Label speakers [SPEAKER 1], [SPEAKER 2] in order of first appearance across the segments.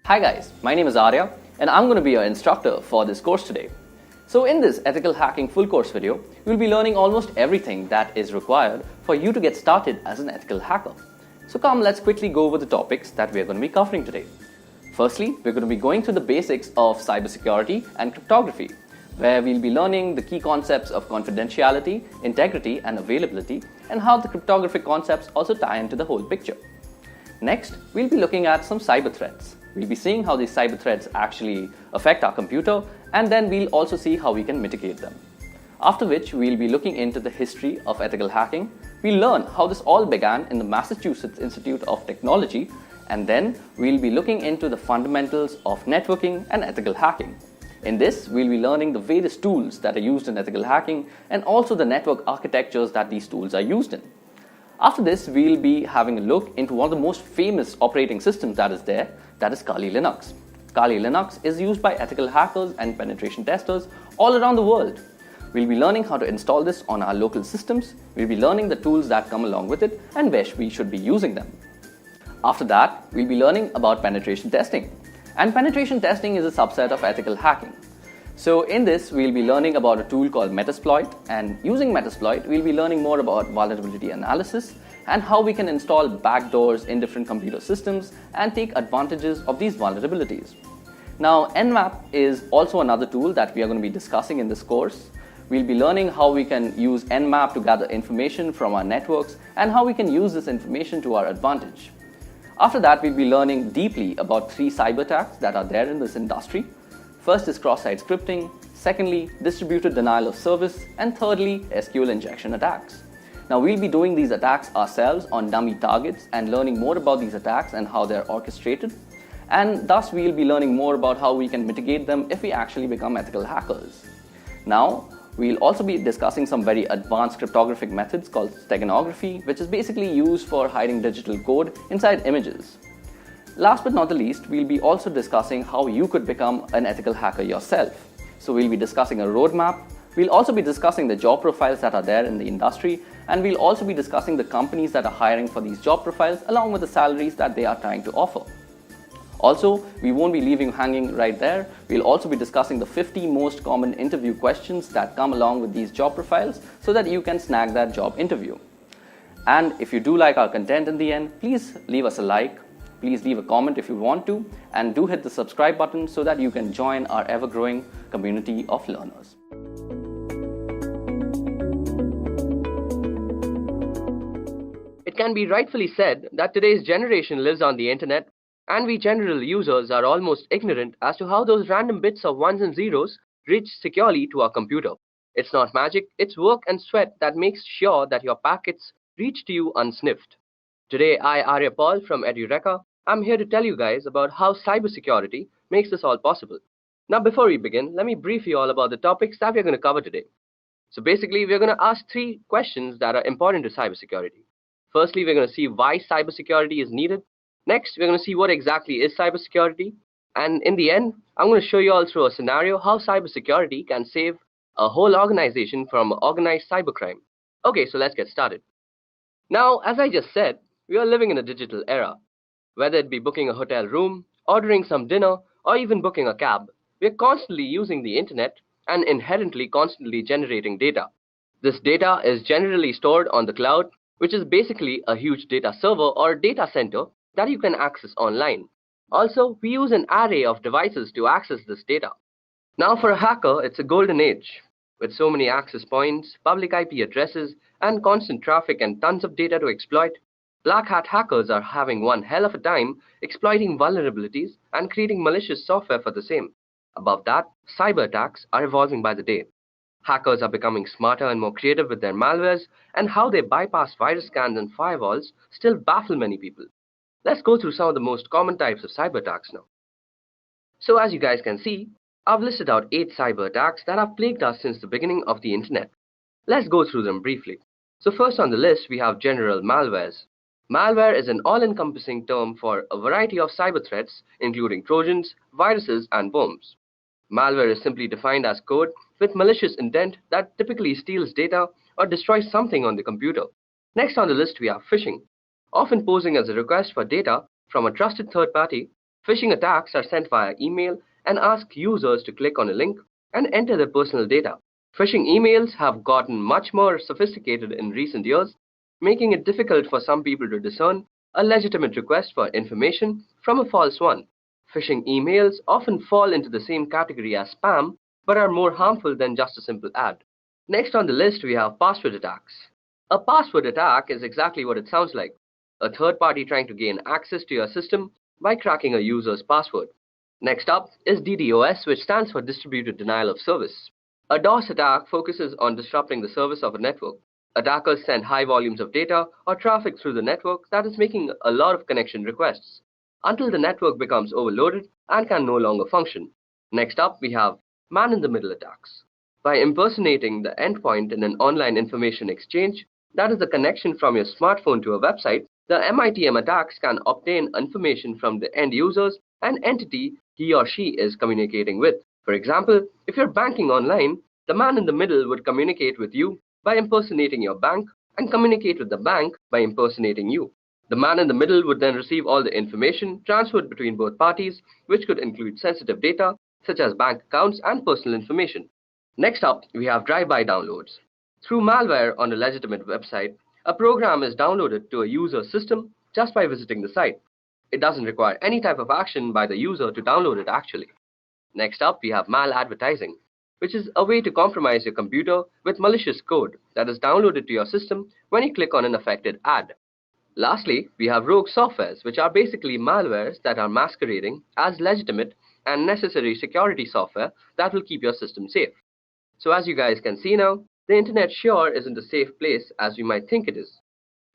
[SPEAKER 1] Hi guys, my name is Arya and I'm going to be your instructor for this course today. So in this ethical hacking full course video, you'll be learning almost everything that is required for you to get started as an ethical hacker. So come, let's quickly go over the topics that we are going to be covering today. Firstly, we're going to be going through the basics of cybersecurity and cryptography, where we'll be learning the key concepts of confidentiality, integrity and availability, and how the cryptographic concepts also tie into the whole picture. Next, we'll be looking at some cyber threats. We'll be seeing how these cyber threats actually affect our computer, and then we'll also see how we can mitigate them. After which, we'll be looking into the history of ethical hacking. We'll learn how this all began in the Massachusetts Institute of Technology, and then we'll be looking into the fundamentals of networking and ethical hacking. In this, we'll be learning the various tools that are used in ethical hacking and also the network architectures that these tools are used in. After this, we'll be having a look into one of the most famous operating systems that is there, that is Kali Linux. Kali Linux is used by ethical hackers and penetration testers all around the world. We'll be learning how to install this on our local systems, we'll be learning the tools that come along with it and where we should be using them. After that, we'll be learning about penetration testing. And penetration testing is a subset of ethical hacking. So in this, we'll be learning about a tool called Metasploit, and using Metasploit, we'll be learning more about vulnerability analysis and how we can install backdoors in different computer systems and take advantages of these vulnerabilities. Now, Nmap is also another tool that we are going to be discussing in this course. We'll be learning how we can use Nmap to gather information from our networks and how we can use this information to our advantage. After that, we'll be learning deeply about 3 cyber attacks that are there in this industry. First is cross-site scripting, secondly, distributed denial of service, and thirdly, SQL injection attacks. Now, we'll be doing these attacks ourselves on dummy targets and learning more about these attacks and how they're orchestrated. And thus, we'll be learning more about how we can mitigate them if we actually become ethical hackers. Now, we'll also be discussing some very advanced cryptographic methods called steganography, which is basically used for hiding digital code inside images. Last but not the least, we'll be also discussing how you could become an ethical hacker yourself. So we'll be discussing a roadmap, we'll also be discussing the job profiles that are there in the industry, and we'll also be discussing the companies that are hiring for these job profiles along with the salaries that they are trying to offer. Also, we won't be leaving you hanging right there. We'll also be discussing the 50 most common interview questions that come along with these job profiles so that you can snag that job interview. And if you do like our content in the end, please leave us a like. Please leave a comment if you want to, and do hit the subscribe button so that you can join our ever-growing community of learners. It can be rightfully said that today's generation lives on the internet, and we general users are almost ignorant as to how those random bits of ones and zeros reach securely to our computer. It's not magic, it's work and sweat that makes sure that your packets reach to you unsniffed. Today, I, Arya Paul from Edureka, I'm here to tell you guys about how cybersecurity makes this all possible. Now, before we begin, let me brief you all about the topics that we're going to cover today. So basically, we're going to ask 3 questions that are important to cybersecurity. Firstly, we're going to see why cybersecurity is needed. Next, we're going to see what exactly is cybersecurity. And in the end, I'm going to show you all through a scenario how cybersecurity can save a whole organization from organized cybercrime. Okay, so let's get started. Now, as I just said, we are living in a digital era. Whether it be booking a hotel room, ordering some dinner, or even booking a cab, we're constantly using the internet and inherently constantly generating data. This data is generally stored on the cloud, which is basically a huge data server or data center that you can access online. Also, we use an array of devices to access this data. Now, for a hacker, it's a golden age. With so many access points, public IP addresses, and constant traffic and tons of data to exploit, black hat hackers are having one hell of a time exploiting vulnerabilities and creating malicious software for the same. Above that, cyber attacks are evolving by the day. Hackers are becoming smarter and more creative with their malwares, and how they bypass virus scans and firewalls still baffle many people. Let's go through some of the most common types of cyber attacks now. So as you guys can see, I've listed out 8 cyber attacks that have plagued us since the beginning of the internet. Let's go through them briefly. So first on the list, we have general malwares. Malware is an all-encompassing term for a variety of cyber threats, including trojans, viruses, and worms. Malware is simply defined as code with malicious intent that typically steals data or destroys something on the computer. Next on the list, we have phishing, often posing as a request for data from a trusted third party
[SPEAKER 2] Phishing attacks are sent via email and ask users to click on a link and enter their personal data. Phishing emails have gotten much more sophisticated in recent years, making it difficult for some people to discern a legitimate request for information from a false one. Phishing emails often fall into the same category as spam, but are more harmful than just a simple ad. Next on the list, we have password attacks. A password attack is exactly what it sounds like: a third party trying to gain access to your system by cracking a user's password. Next up is DDoS, which stands for Distributed Denial of Service. A DOS attack focuses on disrupting the service of a network. Attackers send high volumes of data or traffic through the network that is making a lot of connection requests, until the network becomes overloaded and can no longer function. Next up, we have man-in-the-middle attacks. By impersonating the endpoint in an online information exchange, that is the connection from your smartphone to a website, the MITM attacks can obtain information from the end users and entity he or she is communicating with. For example, if you're banking online, the man in the middle would communicate with you by impersonating your bank and communicate with the bank by impersonating you. The man in the middle would then receive all the information transferred between both parties, which could include sensitive data such as bank accounts and personal information. Next up, we have drive-by downloads. Through malware on a legitimate website, a program is downloaded to a user's system just by visiting the site. It doesn't require any type of action by the user to download it actually. Next up, we have maladvertising, which is a way to compromise your computer with malicious code that is downloaded to your system when you click on an affected ad. Lastly, we have rogue softwares, which are basically malwares that are masquerading as legitimate and necessary security software that will keep your system safe. So as you guys can see now, the internet sure isn't a safe place as we might think it is.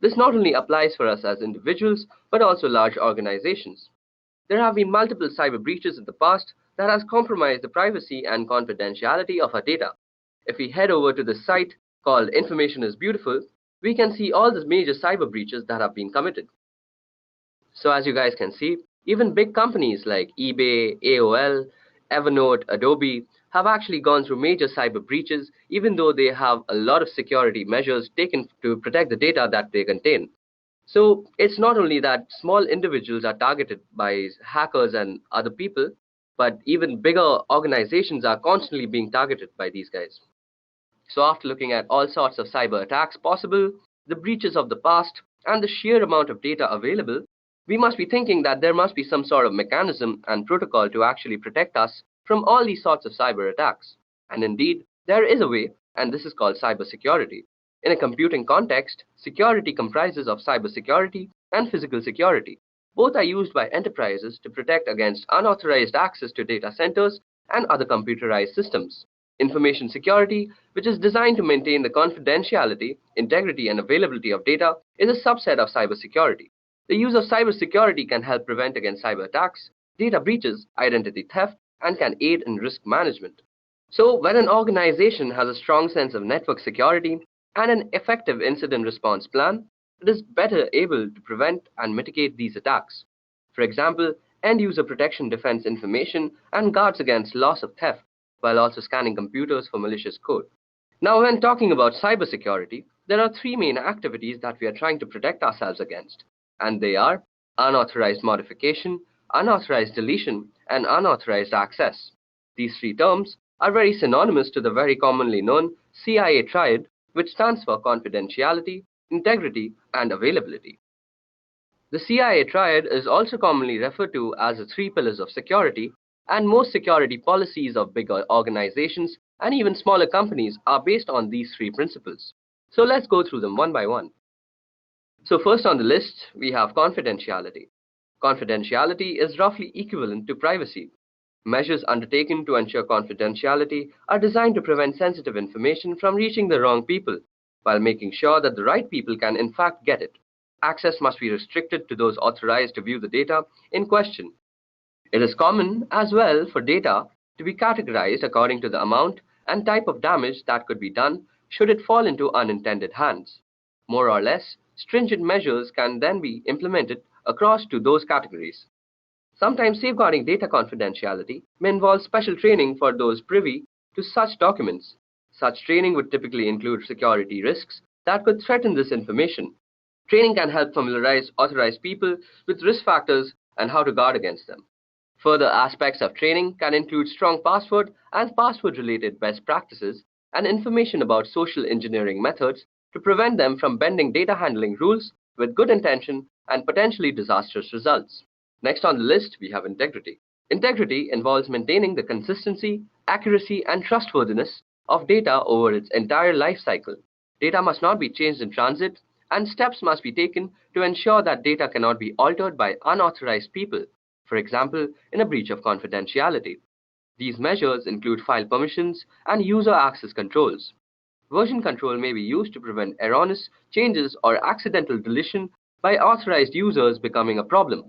[SPEAKER 2] This not only applies for us as individuals, but also large organizations. There have been multiple cyber breaches in the past that has compromised the privacy and confidentiality of our data. If we head over to this site called Information is Beautiful, we can see all the major cyber breaches that have been committed. So as you guys can see, even big companies like eBay, AOL, Evernote, Adobe have actually gone through major cyber breaches, even though they have a lot of security measures taken to protect the data that they contain. So it's not only that small individuals are targeted by hackers and other people, but even bigger organizations are constantly being targeted by these guys. So after looking at all sorts of cyber attacks possible, the breaches of the past, and the sheer amount of data available, we must be thinking that there must be some sort of mechanism and protocol to actually protect us from all these sorts of cyber attacks. And indeed, there is a way, and this is called cybersecurity. In a computing context, security comprises of cybersecurity and physical security. Both are used by enterprises to protect against unauthorized access to data centers and other computerized systems. Information security, which is designed to maintain the confidentiality, integrity, and availability of data, is a subset of cybersecurity. The use of cybersecurity can help prevent against cyber attacks, data breaches, identity theft, and can aid in risk management. So, when an organization has a strong sense of network security and an effective incident response plan, it is better able to prevent and mitigate these attacks. For example, end-user protection defends information and guards against loss of theft, while also scanning computers for malicious code. Now, when talking about cybersecurity, there are three main activities that we are trying to protect ourselves against, and they are unauthorized modification, unauthorized deletion, and unauthorized access. These three terms are very synonymous to the very commonly known CIA triad, which stands for confidentiality, integrity, and availability. The CIA triad is also commonly referred to as the three pillars of security, and most security policies of bigger organizations and even smaller companies are based on these three principles. So let's go through them one by one. So first on the list, we have confidentiality. Confidentiality is roughly equivalent to privacy. Measures undertaken to ensure confidentiality are designed to prevent sensitive information from reaching the wrong people, while making sure that the right people can in fact get it. Access must be restricted to those authorized to view the data in question. It is common as well for data to be categorized according to the amount and type of damage that could be done should it fall into unintended hands. More or less, stringent measures can then be implemented across to those categories. Sometimes safeguarding data confidentiality may involve special training for those privy to such documents. Such training would typically include security risks that could threaten this information. Training can help familiarize authorized people with risk factors and how to guard against them. Further aspects of training can include strong password and password-related best practices and information about social engineering methods to prevent them from bending data handling rules with good intention and potentially disastrous results. Next on the list, we have integrity. Integrity involves maintaining the consistency, accuracy, and trustworthiness of data over its entire life cycle. Data must not be changed in transit, and steps must be taken to ensure that data cannot be altered by unauthorized people, for example, in a breach of confidentiality. These measures include file permissions and user access controls. Version control may be used to prevent erroneous changes or accidental deletion by authorized users becoming a problem.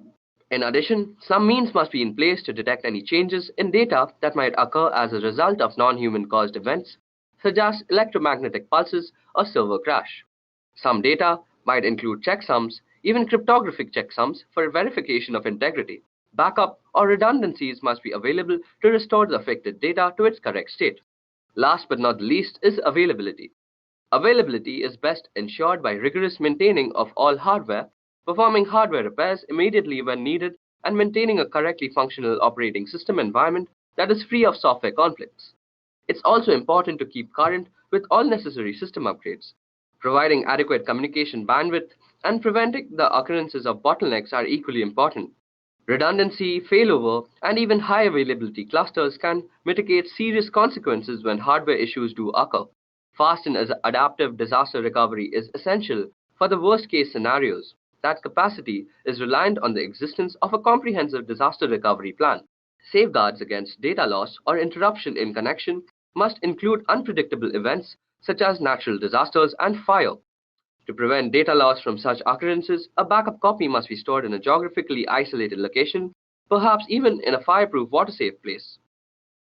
[SPEAKER 2] In addition, some means must be in place to detect any changes in data that might occur as a result of non-human caused events, such as electromagnetic pulses or server crash. Some data might include checksums, even cryptographic checksums for verification of integrity. Backup or redundancies must be available to restore the affected data to its correct state. Last but not the least is availability. Availability is best ensured by rigorous maintaining of all hardware, performing hardware repairs immediately when needed, and maintaining a correctly functional operating system environment that is free of software conflicts. It's also important to keep current with all necessary system upgrades. Providing adequate communication bandwidth and preventing the occurrences of bottlenecks are equally important. Redundancy, failover, and even high availability clusters can mitigate serious consequences when hardware issues do occur. Fast and adaptive disaster recovery is essential for the worst-case scenarios. That capacity is reliant on the existence of a comprehensive disaster recovery plan. Safeguards against data loss or interruption in connection must include unpredictable events such as natural disasters and fire. To prevent data loss from such occurrences, a backup copy must be stored in a geographically isolated location, perhaps even in a fireproof water-safe place.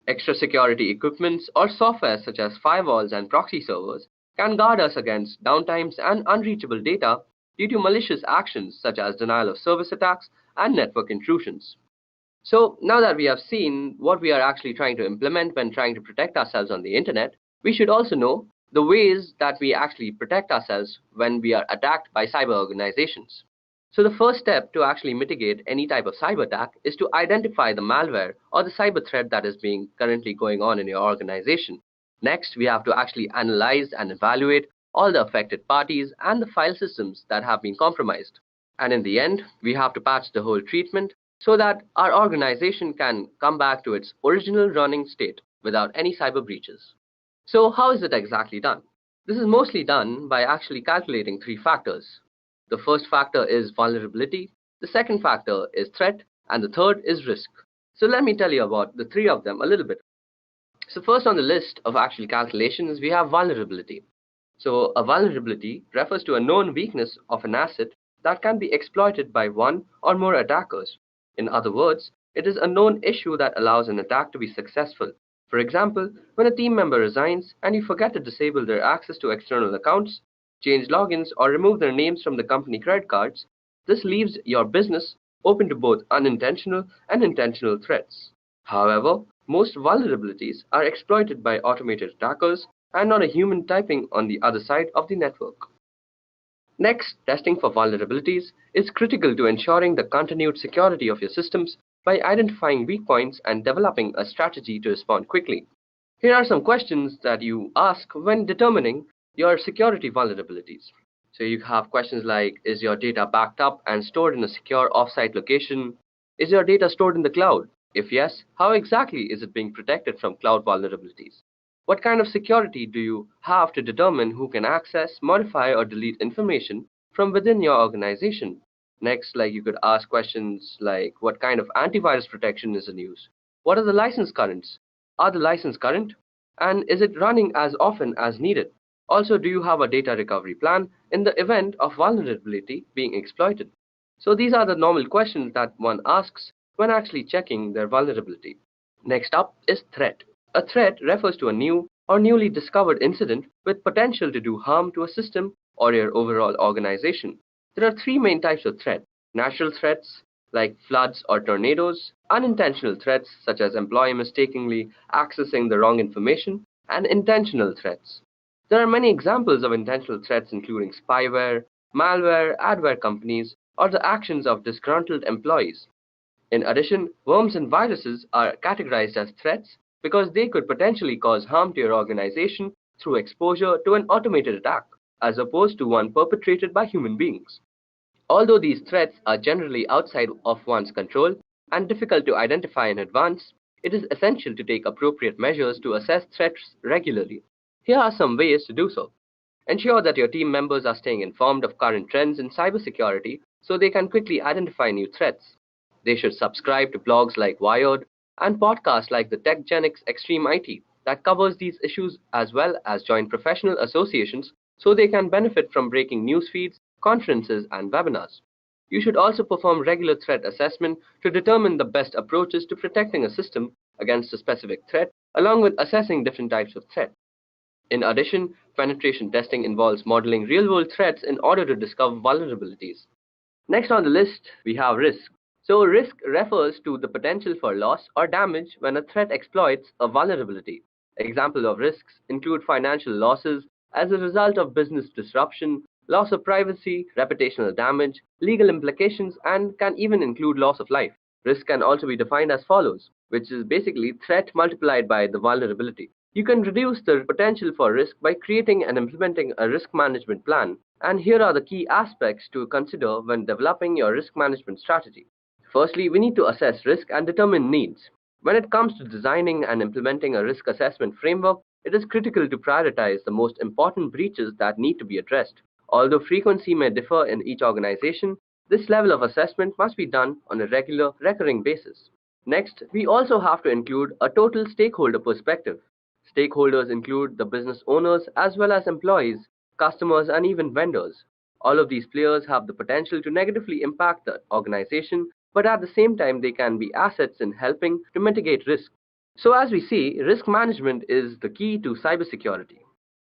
[SPEAKER 2] Extra security equipments or software such as firewalls and proxy servers can guard us against downtimes and unreachable data due to malicious actions such as denial of service attacks and network intrusions. So now that we have seen what we are actually trying to implement when trying to protect ourselves on the internet, we should also know the ways that we actually protect ourselves when we are attacked by cyber organizations. So the first step to actually mitigate any type of cyber attack is to identify the malware or the cyber threat that is being currently going on in your organization. Next, we have to actually analyze and evaluate all the affected parties and the file systems that have been compromised. And in the end, we have to patch the whole treatment so that our organization can come back to its original running state without any cyber breaches. So how is it exactly done? This is mostly done by actually calculating three factors. The first factor is vulnerability, the second factor is threat, and the third is risk. So let me tell you about the three of them a little bit. So first on the list of actual calculations, we have vulnerability. So a vulnerability refers to a known weakness of an asset that can be exploited by one or more attackers. In other words, it is a known issue that allows an attack to be successful. For example, when a team member resigns and you forget to disable their access to external accounts, change logins, or remove their names from the company credit cards, this leaves your business open to both unintentional and intentional threats. However, most vulnerabilities are exploited by automated attackers and not a human typing on the other side of the network. Next, testing for vulnerabilities is critical to ensuring the continued security of your systems by identifying weak points and developing a strategy to respond quickly. Here are some questions that you ask when determining your security vulnerabilities. So you have questions like, is your data backed up and stored in a secure offsite location? Is your data stored in the cloud? If yes, how exactly is it being protected from cloud vulnerabilities? What kind of security do you have to determine who can access, modify, or delete information from within your organization? Next, you could ask questions like, what kind of antivirus protection is in use? What are the license currents? Are the license current? And is it running as often as needed? Also, do you have a data recovery plan in the event of vulnerability being exploited? So these are the normal questions that one asks when actually checking their vulnerability. Next up is threat. A threat refers to a new or newly discovered incident with potential to do harm to a system or your overall organization. There are three main types of threat: natural threats like floods or tornadoes, unintentional threats such as employee mistakenly accessing the wrong information, and intentional threats. There are many examples of intentional threats including spyware, malware, adware companies, or the actions of disgruntled employees. In addition, worms and viruses are categorized as threats because they could potentially cause harm to your organization through exposure to an automated attack, as opposed to one perpetrated by human beings. Although these threats are generally outside of one's control and difficult to identify in advance, it is essential to take appropriate measures to assess threats regularly. Here are some ways to do so. Ensure that your team members are staying informed of current trends in cybersecurity so they can quickly identify new threats. They should subscribe to blogs like Wired and podcasts like the TechGenics Extreme IT that covers these issues, as well as join professional associations so they can benefit from breaking news feeds, conferences, and webinars. You should also perform regular threat assessment to determine the best approaches to protecting a system against a specific threat, along with assessing different types of threat. In addition, penetration testing involves modeling real-world threats in order to discover vulnerabilities. Next on the list, we have risk. So risk refers to the potential for loss or damage when a threat exploits a vulnerability. Examples of risks include financial losses as a result of business disruption, loss of privacy, reputational damage, legal implications, and can even include loss of life. Risk can also be defined as follows, which is basically threat multiplied by the vulnerability. You can reduce the potential for risk by creating and implementing a risk management plan, and here are the key aspects to consider when developing your risk management strategy. Firstly, we need to assess risk and determine needs. When it comes to designing and implementing a risk assessment framework, it is critical to prioritize the most important breaches that need to be addressed. Although frequency may differ in each organization, this level of assessment must be done on a regular, recurring basis. Next, we also have to include a total stakeholder perspective. Stakeholders include the business owners as well as employees, customers, and even vendors. All of these players have the potential to negatively impact the organization, but at the same time, they can be assets in helping to mitigate risk. So, as we see, risk management is the key to cybersecurity.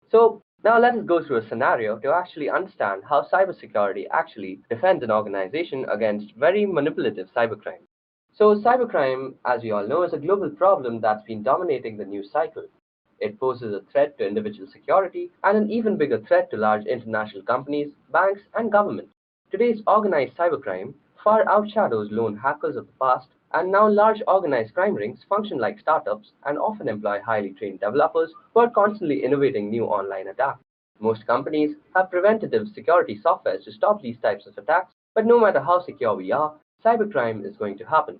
[SPEAKER 2] So, now let us go through a scenario to actually understand how cybersecurity actually defends an organization against very manipulative cybercrime. So, cybercrime, as we all know, is a global problem that's been dominating the news cycle. It poses a threat to individual security and an even bigger threat to large international companies, banks, and government. Today's organized cybercrime far outshadows lone hackers of the past, and now large organized crime rings function like startups and often employ highly trained developers who are constantly innovating new online attacks. Most companies have preventative security software to stop these types of attacks, but no matter how secure we are, cybercrime is going to happen.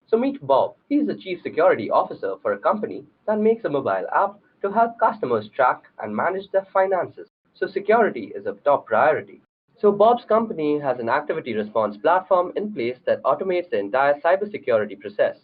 [SPEAKER 2] So meet Bob. He is the chief security officer for a company that makes a mobile app to help customers track and manage their finances. So security is a top priority. So Bob's company has an activity response platform in place that automates the entire cybersecurity process.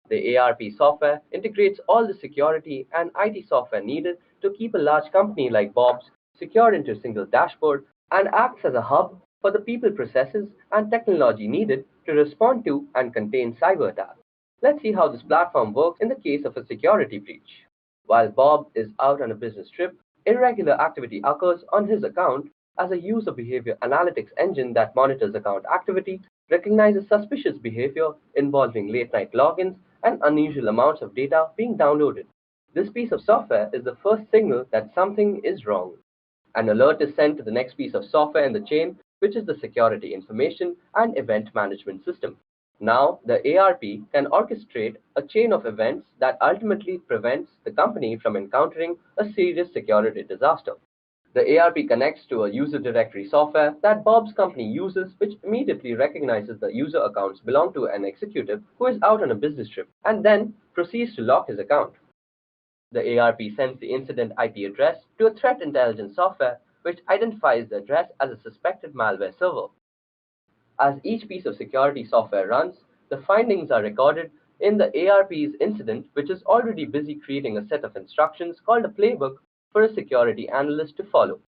[SPEAKER 2] The ARP software integrates all the security and IT software needed to keep a large company like Bob's secured into a single dashboard and acts as a hub for the people, processes, and technology needed to respond to and contain cyber attacks. Let's see how this platform works in the case of a security breach. While Bob is out on a business trip, irregular activity occurs on his account as a user behavior analytics engine that monitors account activity, recognizes suspicious behavior involving late-night logins and unusual amounts of data being downloaded. This piece of software is the first signal that something is wrong. An alert is sent to the next piece of software in the chain, which is the Security Information and Event Management System. Now, the ARP can orchestrate a chain of events that ultimately prevents the company from encountering a serious security disaster. The ARP connects to a user directory software that Bob's company uses, which immediately recognizes the user accounts belong to an executive who is out on a business trip and then proceeds to lock his account. The ARP sends the incident IP address to a threat intelligence software which identifies the address as a suspected malware server. As each piece of security software runs, the findings are recorded in the ARP's incident, which is already busy creating a set of instructions called a playbook for a security analyst to follow.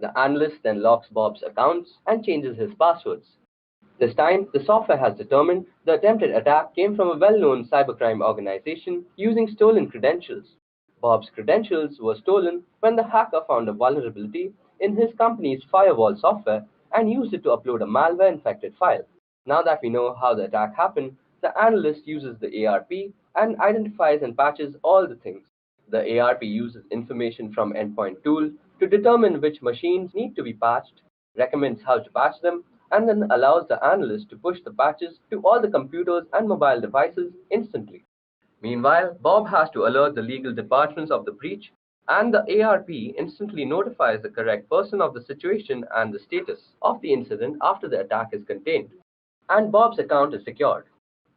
[SPEAKER 2] The analyst then locks Bob's accounts and changes his passwords. This time, the software has determined the attempted attack came from a well-known cybercrime organization using stolen credentials. Bob's credentials were stolen when the hacker found a vulnerability in his company's firewall software and used it to upload a malware-infected file. Now that we know how the attack happened, the analyst uses the ARP and identifies and patches all the things. The ARP uses information from Endpoint Tool to determine which machines need to be patched, recommends how to patch them, and then allows the analyst to push the patches to all the computers and mobile devices instantly. Meanwhile, Bob has to alert the legal departments of the breach, and the ARP instantly notifies the correct person of the situation and the status of the incident after the attack is contained. And Bob's account is secured.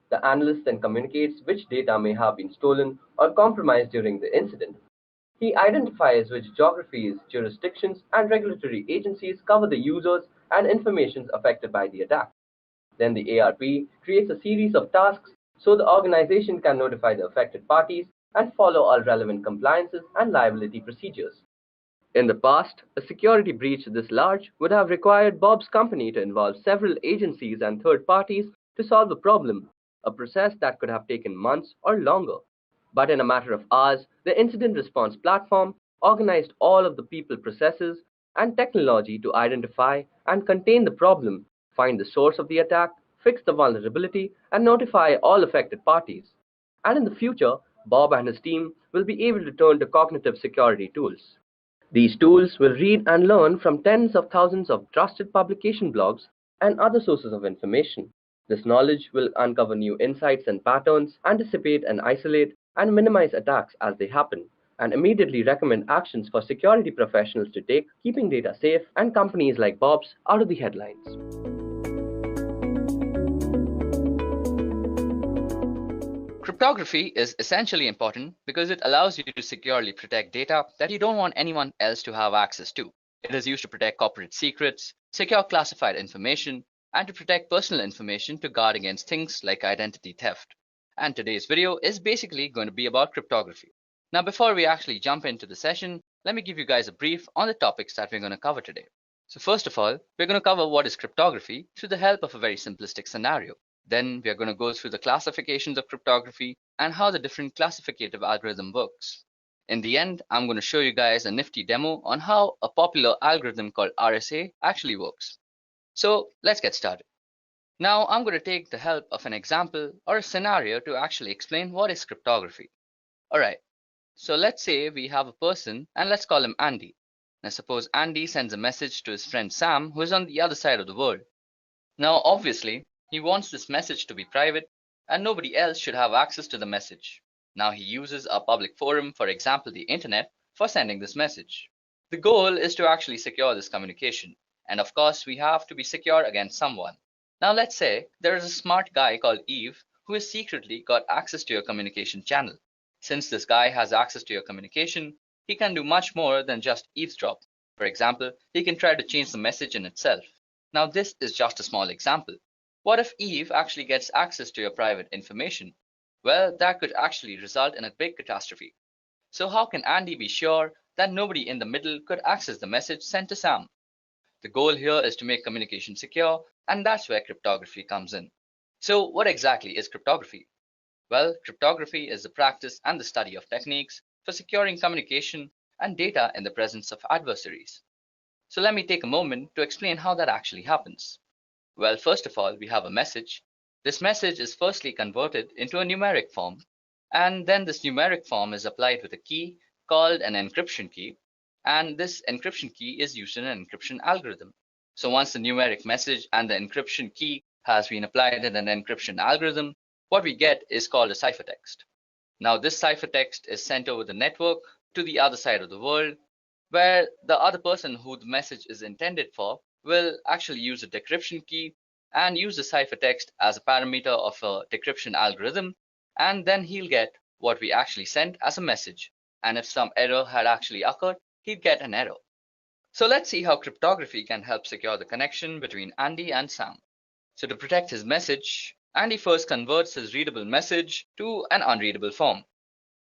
[SPEAKER 2] The analyst then communicates which data may have been stolen or compromised during the incident. He identifies which geographies, jurisdictions, and regulatory agencies cover the users and information affected by the attack. Then the ARP creates a series of tasks so the organization can notify the affected parties and follow all relevant compliances and liability procedures. In the past, a security breach this large would have required Bob's company to involve several agencies and third parties to solve the problem, a process that could have taken months or longer. But in a matter of hours, the incident response platform organized all of the people, processes, and technology to identify and contain the problem, find the source of the attack, fix the vulnerability, and notify all affected parties. And in the future, Bob and his team will be able to turn to cognitive security tools. These tools will read and learn from tens of thousands of trusted publication blogs and other sources of information. This knowledge will uncover new insights and patterns, anticipate and isolate and minimize attacks as they happen, and immediately recommend actions for security professionals to take, keeping data safe and companies like Bob's out of the headlines.
[SPEAKER 1] Cryptography is essentially important because it allows you to securely protect data that you don't want anyone else to have access to. It is used to protect corporate secrets, secure classified information, and to protect personal information to guard against things like identity theft. And today's video is basically going to be about cryptography. Now, before we actually jump into the session, let me give you guys a brief on the topics that we're going to cover today. So first of all, we're going to cover what is cryptography through the help of a very simplistic scenario. Then we are going to go through the classifications of cryptography and how the different classificative algorithm works. In the end, I'm going to show you guys a nifty demo on how a popular algorithm called RSA actually works. So let's get started. Now I'm going to take the help of an example or a scenario to actually explain what is cryptography. Alright, so let's say we have a person and let's call him Andy. Now suppose Andy sends a message to his friend Sam who is on the other side of the world. Now obviously, he wants this message to be private and nobody else should have access to the message. Now he uses a public forum, for example the internet, for sending this message. The goal is to actually secure this communication, and of course we have to be secure against someone. Now let's say there is a smart guy called Eve who has secretly got access to your communication channel. Since this guy has access to your communication, he can do much more than just eavesdrop. For example, he can try to change the message in itself. Now this is just a small example. What if Eve actually gets access to your private information? Well, that could actually result in a big catastrophe. So how can Andy be sure that nobody in the middle could access the message sent to Sam? The goal here is to make communication secure, and that's where cryptography comes in. So what exactly is cryptography? Well, cryptography is the practice and the study of techniques for securing communication and data in the presence of adversaries. So let me take a moment to explain how that actually happens. Well, first of all, we have a message. This message is firstly converted into a numeric form, and then this numeric form is applied with a key called an encryption key, and this encryption key is used in an encryption algorithm. So once the numeric message and the encryption key has been applied in an encryption algorithm, what we get is called a ciphertext. Now this ciphertext is sent over the network to the other side of the world, where the other person who the message is intended for will actually use a decryption key and use the ciphertext as a parameter of a decryption algorithm, and then he'll get what we actually sent as a message. And if some error had actually occurred, he'd get an error. So let's see how cryptography can help secure the connection between Andy and Sam. So to protect his message, Andy first converts his readable message to an unreadable form.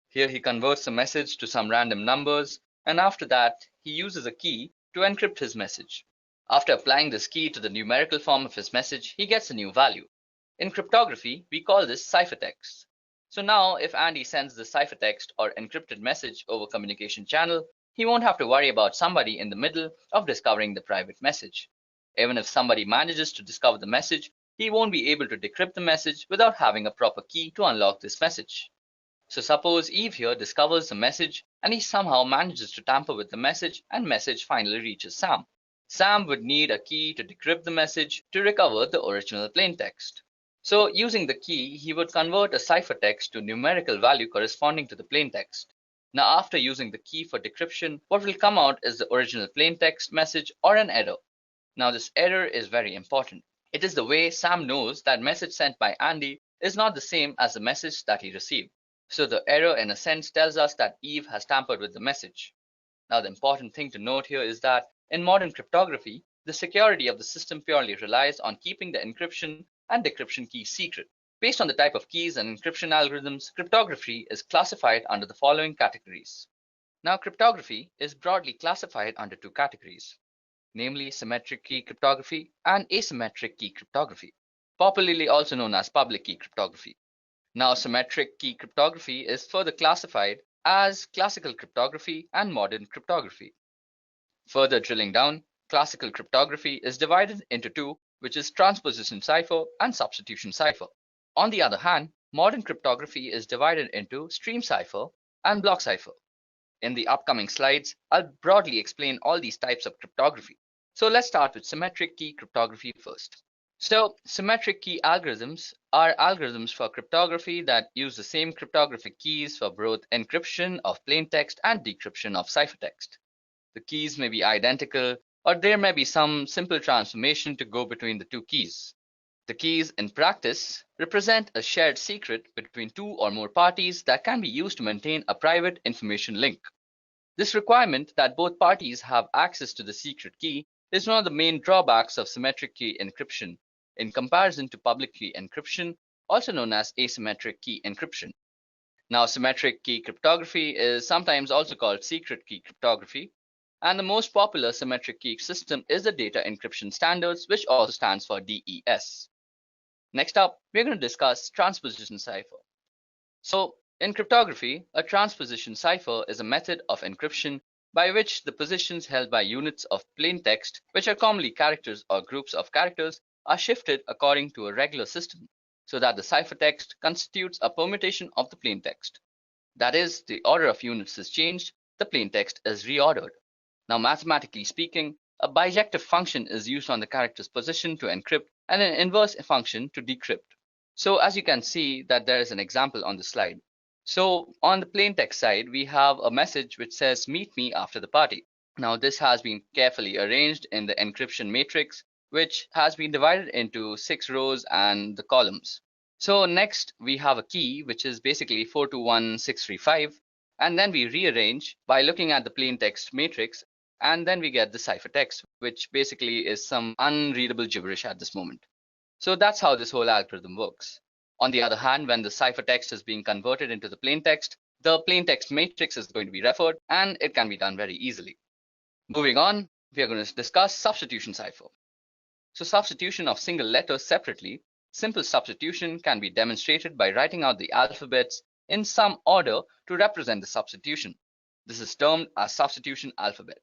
[SPEAKER 1] Here he converts the message to some random numbers, and after that he uses a key to encrypt his message. After applying this key to the numerical form of his message, he gets a new value. In cryptography, we call this ciphertext. So now if Andy sends the ciphertext or encrypted message over communication channel, he won't have to worry about somebody in the middle of discovering the private message. Even if somebody manages to discover the message, he won't be able to decrypt the message without having a proper key to unlock this message. So suppose Eve here discovers the message and he somehow manages to tamper with the message and message finally reaches Sam. Sam would need a key to decrypt the message to recover the original plain text. So using the key, he would convert a ciphertext to numerical value corresponding to the plain text. Now after using the key for decryption, what will come out is the original plain text message or an error. Now this error is very important. It is the way Sam knows that message sent by Andy is not the same as the message that he received. So the error in a sense tells us that Eve has tampered with the message. Now the important thing to note here is that in modern cryptography, the security of the system purely relies on keeping the encryption and decryption keys secret. Based on the type of keys and encryption algorithms, cryptography is classified under the following categories. Now cryptography is broadly classified under two categories, namely symmetric key cryptography and asymmetric key cryptography, popularly also known as public key cryptography. Now symmetric key cryptography is further classified as classical cryptography and modern cryptography. Further drilling down, classical cryptography is divided into two, which is transposition cipher and substitution cipher. On the other hand, modern cryptography is divided into stream cipher and block cipher. In the upcoming slides, I'll broadly explain all these types of cryptography. So let's start with symmetric key cryptography first. So symmetric key algorithms are algorithms for cryptography that use the same cryptographic keys for both encryption of plain text and decryption of ciphertext. The keys may be identical, or there may be some simple transformation to go between the two keys. The keys in practice represent a shared secret between two or more parties that can be used to maintain a private information link. This requirement that both parties have access to the secret key is one of the main drawbacks of symmetric key encryption in comparison to public key encryption, also known as asymmetric key encryption. Now, symmetric key cryptography is sometimes also called secret key cryptography, and the most popular symmetric key system is the Data Encryption Standards, which also stands for DES. Next up, we're going to discuss transposition cipher. So, in cryptography, a transposition cipher is a method of encryption by which the positions held by units of plain text, which are commonly characters or groups of characters, are shifted according to a regular system, so that the ciphertext constitutes a permutation of the plain text. That is, the order of units is changed, the plain text is reordered. Now, mathematically speaking, a bijective function is used on the character's position to encrypt and an inverse function to decrypt. So as you can see that there is an example on the slide. So on the plain text side, we have a message which says, "Meet me after the party." Now this has been carefully arranged in the encryption matrix, which has been divided into 6 rows and the columns. So next we have a key, which is basically 421635, and then we rearrange by looking at the plain text matrix, and then we get the ciphertext, which basically is some unreadable gibberish at this moment. So that's how this whole algorithm works. On the other hand, when the ciphertext is being converted into the plain text matrix is going to be referred, and it can be done very easily. Moving on, we are going to discuss substitution cipher. So substitution of single letters separately, simple substitution can be demonstrated by writing out the alphabets in some order to represent the substitution. This is termed as substitution alphabet.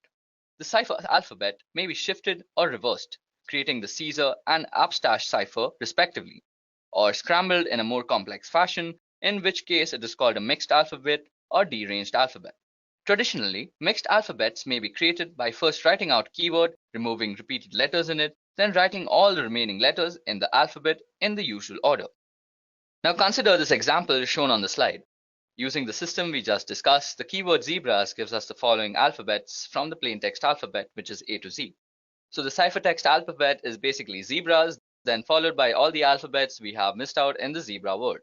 [SPEAKER 1] The cipher alphabet may be shifted or reversed, creating the Caesar and Abstash cipher respectively, or scrambled in a more complex fashion, in which case it is called a mixed alphabet or deranged alphabet. Traditionally, mixed alphabets may be created by first writing out keyword, removing repeated letters in it, then writing all the remaining letters in the alphabet in the usual order. Now consider this example shown on the slide. Using the system we just discussed, the keyword zebras gives us the following alphabets from the plain text alphabet, which is A to Z. So the ciphertext alphabet is basically zebras, then followed by all the alphabets we have missed out in the zebra word.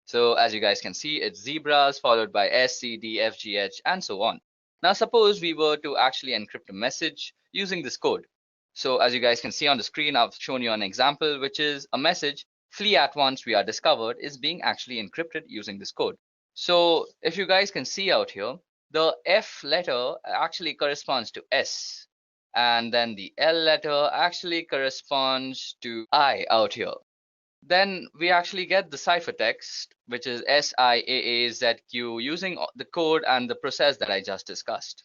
[SPEAKER 1] So as you guys can see, it's zebras followed by S, C, D, F, G, H, and so on. Now suppose we were to actually encrypt a message using this code. So as you guys can see on the screen, I've shown you an example, which is a message, "Flee at once, we are discovered," is being actually encrypted using this code. So if you guys can see out here, the F letter actually corresponds to S, and then the L letter actually corresponds to I out here. Then we actually get the ciphertext, which is SIAAZQ, using the code and the process that I just discussed.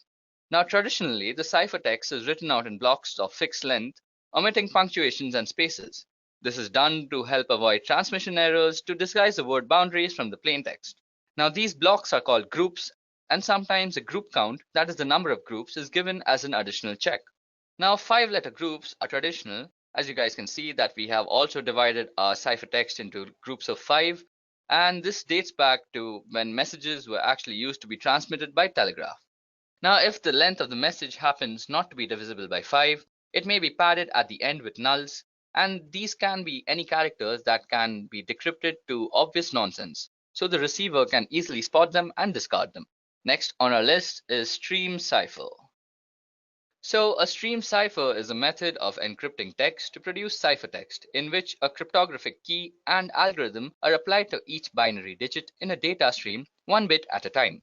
[SPEAKER 1] Now traditionally, the ciphertext is written out in blocks of fixed length, omitting punctuations and spaces. This is done to help avoid transmission errors to disguise the word boundaries from the plain text. Now these blocks are called groups, and sometimes a group count, that is the number of groups, is given as an additional check.
[SPEAKER 3] Now, 5-letter groups are traditional. As you guys can see that we have also divided our ciphertext into groups of 5, and this dates back to when messages were actually used to be transmitted by telegraph. Now, if the length of the message happens not to be divisible by 5, it may be padded at the end with nulls, and these can be any characters that can be decrypted to obvious nonsense, so the receiver can easily spot them and discard them. Next on our list is stream cipher. So a stream cipher is a method of encrypting text to produce ciphertext in which a cryptographic key and algorithm are applied to each binary digit in a data stream 1 bit at a time.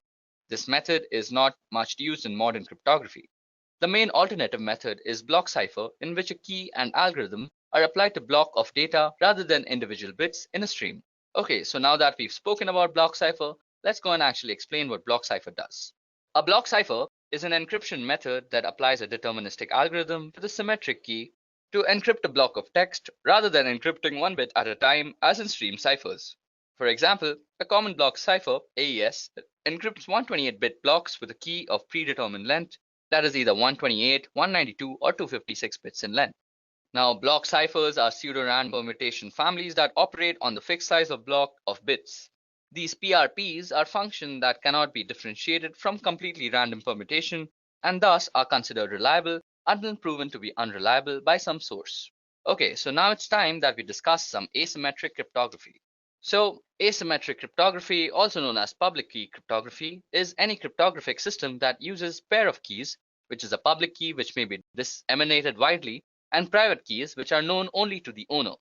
[SPEAKER 3] This method is not much used in modern cryptography. The main alternative method is block cipher, in which a key and algorithm are applied to block of data rather than individual bits in a stream. Okay, so now that we've spoken about block cipher, let's go and actually explain what block cipher does. A block cipher is an encryption method that applies a deterministic algorithm to the symmetric key to encrypt a block of text rather than encrypting 1 bit at a time as in stream ciphers. For example, a common block cipher, AES, encrypts 128-bit blocks with a key of predetermined length that is either 128, 192, or 256 bits in length. Now, block ciphers are pseudo-random permutation families that operate on the fixed size of block of bits. These PRPs are functions that cannot be differentiated from completely random permutation and thus are considered reliable until proven to be unreliable by some source. Okay, so now it's time that we discuss some asymmetric cryptography. So, asymmetric cryptography, also known as public key cryptography, is any cryptographic system that uses pair of keys, which is a public key which may be disseminated widely, and private keys which are known only to the owner.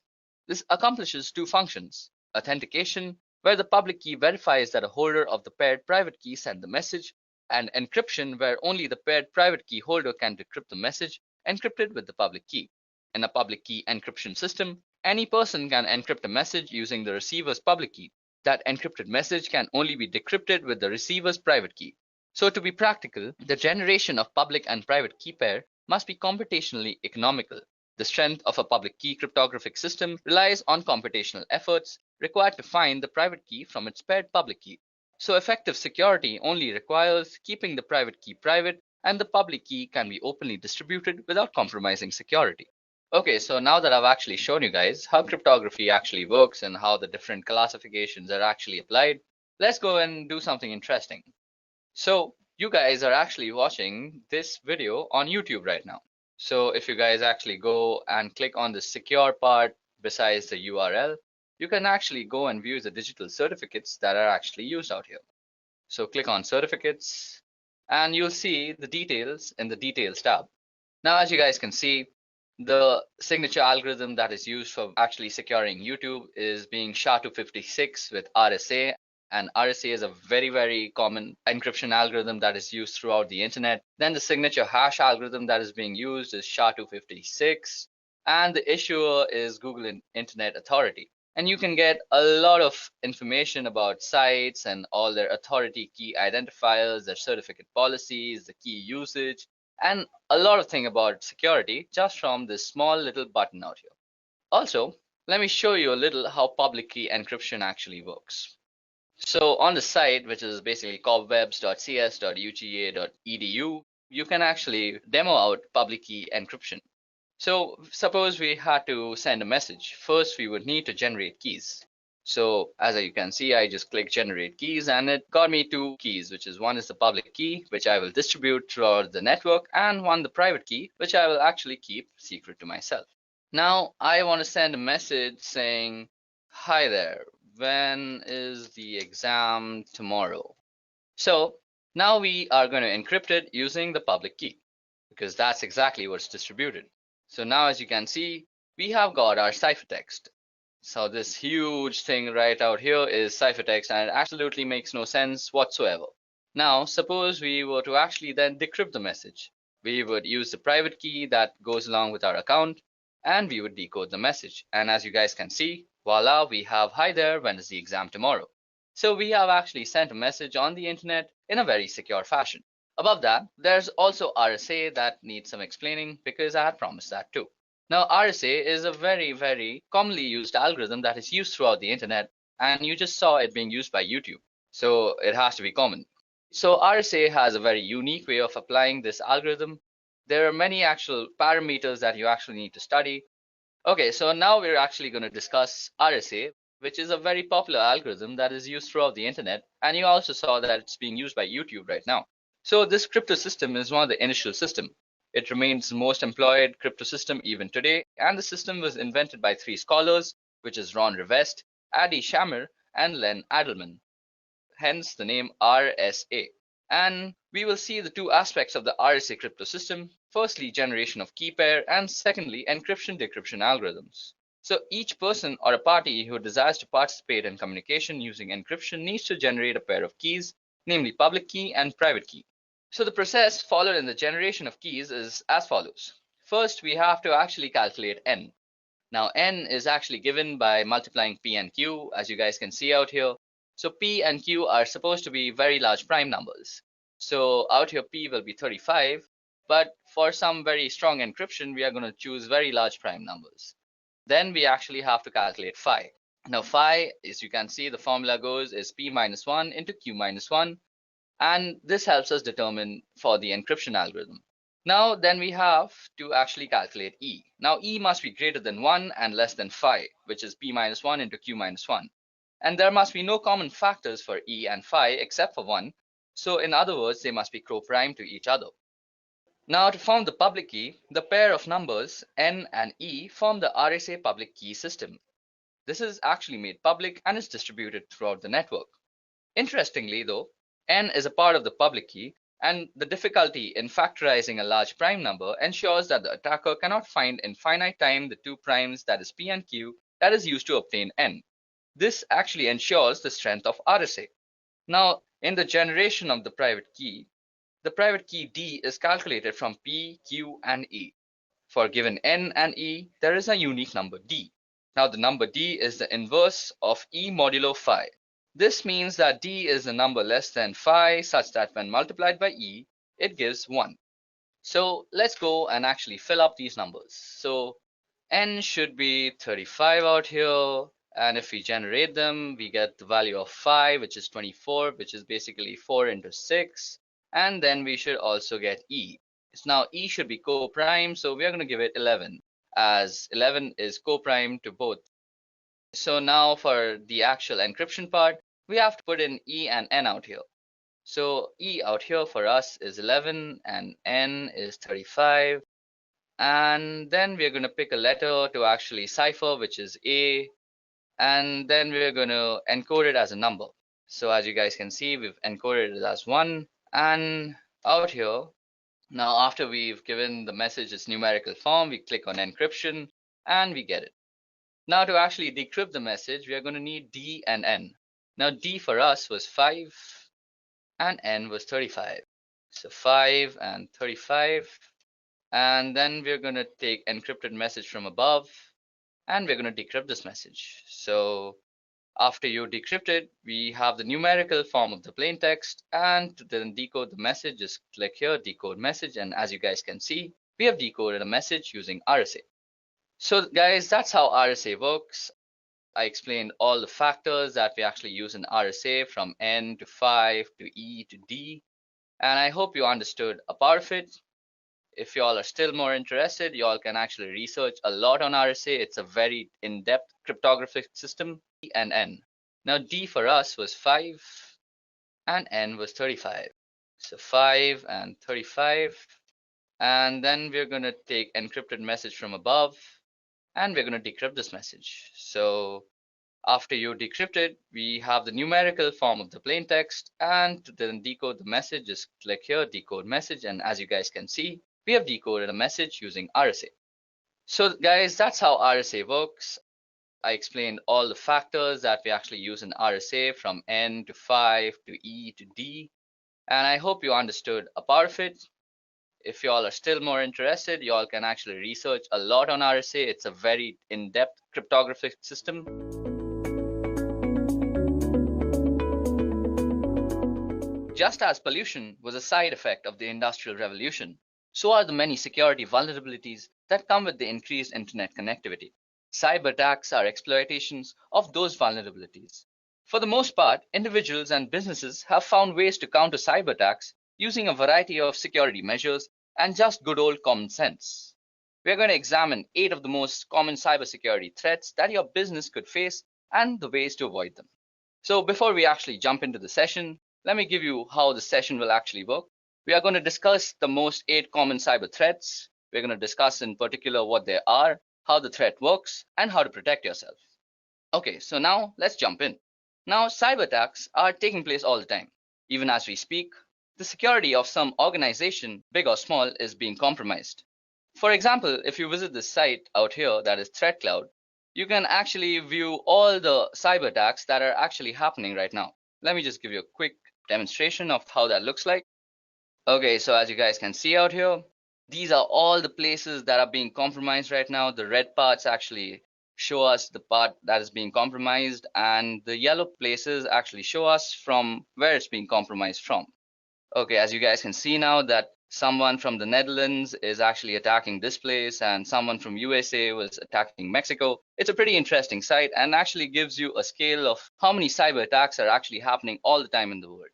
[SPEAKER 3] This accomplishes two functions: authentication, where the public key verifies that a holder of the paired private key sent the message, and encryption, where only the paired private key holder can decrypt the message encrypted with the public key. In a public key encryption system, any person can encrypt a message using the receiver's public key. That encrypted message can only be decrypted with the receiver's private key. So to be practical, the generation of public and private key pair must be computationally economical. The strength of a public key cryptographic system relies on computational efforts required to find the private key from its paired public key. So effective security only requires keeping the private key private, and the public key can be openly distributed without compromising security. Okay, so now that I've actually shown you guys how cryptography actually works and how the different classifications are actually applied, let's go and do something interesting. So you guys are actually watching this video on YouTube right now. So if you guys actually go and click on the secure part besides the URL, you can actually go and view the digital certificates that are actually used out here. So click on certificates and you'll see the details in the details tab. Now, as you guys can see, the signature algorithm that is used for actually securing YouTube is being SHA-256 with RSA. And RSA is a very, very common encryption algorithm that is used throughout the internet. Then the signature hash algorithm that is being used is SHA-256. And the issuer is Google Internet Authority. And you can get a lot of information about sites and all their authority key identifiers, their certificate policies, the key usage, and a lot of things about security just from this small little button out here. Also, let me show you a little how public key encryption actually works. So on the site, which is basically cobwebs.cs.uga.edu, you can actually demo out public key encryption. So suppose we had to send a message. First, we would need to generate keys. So as you can see, I just click generate keys and it got me two keys, which is one is the public key, which I will distribute throughout the network, and one the private key, which I will actually keep secret to myself. Now I want to send a message saying, hi there, when is the exam tomorrow? So now we are going to encrypt it using the public key because that's exactly what's distributed. So now as you can see, we have got our ciphertext. So this huge thing right out here is ciphertext, and it absolutely makes no sense whatsoever. Now, suppose we were to actually then decrypt the message. We would use the private key that goes along with our account, and we would decode the message. And as you guys can see, voila, we have, hi there, when is the exam tomorrow? So we have actually sent a message on the internet in a very secure fashion. Above that, there's also RSA that needs some explaining because I had promised that too. Now, RSA is a very, very commonly used algorithm that is used throughout the internet, and you just saw it being used by YouTube. So it has to be common. So RSA has a very unique way of applying this algorithm. There are many actual parameters that you actually need to study. Okay, so now we're actually going to discuss RSA, which is a very popular algorithm that is used throughout the internet. And you also saw that it's being used by YouTube right now. So this crypto system is one of the initial system. It remains the most employed crypto system even today. And the system was invented by three scholars, which is Ron Rivest, Adi Shamir, and Len Adelman. Hence the name RSA. And we will see the two aspects of the RSA crypto system. Firstly, generation of key pair, and secondly, encryption-decryption algorithms. So each person or a party who desires to participate in communication using encryption needs to generate a pair of keys, namely public key and private key. So the process followed in the generation of keys is as follows. First, we have to actually calculate n. Now n is actually given by multiplying p and q, as you guys can see out here. So p and q are supposed to be very large prime numbers. So out here p will be 35, but for some very strong encryption, we are going to choose very large prime numbers. Then we actually have to calculate phi. Now phi, as you can see, the formula goes is p minus 1 into q minus 1, and this helps us determine for the encryption algorithm. Now then we have to actually calculate E. Now E must be greater than 1 and less than phi, which is p minus 1 into q minus 1. And there must be no common factors for E and phi except for 1. So in other words, they must be co-prime to each other. Now to form the public key, the pair of numbers n and e form the RSA public key system. This is actually made public and is distributed throughout the network. Interestingly though, n is a part of the public key, and the difficulty in factorizing a large prime number ensures that the attacker cannot find in finite time the two primes, that is p and q, that is used to obtain n. This actually ensures the strength of RSA. Now, in the generation of the private key D is calculated from P, Q, and E. For given N and E, there is a unique number D. Now, the number D is the inverse of E modulo phi. This means that D is a number less than phi such that when multiplied by E, it gives 1. So let's go and actually fill up these numbers. So N should be 35 out here. And if we generate them, we get the value of phi, which is 24, which is basically 4 into 6. And then we should also get E. Now E should be co-prime, so we are going to give it 11, as 11 is co-prime to both. So now for the actual encryption part, we have to put in E and N out here. So E out here for us is 11 and N is 35. And then we're going to pick a letter to actually cipher, which is A. And then we're going to encode it as a number. So as you guys can see, we've encoded it as 1. And out here, now after we've given the message its numerical form, we click on encryption and we get it. Now to actually decrypt the message, we are going to need D and N. Now D for us was 5 and N was 35. So 5 and 35. And then we're going to take encrypted message from above, and we're going to decrypt this message. So after you decrypt it, we have the numerical form of the plain text, and to then decode the message, just click here, decode message, and as you guys can see, we have decoded a message using RSA. So guys, that's how RSA works. I explained all the factors that we actually use in RSA, from N to 5 to E to D, and I hope you understood a part of it. If y'all are still more interested, y'all can actually research a lot on RSA. It's a very in-depth cryptographic system. D and N. Now D for us was 5 and N was 35. So 5 and 35. And then we're going to take encrypted message from above, and we're going to decrypt this message. So after you decrypt it, we have the numerical form of the plain text, and to then decode the message, just click here, decode message, and as you guys can see, we have decoded a message using RSA. So guys, that's how RSA works. I explained all the factors that we actually use in RSA, from N to 5 to E to D, and I hope you understood a part of it. If y'all are still more interested, y'all can actually research a lot on RSA. It's a very in-depth cryptographic system. Just as pollution was a side effect of the Industrial Revolution, so are the many security vulnerabilities that come with the increased internet connectivity. Cyber attacks are exploitations of those vulnerabilities. For the most part, individuals and businesses have found ways to counter cyber attacks using a variety of security measures and just good old common sense. We're going to examine 8 of the most common cybersecurity threats that your business could face and the ways to avoid them. So before we actually jump into the session, let me give you how the session will actually work. We are going to discuss the most 8 common cyber threats. We're going to discuss in particular what they are, how the threat works, and how to protect yourself. Okay, so now let's jump in. Now, cyber attacks are taking place all the time. Even as we speak, the security of some organization, big or small, is being compromised. For example, if you visit this site out here, that is Threat Cloud, you can actually view all the cyber attacks that are actually happening right now. Let me just give you a quick demonstration of how that looks like. Okay, so as you guys can see out here, these are all the places that are being compromised right now. The red parts actually show us the part that is being compromised, and the yellow places actually show us from where it's being compromised from. Okay, as you guys can see now that someone from the Netherlands is actually attacking this place and someone from USA was attacking Mexico. It's a pretty interesting site and actually gives you a scale of how many cyber attacks are actually happening all the time in the world.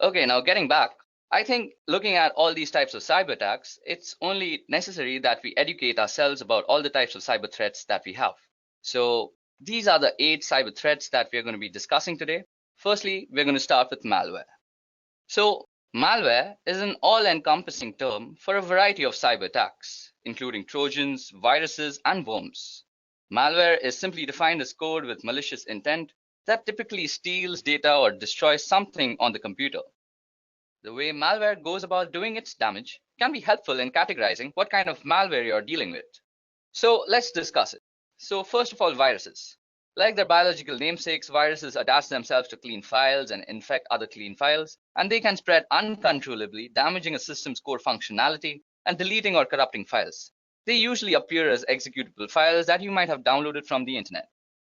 [SPEAKER 3] Okay, now getting back, I think looking at all these types of cyber attacks, it's only necessary that we educate ourselves about all the types of cyber threats that we have. So these are the 8 cyber threats that we're going to be discussing today. Firstly, we're going to start with malware. So malware is an all-encompassing term for a variety of cyber attacks, including Trojans, viruses, and worms. Malware is simply defined as code with malicious intent that typically steals data or destroys something on the computer. The way malware goes about doing its damage can be helpful in categorizing what kind of malware you're dealing with. So let's discuss it. So first of all, viruses. Like their biological namesakes, viruses attach themselves to clean files and infect other clean files, and they can spread uncontrollably, damaging a system's core functionality and deleting or corrupting files. They usually appear as executable files that you might have downloaded from the internet.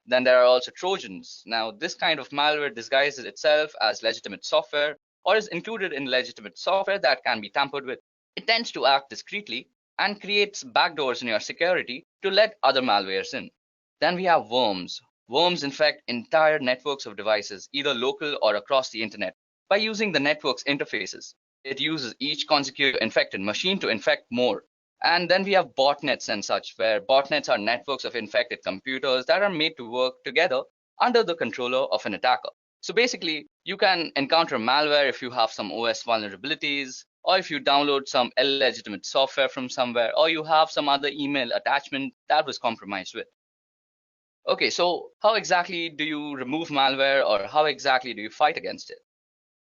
[SPEAKER 3] Then there are also Trojans. Now, this kind of malware disguises itself as legitimate software or is included in legitimate software that can be tampered with. It tends to act discreetly and creates backdoors in your security to let other malwares in. Then we have worms. Worms infect entire networks of devices, either local or across the internet, by using the network's interfaces. It uses each consecutive infected machine to infect more. And then we have botnets and such, where botnets are networks of infected computers that are made to work together under the controller of an attacker. So basically, you can encounter malware if you have some OS vulnerabilities, or if you download some illegitimate software from somewhere, or you have some other email attachment that was compromised with. Okay, so how exactly do you remove malware, or how exactly do you fight against it?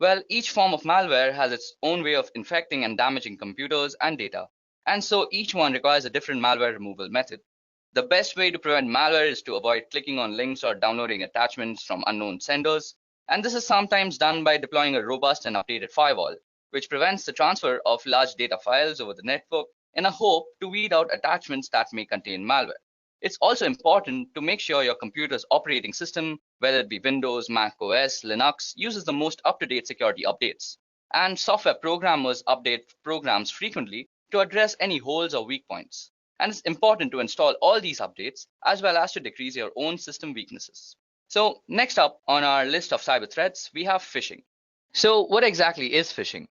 [SPEAKER 3] Well, each form of malware has its own way of infecting and damaging computers and data, and so each one requires a different malware removal method. The best way to prevent malware is to avoid clicking on links or downloading attachments from unknown senders, and this is sometimes done by deploying a robust and updated firewall, which prevents the transfer of large data files over the network in a hope to weed out attachments that may contain malware. It's also important to make sure your computer's operating system, whether it be Windows, Mac OS, Linux, uses the most up-to-date security updates. And software programmers update programs frequently to address any holes or weak points. And it's important to install all these updates as well as to decrease your own system weaknesses. So next up on our list of cyber threats, we have phishing. So what exactly is phishing?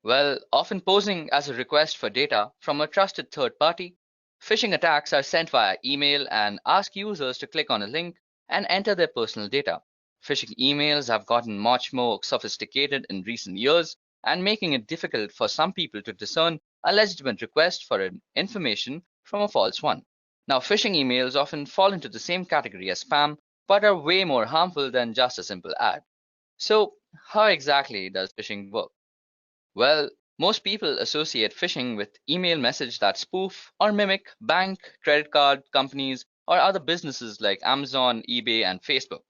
[SPEAKER 3] Well, often posing as a request for data from a trusted third party, phishing attacks are sent via email and ask users to click on a link and enter their personal data. Phishing emails have gotten much more sophisticated in recent years and making it difficult for some people to discern a legitimate request for information from a false one. Now, phishing emails often fall into the same category as spam, but are way more harmful than just a simple ad. So, how exactly does phishing work? Well, most people associate phishing with email messages that spoof or mimic bank, credit card companies, or other businesses like Amazon, eBay, and Facebook.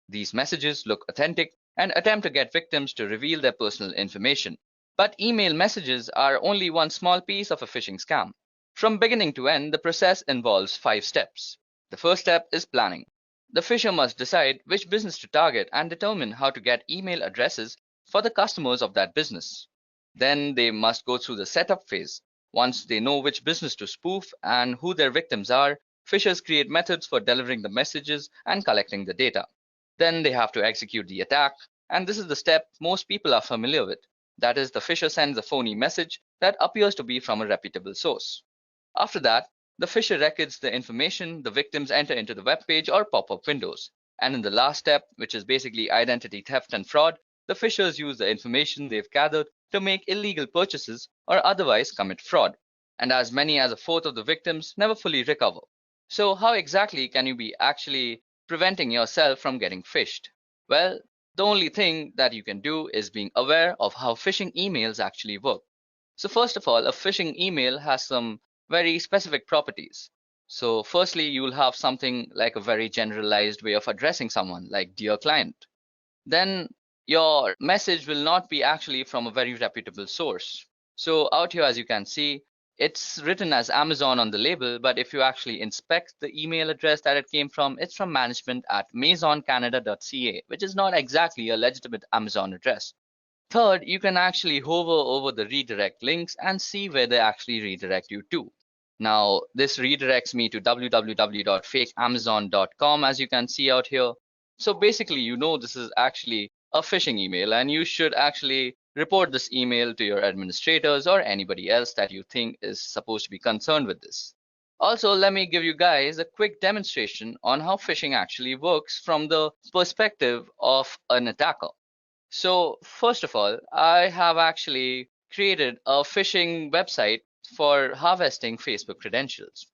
[SPEAKER 3] These messages look authentic and attempt to get victims to reveal their personal information. But email messages are only one small piece of a phishing scam. From beginning to end, the process involves 5 steps. The first step is planning. The phisher must decide which business to target and determine how to get email addresses for the customers of that business. Then they must go through the setup phase. Once they know which business to spoof and who their victims are, phishers create methods for delivering the messages and collecting the data. Then they have to execute the attack, and this is the step most people are familiar with. That is, the phisher sends a phony message that appears to be from a reputable source. After that, the phisher records the information the victims enter into the web page or pop-up windows. And in the last step, which is basically identity theft and fraud, the phishers use the information they've gathered to make illegal purchases or otherwise commit fraud. And as many as a fourth of the victims never fully recover. So how exactly can you be actually preventing yourself from getting phished? Well, the only thing that you can do is being aware of how phishing emails actually work. So first of all, a phishing email has some very specific properties. So firstly, you'll have something like a very generalized way of addressing someone, like dear client. Then your message will not be actually from a very reputable source. So out here, as you can see, it's written as Amazon on the label, but if you actually inspect the email address that it came from, it's from management@maisoncanada.ca, which is not exactly a legitimate Amazon address. Third, you can actually hover over the redirect links and see where they actually redirect you to. Now, this redirects me to www.fakeamazon.com, as you can see out here. So basically, you know this is actually a phishing email, and you should actually report this email to your administrators or anybody else that you think is supposed to be concerned with this. Also, let me give you guys a quick demonstration on how phishing actually works from the perspective of an attacker. So first of all, I have actually created a phishing website for harvesting Facebook credentials.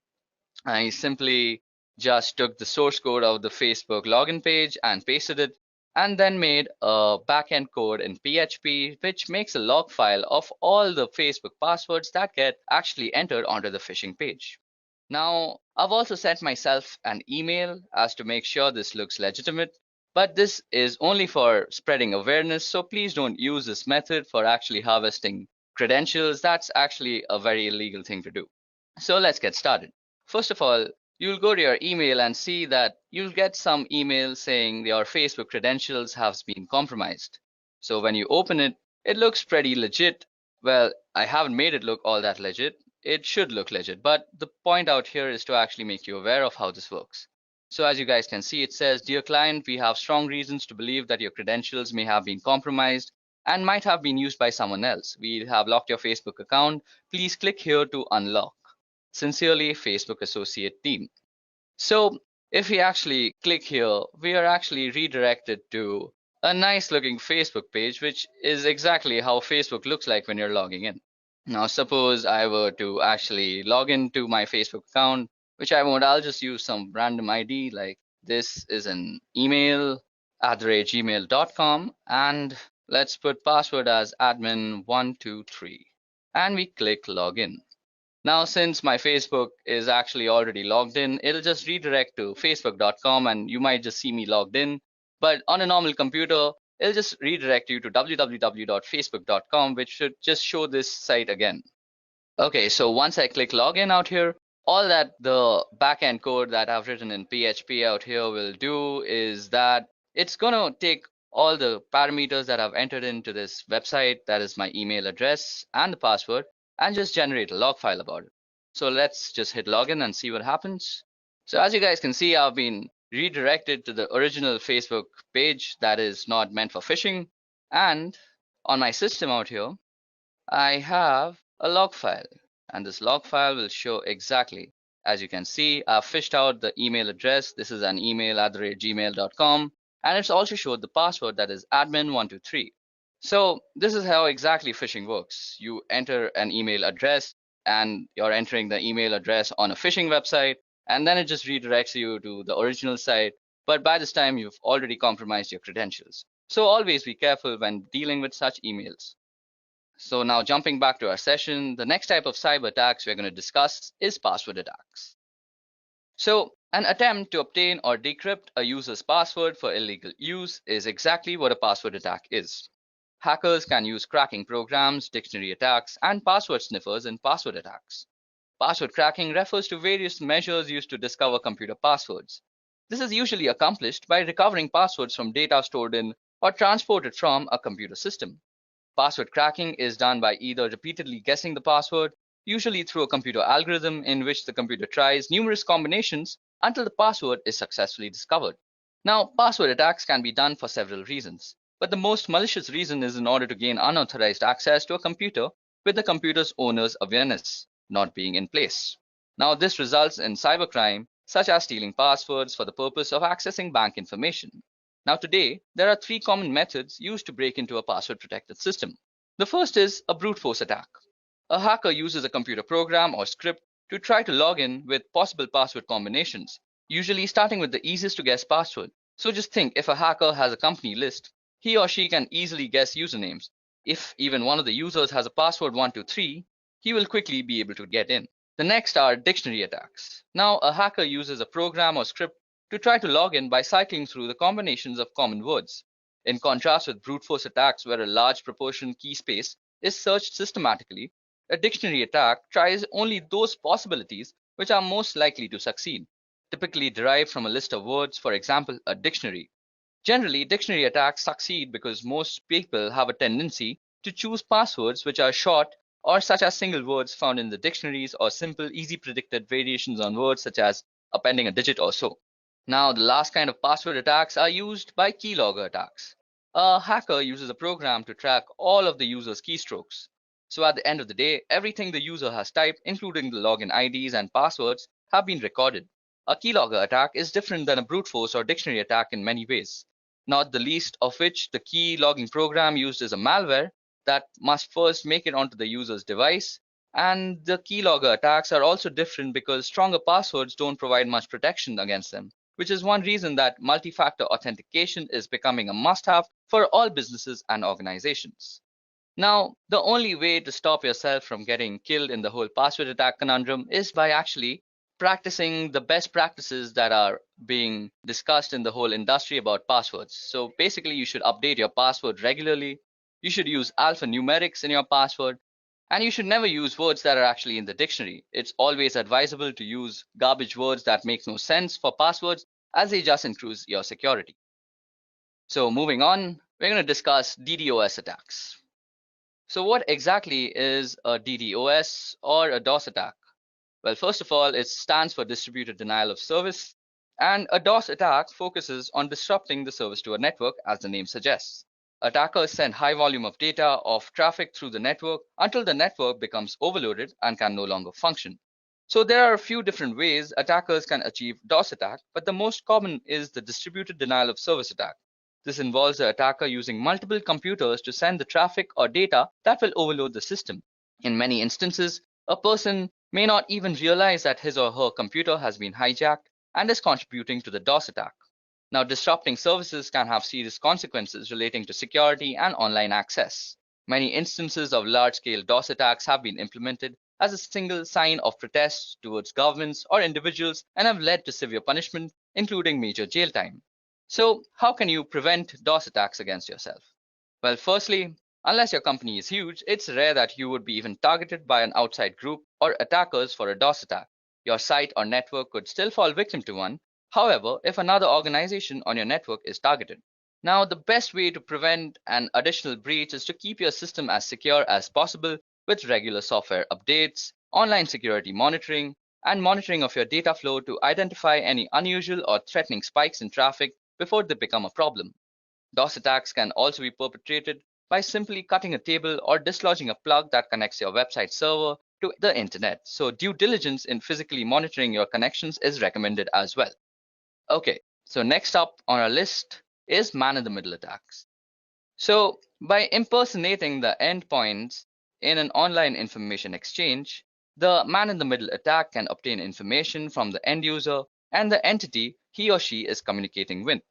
[SPEAKER 3] I simply just took the source code of the Facebook login page and pasted it, and then made a backend code in PHP, which makes a log file of all the Facebook passwords that get actually entered onto the phishing page. Now, I've also sent myself an email as to make sure this looks legitimate, but this is only for spreading awareness, so please don't use this method for actually harvesting credentials. That's actually a very illegal thing to do. So let's get started. First of all, you'll go to your email and see that you'll get some email saying your Facebook credentials have been compromised. So when you open it, it looks pretty legit. Well, I haven't made it look all that legit. It should look legit, but the point out here is to actually make you aware of how this works. So as you guys can see, it says, "Dear client, we have strong reasons to believe that your credentials may have been compromised and might have been used by someone else. We have locked your Facebook account. Please click here to unlock. Sincerely, Facebook Associate Team." So if we actually click here, we are actually redirected to a nice looking Facebook page, which is exactly how Facebook looks like when you're logging in. Now, suppose I were to actually log into my Facebook account, which I won't. I'll just use some random ID, like this is an email @gmail.com, and let's put password as admin123, and we click login. Now, since my Facebook is actually already logged in, it'll just redirect to facebook.com, and you might just see me logged in. But on a normal computer, it'll just redirect you to www.facebook.com, which should just show this site again. Okay, so once I click login out here, all that the backend code that I've written in PHP out here will do is that it's going to take all the parameters that I've entered into this website, that is my email address and the password, and just generate a log file about it. So let's just hit login and see what happens. So as you guys can see, I've been redirected to the original Facebook page that is not meant for phishing. And on my system out here, I have a log file, and this log file will show exactly, as you can see, I've fished out the email address. This is an email @gmail.com, and it's also showed the password, that is admin123. So this is how exactly phishing works. You enter an email address, and you're entering the email address on a phishing website, and then it just redirects you to the original site. But by this time, you've already compromised your credentials. So always be careful when dealing with such emails. So now jumping back to our session, the next type of cyber attacks we're going to discuss is password attacks. So an attempt to obtain or decrypt a user's password for illegal use is exactly what a password attack is. Hackers can use cracking programs, dictionary attacks, and password sniffers in password attacks. Password cracking refers to various measures used to discover computer passwords. This is usually accomplished by recovering passwords from data stored in or transported from a computer system. Password cracking is done by either repeatedly guessing the password, usually through a computer algorithm in which the computer tries numerous combinations until the password is successfully discovered. Now, password attacks can be done for several reasons. but the most malicious reason is in order to gain unauthorized access to a computer with the computer's owner's awareness not being in place. Now, this results in cybercrime, such as stealing passwords for the purpose of accessing bank information. Now, today, there are three common methods used to break into a password-protected system. The first is a brute force attack. A hacker uses a computer program or script to try to log in with possible password combinations, usually starting with the easiest to guess password. So just think, if a hacker has a company list, he or she can easily guess usernames. If even one of the users has a password 123, he will quickly be able to get in. The next are dictionary attacks. Now, a hacker uses a program or script to try to log in by cycling through the combinations of common words. In contrast with brute force attacks, where a large proportion key space is searched systematically, a dictionary attack tries only those possibilities which are most likely to succeed, typically derived from a list of words, for example, a dictionary. Generally, dictionary attacks succeed because most people have a tendency to choose passwords which are short or such as single words found in the dictionaries, or simple, easy predicted variations on words such as appending a digit or so. Now, the last kind of password attacks are used by keylogger attacks. A hacker uses a program to track all of the user's keystrokes. So at the end of the day, everything the user has typed, including the login IDs and passwords, have been recorded. A keylogger attack is different than a brute force or dictionary attack in many ways, not the least of which the key logging program used is a malware that must first make it onto the user's device. And the keylogger attacks are also different because stronger passwords don't provide much protection against them, which is one reason that multi-factor authentication is becoming a must-have for all businesses and organizations. Now, the only way to stop yourself from getting killed in the whole password attack conundrum is by actually practicing the best practices that are being discussed in the whole industry about passwords. So basically, you should update your password regularly. You should use alphanumerics in your password. And you should never use words that are actually in the dictionary. It's always advisable to use garbage words that make no sense for passwords, as they just increase your security. So moving on, we're going to discuss DDoS attacks. So what exactly is a DDoS or a DOS attack? Well, first of all, it stands for distributed denial of service, and a DOS attack focuses on disrupting the service to a network, as the name suggests. Attackers send high volume of data of traffic through the network until the network becomes overloaded and can no longer function. So there are a few different ways attackers can achieve DOS attack, but the most common is the distributed denial of service attack. This involves the attacker using multiple computers to send the traffic or data that will overload the system. In many instances, a person may not even realize that his or her computer has been hijacked and is contributing to the DOS attack. Now, disrupting services can have serious consequences relating to security and online access. Many instances of large-scale DOS attacks have been implemented as a single sign of protest towards governments or individuals and have led to severe punishment, including major jail time. So, how can you prevent DOS attacks against yourself? Well, firstly, unless your company is huge, it's rare that you would be even targeted by an outside group or attackers for a DOS attack. Your site or network could still fall victim to one, however, if another organization on your network is targeted. Now, the best way to prevent an additional breach is to keep your system as secure as possible with regular software updates, online security monitoring, and monitoring of your data flow to identify any unusual or threatening spikes in traffic before they become a problem. DOS attacks can also be perpetrated by simply cutting a cable or dislodging a plug that connects your website server to the internet. So due diligence in physically monitoring your connections is recommended as well. Okay, so next up on our list is man-in-the-middle attacks. So by impersonating the endpoints in an online information exchange, the man-in-the-middle attack can obtain information from the end user and the entity he or she is communicating with.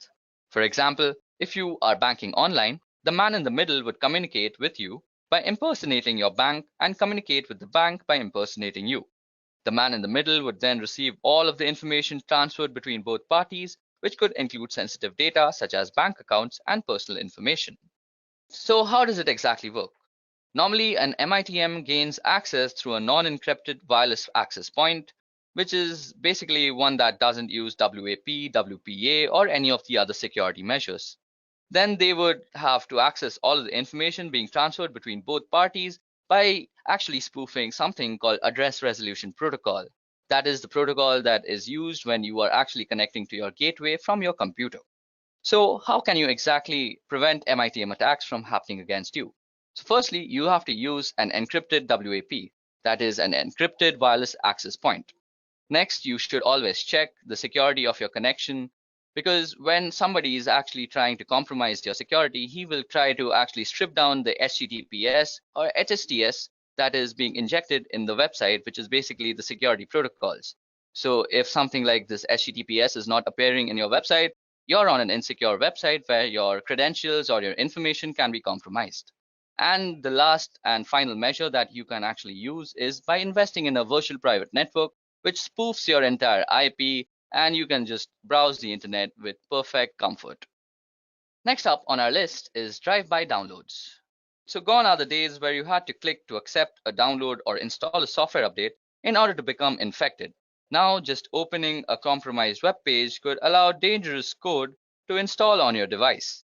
[SPEAKER 3] For example, if you are banking online, the man in the middle would communicate with you by impersonating your bank and communicate with the bank by impersonating you. The man in the middle would then receive all of the information transferred between both parties, which could include sensitive data such as bank accounts and personal information. So how does it exactly work? Normally, an MITM gains access through a non-encrypted wireless access point, which is basically one that doesn't use WAP, WPA, or any of the other security measures. Then they would have to access all of the information being transferred between both parties by actually spoofing something called address resolution protocol. That is the protocol that is used when you are actually connecting to your gateway from your computer. So how can you exactly prevent MITM attacks from happening against you? So firstly, you have to use an encrypted WAP, that is an encrypted wireless access point. Next, you should always check the security of your connection, because when somebody is actually trying to compromise your security, he will try to actually strip down the HTTPS or HSTS that is being injected in the website, which is basically the security protocols. So if something like this HTTPS is not appearing in your website, you're on an insecure website where your credentials or your information can be compromised. And the last and final measure that you can actually use is by investing in a virtual private network which spoofs your entire IP, and you can just browse the internet with perfect comfort. Next up on our list is drive-by downloads. So gone are the days where you had to click to accept a download or install a software update in order to become infected. Now just opening a compromised web page could allow dangerous code to install on your device.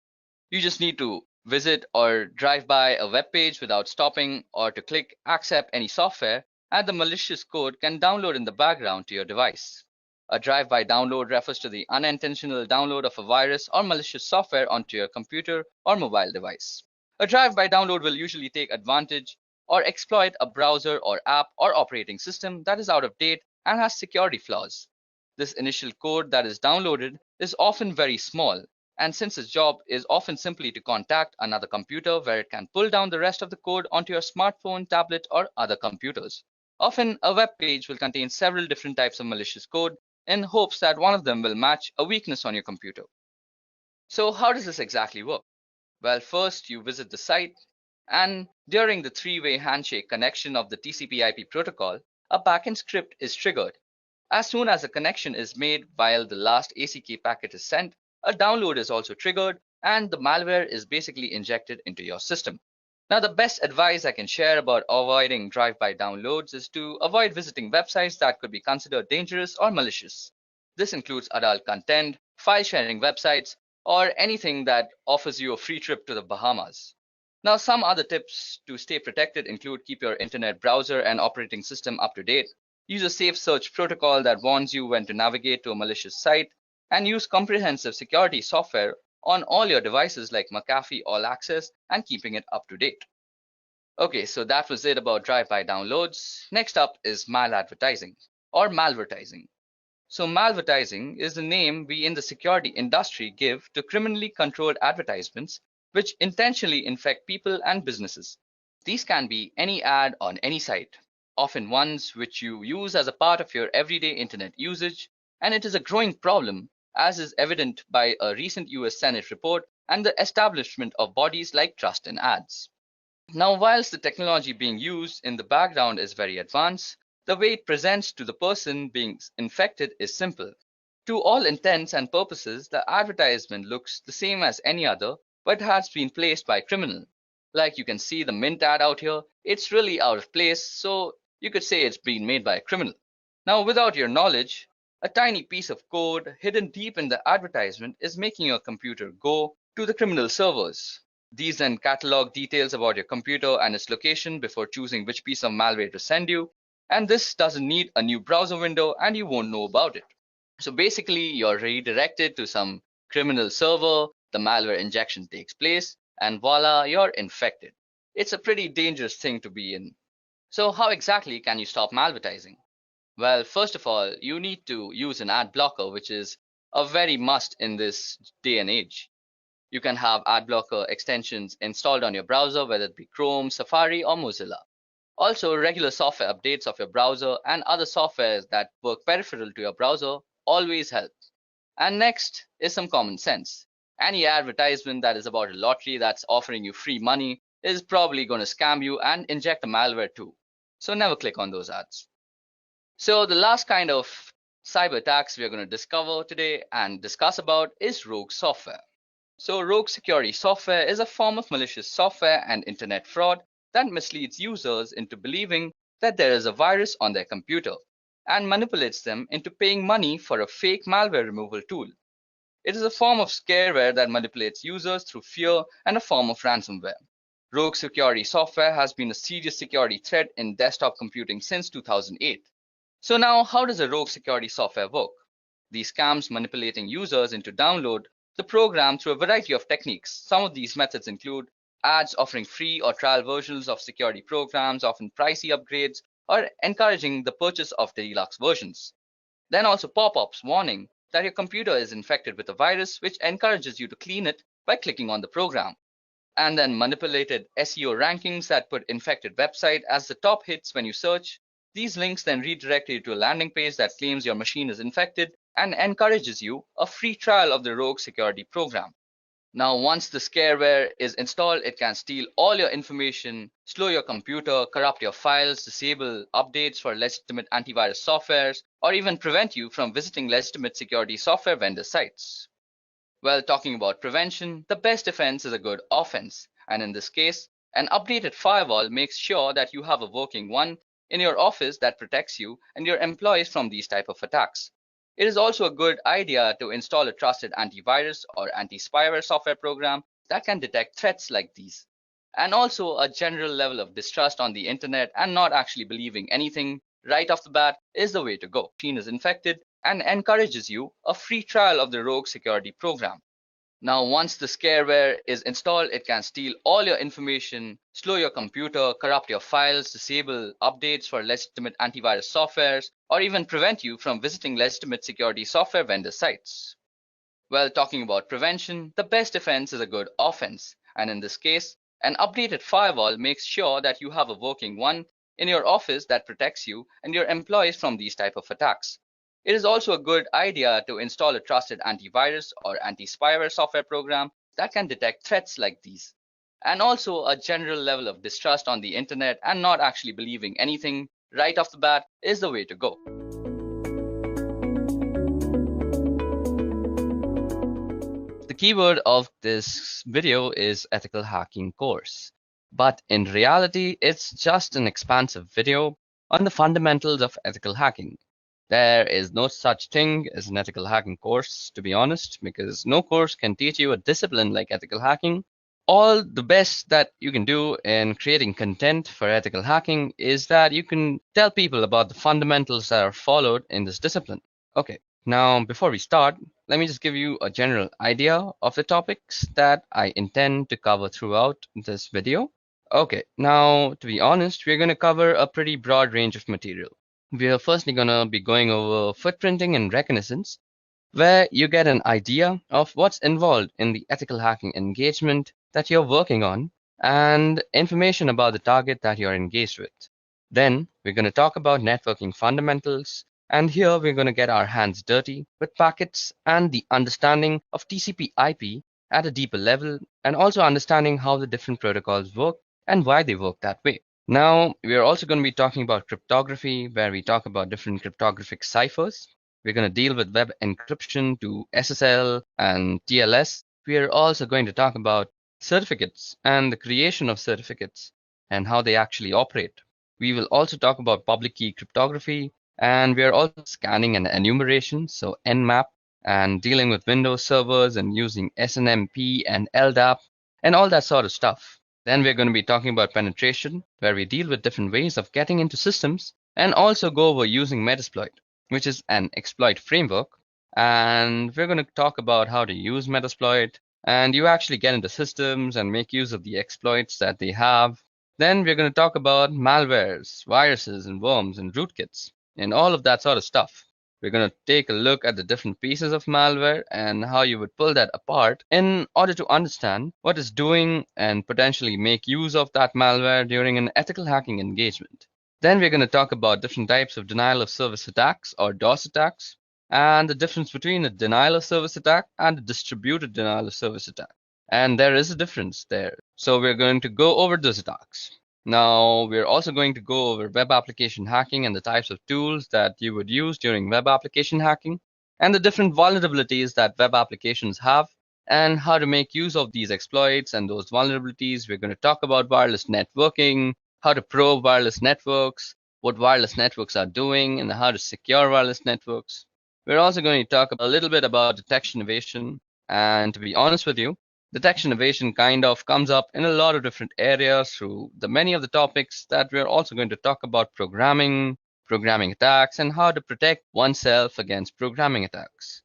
[SPEAKER 3] You just need to visit or drive by a web page without stopping, or to click accept any software, and the malicious code can download in the background to your device. A drive-by download refers to the unintentional download of a virus or malicious software onto your computer or mobile device. A drive-by download will usually take advantage or exploit a browser or app or operating system that is out of date and has security flaws. This initial code that is downloaded is often very small, and since its job is often simply to contact another computer where it can pull down the rest of the code onto your smartphone, tablet, or other computers. Often, a web page will contain several different types of malicious code in hopes that one of them will match a weakness on your computer. So how does this exactly work? Well, first you visit the site, and during the three-way handshake connection of the TCP/IP protocol, a backend script is triggered. As soon as a connection is made while the last ACK packet is sent, a download is also triggered and the malware is basically injected into your system. Now, the best advice I can share about avoiding drive-by downloads is to avoid visiting websites that could be considered dangerous or malicious. This includes adult content, file-sharing websites, or anything that offers you a free trip to the Bahamas. Now, some other tips to stay protected include keep your internet browser and operating system up to date, use a safe search protocol that warns you when to navigate to a malicious site, and use comprehensive security software on all your devices like McAfee All Access and keeping it up to date. Okay, so that was it about drive-by downloads. Next up is maladvertising or malvertising. So malvertising is the name we in the security industry give to criminally controlled advertisements which intentionally infect people and businesses. These can be any ad on any site, often ones which you use as a part of your everyday internet usage, and it is a growing problem, as is evident by a recent US Senate report and the establishment of bodies like Trust in Ads. Now, whilst the technology being used in the background is very advanced, the way it presents to the person being infected is simple. To all intents and purposes, the advertisement looks the same as any other, but has been placed by a criminal. Like you can see the mint ad out here, it's really out of place, so you could say it's been made by a criminal. Now, without your knowledge, a tiny piece of code hidden deep in the advertisement is making your computer go to the criminal servers. These then catalog details about your computer and its location before choosing which piece of malware to send you. And this doesn't need a new browser window and you won't know about it. So basically, you're redirected to some criminal server, the malware injection takes place, and voila, you're infected. It's a pretty dangerous thing to be in. So how exactly can you stop malvertising? Well, first of all, you need to use an ad blocker, which is a very must in this day and age. You can have ad blocker extensions installed on your browser, whether it be Chrome, Safari, or Mozilla. Also, regular software updates of your browser and other softwares that work peripheral to your browser always help. And next is some common sense. Any advertisement that is about a lottery that's offering you free money is probably going to scam you and inject a malware too. So never click on those ads. So the last kind of cyber attacks we are going to discover today and discuss about is rogue software. So rogue security software is a form of malicious software and internet fraud that misleads users into believing that there is a virus on their computer and manipulates them into paying money for a fake malware removal tool. It is a form of scareware that manipulates users through fear and a form of ransomware. Rogue security software has been a serious security threat in desktop computing since 2008. So now, how does a rogue security software work? These scams manipulating users into download the program through a variety of techniques. Some of these methods include ads offering free or trial versions of security programs, often pricey upgrades, or encouraging the purchase of deluxe versions. Then also pop-ups warning that your computer is infected with a virus, which encourages you to clean it by clicking on the program. And then manipulated SEO rankings that put infected website as the top hits when you search. These links then redirect you to a landing page that claims your machine is infected and encourages you a free trial of the rogue security program. Now, once the scareware is installed, it can steal all your information, slow your computer, corrupt your files, disable updates for legitimate antivirus softwares, or even prevent you from visiting legitimate security software vendor sites. Well, talking about prevention, the best defense is a good offense. And in this case, an updated firewall makes sure that you have a working one in your office that protects you and your employees from these type of attacks. It is also a good idea to install a trusted antivirus or anti-spyware software program that can detect threats like these. And also a general level of distrust on the internet and not actually believing anything right off the bat is the way to go. Machine is infected and encourages you a free trial of the rogue security program. Now, once the scareware is installed, it can steal all your information, slow your computer, corrupt your files, disable updates for legitimate antivirus softwares, or even prevent you from visiting legitimate security software vendor sites. Well, talking about prevention, the best defense is a good offense. And in this case, an updated firewall makes sure that you have a working one in your office that protects you and your employees from these type of attacks. It is also a good idea to install a trusted antivirus or anti-spyware software program that can detect threats like these. And also a general level of distrust on the internet and not actually believing anything right off the bat is the way to go. The keyword of this video is ethical hacking course, but in reality, it's just an expansive video on the fundamentals of ethical hacking. There is no such thing as an ethical hacking course, to be honest, because no course can teach you a discipline like ethical hacking. All the best that you can do in creating content for ethical hacking is that you can tell people about the fundamentals that are followed in this discipline. Okay, now before we start, let me just give you a general idea of the topics that I intend to cover throughout this video. Okay, now to be honest, we're going to cover a pretty broad range of material. We are firstly going to be going over footprinting and reconnaissance, where you get an idea of what's involved in the ethical hacking engagement that you're working on and information about the target that you're engaged with. Then we're going to talk about networking fundamentals, and here we're going to get our hands dirty with packets and the understanding of TCP/IP at a deeper level, and also understanding how the different protocols work and why they work that way. Now, we are also going to be talking about cryptography, where we talk about different cryptographic ciphers. We're going to deal with web encryption to SSL and TLS. We are also going to talk about certificates and the creation of certificates and how they actually operate. We will also talk about public key cryptography, and we are also scanning and enumeration, so Nmap, and dealing with Windows servers and using SNMP and LDAP and all that sort of stuff. Then we're going to be talking about penetration, where we deal with different ways of getting into systems and also go over using Metasploit, which is an exploit framework. And we're going to talk about how to use Metasploit, and you actually get into systems and make use of the exploits that they have. Then we're going to talk about malwares, viruses, and worms and rootkits, and all of that sort of stuff. We're going to take a look at the different pieces of malware and how you would pull that apart in order to understand what it's doing and potentially make use of that malware during an ethical hacking engagement. Then we're going to talk about different types of denial of service attacks or DOS attacks, and the difference between a denial of service attack and a distributed denial of service attack. And there is a difference there. So we're going to go over those attacks. Now, we're also going to go over web application hacking and the types of tools that you would use during web application hacking, and the different vulnerabilities that web applications have, and how to make use of these exploits and those vulnerabilities. We're going to talk about wireless networking, how to probe wireless networks, what wireless networks are doing, and how to secure wireless networks. We're also going to talk a little bit about detection evasion, and to be honest with you, detection evasion kind of comes up in a lot of different areas through the many of the topics that we're also going to talk about: programming attacks, and how to protect oneself against programming attacks.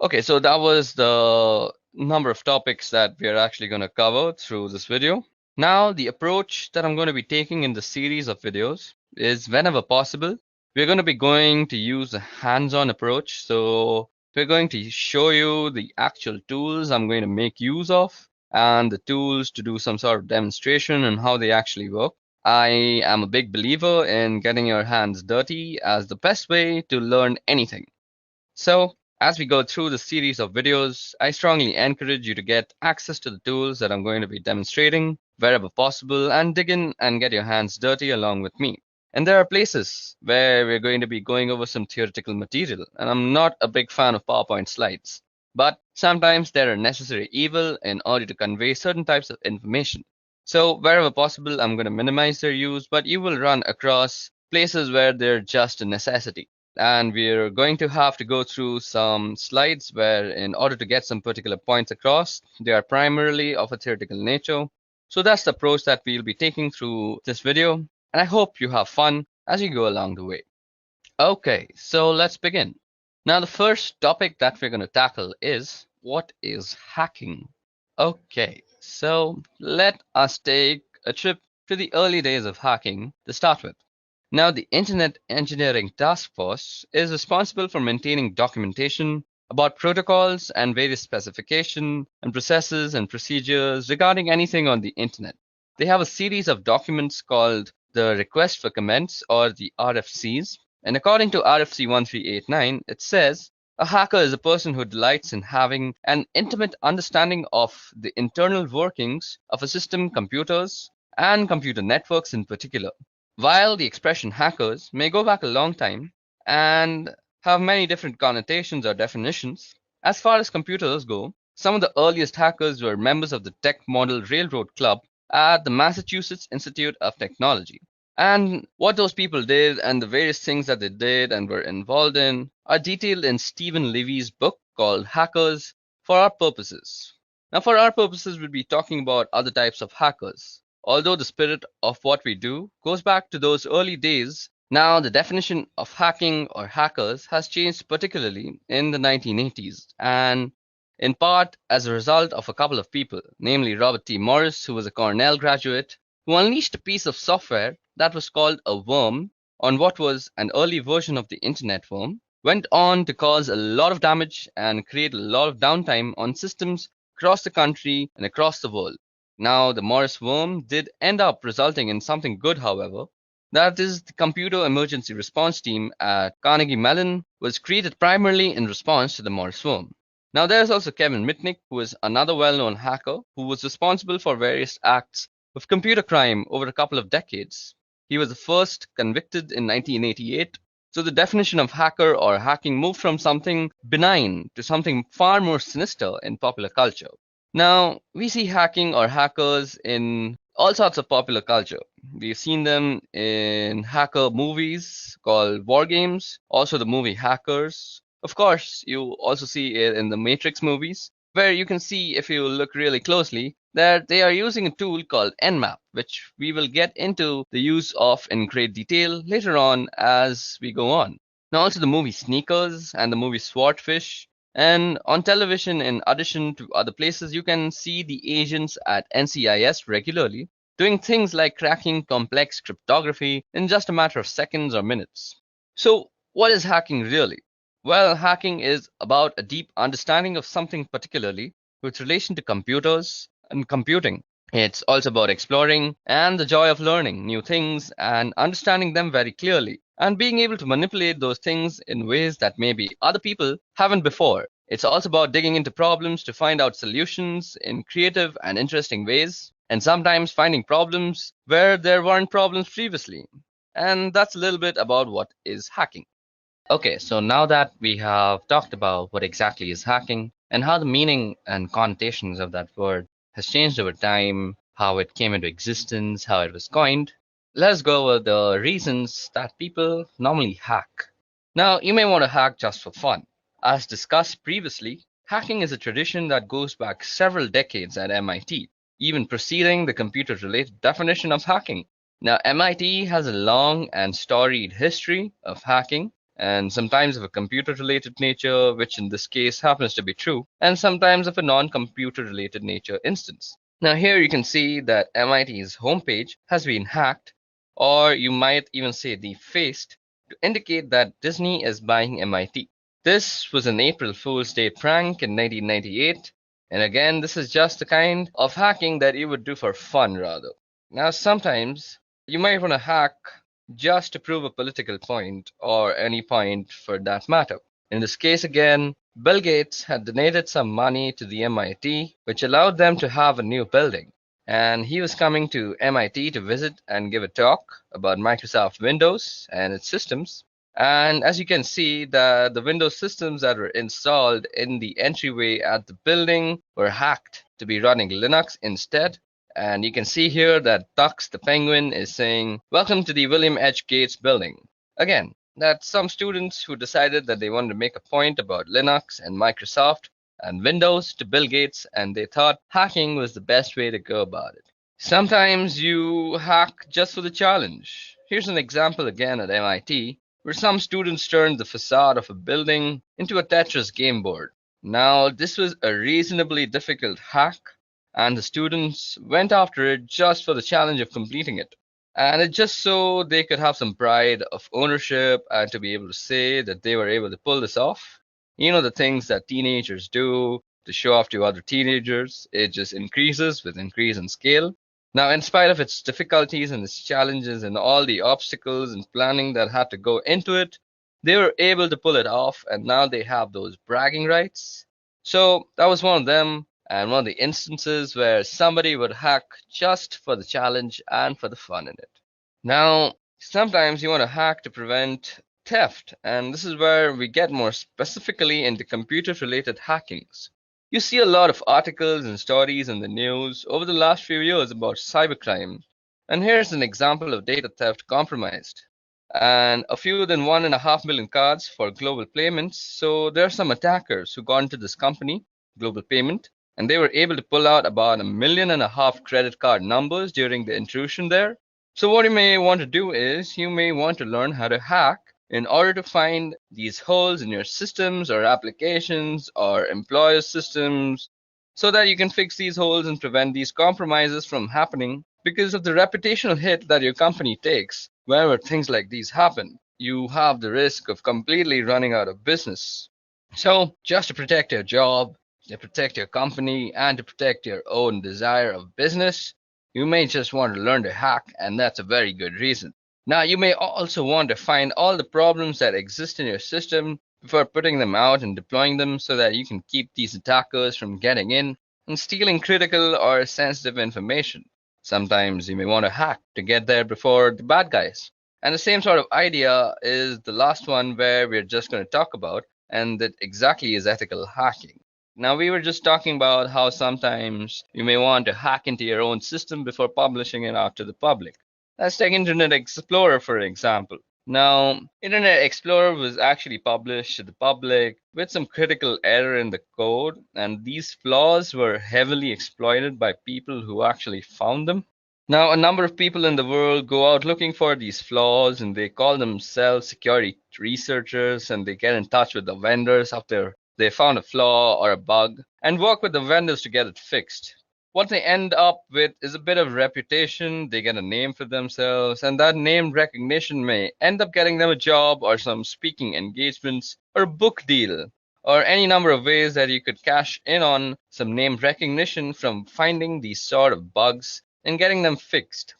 [SPEAKER 3] Okay, so that was the number of topics that we are actually going to cover through this video. Now, the approach that I'm going to be taking in the series of videos is whenever possible, we're going to be going to use a hands-on approach. So we're going to show you the actual tools I'm going to make use of and the tools to do some sort of demonstration and how they actually work. I am a big believer in getting your hands dirty as the best way to learn anything. So, as we go through the series of videos, I strongly encourage you to get access to the tools that I'm going to be demonstrating wherever possible and dig in and get your hands dirty along with me. And there are places where we're going to be going over some theoretical material, and I'm not a big fan of PowerPoint slides. But sometimes they're a necessary evil in order to convey certain types of information. So, wherever possible, I'm going to minimize their use, but you will run across places where they're just a necessity. And we're going to have to go through some slides where, in order to get some particular points across, they are primarily of a theoretical nature. So that's the approach that we'll be taking through this video, and I hope you have fun as you go along the way. Okay, so let's begin. Now, the first topic that we're going to tackle is, what is hacking? Okay, so let us take a trip to the early days of hacking to start with. Now, the Internet Engineering Task Force is responsible for maintaining documentation about protocols and various specifications and processes and procedures regarding anything on the Internet. They have a series of documents called the Request for Comments, or the RFCs. And according to RFC 1389, it says, a hacker is a person who delights in having an intimate understanding of the internal workings of a system, computers, and computer networks in particular. While the expression hackers may go back a long time and have many different connotations or definitions, as far as computers go, some of the earliest hackers were members of the Tech Model Railroad Club at the Massachusetts Institute of Technology. And what those people did and the various things that they did and were involved in are detailed in Stephen Levy's book called Hackers for Our Purposes. Now, for our purposes, we'll be talking about other types of hackers. Although the spirit of what we do goes back to those early days, now the definition of hacking or hackers has changed, particularly in the 1980s, and in part as a result of a couple of people, namely Robert T. Morris, who was a Cornell graduate, who unleashed a piece of software that was called a worm on what was an early version of the internet worm, went on to cause a lot of damage and create a lot of downtime on systems across the country and across the world. Now, the Morris worm did end up resulting in something good, however. That is, the Computer Emergency Response Team at Carnegie Mellon was created primarily in response to the Morris worm. Now, there's also Kevin Mitnick, who is another well-known hacker who was responsible for various acts of computer crime over a couple of decades. He was the first convicted in 1988. So the definition of hacker or hacking moved from something benign to something far more sinister in popular culture. Now, we see hacking or hackers in all sorts of popular culture. We've seen them in hacker movies called war games, also the movie Hackers. Of course, you also see it in the Matrix movies, where you can see, if you look really closely, that they are using a tool called Nmap, which we will get into the use of in great detail later on as we go on. Now, also the movie Sneakers and the movie Swordfish. And on television, in addition to other places, you can see the agents at NCIS regularly doing things like cracking complex cryptography in just a matter of seconds or minutes. So, what is hacking really? Well, hacking is about a deep understanding of something, particularly with relation to computers and computing. It's also about exploring and the joy of learning new things and understanding them very clearly, and being able to manipulate those things in ways that maybe other people haven't before. It's also about digging into problems to find out solutions in creative and interesting ways, and sometimes finding problems where there weren't problems previously. And that's a little bit about what is hacking. Okay, so now that we have talked about what exactly is hacking and how the meaning and connotations of that word has changed over time, how it came into existence, how it was coined, let's go over the reasons that people normally hack. Now, you may want to hack just for fun. As discussed previously, hacking is a tradition that goes back several decades at MIT, even preceding the computer-related definition of hacking. Now, MIT has a long and storied history of hacking, and sometimes of a computer related nature, which in this case happens to be true, and sometimes of a non computer related nature instance. Now, here you can see that MIT's homepage has been hacked, or you might even say defaced, to indicate that Disney is buying MIT. This was an April Fool's Day prank in 1998, and again, this is just the kind of hacking that you would do for fun rather. Now, sometimes you might want to hack just to prove a political point, or any point for that matter. In this case, again, Bill Gates had donated some money to the MIT, which allowed them to have a new building. And he was coming to MIT to visit and give a talk about Microsoft Windows and its systems. And as you can see, the Windows systems that were installed in the entryway at the building were hacked to be running Linux instead. And you can see here that Tux the Penguin is saying, "Welcome to the William H. Gates building." Again, that's some students who decided that they wanted to make a point about Linux and Microsoft and Windows to Bill Gates, and they thought hacking was the best way to go about it. Sometimes you hack just for the challenge. Here's an example again at MIT, where some students turned the facade of a building into a Tetris game board. Now, this was a reasonably difficult hack, and the students went after it just for the challenge of completing it. And it just so they could have some pride of ownership and to be able to say that they were able to pull this off. You know, the things that teenagers do to show off to other teenagers, it just increases with increase in scale. Now, in spite of its difficulties and its challenges and all the obstacles and planning that had to go into it, they were able to pull it off, and now they have those bragging rights. So that was one of them, and one of the instances where somebody would hack just for the challenge and for the fun in it. Now, sometimes you want to hack to prevent theft, and this is where we get more specifically into computer-related hackings. You see a lot of articles and stories in the news over the last few years about cybercrime, and here's an example of data theft compromised. And a fewer than 1.5 million cards for global payments. So there are some attackers who got into this company, Global Payment, and they were able to pull out about 1.5 million credit card numbers during the intrusion there. So what you may want to do is you may want to learn how to hack in order to find these holes in your systems or applications or employer systems, so that you can fix these holes and prevent these compromises from happening because of the reputational hit that your company takes whenever things like these happen. You have the risk of completely running out of business. So just to protect your job, to protect your company, and to protect your own desire of business, you may just want to learn to hack, and that's a very good reason. Now, you may also want to find all the problems that exist in your system before putting them out and deploying them so that you can keep these attackers from getting in and stealing critical or sensitive information. Sometimes you may want to hack to get there before the bad guys. And the same sort of idea is the last one where we're just going to talk about, and that exactly is ethical hacking. Now, we were just talking about how sometimes you may want to hack into your own system before publishing it out to the public. Let's take Internet Explorer for example. Now, Internet Explorer was actually published to the public with some critical error in the code, and these flaws were heavily exploited by people who actually found them. Now, a number of people in the world go out looking for these flaws, and they call themselves security researchers, and they get in touch with the vendors after they found a flaw or a bug and work with the vendors to get it fixed. What they end up with is a bit of reputation, they get a name for themselves, and that name recognition may end up getting them a job or some speaking engagements or a book deal or any number of ways that you could cash in on some name recognition from finding these sort of bugs and getting them fixed.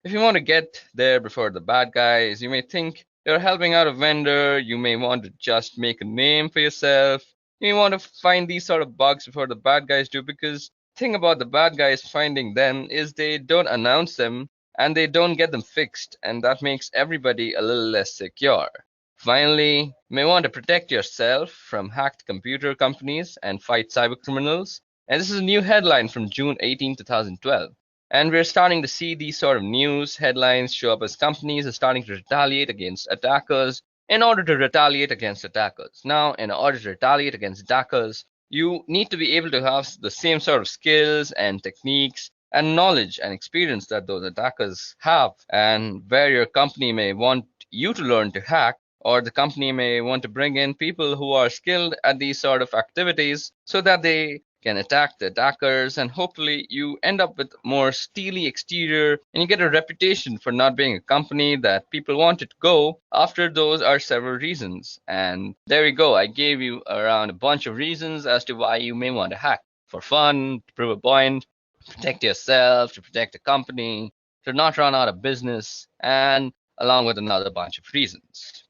[SPEAKER 3] If you want to get there before the bad guys, you may think you're helping out a vendor, you may want to just make a name for yourself, you may want to find these sort of bugs before the bad guys do, because the thing about the bad guys finding them is they don't announce them and they don't get them fixed, and that makes everybody a little less secure. Finally, you may want to protect yourself from hacked computer companies and fight cybercriminals. And this is a new headline from June 18, 2012. And we're starting to see these sort of news headlines show up as companies are starting to retaliate against attackers in order to retaliate against attackers. Now, in order to retaliate against attackers, you need to be able to have the same sort of skills and techniques and knowledge and experience that those attackers have. And where your company may want you to learn to hack, or the company may want to bring in people who are skilled at these sort of activities so that they can attack the attackers, and hopefully you end up with more steely exterior and you get a reputation for not being a company that people want to go after. Those are several reasons, and there we go. I gave you around a bunch of reasons as to why you may want to hack: for fun, to prove a point, protect yourself, to protect the company, to not run out of business, and along with another bunch of reasons.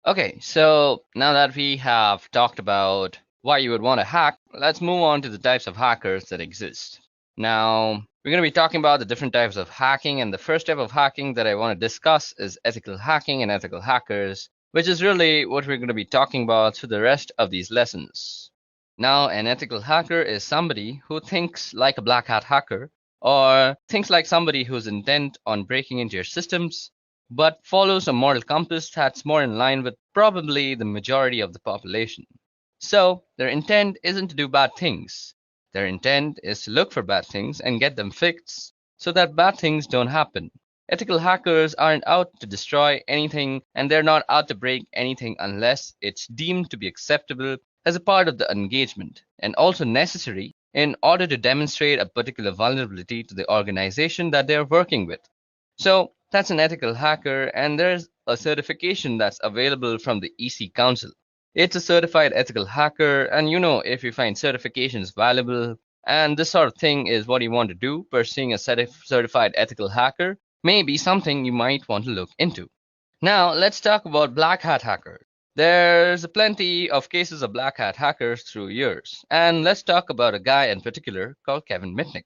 [SPEAKER 3] Okay, so now that we have talked about why you would want to hack, let's move on to the types of hackers that exist. Now, we're going to be talking about the different types of hacking, and the first type of hacking that I want to discuss is ethical hacking and ethical hackers, which is really what we're going to be talking about through the rest of these lessons. Now, an ethical hacker is somebody who thinks like a black hat hacker, or thinks like somebody who's intent on breaking into your systems, but follows a moral compass that's more in line with probably the majority of the population. So, their intent isn't to do bad things. Their intent is to look for bad things and get them fixed so that bad things don't happen. Ethical hackers aren't out to destroy anything, and they're not out to break anything unless it's deemed to be acceptable as a part of the engagement, and also necessary in order to demonstrate a particular vulnerability to the organization that they're working with. So that's an ethical hacker, and there's a certification that's available from the EC Council. It's a certified ethical hacker, and if you find certifications valuable and this sort of thing is what you want to do, pursuing a certified ethical hacker may be something you might want to look into. Now, let's talk about black hat hackers. There's plenty of cases of black hat hackers through years, and let's talk about a guy in particular called Kevin Mitnick.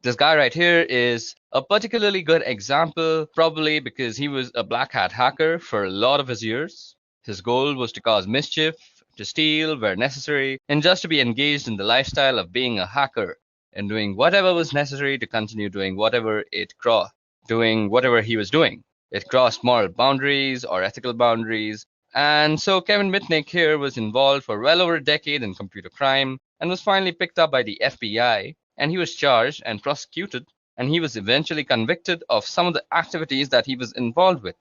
[SPEAKER 3] This guy right here is a particularly good example, probably because he was a black hat hacker for a lot of his years. His goal was to cause mischief, to steal where necessary, and just to be engaged in the lifestyle of being a hacker and doing whatever was necessary to continue doing whatever he was doing. It crossed moral boundaries or ethical boundaries. And so Kevin Mitnick here was involved for well over a decade in computer crime and was finally picked up by the FBI, and he was charged and prosecuted, and he was eventually convicted of some of the activities that he was involved with.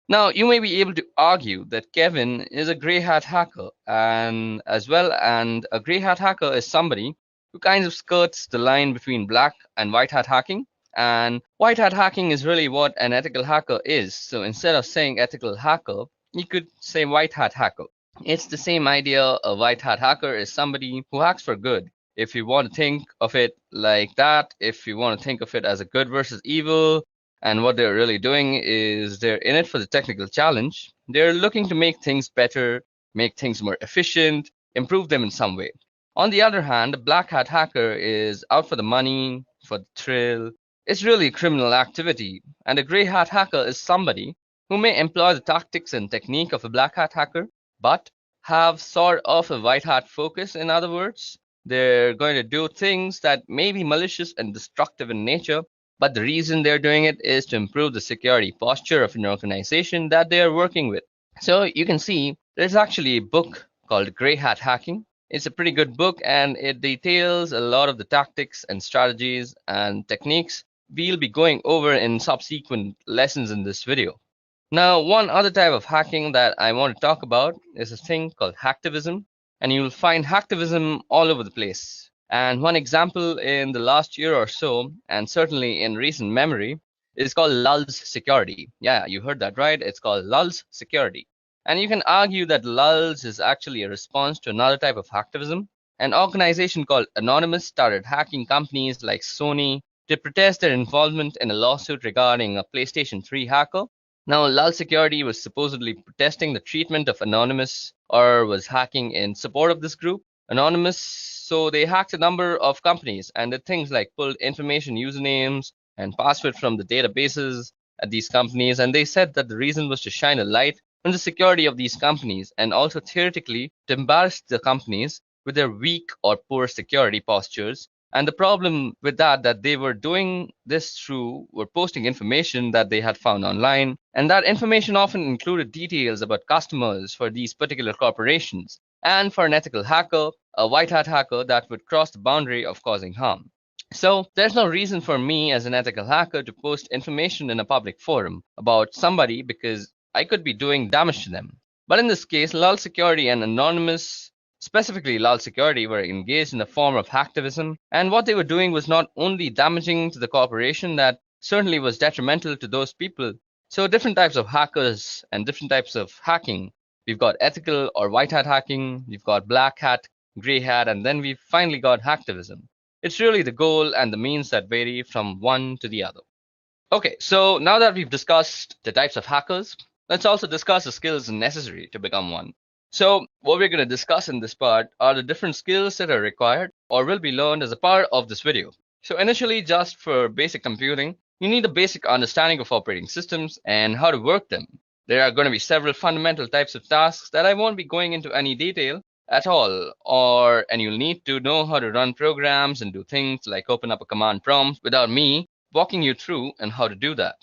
[SPEAKER 3] Now, you may be able to argue that Kevin is a grey hat hacker, and a grey hat hacker is somebody who kind of skirts the line between black and white hat hacking. And white hat hacking is really what an ethical hacker is. So instead of saying ethical hacker, you could say white hat hacker. It's the same idea. A white hat hacker is somebody who hacks for good. If you want to think of it like that, if you want to think of it as a good versus evil, and what they're really doing is they're in it for the technical challenge. They're looking to make things better, make things more efficient, improve them in some way. On the other hand, a black hat hacker is out for the money, for the thrill. It's really a criminal activity. And a grey hat hacker is somebody who may employ the tactics and technique of a black hat hacker, but have sort of a white hat focus. In other words, they're going to do things that may be malicious and destructive in nature, but the reason they're doing it is to improve the security posture of an organization that they are working with. So you can see there's actually a book called Grey Hat Hacking. It's a pretty good book, and it details a lot of the tactics and strategies and techniques we'll be going over in subsequent lessons in this video. Now, one other type of hacking that I want to talk about is a thing called hacktivism, and you'll find hacktivism all over the place. And one example in the last year or so, and certainly in recent memory, is called Lulz Security. Yeah, you heard that right. It's called Lulz Security. And you can argue that Lulz is actually a response to another type of hacktivism. An organization called Anonymous started hacking companies like Sony to protest their involvement in a lawsuit regarding a PlayStation 3 hacker. Now, Lulz Security was supposedly protesting the treatment of Anonymous, or was hacking in support of this group, Anonymous. So they hacked a number of companies and did things like pulled information, usernames, and passwords from the databases at these companies. And they said that the reason was to shine a light on the security of these companies, and also theoretically to embarrass the companies with their weak or poor security postures. And the problem with that they were doing this through were posting information that they had found online. And that information often included details about customers for these particular corporations. And for an ethical hacker, a white hat hacker, that would cross the boundary of causing harm. So there's no reason for me as an ethical hacker to post information in a public forum about somebody, because I could be doing damage to them. But in this case, Lal Security and Anonymous, specifically Lal Security, were engaged in a form of hacktivism, and what they were doing was not only damaging to the corporation, that certainly was detrimental to those people. So different types of hackers and different types of hacking. We've got ethical or white hat hacking, we've got black hat, gray hat, and then we've finally got hacktivism. It's really the goal and the means that vary from one to the other. Okay, so now that we've discussed the types of hackers, let's also discuss the skills necessary to become one. So, what we're going to discuss in this part are the different skills that are required or will be learned as a part of this video. So, initially, just for basic computing, you need a basic understanding of operating systems and how to work them. There are going to be several fundamental types of tasks that I won't be going into any detail at all, and you'll need to know how to run programs and do things like open up a command prompt without me walking you through and how to do that.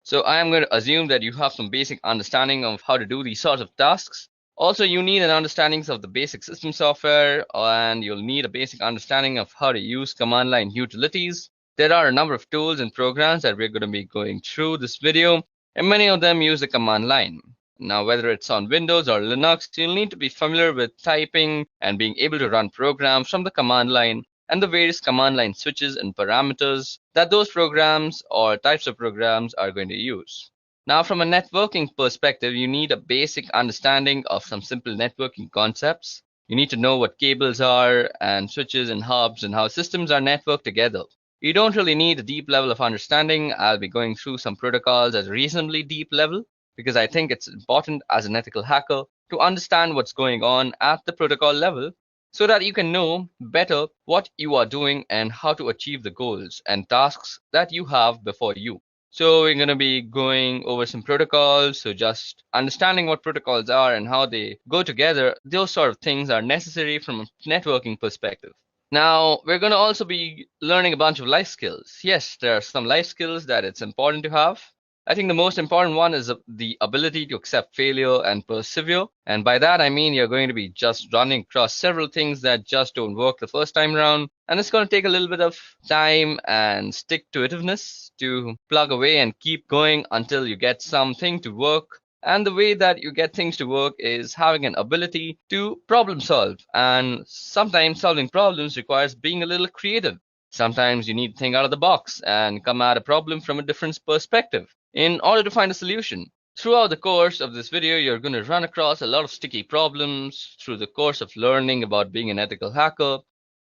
[SPEAKER 3] So I am going to assume that you have some basic understanding of how to do these sorts of tasks. Also, you need an understanding of the basic system software, and you'll need a basic understanding of how to use command line utilities. There are a number of tools and programs that we're going to be going through this video, and many of them use the command line. Now, whether it's on Windows or Linux, you'll need to be familiar with typing and being able to run programs from the command line and the various command line switches and parameters that those programs or types of programs are going to use. Now, from a networking perspective, you need a basic understanding of some simple networking concepts. You need to know what cables are and switches and hubs and how systems are networked together. You don't really need a deep level of understanding. I'll be going through some protocols at a reasonably deep level because I think it's important as an ethical hacker to understand what's going on at the protocol level so that you can know better what you are doing and how to achieve the goals and tasks that you have before you. So we're going to be going over some protocols. So just understanding what protocols are and how they go together, those sort of things are necessary from a networking perspective. Now, we're going to also be learning a bunch of life skills. Yes, there are some life skills that it's important to have. I think the most important one is the ability to accept failure and persevere. And by that, I mean you're going to be just running across several things that just don't work the first time around. And it's going to take a little bit of time and stick-to-itiveness to plug away and keep going until you get something to work. And the way that you get things to work is having an ability to problem solve. And sometimes solving problems requires being a little creative. Sometimes you need to think out of the box and come at a problem from a different perspective in order to find a solution. Throughout the course of this video, you're going to run across a lot of sticky problems through the course of learning about being an ethical hacker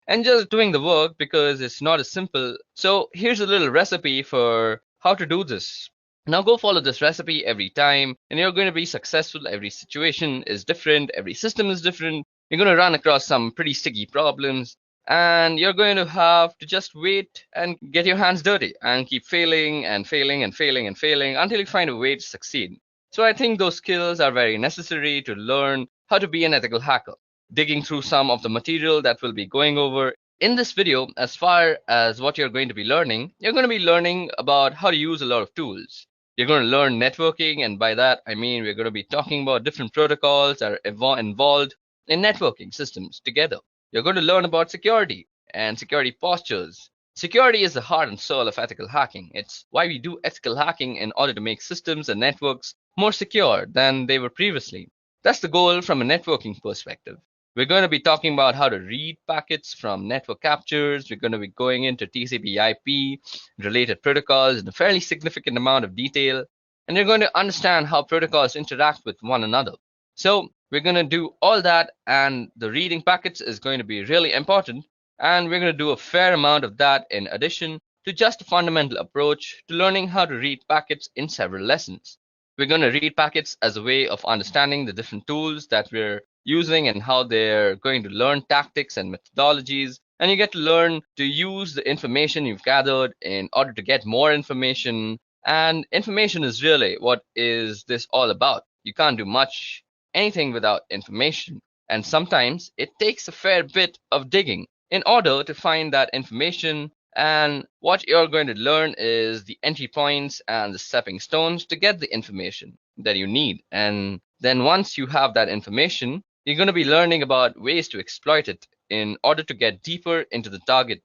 [SPEAKER 3] and just doing the work because it's not as simple. So here's a little recipe for how to do this. Now go follow this recipe every time and you're going to be successful. Every situation is different. Every system is different. You're going to run across some pretty sticky problems and you're going to have to just wait and get your hands dirty and keep failing and failing and failing and failing until you find a way to succeed. So I think those skills are very necessary to learn how to be an ethical hacker. Digging through some of the material that we'll be going over in this video, as far as what you're going to be learning, you're going to be learning about how to use a lot of tools. You're going to learn networking, and by that I mean we're going to be talking about different protocols that are involved in networking systems together. You're going to learn about security and security postures. Security is the heart and soul of ethical hacking. It's why we do ethical hacking in order to make systems and networks more secure than they were previously. That's the goal from a networking perspective. We're going to be talking about how to read packets from network captures. We're going to be going into TCP/IP related protocols in a fairly significant amount of detail. And you're going to understand how protocols interact with one another. So we're going to do all that, and the reading packets is going to be really important. And we're going to do a fair amount of that in addition to just a fundamental approach to learning how to read packets in several lessons. We're going to read packets as a way of understanding the different tools that we're using and how they're going to learn tactics and methodologies. And you get to learn to use the information you've gathered in order to get more information. And information is really what is this all about. You can't do anything without information. And sometimes it takes a fair bit of digging in order to find that information. And what you're going to learn is the entry points and the stepping stones to get the information that you need. And then once you have that information, you're going to be learning about ways to exploit it in order to get deeper into the target.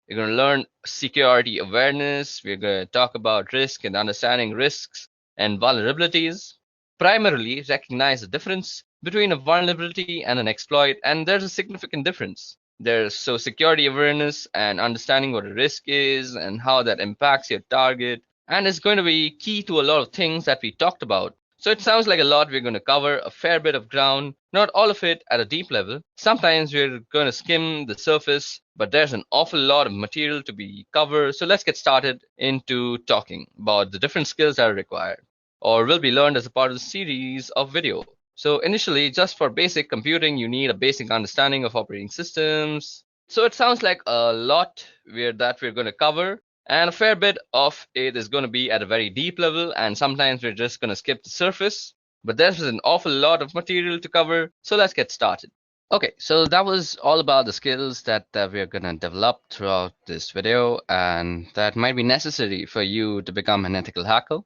[SPEAKER 3] You're going to learn security awareness. We're going to talk about risk and understanding risks and vulnerabilities. primarily recognize the difference between a vulnerability and an exploit, and there's a significant difference. There's security awareness and understanding what a risk is and how that impacts your target, and it's going to be key to a lot of things that we talked about. So it sounds like a lot. We're going to cover a fair bit of ground, not all of it at a deep level. Sometimes we're going to skim the surface, but there's an awful lot of material to be covered. So let's get started into talking about the different skills that are required or will be learned as a part of the series of video. So initially, just for basic computing, you need a basic understanding of operating systems. So it sounds like a lot that we're going to cover, and a fair bit of it is going to be at a very deep level, and sometimes we're just going to skip the surface. But there's an awful lot of material to cover, so let's get started. Okay, so that was all about the skills that we're going to develop throughout this video, and that might be necessary for you to become an ethical hacker.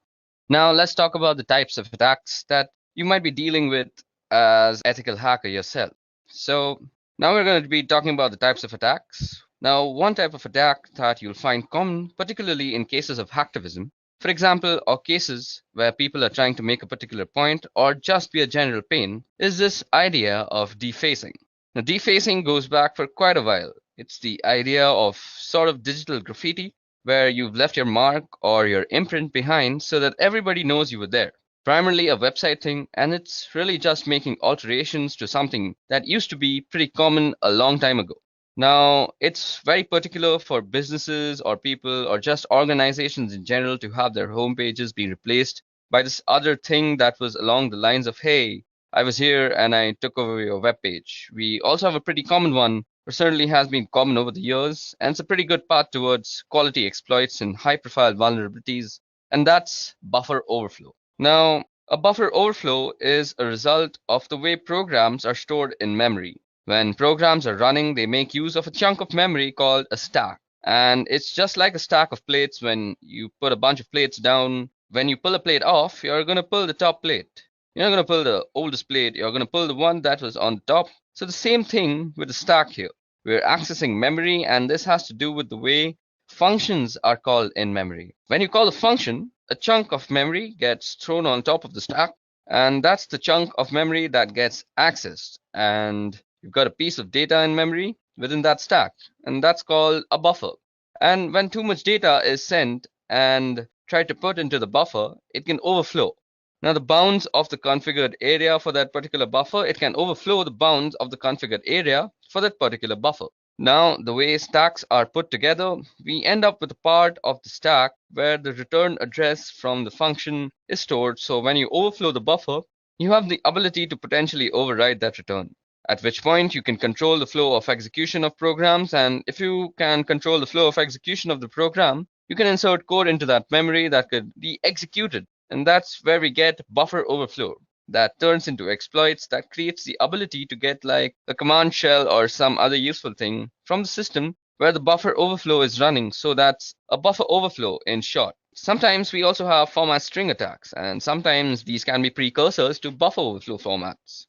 [SPEAKER 3] Now let's talk about the types of attacks that you might be dealing with as ethical hacker yourself. So now we're going to be talking about the types of attacks. Now, one type of attack that you'll find common, particularly in cases of hacktivism, for example, or cases where people are trying to make a particular point or just be a general pain, is this idea of defacing. Now, defacing goes back for quite a while. It's the idea of sort of digital graffiti, where you've left your mark or your imprint behind so that everybody knows you were there. Primarily a website thing, and it's really just making alterations to something that used to be pretty common a long time ago. Now, it's very particular for businesses or people or just organizations in general to have their home pages be replaced by this other thing that was along the lines of, hey, I was here and I took over your web page. We also have a pretty common one, or certainly has been common over the years, and it's a pretty good path towards quality exploits and high-profile vulnerabilities, and that's buffer overflow. Now, a buffer overflow is a result of the way programs are stored in memory. When programs are running, they make use of a chunk of memory called a stack. And it's just like a stack of plates. When you put a bunch of plates down, when you pull a plate off, you're going to pull the top plate. You're not going to pull the oldest plate, you're going to pull the one that was on top. So the same thing with the stack here. We're accessing memory, and this has to do with the way functions are called in memory. When you call a function, a chunk of memory gets thrown on top of the stack, and that's the chunk of memory that gets accessed. And you've got a piece of data in memory within that stack, and that's called a buffer. And when too much data is sent and tried to put into the buffer, it can overflow. Now, the bounds of the configured area for that particular buffer, it can overflow the bounds of the configured area for that particular buffer. Now, the way stacks are put together, we end up with a part of the stack where the return address from the function is stored. So when you overflow the buffer, you have the ability to potentially override that return. At which point you can control the flow of execution of programs, and if you can control the flow of execution of the program, you can insert code into that memory that could be executed. And that's where we get buffer overflow. That turns into exploits that creates the ability to get like a command shell or some other useful thing from the system where the buffer overflow is running. So that's a buffer overflow in short. Sometimes we also have format string attacks, and sometimes these can be precursors to buffer overflow formats.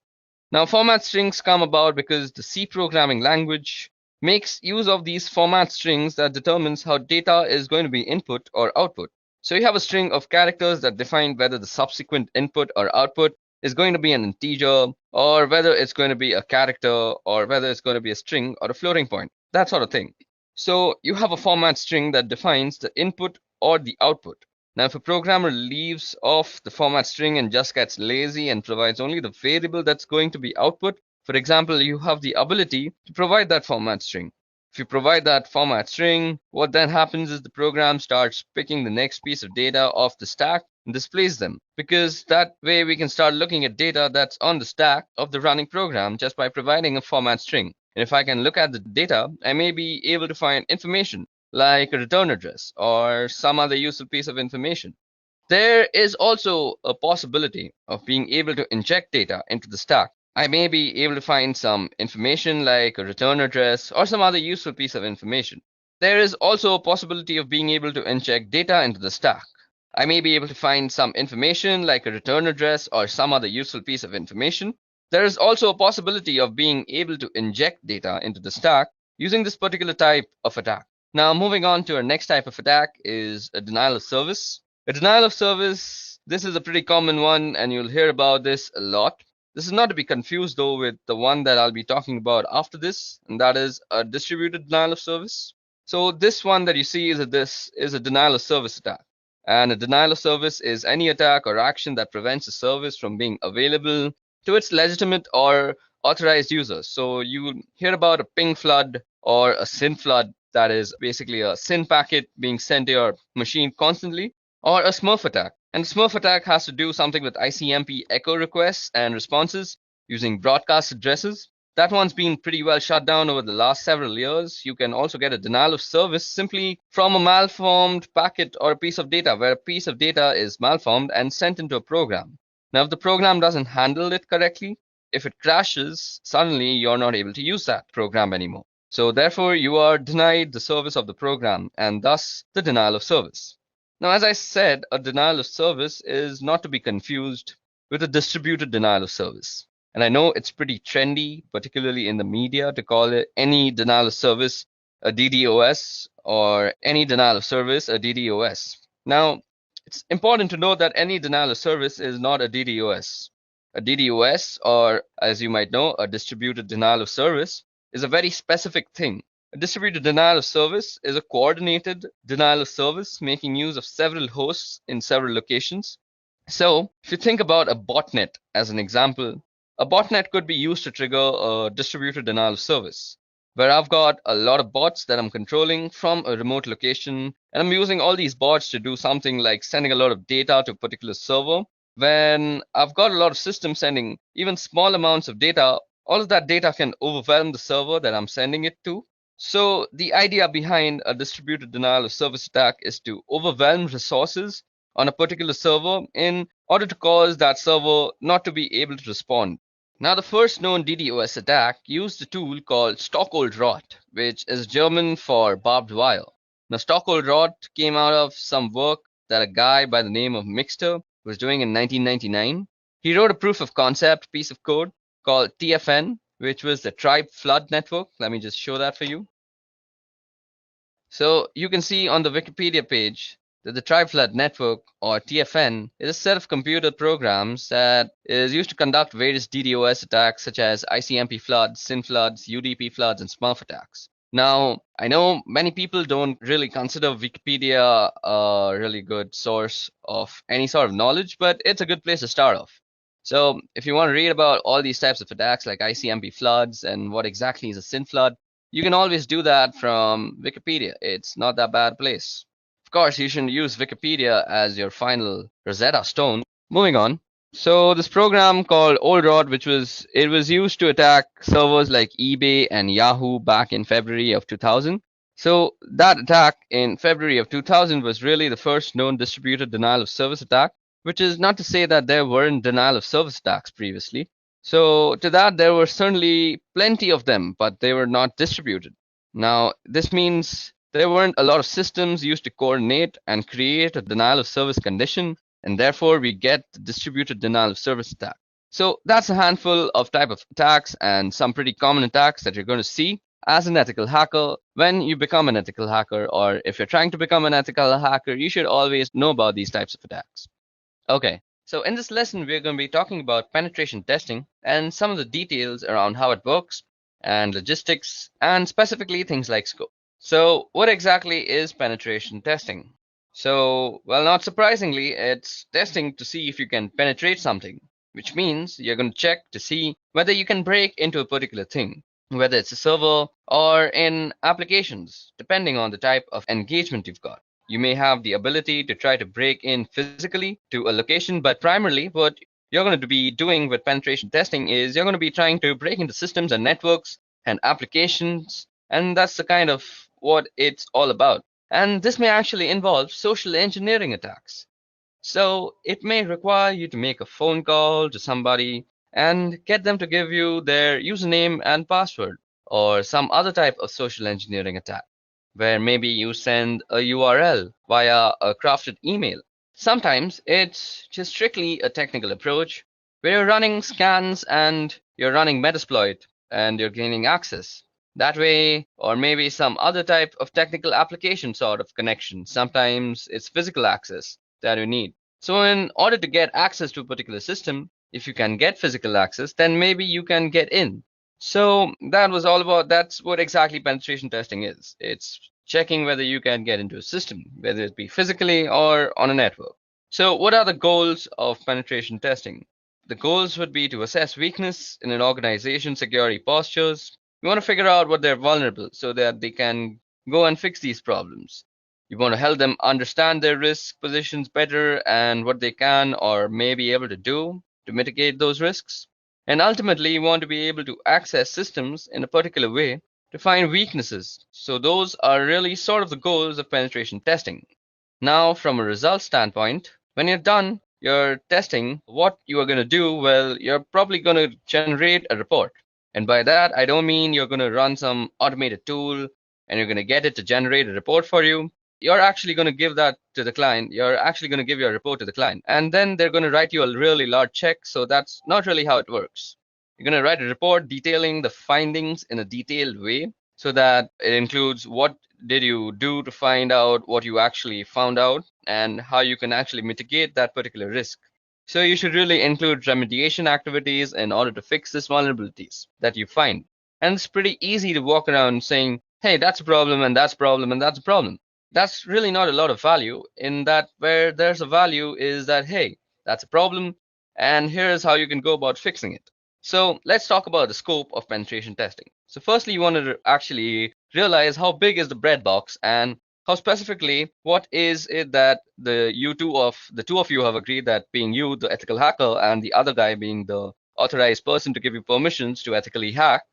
[SPEAKER 3] Now, format strings come about because the C programming language makes use of these format strings that determines how data is going to be input or output. So you have a string of characters that define whether the subsequent input or output is going to be an integer, or whether it's going to be a character, or whether it's going to be a string or a floating point, that sort of thing. So you have a format string that defines the input or the output. Now, if a programmer leaves off the format string and just gets lazy and provides only the variable that's going to be output, for example, you have the ability to provide that format string. If you provide that format string, what then happens is the program starts picking the next piece of data off the stack and displays them, because that way we can start looking at data that's on the stack of the running program just by providing a format string. And if I can look at the data, I may be able to find information like a return address or some other useful piece of information. There is also a possibility of being able to inject data into the stack. I may be able to find some information like a return address or some other useful piece of information. There is also a possibility of being able to inject data into the stack. I may be able to find some information like a return address or some other useful piece of information. There is also a possibility of being able to inject data into the stack using this particular type of attack. Now, moving on to our next type of attack is a denial of service. A denial of service
[SPEAKER 4] This is a pretty common one, and you'll hear about this a lot. This is not to be confused though with the one that I'll be talking about after this, and that is a distributed denial of service. So this one that you see this is a denial of service attack. And a denial of service is any attack or action that prevents a service from being available to its legitimate or authorized users. So you hear about a ping flood or a SYN flood, that is basically a SYN packet being sent to your machine constantly, or a Smurf attack. And the Smurf attack has to do something with ICMP echo requests and responses using broadcast addresses. That one's been pretty well shut down over the last several years. You can also get a denial of service simply from a malformed packet or a piece of data, where a piece of data is malformed and sent into a program. Now, if the program doesn't handle it correctly, if it crashes, suddenly you're not able to use that program anymore. So therefore, you are denied the service of the program and thus the denial of service. Now, as I said, a denial of service is not to be confused with a distributed denial of service. And I know it's pretty trendy, particularly in the media, to call it any denial of service a DDoS or any denial of service a DDoS. Now, it's important to note that any denial of service is not a DDoS. A DDoS, or as you might know, a distributed denial of service, is a very specific thing. A distributed denial of service is a coordinated denial of service making use of several hosts in several locations. So, if you think about a botnet as an example, a botnet could be used to trigger a distributed denial of service, where I've got a lot of bots that I'm controlling from a remote location, and I'm using all these bots to do something like sending a lot of data to a particular server. When I've got a lot of systems sending even small amounts of data, all of that data can overwhelm the server that I'm sending it to. So the idea behind a distributed denial of service attack is to overwhelm resources on a particular server in order to cause that server not to be able to respond. Now, the first known DDoS attack used a tool called Stockholrot, which is German for barbed wire. Now, Stockholrot came out of some work that a guy by the name of Mixter was doing in 1999. He wrote a proof of concept piece of code called TFN, which was the Tribe Flood Network. Let me just show that for you. So you can see on the Wikipedia page that the Tribe Flood Network, or TFN, is a set of computer programs that is used to conduct various DDoS attacks such as ICMP floods, SYN floods, UDP floods, and Smurf attacks. Now, I know many people don't really consider Wikipedia a really good source of any sort of knowledge, but it's a good place to start off. So if you want to read about all these types of attacks like ICMP floods and what exactly is a SYN flood, you can always do that from Wikipedia. It's not that bad a place. Of course, you shouldn't use Wikipedia as your final Rosetta Stone. Moving on. So this program called OldRod, which was used to attack servers like eBay and Yahoo back in February of 2000. So that attack in February of 2000 was really the first known distributed denial of service attack, which is not to say that there weren't denial of service attacks previously. So to that, there were certainly plenty of them, but they were not distributed. Now, this means there weren't a lot of systems used to coordinate and create a denial of service condition, and therefore we get the distributed denial of service attack. So that's a handful of type of attacks and some pretty common attacks that you're going to see as an ethical hacker when you become an ethical hacker, or if you're trying to become an ethical hacker, you should always know about these types of attacks. Okay, so in this lesson, we're going to be talking about penetration testing and some of the details around how it works and logistics and specifically things like scope. So what exactly is penetration testing? So, well, not surprisingly, it's testing to see if you can penetrate something, which means you're going to check to see whether you can break into a particular thing, whether it's a server or in applications, depending on the type of engagement you've got. You may have the ability to try to break in physically to a location, but primarily what you're going to be doing with penetration testing is you're going to be trying to break into systems and networks and applications, and that's the kind of what it's all about. And this may actually involve social engineering attacks. So it may require you to make a phone call to somebody and get them to give you their username and password, or some other type of social engineering attack, where maybe you send a URL via a crafted email. Sometimes it's just strictly a technical approach where you're running scans and you're running Metasploit and you're gaining access that way, or maybe some other type of technical application sort of connection. Sometimes it's physical access that you need. So in order to get access to a particular system, if you can get physical access, then maybe you can get in. So that's what exactly penetration testing is. It's checking whether you can get into a system, whether it be physically or on a network. So what are the goals of penetration testing? The goals would be to assess weakness in an organization's security postures. You want to figure out what they're vulnerable so that they can go and fix these problems. You want to help them understand their risk positions better and what they can or may be able to do to mitigate those risks. And ultimately, you want to be able to access systems in a particular way to find weaknesses. So those are really sort of the goals of penetration testing. Now, from a results standpoint, when you're done your testing, what you are going to do, well, you're probably going to generate a report. And by that, I don't mean you're going to run some automated tool and you're going to get it to generate a report for you. You're actually going to give that to the client. You're actually going to give your report to the client. And then they're going to write you a really large check. So that's not really how it works. You're going to write a report detailing the findings in a detailed way so that it includes what did you do to find out what you actually found out and how you can actually mitigate that particular risk. So you should really include remediation activities in order to fix these vulnerabilities that you find. And it's pretty easy to walk around saying, hey, that's a problem and that's a problem and that's a problem. That's really not a lot of value. In that, where there's a value is that, hey, that's a problem and here's how you can go about fixing it. So let's talk about the scope of penetration testing. So firstly, you want to actually realize how big is the breadbox and how specifically what is it that the two of you have agreed, that being you, the ethical hacker, and the other guy being the authorized person to give you permissions to ethically hack,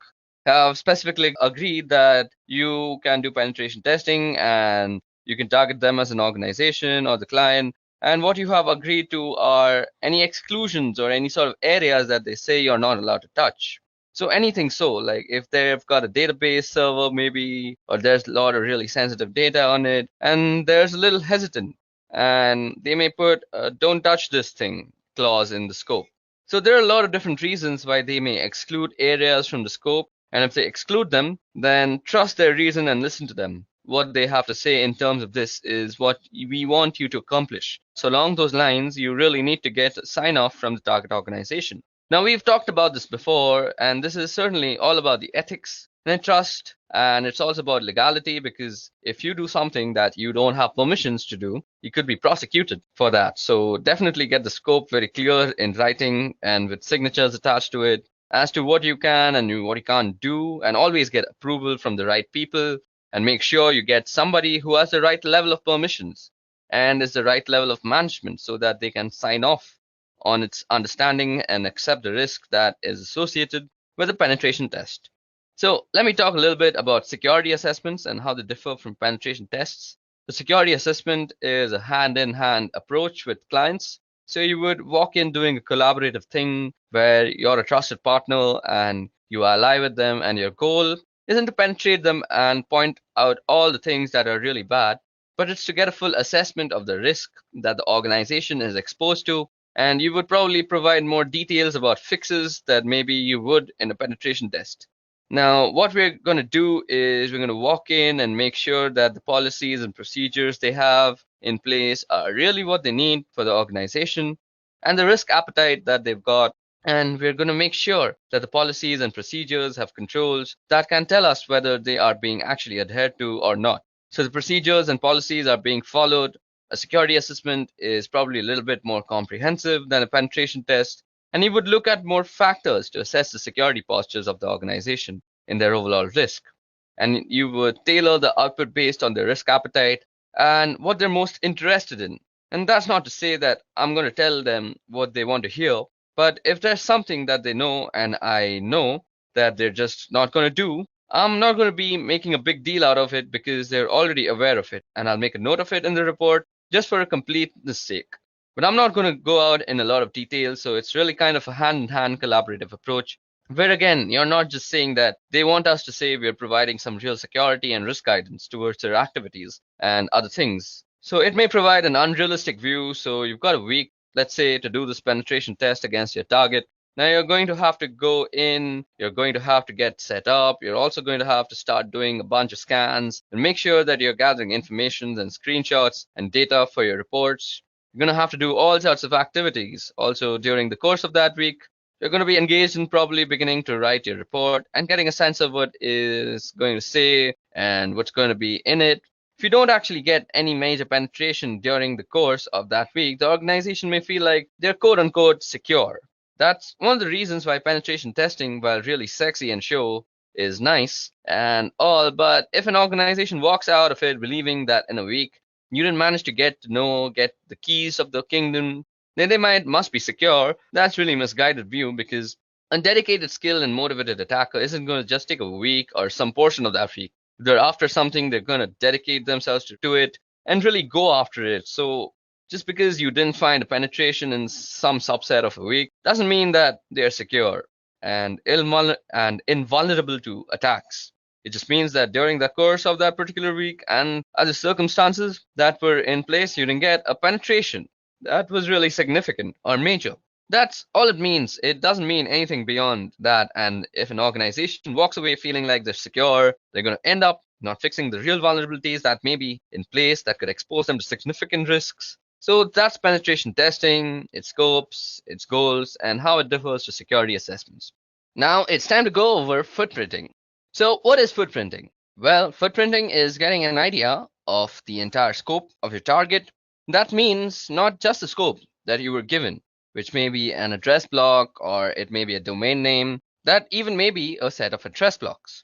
[SPEAKER 4] have specifically agreed that you can do penetration testing and you can target them as an organization or the client. And what you have agreed to are any exclusions or any sort of areas that they say you're not allowed to touch. So anything, so like if they've got a database server maybe, or there's a lot of really sensitive data on it, and there's a little hesitant, and they may put a don't touch this thing clause in the scope. So there are a lot of different reasons why they may exclude areas from the scope. And if they exclude them, then trust their reason and listen to them. What they have to say in terms of this is what we want you to accomplish. So along those lines, you really need to get sign off from the target organization. Now, we've talked about this before, and this is certainly all about the ethics and trust, and it's also about legality, because if you do something that you don't have permissions to do, you could be prosecuted for that. So definitely get the scope very clear in writing and with signatures attached to it as to what you can and what you can't do, and always get approval from the right people, and make sure you get somebody who has the right level of permissions and is the right level of management so that they can sign off on its understanding and accept the risk that is associated with a penetration test. So let me talk a little bit about security assessments and how they differ from penetration tests. The security assessment is a hand-in-hand approach with clients. So you would walk in doing a collaborative thing where you're a trusted partner and you ally with them, and your goal isn't to penetrate them and point out all the things that are really bad, but it's to get a full assessment of the risk that the organization is exposed to. And you would probably provide more details about fixes that maybe you would in a penetration test. Now, what we're going to do is we're going to walk in and make sure that the policies and procedures they have in place are really what they need for the organization and the risk appetite that they've got. And we're going to make sure that the policies and procedures have controls that can tell us whether they are being actually adhered to or not. So the procedures and policies are being followed. A security assessment is probably a little bit more comprehensive than a penetration test, and you would look at more factors to assess the security postures of the organization in their overall risk. And you would tailor the output based on their risk appetite and what they're most interested in. And that's not to say that I'm going to tell them what they want to hear, but if there's something that they know and I know that they're just not going to do, I'm not going to be making a big deal out of it because they're already aware of it. And I'll make a note of it in the report just for a completeness sake. But I'm not going to go out in a lot of detail. So it's really kind of a hand-in-hand collaborative approach, where again, you're not just saying that they want us to say we're providing some real security and risk guidance towards their activities and other things. So it may provide an unrealistic view. So you've got a week, let's say, to do this penetration test against your target. Now you're going to have to go in, you're going to have to get set up, you're also going to have to start doing a bunch of scans and make sure that you're gathering information and screenshots and data for your reports. You're going to have to do all sorts of activities. Also, during the course of that week, you're going to be engaged in probably beginning to write your report and getting a sense of what is going to say and what's going to be in it. If you don't actually get any major penetration during the course of that week, the organization may feel like they're quote unquote secure. That's one of the reasons why penetration testing, while really sexy and show, is nice and all, but if an organization walks out of it believing that in a week you didn't manage to get the keys of the kingdom, then they must be secure. That's really misguided view, because a dedicated, skilled, and motivated attacker isn't going to just take a week or some portion of that week. If they're after something, they're going to dedicate themselves to it and really go after it. So just because you didn't find a penetration in some subset of a week doesn't mean that they're secure and invulnerable to attacks. It just means that during the course of that particular week and other circumstances that were in place, you didn't get a penetration that was really significant or major. That's all it means. It doesn't mean anything beyond that. And if an organization walks away feeling like they're secure, they're going to end up not fixing the real vulnerabilities that may be in place that could expose them to significant risks. So that's penetration testing, its scopes, its goals, and how it differs to security assessments. Now it's time to go over footprinting. So what is footprinting? Well, footprinting is getting an idea of the entire scope of your target. That means not just the scope that you were given, which may be an address block or it may be a domain name, that even may be a set of address blocks.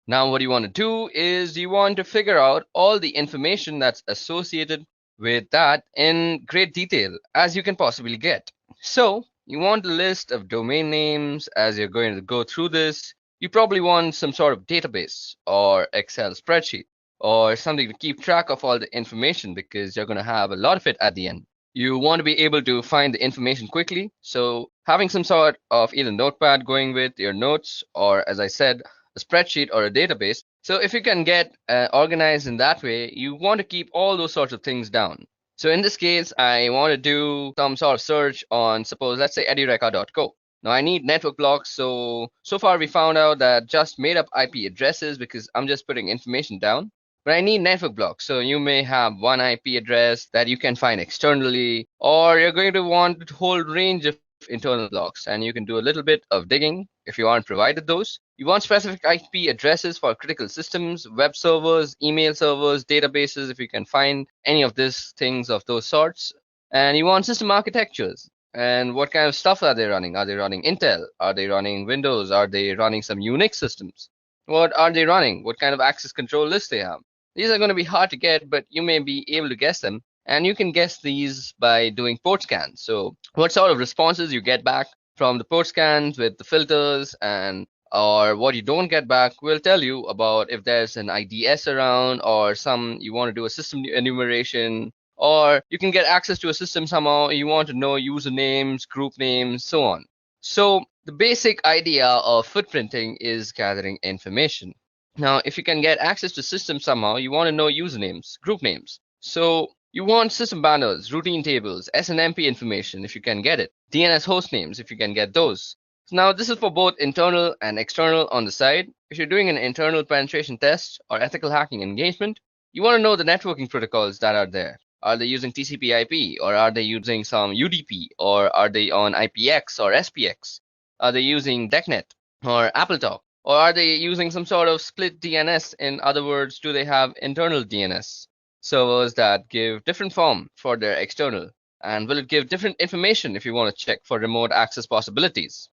[SPEAKER 4] Now what you want to do is you want to figure out all the information that's associated with that in great detail as you can possibly get. So you want a list of domain names as you're going to go through this. You probably want some sort of database or Excel spreadsheet or something to keep track of all the information, because you're going to have a lot of it at the end. You want to be able to find the information quickly. So having some sort of either notepad going with your notes, or as I said, a spreadsheet or a database. So if you can get organized in that way, you want to keep all those sorts of things down. So in this case, I want to do some sort of search on, suppose, let's say edureca.co. Now I need network blocks. So far we found out that just made up IP addresses, because I'm just putting information down. But I need network blocks. So you may have one IP address that you can find externally, or you're going to want a whole range of internal blocks, and you can do a little bit of digging if you aren't provided those. You want specific IP addresses for critical systems, web servers, email servers, databases, if you can find any of these things of those sorts. And you want system architectures. And what kind of stuff are they running? Are they running Intel? Are they running Windows? Are they running some Unix systems? What are they running? What kind of access control lists they have? These are going to be hard to get, but you may be able to guess them. And you can guess these by doing port scans. So what sort of responses you get back from the port scans with the filters, and or what you don't get back will tell you about if there's an IDS around, or you want to do a system enumeration, or you can get access to a system somehow. You want to know usernames, group names, so on. So the basic idea of footprinting is gathering information. Now, if you can get access to systems somehow, you want to know usernames, group names. So you want system banners, routine tables, SNMP information if you can get it, DNS host names if you can get those. Now, this is for both internal and external on the side. If you're doing an internal penetration test or ethical hacking engagement, you want to know the networking protocols that are there. Are they using TCP/IP, or are they using some UDP, or are they on IPX or SPX? Are they using DECnet or AppleTalk, or are they using some sort of split DNS? In other words, do they have internal DNS servers that give different form for their external? And will it give different information if you want to check for remote access possibilities?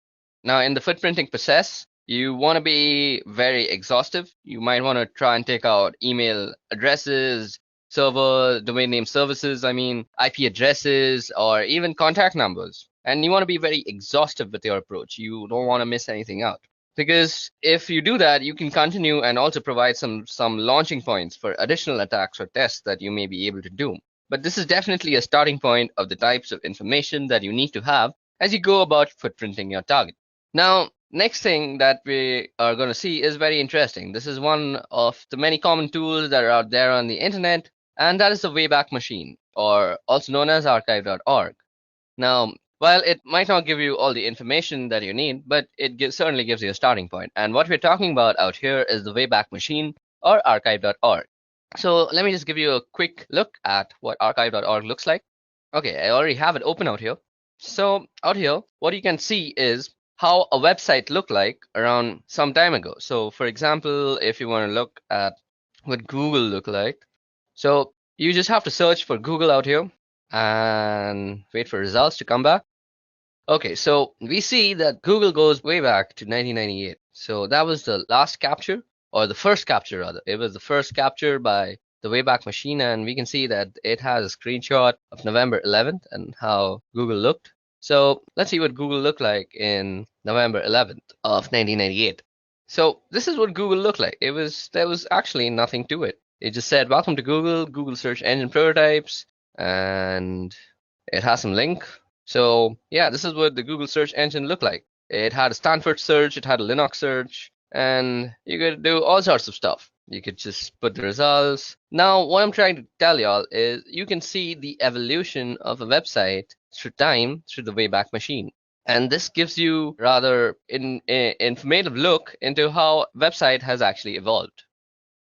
[SPEAKER 4] Now, in the footprinting process, you want to be very exhaustive. You might want to try and take out email addresses, server, domain name services, IP addresses, or even contact numbers. And you want to be very exhaustive with your approach. You don't want to miss anything out. Because if you do that, you can continue and also provide some launching points for additional attacks or tests that you may be able to do. But this is definitely a starting point of the types of information that you need to have as you go about footprinting your target. Now, next thing that we are going to see is very interesting. This is one of the many common tools that are out there on the internet, and that is the Wayback Machine, or also known as archive.org. Now, while it might not give you all the information that you need, but it certainly gives you a starting point. And what we're talking about out here is the Wayback Machine, or archive.org. So let me just give you a quick look at what archive.org looks like. Okay, I already have it open out here. So out here, what you can see is how a website looked like around some time ago. So for example, if you want to look at what Google looked like, so you just have to search for Google out here and wait for results to come back. Okay, so we see that Google goes way back to 1998. So that was the last capture, or the first capture rather. It was the first capture by the Wayback Machine, and we can see that it has a screenshot of November 11th and how Google looked. So let's see what Google looked like in November 11th of 1998. So this is what Google looked like. There was actually nothing to it. It just said, "Welcome to Google, Google search engine prototypes," and it has some link. So yeah, this is what the Google search engine looked like. It had a Stanford search, it had a Linux search, and you could do all sorts of stuff. You could just put the results. Now, what I'm trying to tell y'all is you can see the evolution of a website through time through the Wayback Machine. And this gives you rather informative look into how website has actually evolved.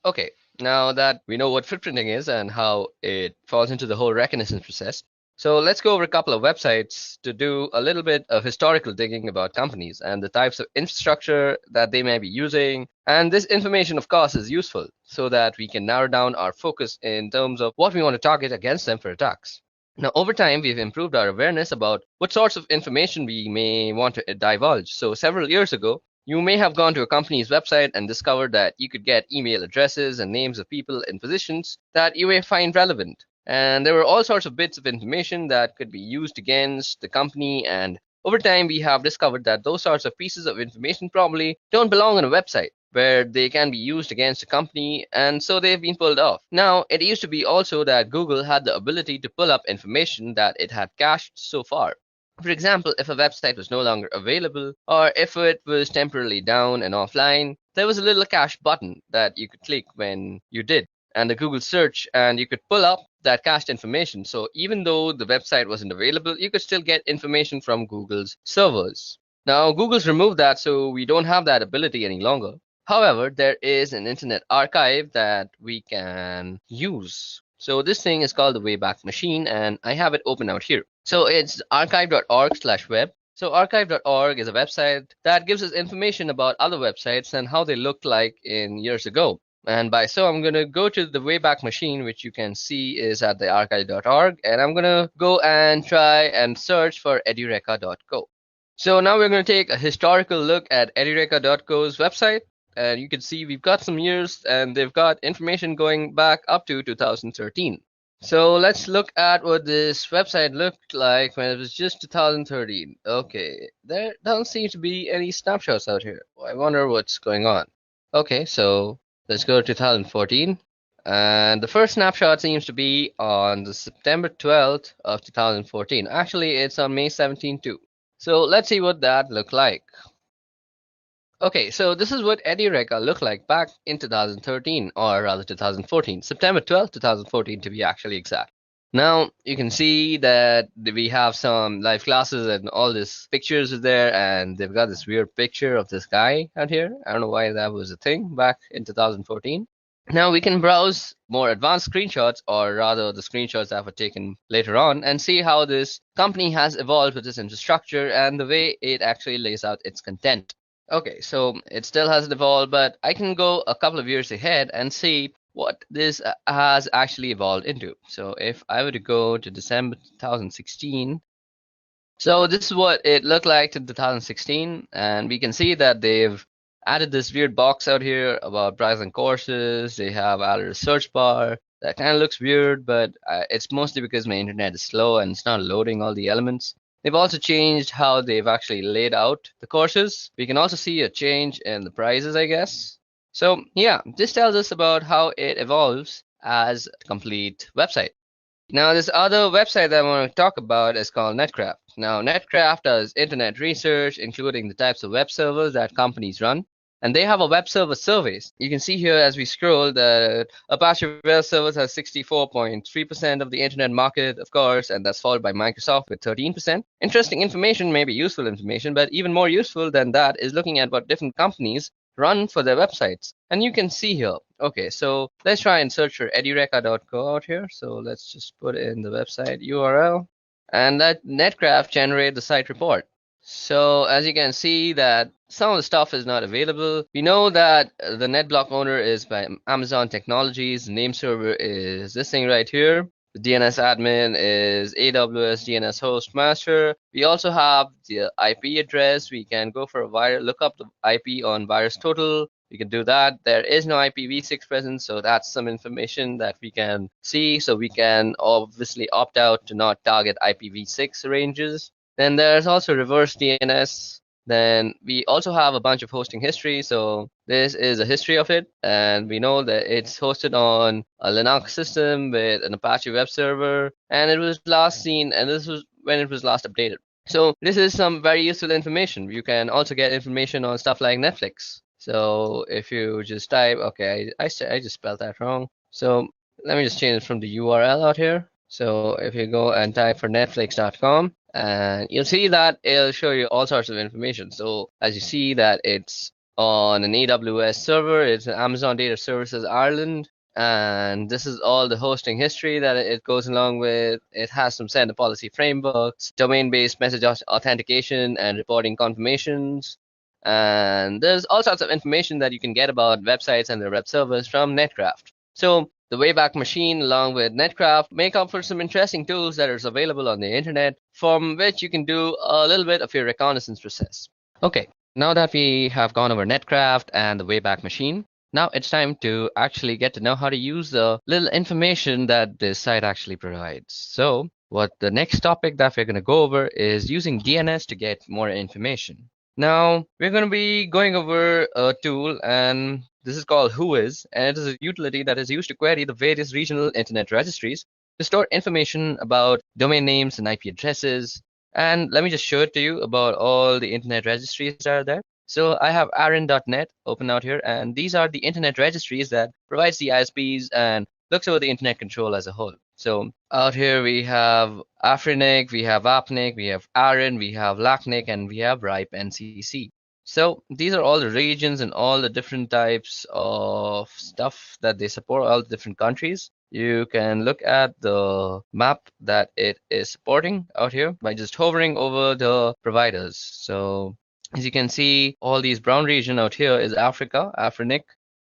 [SPEAKER 4] Okay, now that we know what footprinting is and how it falls into the whole reconnaissance process, so let's go over a couple of websites to do a little bit of historical digging about companies and the types of infrastructure that they may be using. And this information, of course, is useful so that we can narrow down our focus in terms of what we want to target against them for attacks. Now, over time, we've improved our awareness about what sorts of information we may want to divulge. So several years ago, you may have gone to a company's website and discovered that you could get email addresses and names of people in positions that you may find relevant. And there were all sorts of bits of information that could be used against the company. And over time, we have discovered that those sorts of pieces of information probably don't belong on a website where they can be used against a company, and so they've been pulled off. Now, it used to be also that Google had the ability to pull up information that it had cached so far. For example, if a website was no longer available, or if it was temporarily down and offline, there was a little cache button that you could click when you did, and the Google search, and you could pull up that cached information. So even though the website wasn't available, you could still get information from Google's servers. Now, Google's removed that, so we don't have that ability any longer. However, there is an internet archive that we can use. So this thing is called the Wayback Machine, and I have it open out here. So it's archive.org/web. So archive.org is a website that gives us information about other websites and how they looked like in years ago. And by so, I'm going to go to the Wayback Machine, which you can see is at the archive.org, and I'm going to go and try and search for edureka.co. So now we're going to take a historical look at edureka.co's website. And you can see we've got some years and they've got information going back up to 2013. So let's look at what this website looked like when it was just 2013. Okay, there don't seem to be any snapshots out here. I wonder what's going on. Okay, so let's go to 2014. And the first snapshot seems to be on the September 12th of 2014. Actually, it's on May 17th too. So let's see what that looked like. Okay, so this is what Edureka looked like back in 2013, or rather 2014, September 12th, 2014 to be actually exact. Now, you can see that we have some live classes and all these pictures are there, and they've got this weird picture of this guy out here. I don't know why that was a thing back in 2014. Now we can browse more advanced screenshots, or rather the screenshots that were taken later on, and see how this company has evolved with its infrastructure and the way it actually lays out its content. Okay, so it still hasn't evolved, but I can go a couple of years ahead and see what this has actually evolved into. So if I were to go to December 2016, so this is what it looked like in 2016, and we can see that they've added this weird box out here about browsing courses. They have added a search bar that kind of looks weird, but it's mostly because my internet is slow and it's not loading all the elements. They've also changed how they've actually laid out the courses. We can also see a change in the prices, I guess. So yeah, this tells us about how it evolves as a complete website. Now, this other website that I want to talk about is called Netcraft. Now, Netcraft does internet research, including the types of web servers that companies run. And they have a web server surveys. You can see here as we scroll that Apache Web Services has 64.3% of the internet market, of course, and that's followed by Microsoft with 13%. Interesting information, maybe useful information, but even more useful than that is looking at what different companies run for their websites. And you can see here. Okay, so let's try and search for edureka.co out here. So let's just put in the website URL, and that Netcraft generate the site report. So as you can see that some of the stuff is not available. We know that the NetBlock owner is by Amazon Technologies. The name server is this thing right here. The DNS admin is AWS DNS host master. We also have the IP address. We can go for a look up the IP on VirusTotal. We can do that. There is no IPv6 present, so that's some information that we can see. So we can obviously opt out to not target IPv6 ranges. Then there's also reverse DNS. Then we also have a bunch of hosting history. So this is a history of it. And we know that it's hosted on a Linux system with an Apache web server. And it was last seen, and this was when it was last updated. So this is some very useful information. You can also get information on stuff like Netflix. So if you just type, okay, I just spelled that wrong. So let me just change it from the URL out here. So if you go and type for netflix.com, and you'll see that it'll show you all sorts of information. So as you see that it's on an AWS server, it's an Amazon Data Services Ireland, and this is all the hosting history that it goes along with. It has some sender policy frameworks, domain-based message authentication and reporting confirmations, and there's all sorts of information that you can get about websites and their web servers from Netcraft. So the Wayback Machine along with Netcraft make up for some interesting tools that are available on the internet from which you can do a little bit of your reconnaissance process. Okay, now that we have gone over Netcraft and the Wayback Machine, now it's time to actually get to know how to use the little information that this site actually provides. So what the next topic that we're going to go over is using DNS to get more information. Now we're going to be going over a tool, and this is called Whois, and it is a utility that is used to query the various regional internet registries to store information about domain names and IP addresses. And let me just show it to you about all the internet registries that are there. So I have aaron.net open out here, and these are the internet registries that provides the ISPs and looks over the internet control as a whole. So out here we have Afrinic, we have Apnic, we have Aaron, we have Lacnic, and we have RIPE NCC. So these are all the regions and all the different types of stuff that they support, all the different countries. You can look at the map that it is supporting out here by just hovering over the providers. So as you can see, all these brown region out here is Africa, Afrinic.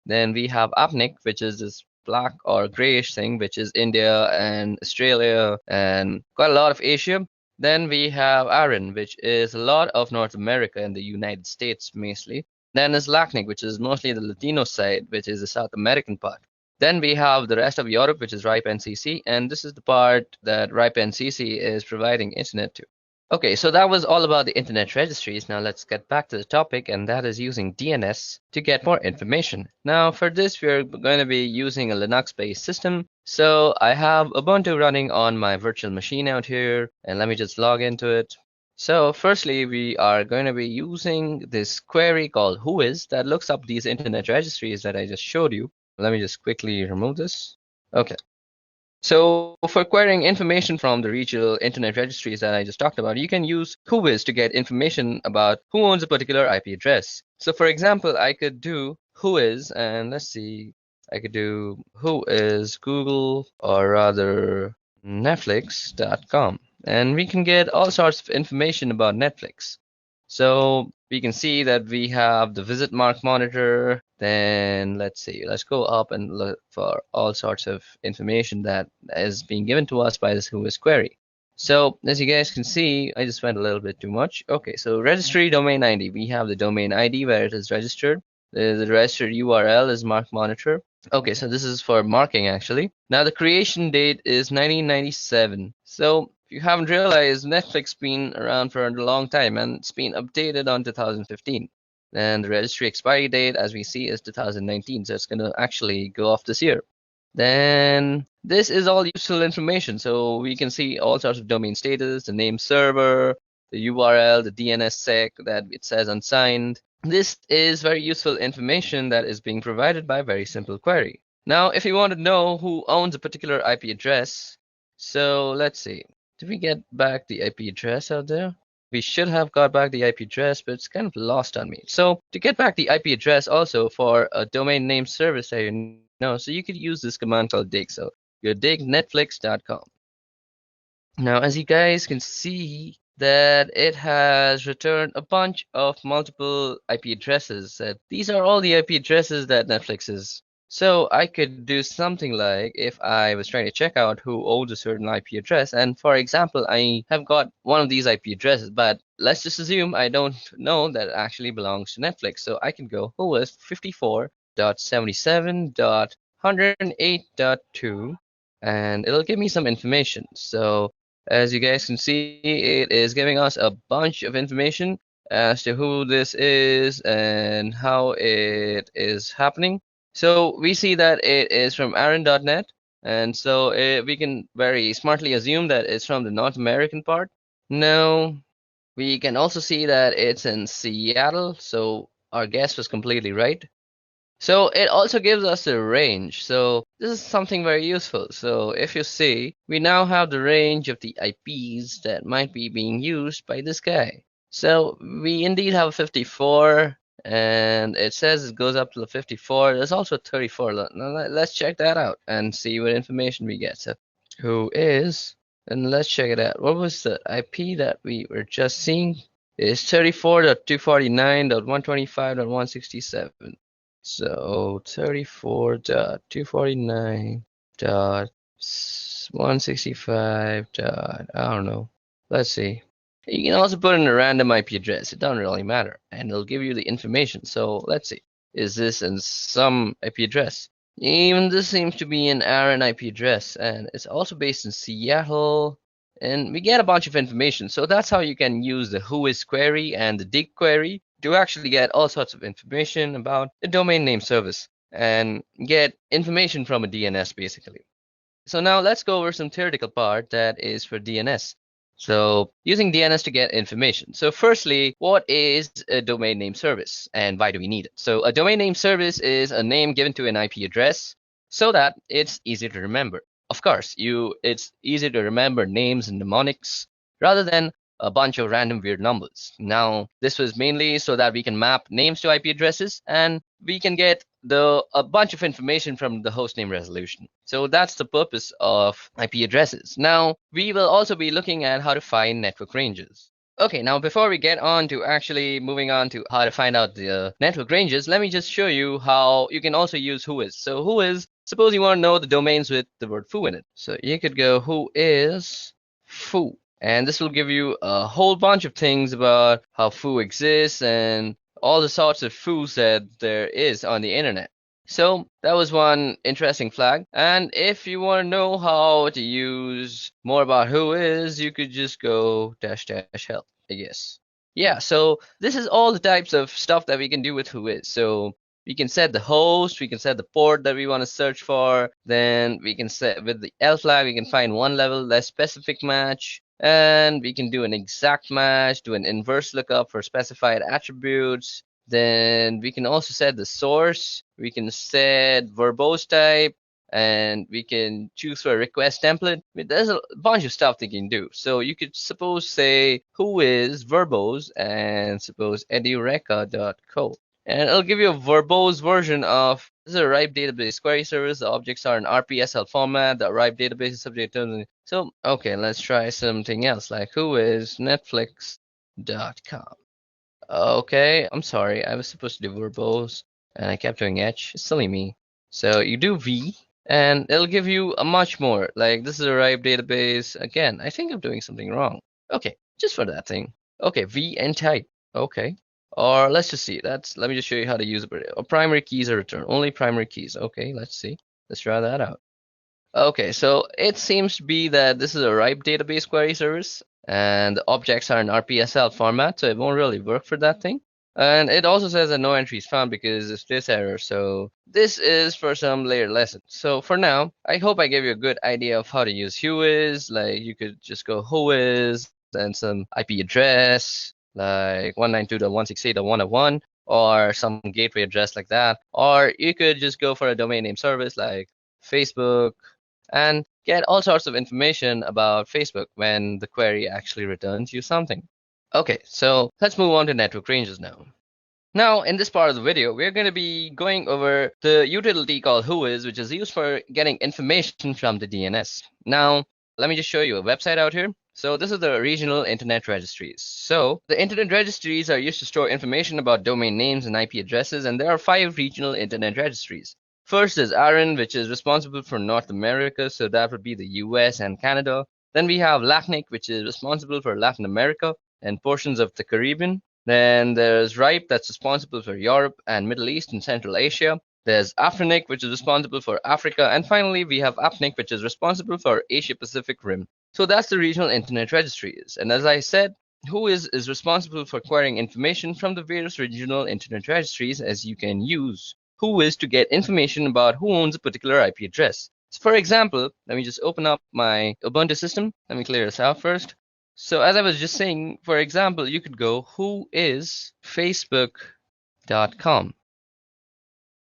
[SPEAKER 4] Then we have Apnic, which is this black or grayish thing, which is India and Australia and quite a lot of Asia. Then we have Aaron, which is a lot of North America and the United States mostly. Then is Lacnic, which is mostly the Latino side, which is the South American part. Then we have the rest of Europe, which is RIPE NCC, and this is the part that RIPE NCC is providing internet to. Okay, so that was all about the internet registries. Now let's get back to the topic, and that is using DNS to get more information. Now for this, we're going to be using a Linux-based system. So I have Ubuntu running on my virtual machine out here, and let me just log into it. So firstly, we are going to be using this query called Whois that looks up these internet registries that I just showed you. Let me just quickly remove this. Okay. So for querying information from the regional internet registries that I just talked about, you can use Whois to get information about who owns a particular IP address. So for example, I could do Whois, and let's see, I could do Whois Google, or rather Netflix.com, and we can get all sorts of information about Netflix. So we can see that we have the visit mark monitor. Then let's see, let's go up and look for all sorts of information that is being given to us by this Whois query. So as you guys can see, I just went a little bit too much. Okay, so registry domain ID. We have the domain ID where it is registered. The registered URL is mark monitor. Okay, so this is for marking actually. Now the creation date is 1997. So if you haven't realized, Netflix been around for a long time and it's been updated on 2015. And the registry expiry date, as we see, is 2019. So it's going to actually go off this year. Then this is all useful information. So we can see all sorts of domain status, the name server, the URL, the DNSSEC that it says unsigned. This is very useful information that is being provided by a very simple query. Now, if you want to know who owns a particular IP address, so let's see. Did we get back the IP address out there? we should have got back the IP address, but it's kind of lost on me. So to get back the IP address also for a domain name service that you know, so you could use this command called dig. So you dig netflix.com. Now, as you guys can see, that it has returned a bunch of multiple IP addresses. These are all the IP addresses that Netflix is. So I could do something like if I was trying to check out who owns a certain IP address, and for example, I have got one of these IP addresses, but let's just assume I don't know that it actually belongs to Netflix. So I can go who is 54.77.108.2, and it'll give me some information. So as you guys can see, it is giving us a bunch of information as to who this is and how it is happening. So we see that it is from Aaron.net, and so we can very smartly assume that it's from the North American part. Now, we can also see that it's in Seattle, so our guess was completely right. So it also gives us a range. So this is something very useful. So if you see, we now have the range of the IPs that might be being used by this guy. So we indeed have 54, and it says it goes up to the 54. There's also 34. Now let's check that out and see what information we get. So who is, and let's check it out. What was the IP that we were just seeing? It's 34.249.125.167. So 34.249.165. I don't know. Let's see. You can also put in a random IP address. It doesn't really matter, and it'll give you the information. So let's see. Is this in some IP address? Even this seems to be an Aaron IP address, and it's also based in Seattle. And we get a bunch of information. So that's how you can use the whois query and the dig query to actually get all sorts of information about the domain name service and get information from a DNS basically. So now let's go over some theoretical part that is for DNS. So using DNS to get information. So firstly, what is a domain name service and why do we need it? So a domain name service is a name given to an IP address so that it's easy to remember. Of course, it's easy to remember names and mnemonics rather than a bunch of random weird numbers. Now, this was mainly so that we can map names to IP addresses and we can get a bunch of information from the hostname resolution. So that's the purpose of IP addresses. Now, we will also be looking at how to find network ranges. Okay, now before we get on to actually moving on to how to find out the network ranges, let me just show you how you can also use whois. So whois, suppose you want to know the domains with the word foo in it. So you could go whois foo. And this will give you a whole bunch of things about how foo exists and all the sorts of foos that there is on the internet. So that was one interesting flag. And if you want to know how to use more about whois, you could just go -- help, I guess. Yeah, so this is all the types of stuff that we can do with whois. So we can set the host, we can set the port that we want to search for. Then we can set with the L flag, we can find one level less specific match. And we can do an exact match, do an inverse lookup for specified attributes. Then we can also set the source. We can set verbose type, and we can choose for a request template. I mean, there's a bunch of stuff they can do. So you could suppose say whois verbose and suppose edureka.co. And it'll give you a verbose version of this is a RIPE database query service. The objects are in RPSL format. The RIPE database is subject to. So, okay, let's try something else like whois netflix.com. Okay, I'm sorry. I was supposed to do verbose and I kept doing H. It's silly me. So you do V and it'll give you a much more. Like this is a RIPE database. Again, I think I'm doing something wrong. Okay, just for that thing. Okay, V and type. Okay. Or let's just see. Let me just show you how to use it. Primary keys are returned. Only primary keys. Okay, let's see. Let's try that out. Okay, so it seems to be that this is a RIPE database query service, and the objects are in RPSL format, so it won't really work for that thing. And it also says that no entries found because of this error. So this is for some later lesson. So for now, I hope I gave you a good idea of how to use whois. Like you could just go whois and some IP address like 192.168.101 or some gateway address like that. Or you could just go for a domain name service like Facebook and get all sorts of information about Facebook when the query actually returns you something. Okay, so let's move on to network ranges now. Now, in this part of the video, we're going to be going over the utility called whois, which is used for getting information from the DNS. Now, let me just show you a website out here. So this is the regional internet registries. So the internet registries are used to store information about domain names and IP addresses, and there are 5 regional internet registries. First is ARIN, which is responsible for North America, so that would be the US and Canada. Then we have LACNIC, which is responsible for Latin America and portions of the Caribbean. Then there's RIPE, that's responsible for Europe and Middle East and Central Asia. There's AFRINIC, which is responsible for Africa. And finally, we have APNIC, which is responsible for Asia Pacific Rim. So that's the regional internet registries. And as I said, whois is responsible for acquiring information from the various regional internet registries, as you can use whois to get information about who owns a particular IP address. So for example, let me just open up my Ubuntu system. Let me clear this out first. So as I was just saying, for example, you could go whoisfacebook.com.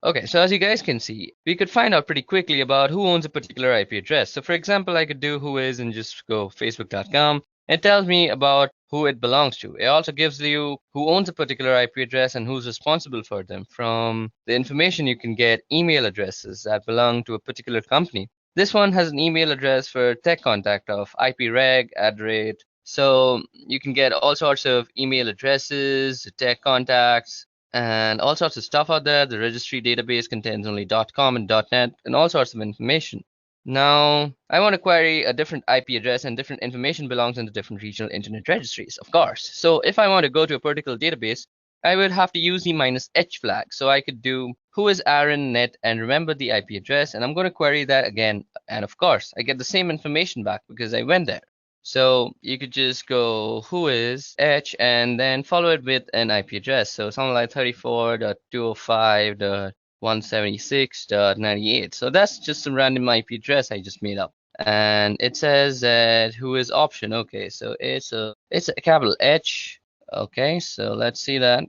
[SPEAKER 4] Okay, so as you guys can see, we could find out pretty quickly about who owns a particular IP address. So for example, I could do whois and just go facebook.com. It tells me about who it belongs to. It also gives you who owns a particular IP address and who's responsible for them. From the information, you can get email addresses that belong to a particular company. This one has an email address for tech contact of ipreg @ so you can get all sorts of email addresses, tech contacts, and all sorts of stuff out there. The registry database contains only .com and .net and all sorts of information. Now, I want to query a different IP address, and different information belongs in the different regional internet registries, of course. So if I want to go to a particular database, I would have to use the -h flag. So I could do whois ARIN net and remember the IP address, and I'm going to query that again. And of course, I get the same information back because I went there. So you could just go whois h and then follow it with an IP address. So something like 34.205.176.98. So that's just a random IP address I just made up. And it says that whois option. Okay, so it's a capital H. Okay, so let's see that.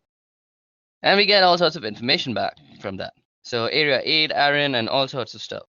[SPEAKER 4] And we get all sorts of information back from that. So area 8, ARIN, and all sorts of stuff.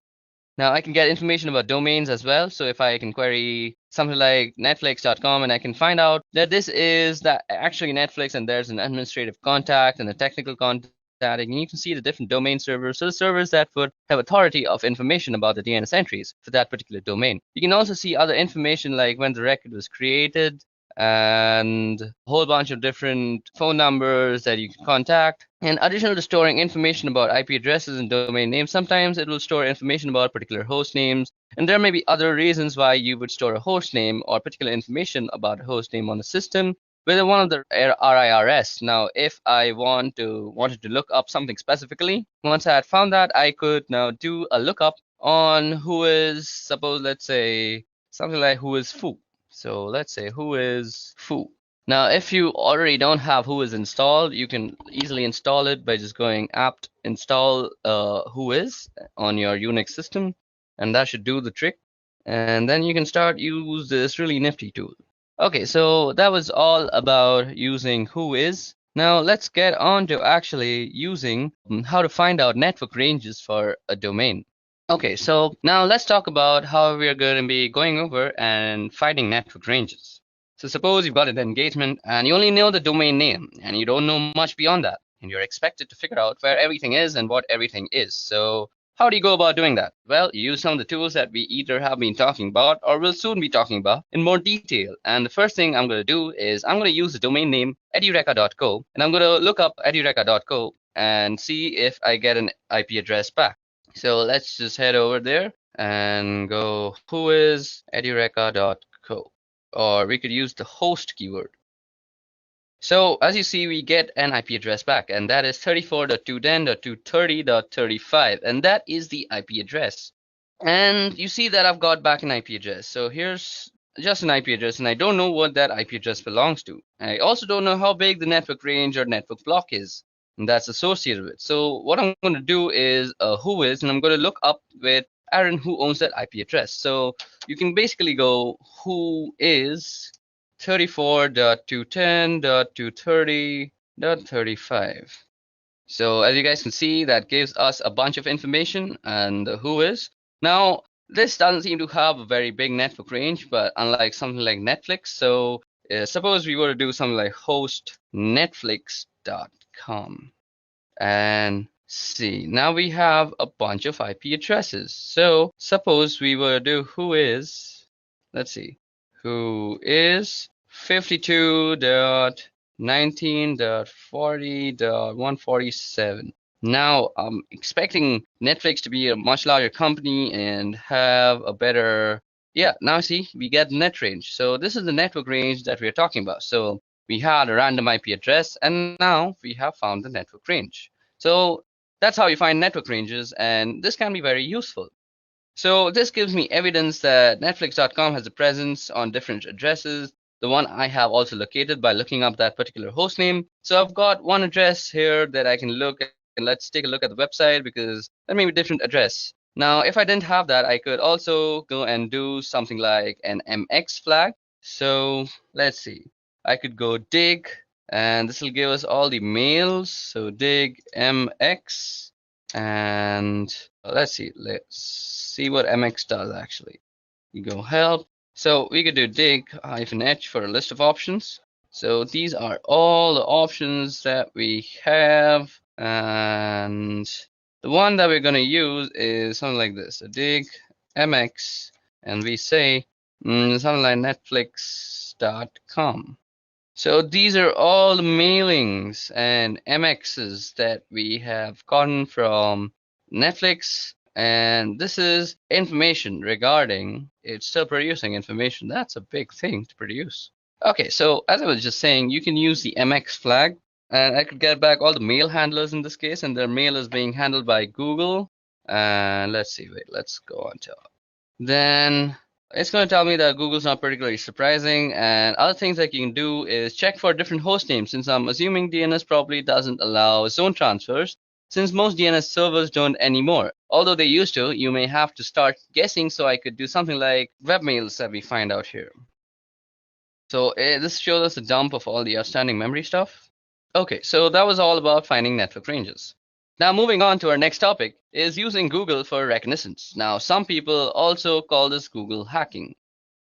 [SPEAKER 4] Now I can get information about domains as well. So if I can query something like netflix.com, and I can find out that this is that actually Netflix, and there's an administrative contact and a technical contact, and you can see the different domain servers. So the servers that would have authority of information about the DNS entries for that particular domain. You can also see other information like when the record was created, and a whole bunch of different phone numbers that you can contact. In addition to storing information about IP addresses and domain names, sometimes it will store information about particular host names, and there may be other reasons why you would store a host name or particular information about a host name on the system, whether one of the RIRS. Now, if I wanted to look up something specifically, once I had found that, I could now do a lookup on whois, suppose, let's say, something like whois foo. So let's say whois foo. Now, if you already don't have whois installed, you can easily install it by just going apt install whois on your Unix system, and that should do the trick. And then you can start use this really nifty tool. Okay, so that was all about using whois. Now let's get on to actually using how to find out network ranges for a domain. Okay, so now let's talk about how we're going to be going over and finding network ranges. So suppose you've got an engagement and you only know the domain name and you don't know much beyond that, and you're expected to figure out where everything is and what everything is. So how do you go about doing that? Well, you use some of the tools that we either have been talking about or will soon be talking about in more detail. And the first thing I'm going to do is I'm going to use the domain name edureka.co, and I'm going to look up edureka.co and see if I get an IP address back. So let's just head over there and go whois edureka.co, or we could use the host keyword. So as you see, we get an IP address back, and that is 34.210.230.35, and that is the IP address. And you see that I've got back an IP address. So here's just an IP address, and I don't know what that IP address belongs to. I also don't know how big the network range or network block is and that's associated with. So what I'm going to do is whois, and I'm going to look up with ARIN who owns that IP address. So you can basically go whois 34.210.230.35. So as you guys can see, that gives us a bunch of information and whois. Now, this doesn't seem to have a very big network range, but unlike something like Netflix, so suppose we were to do something like host netflix.com and see. Now we have a bunch of IP addresses. So suppose we were to do who is, let's see, who is 52.19.40.147. Now I'm expecting Netflix to be a much larger company and have a better, yeah, now see, we get net range. So this is the network range that we're talking about. So we had a random IP address and now we have found the network range. So that's how you find network ranges, and this can be very useful. So this gives me evidence that Netflix.com has a presence on different addresses. The one I have also located by looking up that particular host name. So I've got one address here that I can look at, and let's take a look at the website because that may be a different address. Now, if I didn't have that, I could also go and do something like an MX flag. So let's see. I could go dig, and this will give us all the mails. So dig MX, and let's see what MX does actually. You go help. So we could do dig-h for a list of options. So these are all the options that we have, and the one that we're going to use is something like this. So dig mx, and we say something like netflix.com. So these are all the mailings and MXs that we have gotten from Netflix, and this is information regarding it's still producing information. That's a big thing to produce. Okay, so as I was just saying, you can use the MX flag, and I could get back all the mail handlers in this case, and their mail is being handled by Google. And let's see, wait, let's go on to then it's going to tell me that Google's not particularly surprising, and other things that you can do is check for different host names, since I'm assuming DNS probably doesn't allow zone transfers, since most DNS servers don't anymore. Although they used to, you may have to start guessing, so I could do something like webmails that we find out here. So this shows us a dump of all the outstanding memory stuff. Okay, so that was all about finding network ranges. Now moving on to our next topic is using Google for reconnaissance. Now some people also call this Google hacking.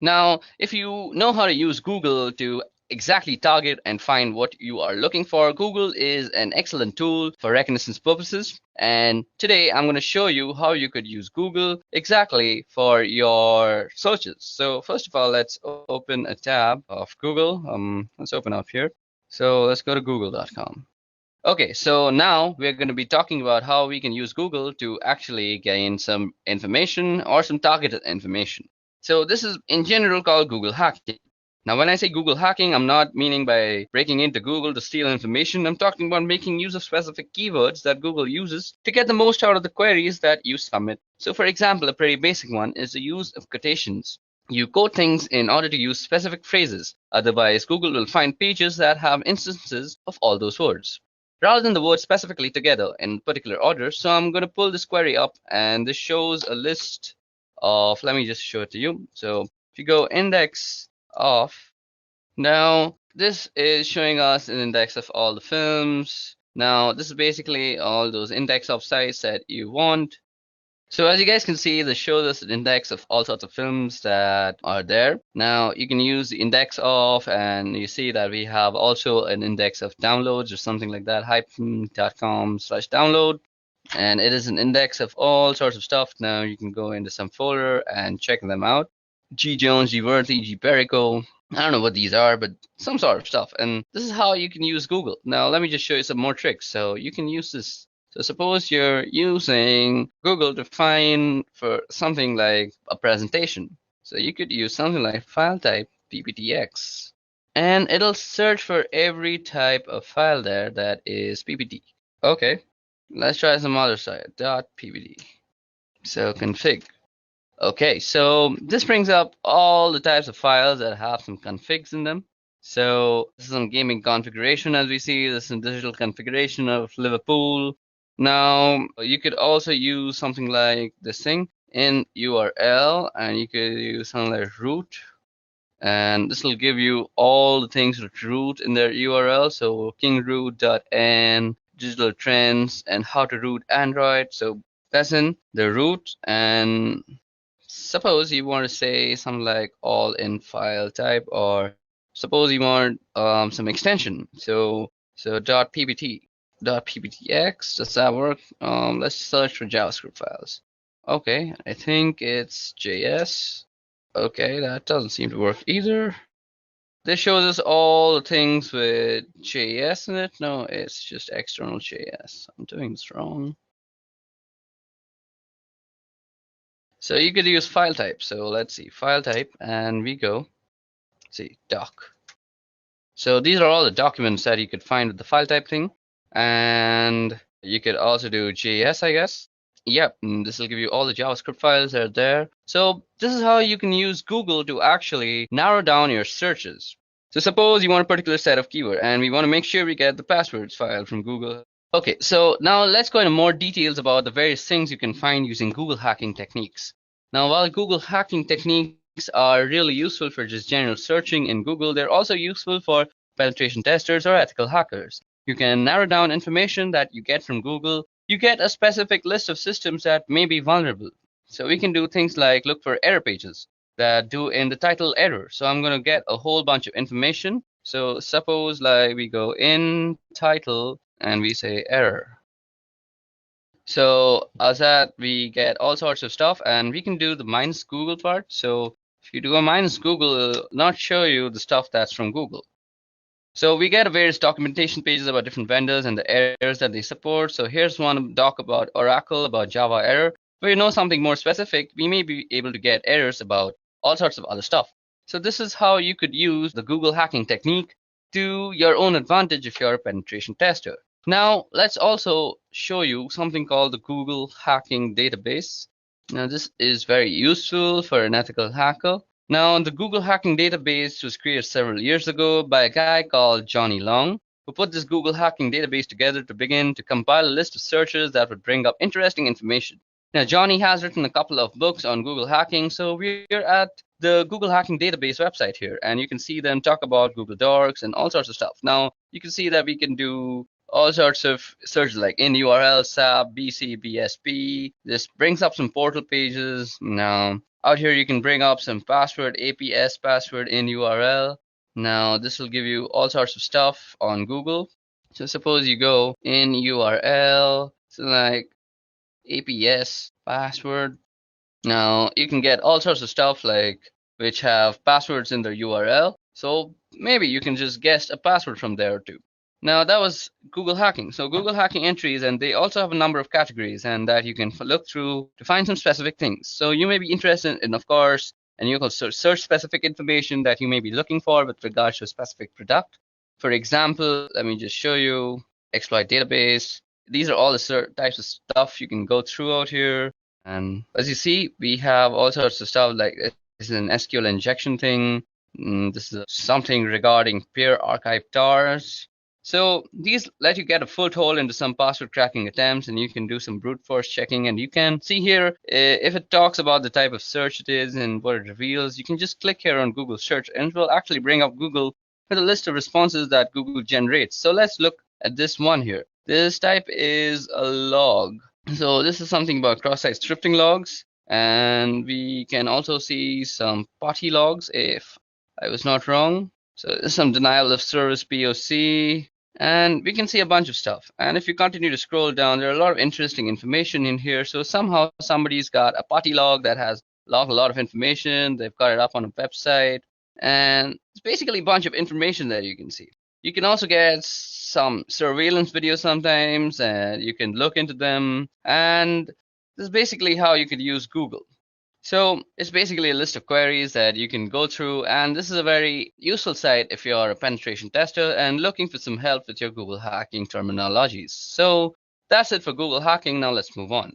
[SPEAKER 4] Now if you know how to use Google to exactly target and find what you are looking for, Google is an excellent tool for reconnaissance purposes. And today I'm going to show you how you could use Google exactly for your searches. So first of all, let's open a tab of Google. Let's open up here. So let's go to google.com. Okay, so now we're going to be talking about how we can use Google to actually gain some information or some targeted information. So this is in general called Google hacking. Now, when I say Google hacking, I'm not meaning by breaking into Google to steal information. I'm talking about making use of specific keywords that Google uses to get the most out of the queries that you submit. So for example, a pretty basic one is the use of quotations. You quote things in order to use specific phrases. Otherwise, Google will find pages that have instances of all those words, rather than the words specifically together in particular order. So I'm going to pull this query up, and this shows a list of, let me just show it to you. So if you go index of, now this is showing us an index of all the films. Now this is basically all those index of sites that you want. So as you guys can see, this shows us an index of all sorts of films that are there. Now you can use the index of, and you see that we have also an index of downloads or something like that, hyphen.com/download. And it is an index of all sorts of stuff. Now you can go into some folder and check them out. G Jones, G Worthy, G Perico. I don't know what these are, but some sort of stuff. And this is how you can use Google. Now let me just show you some more tricks. So you can use this. So suppose you're using Google to find for something like a presentation. So you could use something like file type PPTX, and it'll search for every type of file there that is PPT. Okay, let's try some other site, .ppt. So config. Okay, so this brings up all the types of files that have some configs in them. So this is some gaming configuration, as we see. This is some digital configuration of Liverpool. Now you could also use something like this thing in URL, and you could use something like root, and this will give you all the things with root in their URL. So kingroot.n, digital trends, and how to root Android. So that's in the root. And suppose you want to say something like all in file type or Suppose you want some extension. So .ppt, .pbtx, does that work? Let's search for JavaScript files. Okay, I think it's JS. Okay, that doesn't seem to work either. This shows us all the things with JS in it. No, it's just external JS. I'm doing this wrong. So you could use file type. So let's see, file type, and we go, see, doc. So these are all the documents that you could find with the file type thing. And you could also do JS, I guess. Yep, this will give you all the JavaScript files that are there. So this is how you can use Google to actually narrow down your searches. So suppose you want a particular set of keyword and we want to make sure we get the passwords file from Google. Okay, so now let's go into more details about the various things you can find using Google hacking techniques. Now, while Google hacking techniques are really useful for just general searching in Google, they're also useful for penetration testers or ethical hackers. You can narrow down information that you get from Google. You get a specific list of systems that may be vulnerable. So we can do things like look for error pages that do in the title error. So I'm going to get a whole bunch of information. So suppose like we go in title and we say error. So as that we get all sorts of stuff, and we can do the minus Google part. So if you do a minus Google, it'll not show you the stuff that's from Google. So we get various documentation pages about different vendors and the errors that they support. So here's one doc about Oracle, about Java error. If you know something more specific, we may be able to get errors about all sorts of other stuff. So this is how you could use the Google hacking technique to your own advantage if you're a penetration tester. Now, let's also show you something called the Google hacking database. Now, this is very useful for an ethical hacker. Now, the Google hacking database was created several years ago by a guy called Johnny Long, who put this Google hacking database together to begin to compile a list of searches that would bring up interesting information. Now, Johnny has written a couple of books on Google hacking, so we're at the Google hacking database website here, and you can see them talk about Google Docs and all sorts of stuff. Now, you can see that we can do all sorts of searches like in URL, SAP, BC, BSP. This brings up some portal pages. Now, out here you can bring up some password, APS password in URL. Now, this will give you all sorts of stuff on Google. So suppose you go in URL, so like APS password. Now, you can get all sorts of stuff like which have passwords in their URL. So maybe you can just guess a password from there too. Now that was Google hacking. So Google hacking entries, and they also have a number of categories and that you can look through to find some specific things. So you may be interested in, of course, and you can search specific information that you may be looking for with regards to a specific product. For example, let me just show you exploit database. These are all the types of stuff you can go through out here. And as you see, we have all sorts of stuff like this is an SQL injection thing. This is something regarding peer archive tars. So these let you get a foothold into some password cracking attempts, and you can do some brute force checking. And you can see here if it talks about the type of search it is and what it reveals. You can just click here on Google search, and it will actually bring up Google with a list of responses that Google generates. So let's look at this one here. This type is a log. So this is something about cross-site scripting logs, and we can also see some potty logs if I was not wrong. So there's some denial of service POC, and we can see a bunch of stuff. And if you continue to scroll down, there are a lot of interesting information in here. So somehow somebody's got a potty log that has logged a lot of information. They've got it up on a website, and it's basically a bunch of information that you can see. You can also get some surveillance videos sometimes, and you can look into them. And this is basically how you could use Google. So it's basically a list of queries that you can go through, and this is a very useful site if you're a penetration tester and looking for some help with your Google hacking terminologies. So that's it for Google hacking. Now let's move on.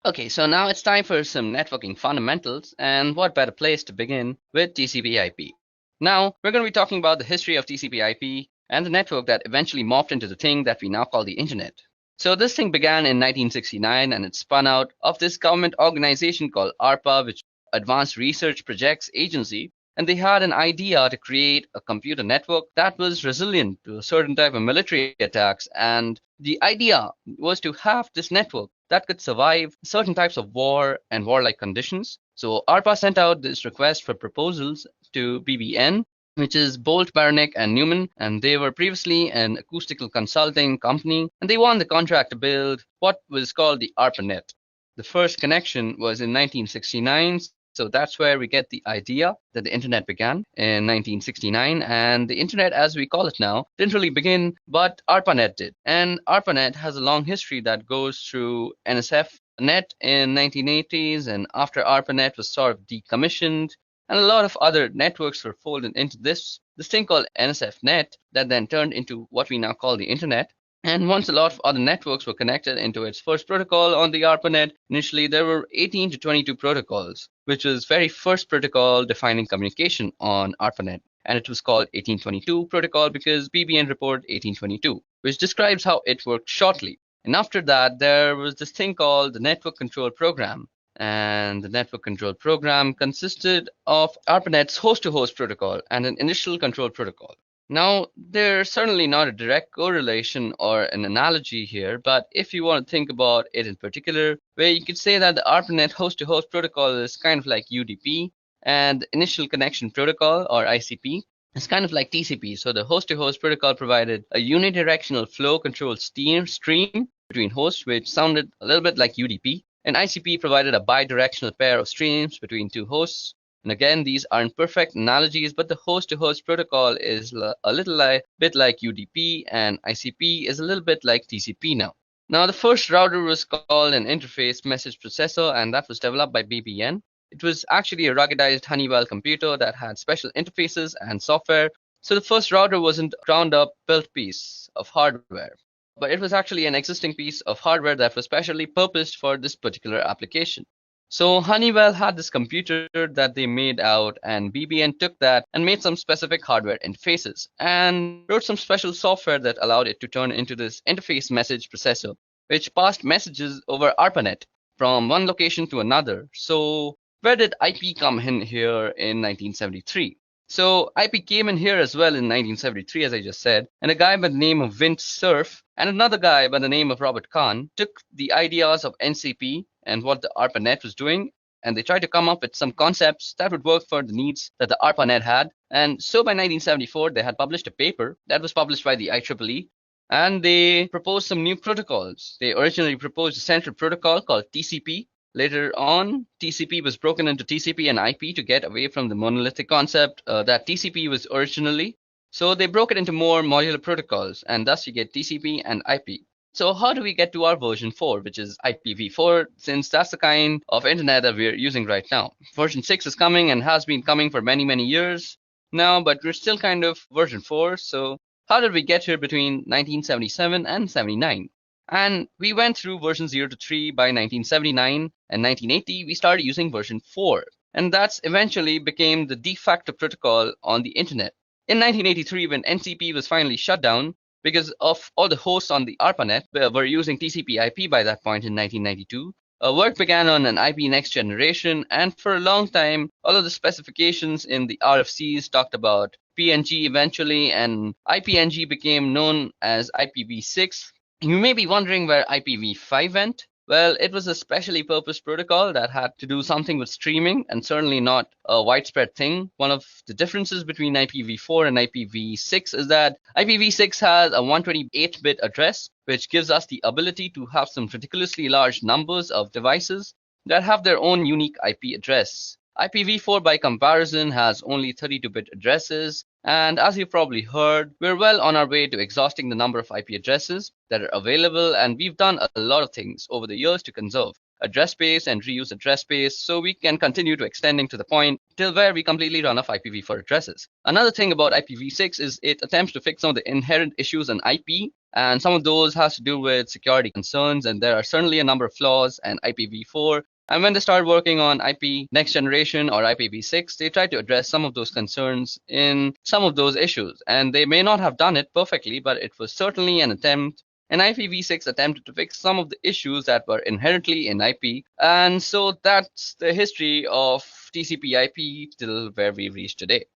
[SPEAKER 4] Okay, so now it's time for some networking fundamentals, and what better place to begin with TCP/IP. Now we're going to be talking about the history of TCP/IP and the network that eventually morphed into the thing that we now call the internet. So this thing began in 1969, and it spun out of this government organization called ARPA, which Advanced Research Projects Agency, and they had an idea to create a computer network that was resilient to a certain type of military attacks. And the idea was to have this network that could survive certain types of war and warlike conditions. So ARPA sent out this request for proposals to BBN, which is Bolt, Baranek, and Newman, and they were previously an acoustical consulting company, and they won the contract to build what was called the ARPANET. The first connection was in 1969, so that's where we get the idea that the internet began in 1969, and the internet as we call it now didn't really begin, but ARPANET did. And ARPANET has a long history that goes through NSF Net in 1980s, and after ARPANET was sort of decommissioned, and a lot of other networks were folded into this thing called NSFNet that then turned into what we now call the internet. And once a lot of other networks were connected into its first protocol on the ARPANET, initially there were 18 to 22 protocols, which was very first protocol defining communication on ARPANET. And it was called 1822 protocol because BBN report 1822, which describes how it worked shortly. And after that, there was this thing called the Network Control Program. And the network control program consisted of ARPANET's host-to-host protocol and an initial control protocol. Now, there's certainly not a direct correlation or an analogy here, but if you want to think about it in particular, where you could say that the ARPANET host-to-host protocol is kind of like UDP, and the initial connection protocol, or ICP, is kind of like TCP. So the host-to-host protocol provided a unidirectional flow control stream between hosts, which sounded a little bit like UDP. And ICP provided a bidirectional pair of streams between two hosts. And again, these aren't perfect analogies, but the host-to-host protocol is a little bit like UDP, and ICP is a little bit like TCP now. Now, the first router was called an interface message processor, and that was developed by BBN. It was actually a ruggedized Honeywell computer that had special interfaces and software. So the first router wasn't a ground-up built piece of hardware, but it was actually an existing piece of hardware that was specially purposed for this particular application. So Honeywell had this computer that they made out, and BBN took that and made some specific hardware interfaces and wrote some special software that allowed it to turn into this interface message processor, which passed messages over ARPANET from one location to another. So where did IP come in here in 1973? So IP came in here as well in 1973, as I just said, and a guy by the name of Vint Cerf and another guy by the name of Robert Kahn took the ideas of NCP and what the ARPANET was doing, and they tried to come up with some concepts that would work for the needs that the ARPANET had. And so by 1974, they had published a paper that was published by the IEEE, and they proposed some new protocols. They originally proposed a central protocol called TCP. Later on, TCP was broken into TCP and IP to get away from the monolithic concept that TCP was originally. So they broke it into more modular protocols, and thus you get TCP and IP. So how do we get to our version 4, which is IPv4, since that's the kind of internet that we're using right now? Version 6 is coming and has been coming for many, many years now, but we're still kind of version 4. So how did we get here between 1977 and 79? And we went through version 0 to 3 by 1979, and 1980 we started using version 4. And that's eventually became the de facto protocol on the internet. In 1983, when NCP was finally shut down, because of all the hosts on the ARPANET were using TCP IP by that point in 1992, work began on an IP next generation, and for a long time, all of the specifications in the RFCs talked about PNG eventually, and IPNG became known as IPv6. You may be wondering where IPv5 went. Well, it was a specially purposed protocol that had to do something with streaming, and certainly not a widespread thing. One of the differences between IPv4 and IPv6 is that IPv6 has a 128-bit address, which gives us the ability to have some ridiculously large numbers of devices that have their own unique IP address. IPv4, by comparison, has only 32-bit addresses, and as you've probably heard, we're well on our way to exhausting the number of IP addresses that are available, and we've done a lot of things over the years to conserve address space and reuse address space so we can continue to extending to the point till where we completely run off IPv4 addresses. Another thing about IPv6 is it attempts to fix some of the inherent issues in IP, and some of those has to do with security concerns, and there are certainly a number of flaws in IPv4. And when they started working on IP next generation or IPv6, they tried to address some of those concerns in some of those issues. And they may not have done it perfectly, but it was certainly an attempt. And IPv6 attempted to fix some of the issues that were inherently in IP. And so that's the history of TCP IP till where we've reached today.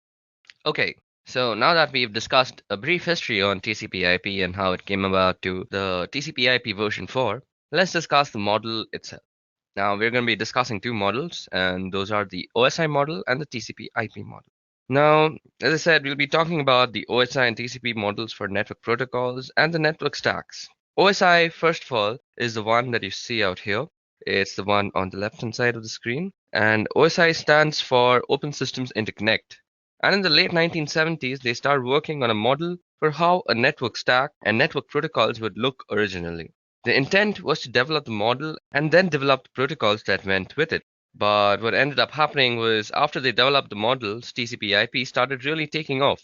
[SPEAKER 5] Okay, so now that we've discussed a brief history on TCP IP and how it came about to the TCP IP version 4, let's discuss the model itself. Now we're going to be discussing two models, and those are the OSI model and the TCP IP model. Now, as I said, we'll be talking about the OSI and TCP models for network protocols and the network stacks. OSI, first of all, is the one that you see out here. It's the one on the left-hand side of the screen. And OSI stands for Open Systems Interconnect. And in the late 1970s, they started working on a model for how a network stack and network protocols would look originally. The intent was to develop the model and then develop the protocols that went with it. But what ended up happening was after they developed the models, TCP/IP started really taking off.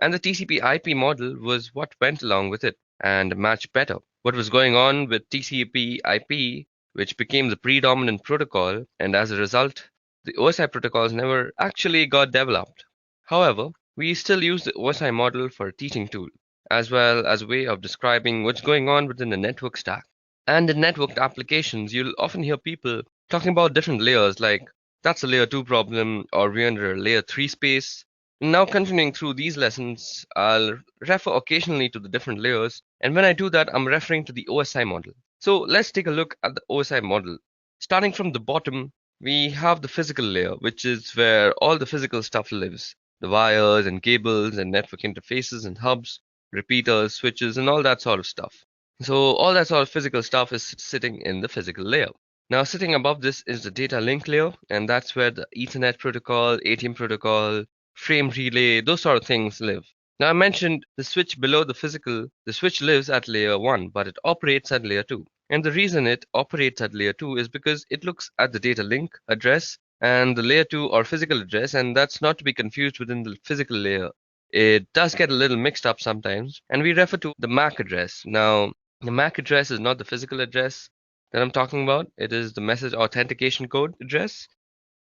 [SPEAKER 5] And the TCP/IP model was what went along with it and matched better. What was going on with TCP/IP, which became the predominant protocol, and as a result, the OSI protocols never actually got developed. However, we still use the OSI model for a teaching tool, as well as a way of describing what's going on within the network stack. And in networked applications, you'll often hear people talking about different layers, like that's a layer 2 problem, or we're under a layer 3 space. Now, continuing through these lessons, I'll refer occasionally to the different layers, and when I do that, I'm referring to the OSI model. So let's take a look at the OSI model. Starting from the bottom, we have the physical layer, which is where all the physical stuff lives. The wires and cables and network interfaces and hubs, repeaters, switches, and all that sort of stuff. So all that sort of physical stuff is sitting in the physical layer. Now sitting above this is the data link layer, and that's where the Ethernet protocol, ATM protocol, frame relay, those sort of things live. Now I mentioned the switch below the physical, the switch lives at layer 1, but it operates at layer 2. And the reason it operates at layer 2 is because it looks at the data link address and the layer 2 or physical address, and that's not to be confused within the physical layer. It does get a little mixed up sometimes, and we refer to the MAC address. Now, the MAC address is not the physical address that I'm talking about. It is the message authentication code address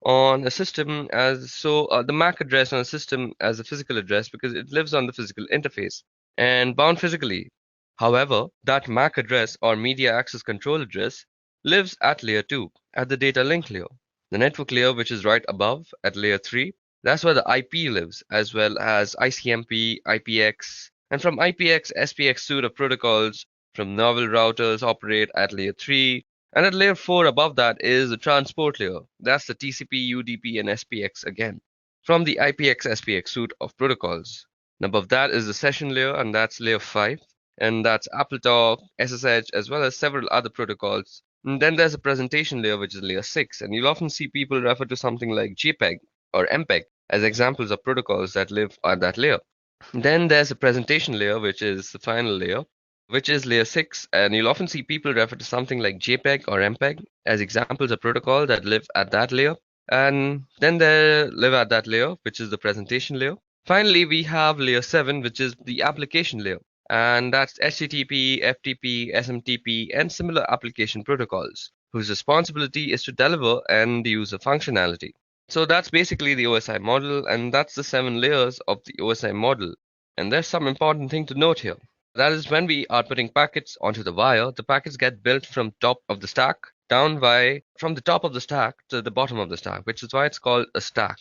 [SPEAKER 5] on a system the MAC address on a system as a physical address because it lives on the physical interface and bound physically. However, that MAC address or media access control address lives at layer 2 at the data link layer. The network layer, which is right above at layer 3, that's where the IP lives, as well as ICMP, IPX, and from IPX, SPX suite of protocols from novel routers operate at layer 3, and at layer 4 above that is the transport layer. That's the TCP, UDP, and SPX again, from the IPX, SPX suite of protocols. And above that is the session layer, and that's layer 5, and that's AppleTalk, SSH, as well as several other protocols. And then there's a presentation layer, which is layer 6, and you'll often see people refer to something like JPEG or MPEG as examples of protocols that live at that layer. Then there's a presentation layer, which is the final layer, which is layer 6, and you'll often see people refer to something like JPEG or MPEG as examples of protocol that live at that layer. And then they live at that layer, which is the presentation layer. Finally, we have layer 7, which is the application layer, and that's HTTP, FTP, SMTP, and similar application protocols, whose responsibility is to deliver and use a functionality. So that's basically the OSI model, and that's the 7 layers of the OSI model. And there's some important thing to note here. That is, when we are putting packets onto the wire, the packets get built from top of the stack from the top of the stack to the bottom of the stack, which is why it's called a stack.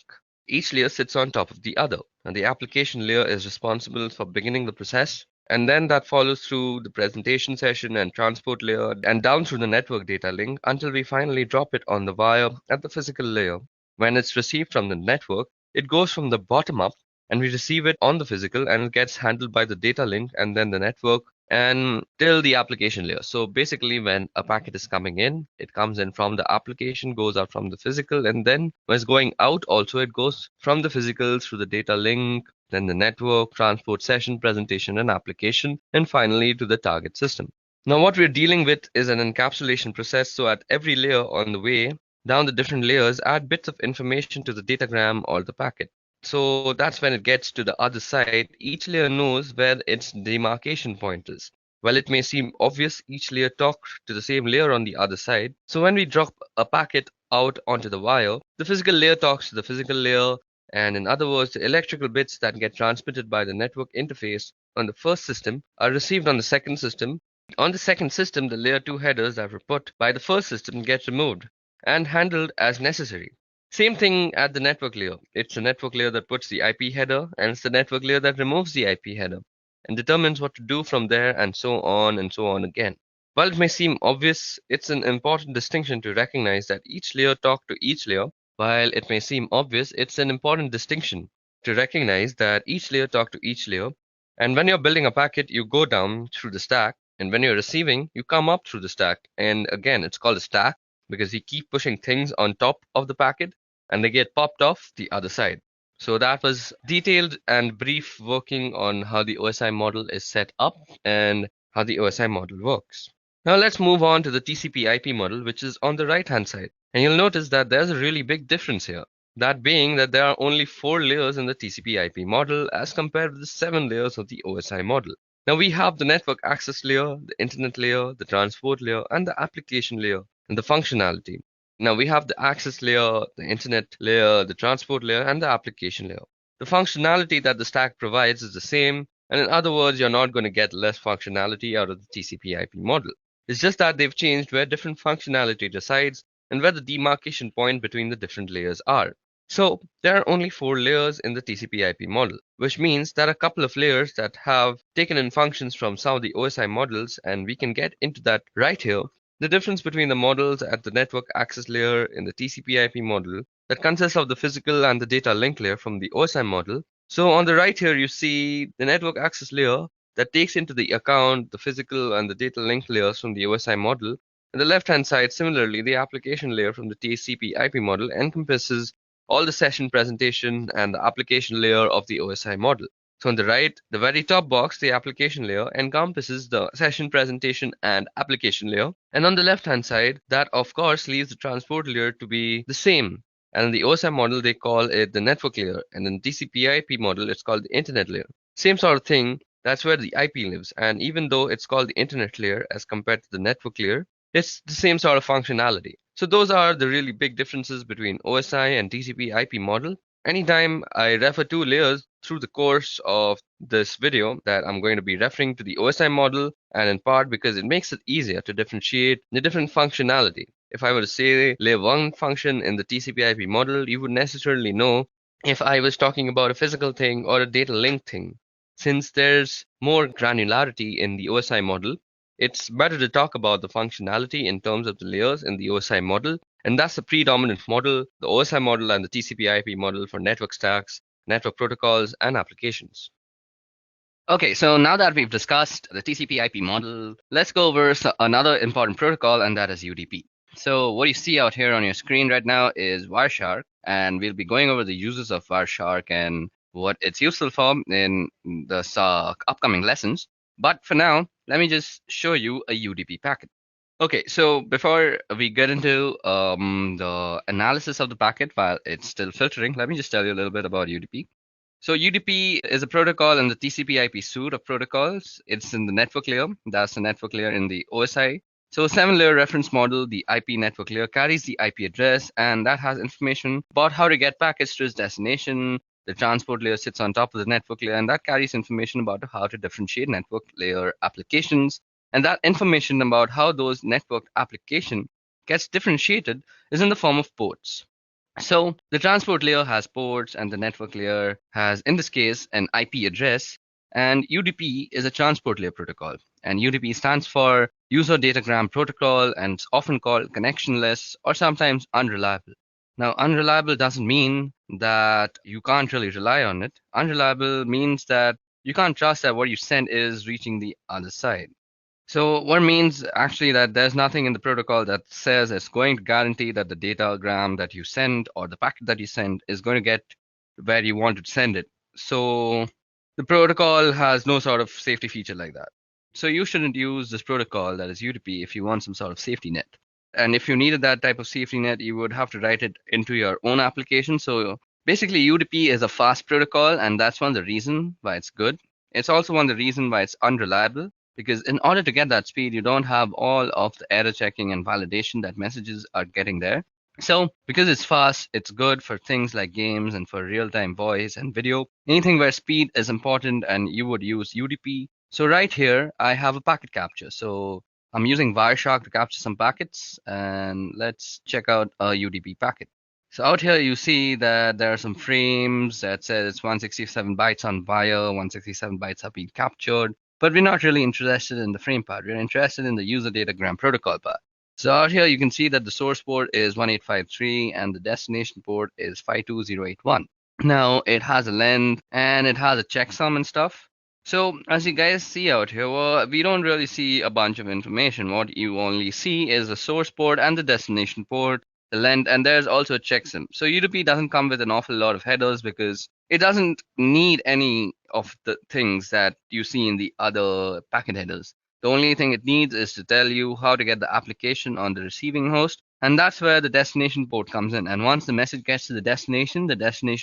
[SPEAKER 5] Each layer sits on top of the other, and the application layer is responsible for beginning the process, and then that follows through the presentation session and transport layer and down through the network data link until we finally drop it on the wire at the physical layer. When it's received from the network, it goes from the bottom up, and we receive it on the physical, and it gets handled by the data link and then the network and till the application layer. So basically, when a packet is coming in, it comes in from the application, goes out from the physical, and then when it's going out also, it goes from the physical through the data link, then the network, transport session, presentation, and application, and finally to the target system. Now what we're dealing with is an encapsulation process. So at every layer on the way down the different layers, add bits of information to the datagram or the packet. So that's when it gets to the other side. Each layer knows where its demarcation point is. While it may seem obvious, each layer talks to the same layer on the other side. So when we drop a packet out onto the wire, the physical layer talks to the physical layer, and in other words, the electrical bits that get transmitted by the network interface on the first system are received on the second system. On the second system, the layer 2 headers that were put by the first system get removed and handled as necessary. Same thing at the network layer. It's the network layer that puts the IP header, and it's the network layer that removes the IP header and determines what to do from there, and so on again. While it may seem obvious, it's an important distinction to recognize that each layer talks to each layer. While it may seem obvious, it's an important distinction to recognize that each layer talks to each layer. And when you're building a packet, you go down through the stack. And when you're receiving, you come up through the stack. And again, it's called a stack because you keep pushing things on top of the packet and they get popped off the other side. So that was detailed and brief working on how the OSI model is set up and how the OSI model works. Now let's move on to the TCP/IP model, which is on the right-hand side. And you'll notice that there's a really big difference here. That being that there are only 4 layers in the TCP/IP model as compared with the 7 layers of the OSI model. Now we have the network access layer, the internet layer, the transport layer, and the application layer, and the functionality. Now we have the access layer, the internet layer, the transport layer, and the application layer. The functionality that the stack provides is the same, and in other words, you're not going to get less functionality out of the TCP/IP model. It's just that they've changed where different functionality resides and where the demarcation point between the different layers are. So there are only 4 layers in the TCP/IP model, which means there are a couple of layers that have taken in functions from some of the OSI models, and we can get into that right here. The difference between the models at the network access layer in the TCP/IP model that consists of the physical and the data link layer from the OSI model. So on the right here, you see the network access layer that takes into the account the physical and the data link layers from the OSI model. On the left-hand side, similarly, the application layer from the TCP/IP model encompasses all the session presentation and the application layer of the OSI model. So on the right, the very top box, the application layer, encompasses the session presentation and application layer. And on the left-hand side, that of course leaves the transport layer to be the same. And in the OSI model, they call it the network layer. And in the TCP/IP model, it's called the internet layer. Same sort of thing, that's where the IP lives. And even though it's called the internet layer as compared to the network layer, it's the same sort of functionality. So those are the really big differences between OSI and TCP/IP model. Anytime I refer to layers through the course of this video, that I'm going to be referring to the OSI model, and in part because it makes it easier to differentiate the different functionality. If I were to say layer 1 function in the TCP/IP model, you would necessarily know if I was talking about a physical thing or a data link thing. Since there's more granularity in the OSI model, it's better to talk about the functionality in terms of the layers in the OSI model. And that's the predominant model, the OSI model and the TCP/IP model for network stacks, network protocols, and applications.
[SPEAKER 4] Okay, so now that we've discussed the TCP/IP model, let's go over another important protocol, and that is UDP. So what you see out here on your screen right now is Wireshark, and we'll be going over the uses of Wireshark and what it's useful for in the upcoming lessons. But for now, let me just show you a UDP packet. Okay, so before we get into the analysis of the packet while it's still filtering, let me just tell you a little bit about UDP. So UDP is a protocol in the TCP/IP suite of protocols. It's in the network layer. That's the network layer in the OSI. So a 7-layer reference model, the IP network layer carries the IP address, and that has information about how to get packets to its destination. The transport layer sits on top of the network layer, and that carries information about how to differentiate network layer applications. And that information about how those network application gets differentiated is in the form of ports. So the transport layer has ports, and the network layer has, in this case, an IP address. And UDP is a transport layer protocol. And UDP stands for User Datagram Protocol, and it's often called connectionless or sometimes unreliable. Now, unreliable doesn't mean that you can't really rely on it. Unreliable means that you can't trust that what you send is reaching the other side. So what means actually that there's nothing in the protocol that says it's going to guarantee that the datagram that you send or the packet that you send is going to get where you want to send it. So the protocol has no sort of safety feature like that. So you shouldn't use this protocol, that is UDP, if you want some sort of safety net. And if you needed that type of safety net, you would have to write it into your own application. So basically UDP is a fast protocol, and that's one of the reasons why it's good. It's also one of the reasons why it's unreliable, because in order to get that speed, you don't have all of the error checking and validation that messages are getting there. So because it's fast, it's good for things like games and for real-time voice and video, anything where speed is important, and you would use UDP. So right here, I have a packet capture. So I'm using Wireshark to capture some packets, and let's check out a UDP packet. So out here, you see that there are some frames that says 167 bytes on wire, 167 bytes have been captured. But we're not really interested in the frame part. We're interested in the user datagram protocol part. So out here, you can see that the source port is 1853 and the destination port is 52081. Now it has a length and it has a checksum and stuff. So as you guys see out here, well, we don't really see a bunch of information. What you only see is the source port and the destination port, the length, and there's also a checksum. So UDP doesn't come with an awful lot of headers because it doesn't need any of the things that you see in the other packet headers. The only thing it needs is to tell you how to get the application on the receiving host, and that's where the destination port comes in. And once the message gets to the destination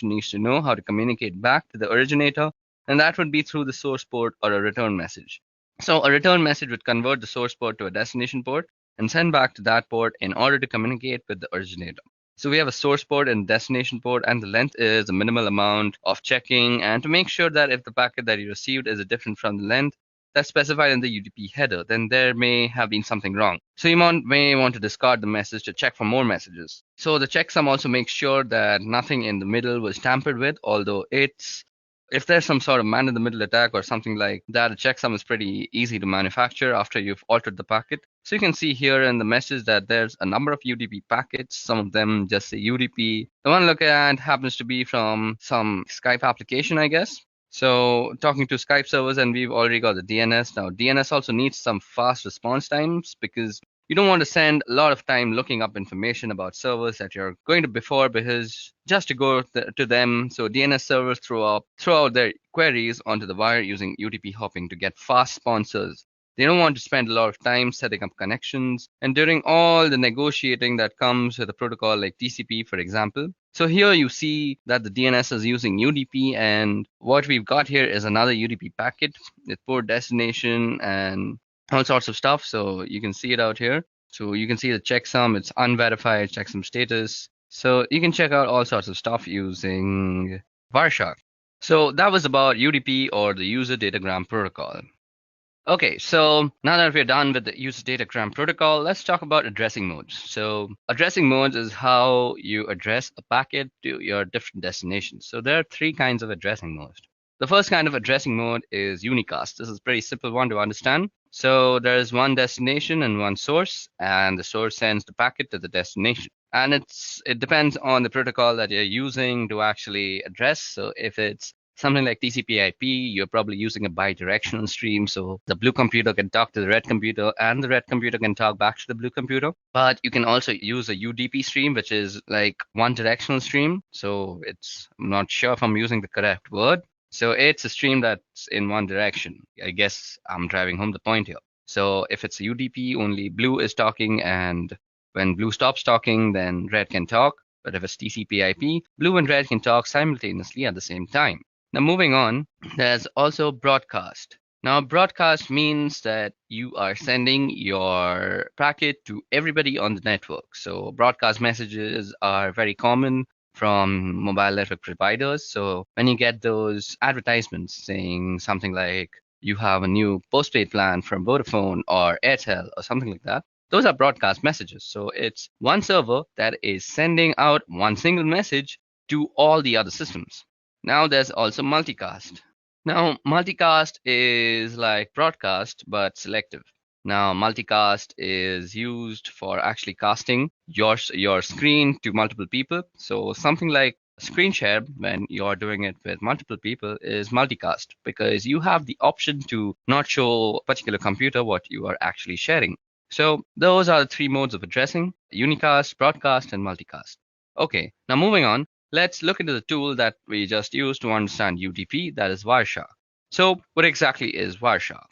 [SPEAKER 4] needs to know how to communicate back to the originator, and that would be through the source port or a return message. So a return message would convert the source port to a destination port and send back to that port in order to communicate with the originator. So we have a source port and destination port, and the length is a minimal amount of checking, and to make sure that if the packet that you received is different from the length that's specified in the UDP header, then there may have been something wrong. So you may want to discard the message to check for more messages. So the checksum also makes sure that nothing in the middle was tampered with, although if there's some sort of man-in-the-middle attack or something like that, a checksum is pretty easy to manufacture after you've altered the packet. So you can see here in the message that there's a number of UDP packets. Some of them just say UDP. The one look at happens to be from some Skype application, I guess. So talking to Skype servers, and we've already got the DNS. Now DNS also needs some fast response times because you don't want to spend a lot of time looking up information about servers that you're going to before, because just to go to them. So DNS servers throw out their queries onto the wire using UDP hopping to get fast sponsors. They don't want to spend a lot of time setting up connections and doing all the negotiating that comes with a protocol like TCP, for example. So here you see that the DNS is using UDP, and what we've got here is another UDP packet with port destination and all sorts of stuff. So you can see it out here. So you can see the checksum, it's unverified checksum status. So you can check out all sorts of stuff using Wireshark. So that was about UDP, or the user datagram protocol. Okay, so now that we're done with the user datagram protocol, let's talk about addressing modes. So addressing modes is how you address a packet to your different destinations. So there are three kinds of addressing modes. The first kind of addressing mode is unicast. This is a pretty simple one to understand. So there is one destination and one source, and the source sends the packet to the destination. And it depends on the protocol that you're using to actually address. So if it's something like TCP/IP, you're probably using a bidirectional stream, so the blue computer can talk to the red computer and the red computer can talk back to the blue computer. But you can also use a UDP stream, which is like one directional stream. So I'm not sure if I'm using the correct word. So it's a stream that's in one direction. I guess I'm driving home the point here. So if it's a UDP, only blue is talking, and when blue stops talking, then red can talk. But if it's TCP/IP, blue and red can talk simultaneously at the same time. Now moving on, there's also broadcast. Now broadcast means that you are sending your packet to everybody on the network. So broadcast messages are very common from mobile network providers. So when you get those advertisements saying something like you have a new postpaid plan from Vodafone or Airtel or something like that, those are broadcast messages. So it's one server that is sending out one single message to all the other systems. Now there's also multicast. Now multicast is like broadcast but selective. Now multicast is used for actually casting your screen to multiple people. So something like screen share, when you're doing it with multiple people, is multicast, because you have the option to not show a particular computer what you are actually sharing. So those are the three modes of addressing: unicast, broadcast, and multicast. Okay, now moving on, let's look into the tool that we just used to understand UDP, that is Wireshark. So what exactly is Wireshark?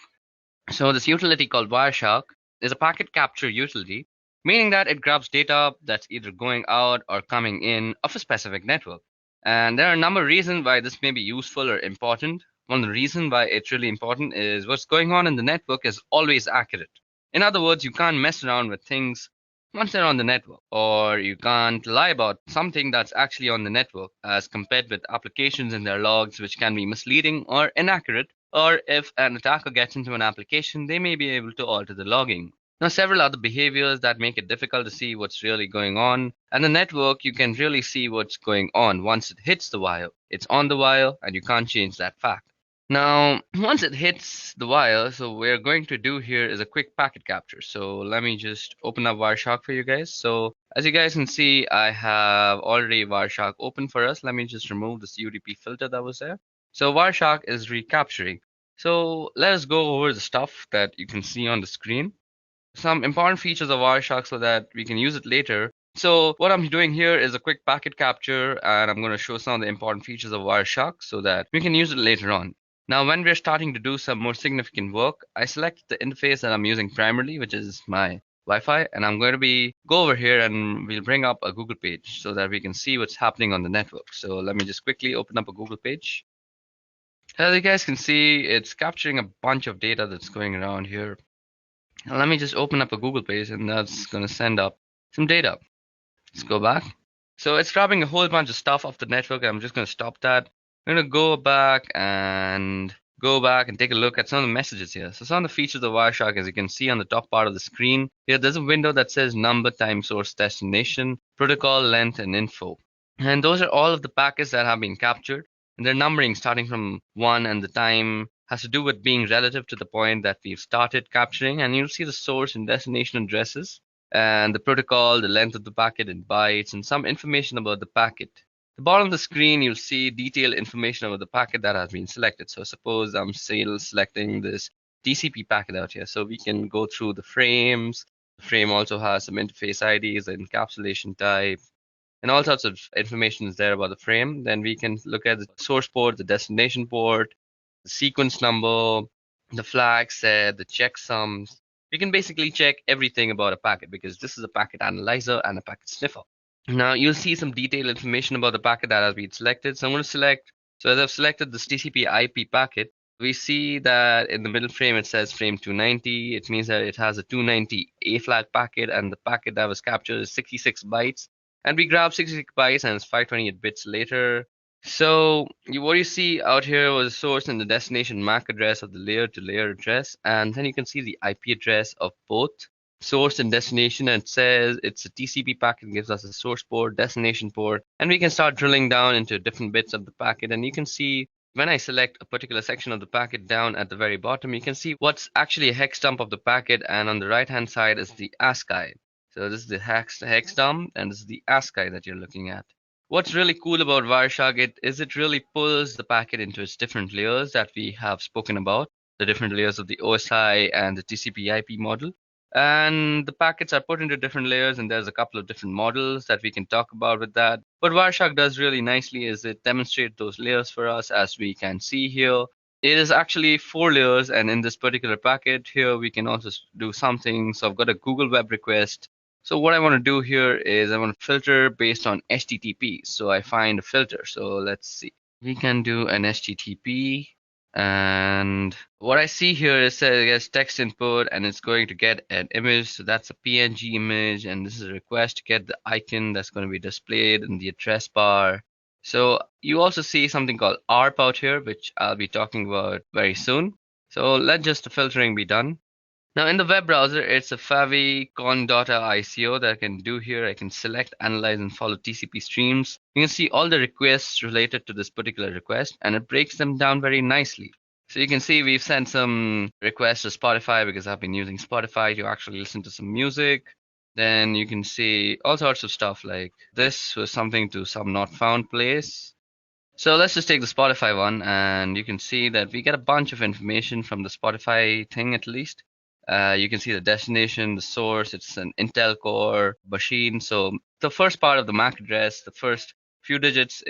[SPEAKER 4] So this utility called Wireshark is a packet capture utility, meaning that it grabs data that's either going out or coming in of a specific network. And there are a number of reasons why this may be useful or important. One of the reasons why it's really important is what's going on in the network is always accurate. In other words, you can't mess around with things once they're on the network, or you can't lie about something that's actually on the network as compared with applications in their logs, which can be misleading or inaccurate. Or if an attacker gets into an application, they may be able to alter the logging. Now, several other behaviors that make it difficult to see what's really going on. And the network, you can really see what's going on once it hits the wire. It's on the wire, and you can't change that fact. Now, once it hits the wire, so we're going to do here is a quick packet capture. So let me just open up Wireshark for you guys. So
[SPEAKER 5] As you guys can see, I have already Wireshark open for us. Let me just remove this UDP filter that was there. So Wireshark is recapturing. So let us go over the stuff that you can see on the screen. Some important features of Wireshark so that we can use it later. So what I'm doing here is a quick packet capture, and I'm going to show some of the important features of Wireshark so that we can use it later on. Now, when we're starting to do some more significant work, I select the interface that I'm using primarily, which is my Wi-Fi, and I'm going to go over here and we'll bring up a Google page so that we can see what's happening on the network. So let me just quickly open up a Google page. As you guys can see, it's capturing a bunch of data that's going around here. Now let me just open up a Google page and that's going to send up some data. Let's go back. So it's grabbing a whole bunch of stuff off the network. I'm just going to stop that. I'm going to go back and take a look at some of the messages here. So some of the features of Wireshark, as you can see on the top part of the screen, here there's a window that says number, time, source, destination, protocol, length, and info. And those are all of the packets that have been captured. And they're numbering starting from 1, and the time has to do with being relative to the point that we've started capturing. And you'll see the source and destination addresses and the protocol, the length of the packet in bytes, and some information about the packet. At the bottom of the screen, you'll see detailed information about the packet that has been selected. So suppose I'm still selecting this TCP packet out here. So we can go through the frames. The frame also has some interface IDs, the encapsulation type, and all sorts of information is there about the frame. Then we can look at the source port, the destination port, the sequence number, the flag set, the checksums. We can basically check everything about a packet because this is a packet analyzer and a packet sniffer. Now you'll see some detailed information about the packet that has been selected. So I'm going to select, so as I've selected this TCP IP packet, we see that in the middle frame it says frame 290. It means that it has a 290 A flag packet, and the packet that was captured is 66 bytes. And we grab 66 bytes and it's 528 bits later. So what you see out here was the source and the destination MAC address of the layer to layer address. And then you can see the IP address of both source and destination. And it says it's a TCP packet, gives us a source port, destination port. And we can start drilling down into different bits of the packet. And you can see when I select a particular section of the packet down at the very bottom, you can see what's actually a hex dump of the packet. And on the right hand side is the ASCII. So this is the hex dump, and this is the ASCII that you're looking at. What's really cool about Wireshark it really pulls the packet into its different layers that we have spoken about, the different layers of the OSI and the TCP IP model. And the packets are put into different layers, and there's a couple of different models that we can talk about with that. What Wireshark does really nicely is it demonstrates those layers for us, as we can see here. It is actually 4 layers, and in this particular packet here, we can also do something. So I've got a Google web request. So what I want to do here is I want to filter based on HTTP. So I find a filter. So let's see. We can do an HTTP. And what I see here is that it gets text input and it's going to get an image. So that's a PNG image. And this is a request to get the icon that's going to be displayed in the address bar. So you also see something called ARP out here, which I'll be talking about very soon. So let just the filtering be done. Now in the web browser, it's a favicon.ico that I can do here. I can select, analyze, and follow TCP streams. You can see all the requests related to this particular request, and it breaks them down very nicely. So you can see we've sent some requests to Spotify because I've been using Spotify to actually listen to some music. Then you can see all sorts of stuff like this was something to some not found place. So let's just take the Spotify one, and you can see that we get a bunch of information from the Spotify thing at least. You can see the destination, the source, it's an Intel Core machine. So the first part of the MAC address, the first few digits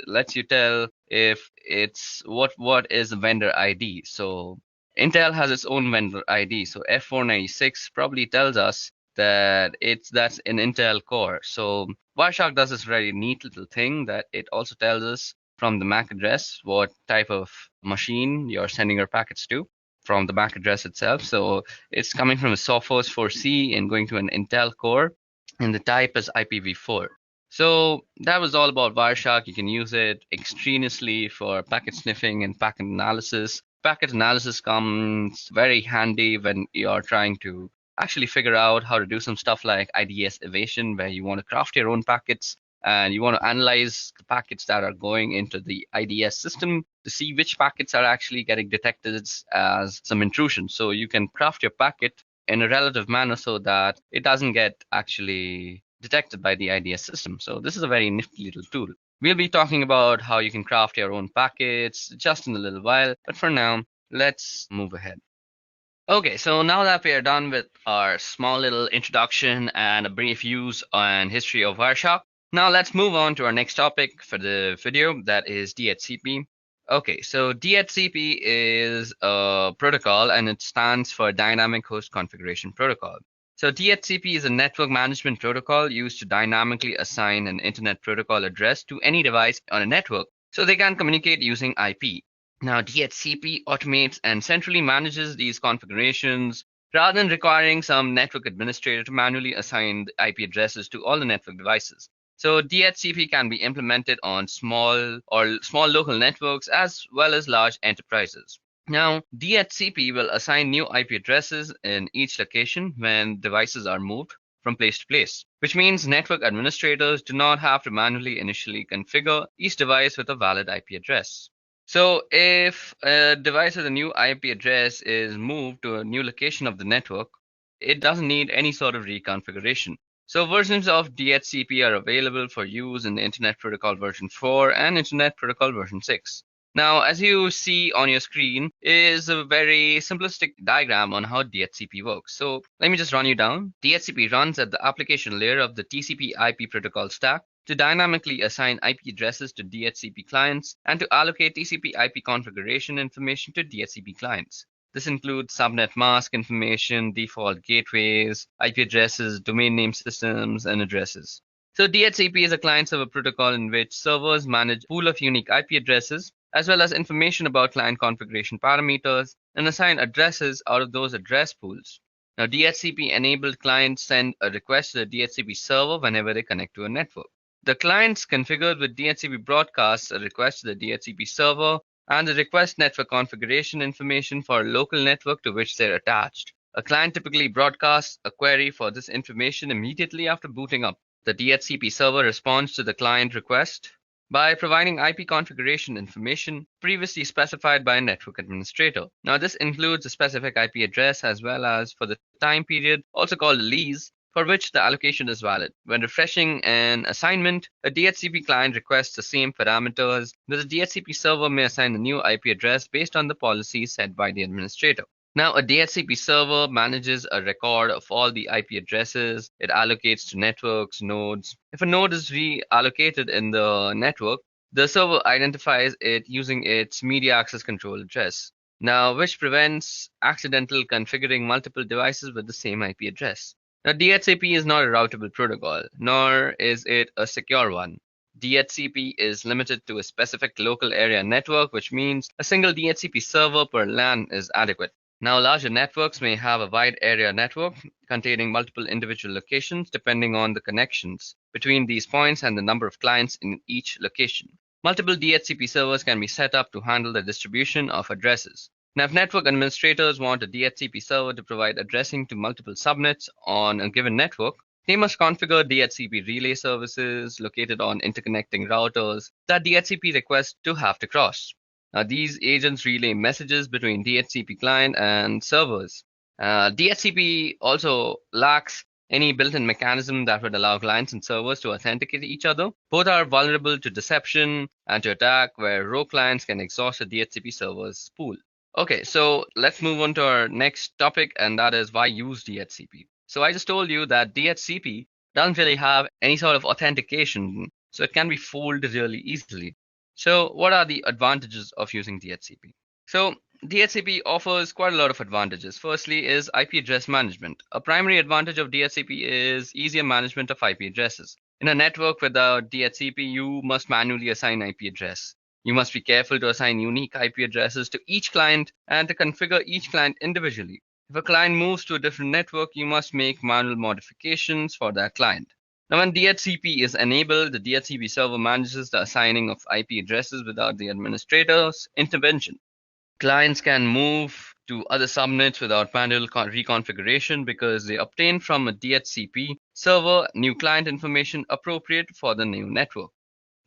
[SPEAKER 5] lets you tell if it's what is the vendor ID. So Intel has its own vendor ID. So F496 probably tells us that that's an Intel Core. So Wireshark does this very neat little thing that it also tells us from the MAC address what type of machine you're sending your packets to from the MAC address itself. So it's coming from a Sophos 4C and going to an Intel Core, and the type is IPv4. So that was all about Wireshark. You can use it extraneously for packet sniffing and packet analysis. Packet analysis comes very handy when you're trying to actually figure out how to do some stuff like IDS evasion, where you want to craft your own packets and you want to analyze the packets that are going into the IDS system to see which packets are actually getting detected as some intrusion. So you can craft your packet in a relative manner so that it doesn't get actually
[SPEAKER 4] detected by the IDS system. So this is a very nifty little tool. We'll be talking about how you can craft your own packets just in a little while, but for now, let's move ahead. Okay, so now that we are done with our small little introduction and a brief use and history of Wireshark, now let's move on to our next topic for the video, that is DHCP. Okay, so DHCP is a protocol and it stands for Dynamic Host Configuration Protocol. So DHCP is a network management protocol used to dynamically assign an internet protocol address to any device on a network so they can communicate using IP. Now, DHCP automates and centrally manages these configurations rather than requiring some network administrator to manually assign the IP addresses to all the network devices. So DHCP can be implemented on small local networks as well as large enterprises. Now, DHCP will assign new IP addresses in each location when devices are moved from place to place, which means network administrators do not have to manually initially configure each device with a valid IP address. So if a device with a new IP address is moved to a new location of the network, it doesn't need any sort of reconfiguration. So versions of DHCP are available for use in the Internet Protocol version 4 and Internet Protocol version 6. Now, as you see on your screen is a very simplistic diagram on how DHCP works. So let me just run you down. DHCP runs at the application layer of the TCP IP protocol stack to dynamically assign IP addresses to DHCP clients and to allocate TCP IP configuration information to DHCP clients. This includes subnet mask information, default gateways, IP addresses, domain name systems, and addresses. So DHCP is a client-server protocol in which servers manage a pool of unique IP addresses, as well as information about client configuration parameters, and assign addresses out of those address pools. Now, DHCP-enabled clients send a request to the DHCP server whenever they connect to a network. The clients configured with DHCP broadcasts a request to the DHCP server and the request network configuration information for a local network to which they're attached. A client typically broadcasts a query for this information immediately after booting up. The DHCP server responds to the client request by providing IP configuration information previously specified by a network administrator. Now, this includes a specific IP address as well as for the time period, also called a lease, for which the allocation is valid. When refreshing an assignment, a DHCP client requests the same parameters, but the DHCP server may assign a new IP address based on the policies set by the administrator. Now, a DHCP server manages a record of all the IP addresses it allocates to networks, nodes. If a node is reallocated in the network, the server identifies it using its media access control address, now which prevents accidental configuring multiple devices with the same IP address. Now, DHCP is not a routable protocol, nor is it a secure one. DHCP is limited to a specific local area network, which means a single DHCP server per LAN is adequate. Now, larger networks may have a wide area network containing multiple individual locations depending on the connections between these points and the number of clients in each location. Multiple DHCP servers can be set up to handle the distribution of addresses. Now, if network administrators want a DHCP server to provide addressing to multiple subnets on a given network, they must configure DHCP relay services located on interconnecting routers that DHCP requests to have to cross. Now, these agents relay messages between DHCP client and servers. DHCP also lacks any built-in mechanism that would allow clients and servers to authenticate each other. Both are vulnerable to deception and to attack, where rogue clients can exhaust a DHCP server's pool. Okay, so let's move on to our next topic, and that is why use DHCP. So I just told you that DHCP doesn't really have any sort of authentication, so it can be fooled really easily. So what are the advantages of using DHCP? So DHCP offers quite a lot of advantages. Firstly is IP address management. A primary advantage of DHCP is easier management of IP addresses. In a network without DHCP, you must manually assign IP address. You must be careful to assign unique IP addresses to each client and to configure each client individually. If a client moves to a different network, you must make manual modifications for that client. Now, when DHCP is enabled, the DHCP server manages the assigning of IP addresses without the administrator's intervention. Clients can move to other subnets without manual reconfiguration because they obtain from a DHCP server new client information appropriate for the new network.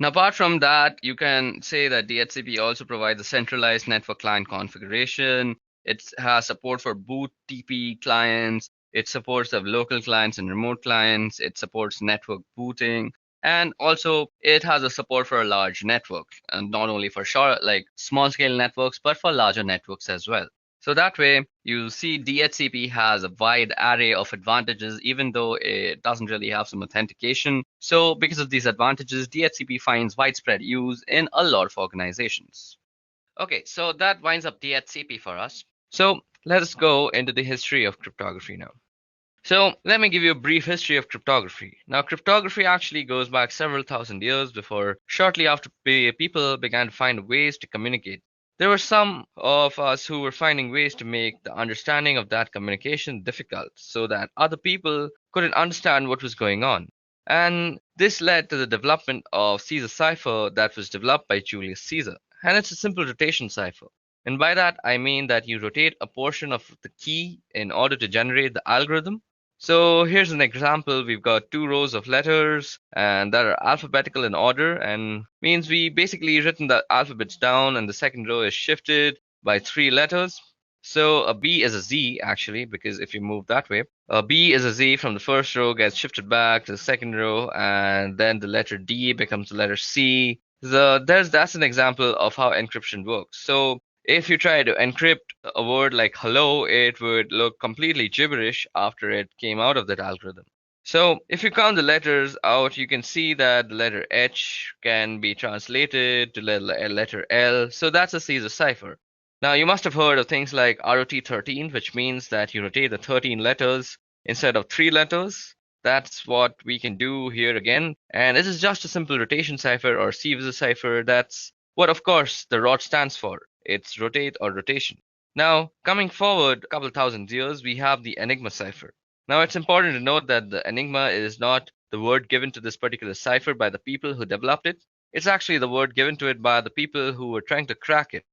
[SPEAKER 4] Now, apart from that, you can say that DHCP also provides a centralized network client configuration. It has support for boot TP clients. It supports the local clients and remote clients. It supports network booting. And also, it has a support for a large network, and not only for short, like small scale networks, but for larger networks as well. So that way, you see DHCP has a wide array of advantages, even though it doesn't really have some authentication. So because of these advantages, DHCP finds widespread use in a lot of organizations. Okay, so that winds up DHCP for us. So let us go into the history of cryptography now. So let me give you a brief history of cryptography. Now, cryptography actually goes back several thousand years before, shortly after people began to find ways to communicate. There were some of us who were finding ways to make the understanding of that communication difficult so that other people couldn't understand what was going on. And this led to the development of Caesar cipher that was developed by Julius Caesar. And it's a simple rotation cipher. And by that, I mean that you rotate a portion of the key in order to generate the algorithm. So here's an example. We've got 2 rows of letters and that are alphabetical in order, and means we basically written the alphabets down and the second row is shifted by 3 letters. So a B is a Z actually, because if you move that way, a B is a Z from the first row gets shifted back to the second row, and then the letter D becomes the letter C. That's an example of how encryption works. So if you try to encrypt a word like hello, it would look completely gibberish after it came out of that algorithm. So if you count the letters out, you can see that the letter H can be translated to letter L. So that's a Caesar cipher. Now you must have heard of things like ROT13, which means that you rotate the 13 letters instead of 3 letters. That's what we can do here again. And this is just a simple rotation cipher or Caesar cipher. That's what, of course, the ROT stands for. It's rotate or rotation. Now, coming forward a couple thousand years, we have the Enigma cipher. Now, it's important to note that the Enigma is not the word given to this particular cipher by the people who developed it. It's actually the word given to it by the people who were trying to crack it.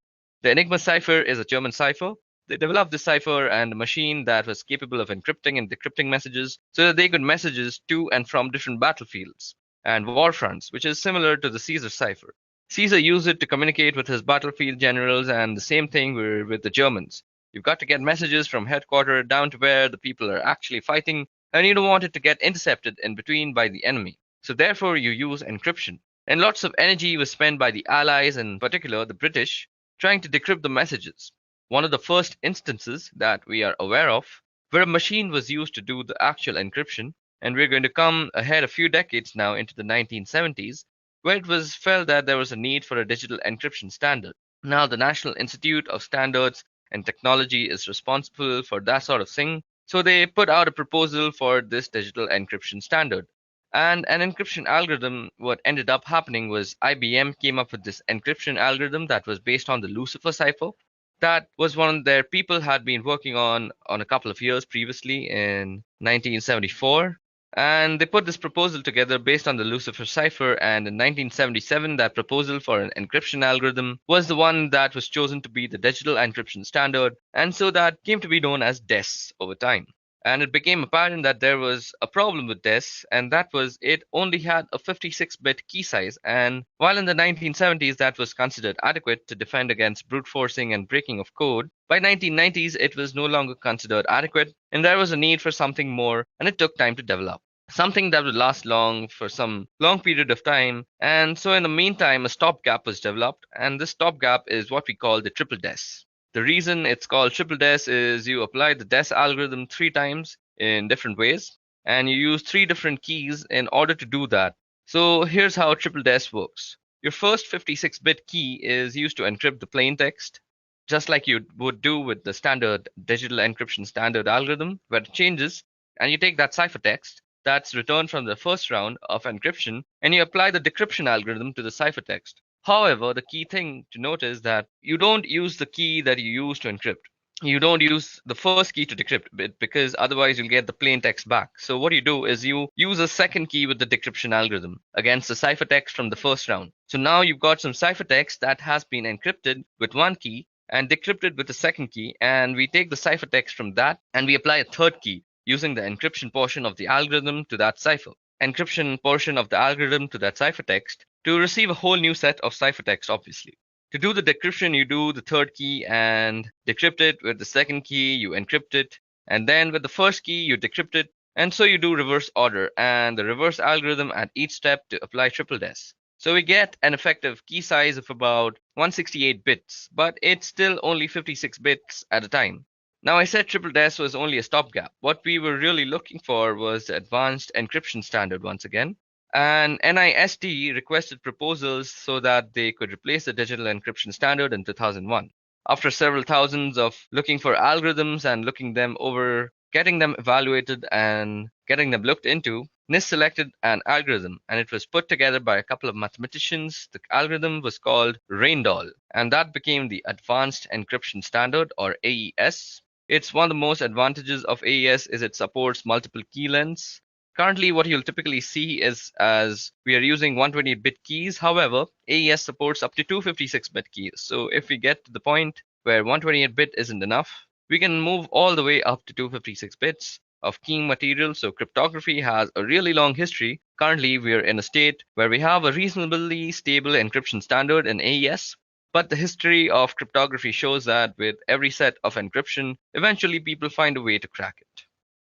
[SPEAKER 4] The Enigma cipher is a German cipher. They developed this cipher and a machine that was capable of encrypting and decrypting messages so that they could messages to and from different battlefields and war fronts, which is similar to the Caesar cipher. Caesar used it to communicate with his battlefield generals, and the same thing with the Germans. You've got to get messages from headquarters down to where the people are actually fighting, and you don't want it to get intercepted in between by the enemy. So therefore you use encryption. And lots of energy was spent by the Allies, in particular the British, trying to decrypt the messages. One of the first instances that we are aware of where a machine was used to do the actual encryption, and we're going to come ahead a few decades now into the 1970s, where it was felt that there was a need for a digital encryption standard. Now, the National Institute of Standards and Technology is responsible for that sort of thing, so they put out a proposal for this digital encryption standard. And an encryption algorithm, what ended up happening was IBM came up with this encryption algorithm that was based on the Lucifer cipher. That was one their people had been working on a couple of years previously in 1974. And they put this proposal together based on the Lucifer cipher, and in 1977 that proposal for an encryption algorithm was the one that was chosen to be the digital encryption standard, and so that came to be known as DES over time. And it became apparent that there was a problem with DES, and that was it only had a 56-bit key size, and while in the 1970s that was considered adequate to defend against brute forcing and breaking of code, by 1990s it was no longer considered adequate, and there was a need for something more, and it took time to develop. Something that would last long for some long period of time, and so in the meantime a stopgap was developed, and this stopgap is what we call the triple DES. The reason it's called triple DES is you apply the DES algorithm 3 times in different ways, and you use 3 different keys in order to do that. So here's how triple DES works. Your first 56-bit key is used to encrypt the plain text, just like you would do with the standard digital encryption standard algorithm, where it changes, and you take that ciphertext that's returned from the first round of encryption, and you apply the decryption algorithm to the ciphertext. However, the key thing to note is that you don't use the key that you use to encrypt. You don't use the first key to decrypt it, because otherwise you'll get the plain text back. So what you do is you use a second key with the decryption algorithm against the ciphertext from the first round. So now you've got some ciphertext that has been encrypted with one key and decrypted with the second key, and we take the ciphertext from that and we apply a third key using the encryption portion of the algorithm to that cipher. Encryption portion of the algorithm to that ciphertext to receive a whole new set of ciphertext, obviously. To do the decryption, you do the third key and decrypt it with the second key, you encrypt it,
[SPEAKER 5] And then with the first key, you decrypt it. And so you do reverse order and the reverse algorithm at each step to apply triple des. So we get an effective key size of about 168 bits, but it's still only 56 bits at a time. Now I said triple des was only a stopgap. What we were really looking for was the advanced encryption standard once again. And NIST requested proposals so that they could replace the digital encryption standard in 2001. After several thousands of looking for algorithms and looking them over, getting them evaluated and getting them looked into, NIST selected an algorithm and it was put together by a couple of mathematicians. The algorithm was called RAINDAL and that became the Advanced Encryption Standard or AES. It's one of the most advantages of AES is it supports multiple key lengths. Currently, what you'll typically see is as we are using 128-bit keys. However, AES supports up to 256-bit keys. So if we get to the point where 128-bit isn't enough, we can move all the way up to 256 bits of keying material. So cryptography has a really long history. Currently, we are in a state where we have a reasonably stable encryption standard in AES. But the history of cryptography shows that with every set of encryption, eventually people find a way to crack it.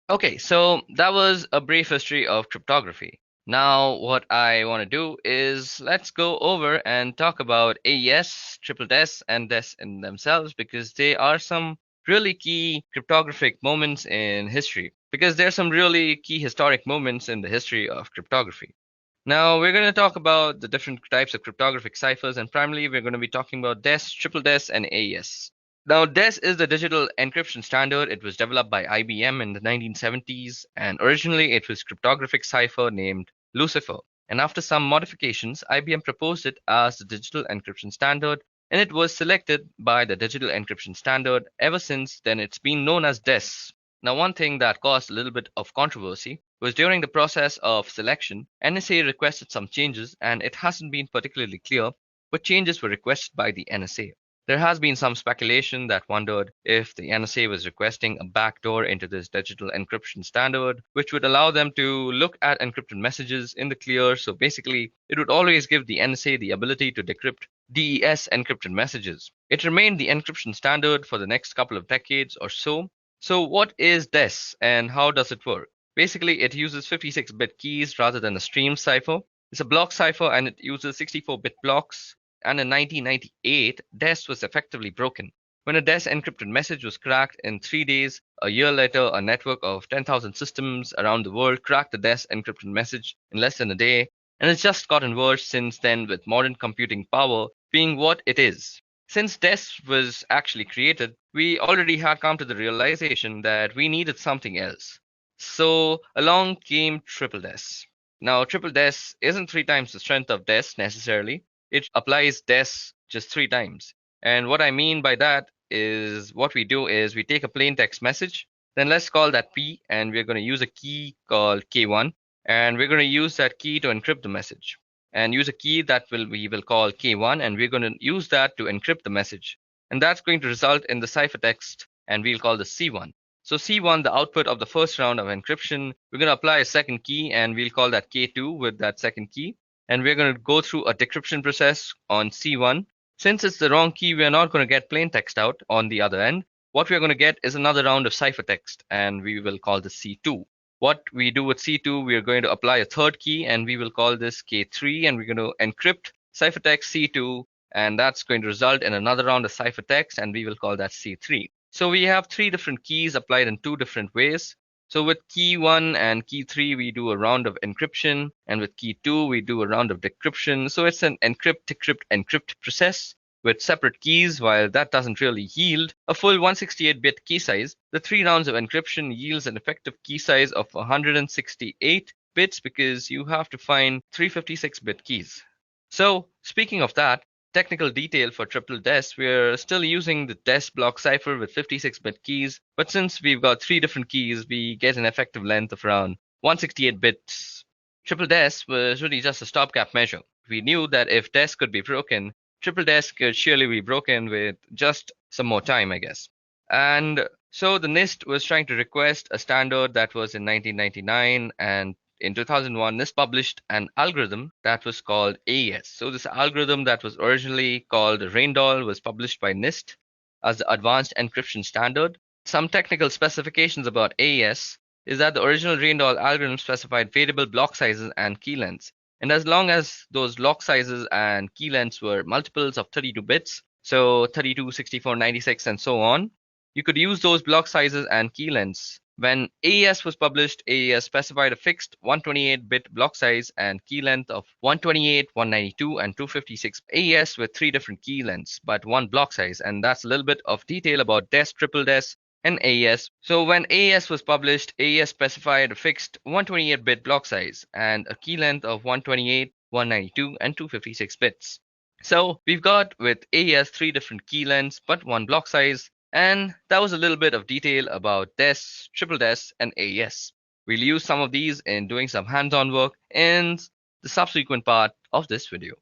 [SPEAKER 5] Okay, so that was a brief history of cryptography. Now, what I want to do is let's go over and talk about AES, triple DES, and DES in themselves because they are some really key cryptographic moments in history. Because there are some really key historic moments in the history of cryptography. Now, we're going to talk about the different types of cryptographic ciphers, and primarily we're going to be talking about DES, triple DES, and AES. Now, DES is the digital encryption standard. It was developed by IBM in the 1970s, and originally it was cryptographic cipher named Lucifer. And after some modifications, IBM proposed it as the digital encryption standard, and it was selected by the digital encryption standard. Ever since then, it's been known as DES. Now, one thing that caused a little bit of controversy was during the process of selection, NSA requested some changes, and it hasn't been particularly clear what changes were requested by the NSA. There has been some speculation that wondered if the NSA was requesting a backdoor into this digital encryption standard, which would allow them to look at encrypted messages in the clear. So basically, it would always give the NSA the ability to decrypt DES encrypted messages. It remained the encryption standard for the next couple of decades or so. So what is DES and how does it work? Basically, it uses 56-bit keys rather than a stream cipher. It's a block cipher and it uses 64-bit blocks. And in 1998, DES was effectively broken. When a DES encrypted message was cracked in 3 days, a year later, a network of 10,000 systems around the world cracked the DES encrypted message in less than a day. And it's just gotten worse since then with modern computing power being what it is. Since DES was actually created, we already had come to the realization that we needed something else. So along came triple DES. Now, triple DES isn't 3 times the strength of DES necessarily. It applies DES just 3 times. And what I mean by that is what we do is we take a plain text message, then let's call that P, and we're going to use a key called K1, and we're going to use that key to encrypt the message. And use a key that we will call K1, and we're going to use that to encrypt the message. And that's going to result in the ciphertext, and we'll call this C1. So C1, the output of the first round of encryption, we're going to apply a second key, and we'll call that K2 with that second key. And we're going to go through a decryption process on C1. Since it's the wrong key, we're not going to get plain text out on the other end. What we're going to get is another round of ciphertext, and we will call this C2. What we do with C2, we are going to apply a third key, and we will call this K3, and we're going to encrypt ciphertext C2, and that's going to result in another round of ciphertext, and we will call that C3. So we have 3 different keys applied in 2 different ways. So with key 1 and key 3, we do a round of encryption, and with key 2, we do a round of decryption. So it's an encrypt, decrypt, encrypt process with separate keys. While that doesn't really yield a full 168-bit key size, the 3 rounds of encryption yields an effective key size of 168 bits because you have to find 356-bit keys. So speaking of that, technical detail for triple DES, we're still using the DES block cipher with 56-bit keys, but since we've got 3 different keys, we get an effective length of around 168 bits. Triple DES was really just a stopgap measure. We knew that if DES could be broken, triple DES could surely be broken with just some more time, I guess. And so the NIST was trying to request a standard that was in 1999, and in 2001, NIST published an algorithm that was called AES. So this algorithm that was originally called RAINDAL was published by NIST as the Advanced Encryption Standard.
[SPEAKER 4] Some technical specifications about AES is that the original Randall algorithm specified variable block sizes and key lengths. And as long as those block sizes and key lengths were multiples of 32 bits, so 32, 64, 96, and so on, you could use those block sizes and key lengths. When AES was published, AES specified a fixed 128-bit block size and key length of 128, 192, and 256. AES with 3 different key lengths, but 1 block size. And that's a little bit of detail about DES, triple DES, and AES. So when AES was published, AES specified a fixed 128-bit block size and a key length of 128, 192, and 256 bits. So we've got with AES 3 different key lengths, but 1 block size. And that was a little bit of detail about DES, triple DES, and AES. We'll use some of these in doing some hands-on work in the subsequent part of this video.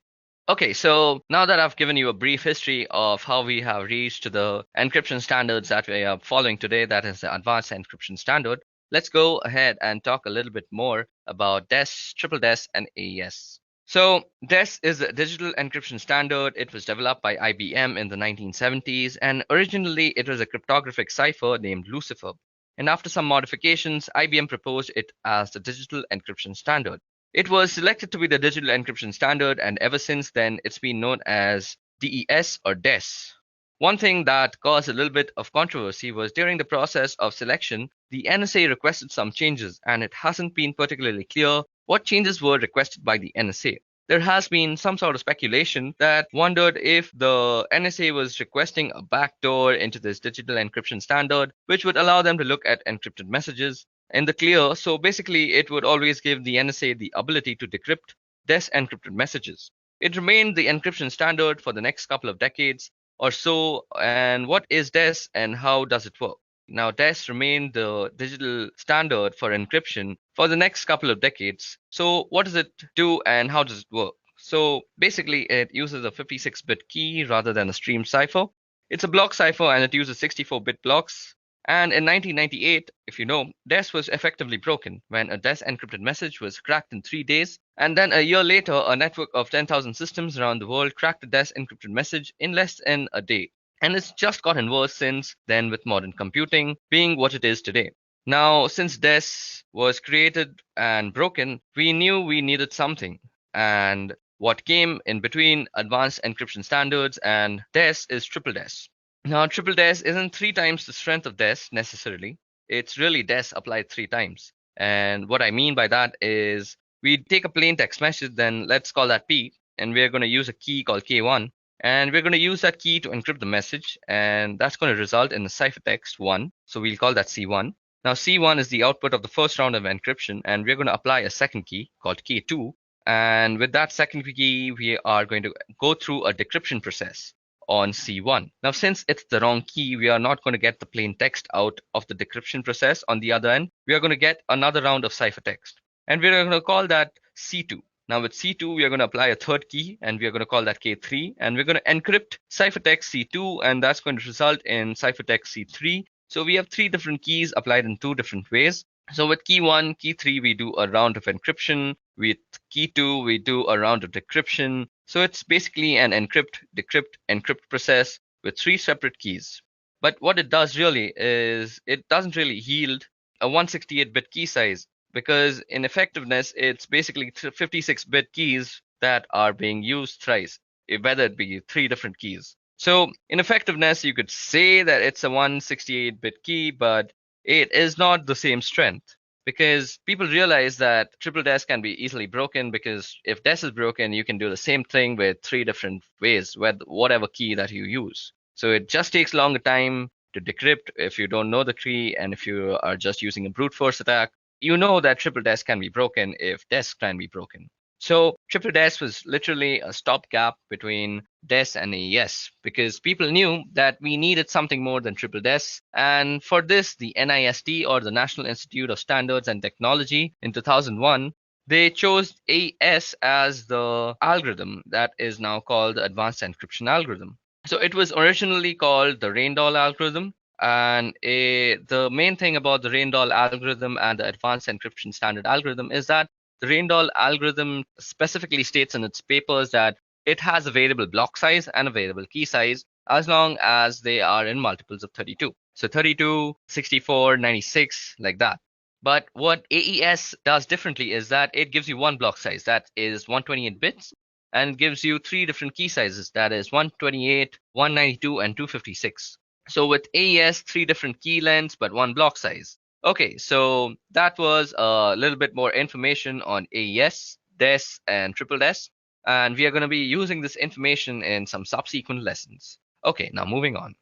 [SPEAKER 4] Okay, so now that I've given you a brief history of how we have reached the encryption standards that we are following today, that is the advanced encryption standard, let's go ahead and talk a little bit more about DES, triple DES, and AES. So DES is a digital encryption standard. It was developed by IBM in the 1970s, and originally it was a cryptographic cipher named Lucifer. And after some modifications, IBM proposed it as the digital encryption standard. It was selected to be the digital encryption standard, and ever since then, it's been known as DES or DES. One thing that caused a little bit of controversy was during the process of selection, the NSA requested some changes, and it hasn't been particularly clear what changes were requested by the NSA. There has been some sort of speculation that wondered if the NSA was requesting a backdoor into this digital encryption standard, which would allow them to look at encrypted messages in the clear. So basically, it would always give the NSA the ability to decrypt DES encrypted messages. It remained the encryption standard for the next couple of decades or so. And what is DES and how does it work? Now, DES remained the digital standard for encryption for the next couple of decades. So what does it do and how does it work? So basically, it uses a 56-bit key rather than a stream cipher. It's a block cipher and it uses 64-bit blocks. And in 1998, if you know, DES was effectively broken when a DES encrypted message was cracked in 3 days. And then a year later, a network of 10,000 systems around the world cracked a DES encrypted message in less than a day. And it's just gotten worse since then with modern computing being what it is today. Now, since DES was created and broken, we knew we needed something. And what came in between advanced encryption standards and DES is triple DES. Now, triple DES isn't 3 times the strength of DES necessarily. It's really DES applied 3 times. And what I mean by that is we take a plain text message, then let's call that P, and we're going to use a key called K1. And we're going to use that key to encrypt the message, and that's going to result in the ciphertext 1. So we'll call that C1. Now, C1 is the output of the first round of encryption, and we're going to apply a second key called K2. And with that second key, we are going to go through a decryption process on C1. Now, since it's the wrong key, we are not going to get the plain text out of the decryption process. On the other end, we are going to get another round of ciphertext, and we're going to call that C2. Now with C2, we are going to apply a third key, and we are going to call that K3, and we're going to encrypt ciphertext C2, and that's going to result in ciphertext C3. So we have 3 different keys applied in 2 different ways. So with key 1, key 3, we do a round of encryption. With key 2, we do a round of decryption. So it's basically an encrypt, decrypt, encrypt process with 3 separate keys. But what it does really is it doesn't really yield a 168-bit key size, because in effectiveness, it's basically 56-bit keys that are being used thrice, whether it be 3 different keys. So in effectiveness, you could say that it's a 168-bit key, but it is not the same strength, because people realize that triple DES can be easily broken, because if DES is broken, you can do the same thing with 3 different ways with whatever key that you use. So it just takes longer time to decrypt if you don't know the key, and if you are just using a brute force attack, you know that triple DES can be broken if DES can be broken. So triple DES was literally a stopgap between DES and AES, because people knew that we needed something more than triple DES. And for this, the NIST, or the National Institute of Standards and Technology, in 2001, they chose AES as the algorithm that is now called the Advanced Encryption Algorithm. So it was originally called the Randall algorithm. And the main thing about the Randall algorithm and the Advanced Encryption Standard algorithm is that the Randall algorithm specifically states in its papers that it has a variable block size and a variable key size as long as they are in multiples of 32. So 32, 64, 96, like that. But what AES does differently is that it gives you one block size, that is 128 bits, and gives you three different key sizes, that is 128, 192, and 256. So with AES, three different key lengths, but one block size. Okay, so that was a little bit more information on AES, DES, and triple DES, and we are going to be using this information in some subsequent lessons. Okay, now moving on.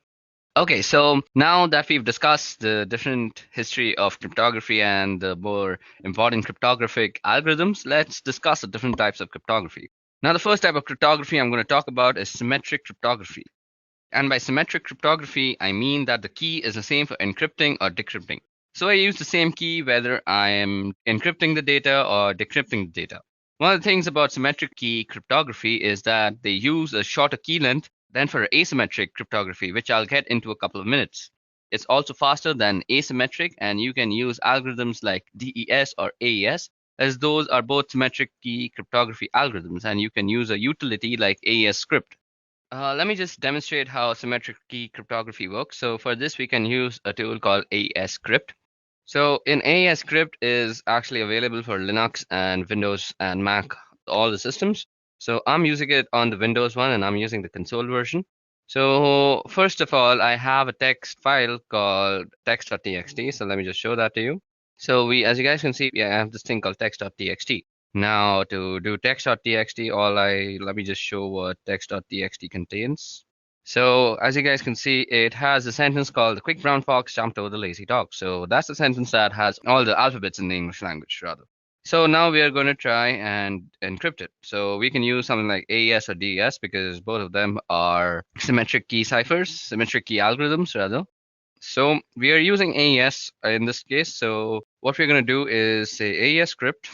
[SPEAKER 4] Okay, so now that we've discussed the different history of cryptography and the more important cryptographic algorithms, let's discuss the different types of cryptography. Now, the first type of cryptography I'm going to talk about is symmetric cryptography. And by symmetric cryptography, I mean that the key is the same for encrypting or decrypting. So I use the same key whether I am encrypting the data or decrypting the data. One of the things about symmetric key cryptography is that they use a shorter key length than for asymmetric cryptography, which I'll get into a couple of minutes. It's also faster than asymmetric, and you can use algorithms like DES or AES, as those are both symmetric key cryptography algorithms, and you can use a utility like AES script. Let me just demonstrate how symmetric key cryptography works. So for this, we can use a tool called AES script. So in AES script is actually available for Linux and Windows and Mac, all the systems. So I'm using it on the Windows one, and I'm using the console version. So first of all, I have a text file called text.txt. So let me just show that to you. So as you guys can see, I have this thing called text.txt. Now to do text.txt, let me just show what text.txt contains. So as you guys can see, it has a sentence called "The quick brown fox jumped over the lazy dog." So that's the sentence that has all the alphabets in the English language, rather. So now we are going to try and encrypt it. So we can use something like AES or DES because both of them are symmetric key ciphers, symmetric key algorithms, rather. So we are using AES in this case. So what we're going to do is say AES script.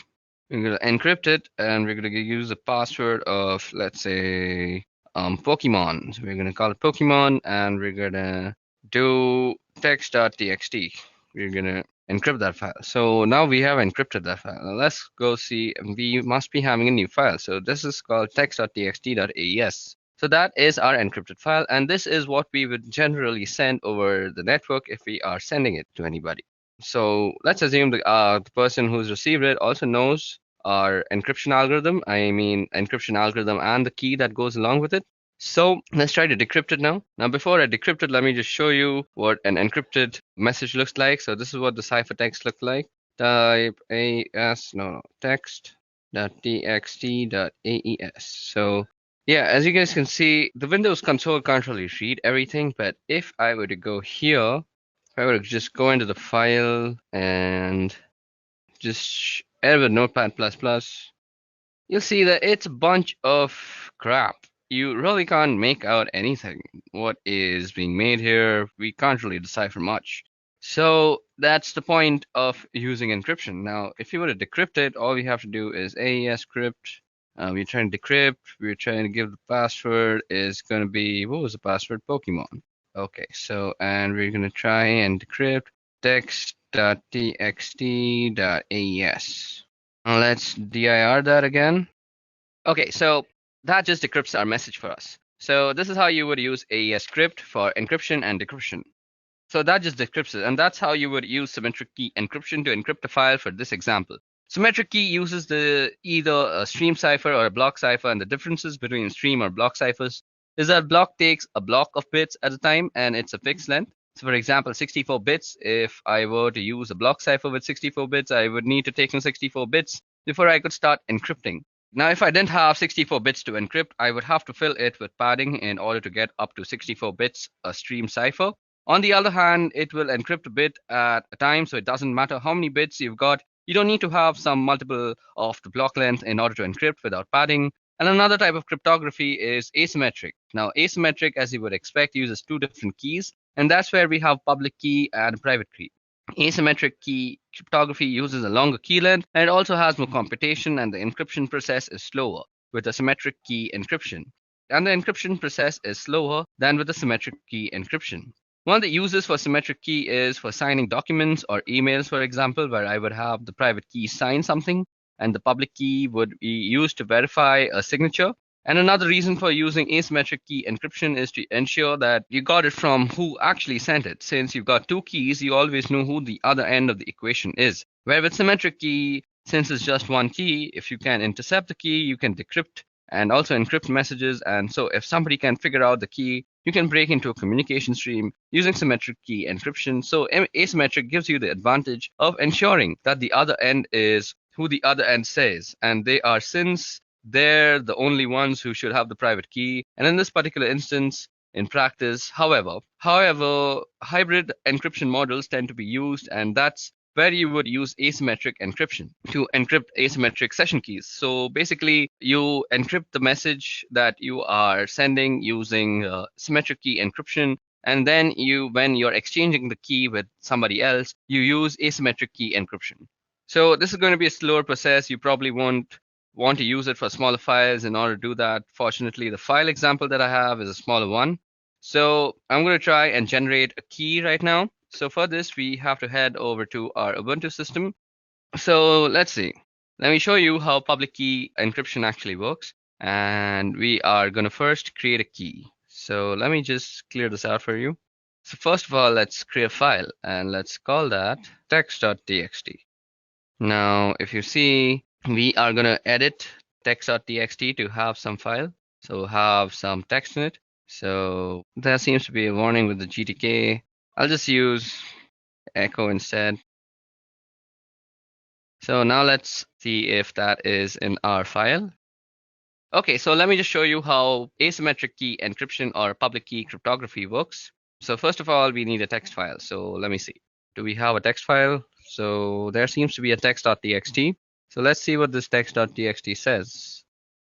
[SPEAKER 4] We're going to encrypt it, and we're going to use a password of, let's say, Pokemon. So we're going to call it Pokemon, and we're going to do text.txt. We're going to encrypt that file. So now we have encrypted that file. Now let's go see. We must be having a new file. So this is called text.txt.aes. So that is our encrypted file, and this is what we would generally send over the network if we are sending it to anybody. So let's assume the person who's received it also knows our encryption algorithm. I mean encryption algorithm and the key that goes along with it. So let's try to decrypt it now. Now before I decrypt it, let me just show you what an encrypted message looks like. So this is what the ciphertext looks like. Type text.txt.aes. So yeah, as you guys can see, the Windows console can't really read everything, but if I were to go here, if I were to just go into the file and just edit with Notepad++, you'll see that it's a bunch of crap. You really can't make out anything. What is being made here, we can't really decipher much. So that's the point of using encryption. Now, if you were to decrypt it, all we have to do is AES script. We're trying to decrypt. We're trying to give the password is going to be, what was the password? Pokemon. Okay, so, and we're going to try and decrypt text.txt.aes. Let's dir that again. Okay, so that just decrypts our message for us. So this is how you would use AES script for encryption and decryption. So that just decrypts it, and that's how you would use symmetric key encryption to encrypt a file for this example. Symmetric key uses either a stream cipher or a block cipher, and the differences between stream or block ciphers is that block takes a block of bits at a time, and it's a fixed length. So for example, 64 bits, if I were to use a block cipher with 64 bits, I would need to take in 64 bits before I could start encrypting. Now, if I didn't have 64 bits to encrypt, I would have to fill it with padding in order to get up to 64 bits a stream cipher. On the other hand, it will encrypt a bit at a time, so it doesn't matter how many bits you've got. You don't need to have some multiple of the block length in order to encrypt without padding. And another type of cryptography is asymmetric. Now, asymmetric, as you would expect, uses two different keys, and that's where we have public key and private key. Asymmetric key cryptography uses a longer key length, and it also has more computation, and the encryption process is slower with a symmetric key encryption. And the encryption process is slower than with the symmetric key encryption. One of the uses for symmetric key is for signing documents or emails, for example, where I would have the private key sign something, and the public key would be used to verify a signature. And another reason for using asymmetric key encryption is to ensure that you got it from who actually sent it. Since you've got two keys, you always know who the other end of the equation is. Where with symmetric key, since it's just one key, if you can intercept the key, you can decrypt and also encrypt messages. And so if somebody can figure out the key, you can break into a communication stream using symmetric key encryption. So asymmetric gives you the advantage of ensuring that the other end is who the other end says, and they are, since they're the only ones who should have the private key. And in this particular instance, in practice, however, hybrid encryption models tend to be used, and that's where you would use asymmetric encryption to encrypt asymmetric session keys. So basically, you encrypt the message that you are sending using symmetric key encryption, and then when you're exchanging the key with somebody else, you use asymmetric key encryption. So this is going to be a slower process. You probably won't want to use it for smaller files. In order to do that, fortunately, the file example that I have is a smaller one. So I'm going to try and generate a key right now. So for this, we have to head over to our Ubuntu system. So let's see. Let me show you how public key encryption actually works. And we are going to first create a key. So let me just clear this out for you. So first of all, let's create a file and let's call that text.txt. Now, if you see, we are going to edit text.txt to have some file. So have some text in it. So there seems to be a warning with the GTK. I'll just use echo instead. So now let's see if that is in our file. Okay, so let me just show you how asymmetric key encryption or public key cryptography works. So first of all, we need a text file. So let me see. Do we have a text file? So there seems to be a text.txt. So let's see what this text.txt says.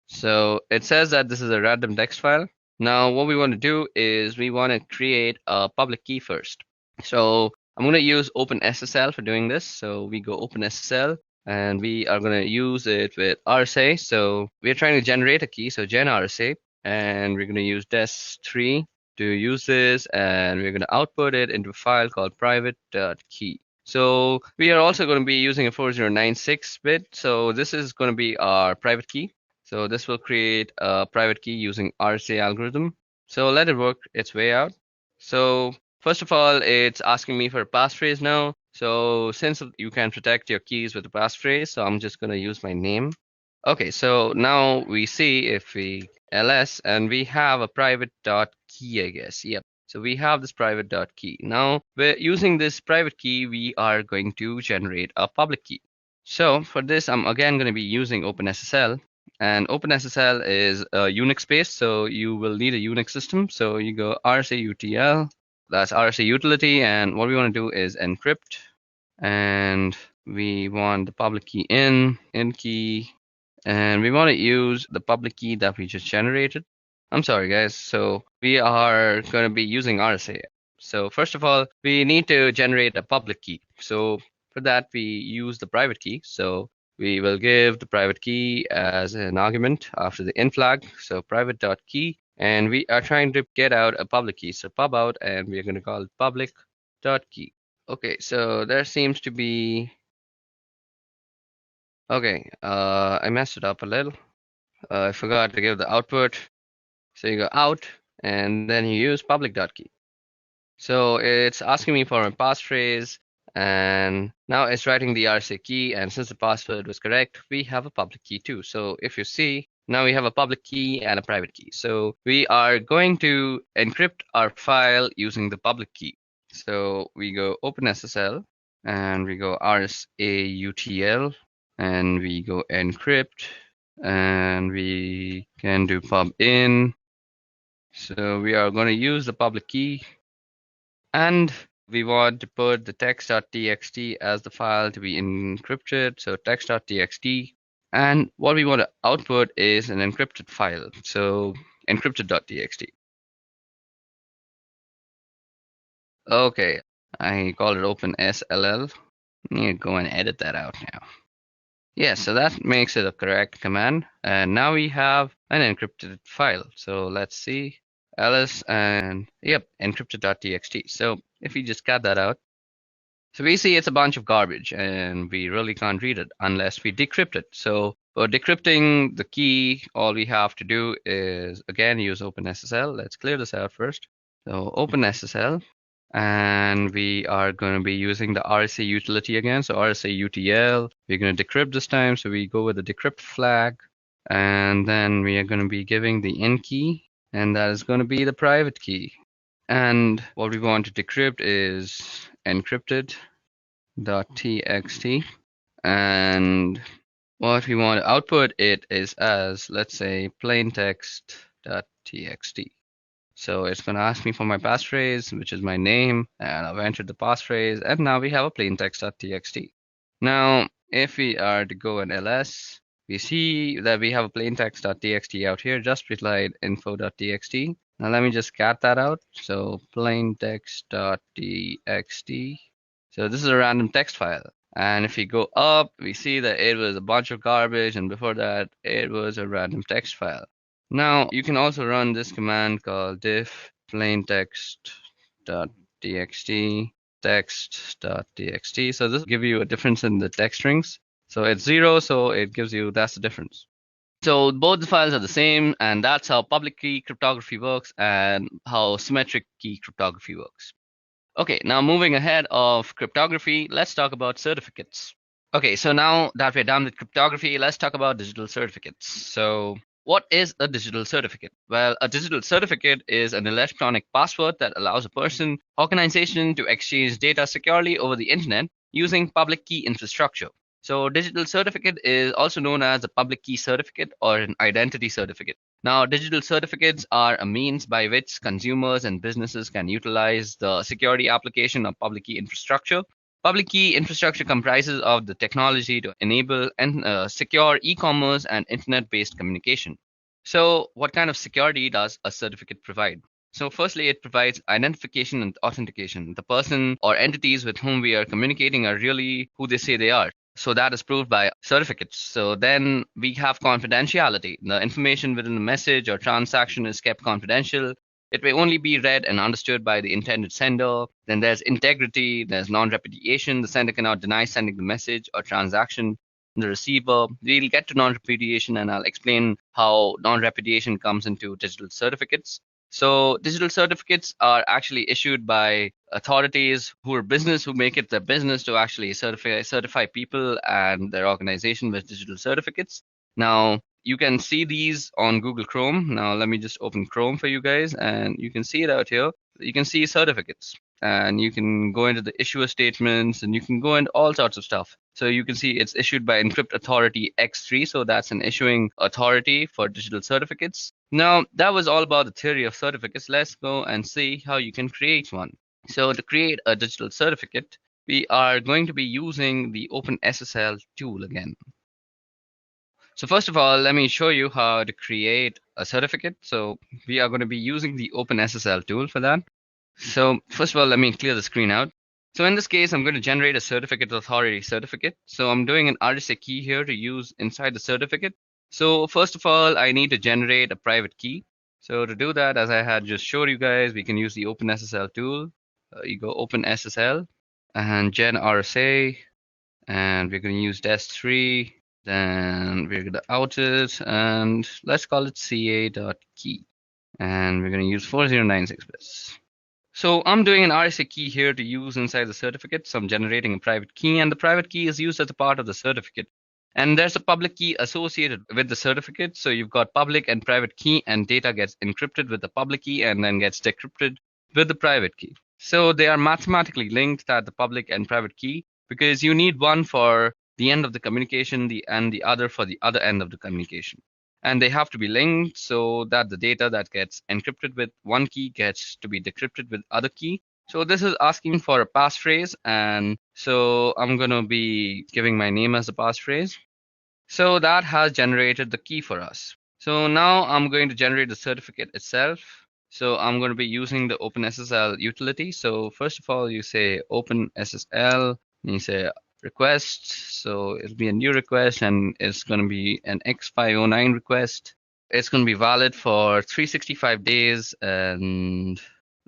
[SPEAKER 4] So it says that this is a random text file. Now what we want to do is we want to create a public key first. So I'm going to use OpenSSL for doing this. So we go OpenSSL and we are going to use it with RSA. So we're trying to generate a key. So gen RSA, and we're going to use des3 to use this, and we're going to output it into a file called private.key. So we are also going to be using a 4096 bit. So this is going to be our private key. So this will create a private key using RSA algorithm. So let it work its way out. So first of all, it's asking me for a passphrase now. So since you can protect your keys with a passphrase, so I'm just going to use my name. Okay, so now we see if we ls, and we have a private dot key, I guess. Yep. So we have this private dot key. Now we're using this private key, we are going to generate a public key. So for this, I'm again going to be using OpenSSL. And OpenSSL is a Unix based, so you will need a Unix system. So you go RSA-UTL, that's RSA utility, and what we want to do is encrypt, and we want the public key in key, and we want to use the public key that we just generated. I'm sorry guys, so we are going to be using RSA. So first of all, we need to generate a public key. So for that, we use the private key. So we will give the private key as an argument after the in flag. So private.key, and we are trying to get out a public key. So pub out, and we're going to call it public.key. Okay, so there seems to be, okay, I messed it up a little. I forgot to give the output. So you go out, and then you use public.key. So it's asking me for a passphrase, and now it's writing the RSA key, and since the password was correct, we have a public key too. So if you see, now we have a public key and a private key. So we are going to encrypt our file using the public key. So we go OpenSSL, and we go RSA-UTL, and we go encrypt, and we can do pub in. So we are going to use the public key, and we want to put the text.txt as the file to be encrypted. So text.txt, and what we want to output is an encrypted file. So encrypted.txt. Okay, I call it OpenSLL. I need to go and edit that out now. Yeah, so that makes it a correct command. And now we have an encrypted file. So let's see. ls, and yep, encrypted.txt. So if we just cut that out, so we see it's a bunch of garbage, and we really can't read it unless we decrypt it. So For decrypting the key, all we have to do is, again, use OpenSSL. Let's clear this out first. So OpenSSL, and we are going to be using the RSA utility again. So RSA UTL, we're going to decrypt this time. So we go with the decrypt flag, and then we are going to be giving the in key, and that is going to be the private key. And what we want to decrypt is encrypted.txt, and what we want to output it is as, let's say, plaintext.txt. So it's going to ask me for my passphrase, which is my name, and I've entered the passphrase, and now we have a plaintext.txt. Now, if we are to go in ls, we see that we have a plaintext.txt out here, just beside info.txt. Now let me just cat that out. So plaintext.txt. So this is a random text file. And if we go up, we see that it was a bunch of garbage, and before that, it was a random text file. Now, you can also run this command called diff plaintext.txt text.txt. So this will give you a difference in the text strings. So it's 0, so it gives you, that's the difference. So both the files are the same, and that's how public key cryptography works and how symmetric key cryptography works. Okay, now moving ahead of cryptography, let's talk about certificates. Okay, so now that we're done with cryptography, let's talk about digital certificates. So what is a digital certificate? Well, a digital certificate is an electronic password that allows a person, organization to exchange data securely over the internet using public key infrastructure. So digital certificate is also known as a public key certificate or an identity certificate. Now, digital certificates are a means by which consumers and businesses can utilize the security application of public key infrastructure. Public key infrastructure comprises of the technology to enable secure e-commerce and internet-based communication. So what kind of security does a certificate provide? So firstly, it provides identification and authentication. The person or entities with whom we are communicating are really who they say they are. So that is proved by certificates. So then we have confidentiality. The information within the message or transaction is kept confidential. It may only be read and understood by the intended sender. Then there's integrity, there's non-repudiation. The sender cannot deny sending the message or transaction. The receiver, we'll get to non-repudiation, and I'll explain how non-repudiation comes into digital certificates. So digital certificates are actually issued by authorities who make it their business to actually certify people and their organization with digital certificates. Now, you can see these on Google Chrome. Now, let me just open Chrome for you guys, and you can see it out here. You can see certificates, and you can go into the issuer statements, and you can go into all sorts of stuff. So you can see it's issued by Encrypt Authority X3. So that's an issuing authority for digital certificates. Now, that was all about the theory of certificates. Let's go and see how you can create one. So to create a digital certificate, we are going to be using the OpenSSL tool again. So first of all, let me show you how to create a certificate. So we are going to be using the OpenSSL tool for that. So first of all, let me clear the screen out. So in this case, I'm going to generate a certificate authority certificate. So I'm doing an RSA key here to use inside the certificate. So first of all, I need to generate a private key. So to do that, as I had just showed you guys, we can use the OpenSSL tool. You go OpenSSL and gen RSA, and we're going to use DES3. Then we're going to out it, and let's call it ca.key. And we're going to use 4096 bits. So I'm doing an RSA key here to use inside the certificate. So I'm generating a private key, and the private key is used as a part of the certificate. And there's a public key associated with the certificate. So you've got public and private key, and data gets encrypted with the public key and then gets decrypted with the private key. So they are mathematically linked at the public and private key, because you need one for the end of the communication and the other for the other end of the communication. And they have to be linked so that the data that gets encrypted with one key gets to be decrypted with other key. So this is asking for a passphrase, and so I'm going to be giving my name as a passphrase. So that has generated the key for us. So now I'm going to generate the certificate itself. So I'm going to be using the OpenSSL utility. So first of all, you say OpenSSL, and you say request. So it'll be a new request, and it's going to be an X509 request. It's going to be valid for 365 days, and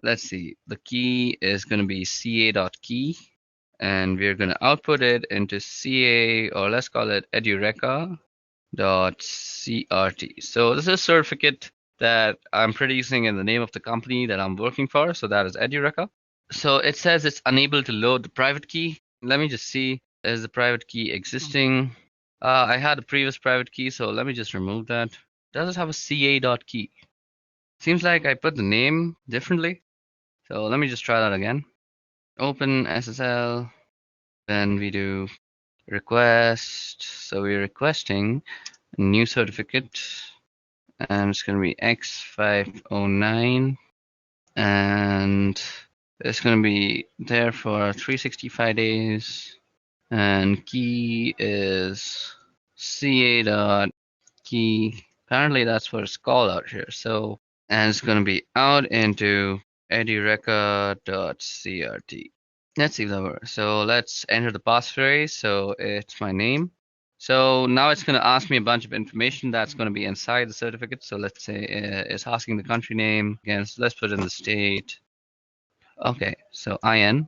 [SPEAKER 4] let's see, the key is going to be ca.key, and we're going to output it into ca, or let's call it edureka.ca. CRT. So this is a certificate that I'm producing in the name of the company that I'm working for. So that is Edureka. So it says it's unable to load the private key. Let me just see, is the private key existing? I had a previous private key, so let me just remove that. Does it have a CA.key? Seems like I put the name differently. So let me just try that again. Open SSL, then we do request. So we're requesting a new certificate, and it's going to be X509, and it's going to be there for 365 days, and key is ca.key. Apparently that's what it's called out here. So, and it's going to be out into edureka.crt. Let's see if that works. So let's enter the passphrase. So it's my name. So now it's going to ask me a bunch of information that's going to be inside the certificate. So let's say it's asking the country name. Again, so let's put in the state. Okay, so IN,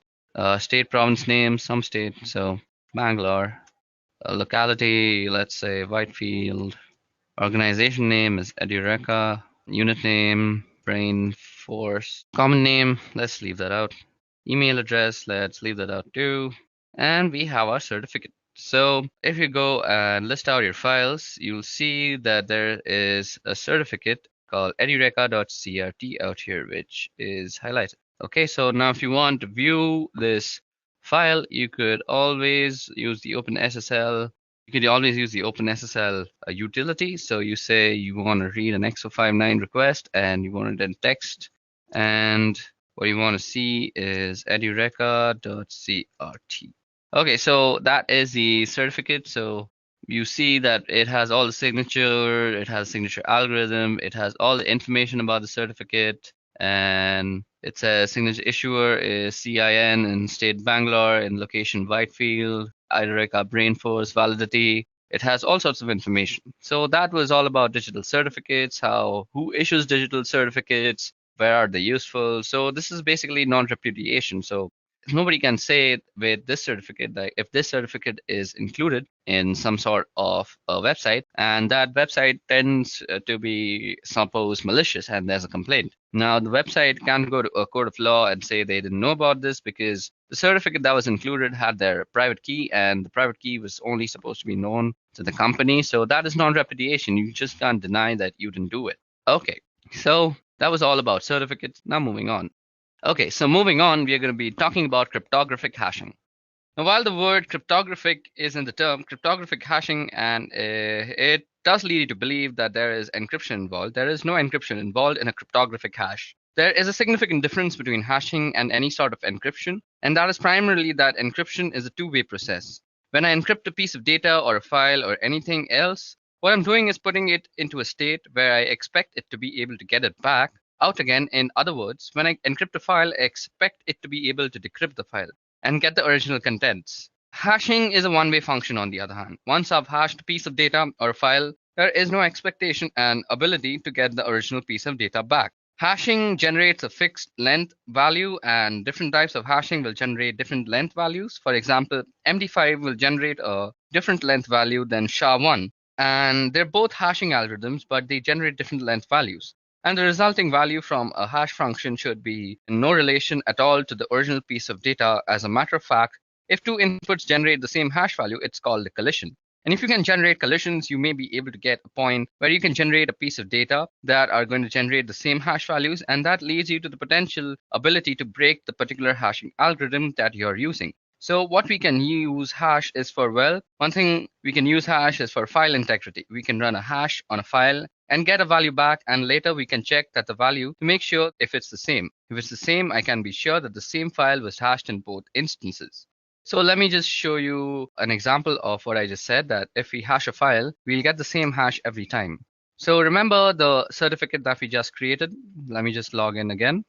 [SPEAKER 4] state, province name, some state. So Bangalore. Locality, let's say Whitefield. Organization name is Edureka. Unit name, Brain Force. Common name, let's leave that out. Email address, let's leave that out too. And we have our certificate. So if you go and list out your files, you'll see that there is a certificate called edureka.crt out here, which is highlighted. Okay, so now if you want to view this file, you could always use the OpenSSL. You could always use the OpenSSL utility. So you say you want to read an X059 request and you want it in text, and what you want to see is edureka.crt. Okay, so that is the certificate. So you see that it has all the signature, it has signature algorithm, it has all the information about the certificate, and it says signature issuer is CIN in state Bangalore, in location Whitefield, Edureka Brainforce, validity. It has all sorts of information. So that was all about digital certificates, who issues digital certificates, where are they useful. So this is basically non-repudiation. So nobody can say with this certificate that if this certificate is included in some sort of a website and that website tends to be suppose malicious and there's a complaint. Now the website can't go to a court of law and say they didn't know about this because the certificate that was included had their private key and the private key was only supposed to be known to the company. So that is non-repudiation. You just can't deny that you didn't do it. Okay, so that was all about certificates. Now moving on. Okay, so moving on, we are going to be talking about cryptographic hashing. Now, while the word cryptographic is in the term cryptographic hashing, and it does lead you to believe that there is encryption involved, there is no encryption involved in a cryptographic hash. There is a significant difference between hashing and any sort of encryption, and that is primarily that encryption is a two-way process. When I encrypt a piece of data or a file or anything else, what I'm doing is putting it into a state where I expect it to be able to get it back out again. In other words, when I encrypt a file, I expect it to be able to decrypt the file and get the original contents. Hashing is a one-way function on the other hand. Once I've hashed a piece of data or a file, there is no expectation and ability to get the original piece of data back. Hashing generates a fixed length value and different types of hashing will generate different length values. For example, MD5 will generate a different length value than SHA-1. And they're both hashing algorithms, but they generate different length values. And the resulting value from a hash function should be in no relation at all to the original piece of data. As a matter of fact, if two inputs generate the same hash value, it's called a collision. And if you can generate collisions, you may be able to get a point where you can generate a piece of data that are going to generate the same hash values, and that leads you to the potential ability to break the particular hashing algorithm that you're using. So what we can use hash is for, well, one thing we can use hash is for file integrity. We can run a hash on a file and get a value back, and later we can check that the value to make sure if it's the same. If it's the same, I can be sure that the same file was hashed in both instances. So let me just show you an example of what I just said, that if we hash a file, we'll get the same hash every time. So remember the certificate that we just created. Let me just log in again.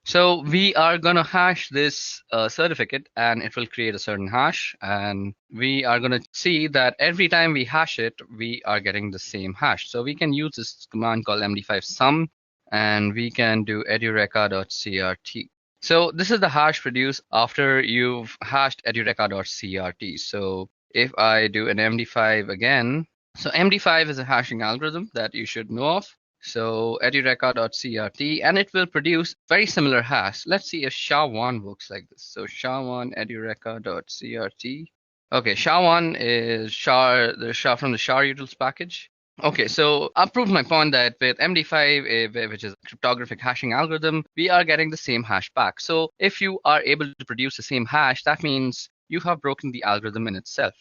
[SPEAKER 4] So we are going to hash this certificate and it will create a certain hash. And we are going to see that every time we hash it, we are getting the same hash. So we can use this command called md5 sum and we can do edureka.crt. So this is the hash produced after you've hashed edureka.crt. So if I do an md5 again, So MD5 is a hashing algorithm that you should know of. So edureca.crt, and it will produce very similar hash. Let's see if SHA-1 works like this. So SHA-1 edureca.crt. Okay, SHA-1 is the SHA from the SHA-utils package. Okay, so I've proved my point that with MD5, which is a cryptographic hashing algorithm, we are getting the same hash back. So if you are able to produce the same hash, that means you have broken the algorithm in itself.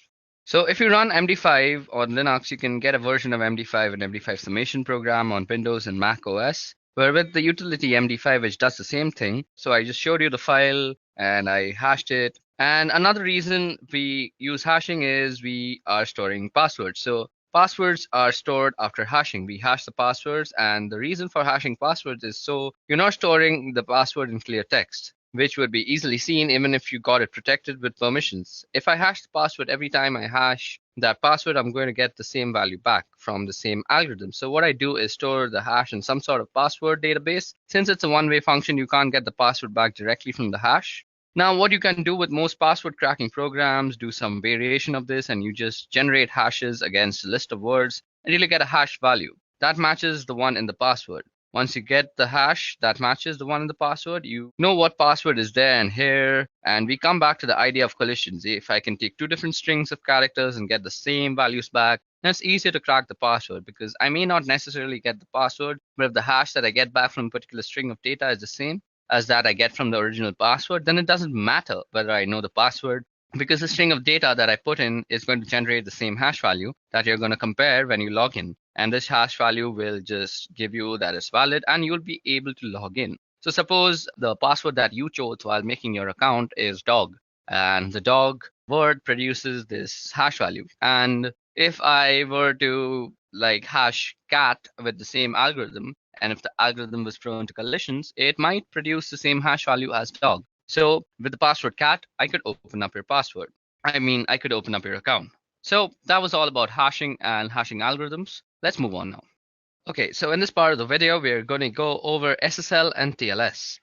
[SPEAKER 4] So if you run MD5 on Linux, you can get a version of MD5 and MD5 summation program on Windows and Mac OS, where with the utility MD5, which does the same thing. So I just showed you the file and I hashed it. And another reason we use hashing is we are storing passwords. So passwords are stored after hashing. We hash the passwords, and the reason for hashing passwords is so you're not storing the password in clear text, which would be easily seen even if you got it protected with permissions. If I hash the password every time I hash that password, I'm going to get the same value back from the same algorithm. So what I do is store the hash in some sort of password database. Since it's a one-way function, you can't get the password back directly from the hash. Now, what you can do with most password cracking programs, do some variation of this, and you just generate hashes against a list of words until you get a hash value that matches the one in the password. Once you get the hash that matches the one in the password, you know what password is there and here. And we come back to the idea of collisions. If I can take two different strings of characters and get the same values back, then it's easier to crack the password because I may not necessarily get the password, but if the hash that I get back from a particular string of data is the same as that I get from the original password, then it doesn't matter whether I know the password because the string of data that I put in is going to generate the same hash value that you're going to compare when you log in. And this hash value will just give you that it's valid and you'll be able to log in. So suppose the password that you chose while making your account is dog, and the dog word produces this hash value. And if I were to like hash cat with the same algorithm, and if the algorithm was prone to collisions, it might produce the same hash value as dog. So with the password cat, I could open up your password. I could open up your account. So that was all about hashing and hashing algorithms. Let's move on now. Okay, so in this part of the video, we're going to go over SSL and TLS.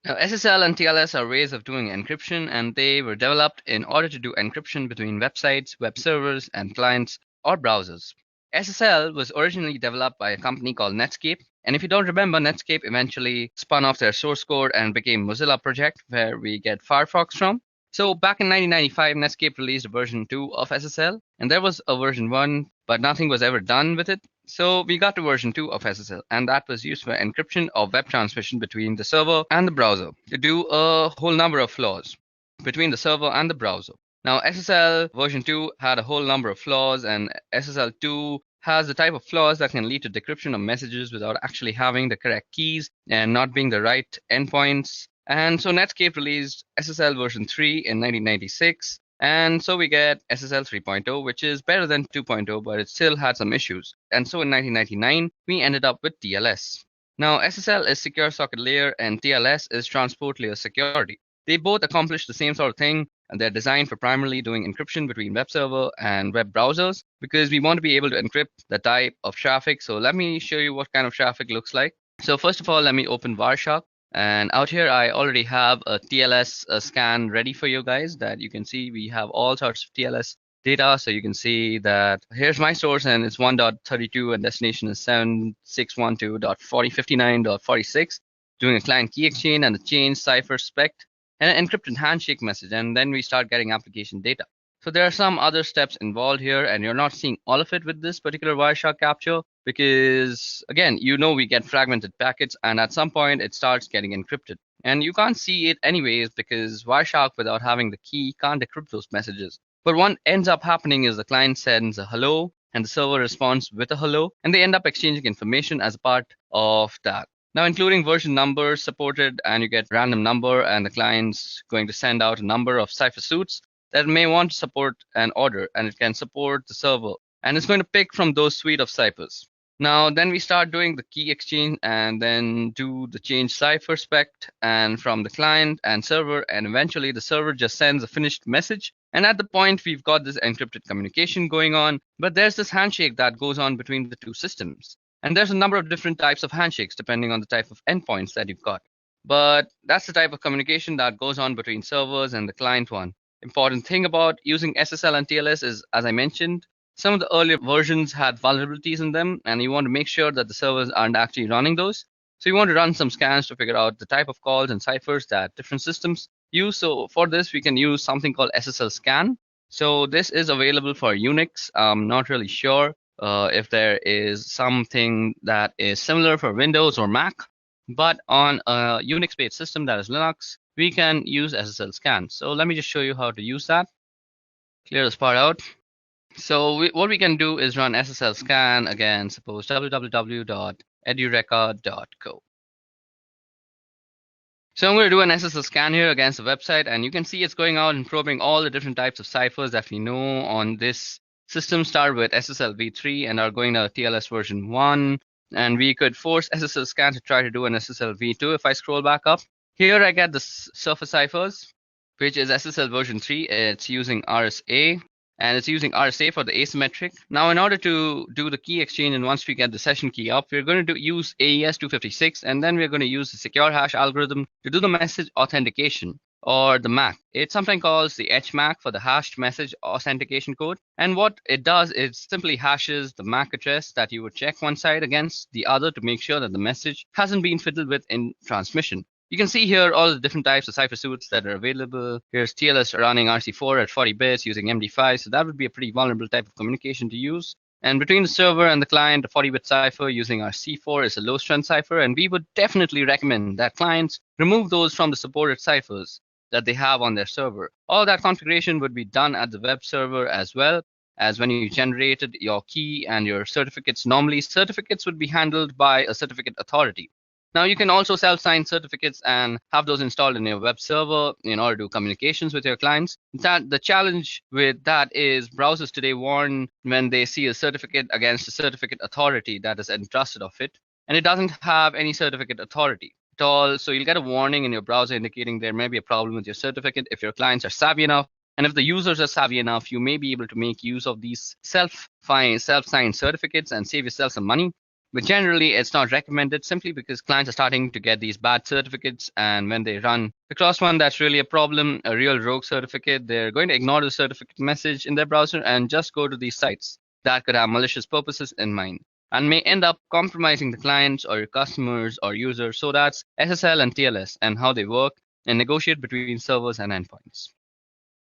[SPEAKER 4] Now, SSL and TLS are ways of doing encryption, and they were developed in order to do encryption between websites, web servers, and clients or browsers. SSL was originally developed by a company called Netscape, and if you don't remember, Netscape eventually spun off their source code and became Mozilla Project, where we get Firefox from. So back in 1995, Netscape released a version 2 of SSL, and there was a version 1, but nothing was ever done with it. So we got to version 2 of SSL, and that was used for encryption of web transmission between the server and the browser to do a whole number of flaws between the server and the browser. Now, SSL version 2 had a whole number of flaws, and SSL 2 has the type of flaws that can lead to decryption of messages without actually having the correct keys and not being the right endpoints. And so Netscape released SSL version 3 in 1996. And so we get SSL 3.0, which is better than 2.0, but it still had some issues. And so in 1999, we ended up with TLS. Now, SSL is secure socket layer and TLS is transport layer security. They both accomplish the same sort of thing, and they're designed for primarily doing encryption between web server and web browsers because we want to be able to encrypt the type of traffic. So let me show you what kind of traffic looks like. So first of all, let me open Wireshark. And out here, I already have a TLS scan ready for you guys that you can see we have all sorts of TLS data. So you can see that here's my source and it's 1.32 and destination is 7612.4059.46, doing a client key exchange and a change cipher spec and an encrypted handshake message. And then we start getting application data. So there are some other steps involved here, and you're not seeing all of it with this particular Wireshark capture because, again, we get fragmented packets, and at some point it starts getting encrypted. And you can't see it anyways because Wireshark, without having the key, can't decrypt those messages. But what ends up happening is the client sends a hello, and the server responds with a hello, and they end up exchanging information as a part of that. Now, including version numbers supported, and you get random number, and the client's going to send out a number of cipher suits that may want to support an order, and it can support the server, and it's going to pick from those suite of ciphers. Now, then we start doing the key exchange and then do the change cipher spec and from the client and server, and eventually the server just sends a finished message. And at the point we've got this encrypted communication going on, but there's this handshake that goes on between the two systems. And there's a number of different types of handshakes depending on the type of endpoints that you've got. But that's the type of communication that goes on between servers and the client one. Important thing about using SSL and TLS is, as I mentioned, some of the earlier versions had vulnerabilities in them, and you want to make sure that the servers aren't actually running those. So you want to run some scans to figure out the type of calls and ciphers that different systems use. So for this, we can use something called SSL scan. So this is available for Unix. I'm not really sure if there is something that is similar for Windows or Mac, but on a Unix-based system that is Linux, we can use SSL scan. So let me just show you how to use that. Clear this part out. So what we can do is run SSL scan again, suppose www.edureka.co. So I'm going to do an SSL scan here against the website, and you can see it's going out and probing all the different types of ciphers that we know on this system. Start with SSL v3 and are going to TLS version 1. And we could force SSL scan to try to do an SSL v2 if I scroll back up. Here I get the surface ciphers, which is SSL version 3. It's using RSA. And it's using RSA for the asymmetric. Now, in order to do the key exchange, and once we get the session key up, we're going to use AES 256, and then we're going to use the secure hash algorithm to do the message authentication, or the MAC. It sometimes calls the HMAC for the hashed message authentication code. And what it does is simply hashes the MAC address that you would check one side against the other to make sure that the message hasn't been fiddled with in transmission. You can see here all the different types of cipher suites that are available. Here's TLS running RC4 at 40 bits using MD5, so that would be a pretty vulnerable type of communication to use. And between the server and the client, a 40-bit cipher using RC4 is a low-strength cipher, and we would definitely recommend that clients remove those from the supported ciphers that they have on their server. All that configuration would be done at the web server as well as when you generated your key and your certificates. Normally, certificates would be handled by a certificate authority. Now, you can also self-sign certificates and have those installed in your web server in order to do communications with your clients. The challenge with that is browsers today warn when they see a certificate against a certificate authority that is entrusted of it, and it doesn't have any certificate authority at all. So you'll get a warning in your browser indicating there may be a problem with your certificate. If your clients are savvy enough, and if the users are savvy enough, you may be able to make use of these self-signed certificates and save yourself some money. But generally, it's not recommended simply because clients are starting to get these bad certificates. And when they run across one that's really a problem, a real rogue certificate, they're going to ignore the certificate message in their browser and just go to these sites that could have malicious purposes in mind and may end up compromising the clients or your customers or users. So that's SSL and TLS and how they work and negotiate between servers and endpoints.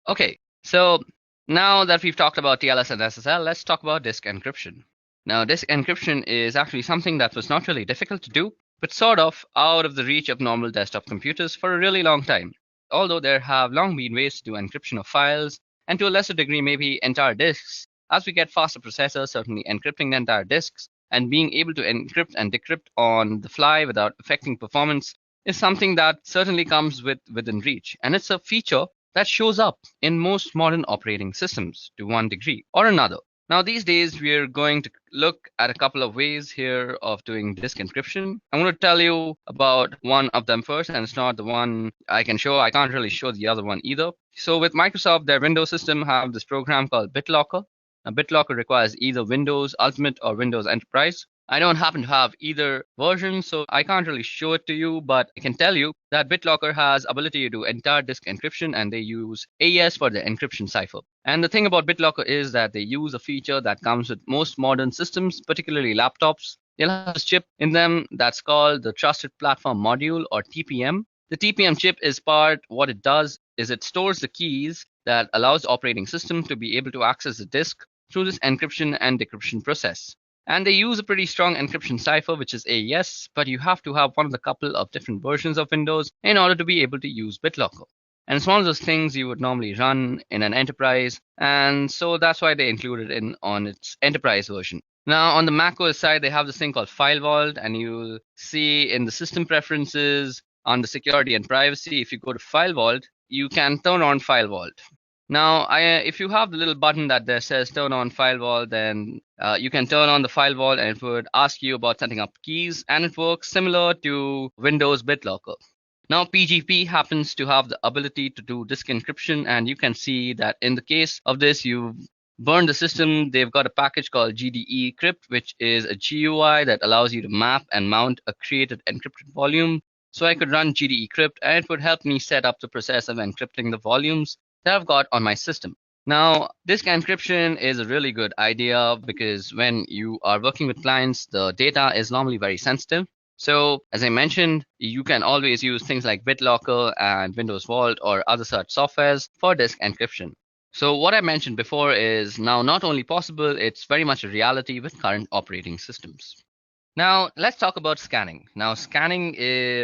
[SPEAKER 4] Okay, so now that we've talked about TLS and SSL, let's talk about disk encryption. Now, disk encryption is actually something that was not really difficult to do, but sort of out of the reach of normal desktop computers for a really long time. Although there have long been ways to do encryption of files, and to a lesser degree, maybe entire disks. As we get faster processors, certainly encrypting the entire disks and being able to encrypt and decrypt on the fly without affecting performance is something that certainly comes within reach. And it's a feature that shows up in most modern operating systems to one degree or another. Now, these days, we're going to look at a couple of ways here of doing disk encryption. I'm going to tell you about one of them first, and it's not the one I can show. I can't really show the other one either. So with Microsoft, their Windows system have this program called BitLocker. Now, BitLocker requires either Windows Ultimate or Windows Enterprise. I don't happen to have either version, so I can't really show it to you, but I can tell you that BitLocker has ability to do entire disk encryption, and they use AES for the encryption cipher. And the thing about BitLocker is that they use a feature that comes with most modern systems, particularly laptops. They'll have a chip in them that's called the Trusted Platform Module, or TPM. The TPM chip is what it does is it stores the keys that allows the operating system to be able to access the disk through this encryption and decryption process. And they use a pretty strong encryption cipher, which is AES, but you have to have one of the couple of different versions of Windows in order to be able to use BitLocker. And it's one of those things you would normally run in an enterprise, and so that's why they included it on its enterprise version. Now, on the macOS side, they have this thing called File Vault, and you'll see in the system preferences on the security and privacy, if you go to File Vault, you can turn on File Vault. Now, if you have the little button that there says turn on File Vault, then you can turn on the File Vault and it would ask you about setting up keys, and it works similar to Windows BitLocker. Now, PGP happens to have the ability to do disk encryption, and you can see that in the case of this, you've burned the system. They've got a package called GDE Crypt, which is a GUI that allows you to map and mount a created encrypted volume. So I could run GDE Crypt, and it would help me set up the process of encrypting the volumes that I've got on my system. Now, disk encryption is a really good idea because when you are working with clients, the data is normally very sensitive. So, as I mentioned, you can always use things like BitLocker and Windows Vault or other such softwares for disk encryption. So, what I mentioned before is now not only possible, it's very much a reality with current operating systems. Now, let's talk about scanning. Now, scanning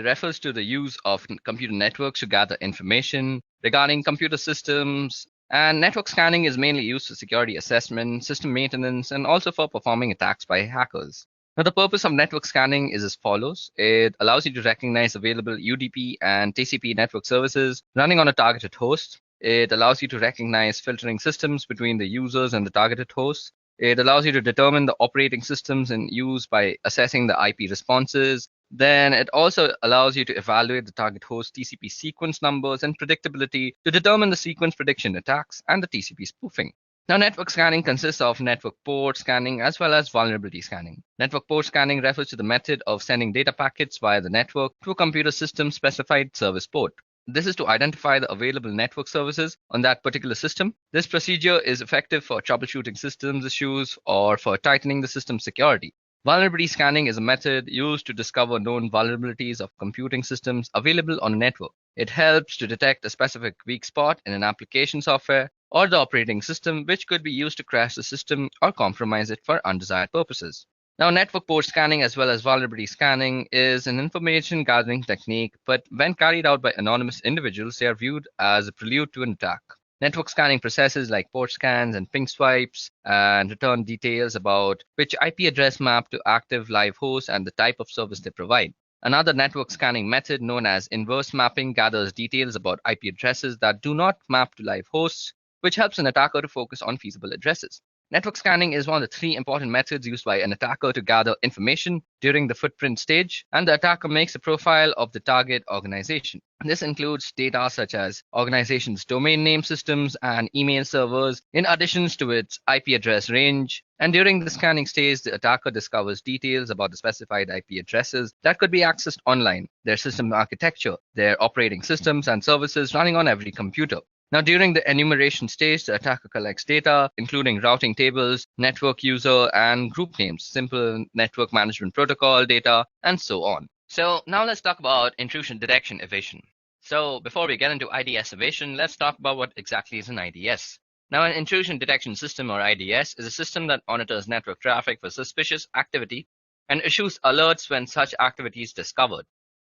[SPEAKER 4] refers to the use of computer networks to gather information regarding computer systems. And network scanning is mainly used for security assessment, system maintenance, and also for performing attacks by hackers. Now, the purpose of network scanning is as follows. It allows you to recognize available UDP and TCP network services running on a targeted host. It allows you to recognize filtering systems between the users and the targeted hosts. It allows you to determine the operating systems in use by assessing the IP responses. Then it also allows you to evaluate the target host TCP sequence numbers and predictability to determine the sequence prediction attacks and the TCP spoofing. Now, network scanning consists of network port scanning as well as vulnerability scanning. Network port scanning refers to the method of sending data packets via the network to a computer system specified service port. This is to identify the available network services on that particular system. This procedure is effective for troubleshooting systems issues or for tightening the system security. Vulnerability scanning is a method used to discover known vulnerabilities of computing systems available on a network. It helps to detect a specific weak spot in an application software or the operating system, which could be used to crash the system or compromise it for undesired purposes. Now, network port scanning as well as vulnerability scanning is an information gathering technique, but when carried out by anonymous individuals, they are viewed as a prelude to an attack. Network scanning processes like port scans and ping swipes and return details about which IP address map to active live host and the type of service they provide. Another network scanning method known as inverse mapping gathers details about IP addresses that do not map to live hosts, which helps an attacker to focus on feasible addresses. Network scanning is one of the three important methods used by an attacker to gather information during the footprint stage, and the attacker makes a profile of the target organization. This includes data such as organization's domain name systems and email servers, in addition to its IP address range. And during the scanning stage, the attacker discovers details about the specified IP addresses that could be accessed online, their system architecture, their operating systems and services running on every computer. Now, during the enumeration stage, the attacker collects data, including routing tables, network user, and group names, simple network management protocol data, and so on. So now let's talk about intrusion detection evasion. So before we get into IDS evasion, let's talk about what exactly is an IDS. Now, an intrusion detection system, or IDS, is a system that monitors network traffic for suspicious activity and issues alerts when such activity is discovered.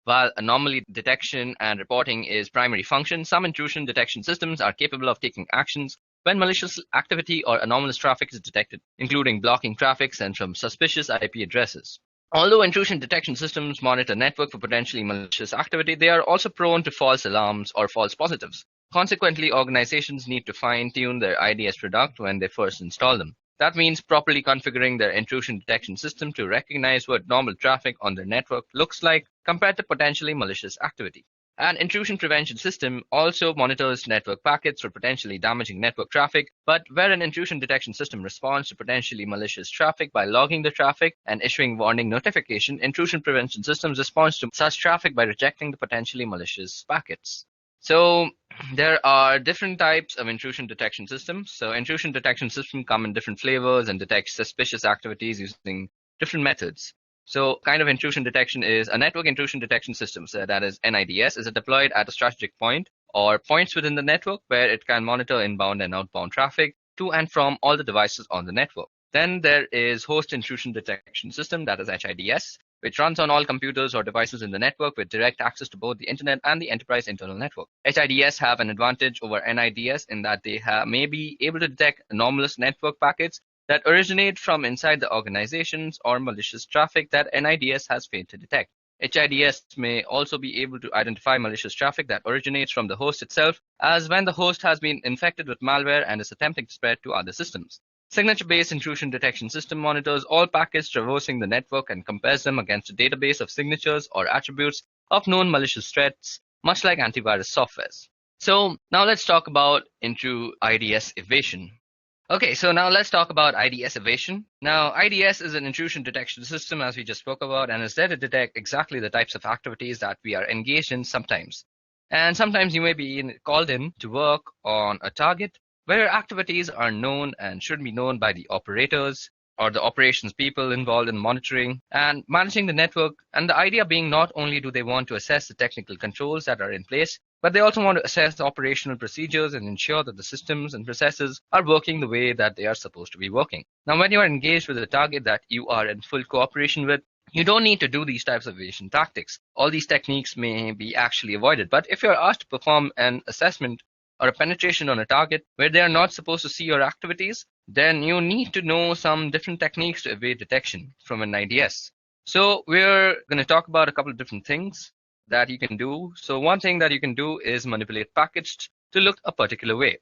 [SPEAKER 4] While anomaly detection and reporting is primary function, some intrusion detection systems are capable of taking actions when malicious activity or anomalous traffic is detected, including blocking traffic sent from suspicious IP addresses. Although intrusion detection systems monitor network for potentially malicious activity, they are also prone to false alarms or false positives. Consequently, organizations need to fine-tune their IDS product when they first install them. That means properly configuring their intrusion detection system to recognize what normal traffic on their network looks like compared to potentially malicious activity. An intrusion prevention system also monitors network packets for potentially damaging network traffic, but where an intrusion detection system responds to potentially malicious traffic by logging the traffic and issuing warning notification, intrusion prevention systems respond to such traffic by rejecting the potentially malicious packets. So there are different types of intrusion detection systems. So intrusion detection systems come in different flavors and detect suspicious activities using different methods. So kind of intrusion detection is a network intrusion detection system. So that is NIDS is deployed at a strategic point or points within the network where it can monitor inbound and outbound traffic to and from all the devices on the network. Then there is host intrusion detection system, that is HIDS, which runs on all computers or devices in the network with direct access to both the internet and the enterprise internal network. HIDS have an advantage over NIDS in that they may be able to detect anomalous network packets that originate from inside the organizations or malicious traffic that NIDS has failed to detect. HIDS may also be able to identify malicious traffic that originates from the host itself, as when the host has been infected with malware and is attempting to spread to other systems. Signature-based intrusion detection system monitors all packets traversing the network and compares them against a database of signatures or attributes of known malicious threats, much like antivirus softwares. So now let's talk about into IDS evasion. Okay, so now let's talk about IDS evasion. Now, IDS is an intrusion detection system, as we just spoke about, and is there to detect exactly the types of activities that we are engaged in sometimes. And sometimes you may be called in to work on a target
[SPEAKER 5] where your activities are known and should be known by the operators or the operations people involved in monitoring and managing the network. And the idea being not only do they want to assess the technical controls that are in place, but they also want to assess the operational procedures and ensure that the systems and processes are working the way that they are supposed to be working. Now, when you are engaged with a target that you are in full cooperation with, you don't need to do these types of evasion tactics. All these techniques may be actually avoided. But if you're asked to perform an assessment or a penetration on a target where they are not supposed to see your activities, then you need to know some different techniques to evade detection from an IDS. So we're going to talk about a couple of different things that you can do. So one thing that you can do is manipulate packets to look a particular way.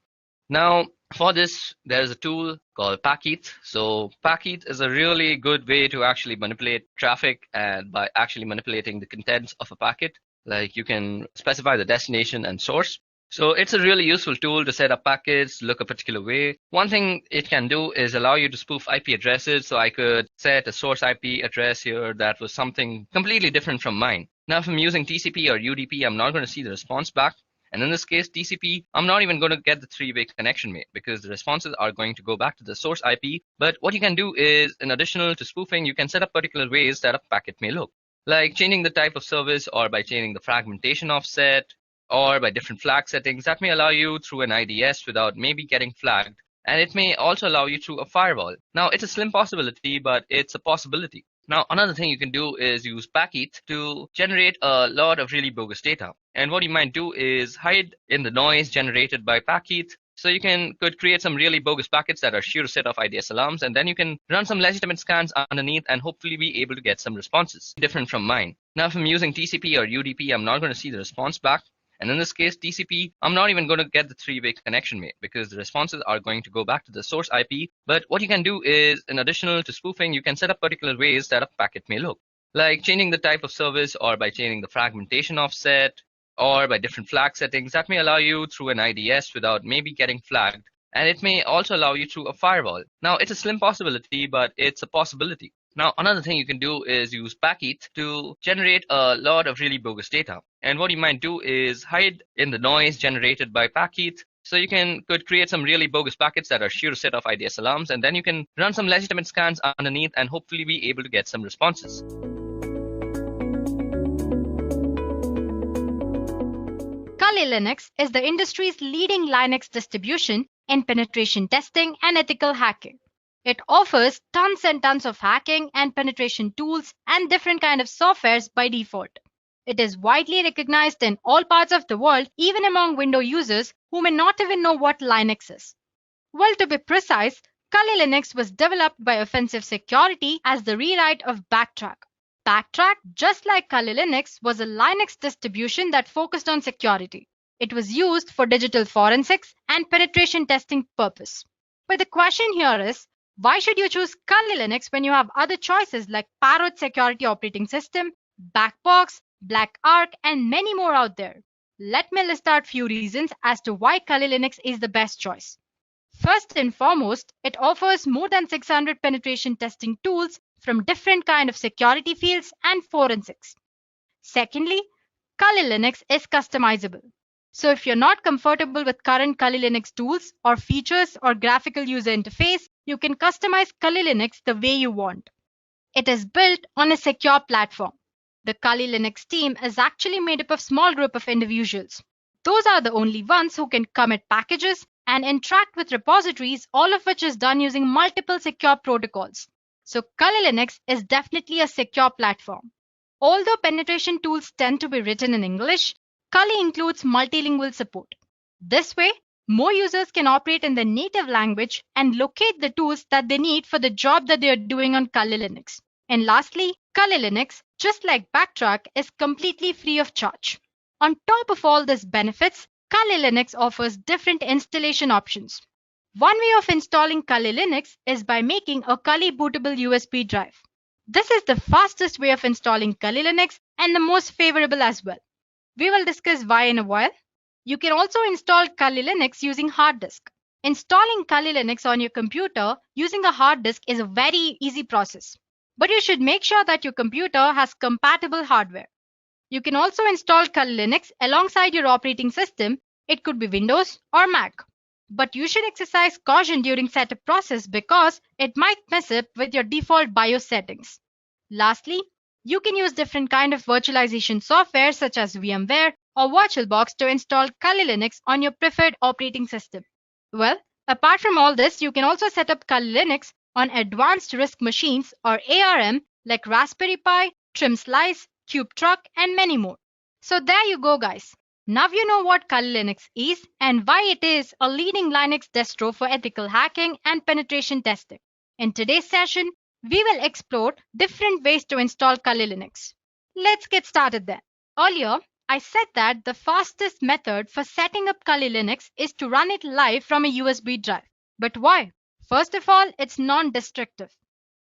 [SPEAKER 5] Now, for this, there's a tool called Packeth. So Packeth is a really good way to actually manipulate traffic, and by actually manipulating the contents of a packet, like you can specify the destination and source. So it's a really useful tool to set up packets, look a particular way. One thing it can do is allow you to spoof IP addresses. So I could set a source IP address here that was something completely different from mine. Now, if I'm using TCP or UDP, I'm not going to see the response back. And in this case, TCP, I'm not even going to get the three-way connection made because the responses are going to go back to the source IP. But what you can do is, in addition to spoofing, you can set up particular ways that a packet may look, like changing the type of service or by changing the fragmentation offset or by different flag settings that may allow you through an IDS without maybe getting flagged. And it may also allow you through a firewall. Now, it's a slim possibility, but it's a possibility. Now, another thing you can do is use Packeth to generate a lot of really bogus data. And what you might do is hide in the noise generated by Packeth. So you could create some really bogus packets that are sure to set off IDS alarms, and then you can run some legitimate scans underneath and hopefully be able to get some responses different from mine. Now, if I'm using TCP or UDP, I'm not going to see the response back. And in this case, TCP, I'm not even going to get the three-way connection made because the responses are going to go back to the source IP. But what you can do is, in addition to spoofing, you can set up particular ways that a packet may look, like changing the type of service or by changing the fragmentation offset or by different flag settings that may allow you through an IDS without maybe getting flagged. And it may also allow you through a firewall. Now, it's a slim possibility, but it's a possibility. Now, another thing you can do is use Packeth to generate a lot of really bogus data. And what you might do is hide in the noise generated by Packeth. So you could create some really bogus packets that are sure to set off IDS alarms, and then you can run some legitimate scans underneath and hopefully be able to get some responses.
[SPEAKER 6] Kali Linux is the industry's leading Linux distribution in penetration testing and ethical hacking. It offers tons and tons of hacking and penetration tools and different kind of softwares by default. It is widely recognized in all parts of the world, even among Windows users who may not even know what Linux is. Well, to be precise, Kali Linux was developed by Offensive Security as the rewrite of Backtrack. Backtrack, just like Kali Linux, was a Linux distribution that focused on security. It was used for digital forensics and penetration testing purpose. But the question here is, why should you choose Kali Linux when you have other choices like Parrot Security Operating System, Backbox, Black Arc, and many more out there? Let me list out few reasons as to why Kali Linux is the best choice. First and foremost, it offers more than 600 penetration testing tools from different kind of security fields and forensics. Secondly, Kali Linux is customizable. So if you're not comfortable with current Kali Linux tools or features or graphical user interface, you can customize Kali Linux the way you want. It is built on a secure platform. The Kali Linux team is actually made up of a small group of individuals. Those are the only ones who can commit packages and interact with repositories, all of which is done using multiple secure protocols. So Kali Linux is definitely a secure platform. Although penetration tools tend to be written in English, Kali includes multilingual support. This way, more users can operate in their native language and locate the tools that they need for the job that they are doing on Kali Linux. And lastly, Kali Linux, just like Backtrack, is completely free of charge. On top of all these benefits, Kali Linux offers different installation options. One way of installing Kali Linux is by making a Kali bootable USB drive. This is the fastest way of installing Kali Linux and the most favorable as well. We will discuss why in a while. You can also install Kali Linux using hard disk. Installing Kali Linux on your computer using a hard disk is a very easy process. But you should make sure that your computer has compatible hardware. You can also install Kali Linux alongside your operating system. It could be Windows or Mac. but you should exercise caution during setup process because it might mess up with your default BIOS settings. Lastly, you can use different kind of virtualization software such as VMware or VirtualBox to install Kali Linux on your preferred operating system. Well, apart from all this, you can also set up Kali Linux on advanced RISC machines or ARM like Raspberry Pi, Trim Slice, Cube Truck, and many more. So there you go, guys. Now you know what Kali Linux is and why it is a leading Linux distro for ethical hacking and penetration testing. In today's session, we will explore different ways to install Kali Linux. Let's get started then. Earlier, I said that the fastest method for setting up Kali Linux is to run it live from a USB drive. But why? First of all, it's non-destructive.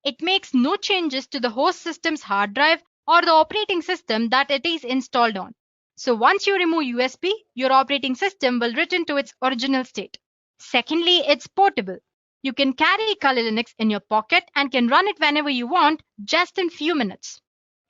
[SPEAKER 6] It makes no changes to the host system's hard drive or the operating system that it is installed on. So once you remove USB, your operating system will return to its original state. Secondly, it's portable. You can carry Kali Linux in your pocket and can run it whenever you want, just in few minutes.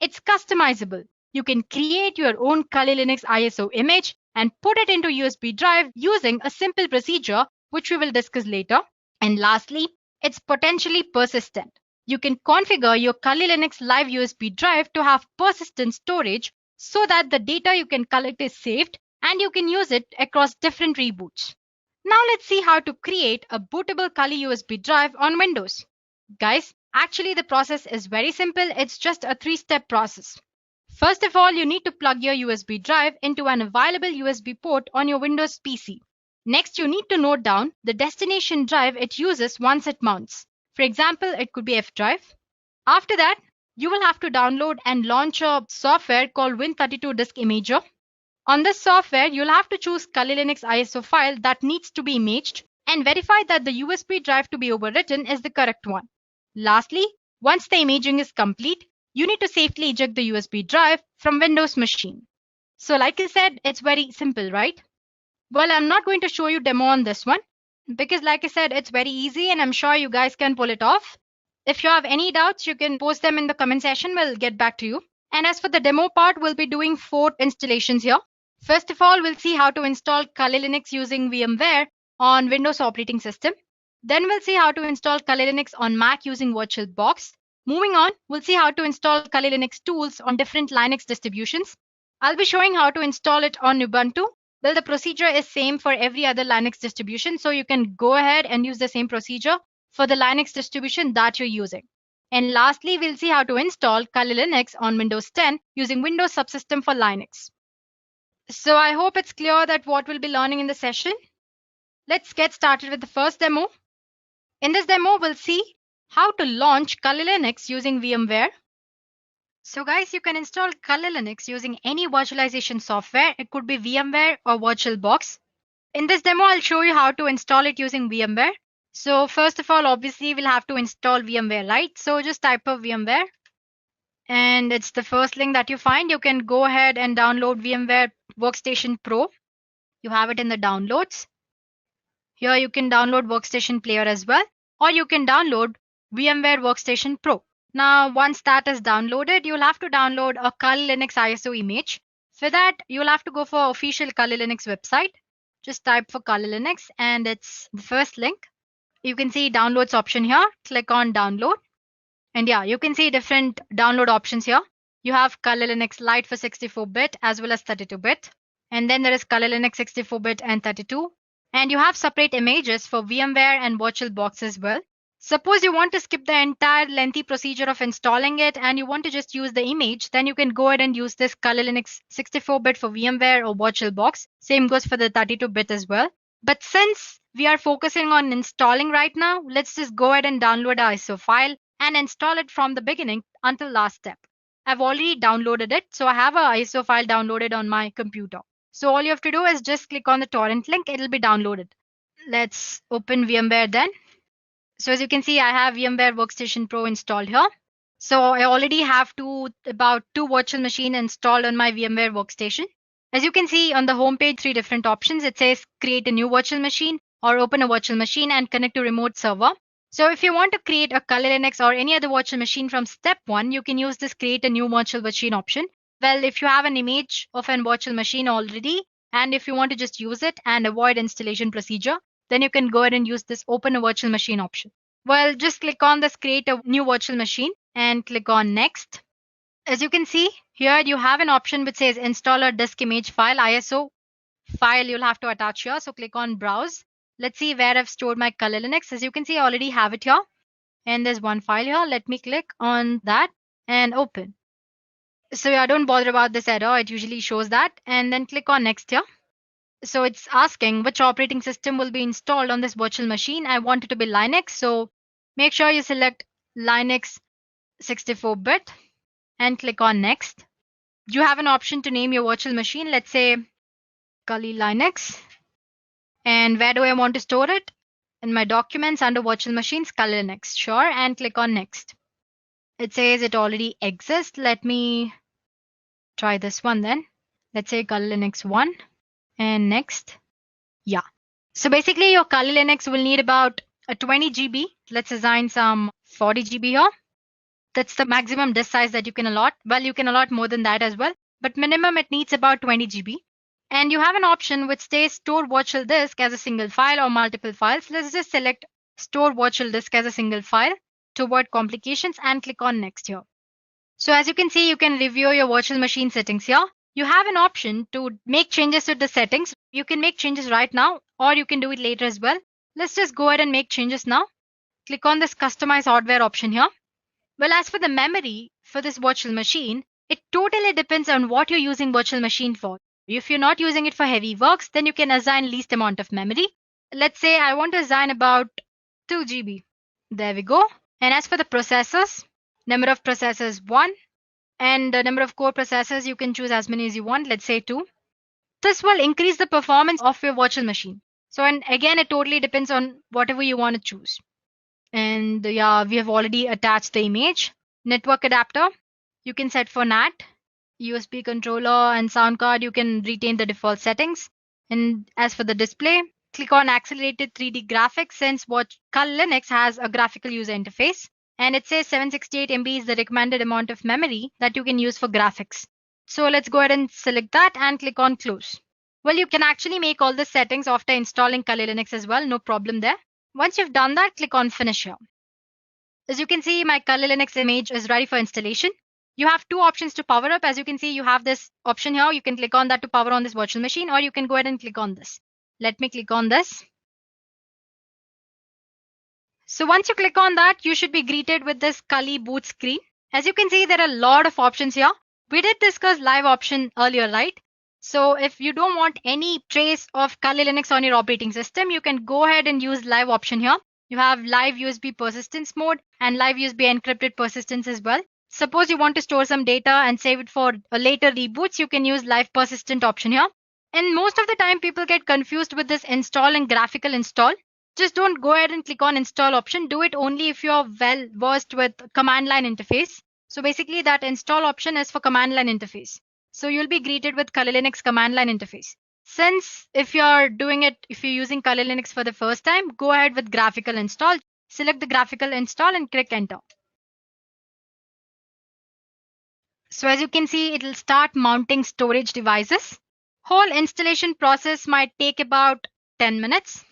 [SPEAKER 6] It's customizable. You can create your own Kali Linux ISO image and put it into USB drive using a simple procedure, which we will discuss later. And lastly, it's potentially persistent. You can configure your Kali Linux live USB drive to have persistent storage so that the data you can collect is saved and you can use it across different reboots. Now let's see how to create a bootable Kali USB drive on Windows. Guys, actually the process is very simple. It's just a 3-step process. First of all, you need to plug your USB drive into an available USB port on your Windows PC. Next, you need to note down the destination drive it uses once it mounts. For example, it could be F drive. After that, you will have to download and launch a software called Win32 Disk Imager. On this software, you'll have to choose Kali Linux ISO file that needs to be imaged and verify that the USB drive to be overwritten is the correct one. Lastly, once the imaging is complete, you need to safely eject the USB drive from Windows machine. So like I said, it's very simple, right? Well, I'm not going to show you demo on this one because like I said, it's very easy and I'm sure you guys can pull it off. If you have any doubts, you can post them in the comment section. We'll get back to you. And as for the demo part, we'll be doing 4 installations here. First of all, we'll see how to install Kali Linux using VMware on Windows operating system. Then we'll see how to install Kali Linux on Mac using VirtualBox. Moving on, we'll see how to install Kali Linux tools on different Linux distributions. I'll be showing how to install it on Ubuntu. Well, the procedure is same for every other Linux distribution, so you can go ahead and use the same procedure for the Linux distribution that you're using. And lastly, we'll see how to install Kali Linux on Windows 10 using Windows Subsystem for Linux. So I hope it's clear that what we'll be learning in the session. Let's get started with the first demo. In this demo, we'll see how to launch Kali Linux using VMware. So guys, you can install Kali Linux using any virtualization software. It could be VMware or VirtualBox. In this demo, I'll show you how to install it using VMware. So first of all, obviously, we'll have to install VMware, right? So just type of VMware. And it's the first link that you find. You can go ahead and download VMware Workstation Pro. You have it in the downloads. Here you can download Workstation Player as well. Or you can download VMware Workstation Pro. Now, once that is downloaded, you'll have to download a Kali Linux ISO image. For that, you'll have to go for official Kali Linux website. Just type for Kali Linux and it's the first link. You can see downloads option here. Click on download. And yeah, you can see different download options here. You have Kali Linux Lite for 64-bit as well as 32-bit. And then there is Kali Linux 64-bit and 32. And you have separate images for VMware and VirtualBox as well. Suppose you want to skip the entire lengthy procedure of installing it and you want to just use the image, then you can go ahead and use this Kali Linux 64-bit for VMware or VirtualBox. Same goes for the 32-bit as well. But since we are focusing on installing right now, let's just go ahead and download our ISO file and install it from the beginning until last step. I've already downloaded it, so I have an ISO file downloaded on my computer. So all you have to do is just click on the torrent link, it'll be downloaded. Let's open VMware then. So as you can see, I have VMware Workstation Pro installed here. So I already have about two virtual machines installed on my VMware Workstation. As you can see on the home page, 3 different options. It says create a new virtual machine or open a virtual machine and connect to remote server. So if you want to create a Kali Linux or any other virtual machine from step 1, you can use this create a new virtual machine option. Well, if you have an image of a virtual machine already, and if you want to just use it and avoid installation procedure, then you can go ahead and use this open a virtual machine option. Well, just click on this create a new virtual machine and click on next. As you can see here, you have an option which says install a disk image file, ISO file you'll have to attach here. So click on browse. Let's see where I've stored my Kali Linux. As you can see, I already have it here. And there's one file here. Let me click on that and open. So yeah, don't bother about this error. It usually shows that. And then click on next here. So it's asking which operating system will be installed on this virtual machine. I want it to be Linux. So make sure you select Linux 64-bit and click on next. You have an option to name your virtual machine. Let's say Kali Linux. And where do I want to store it? In my documents under virtual machines, Kali Linux. Sure. And click on next. It says it already exists. Let me try this one then. Let's say Kali Linux 1 and next. Yeah. So basically your Kali Linux will need about a 20 GB. Let's assign some 40 GB here. That's the maximum disk size that you can allot. Well, you can allot more than that as well, but minimum it needs about 20 GB. And you have an option which says store virtual disk as a single file or multiple files. Let's just select store virtual disk as a single file to avoid complications and click on next here. So as you can see, you can review your virtual machine settings here. You have an option to make changes to the settings. You can make changes right now or you can do it later as well. Let's just go ahead and make changes now. Click on this customize hardware option here. Well, as for the memory for this virtual machine, it totally depends on what you're using virtual machine for. If you're not using it for heavy works, then you can assign least amount of memory. Let's say I want to assign about 2 GB. There we go. And as for the processors, number of processors 1. And the number of core processors, you can choose as many as you want. Let's say 2. This will increase the performance of your virtual machine. So, and again, it totally depends on whatever you want to choose. And yeah, we have already attached the image. Network adapter, you can set for NAT. USB controller and sound card, you can retain the default settings. And as for the display, click on accelerated 3D graphics since Kali Linux has a graphical user interface. And it says 768 MB is the recommended amount of memory that you can use for graphics. So let's go ahead and select that and click on close. Well, you can actually make all the settings after installing Kali Linux as well. No problem there. Once you've done that, click on finish here. As you can see, my Kali Linux image is ready for installation. You have two options to power up. As you can see, you have this option here. You can click on that to power on this virtual machine, or you can go ahead and click on this. Let me click on this. So once you click on that, you should be greeted with this Kali boot screen. As you can see, there are a lot of options here. We did discuss live option earlier, right? So if you don't want any trace of Kali Linux on your operating system, you can go ahead and use live option here. You have live USB persistence mode and live USB encrypted persistence as well. Suppose you want to store some data and save it for a later reboots, you can use live persistent option here. And most of the time people get confused with this install and graphical install. Just don't go ahead and click on install option. Do it only if you're well versed with command line interface. So basically that install option is for command line interface. So you'll be greeted with Kali Linux command line interface. Since if you're using Kali Linux for the first time, go ahead with graphical install. Select the graphical install and click enter. So as you can see, it will start mounting storage devices. Whole installation process might take about 10 minutes.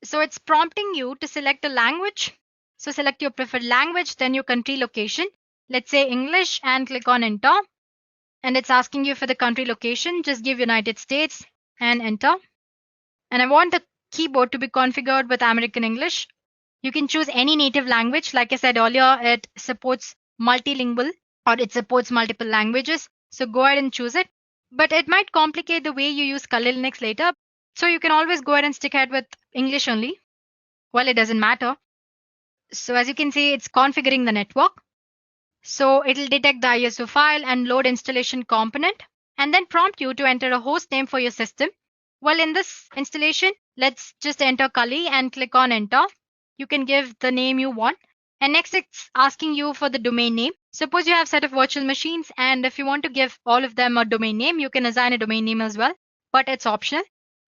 [SPEAKER 6] So it's prompting you to select a language. So select your preferred language, then your country location. Let's say English and click on enter. And it's asking you for the country location. Just give United States and enter. And I want the keyboard to be configured with American English. You can choose any native language. Like I said earlier, it supports multilingual or it supports multiple languages. So go ahead and choose it. But it might complicate the way you use Kali Linux later. So you can always go ahead and stick ahead with English only. Well, it doesn't matter. So as you can see, it's configuring the network. So it'll detect the ISO file and load installation component and then prompt you to enter a host name for your system. Well, in this installation, let's just enter Kali and click on enter. You can give the name you want. And next it's asking you for the domain name. Suppose you have a set of virtual machines and if you want to give all of them a domain name, you can assign a domain name as well, but it's optional.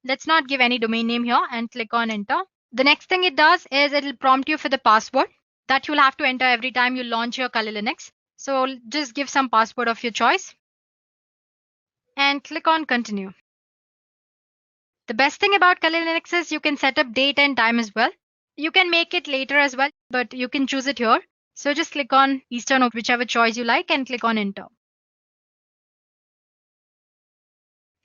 [SPEAKER 6] Let's not give any domain name here and click on enter. The next thing it does is it'll prompt you for the password that you'll have to enter every time you launch your Kali Linux. So just give some password of your choice and click on continue. The best thing about Kali Linux is you can set up date and time as well. You can make it later as well, but you can choose it here. So just click on Eastern or whichever choice you like and click on enter.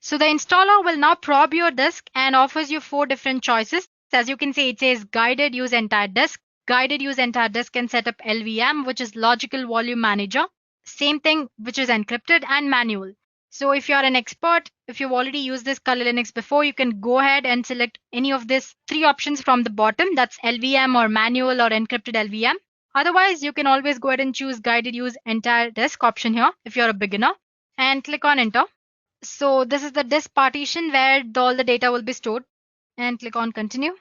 [SPEAKER 6] So the installer will now probe your disk and offers you 4 different choices. As you can see, it says guided use entire disk. Guided use entire disk can set up LVM, which is logical volume manager. Same thing, which is encrypted, and manual. So if you're an expert, if you've already used this Kali Linux before, you can go ahead and select any of these 3 options from the bottom. That's LVM or manual or encrypted LVM. Otherwise, you can always go ahead and choose guided use entire disk option here if you're a beginner and click on enter. So this is the disk partition where all the data will be stored and click on continue.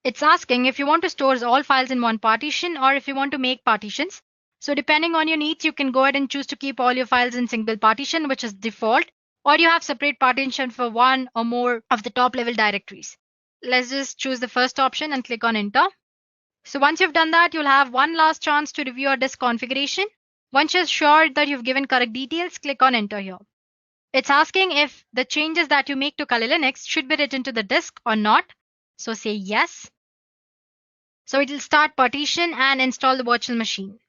[SPEAKER 6] It's asking if you want to store all files in one partition or if you want to make partitions. So depending on your needs, you can go ahead and choose to keep all your files in single partition, which is default, or you have separate partition for one or more of the top level directories. Let's just choose the first option and click on enter. So once you've done that, you'll have one last chance to review your disk configuration. Once you're sure that you've given correct details, click on enter here. It's asking if the changes that you make to Kali Linux should be written to the disk or not. So say yes. So it will start partition and install the virtual machine.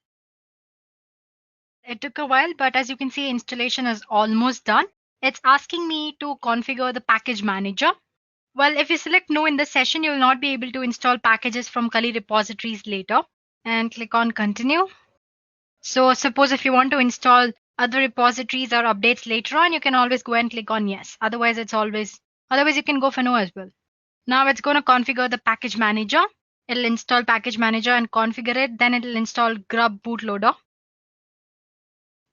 [SPEAKER 6] It took a while, but as you can see, installation is almost done. It's asking me to configure the package manager. Well, if you select no in this session, you will not be able to install packages from Kali repositories later. And click on continue. So suppose if you want to install other repositories or updates later on, you can always go and click on yes. Otherwise you can go for no as well. Now it's going to configure the package manager. It'll install package manager and configure it. Then it'll install grub bootloader.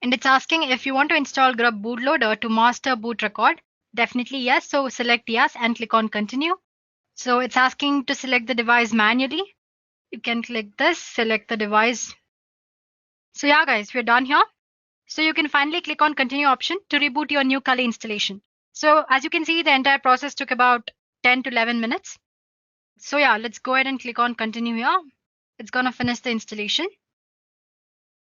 [SPEAKER 6] And it's asking if you want to install grub bootloader to master boot record. Definitely yes. So select yes and click on continue. So it's asking to select the device manually. You can click this, select the device. So yeah guys, we're done here. So you can finally click on continue option to reboot your new Kali installation. So as you can see, the entire process took about 10 to 11 minutes. So yeah, let's go ahead and click on continue here. It's going to finish the installation.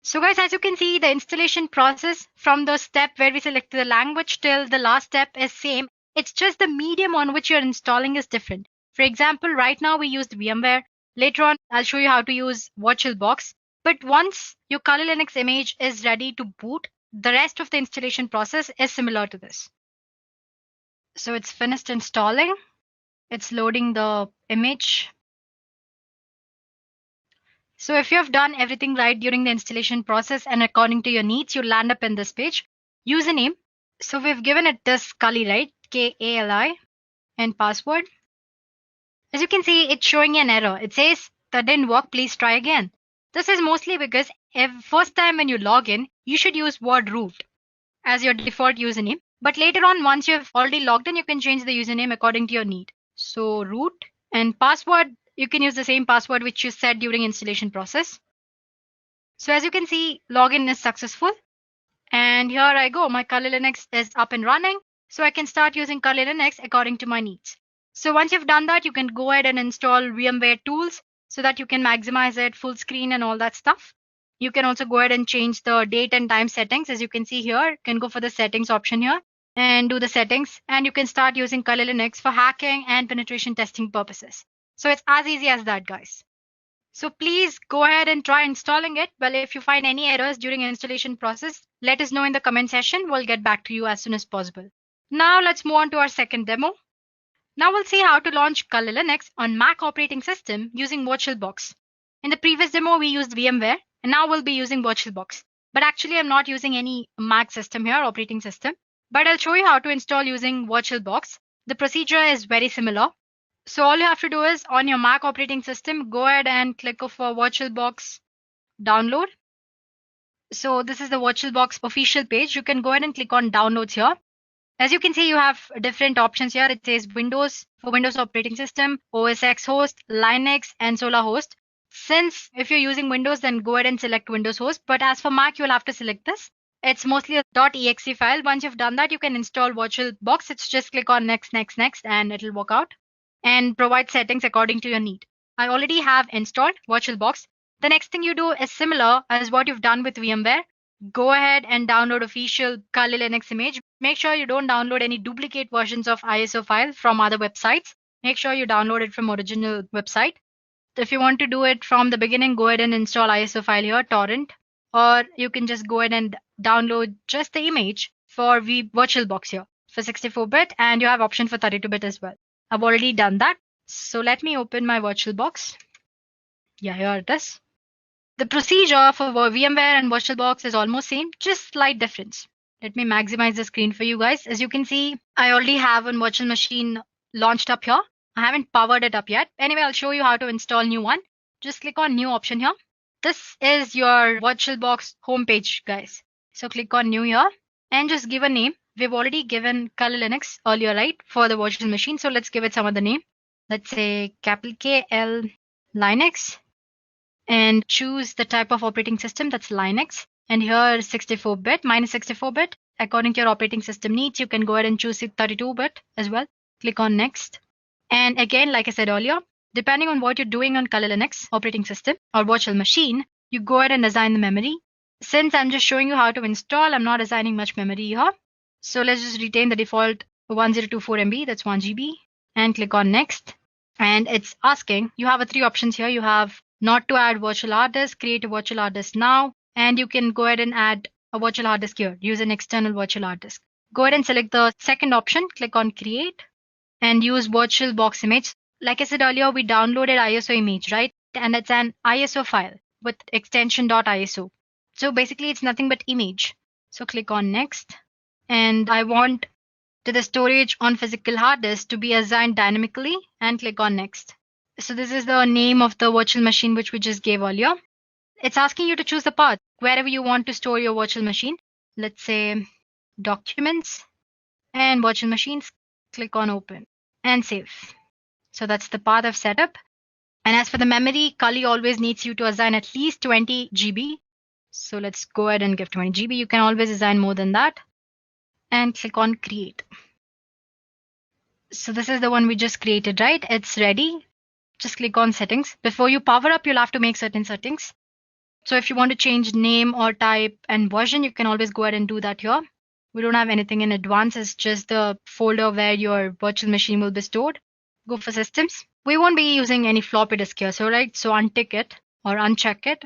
[SPEAKER 6] So guys, as you can see, the installation process from the step where we selected the language till the last step is same. It's just the medium on which you're installing is different. For example, right now we used VMware. Later on, I'll show you how to use VirtualBox. But once your Kali Linux image is ready to boot, the rest of the installation process is similar to this. So it's finished installing. It's loading the image. So if you have done everything right during the installation process and according to your needs, you'll land up in this page. Username. So we've given it this Kali, right? Kali and password. As you can see, it's showing an error. It says that didn't work. Please try again. This is mostly because first time when you log in, you should use word root as your default username. But later on, once you've already logged in, you can change the username according to your need. So root and password, you can use the same password which you set during installation process. So as you can see, login is successful. And here I go. My Kali Linux is up and running. So I can start using Kali Linux according to my needs. So once you've done that, you can go ahead and install VMware tools so that you can maximize it, full screen and all that stuff. You can also go ahead and change the date and time settings. As you can see here, you can go for the settings option here and do the settings. And you can start using Kali Linux for hacking and penetration testing purposes. So it's as easy as that, guys. So please go ahead and try installing it. Well, if you find any errors during installation process, let us know in the comment section. We'll get back to you as soon as possible. Now let's move on to our second demo. Now we'll see how to launch Kali Linux on Mac operating system using VirtualBox. In the previous demo, we used VMware, and now we'll be using VirtualBox. But actually, I'm not using any Mac system here, operating system. But I'll show you how to install using VirtualBox. The procedure is very similar. So all you have to do is on your Mac operating system, go ahead and click for VirtualBox download. So this is the VirtualBox official page. You can go ahead and click on downloads here. As you can see, you have different options here. It says Windows for Windows operating system, OS X host, Linux, and Solar host. Since if you're using Windows, then go ahead and select Windows host. But as for Mac, you'll have to select this. It's mostly a .exe file. Once you've done that, you can install VirtualBox. It's just click on next, and it'll work out and provide settings according to your need. I already have installed VirtualBox. The next thing you do is similar as what you've done with VMware. go ahead and download official Kali Linux image. Make sure you don't download any duplicate versions of ISO file from other websites. Make sure you download it from original website. If you want to do it from the beginning, go ahead and install ISO file here, torrent, or you can just go ahead and download just the image for VirtualBox here for 64-bit, and you have option for 32-bit as well. I've already done that. So let me open my VirtualBox. Yeah, here it is. The procedure for VMware and VirtualBox is almost same, just slight difference. Let me maximize the screen for you guys. As you can see, I already have a virtual machine launched up here. I haven't powered it up yet. Anyway, I'll show you how to install new one. Just click on new option here. This is your VirtualBox homepage, guys. So click on new here and just give a name. We've already given Kali Linux earlier, right, for the virtual machine. So let's give it some other name. Let's say capital KL Linux. And choose the type of operating system, that's Linux. And here 64-bit, minus 64-bit. According to your operating system needs, you can go ahead and choose 32-bit as well. Click on next. And again, like I said earlier, depending on what you're doing on Kali Linux operating system or virtual machine, you go ahead and assign the memory. Since I'm just showing you how to install, I'm not assigning much memory here. So let's just retain the default 1024 MB, that's 1 GB. And click on next. And it's asking, you have 3 options here. You have not to add virtual hard disk, create a virtual hard disk now, and you can go ahead and add a virtual hard disk here, use an external virtual hard disk. Go ahead and select the second option, click on create, and use VirtualBox image. Like I said earlier, we downloaded ISO image, right? And it's an ISO file with extension .iso. So basically it's nothing but image. So click on next, and I want the storage on physical hard disk to be assigned dynamically, and click on next. So this is the name of the virtual machine which we just gave earlier. It's asking you to choose the path wherever you want to store your virtual machine. Let's say documents and virtual machines. Click on open and save. So that's the path I've set up. And as for the memory, Kali always needs you to assign at least 20 GB. So let's go ahead and give 20 GB. You can always assign more than that. And click on create. So this is the one we just created, right? It's ready. Just click on settings. Before you power up, you'll have to make certain settings. So if you want to change name or type and version, you can always go ahead and do that here. We don't have anything in advance. It's just the folder where your virtual machine will be stored. Go for systems. We won't be using any floppy disk here. So untick it or uncheck it.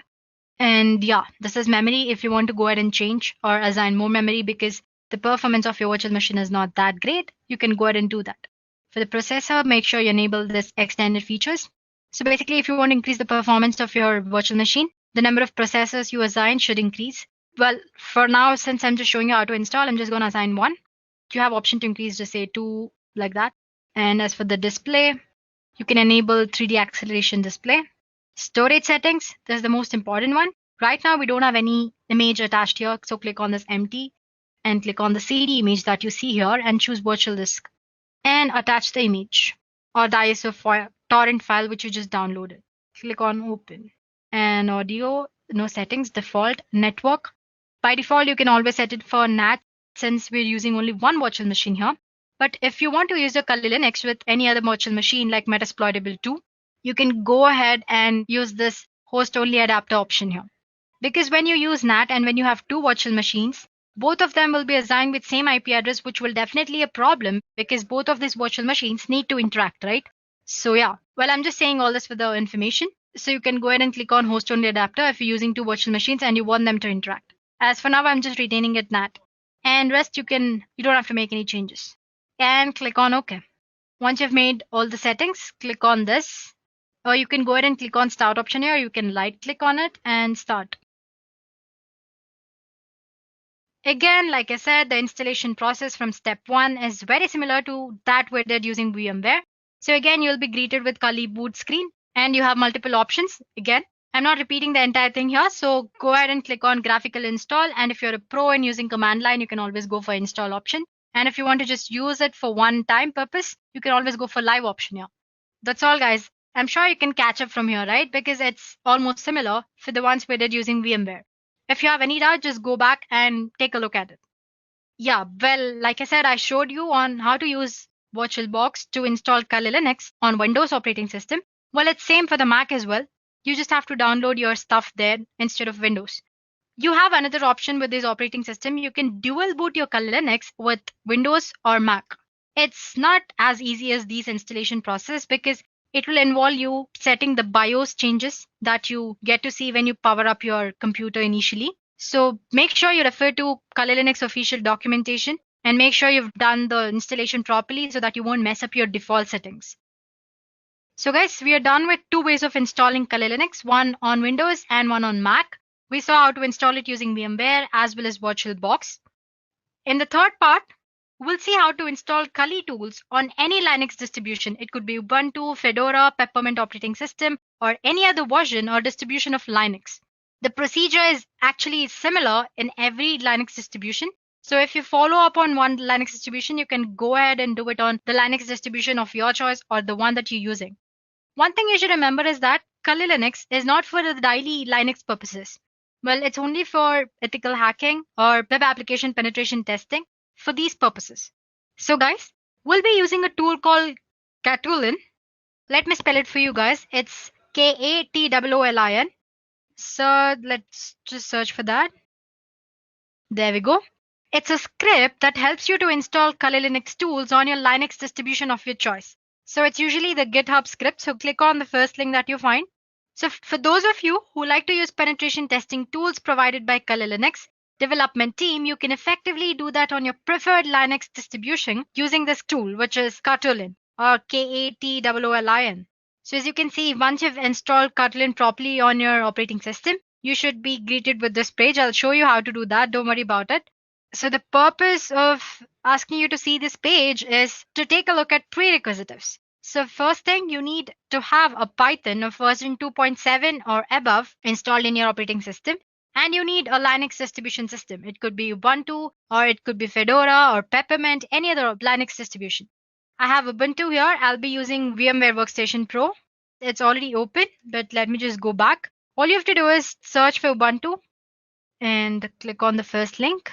[SPEAKER 6] And yeah, this is memory. If you want to go ahead and change or assign more memory because the performance of your virtual machine is not that great, you can go ahead and do that. For the processor, make sure you enable this extended features. So basically, if you want to increase the performance of your virtual machine, the number of processors you assign should increase. Well, for now, since I'm just showing you how to install, I'm just going to assign 1. You have option to increase to say 2, like that. And as for the display, you can enable 3D acceleration display. Storage settings, this is the most important one. Right now, we don't have any image attached here. So click on this empty and click on the CD image that you see here and choose virtual disk. And attach the image or the ISO file, torrent file which you just downloaded. Click on open. And audio, no settings, default, network. By default, you can always set it for NAT since we're using only one virtual machine here. But if you want to use your Kali Linux with any other virtual machine like Metasploitable 2, you can go ahead and use this host only adapter option here. Because when you use NAT and when you have 2 virtual machines, both of them will be assigned with same IP address, which will definitely a problem because both of these virtual machines need to interact, right? So yeah, well, I'm just saying all this for the information. So you can go ahead and click on host only adapter if you're using 2 virtual machines and you want them to interact. As for now, I'm just retaining it NAT. And rest you don't have to make any changes. And click on OK. Once you've made all the settings, click on this. Or you can go ahead and click on start option here. You can right click on it and start. Again, like I said, the installation process from step 1 is very similar to that we did using VMware. So again, you'll be greeted with Kali boot screen and you have multiple options. Again, I'm not repeating the entire thing here. So go ahead and click on graphical install. And if you're a pro and using command line, you can always go for install option. And if you want to just use it for one time purpose, you can always go for live option here. That's all, guys. I'm sure you can catch up from here, right? Because it's almost similar for the ones we did using VMware. If you have any doubt, just go back and take a look at it. Yeah, well, like I said, I showed you on how to use VirtualBox to install Kali Linux on Windows operating system. Well, it's same for the Mac as well. You just have to download your stuff there instead of Windows. You have another option with this operating system. You can dual boot your Kali Linux with Windows or Mac. It's not as easy as these installation process because it will involve you setting the BIOS changes that you get to see when you power up your computer initially. So make sure you refer to Kali Linux official documentation and make sure you've done the installation properly so that you won't mess up your default settings. So guys, we are done with two ways of installing Kali Linux, one on Windows and one on Mac. We saw how to install it using VMware as well as VirtualBox. In the third part, we'll see how to install Kali tools on any Linux distribution. It could be Ubuntu, Fedora, Peppermint operating system, or any other version or distribution of Linux. The procedure is actually similar in every Linux distribution. So if you follow up on one Linux distribution, you can go ahead and do it on the Linux distribution of your choice or the one that you're using. One thing you should remember is that Kali Linux is not for the daily Linux purposes. Well, it's only for ethical hacking or web application penetration testing for these purposes. So guys, we'll be using a tool called Credentialing. Let me spell it for you guys. It's K-A-T-O-O-L-I-N. So let's just search for that. There we go. It's a script that helps you to install Kali Linux tools on your Linux distribution of your choice. So it's usually the GitHub script. So click on the first link that you find. So for those of you who like to use penetration testing tools provided by Kali Linux development team, you can effectively do that on your preferred Linux distribution using this tool, which is Credentialing or K-A-T-O-O-L-I-N. So as you can see, once you've installed Credentialing properly on your operating system, you should be greeted with this page. I'll show you how to do that. Don't worry about it. So the purpose of asking you to see this page is to take a look at prerequisites. So first thing, you need to have a Python of version 2.7 or above installed in your operating system. And you need a Linux distribution system. It could be Ubuntu or it could be Fedora or Peppermint, any other Linux distribution. I have Ubuntu here. I'll be using VMware Workstation Pro. It's already open, but let me just go back. All you have to do is search for Ubuntu and click on the first link.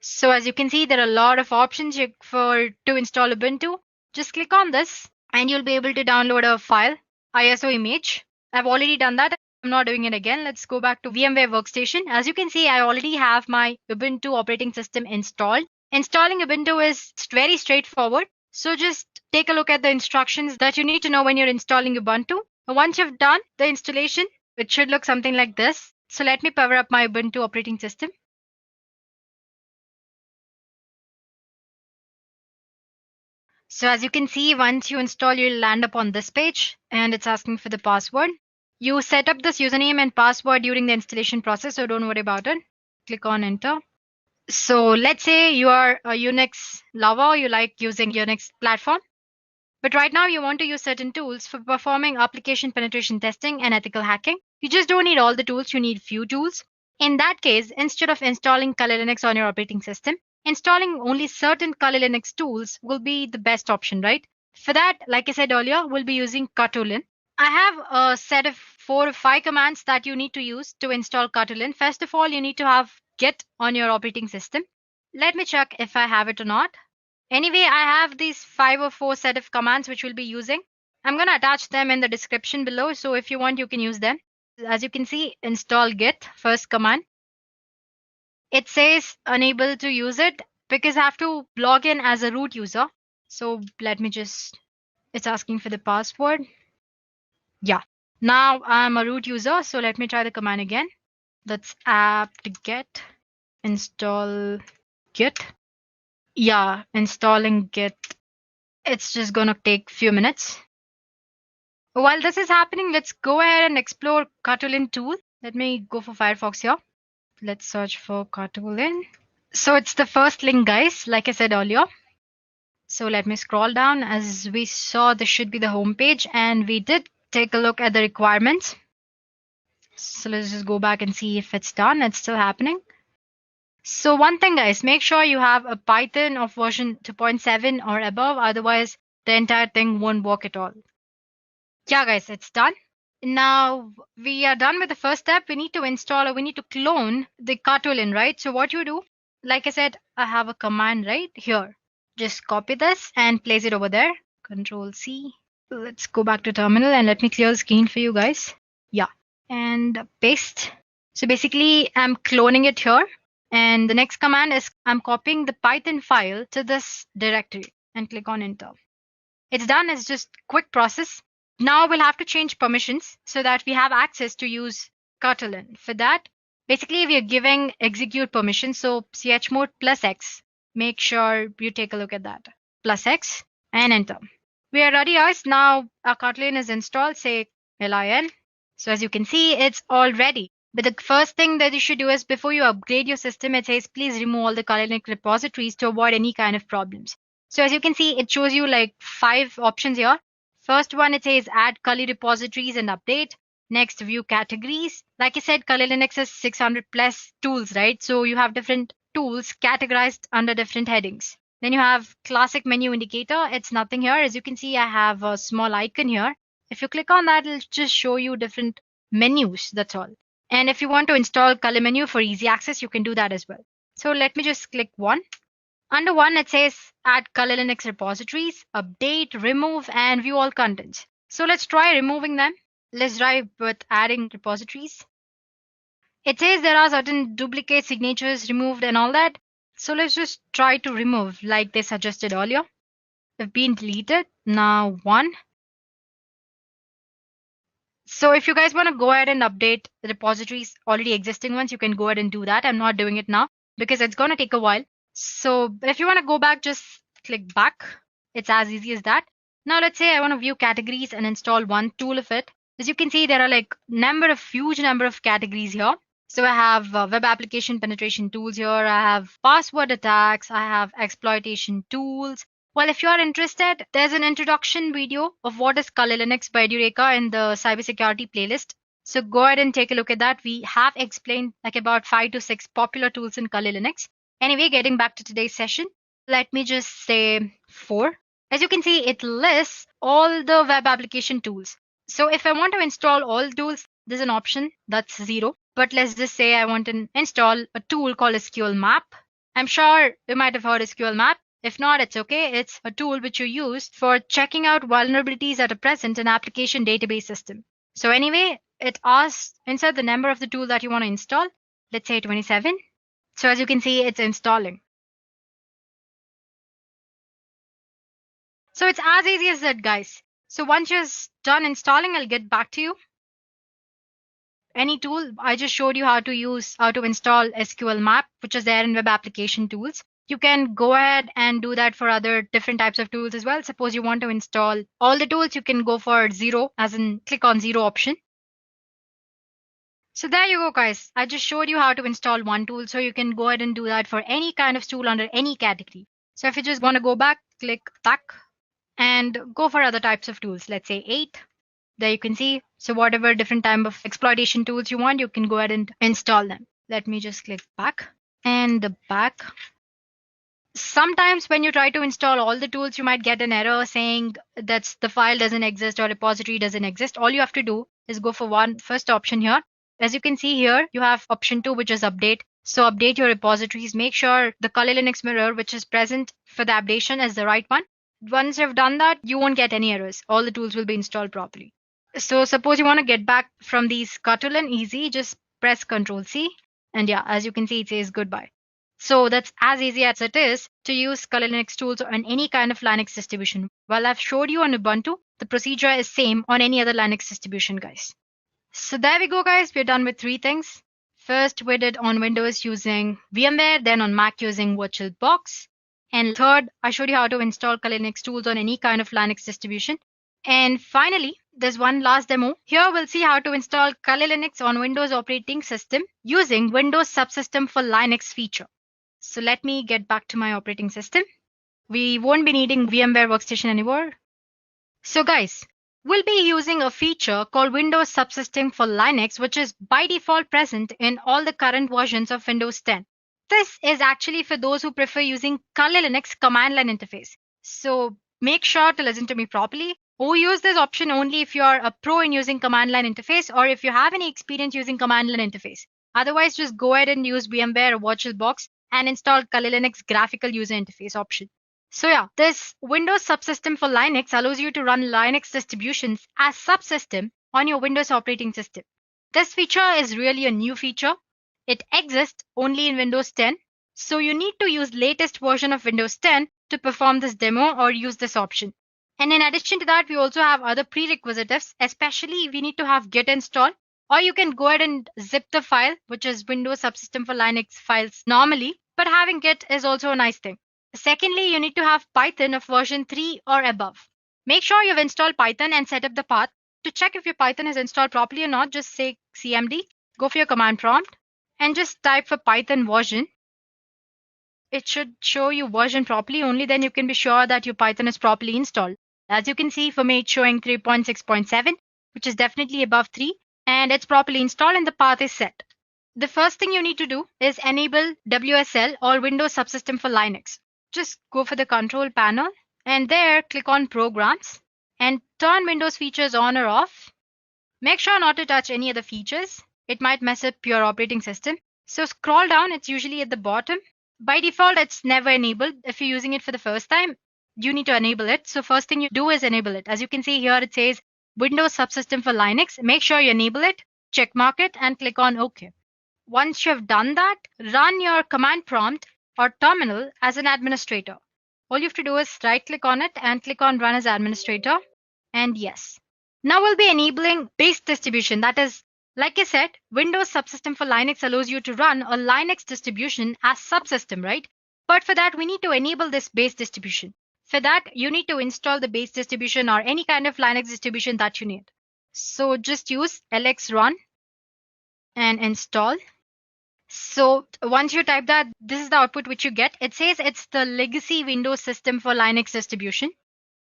[SPEAKER 6] So as you can see, there are a lot of options to install Ubuntu. Just click on this and you'll be able to download a file, ISO image. I've already done that. I'm not doing it again. Let's go back to VMware Workstation. As you can see, I already have my Ubuntu operating system installed. Installing Ubuntu is very straightforward. So just take a look at the instructions that you need to know when you're installing Ubuntu. Once you've done the installation, it should look something like this. So let me power up my Ubuntu operating system. So as you can see, once you install, you'll land up on this page and it's asking for the password. You set up this username and password during the installation process, so don't worry about it. Click on enter. So let's say you are a Unix lover, you like using Unix platform. But right now you want to use certain tools for performing application penetration testing and ethical hacking. You just don't need all the tools, you need few tools. In that case, instead of installing Kali Linux on your operating system, installing only certain Kali Linux tools will be the best option, right? For that, like I said earlier, we'll be using Credentialing. I have a set of 4 or 5 commands that you need to use to install Credentialing. First of all, you need to have Git on your operating system. Let me check if I have it or not. Anyway, I have these 5 or 4 set of commands which we'll be using. I'm going to attach them in the description below. So if you want, you can use them. As you can see, install Git, first command. It says unable to use it because I have to log in as a root user. So let me it's asking for the password. Yeah, now I'm a root user. So let me try the command again. That's apt-get install Git. Yeah, installing Git. It's just going to take a few minutes. While this is happening, let's go ahead and explore Credentialing tool. Let me go for Firefox here. Let's search for Credentialing. So it's the first link, guys, like I said earlier. So let me scroll down. As we saw, this should be the home page, and we did take a look at the requirements. So let's just go back and see if it's done. It's still happening. So one thing, guys, make sure you have a Python of version 2.7 or above. Otherwise, the entire thing won't work at all. Yeah, guys, it's done. Now we are done with the first step. We need to install or we need to clone the Credentialing, right? So what you do, like I said, I have a command right here. Just copy this and place it over there. Control C. Let's go back to terminal and let me clear the screen for you guys. Yeah, and paste. So basically, I'm cloning it here. And the next command is I'm copying the Python file to this directory and click on enter. It's done. It's just quick process. Now we'll have to change permissions so that we have access to use Kotlin. For that, basically we are giving execute permission. So chmod plus X. Make sure you take a look at that. Plus X and enter. We are ready, guys. Now our Kotlin is installed. Say lin. So as you can see, it's all ready. But the first thing that you should do is before you upgrade your system, it says please remove all the Kotlin repositories to avoid any kind of problems. So as you can see, it shows you like 5 options here. First one, it says add Kali repositories and update. Next, view categories. Like I said, Kali Linux has 600 plus tools, right? So you have different tools categorized under different headings. Then you have classic menu indicator. It's nothing here. As you can see, I have a small icon here. If you click on that, it'll just show you different menus. That's all. And if you want to install Kali menu for easy access, you can do that as well. So let me just click one. Under one, it says add Kali Linux repositories, update, remove, and view all contents. So let's try removing them. Let's try with adding repositories. It says there are certain duplicate signatures removed and all that. So let's just try to remove like they suggested earlier. They've been deleted. Now one. So if you guys want to go ahead and update the repositories, already existing ones, you can go ahead and do that. I'm not doing it now because it's going to take a while. So if you want to go back, just click back. It's as easy as that. Now let's say I want to view categories and install one tool of it. As you can see, there are like huge number of categories here. So I have web application penetration tools here. I have password attacks. I have exploitation tools. Well, if you are interested, there's an introduction video of what is Kali Linux by Dureka in the cybersecurity playlist. So go ahead and take a look at that. We have explained like about 5 to 6 popular tools in Kali Linux. Anyway, getting back to today's session, let me just say 4. As you can see, it lists all the web application tools. So if I want to install all tools, there's an option that's 0. But let's just say I want to install a tool called SQL Map. I'm sure you might have heard SQL Map. If not, it's okay. It's a tool which you use for checking out vulnerabilities that are present in application database system. So anyway, it asks insert the number of the tool that you want to install. Let's say 27. So as you can see, it's installing. So it's as easy as that, guys. So once you're done installing, I'll get back to you. Any tool, I just showed you how to install SQL Map, which is there in web application tools. You can go ahead and do that for other different types of tools as well. Suppose you want to install all the tools, you can go for 0, as in click on 0 option. So there you go, guys. I just showed you how to install one tool. So you can go ahead and do that for any kind of tool under any category. So if you just want to go back, click back and go for other types of tools. Let's say 8. There you can see. So whatever different type of exploitation tools you want, you can go ahead and install them. Let me just click back and the back. Sometimes when you try to install all the tools, you might get an error saying that the file doesn't exist or repository doesn't exist. All you have to do is go for first option here. As you can see here, you have option 2, which is update. So update your repositories. Make sure the Kali Linux mirror, which is present for the updation, is the right one. Once you've done that, you won't get any errors. All the tools will be installed properly. So suppose you want to get back from these Kotlin, easy, just press Ctrl C. And yeah, as you can see, it says goodbye. So that's as easy as it is to use Kali Linux tools on any kind of Linux distribution. While I've showed you on Ubuntu, the procedure is same on any other Linux distribution, guys. So there we go, guys. We're done with 3 things. First, we did on Windows using VMware, then on Mac using VirtualBox. And third, I showed you how to install Kali Linux tools on any kind of Linux distribution. And finally, there's one last demo. Here we'll see how to install Kali Linux on Windows operating system using Windows Subsystem for Linux feature. So let me get back to my operating system. We won't be needing VMware Workstation anymore. So guys, we'll be using a feature called Windows Subsystem for Linux, which is by default present in all the current versions of Windows 10. This is actually for those who prefer using Kali Linux command line interface. So make sure to listen to me properly. Or use this option only if you are a pro in using command line interface or if you have any experience using command line interface. Otherwise, just go ahead and use VMware or VirtualBox and install Kali Linux graphical user interface option. So yeah, this Windows Subsystem for Linux allows you to run Linux distributions as subsystem on your Windows operating system. This feature is really a new feature. It exists only in Windows 10. So you need to use latest version of Windows 10 to perform this demo or use this option. And in addition to that, we also have other prerequisites, especially we need to have git install, or you can go ahead and zip the file, which is Windows Subsystem for Linux files normally, but having git is also a nice thing. Secondly, you need to have Python of version 3 or above. Make sure you've installed Python and set up the path. To check if your Python is installed properly or not, just say cmd, go for your command prompt, and just type for Python version. It should show you version properly, only then you can be sure that your Python is properly installed. As you can see, for me it's showing 3.6.7, which is definitely above 3, and it's properly installed and the path is set. The first thing you need to do is enable WSL or Windows Subsystem for Linux. Just go for the control panel and there click on Programs and turn Windows features on or off. Make sure not to touch any other features. It might mess up your operating system. So scroll down, it's usually at the bottom. By default, it's never enabled. If you're using it for the first time, you need to enable it. So first thing you do is enable it. As you can see here, it says Windows Subsystem for Linux. Make sure you enable it, check mark it, and click on OK. Once you have done that, run your command prompt or terminal as an administrator. All you have to do is right click on it and click on Run as Administrator. And yes. Now we'll be enabling base distribution. That is, like I said, Windows Subsystem for Linux allows you to run a Linux distribution as subsystem, right? But for that, we need to enable this base distribution. For that, you need to install the base distribution or any kind of Linux distribution that you need. So just use lx-run and install. So once you type that, this is the output which you get. It says it's the legacy Windows system for Linux distribution.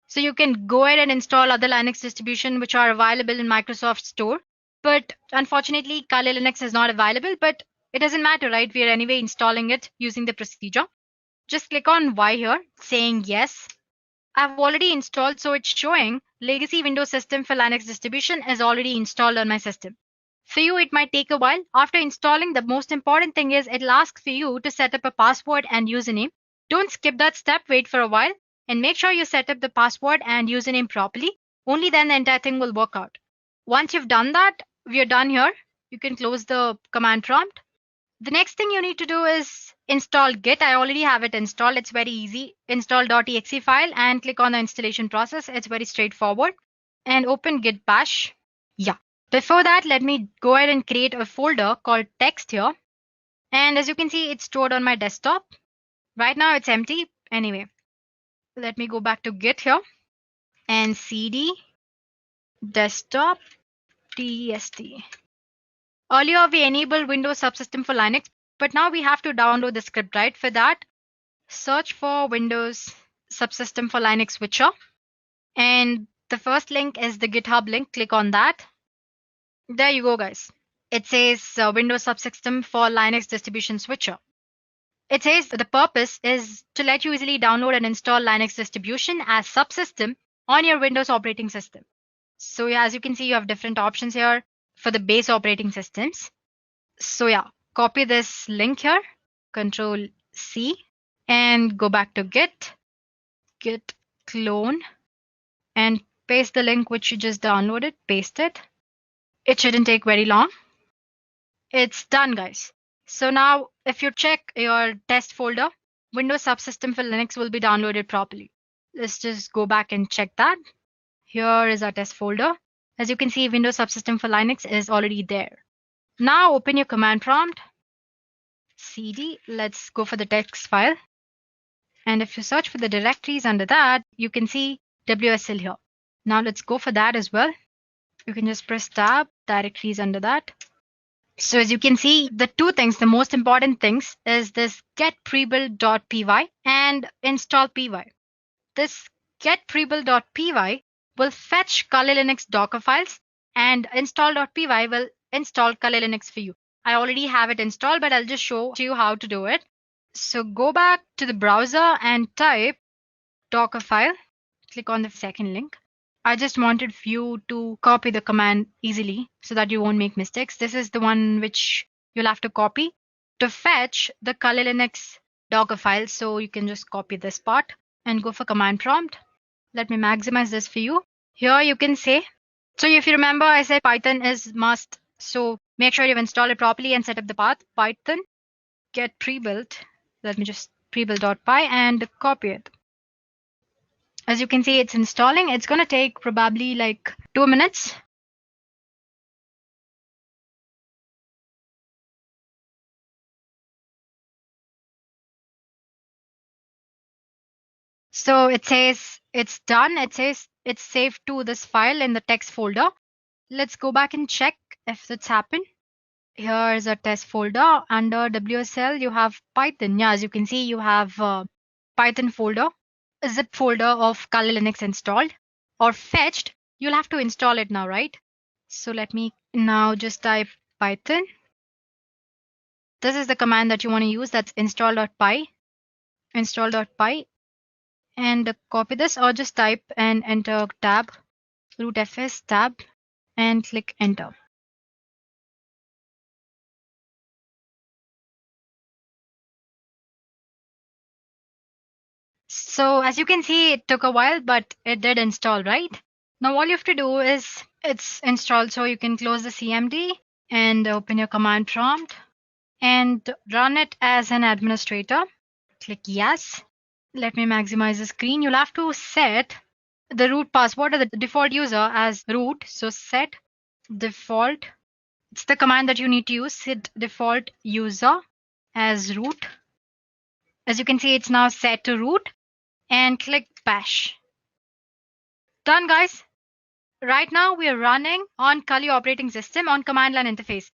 [SPEAKER 6] So you can go ahead and install other Linux distribution which are available in Microsoft Store. But unfortunately, Kali Linux is not available, but it doesn't matter, right? We are anyway installing it using the procedure. Just click on Y here, saying yes. I've already installed, so it's showing legacy Windows system for Linux distribution is already installed on my system. For you, it might take a while. After installing, the most important thing is it'll ask for you to set up a password and username. Don't skip that step, wait for a while, and make sure you set up the password and username properly. Only then the entire thing will work out. Once you've done that, we are done here. You can close the command prompt. The next thing you need to do is install Git. I already have it installed. It's very easy. Install.exe file and click on the installation process. It's very straightforward. And open Git bash. Yeah. Before that, let me go ahead and create a folder called text here. And as you can see, it's stored on my desktop. Right now it's empty. Anyway, let me go back to Git here and cd desktop test. Earlier we enabled Windows Subsystem for Linux, but now we have to download the script, right? For that, search for Windows Subsystem for Linux switcher. And the first link is the GitHub link. Click on that. There you go, guys. It says Windows Subsystem for Linux distribution switcher. It says the purpose is to let you easily download and install Linux distribution as subsystem on your Windows operating system. So yeah, as you can see, you have different options here for the base operating systems. So yeah, copy this link here, Control C, and go back to Git clone, and paste the link which you just downloaded, paste it. It shouldn't take very long. It's done, guys. So now if you check your test folder, Windows Subsystem for Linux will be downloaded properly. Let's just go back and check that. Here is our test folder. As you can see, Windows Subsystem for Linux is already there. Now open your command prompt, cd, let's go for the text file. And if you search for the directories under that, you can see WSL here. Now let's go for that as well. You can just press tab, directories under that. So as you can see, the two things, the most important things is this get prebuild.py and install py. This get prebuild.py will fetch Kali Linux Docker files, and install.py will install Kali Linux for you. I already have it installed, but I'll just show you how to do it. So go back to the browser and type Docker file. Click on the second link. I just wanted you to copy the command easily so that you won't make mistakes. This is the one which you'll have to copy to fetch the Kali Linux Docker file. So you can just copy this part and go for command prompt. Let me maximize this for you. Here you can say, so if you remember, I said Python is must So make sure you've installed it properly and set up the path. Python get pre-built. Let me just pre-build.py and copy it. As you can see, it's installing. It's going to take probably like 2 minutes. So it says it's done. It says it's saved to this file in the text folder. Let's go back and check if it's happened. Here is a test folder. Under WSL, you have Python. Yeah, as you can see, you have Python folder, a zip folder of Kali Linux installed or fetched. You'll have to install it now, right? So let me now just type Python. This is the command that you want to use. That's install.py, install.py, and copy this or just type and enter tab, root fs tab, and click enter. So as you can see, it took a while, but it did install, right? Now all you have to do is it's installed, so you can close the CMD and open your command prompt and run it as an administrator. Click yes. Let me maximize the screen. You'll have to set the root password or the default user as root. So set default. It's the command that you need to use. Set default user as root. As you can see, it's now set to root, and click bash. Done, guys. Right now we are running on Kali operating system on command line interface.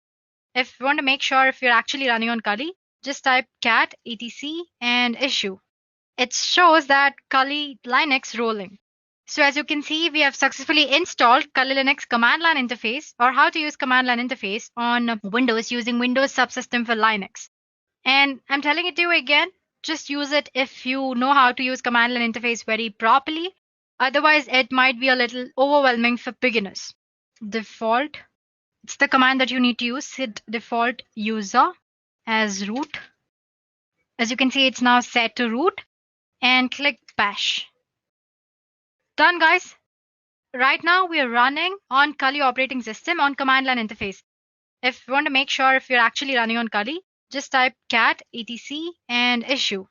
[SPEAKER 6] If you want to make sure if you're actually running on Kali, just type cat etc and issue. It shows that Kali Linux rolling. So as you can see, we have successfully installed Kali Linux command line interface, or how to use command line interface on Windows using Windows subsystem for Linux. And I'm telling it to you again, just use it if you know how to use command line interface very properly. Otherwise, it might be a little overwhelming for beginners. Default. It's the command that you need to use. Set default user as root. As you can see, it's now set to root, and click bash. Done, guys. Right now we are running on Kali operating system on command line interface. If you want to make sure if you're actually running on Kali, just type cat etc and issue.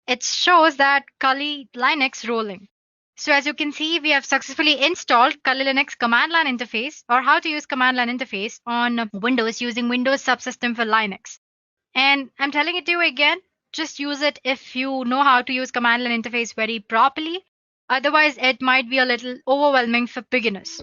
[SPEAKER 6] It shows that Kali Linux rolling. So as you can see, we have successfully installed Kali Linux command line interface, or how to use command line interface on Windows using Windows subsystem for Linux. And I'm telling it to you again, just use it if you know how to use command line interface very properly. Otherwise, it might be a little overwhelming for beginners.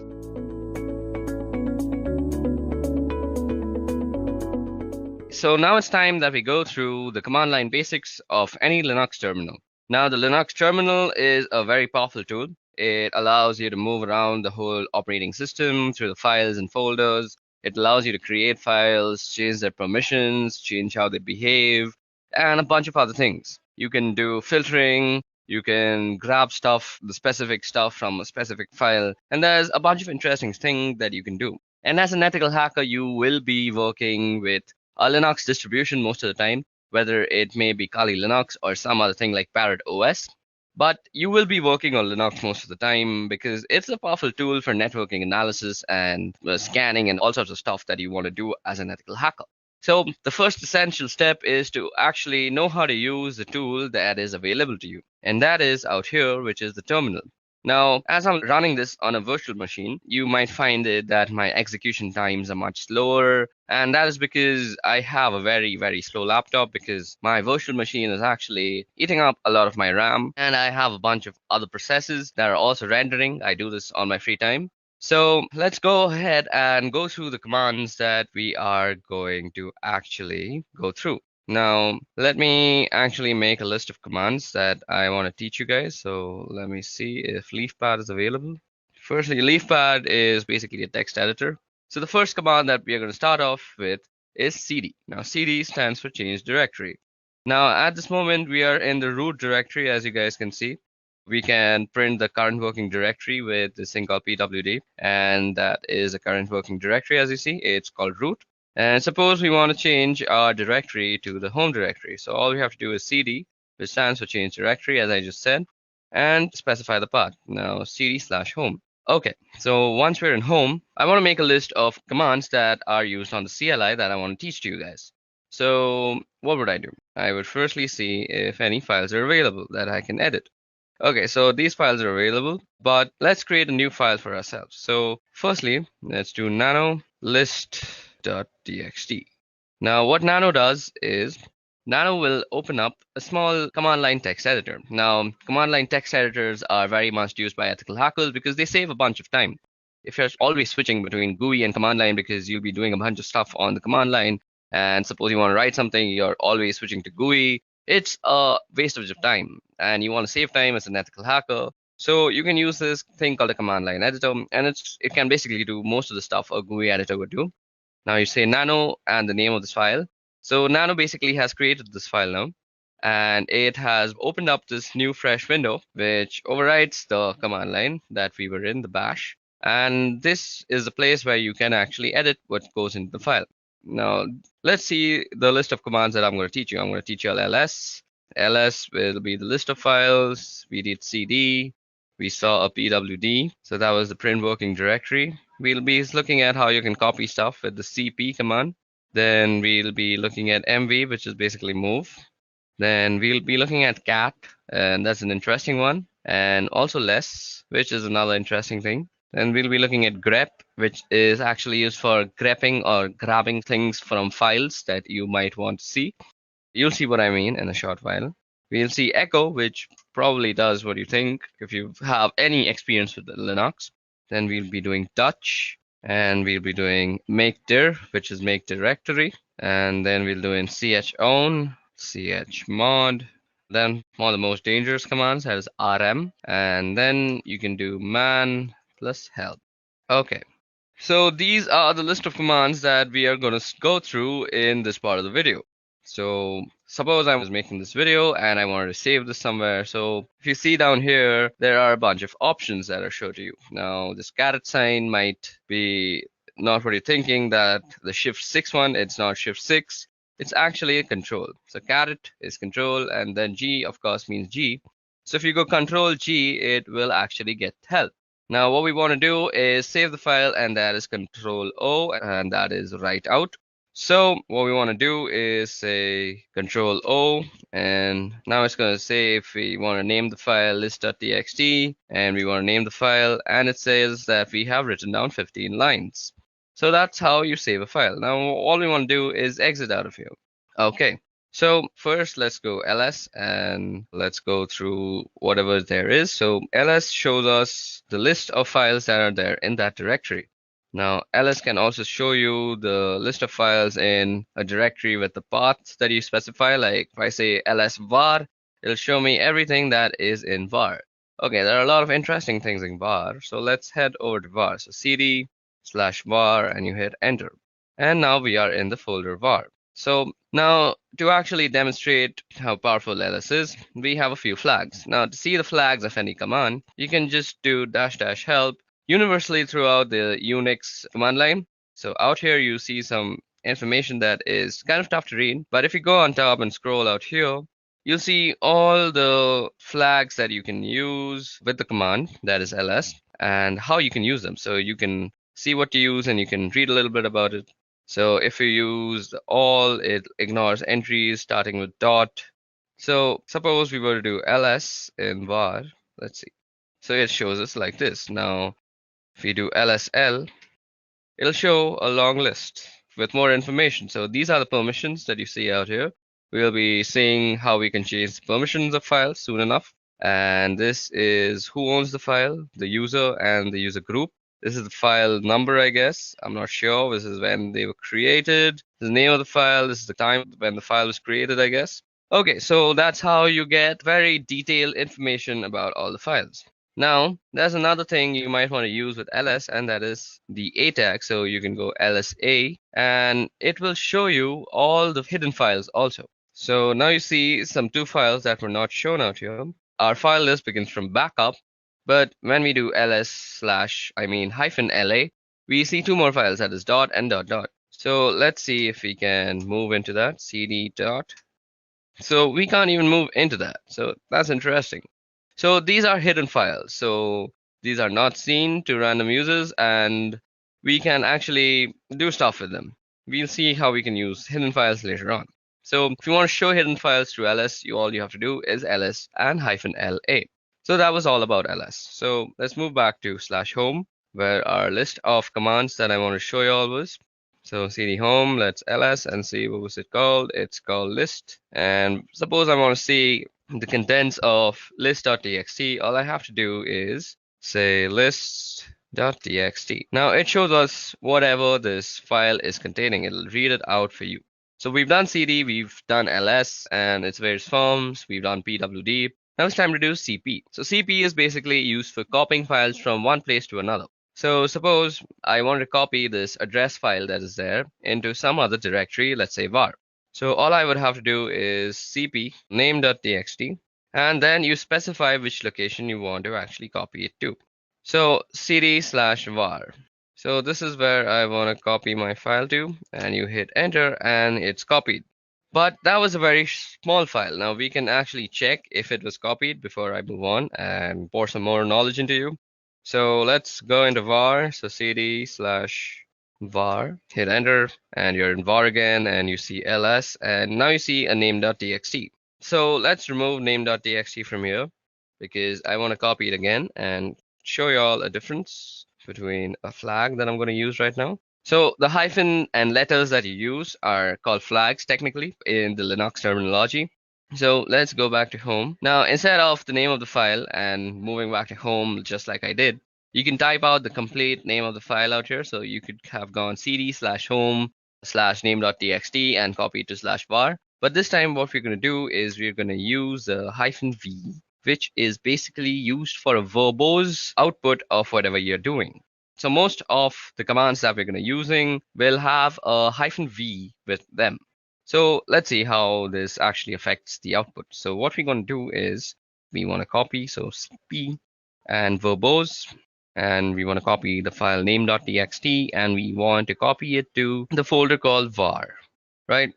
[SPEAKER 5] So now it's time that we go through the command line basics of any Linux terminal. Now the Linux terminal is a very powerful tool. It allows you to move around the whole operating system through the files and folders. It allows you to create files, change their permissions, change how they behave, and a bunch of other things. You can do filtering, you can grab stuff, the specific stuff from a specific file, and there's a bunch of interesting things that you can do. And as an ethical hacker, you will be working with a Linux distribution most of the time, whether it may be Kali Linux or some other thing like Parrot OS. But you will be working on Linux most of the time because it's a powerful tool for networking analysis and scanning and all sorts of stuff that you want to do as an ethical hacker. So the first essential step is to actually know how to use the tool that is available to you. And that is out here, which is the terminal. Now, as I'm running this on a virtual machine, you might find it that my execution times are much slower. And that is because I have a very, very slow laptop because my virtual machine is actually eating up a lot of my RAM. And I have a bunch of other processes that are also rendering. I do this on my free time. So let's go ahead and go through the commands that we are going to actually go through. Now, let me actually make a list of commands that I want to teach you guys. So let me see if LeafPad is available. Firstly, LeafPad is basically a text editor. So the first command that we are going to start off with is cd. Now, cd stands for change directory. Now, at this moment, we are in the root directory, as you guys can see. We can print the current working directory with this thing called pwd, and that is a current working directory, as you see. It's called root. And suppose we want to change our directory to the home directory. So all we have to do is cd, which stands for change directory, as I just said, and specify the path. Now cd/home. Okay, so once we're in home, I want to make a list of commands that are used on the CLI that I want to teach to you guys. So what would I do? I would firstly see if any files are available that I can edit. Okay, so these files are available, but let's create a new file for ourselves. So firstly, let's do nano list.txt. Now what nano does is Nano will open up a small command line text editor. Now, command line text editors are very much used by ethical hackers because they save a bunch of time. If you're always switching between GUI and command line because you'll be doing a bunch of stuff on the command line, and suppose you want to write something, you're always switching to GUI, it's a waste of time. And you want to save time as an ethical hacker. So you can use this thing called a command line editor, and it can basically do most of the stuff a GUI editor would do. Now you say nano and the name of this file. So Nano basically has created this file now, and it has opened up this new fresh window, which overrides the command line that we were in, the bash. And this is a place where you can actually edit what goes into the file. Now, let's see the list of commands that I'm going to teach you. I'm going to teach you ls. ls will be the list of files. We did cd. We saw a pwd. So that was the print working directory. We'll be looking at how you can copy stuff with the cp command. Then we'll be looking at mv, which is basically move. Then we'll be looking at cat, and that's an interesting one. And also less, which is another interesting thing. Then we'll be looking at grep, which is actually used for grepping or grabbing things from files that you might want to see. You'll see what I mean in a short while. We'll see echo, which probably does what you think if you have any experience with Linux. Then we'll be doing touch, and we'll be doing make dir, which is make directory, and then we'll do in chown, chmod, then one of the most dangerous commands that is rm, and then you can do man plus help. Okay, so these are the list of commands that we are going to go through in this part of the video. So suppose I was making this video and I wanted to save this somewhere. So if you see down here, there are a bunch of options that are shown to you. Now this caret sign might be not what you're thinking, that the shift 6 one, it's not shift 6. It's actually a control. So caret is control, and then G of course means G. So if you go control G, it will actually get help. Now what we want to do is save the file, and that is control O, and that is write out. So what we want to do is say control O, and now it's going to say if we want to name the file list.txt, and we want to name the file, and it says that we have written down 15 lines. So that's how you save a file. Now all we want to do is exit out of here. Okay, so first let's go ls, and let's go through whatever there is. So ls shows us the list of files that are there in that directory. Now ls can also show you the list of files in a directory with the path that you specify. Like if I say ls var, it'll show me everything that is in var. Okay, there are a lot of interesting things in var, so let's head over to var. So cd/var, and you hit enter, and now we are in the folder var. So now to actually demonstrate how powerful ls is, we have a few flags. Now to see the flags of any command, you can just do -- help universally throughout the Unix command line. So out here you see some information that is kind of tough to read, but if you go on top and scroll out here, you'll see all the flags that you can use with the command, that is ls, and how you can use them. So you can see what to use and you can read a little bit about it. So if you use all, it ignores entries starting with dot. So suppose we were to do ls in var, let's see. So it shows us like this. Now if we do lsl, it'll show a long list with more information. So these are the permissions that you see out here. We'll be seeing how we can change the permissions of files soon enough. And this is who owns the file, the user and the user group. This is the file number, I guess. I'm not sure. This is when they were created. This is the name of the file. This is the time when the file was created, I guess. Okay, so that's how you get very detailed information about all the files. Now, there's another thing you might want to use with ls, and that is the a tag. So you can go lsa, and it will show you all the hidden files also. So now you see some 2 files that were not shown out here. Our file list begins from backup, but when we do -la, we see 2 more files, that is dot and dot dot. So let's see if we can move into that, cd dot. So we can't even move into that. So that's interesting. So these are hidden files. So These are not seen to random users, and we can actually do stuff with them. We'll see how we can use hidden files later on. So if you want to show hidden files through ls, all you have to do is ls and -la. So that was all about ls. So let's move back to /home, where our list of commands that I want to show you all was. So cd home, let's ls and see what was it called. It's called list. And suppose I want to see the contents of list.txt. All I have to do is say list.txt. Now it shows us whatever this file is containing. It'll read it out for you. So we've done cd, we've done ls and its various forms, we've done pwd. Now it's time to do cp. So cp is basically used for copying files from one place to another. So suppose I want to copy this address file that is there into some other directory, let's say var. So all I would have to do is cp name.txt, and then you specify which location you want to actually copy it to. So cd/var. So this is where I want to copy my file to, and you hit enter and it's copied. But that was a very small file. Now we can actually check if it was copied before I move on and pour some more knowledge into you. So let's go into var. So cd/var, hit enter, and you're in var again, and you see ls, and now you see a name.txt. So let's remove name.txt from here because I want to copy it again and show you all a difference between a flag that I'm going to use right now. So the hyphen and letters that you use are called flags technically in the Linux terminology. So let's go back to home. Now, instead of the name of the file and moving back to home just like I did, you can type out the complete name of the file out here. So you could have gone cd/home/name.txt and copy it to /var. But this time what we're going to do is we're going to use the -v, which is basically used for a verbose output of whatever you're doing. So most of the commands that we're going to using will have a -v with them. So let's see how this actually affects the output. So what we're going to do is we want to copy, so cp and verbose, and we want to copy the file name.txt, and we want to copy it to the folder called var, right?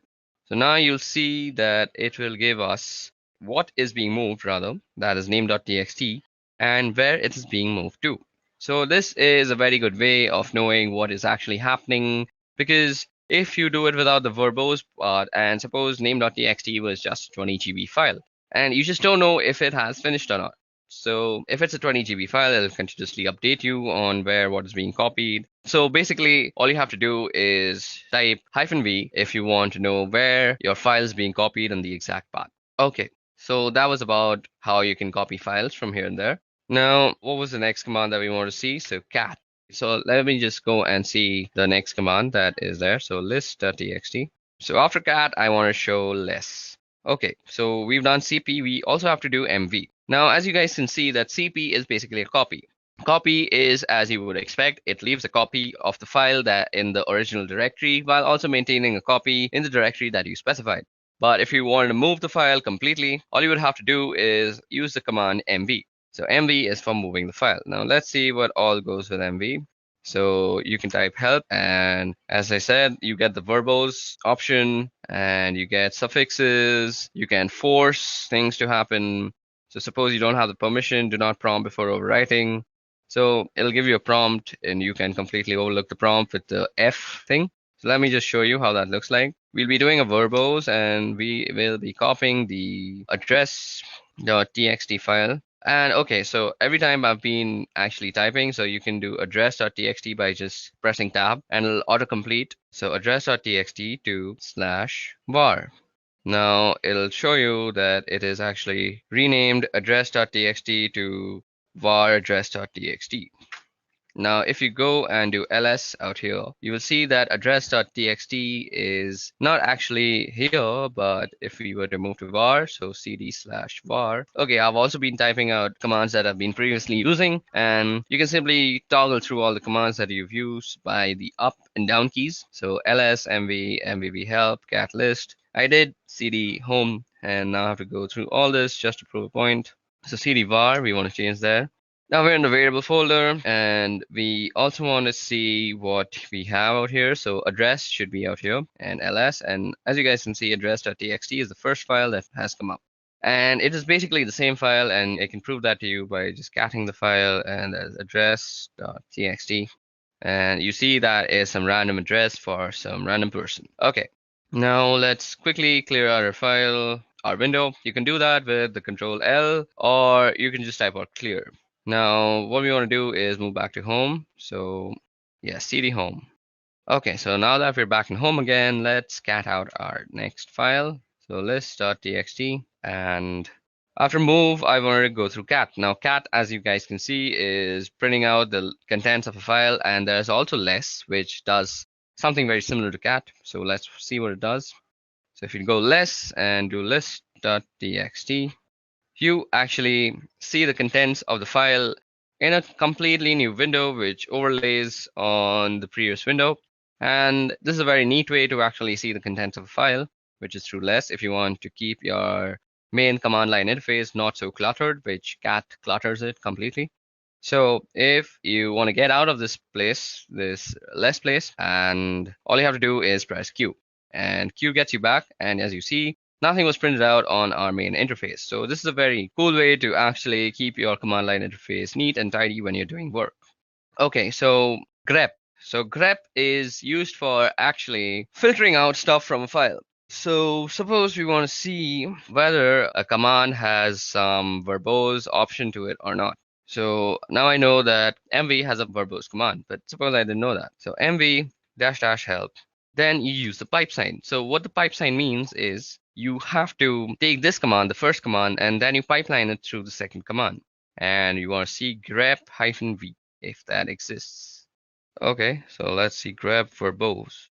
[SPEAKER 5] So now you'll see that it will give us what is being moved, rather, that is name.txt, and where it is being moved to. So this is a very good way of knowing what is actually happening, because if you do it without the verbose part, and suppose name.txt was just a 20 GB file, and you just don't know if it has finished or not. So if it's a 20 GB file, it'll continuously update you on where what is being copied. So basically, all you have to do is type -v if you want to know where your file is being copied and the exact path. Okay, so that was about how you can copy files from here and there. Now, what was the next command that we want to see? So cat. So let me just go and see the next command that is there. So list.txt. So after cat, I want to show less. Okay, so we've done cp. We also have to do mv. Now, as you guys can see, that cp is basically a copy. Copy is, as you would expect, it leaves a copy of the file that in the original directory while also maintaining a copy in the directory that you specified. But if you want to move the file completely, all you would have to do is use the command mv. So mv is for moving the file. Now let's see what all goes with mv. So you can type help, and as I said, you get the verbose option and you get suffixes. You can force things to happen. So suppose you don't have the permission, do not prompt before overwriting. So it'll give you a prompt and you can completely overlook the prompt with the F thing. So let me just show you how that looks like. We'll be doing a verbose and we will be copying the address.txt file. And okay, so every time I've been actually typing, so you can do address.txt by just pressing tab and it'll autocomplete. So address.txt to /var. Now it'll show you that it is actually renamed address.txt to var address.txt. Now, if you go and do ls out here, you will see that address.txt is not actually here, but if we were to move to var, so cd/var. Okay, I've also been typing out commands that I've been previously using, and you can simply toggle through all the commands that you've used by the up and down keys. So ls, mv, mvv help, cat list. I did cd home, and now I have to go through all this just to prove a point. So cd var, we want to change there. Now we're in the variable folder, and we also want to see what we have out here. So address should be out here, and ls. And as you guys can see, address.txt is the first file that has come up.
[SPEAKER 4] And it is basically the same file, and I can prove that to you by just catting the file, and there's address.txt. And you see that is some random address for some random person. Okay, now let's quickly clear out our file, our window. You can do that with the Control L, or you can just type out clear. Now, what we want to do is move back to home. So yeah, cd home. Okay, so now that we're back in home again, let's cat out our next file. So list.txt, and after move, I wanted to go through cat. Now cat, as you guys can see, is printing out the contents of a file, and there's also less, which does something very similar to cat. So let's see what it does. So if you go less and do list.txt, you actually see the contents of the file in a completely new window, which overlays on the previous window. And this is a very neat way to actually see the contents of a file, which is through less if you want to keep your main command line interface not so cluttered, which cat clutters it completely. So if you want to get out of this place, this less place, and all you have to do is press Q, and Q gets you back. And as you see, nothing was printed out on our main interface. So this is a very cool way to actually keep your command line interface neat and tidy when you're doing work. Okay, so grep. So grep is used for actually filtering out stuff from a file. So suppose we want to see whether a command has some verbose option to it or not. So now I know that mv has a verbose command, but suppose I didn't know that. So mv -- help, then you use the pipe sign. So what the pipe sign means is you have to take this command, the first command, and then you pipeline it through the second command. And you want to see grep-v if that exists. Okay, so let's see grep verbose.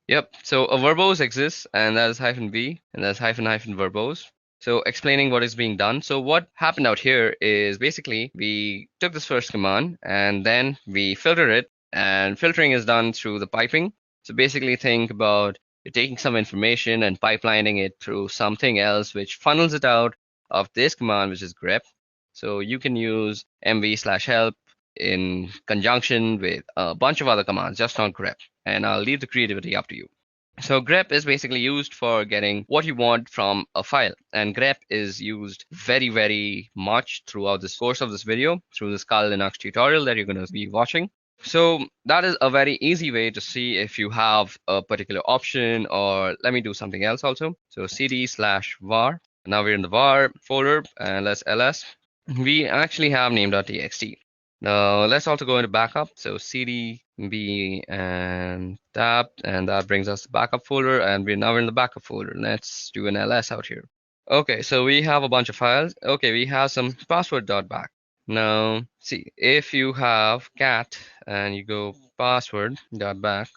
[SPEAKER 4] Yep, so a verbose exists, and that is -v, and that's -- verbose. So explaining what is being done. So what happened out here is basically we took this first command and then we filter it, and filtering is done through the piping. So basically think about you're taking some information and pipelining it through something else, which funnels it out of this command, which is grep. So you can use mv/help in conjunction with a bunch of other commands, just not grep. And I'll leave the creativity up to you. So grep is basically used for getting what you want from a file, and grep is used very, very much throughout this course of this video, through this Kali Linux tutorial that you're going to be watching. So that is a very easy way to see if you have a particular option, or let me do something else also. So cd/var. Now we're in the var folder, and let's ls. We actually have name.txt. Now let's also go into backup. So cd b and tab, and that brings us the backup folder, and we're now in the backup folder. Let's do an ls out here. Okay, so we have a bunch of files. Okay, we have some password.back. Now see, if you have cat and you go password.back,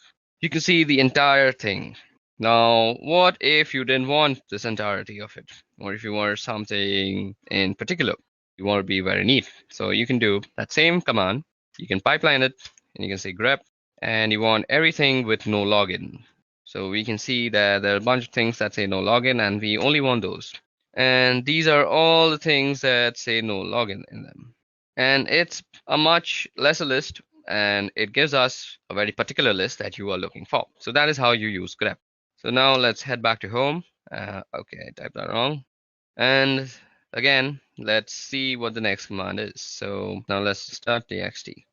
[SPEAKER 4] you can see the entire thing. Now, what if you didn't want this entirety of it, or if you wanted something in particular? You want to be very neat. So you can do that same command. You can pipeline it, and you can say grep, and you want everything with no login. So we can see that there are a bunch of things that say no login, and we only want those. And these are all the things that say no login in them. And it's a much lesser list, and it gives us a very particular list that you are looking for. So that is how you use grep. So now let's head back to home. Okay, I typed that wrong. And again, let's see what the next command is. So now let's start txt.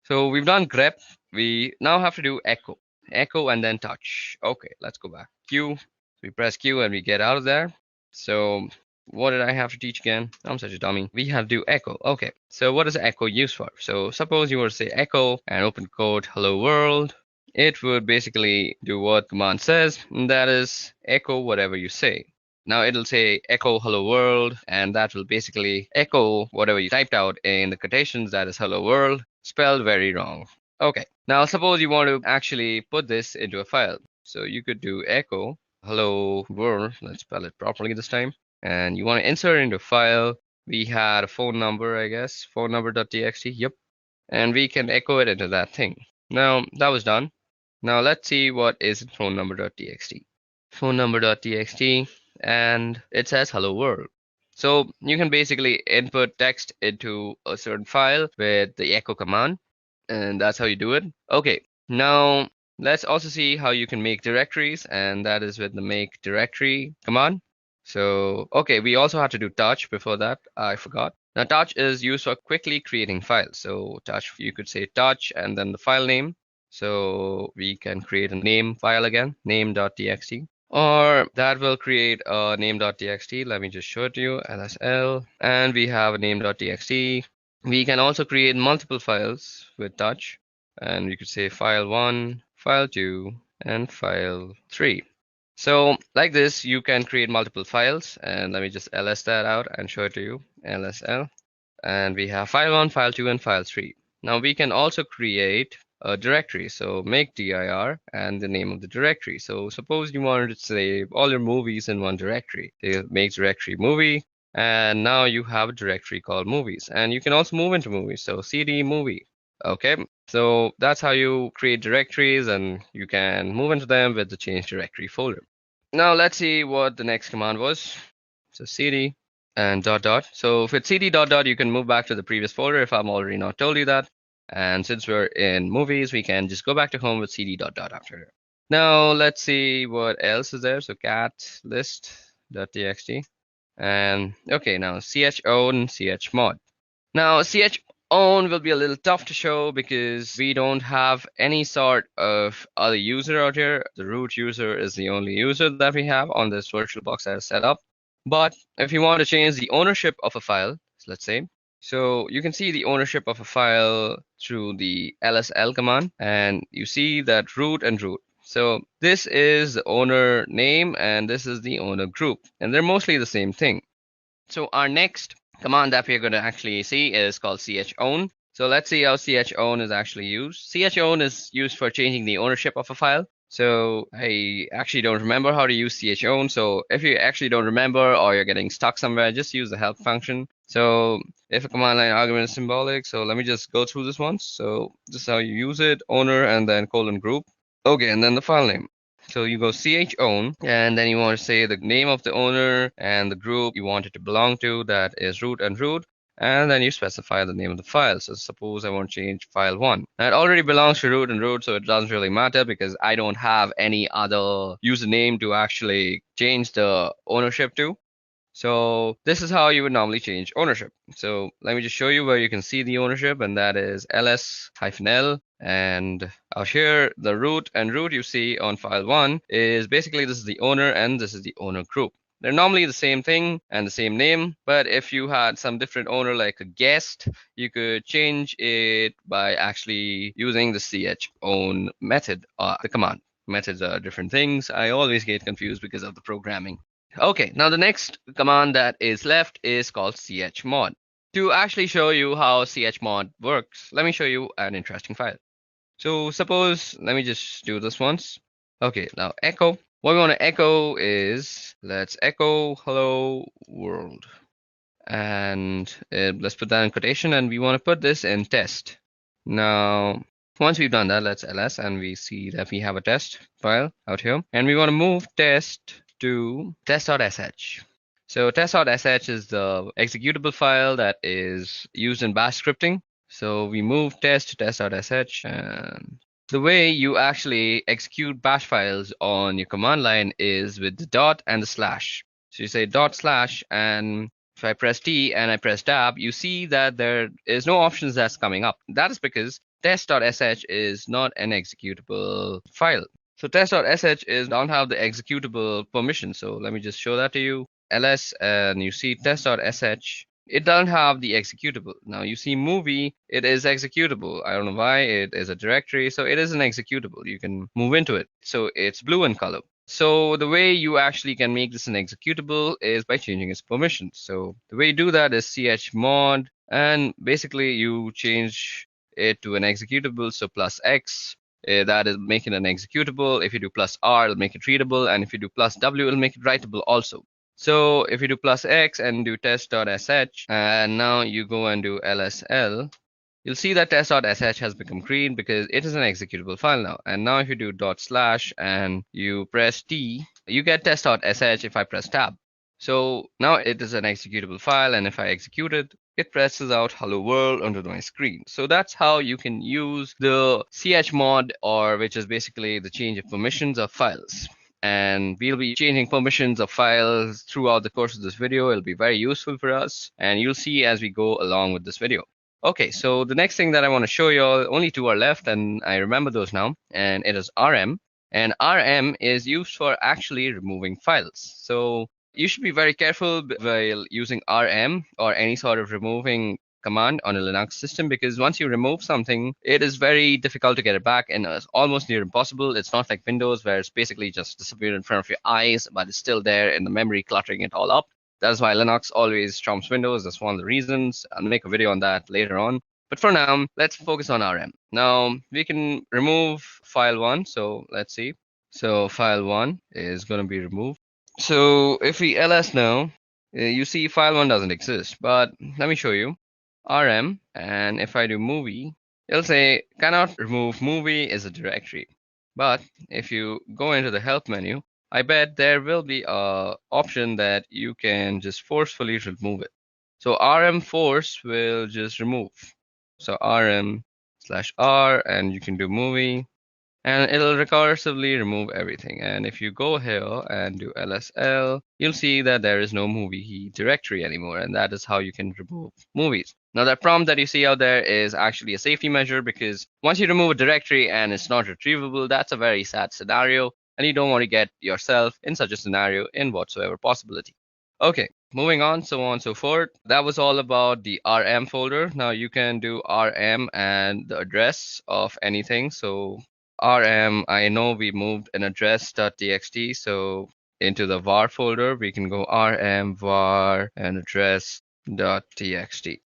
[SPEAKER 4] So we've done grep. We now have to do echo. Echo and then touch. Okay, let's go back. Q. We press Q and we get out of there. So what did I have to teach again? I'm such a dummy. We have to do echo. Okay, so what is echo used for? So suppose you were to say echo and open quote hello world. It would basically do what command says, and that is echo whatever you say. Now it'll say echo hello world, and that will basically echo whatever you typed out in the quotations, that is hello world, spelled very wrong. Okay, now suppose you want to actually put this into a file. So you could do echo hello world, let's spell it properly this time, and you want to insert it into a file. We had a phone number, I guess, phone number.txt, yep, and we can echo it into that thing. Now that was done. Now let's see what is in phone number.txt. Phone number.txt, and it says hello world. So you can basically input text into a certain file with the echo command, and that's how you do it. Okay, now let's also see how you can make directories, and that is with the make directory command.
[SPEAKER 5] So, okay, we also had to do touch before that. I forgot. Now, touch is used for quickly creating files. So, touch, you could say touch and then the file name. So, we can create a name file again, name.txt. Or that will create a name.txt. Let me just show it to you, lsl. And we have a name.txt. We can also create multiple files with touch. And we could say file 1, file 2, and file 3. So like this, you can create multiple files. And let me just ls that out and show it to you, lsl. And we have file 1, file 2, and file 3. Now we can also create a directory. So make dir and the name of the directory. So suppose you wanted to save all your movies in one directory. So make directory movie. And now you have a directory called movies. And you can also move into movies. So cd movie. Okay, so that's how you create directories, and you can move into them with the change directory folder. Now let's see what the next command was. So cd and dot dot. So with cd dot dot, you can move back to the previous folder if I'm already not told you that. And since we're in movies, we can just go back to home with cd dot dot after. Now let's see what else is there. So cat list .txt. And okay, now chown chmod. Now chown will be a little tough to show because we don't have any sort of other user out here. The root user is the only user that we have on this VirtualBox that is set up. But if you want to change the ownership of a file, let's say, so you can see the ownership of a file through the lsl command, and you see that root and root. So this is the owner name and this is the owner group, and they're mostly the same thing. So our next command that we're going to actually see is called chown. So let's see how chown is actually used. Chown is used for changing the ownership of a file. So I actually don't remember how to use chown. So if you actually don't remember or you're getting stuck somewhere, just use the help function. So if a command line argument is symbolic, so let me just go through this once. So this is how you use it, owner and then colon group. Okay, and then the file name. So you go chown, and then you want to say the name of the owner and the group you want it to belong to, that is root and root, and then you specify the name of the file. So suppose I want to change file 1. Now it already belongs to root and root, so it doesn't really matter because I don't have any other username to actually change the ownership to. So this is how you would normally change ownership. So let me just show you where you can see the ownership, and that is ls-l. And out here, the root and root you see on file 1 is basically this is the owner and this is the owner group. They're normally the same thing and the same name, but if you had some different owner like a guest, you could change it by actually using the chown method, the command. Methods are different things. I always get confused because of the programming. Okay, now the next command that is left is called chmod. To actually show you how chmod works, let me show you an interesting file. So suppose, let me just do this once. Okay, now echo. What we want to echo is, let's echo hello world. And let's put that in quotation, and we want to put this in test. Now, once we've done that, let's ls, and we see that we have a test file out here. And we want to move test to test.sh. So test.sh is the executable file that is used in bash scripting. So we move test to test.sh, and the way you actually execute bash files on your command line is with the dot and the slash. So you say dot slash, and if I press T and I press tab, you see that there is no options that's coming up. That is because test.sh is not an executable file. So test.sh don't have the executable permission. So let me just show that to you. ls, and you see test.sh. It doesn't have the executable. Now you see movie, it is executable. I don't know why, it is a directory, so it is an executable. You can move into it. So it's blue in color. So the way you actually can make this an executable is by changing its permissions. So the way you do that is chmod, and basically you change it to an executable. So plus x, that is making an executable. If you do plus r, it'll make it readable, and if you do plus w, it'll make it writable also. So if you do plus x and do test.sh, and now you go and do lsl, you'll see that test.sh has become green because it is an executable file now. And now if you do dot slash and you press T, you get test.sh if I press tab. So now it is an executable file, and if I execute it, it presses out hello world onto my screen. So that's how you can use the chmod, or which is basically the change of permissions of files.
[SPEAKER 4] and we'll be changing permissions of files throughout the course of this video. It'll be very useful for us, and you'll see as we go along with this video. Okay, so the next thing that I want to show you all, only two are left, and I remember those now, and it is RM. And RM is used for actually removing files. So you should be very careful while using RM or any sort of removing command on a Linux system, because once you remove something, it is very difficult to get it back, and it's almost near impossible. It's not like Windows where it's basically just disappeared in front of your eyes, but it's still there in the memory, cluttering it all up. That's why Linux always trumps Windows. That's one of the reasons. I'll make a video on that later on. But for now, let's focus on RM. Now, we can remove file 1. So let's see. So file 1 is going to be removed. So if we ls now, you see file 1 doesn't exist. But let me show you. RM, and if I do movie, it'll say cannot remove movie is a directory. But if you go into the help menu, I bet there will be a option that you can just forcefully remove it. So RM force will just remove. So RM/R, and you can do movie, and it'll recursively remove everything. And if you go here and do LSL, you'll see that there is no movie directory anymore, and that is how you can remove movies. Now that prompt that you see out there is actually a safety measure, because once you remove a directory and it's not retrievable, that's a very sad scenario, and you don't want to get yourself in such a scenario in whatsoever possibility. Okay, moving on, so on and so forth. That was all about the RM folder. Now you can do RM and the address of anything. So RM, I know we moved an address.txt, so into the var folder, we can go rm var and address.txt.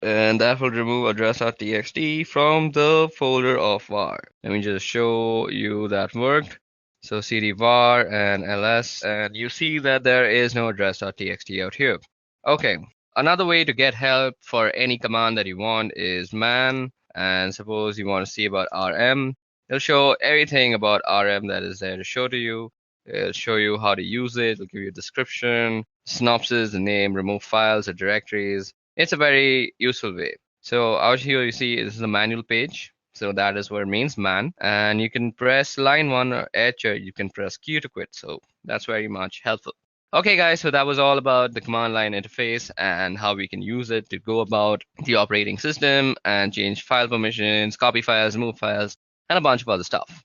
[SPEAKER 4] And that will remove address.txt from the folder of var. Let me just show you that worked. So cd var and ls, and you see that there is no address.txt out here. Okay, another way to get help for any command that you want is man, and suppose you want to see about rm. It'll show everything about RM that is there to show to you. It'll show you how to use it. It'll give you a description, synopsis, the name, remove files or directories. It's a very useful way. So out here you see this is the manual page. So that is what it means, man. And you can press line 1 or H, or you can press Q to quit. So that's very much helpful. Okay, guys, so that was all about the command line interface and how we can use it to go about the operating system and change file permissions, copy files, remove files, and a bunch of other stuff.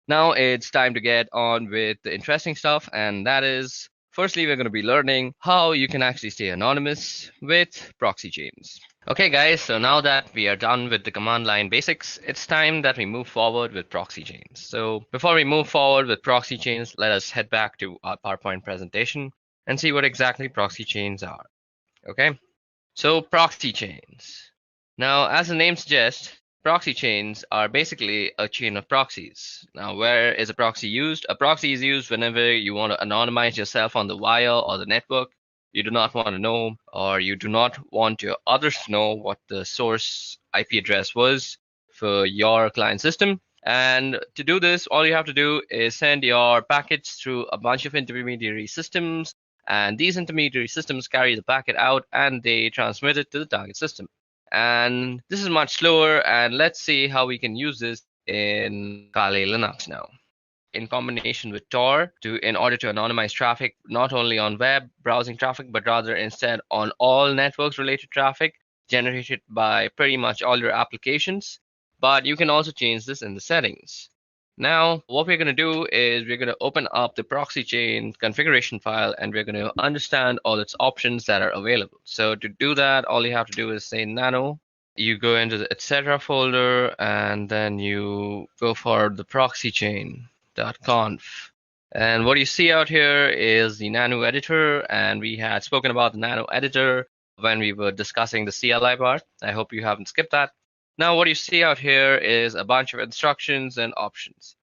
[SPEAKER 4] Now it's time to get on with the interesting stuff, and that is, firstly, we're going to be learning how you can actually stay anonymous with proxy chains. Okay, guys, so now that we are done with the command line basics, it's time that we move forward with proxy chains. So before we move forward with proxy chains, let us head back to our PowerPoint presentation and see what exactly proxy chains are. Okay, so proxy chains. Now, as the name suggests, proxy chains are basically a chain of proxies. Now, where is a proxy used? A proxy is used whenever you want to anonymize yourself on the wire or the network. You do not want to know, or you do not want your others to know what the source IP address was for your client system. And to do this, all you have to do is send your packets through a bunch of intermediary systems, and these intermediary systems carry the packet out and they transmit it to the target system. And this is much slower, and let's see how we can use this in Kali Linux now. In combination with Tor in order to anonymize traffic, not only on web browsing traffic, but rather instead on all networks related traffic generated by pretty much all your applications. But you can also change this in the settings. Now, what we're going to do is we're going to open up the proxy chain configuration file, and we're going to understand all its options that are available. So to do that, all you have to do is say nano. You go into the etc folder, and then you go for the proxy chain.conf. And what you see out here is the nano editor, and we had spoken about the nano editor when we were discussing the CLI part. I hope you haven't skipped that. Now what you see out here is a bunch of instructions and options.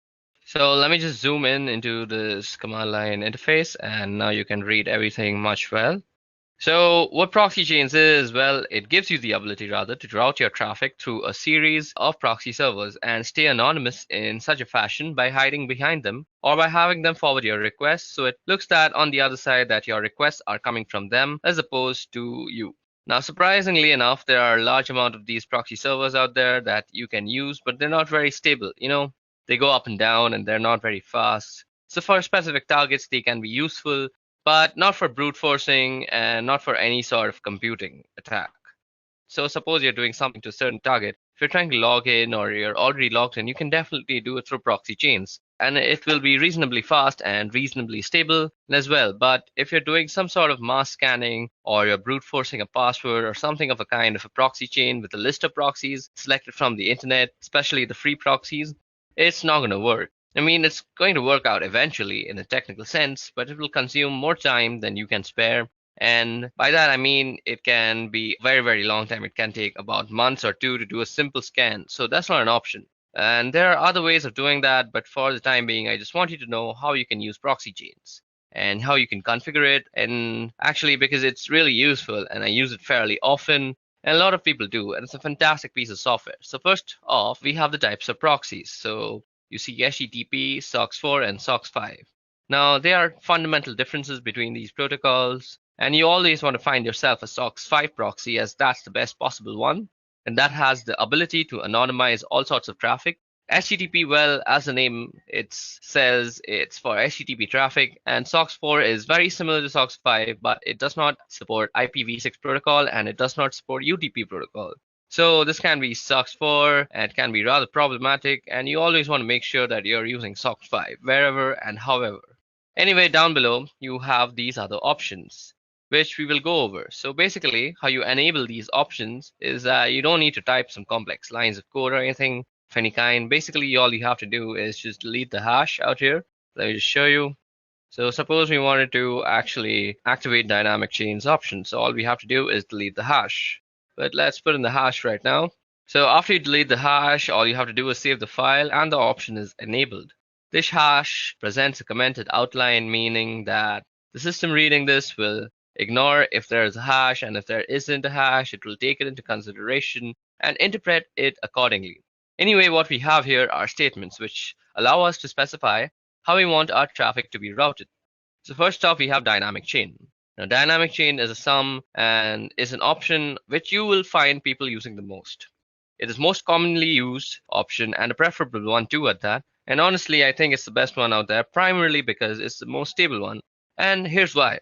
[SPEAKER 4] So let me just zoom in into this command line interface, and now you can read everything much well. So what proxy chains is, well, it gives you the ability rather to route your traffic through a series of proxy servers and stay anonymous in such a fashion by hiding behind them or by having them forward your requests, so it looks that on the other side that your requests are coming from them as opposed to you. Now, surprisingly enough, there are a large amount of these proxy servers out there that you can use, but they're not very stable. You know, they go up and down and they're not very fast. So for specific targets, they can be useful, but not for brute forcing and not for any sort of computing attack. So suppose you're doing something to a certain target. If you're trying to log in or you're already logged in, you can definitely do it through proxy chains. And it will be reasonably fast and reasonably stable as well. But if you're doing some sort of mass scanning or you're brute forcing a password or something of a kind of a proxy chain with a list of proxies selected from the internet, especially the free proxies, it's not going to work. I mean, it's going to work out eventually in a technical sense, but it will consume more time than you can spare. And by that, I mean it can be a very, very long time. It can take about months or two to do a simple scan. So that's not an option. And there are other ways of doing that. But for the time being, I just want you to know how you can use proxy chains and how you can configure it. And actually, because it's really useful and I use it fairly often, and a lot of people do. And it's a fantastic piece of software. So first off, we have the types of proxies. So you see HTTP, SOCKS4, and SOCKS5. Now, there are fundamental differences between these protocols. And you always want to find yourself a SOCKS5 proxy, as that's the best possible one. And that has the ability to anonymize all sorts of traffic. HTTP, well, as the name it says, it's for HTTP traffic. And SOCKS4 is very similar to SOCKS5, but it does not support IPv6 protocol and it does not support UDP protocol. So this can be SOCKS4 and it can be rather problematic. And you always want to make sure that you're using SOCKS5 wherever and however. Anyway, down below, you have these other options, which we will go over. So basically, how you enable these options is that you don't need to type some complex lines of code or anything of any kind. Basically, all you have to do is just delete the hash out here. Let me just show you. So suppose we wanted to actually activate dynamic chains option. So all we have to do is delete the hash. But let's put in the hash right now. So after you delete the hash, all you have to do is save the file and the option is enabled. This hash presents a commented outline, meaning that the system reading this will ignore if there is a hash, and if there isn't a hash, it will take it into consideration and interpret it accordingly. Anyway, what we have here are statements which allow us to specify how we want our traffic to be routed. So first off, we have dynamic chain. Now, dynamic chain is a sum and is an option which you will find people using the most. It is most commonly used option and a preferable one too at that. And honestly, I think it's the best one out there, primarily because it's the most stable one. And here's why.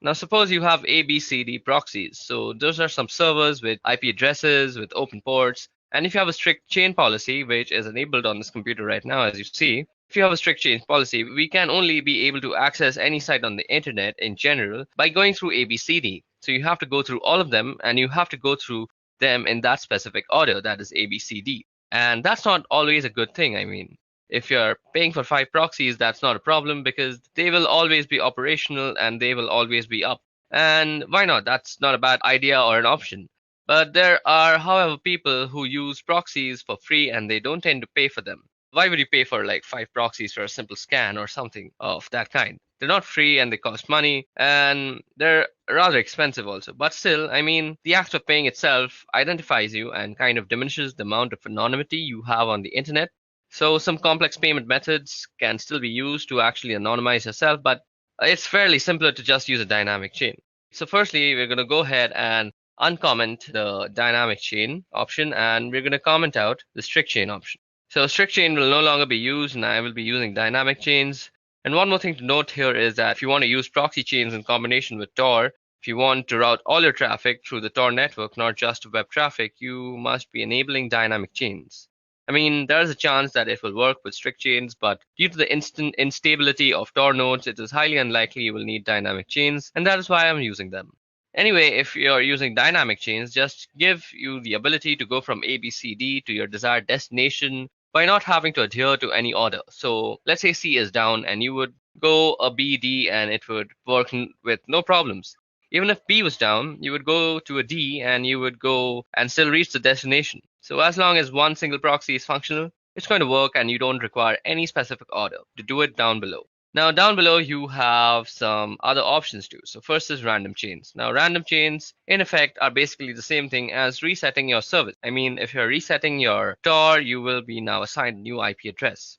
[SPEAKER 4] Now, suppose you have ABCD proxies. So those are some servers with IP addresses, with open ports. And if you have a strict chain policy, which is enabled on this computer right now, as you see, if you have a strict chain policy, we can only be able to access any site on the internet in general by going through ABCD. So you have to go through all of them, and you have to go through them in that specific order, that is ABCD. And that's not always a good thing. I mean, if you're paying for 5 proxies, that's not a problem because they will always be operational and they will always be up. And why not? That's not a bad idea or an option. But there are, however, people who use proxies for free and they don't tend to pay for them. Why would you pay for like 5 proxies for a simple scan or something of that kind? They're not free and they cost money and they're rather expensive also. But still, I mean, the act of paying itself identifies you and kind of diminishes the amount of anonymity you have on the internet. So some complex payment methods can still be used to actually anonymize yourself, but it's fairly simpler to just use a dynamic chain. So firstly, we're going to go ahead and uncomment the dynamic chain option, and we're going to comment out the strict chain option. So strict chain will no longer be used, and I will be using dynamic chains. And one more thing to note here is that if you want to use proxy chains in combination with Tor, if you want to route all your traffic through the Tor network, not just web traffic, you must be enabling dynamic chains. I mean, there is a chance that it will work with strict chains, but due to the instant instability of Tor nodes, it is highly unlikely you will need dynamic chains, and that is why I'm using them. Anyway, if you're using dynamic chains, just give you the ability to go from ABCD to your desired destination by not having to adhere to any order. So let's say C is down and you would go a B, D, and it would work with no problems. Even if B was down, you would go to a D and you would go and still reach the destination. So as long as one single proxy is functional, it's going to work and you don't require any specific order to do it down below. Now down below you have some other options too. So first is random chains. Now random chains in effect are basically the same thing as resetting your service. I mean, if you're resetting your Tor, you will be now assigned a new IP address.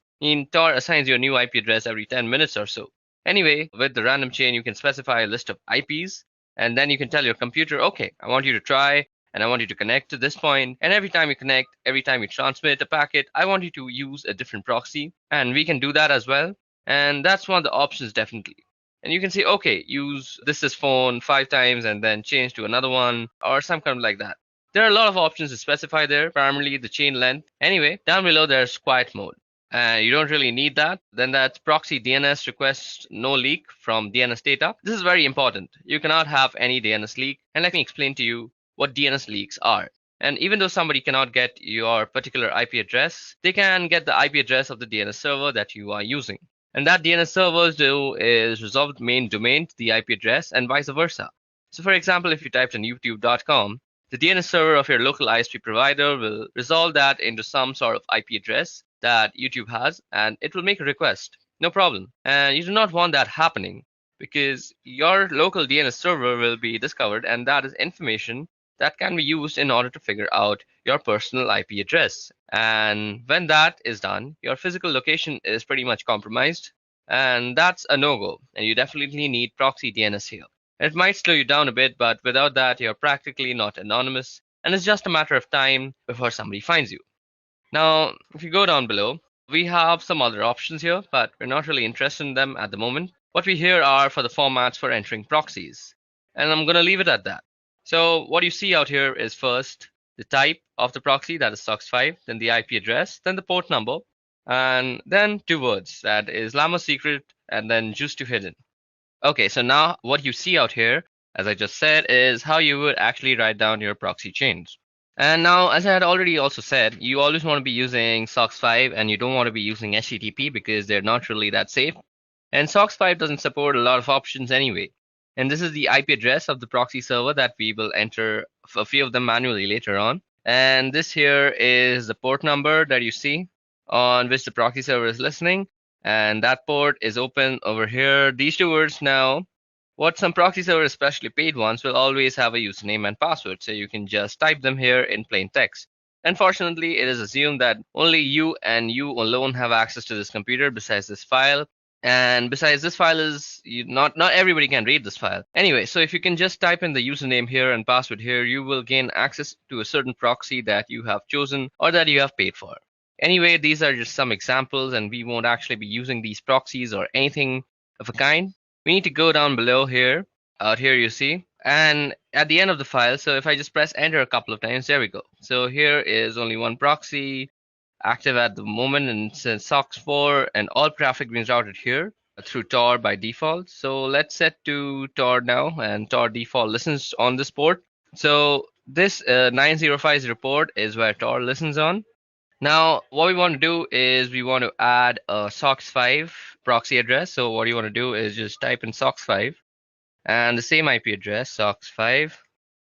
[SPEAKER 4] Tor assigns you a new IP address every 10 minutes or so. Anyway, with the random chain, you can specify a list of IPs and then you can tell your computer, okay, I want you to try and I want you to connect to this point. And every time you connect, every time you transmit a packet, I want you to use a different proxy. And we can do that as well.
[SPEAKER 5] And that's one of the options definitely. And you can say, okay, use this phone 5 times and then change to another one or some kind of like that. There are a lot of options to specify there, primarily the chain length. Anyway, down below there's quiet mode. And you don't really need that. Then that's proxy DNS request no leak from DNS data. This is very important. You cannot have any DNS leak. And let me explain to you what DNS leaks are. And even though somebody cannot get your particular IP address, they can get the IP address of the DNS server that you are using. And that DNS servers do is resolve the main domain to the IP address and vice versa. So for example, if you typed in youtube.com, the DNS server of your local ISP provider will resolve that into some sort of IP address that YouTube has, and it will make a request. No problem. And you do not want that happening because your local DNS server will be discovered, and that is information that can be used in order to figure out your personal IP address. And when that is done, your physical location is pretty much compromised, and that's a no-go. And you definitely need proxy DNS here. It might slow you down a bit, but without that, you're practically not anonymous, and it's just a matter of time before somebody finds you. Now, if you go down below, we have some other options here, but we're not really interested in them at the moment. What we here are for the formats for entering proxies, and I'm going to leave it at that. So what you see out here is first the type of the proxy, that is SOX5, then the IP address, then the port number, and then 2 words, that is Llama secret and then juice to hidden. Okay, so now what you see out here, as I just said, is how you would actually write down your proxy chains. And now, as I had already also said, you always want to be using SOX5 and you don't want to be using HTTP because they're not really that safe. And SOX5 doesn't support a lot of options anyway. And this is the IP address of the proxy server that we will enter a few of them manually later on. And this here is the port number that you see on which the proxy server is listening. And that port is open over here. These 2 words now, what some proxy servers, especially paid ones, will always have a username and password. So you can just type them here in plain text. Unfortunately, it is assumed that only you and you alone have access to this computer besides this file. And besides, this file is not everybody can read this file. Anyway, so if you can just type in the username here and password here, you will gain access to a certain proxy that you have chosen or that you have paid for. Anyway, these are just some examples, and we won't actually be using these proxies or anything of a kind. We need to go down below here. Out here you see. And at the end of the file, so if I just press enter a couple of times, there we go. So here is only one proxy active at the moment, and it says SOX4, and all traffic being routed here through Tor by default. So let's set to Tor now, and Tor default listens on this port. So this 9050 port is where Tor listens on. Now, what we want to do is we want to add a SOX5 proxy address. So what you want to do is just type in SOX5 and the same IP address, SOX5,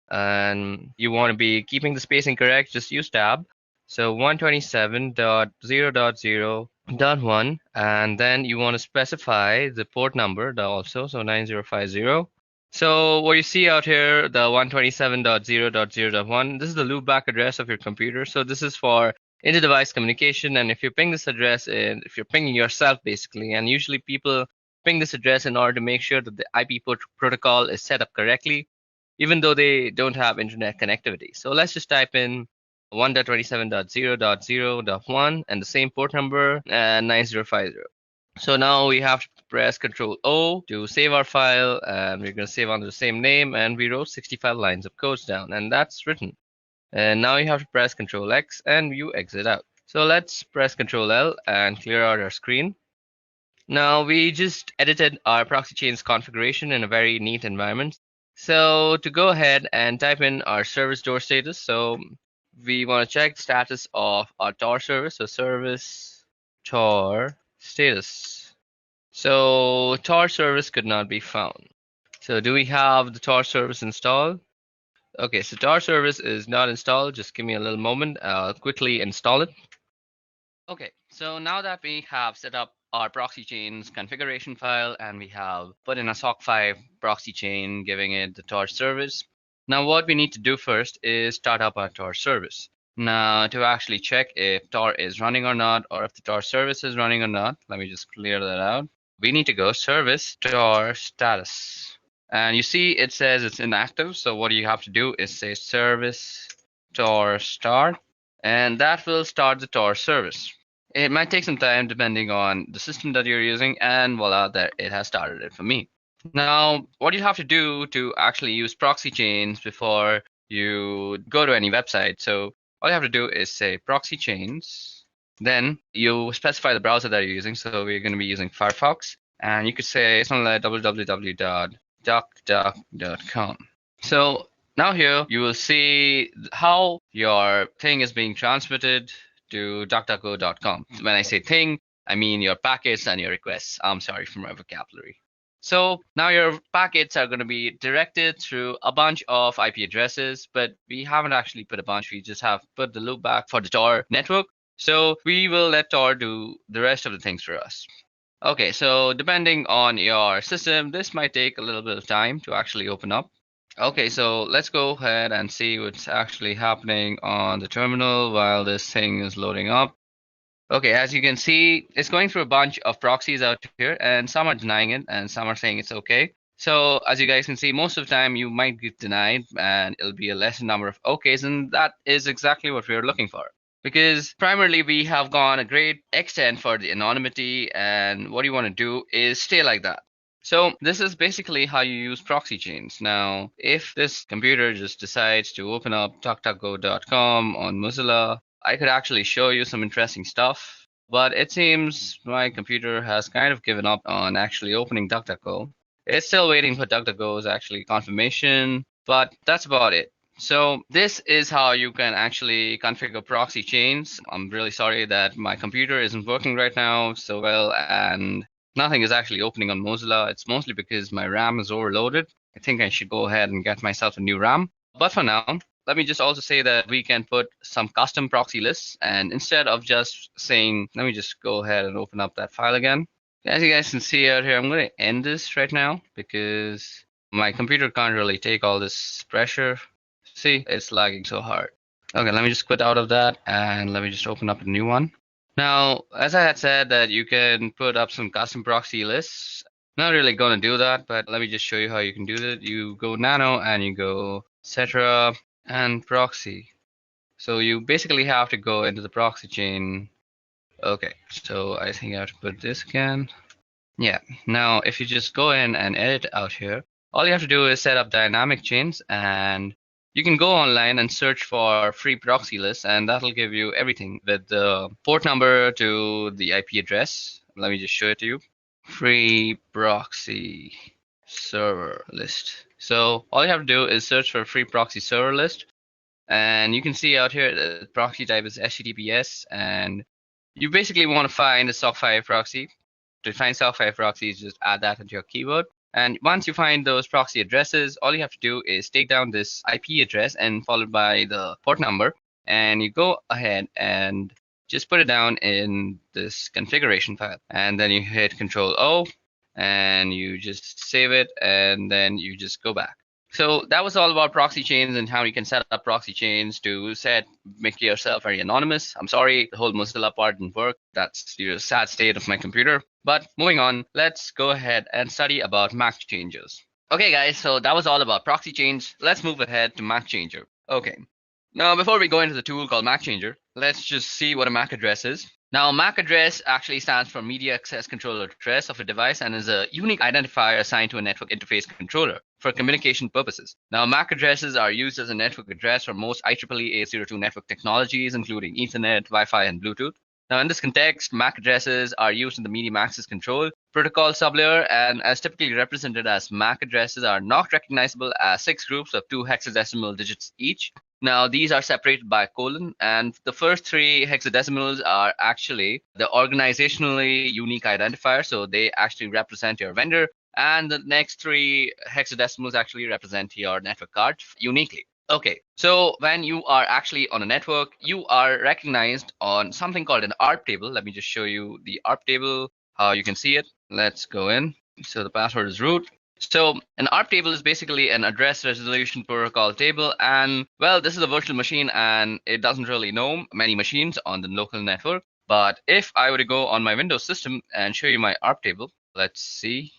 [SPEAKER 5] and you want to be keeping the spacing correct, just use tab. So 127.0.0.1, and then you want to specify the port number also, so 9050. So what you see out here, the 127.0.0.1, this is the loopback address of your computer. So this is for inter-device communication, and if you ping this address, if you're pinging yourself basically, and usually people ping this address in order to make sure that the IP protocol is set up correctly, even though they don't have internet connectivity. So let's just type in 1.27.0.0.1 and the same port number and 9050. So now we have to press Control O to save our file, and we're going to save under the same name, and we wrote 65 lines of codes down, and that's written. And now you have to press Control X and you exit out. So let's press Control L and clear out our screen. Now we just edited our proxy chains configuration in a very neat environment. So to go ahead and type in our service door status, so we want to check the status of our Tor service. So service Tor status. So Tor service could not be found. So do we have the Tor service installed? Okay, so Tor service is not installed. Just give me a little moment. I'll quickly install it. Okay, so now that we have set up our proxy chains configuration file and we have put in a SOC5 proxy chain, giving it the Tor service. Now what we need to do first is start up our Tor service. Now to actually check if Tor is running or not, or if the Tor service is running or not, let me just clear that out. We need to go service Tor status. And you see it says it's inactive. So what you have to do is say service Tor start, and that will start the Tor service.
[SPEAKER 4] It might take some time depending on the system that you're using, and voila, there it has started it for me. Now, what you have to do to actually use proxy chains before you go to any website. So all you have to do is say proxy chains. Then you specify the browser that you're using. So we're going to be using Firefox, and you could say something like www.duckduck.com. So now here you will see how your thing is being transmitted to DuckDuckGo.com. When I say thing, I mean your packets and your requests. I'm sorry for my vocabulary. So now your packets are going to be directed through a bunch of IP addresses, but we haven't actually put a bunch. We just have put the loopback for the Tor network. So we will let Tor do the rest of the things for us. Okay, so depending on your system, this might take a little bit of time to actually open up. Okay, so let's go ahead and see what's actually happening on the terminal while this thing is loading up. Okay, as you can see, it's going through a bunch of proxies out here, and some are denying it, and some are saying it's okay. So as you guys can see, most of the time you might get denied, and it'll be a lesser number of okays, and that is exactly what we're looking for. Because primarily we have gone a great extent for the anonymity, and what you want to do is stay like that. So this is basically how you use proxy chains. Now, if this computer just decides to open up DuckDuckGo.com on Mozilla, I could actually show you some interesting stuff, but it seems my computer has kind of given up on actually opening DuckDuckGo. It's still waiting for DuckDuckGo's actually confirmation, but that's about it. So this is how you can actually configure proxy chains. I'm really sorry that my computer isn't working right now so well, and nothing is actually opening on Mozilla. It's mostly because my RAM is overloaded. I think I should go ahead and get myself a new RAM. But for now, let me just also say that we can put some custom proxy lists, and instead of just saying, let me just go ahead and open up that file again. As you guys can see out here, I'm going to end this right now because my computer can't really take all this pressure. See, it's lagging so hard. Okay, let me just quit out of that and let me just open up a new one. Now, as I had said that you can put up some custom proxy lists. Not really going to do that, but let me just show you how you can do that. You go nano and you go etc. and proxy. So you basically have to go into the proxy chain. Okay, so I think I have to put this again. Yeah, now if you just go in and edit out here, all you have to do is set up dynamic chains, and you can go online and search for free proxy lists, and that'll give you everything with the port number to the IP address. Let me just show it to you. Free proxy server list. So all you have to do is search for a free proxy server list, and you can see out here the proxy type is HTTPS, and you basically want to find a SOC5 proxy. To find SOC5 proxies, just add that into your keyword. And once you find those proxy addresses, all you have to do is take down this IP address and followed by the port number, and you go ahead and just put it down in this configuration file. And then you hit Control O, and you just save it, and then you just go back. So that was all about proxy chains and how you can set up proxy chains to make yourself very anonymous. I'm sorry, the whole Mozilla part didn't work. That's the sad state of my computer. But moving on, let's go ahead and study about MAC changes. Okay, guys, so that was all about proxy chains. Let's move ahead to MAC changer. Okay. Now, before we go into the tool called MAC changer, let's just see what a MAC address is. Now, MAC address actually stands for Media Access Controller Address of a device and is a unique identifier assigned to a network interface controller for communication purposes. Now, MAC addresses are used as a network address for most IEEE 802 network technologies, including Ethernet, Wi-Fi, and Bluetooth. Now, in this context, MAC addresses are used in the medium access control protocol sublayer, and as typically represented as MAC addresses are not recognizable as 6 groups of 2 hexadecimal digits each. Now, these are separated by a colon, and the first 3 hexadecimals are actually the organizationally unique identifier, so they actually represent your vendor, and the next 3 hexadecimals actually represent your network card uniquely. Okay, so when you are actually on a network, you are recognized on something called an ARP table. Let me just show you the ARP table, how you can see it. Let's go in. So the password is root. So an ARP table is basically an address resolution protocol table, and well, this is a virtual machine and it doesn't really know many machines on the local network. But if I were to go on my Windows system and show you my ARP table, let's see.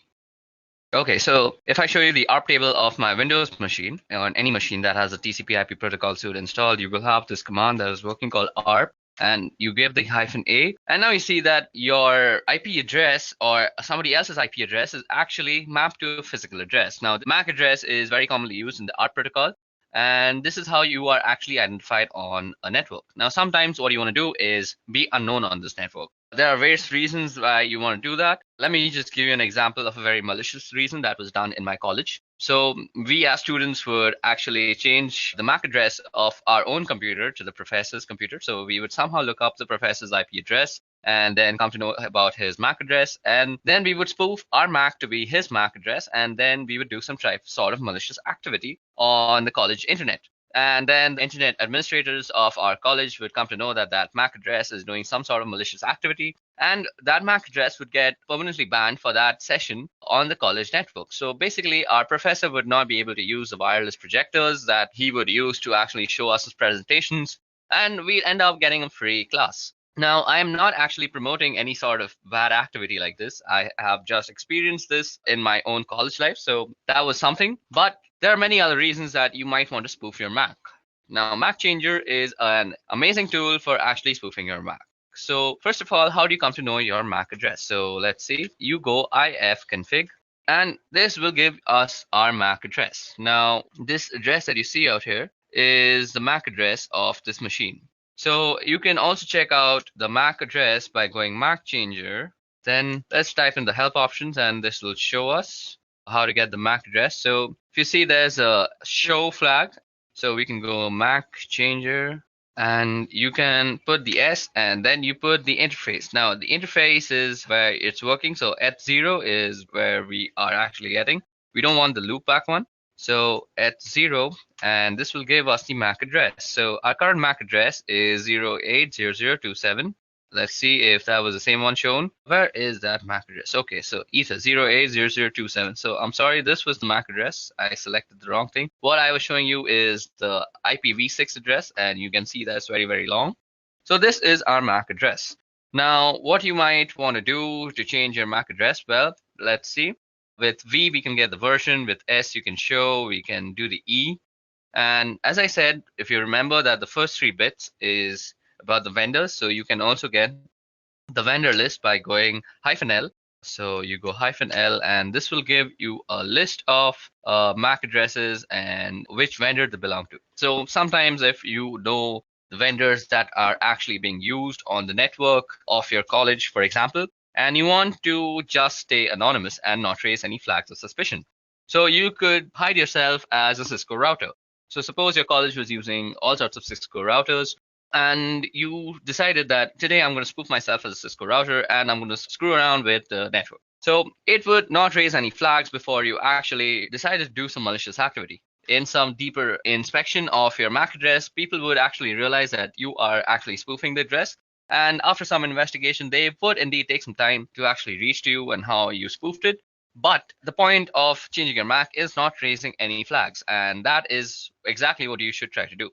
[SPEAKER 4] Okay, so if I show you the ARP table of my Windows machine, on any machine that has a TCP/IP protocol suite installed, you will have this command that is working called ARP. and you give the -a, and now you see that your IP address or somebody else's IP address is actually mapped to a physical address. Now, the MAC address is very commonly used in the ARP protocol, and this is how you are actually identified on a network. Now, sometimes what you want to do is be unknown on this network. There are various reasons why you want to do that. Let me just give you an example of a very malicious reason that was done in my college. So we as students would actually change the MAC address of our own computer to the professor's computer. So we would somehow look up the professor's IP address and then come to know about his MAC address. And then we would spoof our MAC to be his MAC address. And then we would do some sort of malicious activity on the college internet. And then the internet administrators of our college would come to know that that MAC address is doing some sort of malicious activity. And that MAC address would get permanently banned for that session on the college network. So basically, our professor would not be able to use the wireless projectors that he would use to actually show us his presentations. And we'd end up getting a free class. Now, I am not actually promoting any sort of bad activity like this. I have just experienced this in my own college life. So that was something. But there are many other reasons that you might want to spoof your Mac. Now, Mac Changer is an amazing tool for actually spoofing your Mac. So first of all, how do you come to know your MAC address? So let's see, you go ifconfig, and this will give us our MAC address. Now, this address that you see out here is the MAC address of this machine. So you can also check out the MAC address by going Mac Changer. Then let's type in the help options, and this will show us how to get the MAC address. So if you see there's a show flag, so we can go Mac Changer, and you can put the S and then you put the interface. Now the interface is where it's working. So eth0 is where we are actually getting. We don't want the loopback one. So eth0, and this will give us the MAC address. So our current MAC address is 080027. Let's see if that was the same one shown. Where is that MAC address? Okay, so ether 080027. So I'm sorry, this was the MAC address. I selected the wrong thing. What I was showing you is the IPv6 address, and you can see that's very, very long. So this is our MAC address. Now, what you might want to do to change your MAC address, well, let's see. With V, we can get the version. With S, you can show. We can do the E. And as I said, if you remember that the first 3 bits is about the vendors, so you can also get the vendor list by going -L. So you go -L, and this will give you a list of MAC addresses and which vendor they belong to. So sometimes if you know the vendors that are actually being used on the network of your college, for example, and you want to just stay anonymous and not raise any flags of suspicion, so you could hide yourself as a Cisco router. So suppose your college was using all sorts of Cisco routers, and you decided that today I'm going to spoof myself as a Cisco router and I'm going to screw around with the network. So it would not raise any flags before you actually decided to do some malicious activity. In some deeper inspection of your MAC address, people would actually realize that you are actually spoofing the address. And after some investigation, they would indeed take some time to actually reach to you and how you spoofed it. But the point of changing your MAC is not raising any flags. And that is exactly what you should try to do.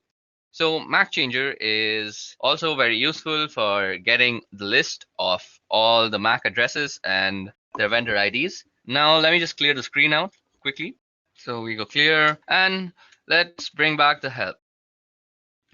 [SPEAKER 4] So MAC Changer is also very useful for getting the list of all the MAC addresses and their vendor IDs. Now let me just clear the screen out quickly. So we go clear, and let's bring back the help.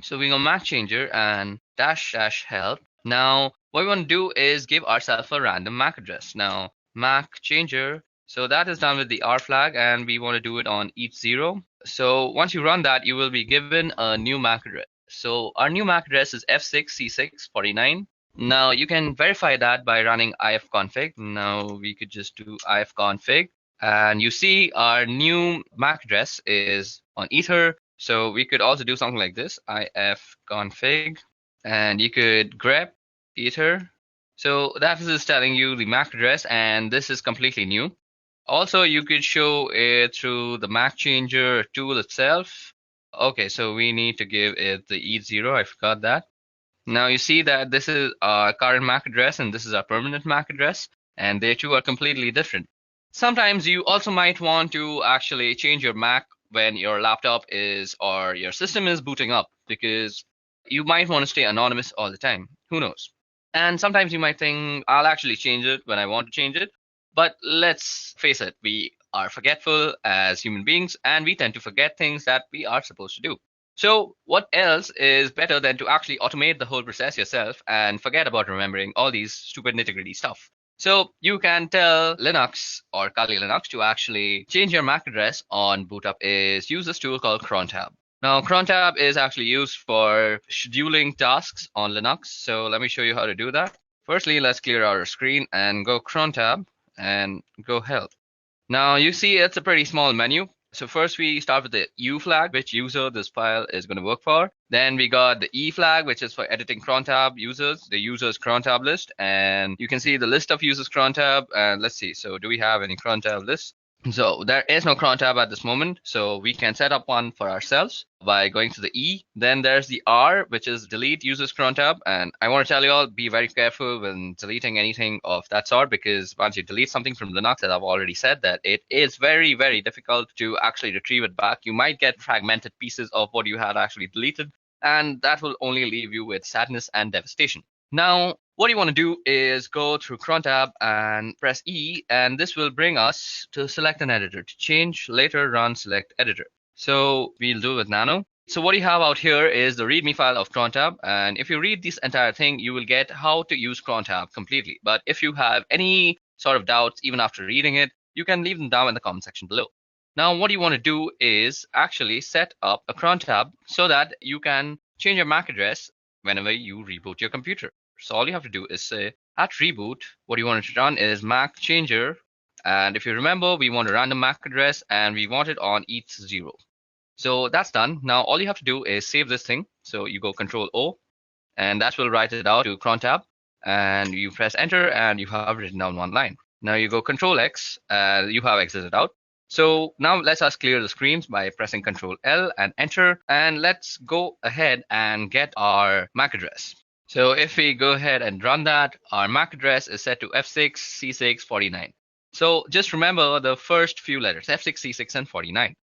[SPEAKER 4] So we go MAC Changer and --help. Now what we want to do is give ourselves a random MAC address. Now MAC Changer, so that is done with the R flag, and we want to do it on eth0. So once you run that, you will be given a new MAC address. So our new MAC address is f6c649. Now you can verify that by running ifconfig. Now we could just do ifconfig, and you see our new MAC address is on ether. So we could also do something like this, ifconfig, and you could grep ether. So that is telling you the MAC address, and this is completely new. Also, you could show it through the MAC Changer tool itself. Okay, so we need to give it the eth0. I forgot that. Now you see that this is our current MAC address and this is our permanent MAC address, and they two are completely different. Sometimes you also might want to actually change your MAC when your laptop is or your system is booting up, because you might want to stay anonymous all the time. Who knows? And sometimes you might think, I'll actually change it when I want to change it. But let's face it, we are forgetful as human beings, and we tend to forget things that we are supposed to do. So what else is better than to actually automate the whole process yourself and forget about remembering all these stupid nitty-gritty stuff? So you can tell Linux or Kali Linux to actually change your MAC address on boot up is use this tool called crontab. Now crontab is actually used for scheduling tasks on Linux. So let me show you how to do that. Firstly, let's clear our screen and go crontab and go help. Now you see it's a pretty small menu. So first we start with the U flag, which user this file is going to work for. Then we got the E flag, which is for editing crontab users, the users crontab list. And you can see the list of users crontab. And let's see, so do we have any crontab lists? So there is no cron tab at this moment, so we can set up one for ourselves by going to the E. Then there's the R, which is delete users cron tab. And I want to tell you all, be very careful when deleting anything of that sort, because once you delete something from Linux, as I've already said, that it is very, very difficult to actually retrieve it back. You might get fragmented pieces of what you had actually deleted, and that will only leave you with sadness and devastation. Now, what you want to do is go through cron tab and press E, and this will bring us to select an editor. To change, later run select editor. So we'll do with nano. So what you have out here is the README file of cron tab, and if you read this entire thing, you will get how to use cron tab completely. But if you have any sort of doubts, even after reading it, you can leave them down in the comment section below. Now, what you want to do is actually set up a cron tab so that you can change your MAC address whenever you reboot your computer. So all you have to do is say at reboot, what you want to run is MAC changer. And if you remember, we want a random MAC address and we want it on ETH0. So that's done. Now all you have to do is save this thing. So you go Control O, and that will write it out to cron tab. And you press enter and you have written down one line. Now you go Control X, you have exited out. So now let's us clear the screens by pressing Control L and enter, and let's go ahead and get our MAC address. So if we go ahead and run that, our MAC address is set to F6, C6, 49. So just remember the first few letters, F6, C6, and 49.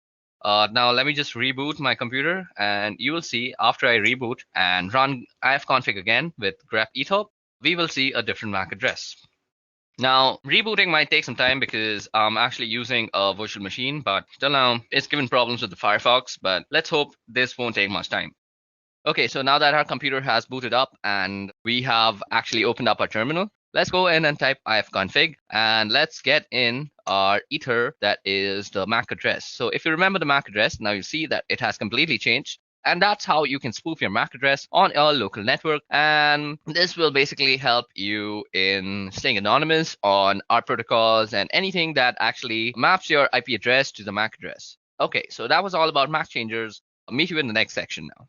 [SPEAKER 4] Now let me just reboot my computer, and you will see after I reboot and run ifconfig again with grep ethop, we will see a different MAC address. Now, rebooting might take some time because I'm actually using a virtual machine, but till now it's given problems with the Firefox, but let's hope this won't take much time. Okay, so now that our computer has booted up and we have actually opened up our terminal, let's go in and type ifconfig and let's get in our ether, that is the MAC address. So if you remember the MAC address, now you see that it has completely changed. And that's how you can spoof your MAC address on your local network. And this will basically help you in staying anonymous on our protocols and anything that actually maps your IP address to the MAC address. Okay, so that was all about MAC changers. I'll meet you in the next section now.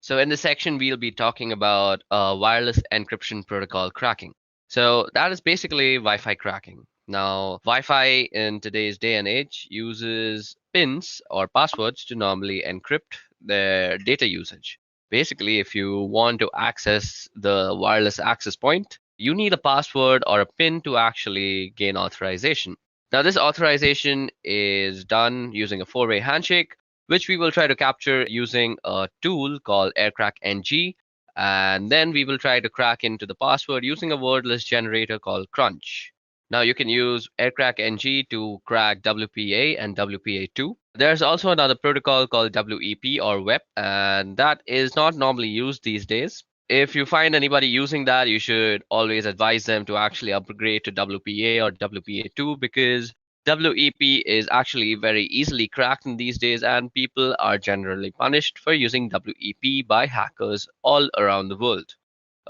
[SPEAKER 4] So in this section, we'll be talking about wireless encryption protocol cracking. So that is basically Wi-Fi cracking. Now, Wi-Fi in today's day and age uses pins or passwords to normally encrypt their data usage. Basically, if you want to access the wireless access point, you need a password or a pin to actually gain authorization. Now, this authorization is done using a four-way handshake, which we will try to capture using a tool called AirCrackNG. And then we will try to crack into the password using a wordless generator called Crunch. Now you can use AirCrackNG to crack WPA and WPA2. There's also another protocol called WEP or WEP, and that is not normally used these days. If you find anybody using that, you should always advise them to actually upgrade to WPA or WPA2 because WEP is actually very easily cracked in these days, and people are generally punished for using WEP by hackers all around the world.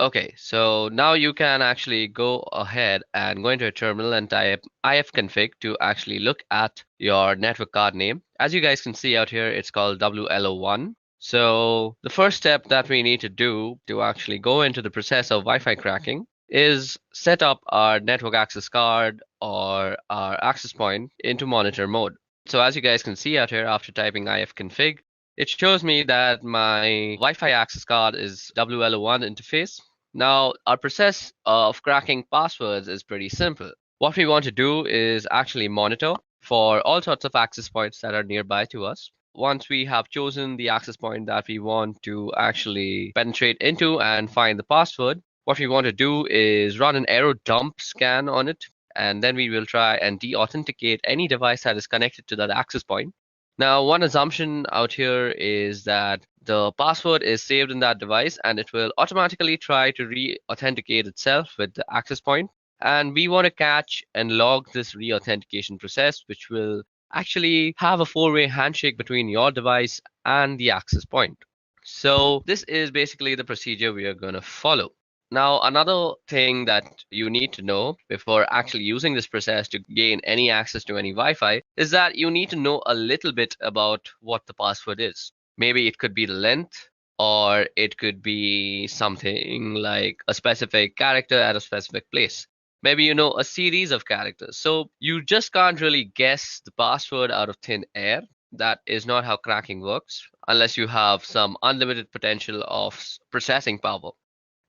[SPEAKER 4] Okay, so now you can actually go ahead and go into a terminal and type ifconfig to actually look at your network card name. As you guys can see out here, it's called WLO1. So the first step that we need to do to actually go into the process of Wi-Fi cracking is set up our network access card or our access point into monitor mode. So as you guys can see out here, after typing ifconfig, it shows me that my Wi-Fi access card is WLO1 interface. Now, our process of cracking passwords is pretty simple. What we want to do is actually monitor for all sorts of access points that are nearby to us. Once we have chosen the access point that we want to actually penetrate into and find the password, what we want to do is run an arrow dump scan on it, and then we will try and de-authenticate any device that is connected to that access point. Now, one assumption out here is that the password is saved in that device and it will automatically try to re-authenticate itself with the access point. And we want to catch and log this re-authentication process, which will actually have a four-way handshake between your device and the access point. So this is basically the procedure we are going to follow. Now, another thing that you need to know before actually using this process to gain any access to any Wi-Fi is that you need to know a little bit about what the password is. Maybe it could be the length, or it could be something like a specific character at a specific place. Maybe you know a series of characters. So you just can't really guess the password out of thin air. That is not how cracking works, unless you have some unlimited potential of processing power.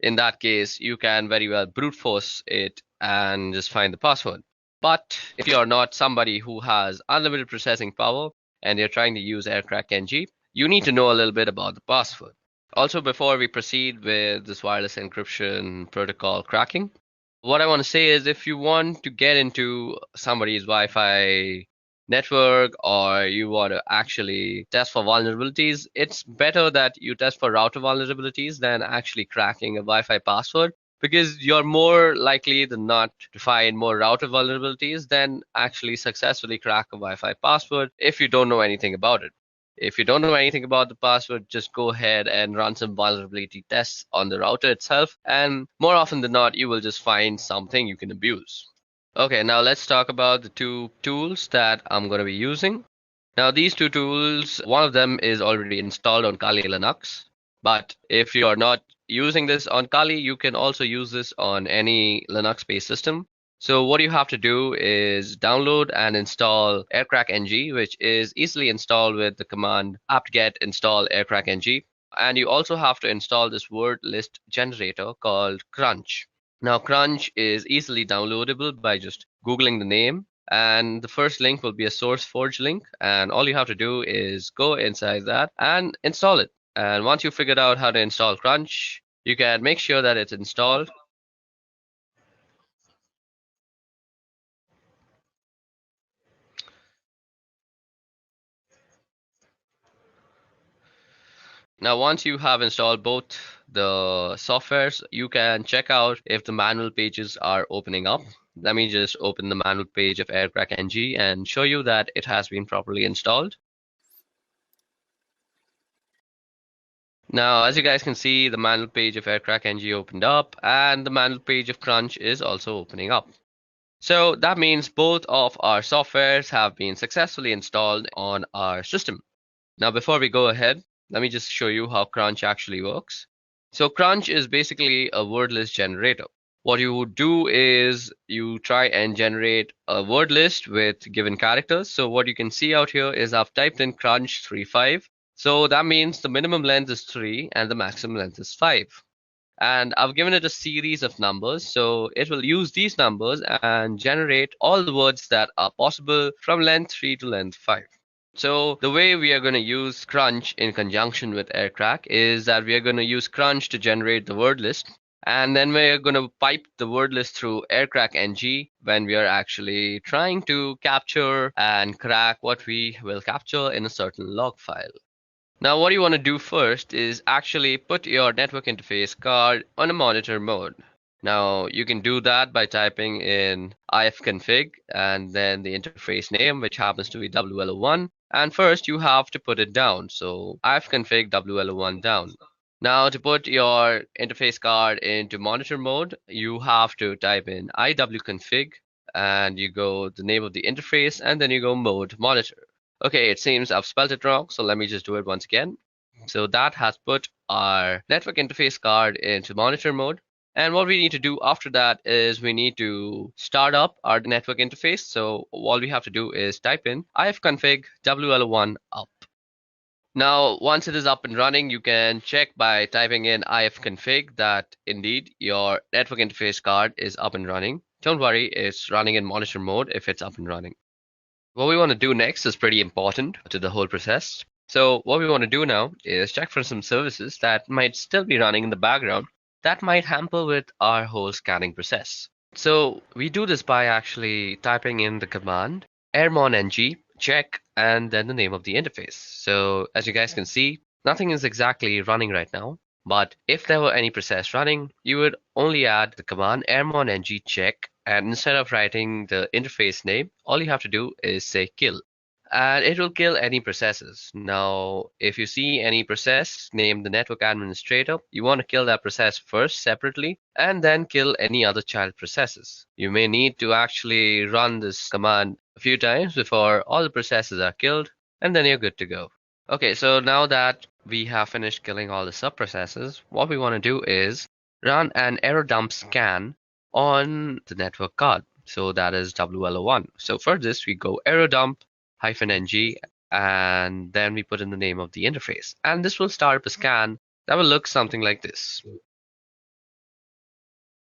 [SPEAKER 4] In that case, you can very well brute force it and just find the password. But if you're not somebody who has unlimited processing power and you're trying to use AirCrack NG, you need to know a little bit about the password. Also, before we proceed with this wireless encryption protocol cracking, what I want to say is if you want to get into somebody's Wi-Fi network or you want to actually test for vulnerabilities, it's better that you test for router vulnerabilities than actually cracking a Wi-Fi password, because you're more likely than not to find more router vulnerabilities than actually successfully crack a Wi-Fi password if you don't know anything about it. If you don't know anything about the password, just go ahead and run some vulnerability tests on the router itself, and more often than not, you will just find something you can abuse. Okay, now let's talk about the two tools that I'm going to be using. Now, these two tools, one of them is already installed on Kali Linux, but if you're not using this on Kali, you can also use this on any Linux-based system. So what you have to do is download and install AirCrack NG, which is easily installed with the command apt-get install AirCrack NG. And you also have to install this word list generator called Crunch. Now, Crunch is easily downloadable by just Googling the name, and the first link will be a SourceForge link, and all you have to do is go inside that and install it. And once you figured out how to install Crunch, you can make sure that it's installed. Now, once you have installed both the softwares, you can check out if the manual pages are opening up. Let me just open the manual page of AirCrack NG and show you that it has been properly installed. Now, as you guys can see, the manual page of AirCrack NG opened up, and the manual page of Crunch is also opening up. So that means both of our softwares have been successfully installed on our system. Now, before we go ahead, let me just show you how Crunch actually works. So Crunch is basically a word list generator. What you would do is you try and generate a word list with given characters. So what you can see out here is I've typed in Crunch 35. So that means the minimum length is 3 and the maximum length is 5. And I've given it a series of numbers, so it will use these numbers and generate all the words that are possible from length 3 to length 5. So the way we are going to use Crunch in conjunction with AirCrack is that we are going to use Crunch to generate the word list, and then we're going to pipe the word list through AirCrack NG when we are actually trying to capture and crack what we will capture in a certain log file. Now, what you want to do first is actually put your network interface card on a monitor mode. Now, you can do that by typing in ifconfig and then the interface name, which happens to be WLO1. And first, you have to put it down. So, ifconfig WLO1 down. Now, to put your interface card into monitor mode, you have to type in iwconfig and you go the name of the interface and then you go mode monitor. Okay, it seems I've spelled it wrong, so let me just do it once again. So that has put our network interface card into monitor mode. And what we need to do after that is we need to start up our network interface. So all we have to do is type in ifconfig WL1 up. Now, once it is up and running, you can check by typing in ifconfig that indeed your network interface card is up and running. Don't worry, it's running in monitor mode if it's up and running. What we want to do next is pretty important to the whole process. So what we want to do now is check for some services that might still be running in the background that might hamper with our whole scanning process. So we do this by actually typing in the command airmon ng
[SPEAKER 5] check, and then the name of the interface. So as you guys can see, nothing is exactly running right now. But if there were any process running, you would only add the command airmon ng check, and instead of writing the interface name, all you have to do is say kill, and it will kill any processes. Now, if you see any process named the network administrator, you want to kill that process first separately and then kill any other child processes. You may need to actually run this command a few times before all the processes are killed, and then you're good to go. Okay, so now that we have finished killing all the subprocesses, what we want to do is run an error dump scan on the network card. So that is WLO1. So for this, we go error dump -ng, and then we put in the name of the interface. And this will start up a scan that will look something like this.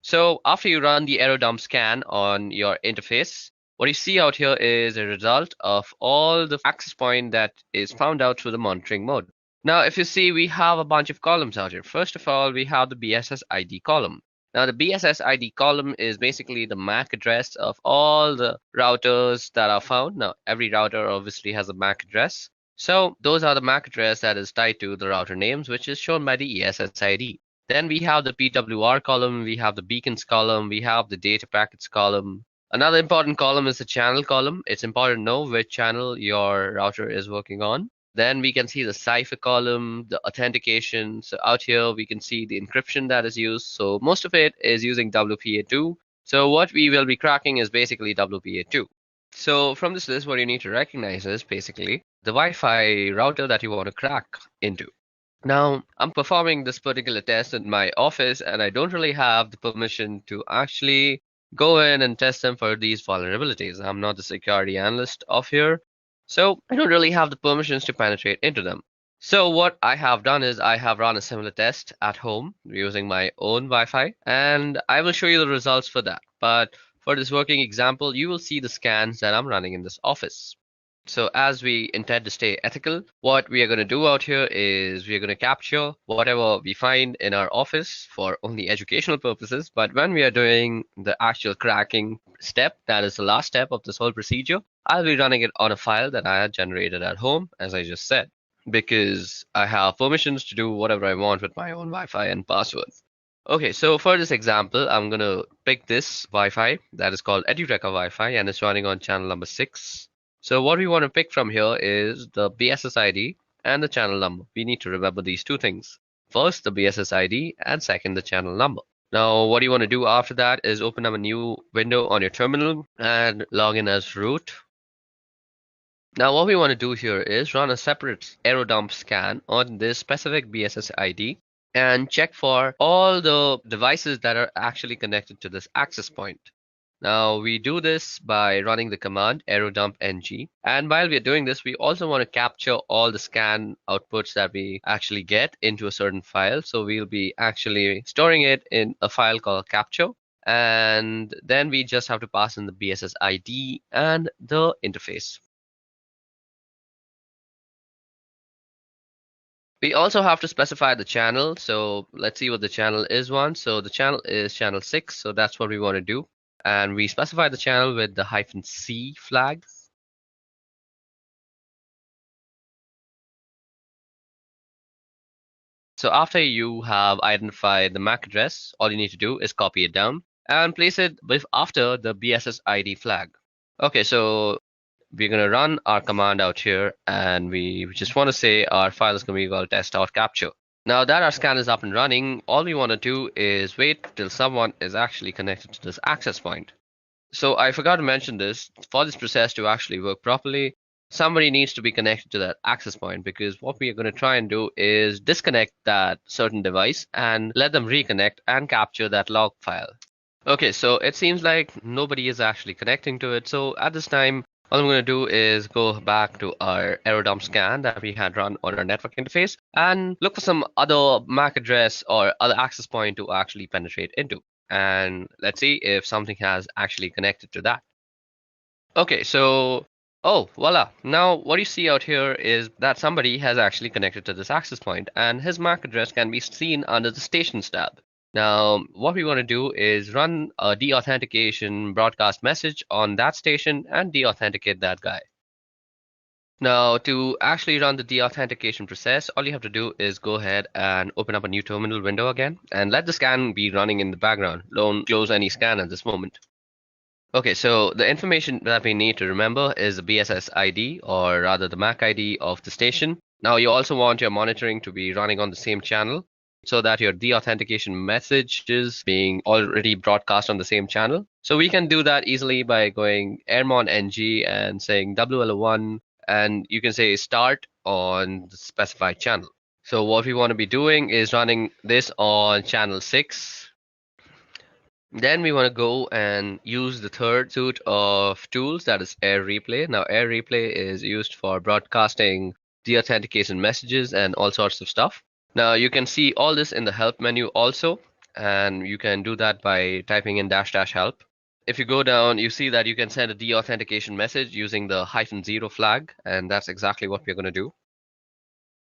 [SPEAKER 5] So after you run the error dump scan on your interface, what you see out here is a result of all the access point that is found out through the monitoring mode. Now, if you see, we have a bunch of columns out here. First of all, we have the BSS ID column. Now, the BSS ID column is basically the MAC address of all the routers that are found. Now, every router obviously has a MAC address. So those are the MAC address that is tied to the router names, which is shown by the ESS ID. Then we have the PWR column, we have the beacons column, we have the data packets column. Another important column is the channel column. It's important to know which channel your router is working on. Then we can see the cipher column, the authentication. So out here, we can see the encryption that is used. So most of it is using WPA2. So what we will be cracking is basically WPA2. So from this list, what you need to recognize is basically the Wi-Fi router that you want to crack into. Now, I'm performing this particular test in my office, and I don't really have the permission to actually go in and test them for these vulnerabilities. I'm not the security analyst of here. So I don't really have the permissions to penetrate into them. So what I have done is I have run a similar test at home using my own Wi-Fi, and I will show you the results for that. But for this working example, you will see the scans that I'm running in this office. So as we intend to stay ethical, what we are going to do out here is we are going to capture whatever we find in our office for only educational purposes. But when we are doing the actual cracking step, that is the last step of this whole procedure, I'll be running it on a file that I had generated at home, as I just said, because I have permissions to do whatever I want with my own Wi-Fi and passwords. Okay, so for this example, I'm going to pick this Wi-Fi that is called Edureka Wi-Fi, and it's running on channel number 6. So what we want to pick from here is the BSS ID and the channel number. We need to remember these two things. First, the BSS ID, and second, the channel number. Now, what you want to do after that is open up a new window on your terminal and log in as root. Now, what we want to do here is run a separate error dump scan on this specific BSS ID and check for all the devices that are actually connected to this access point. Now, we do this by running the command error dump ng. And while we're doing this, we also want to capture all the scan outputs that we actually get into a certain file. So we'll be actually storing it in a file called capture. And then we just have to pass in the BSS ID and the interface. We also have to specify the channel. So let's see what the channel is one. So the channel is channel 6. So that's what we want to do. And we specify the channel with the -C flag. So after you have identified the MAC address, all you need to do is copy it down and place it after the BSS ID flag. Okay, so we're going to run our command out here, and we just want to say our file is going to be called test.capture. Now that our scan is up and running, all we want to do is wait till someone is actually connected to this access point. So I forgot to mention this. For this process to actually work properly, somebody needs to be connected to that access point, because what we are going to try and do is disconnect that certain device and let them reconnect and capture that log file. Okay, so it seems like nobody is actually connecting to it. So at this time, all I'm going to do is go back to our error dump scan that we had run on our network interface and look for some other MAC address or other access point to actually penetrate into. And let's see if something has actually connected to that. Okay, so, oh, voila. Now what you see out here is that somebody has actually connected to this access point, and his MAC address can be seen under the stations tab. Now, what we want to do is run a deauthentication broadcast message on that station and deauthenticate that guy. Now, to actually run the deauthentication process, all you have to do is go ahead and open up a new terminal window again and let the scan be running in the background. Don't close any scan at this moment. Okay, so the information that we need to remember is the BSS ID, or rather the MAC ID of the station. Now, you also want your monitoring to be running on the same channel so that your deauthentication message is being already broadcast on the same channel. So we can do that easily by going airmon ng and saying WL1, and you can say start on the specified channel. So what we want to be doing is running this on channel 6. Then we want to go and use the third suite of tools, that is Air Replay. Now, Air Replay is used for broadcasting deauthentication messages and all sorts of stuff. Now, you can see all this in the help menu also, and you can do that by typing in --help. If you go down, you see that you can send a deauthentication message using the -0 flag, and that's exactly what we're going to do.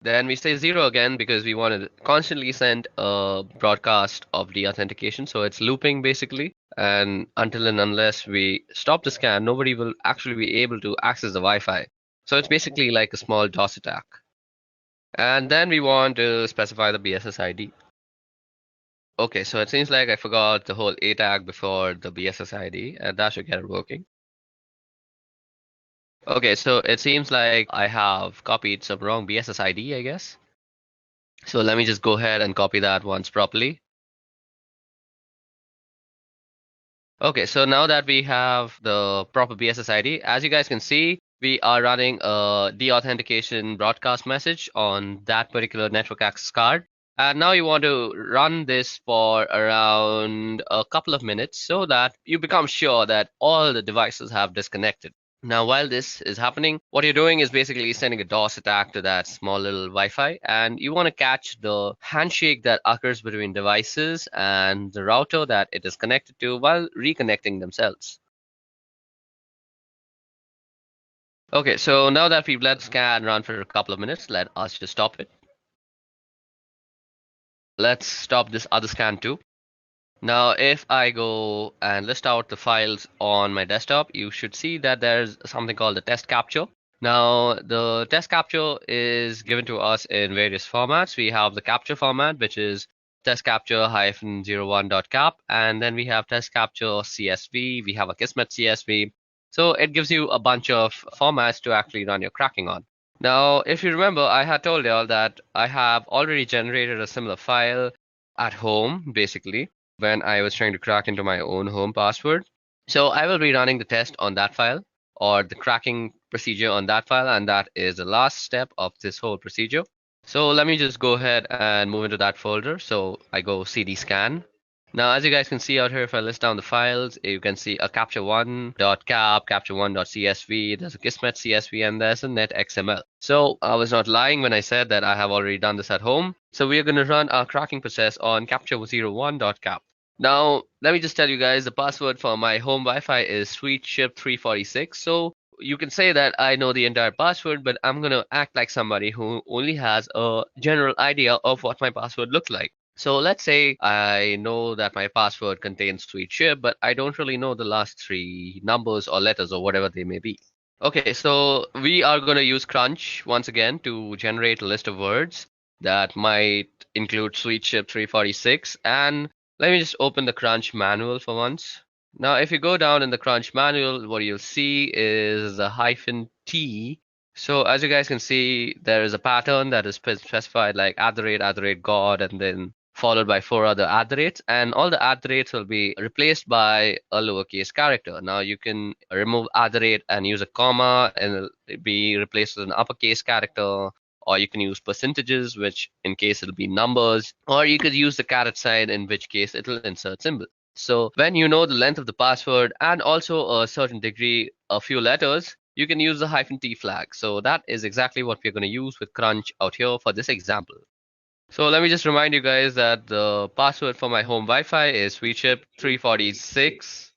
[SPEAKER 5] Then we say 0 again because we want to constantly send a broadcast of deauthentication. So it's looping basically. And until and unless we stop the scan, nobody will actually be able to access the Wi-Fi. So it's basically like a small DOS attack. And then we want to specify the BSS ID. Okay, so it seems like I forgot the whole A tag before the BSS ID, and that should get it working. Okay, so it seems like I have copied some wrong BSS ID, I guess. So let me just go ahead and copy that once properly. Okay, so now that we have the proper BSS ID, as you guys can see, we are running a deauthentication broadcast message on that particular network access card. And now you want to run this for around a couple of minutes so that you become sure that all the devices have disconnected. Now, while this is happening, what you're doing is basically sending a DOS attack to that small little Wi-Fi, and you want to catch the handshake that occurs between devices and the router that it is connected to while reconnecting themselves. Okay, so now that we've let the scan run for a couple of minutes, let us just stop it. Let's stop this other scan too. Now, if I go and list out the files on my desktop, you should see that there's something called the test capture. Now, the test capture is given to us in various formats. We have the capture format, which is test capture -01.cap, and then we have test capture CSV. We have a Kismet CSV. So it gives you a bunch of formats to actually run your cracking on. Now, if you remember, I had told y'all that I have already generated a similar file at home, basically, when I was trying to crack into my own home password. So I will be running the test on that file, or the cracking procedure on that file, and that is the last step of this whole procedure. So let me just go ahead and move into that folder. So I go cd scan. Now, as you guys can see out here, if I list down the files, you can see a capture1.cap, capture1.csv, there's a Kismet CSV, and there's a netxml. So I was not lying when I said that I have already done this at home. So we are going to run our cracking process on capture01.cap. Now, let me just tell you guys, the password for my home Wi-Fi is sweetship346. So you can say that I know the entire password, but I'm going to act like somebody who only has a general idea of what my password looks like. So let's say I know that my password contains sweet ship, but I don't really know the last 3 numbers or letters or whatever they may be. Okay, so we are going to use Crunch once again to generate a list of words that might include sweet ship 346. And let me just open the Crunch manual for once. Now, if you go down in the Crunch manual, what you'll see is the -T. So as you guys can see, there is a pattern that is specified like @God, and then followed by 4 other @, and all the @ will be replaced by a lowercase character. Now you can remove @ and use a comma, and it'll be replaced with an uppercase character, or you can use percentages, which in case it'll be numbers, or you could use the caret sign, in which case it'll insert symbol. So when you know the length of the password and also a certain degree, a few letters, you can use the -T flag. So that is exactly what we're going to use with Crunch out here for this example. So let me just remind you guys that the password for my home Wi-Fi is sweetship346.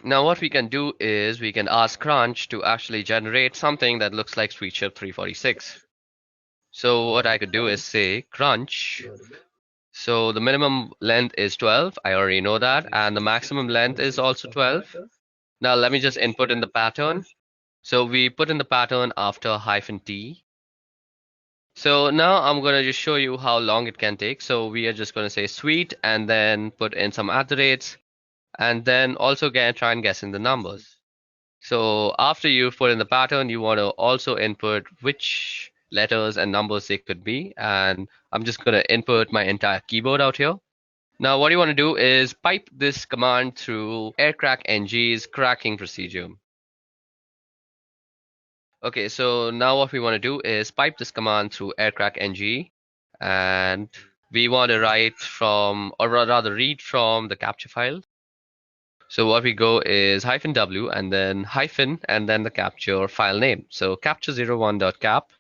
[SPEAKER 5] Now what we can do is we can ask Crunch to actually generate something that looks like sweetship346. So what I could do is say Crunch. So the minimum length is 12. I already know that. And the maximum length is also 12. Now let me just input in the pattern.
[SPEAKER 4] So we put in the pattern after -t. So now I'm going to just show you how long it can take. So we are just going to say sweet and then put in some @, and then also try and guess in the numbers. So after you've put in the pattern, you want to also input which letters and numbers they could be. And I'm just going to input my entire keyboard out here. Now what you want to do is pipe this command through aircrackng's cracking procedure. Okay, so now what we want to do is pipe this command through aircrackng, and we want to write from, or rather read from, the capture file. So what we go is -w and then hyphen and then the capture file name. So capture01.cap.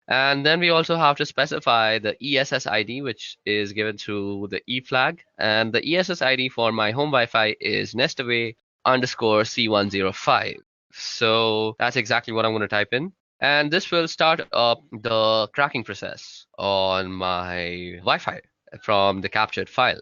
[SPEAKER 4] And then we also have to specify the ESS ID, which is given through the E flag. And the ESS ID for my home Wi-Fi is nestaway_C105. So that's exactly what I'm going to type in. And this will start up the cracking process on my Wi-Fi from the captured file.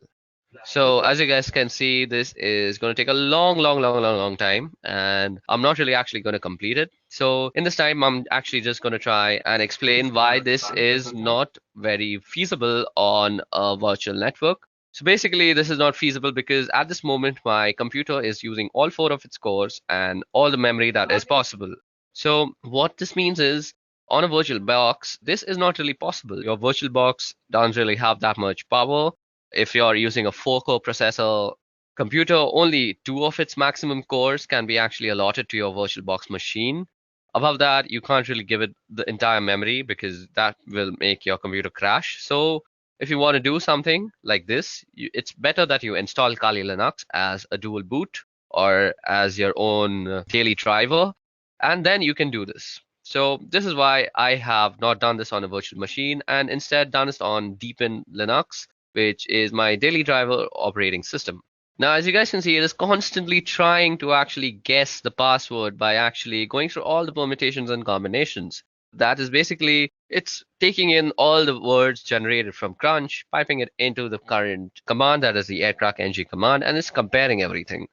[SPEAKER 4] So as you guys can see, this is going to take a long time, and I'm not really actually going to complete it. So in this time, I'm actually just going to try and explain why this is not very feasible on a virtual network. So basically, this is not feasible because at this moment, my computer is using all 4 of its cores and all the memory that is possible. So what this means is, on a virtual box, this is not really possible. Your virtual box doesn't really have that much power. If you're using a 4-core processor computer, only 2 of its maximum cores can be actually allotted to your VirtualBox machine. Above that, you can't really give it the entire memory because that will make your computer crash. So if you want to do something like this, it's better that you install Kali Linux as a dual boot or as your own daily driver, and then you can do this. So this is why I have not done this on a virtual machine and instead done this on Deepin Linux, which is my daily driver operating system. Now, as you guys can see, it is constantly trying to actually guess the password by actually going through all the permutations and combinations. That is basically, it's taking in all the words generated from Crunch, piping it into the current command, that is the aircrackng command, and it's comparing everything.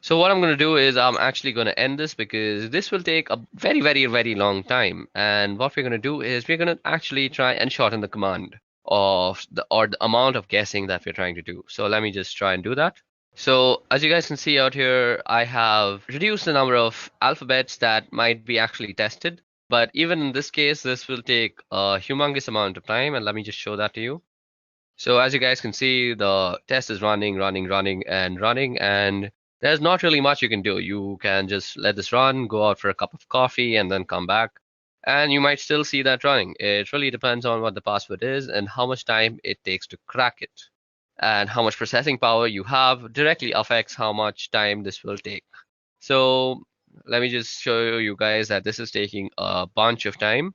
[SPEAKER 4] So what I'm going to do is I'm actually going to end this because this will take a very long time. And what we're going to do is we're going to actually try and shorten the command of the amount of guessing that we're trying to do. So let me just try and do that. So as you guys can see out here, I have reduced the number of alphabets that might be actually tested. But even in this case, this will take a humongous amount of time. And let me just show that to you. So as you guys can see, the test is running, and there's not really much you can do. You can just let this run, go out for a cup of coffee, and then come back. And you might still see that running. It really depends on what the password is and how much time it takes to crack it. And how much processing power you have directly affects how much time this will take. So let me just show you guys that this is taking a bunch of time.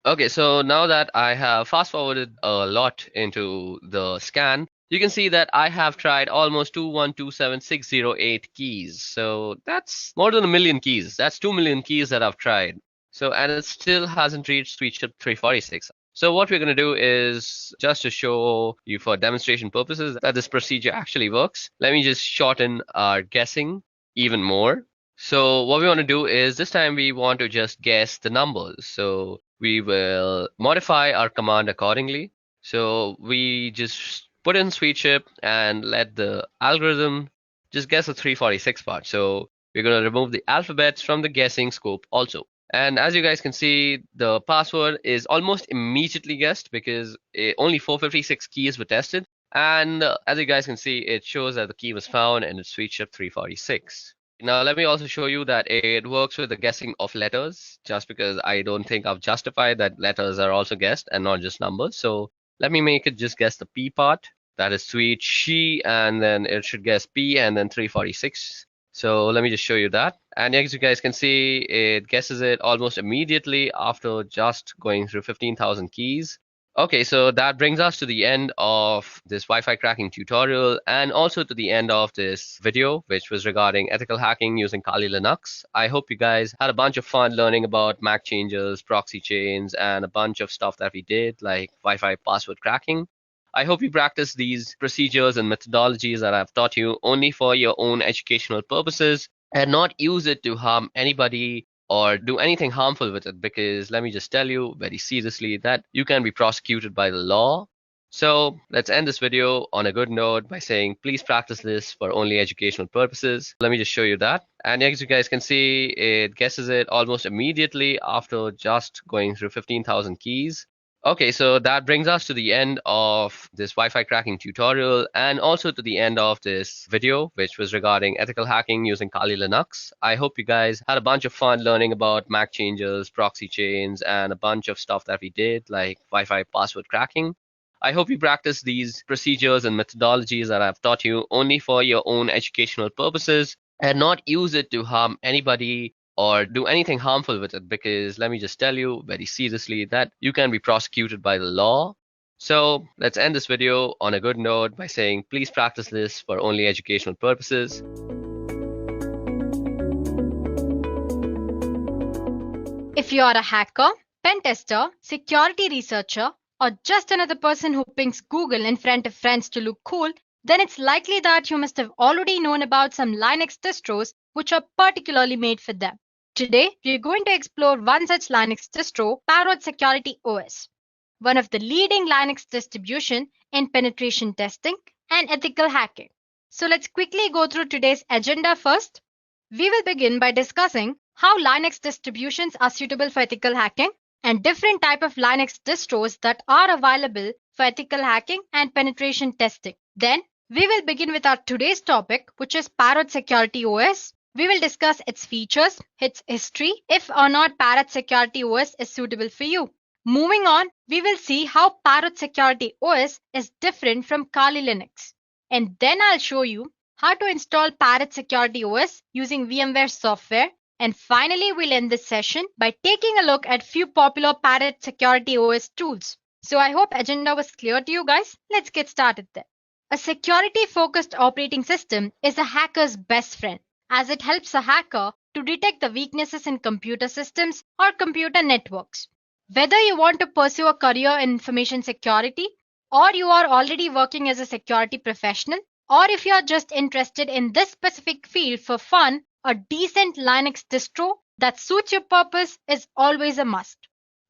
[SPEAKER 4] Okay, so now that I have fast forwarded a lot into the scan, you can see that I have tried almost 2127608 keys. So that's more than 1 million keys. That's 2 million keys that I've tried. So, and it still hasn't reached SweetShip 346. So what we're going to do is, just to show you for demonstration purposes that this procedure actually works, let me just shorten our guessing even more. So what we want to do is this time we want to just guess the numbers. So we will modify our command accordingly. So we just put in SweetShip and let the algorithm just guess the 346 part. So we're going to remove the alphabets from the guessing scope also. And as you guys can see, the password is almost immediately guessed because only 456 keys were tested. And as you guys can see, it shows that the key was found and it's SweetShip 346. Now, let me also show you that it works with the guessing of letters, just because I don't think I've justified that letters are also guessed and not just numbers. So let me make it just guess the P part. That is sweet she, and then it should guess P and then 346. So let me just show you that. And as you guys can see, it guesses it almost immediately after just going through 15,000 keys. Okay, so that brings us to the end of this Wi-Fi cracking tutorial and also to the end of this video, which was regarding ethical hacking using Kali Linux. I hope you guys had a bunch of fun learning about MAC changes, proxy chains, and a bunch of stuff that we did like Wi-Fi password cracking. I hope you practice these procedures and methodologies that I've taught you only for your own educational purposes and not use it to harm anybody or do anything harmful with it, because let me just tell you very seriously that you can be prosecuted by the law. So let's end this video on a good note by saying please practice this for only educational purposes. Let me just show you that. And as you guys can see, it guesses it almost immediately after just going through 15,000 keys. Okay, so that brings us to the end of this Wi-Fi cracking tutorial and also to the end of this video, which was regarding ethical hacking using Kali Linux. I hope you guys had a bunch of fun learning about MAC changes, proxy chains, and a bunch of stuff that we did, like Wi-Fi password cracking. I hope you practice these procedures and methodologies that I've taught you only for your own educational purposes and not use it to harm anybody or do anything harmful with it, because let me just tell you very seriously that you can be prosecuted by the law. So let's end this video on a good note by saying please practice this for only educational purposes.
[SPEAKER 6] If you are a hacker, pen tester, security researcher, or just another person who pings Google in front of friends to look cool, then it's likely that you must have already known about some Linux distros which are particularly made for them. Today, we are going to explore one such Linux distro, Parrot Security OS, one of the leading Linux distribution in penetration testing and ethical hacking. So let's quickly go through today's agenda first. We will begin by discussing how Linux distributions are suitable for ethical hacking and different type of Linux distros that are available for ethical hacking and penetration testing. Then we will begin with our today's topic, which is Parrot Security OS. We will discuss its features, its history, if or not Parrot Security OS is suitable for you. Moving on, we will see how Parrot Security OS is different from Kali Linux. And then I'll show you how to install Parrot Security OS using VMware software. And finally, we'll end this session by taking a look at few popular Parrot Security OS tools. So I hope agenda was clear to you guys. Let's get started then. A security-focused operating system is a hacker's best friend, as it helps a hacker to detect the weaknesses in computer systems or computer networks. Whether you want to pursue a career in information security, or you are already working as a security professional, or if you are just interested in this specific field for fun, a decent Linux distro that suits your purpose is always a must.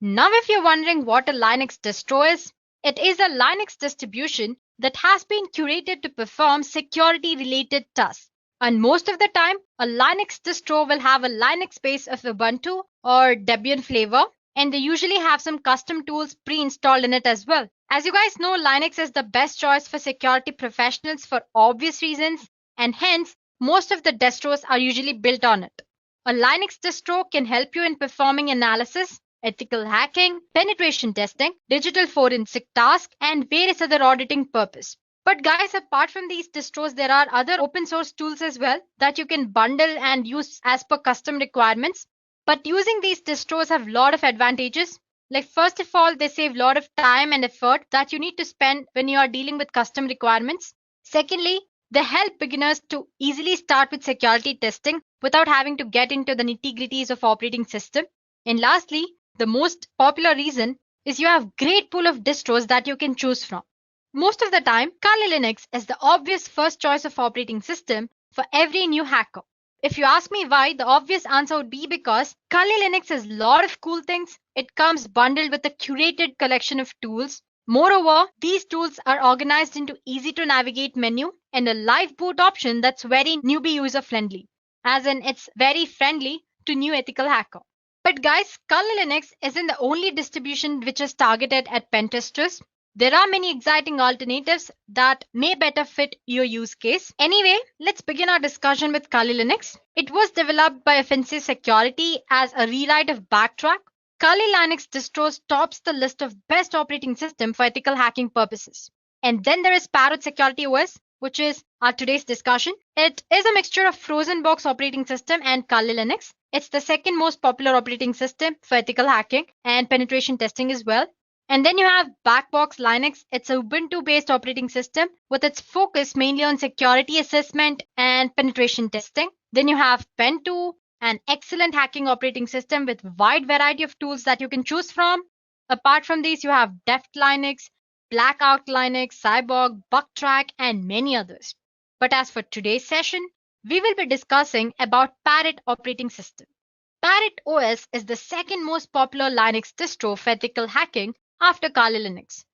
[SPEAKER 6] Now, if you're wondering what a Linux distro is, it is a Linux distribution that has been curated to perform security-related tasks. And most of the time, a Linux distro will have a Linux base of Ubuntu or Debian flavor, and they usually have some custom tools pre-installed in it as well. As you guys know, Linux is the best choice for security professionals for obvious reasons, and hence, most of the distros are usually built on it. A Linux distro can help you in performing analysis, ethical hacking, penetration testing, digital forensic tasks, and various other auditing purposes. But guys, apart from these distros, there are other open source tools as well that you can bundle and use as per custom requirements. But using these distros have a lot of advantages. Like first of all, they save a lot of time and effort that you need to spend when you are dealing with custom requirements. Secondly, they help beginners to easily start with security testing without having to get into the nitty-gritties of operating system. And lastly, the most popular reason is you have great pool of distros that you can choose from. Most of the time, Kali Linux is the obvious first choice of operating system for every new hacker. If you ask me why, the obvious answer would be because Kali Linux has a lot of cool things. It comes bundled with a curated collection of tools. Moreover, these tools are organized into easy to navigate menu and a live boot option that's very newbie user friendly, as in it's very friendly to new ethical hacker. But guys, Kali Linux isn't the only distribution which is targeted at pen testers. There are many exciting alternatives that may better fit your use case. Anyway, let's begin our discussion with Kali Linux. It was developed by Offensive Security as a rewrite of Backtrack. Kali Linux distros tops the list of best operating system for ethical hacking purposes. And then there is Parrot Security OS, which is our today's discussion. It is a mixture of frozen box operating system and Kali Linux. It's the second most popular operating system for ethical hacking and penetration testing as well. And then you have Backbox Linux. It's a Ubuntu-based operating system with its focus mainly on security assessment and penetration testing. Then you have Pen2, an excellent hacking operating system with wide variety of tools that you can choose from. Apart from these, you have Deft Linux, Blackout Linux, Cyborg, Bucktrack, and many others. But as for today's session, we will be discussing about Parrot operating system. Parrot OS is the second most popular Linux distro for ethical hacking after Kali Linux.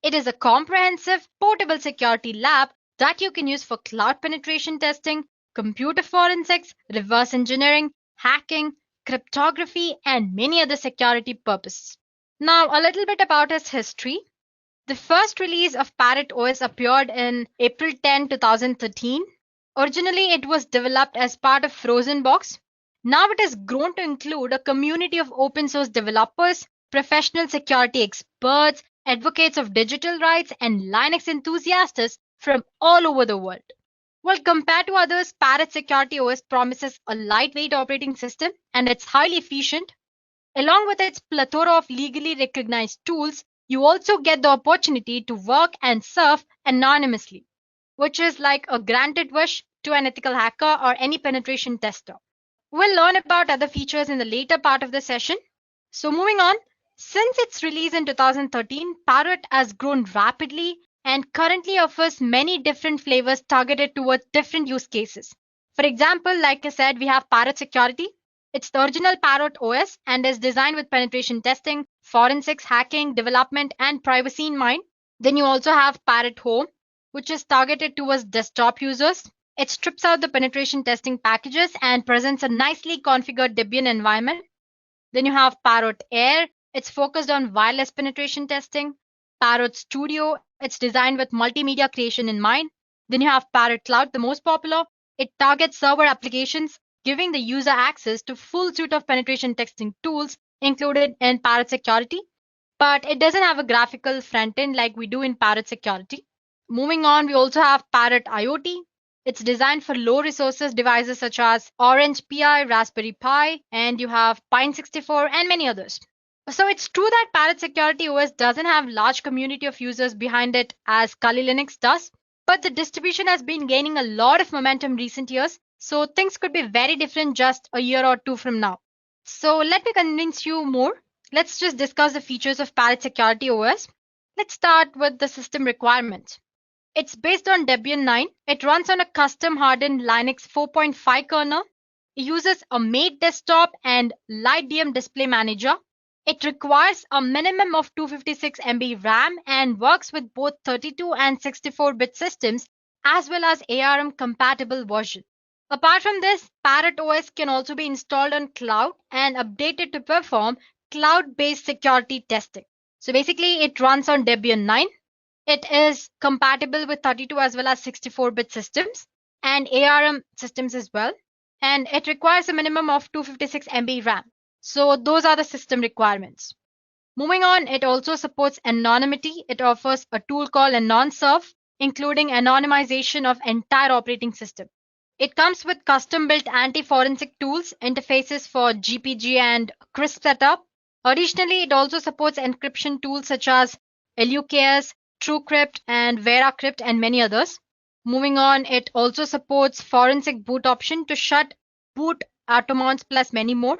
[SPEAKER 6] It is a comprehensive, portable security lab that you can use for cloud penetration testing, computer forensics, reverse engineering, hacking, cryptography, and many other security purposes. Now, a little bit about its history. The first release of Parrot OS appeared in April 10, 2013. Originally, it was developed as part of Frozen Box. Now it has grown to include a community of open source developers, professional security experts, advocates of digital rights, and Linux enthusiasts from all over the world. Well, compared to others, Parrot Security OS promises a lightweight operating system and it's highly efficient. Along with its plethora of legally recognized tools, you also get the opportunity to work and surf anonymously, which is like a granted wish to an ethical hacker or any penetration tester. We'll learn about other features in the later part of the session. So moving on, since its release in 2013, Parrot has grown rapidly and currently offers many different flavors targeted towards different use cases. For example, like I said, we have Parrot Security. It's the original Parrot OS and is designed with penetration testing, forensics, hacking, development, and privacy in mind. Then you also have Parrot Home, which is targeted towards desktop users. It strips out the penetration testing packages and presents a nicely configured Debian environment. Then you have Parrot Air. It's focused on wireless penetration testing. Parrot Studio. It's designed with multimedia creation in mind. Then you have Parrot Cloud, the most popular. It targets server applications, giving the user access to full suite of penetration testing tools included in Parrot Security. But it doesn't have a graphical front end like we do in Parrot Security. Moving on, we also have Parrot IoT. It's designed for low resources devices such as Orange Pi, Raspberry Pi, and you have Pine64 and many others. So it's true that Parrot Security OS doesn't have large community of users behind it as Kali Linux does, but the distribution has been gaining a lot of momentum recent years, so things could be very different just a year or two from now. So let me convince you more. Let's just discuss the features of Parrot Security OS. Let's start with the system requirements. It's based on Debian 9. It runs on a custom hardened Linux 4.5 kernel. It uses a made desktop and LightDM display manager. It requires a minimum of 256 MB RAM and works with both 32 and 64-bit systems as well as ARM compatible version. Apart from this, Parrot OS can also be installed on cloud and updated to perform cloud-based security testing. So basically, it runs on Debian 9. It is compatible with 32 as well as 64-bit systems and ARM systems as well. And it requires a minimum of 256 MB RAM. So those are the system requirements. Moving on, it also supports anonymity. It offers a tool called AnonServe, including anonymization of entire operating system. It comes with custom-built anti-forensic tools, interfaces for GPG and CRISP setup. Additionally, it also supports encryption tools such as LUKS, TrueCrypt, and VeraCrypt, and many others. Moving on, it also supports forensic boot option to shut boot automounts plus many more.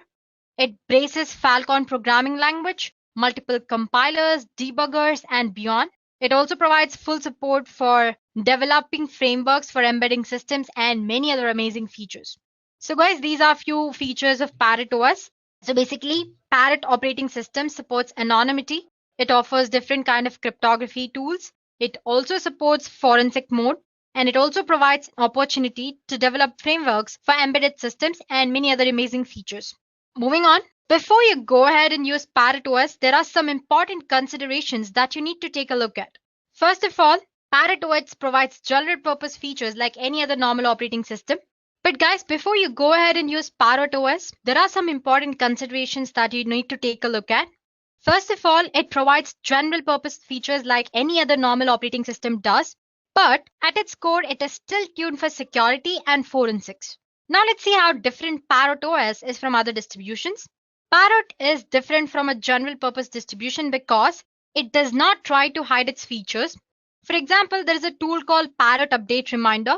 [SPEAKER 6] It braces Falcon programming language, multiple compilers, debuggers, and beyond. It also provides full support for developing frameworks for embedding systems and many other amazing features. So guys, these are few features of Parrot OS. So basically, Parrot operating system supports anonymity. It offers different kind of cryptography tools. It also supports forensic mode. And it also provides opportunity to develop frameworks for embedded systems and many other amazing features. Moving on, before you go ahead and use Parrot OS, there are some important considerations that you need to take a look at. First of all, Parrot OS provides general purpose features like any other normal operating system. But guys, before you go ahead and use Parrot OS, there are some important considerations that you need to take a look at. First of all, it provides general purpose features like any other normal operating system does. But at its core, it is still tuned for security and forensics. Now let's see how different Parrot OS is from other distributions. Parrot is different from a general purpose distribution because it does not try to hide its features. For example, there is a tool called Parrot Update Reminder.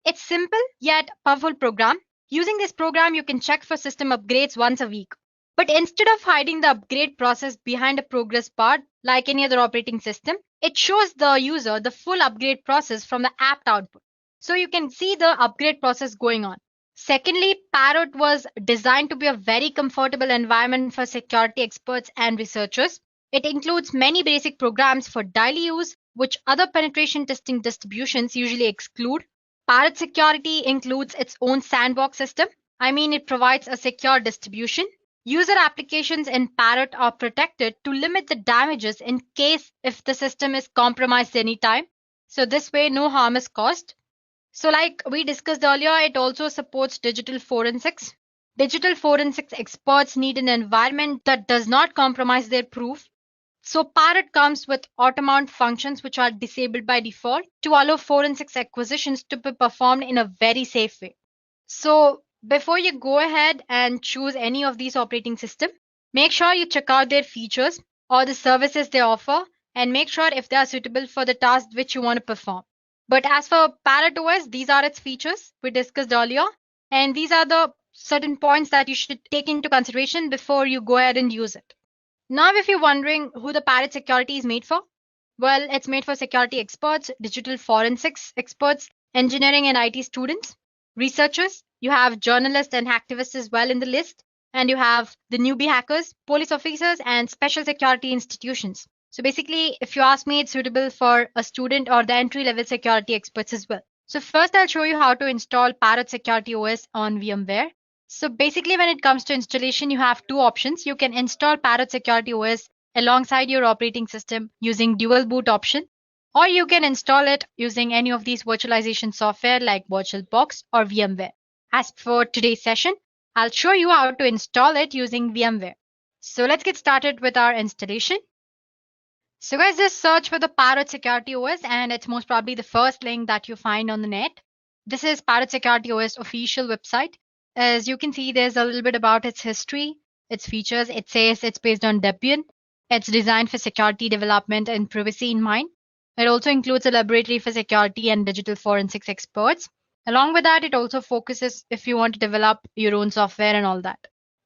[SPEAKER 6] It's simple yet powerful program. Using this program, you can check for system upgrades once a week. But instead of hiding the upgrade process behind a progress bar like any other operating system, It shows the user the full upgrade process from the apt output. So you can see the upgrade process going on. Secondly, Parrot was designed to be a very comfortable environment for security experts and researchers. It includes many basic programs for daily use, which other penetration testing distributions usually exclude. Parrot security includes its own sandbox system. I mean, it provides a secure distribution. User applications in Parrot are protected to limit the damages in case if the system is compromised anytime. So this way, no harm is caused. So like we discussed earlier, it also supports digital forensics. Digital forensics experts need an environment that does not compromise their proof. So Parrot comes with auto-mount functions which are disabled by default to allow forensics acquisitions to be performed in a very safe way. So before you go ahead and choose any of these operating systems, make sure you check out their features or the services they offer and make sure if they are suitable for the task which you want to perform. But as for Parrot OS, these are its features we discussed earlier, and these are the certain points that you should take into consideration before you go ahead and use it. Now, if you're wondering who the Parrot security is made for, well, it's made for security experts, digital forensics experts, engineering and IT students, researchers. You have journalists and activists as well in the list, and you have the newbie hackers, police officers, and special security institutions. So basically, if you ask me, it's suitable for a student or the entry-level security experts as well. So first, I'll show you how to install Parrot Security OS on VMware. So basically, when it comes to installation, you have two options. You can install Parrot Security OS alongside your operating system using dual boot option, or you can install it using any of these virtualization software like VirtualBox or VMware. As for today's session, I'll show you how to install it using VMware. So let's get started with our installation. So guys, just search for the Parrot Security OS and it's most probably the first link that you find on the net. This is Parrot Security OS official website. As you can see, there's a little bit about its history, its features. It says it's based on Debian. It's designed for security development and privacy in mind. It also includes a laboratory for security and digital forensics experts. Along with that, it also focuses if you want to develop your own software and all that.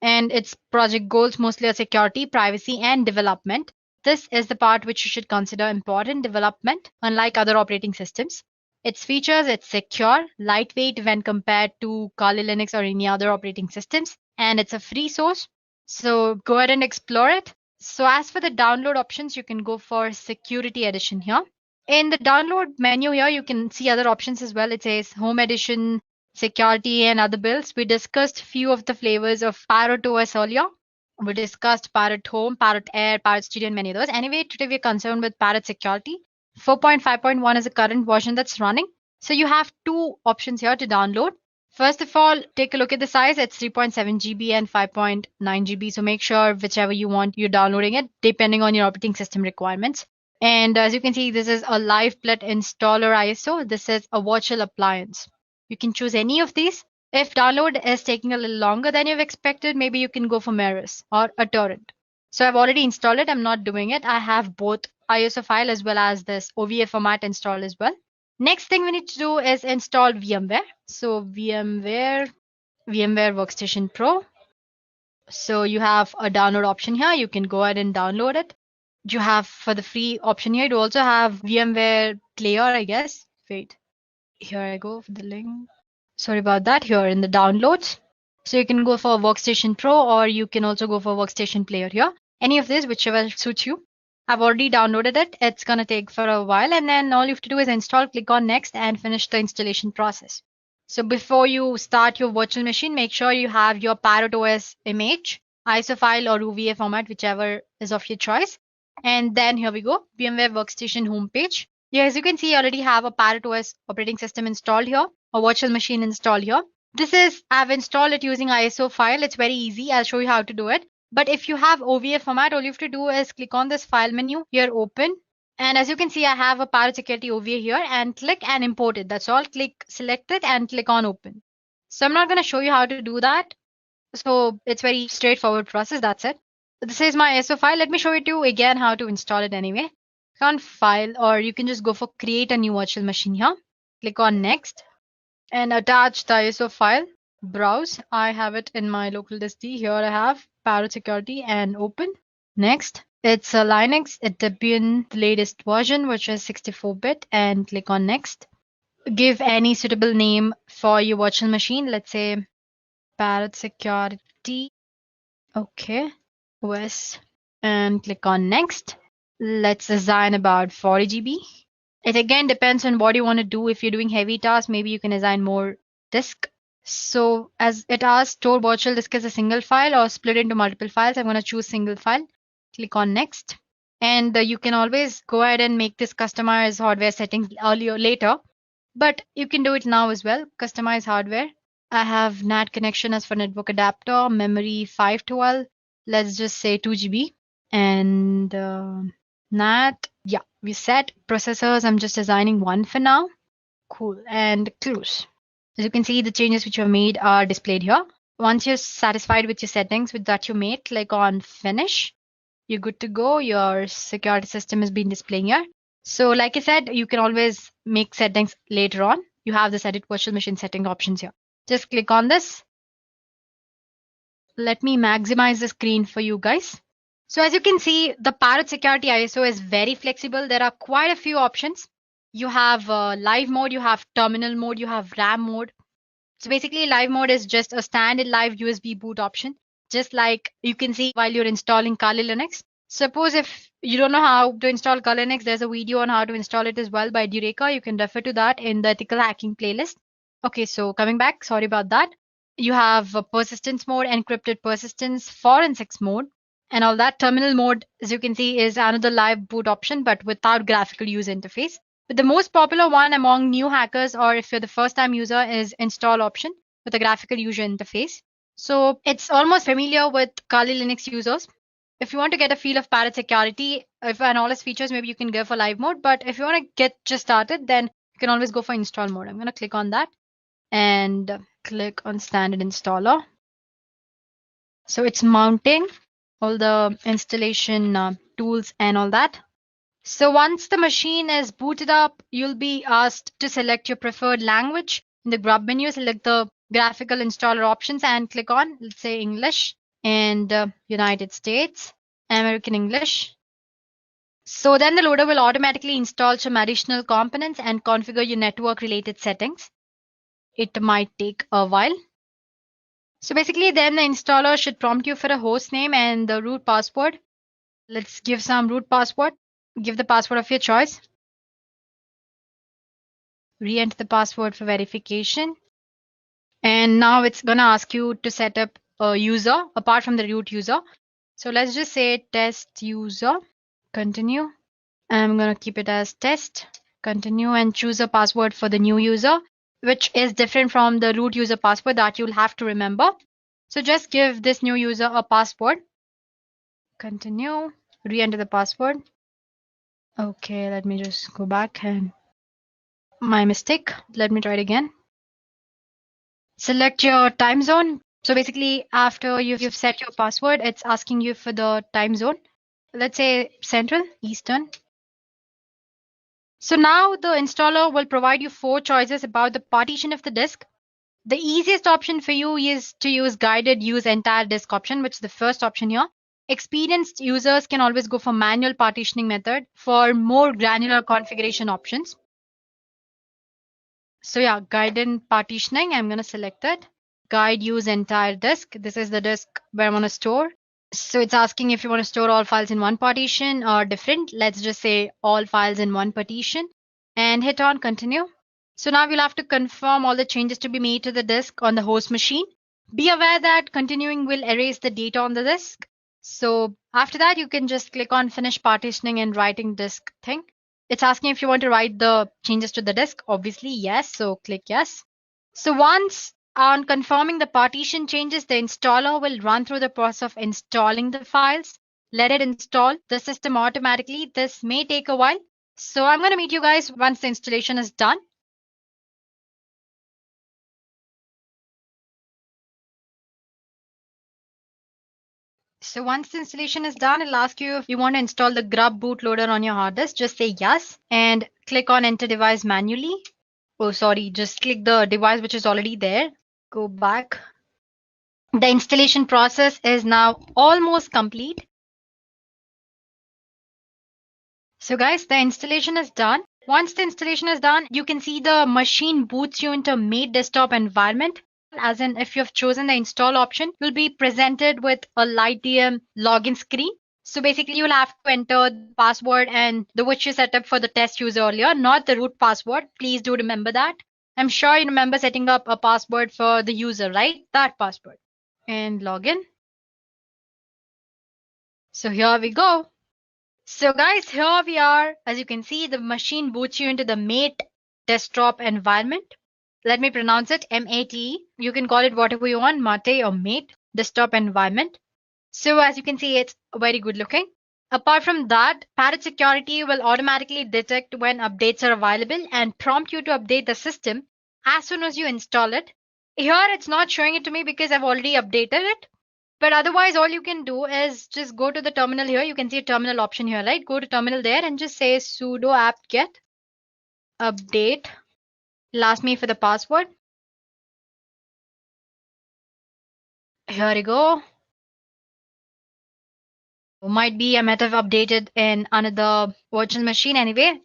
[SPEAKER 6] And its project goals mostly are security, privacy, and development. This is the part which you should consider important development, unlike other operating systems. Its features, it's secure, lightweight when compared to Kali Linux or any other operating systems, and it's a free source. So go ahead and explore it. So as for the download options, you can go for Security Edition here. In the download menu here, you can see other options as well. It says Home Edition, Security, and other builds. We discussed few of the flavors of Parrot OS earlier. We discussed Parrot Home, Parrot Air, Parrot Studio, and many others. Anyway, today we're concerned with Parrot Security. 4.5.1 is the current version that's running. So you have two options here to download. First of all, take a look at the size. It's 3.7 GB and 5.9 GB. So make sure whichever you want, you're downloading it depending on your operating system requirements. And as you can see, this is a live plet installer ISO. This is a virtual appliance. You can choose any of these. If download is taking a little longer than you've expected, maybe you can go for Mirrors or a torrent. So I've already installed it. I'm not doing it. I have both ISO file as well as this OVA format installed as well. Next thing we need to do is install VMware. So VMware Workstation Pro. So you have a download option here. You can go ahead and download it. You have for the free option here. You also have VMware Player, I guess. Wait, here I go for the link. Sorry about that. Here in the downloads. So you can go for Workstation Pro or you can also go for Workstation Player here. Any of this, whichever suits you. I've already downloaded it. It's going to take for a while and then all you have to do is install, click on next and finish the installation process. So before you start your virtual machine, make sure you have your Parrot OS image, ISO file or OVA format, whichever is of your choice. And then here we go, VMware Workstation homepage. Yeah, as you can see, I already have a Parrot OS operating system installed here, a virtual machine installed here. I've installed it using ISO file. It's very easy. I'll show you how to do it. But if you have OVA format, all you have to do is click on this file menu here, open. And as you can see, I have a Parrot Security OVA here and click and import it. That's all. Click, select it and click on open. So I'm not going to show you how to do that. So it's very straightforward process. That's it. This is my ISO file. Let me show you to again how to install it anyway. Click on file or you can just go for create a new virtual machine here. Click on next and attach the ISO file. Browse. I have it in my local disk D. Here I have Parrot Security and open. Next. It's a Linux, a Debian, the latest version, which is 64-bit, and click on next. Give any suitable name for your virtual machine. Let's say Parrot Security. Okay. OS. And click on next. Let's assign about 40 GB. It again depends on what you want to do. If you're doing heavy tasks, maybe you can assign more disk. So as it asks, store virtual disk as a single file or split into multiple files. I'm going to choose single file. Click on next. And you can always go ahead and make this customize hardware settings earlier later, but you can do it now as well. Customize hardware. I have NAT connection as for network adapter, memory 512. Let's just say 2 GB. And NAT, yeah, we set processors. I'm just assigning one for now. Cool. And close. As you can see, the changes which you have made are displayed here. Once you're satisfied with your settings that you made, click on finish. You're good to go. Your security system has been displaying here. So like I said, you can always make settings later on. You have this edit virtual machine setting options here. Just click on this. Let me maximize the screen for you guys. So as you can see, the Parrot Security ISO is very flexible. There are quite a few options. You have live mode, you have terminal mode, you have RAM mode. So basically live mode is just a standard live USB boot option. Just like you can see while you're installing Kali Linux. Suppose if you don't know how to install Kali Linux, there's a video on how to install it as well by Dureka. You can refer to that in the ethical hacking playlist. Okay, so coming back, sorry about that. You have persistence mode, encrypted persistence, forensics mode, and all that. Terminal mode, as you can see, is another live boot option, but without graphical user interface. But the most popular one among new hackers, or if you're the first time user, is install option with a graphical user interface. So it's almost familiar with Kali Linux users. If you want to get a feel of Parrot Security, if and all its features, maybe you can go for live mode. But if you want to get just started, then you can always go for install mode. I'm going to click on that and click on standard installer. So it's mounting all the installation tools and all that. So once the machine is booted up, you'll be asked to select your preferred language. In the grub menu, select the graphical installer options and click on, let's say, English and United States, American English. So then the loader will automatically install some additional components and configure your network related settings. It might take a while. So basically then the installer should prompt you for a host name and the root password. Let's give some root password. Give the password of your choice. Re-enter the password for verification. And now it's going to ask you to set up a user apart from the root user. So let's just say test user. Continue. I'm going to keep it as test. Continue and choose a password for the new user, which is different from the root user password that you'll have to remember. So just give this new user a password. Continue. Re-enter the password. Okay, let me just go back and my mistake. Let me try it again. Select your time zone. So basically, after you've set your password, it's asking you for the time zone. Let's say Central, Eastern. So now the installer will provide you 4 choices about the partition of the disk. The easiest option for you is to use guided use entire disk option, which is the first option here. Experienced users can always go for manual partitioning method for more granular configuration options. So yeah, guided partitioning, I'm going to select it. Guide use entire disk. This is the disk where I want to store. So it's asking if you want to store all files in one partition or different. Let's just say all files in one partition and hit on continue. So now we'll have to confirm all the changes to be made to the disk on the host machine. Be aware that continuing will erase the data on the disk. So after that, you can just click on finish partitioning and writing disk thing. It's asking if you want to write the changes to the disk. Obviously, yes. So click yes. So once on confirming the partition changes, the installer will run through the process of installing the files. Let it install the system automatically. This may take a while. So I'm going to meet you guys once the installation is done. So once the installation is done, it'll ask you if you want to install the grub bootloader on your hard disk. Just say yes and click on enter device manually. Oh, sorry, just click the device which is already there. Go back. The installation process is now almost complete. So guys, the installation is done. Once the installation is done, you can see the machine boots you into Mate desktop environment. As in, if you've chosen the install option, you'll be presented with a LightDM login screen. So basically, you'll have to enter the password and the which you set up for the test user earlier, not the root password. Please do remember that. I'm sure you remember setting up a password for the user, right? That password. And login. So here we go. So guys, here we are. As you can see, the machine boots you into the Mate desktop environment. Let me pronounce it M-A-T-E. You can call it whatever you want, Mate or Mate desktop environment. So as you can see, it's very good looking. Apart from that, Parrot Security will automatically detect when updates are available and prompt you to update the system as soon as you install it. Here, it's not showing it to me because I've already updated it. But otherwise, all you can do is just go to the terminal here. You can see a terminal option here, right? Go to terminal there and just say sudo apt-get update. It'll ask me for the password. Here we go. Might be I might have updated in another virtual machine anyway.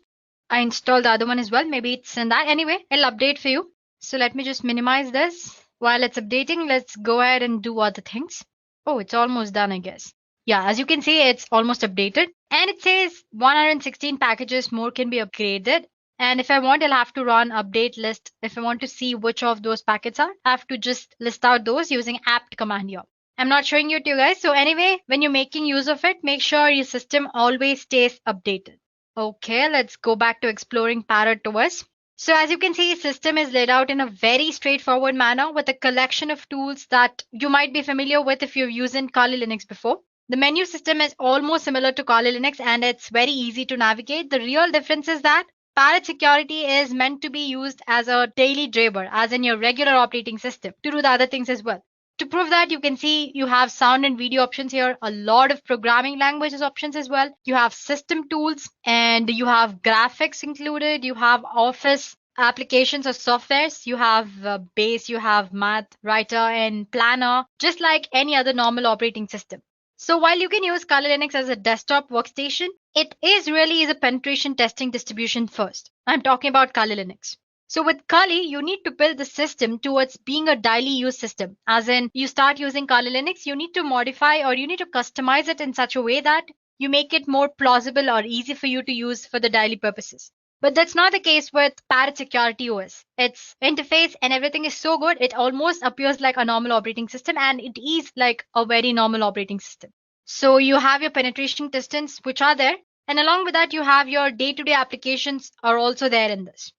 [SPEAKER 6] I installed the other one as well. Maybe it's in that. Anyway, it'll update for you. So let me just minimize this. While it's updating, let's go ahead and do other things. Oh, it's almost done, I guess. Yeah, as you can see, it's almost updated. And it says 116 packages more can be upgraded. And if I want, I'll have to run update list. If I want to see which of those packets are, I have to just list out those using apt command here. I'm not showing you to you guys. So anyway, when you're making use of it, make sure your system always stays updated. Okay, let's go back to exploring Parrot OS. So as you can see, system is laid out in a very straightforward manner with a collection of tools that you might be familiar with if you've used Kali Linux before. The menu system is almost similar to Kali Linux and it's very easy to navigate. The real difference is that Parrot Security is meant to be used as a daily driver, as in your regular operating system, to do the other things as well. To prove that, you can see you have sound and video options here, a lot of programming languages options as well. You have system tools and you have graphics included. You have office applications or softwares. You have base, you have math, writer and planner, just like any other normal operating system. So while you can use Kali Linux as a desktop workstation, it really is a penetration testing distribution first. I'm talking about Kali Linux. So with Kali, you need to build the system towards being a daily use system. As in, you start using Kali Linux, you need to modify or you need to customize it in such a way that you make it more plausible or easy for you to use for the daily purposes. But that's not the case with Parrot Security OS. Its interface and everything is so good, it almost appears like a normal operating system and it is like a very normal operating system. So you have your penetration testings which are there, and along with that, you have your day-to-day applications are also there in this.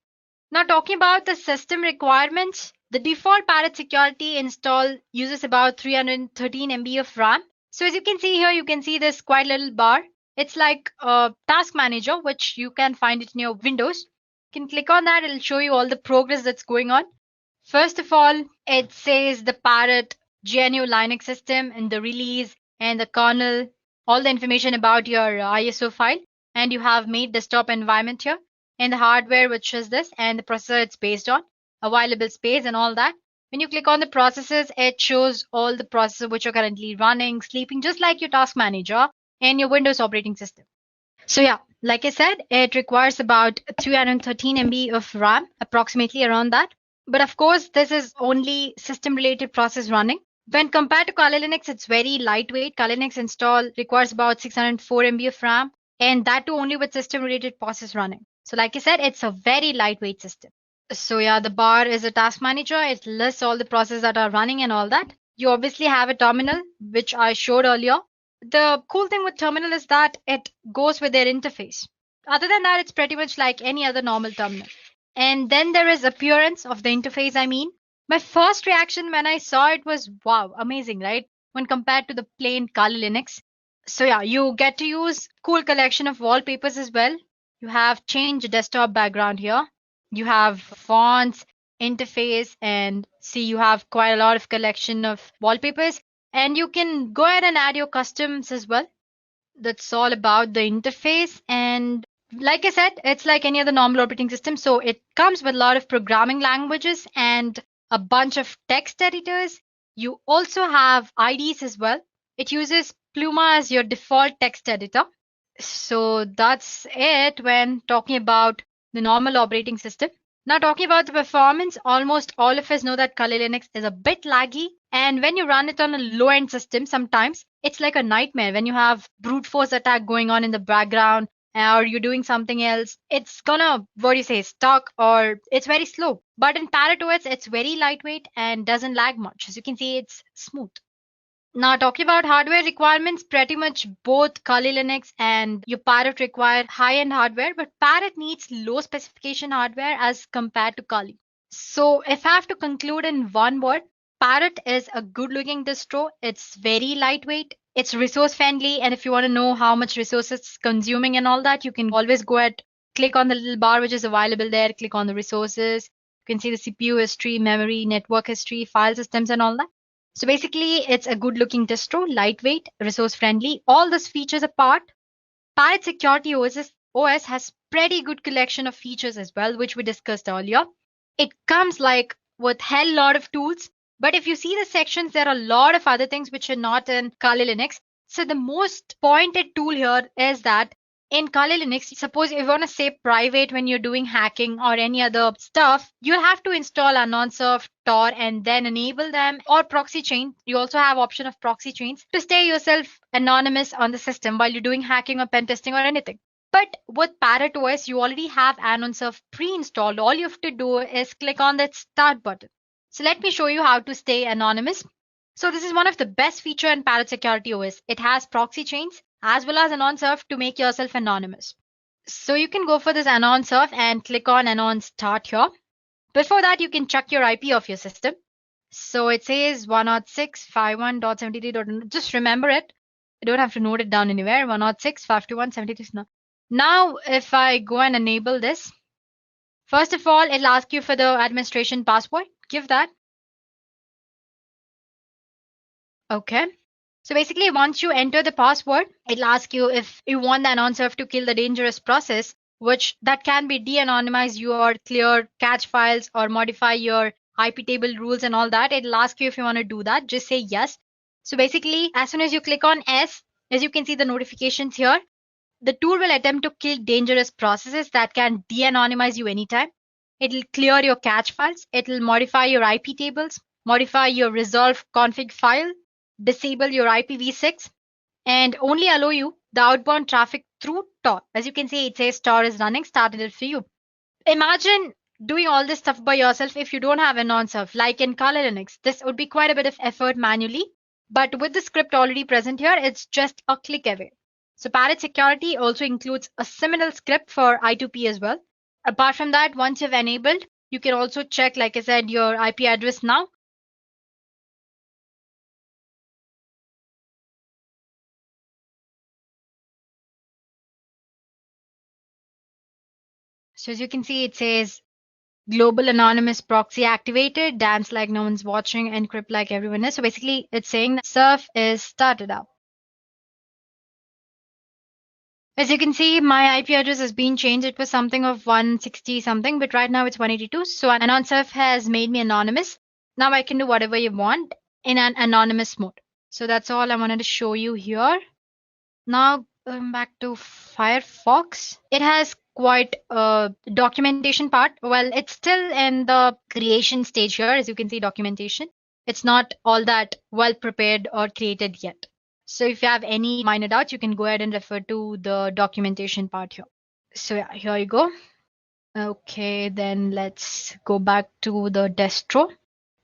[SPEAKER 6] Now talking about the system requirements, the default Parrot Security install uses about 313 MB of RAM. So as you can see here, you can see this quite little bar. It's like a task manager, which you can find it in your Windows. You can click on that, it'll show you all the progress that's going on. First of all, it says the Parrot GNU Linux system and the release and the kernel, all the information about your ISO file. And you have Mate desktop environment here. And the hardware, which is this, and the processor it's based on, available space and all that. When you click on the processes, it shows all the processes which are currently running, sleeping, just like your task manager and your Windows operating system. So yeah, like I said, it requires about 313 MB of RAM, approximately around that. But of course, this is only system-related process running. When compared to Kali Linux, it's very lightweight. Kali Linux install requires about 604 MB of RAM, and that too only with system-related process running. So like I said, it's a very lightweight system. So yeah, the bar is a task manager. It lists all the processes that are running and all that. You obviously have a terminal, which I showed earlier. The cool thing with terminal is that it goes with their interface. Other than that, it's pretty much like any other normal terminal. And then there is appearance of the interface, I mean. My first reaction when I saw it was, wow, amazing, right? When compared to the plain Kali Linux. So yeah, you get to use cool collection of wallpapers as well. You have change desktop background here. You have fonts, interface, and see you have quite a lot of collection of wallpapers. And you can go ahead and add your customs as well. That's all about the interface. And like I said, it's like any other normal operating system. So it comes with a lot of programming languages and a bunch of text editors. You also have IDs as well. It uses Pluma as your default text editor. So that's it when talking about the normal operating system. Now talking about the performance, almost all of us know that Kali Linux is a bit laggy, and when you run it on a low-end system, sometimes it's like a nightmare when you have brute force attack going on in the background or you're doing something else. It's gonna, what do you say, stuck or it's very slow. But in Parrot OS, it's very lightweight and doesn't lag much. As you can see, it's smooth. Now, talking about hardware requirements, pretty much both Kali Linux and your Parrot require high-end hardware, but Parrot needs low specification hardware as compared to Kali. So, if I have to conclude in one word, Parrot is a good-looking distro. It's very lightweight. It's resource friendly, and if you want to know how much resources it's consuming and all that, you can always go ahead, click on the little bar which is available there, click on the resources. You can see the CPU history, memory, network history, file systems, and all that. So basically, it's a good looking distro, lightweight, resource friendly. All these features apart, Parrot Security OS has pretty good collection of features as well, which we discussed earlier. It comes like with hell lot of tools, but if you see the sections, there are a lot of other things which are not in Kali Linux. So the most pointed tool here is that in Kali Linux, suppose if you want to say private when you're doing hacking or any other stuff, you have to install Anonsurf, Tor, and then enable them or proxy chain. You also have option of proxy chains to stay yourself anonymous on the system while you're doing hacking or pen testing or anything. But with Parrot OS, you already have Anonsurf pre-installed. All you have to do is click on that start button. So let me show you how to stay anonymous. So this is one of the best feature in Parrot Security OS. It has proxy chains as well as Anonsurf to make yourself anonymous. So you can go for this Anonsurf and click on Anon Start here. Before that, you can check your IP of your system. So it says 106.51.73. Just remember it. You don't have to note it down anywhere. 106.51.73. Now, if I go and enable this, first of all, it'll ask you for the administration password. Give that. Okay. So basically, once you enter the password, it'll ask you if you want the Anonsurf to kill the dangerous process, which that can be de-anonymize your clear cache files or modify your IP table rules and all that. It'll ask you if you want to do that. Just say yes. So basically, as soon as you click on S, as you can see the notifications here, the tool will attempt to kill dangerous processes that can de-anonymize you anytime. It'll clear your cache files. It'll modify your IP tables, modify your resolve config file, disable your IPv6, and only allow you the outbound traffic through Tor. As you can see, it says Tor is running, started it for you. Imagine doing all this stuff by yourself if you don't have Anonsurf, like in Kali Linux. This would be quite a bit of effort manually, but with the script already present here, it's just a click away. So Parrot Security also includes a similar script for I2P as well. Apart from that, once you've enabled, you can also check, like I said, your IP address now. So as you can see, it says global anonymous proxy activated, dance like no one's watching, encrypt like everyone is. So basically, it's saying that surf is started up. As you can see, my IP address has been changed. It was something of 160 something, but right now it's 182. So Anonsurf has made me anonymous. Now I can do whatever you want in an anonymous mode. So that's all I wanted to show you here. Now back to Firefox. It has quite a documentation part. Well, it's still in the creation stage here. As you can see, documentation. It's not all that well prepared or created yet. So if you have any minor doubts, you can go ahead and refer to the documentation part here. So yeah, here you go. Okay, then let's go back to the distro.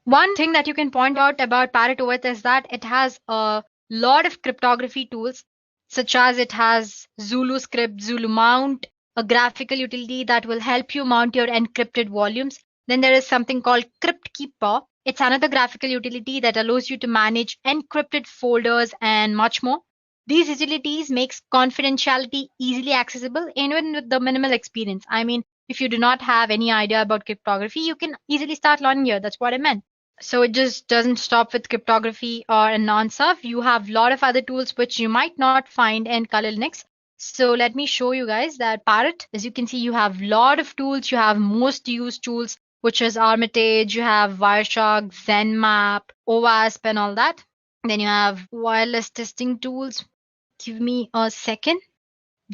[SPEAKER 6] One thing that you can point out about Parrot OS is that it has a lot of cryptography tools, such as it has Zulu script, Zulu mount, a graphical utility that will help you mount your encrypted volumes. Then there is something called CryptKeeper. It's another graphical utility that allows you to manage encrypted folders and much more. These utilities makes confidentiality easily accessible even with the minimal experience. I mean, if you do not have any idea about cryptography, you can easily start learning here. That's what I meant. So it just doesn't stop with cryptography or Anonsurf. You have a lot of other tools which you might not find in Kali Linux. So let me show you guys that Parrot, as you can see, you have a lot of tools. You have most used tools, which is Armitage, you have Wireshark, ZenMap, OWASP, and all that. Then you have wireless testing tools. Give me a second.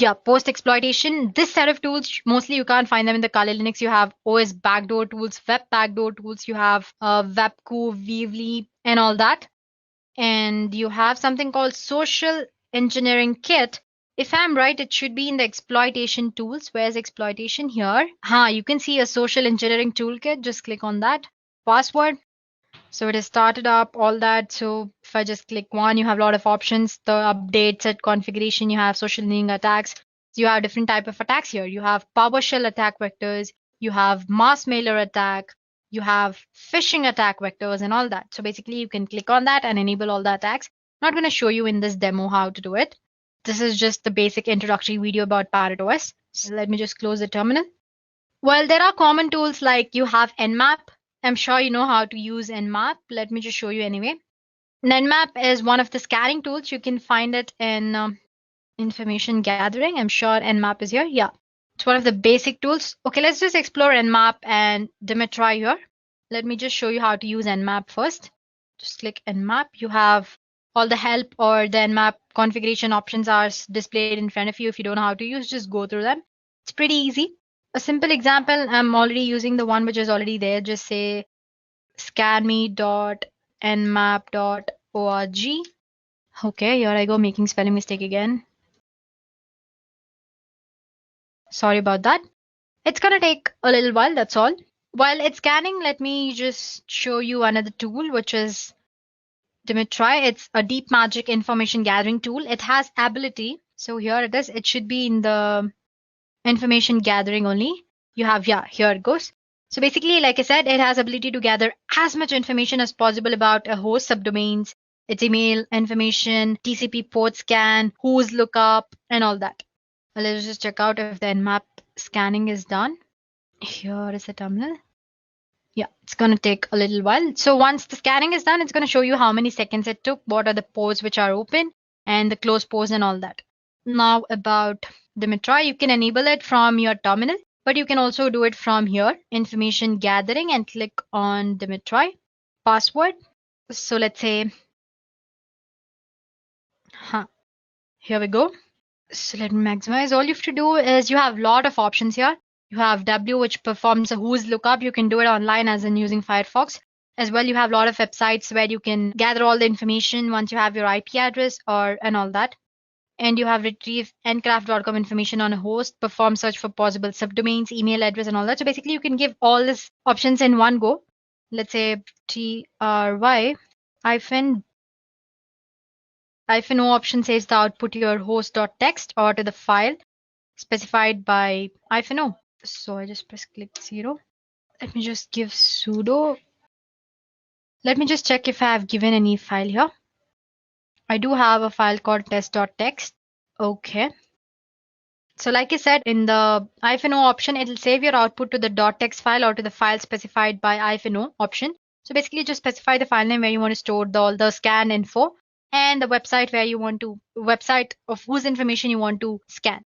[SPEAKER 6] Yeah, post exploitation. This set of tools, mostly you can't find them in the Kali Linux. You have OS backdoor tools, web backdoor tools, you have Webco, Weavly, and all that. And you have something called social engineering kit. If I'm right, it should be in the exploitation tools. Where's exploitation here? You can see a social engineering toolkit. Just click on that. Password. So it is started up, all that. So if I just click one, you have a lot of options. The update, set configuration, you have social engineering attacks. So you have different type of attacks here. You have PowerShell attack vectors, you have mass mailer attack, you have phishing attack vectors and all that. So basically you can click on that and enable all the attacks. I'm not going to show you in this demo how to do it. This is just the basic introductory video about Parrot OS. So let me just close the terminal. Well, there are common tools like you have Nmap. I'm sure you know how to use Nmap. Let me just show you anyway. Nmap is one of the scanning tools. You can find it in information gathering. I'm sure Nmap is here. Yeah, it's one of the basic tools. Okay, let's just explore Nmap and Dimitri here. Let me just show you how to use Nmap first. Just click Nmap. You have all the help or the Nmap configuration options are displayed in front of you. If you don't know how to use, just go through them. It's pretty easy. A simple example, I'm already using the one which is already there. Just say scanme.nmap.org. Okay, here I go making spelling mistake again. Sorry about that. It's gonna take a little while, that's all. While it's scanning, let me just show you another tool, which is Dimitri. It's a deep magic information gathering tool. It has ability. So here it is. It should be in the information gathering only. You have, yeah, here it goes. So basically, like I said, it has ability to gather as much information as possible about a host subdomains, its email information, TCP port scan, who's lookup, and all that. Let's just check out if the Nmap scanning is done. Here is the terminal. Yeah, it's going to take a little while. So once the scanning is done, it's going to show you how many seconds it took, what are the ports which are open, and the closed ports and all that. Now about Dimitri, you can enable it from your terminal, but you can also do it from here, information gathering, and click on Dimitri. Password. So let's say, here we go. So let me maximize. All you have to do is you have a lot of options here. You have W, which performs a who's lookup. You can do it online as in using Firefox. As well, you have a lot of websites where you can gather all the information once you have your IP address and all that. And you have retrieve ncraft.com information on a host, perform search for possible subdomains, email address, and all that. So basically, you can give all these options in one go. Let's say try hyphen -o option saves the output to your host.txt or to the file specified by -o. So I just press click 0. Let me just give sudo. Let me just check if I have given any file here. I do have a file called test.txt. Okay. So like I said, in the -o option, it'll save your output to the .txt file or to the file specified by -o option. So basically just specify the file name where you want to store all the scan info and the website where you want to, website of whose information you want to scan.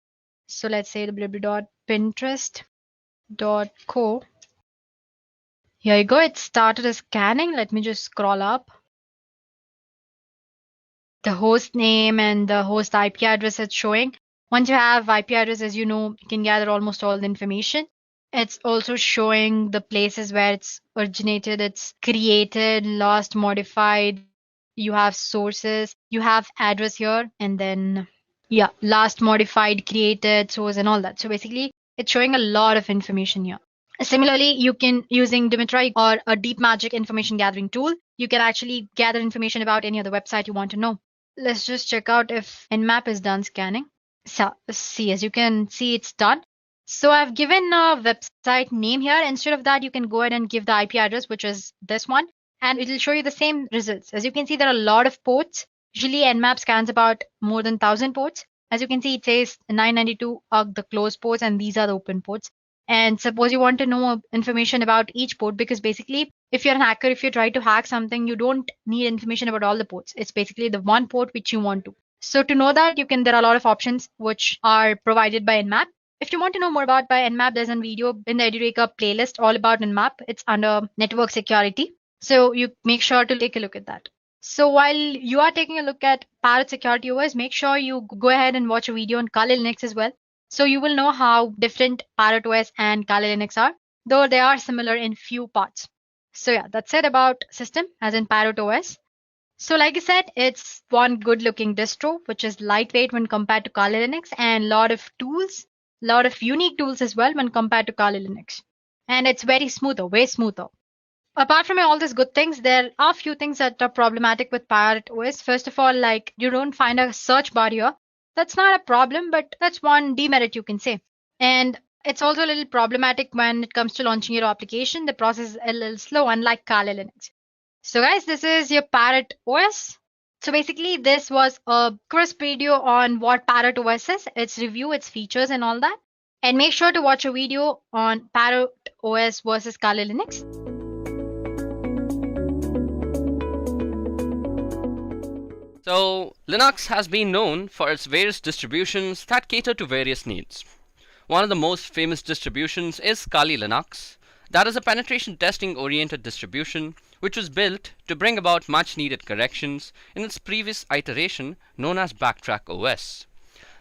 [SPEAKER 6] So let's say www.pinterest.co. Here you go. It started a scanning. Let me just scroll up. The host name and the host IP address it's showing. Once you have IP address, as you know, you can gather almost all the information. It's also showing the places where it's originated, it's created, lost, modified. You have sources, you have address here, and then, yeah, last modified, created, source, and all that. So basically, it's showing a lot of information here. Similarly, you can, using Dimitri or a deep magic information gathering tool, you can actually gather information about any other website you want to know. Let's just check out if Nmap is done scanning. So see, as you can see, it's done. So I've given a website name here. Instead of that, you can go ahead and give the IP address, which is this one, and it'll show you the same results. As you can see, there are a lot of ports. Usually Nmap scans about more than 1,000 ports. As you can see, it says 992 are the closed ports and these are the open ports. And suppose you want to know information about each port, because basically if you're an hacker, if you try to hack something, you don't need information about all the ports. It's basically the one port which you want to. So to know that, there are a lot of options which are provided by Nmap. If you want to know more about by Nmap, there's a video in the Edureka playlist all about Nmap. It's under network security. So you make sure to take a look at that. So while you are taking a look at Parrot Security OS, make sure you go ahead and watch a video on Kali Linux as well. So you will know how different Parrot OS and Kali Linux are, though they are similar in few parts. So yeah, that's it about system as in Parrot OS. So like I said, it's one good looking distro, which is lightweight when compared to Kali Linux and lot of tools, lot of unique tools as well when compared to Kali Linux. And it's very smoother, way smoother. Apart from all these good things, there are few things that are problematic with Pirate OS. First of all, like you don't find a search bar here. That's not a problem, but that's one demerit you can say. And it's also a little problematic when it comes to launching your application. The process is a little slow, unlike Kali Linux. So guys, this is your Parrot OS. So basically, this was a crisp video on what Parrot OS is, its review, its features, and all that. And make sure to watch a video on Parrot OS versus Kali Linux.
[SPEAKER 4] So, Linux has been known for its various distributions that cater to various needs. One of the most famous distributions is Kali Linux. That is a penetration testing oriented distribution which was built to bring about much needed corrections in its previous iteration known as Backtrack OS.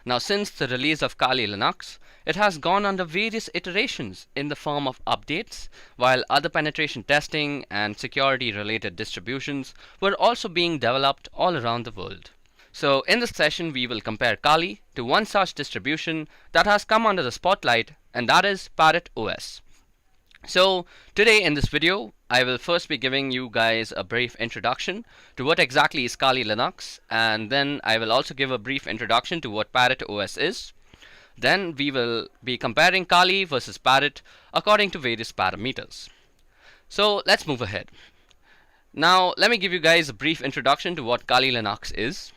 [SPEAKER 4] Now, since the release of Kali Linux, it has gone under various iterations in the form of updates, while other penetration testing and security related distributions were also being developed all around the world. So in this session we will compare Kali to one such distribution that has come under the spotlight, and that is Parrot OS. So today in this video I will first be giving you guys a brief introduction to what exactly is Kali Linux, and then I will also give a brief introduction to what Parrot OS is. Then we will be comparing Kali versus Parrot according to various parameters. So let's move ahead. Now let me give you guys a brief introduction to what Kali Linux is.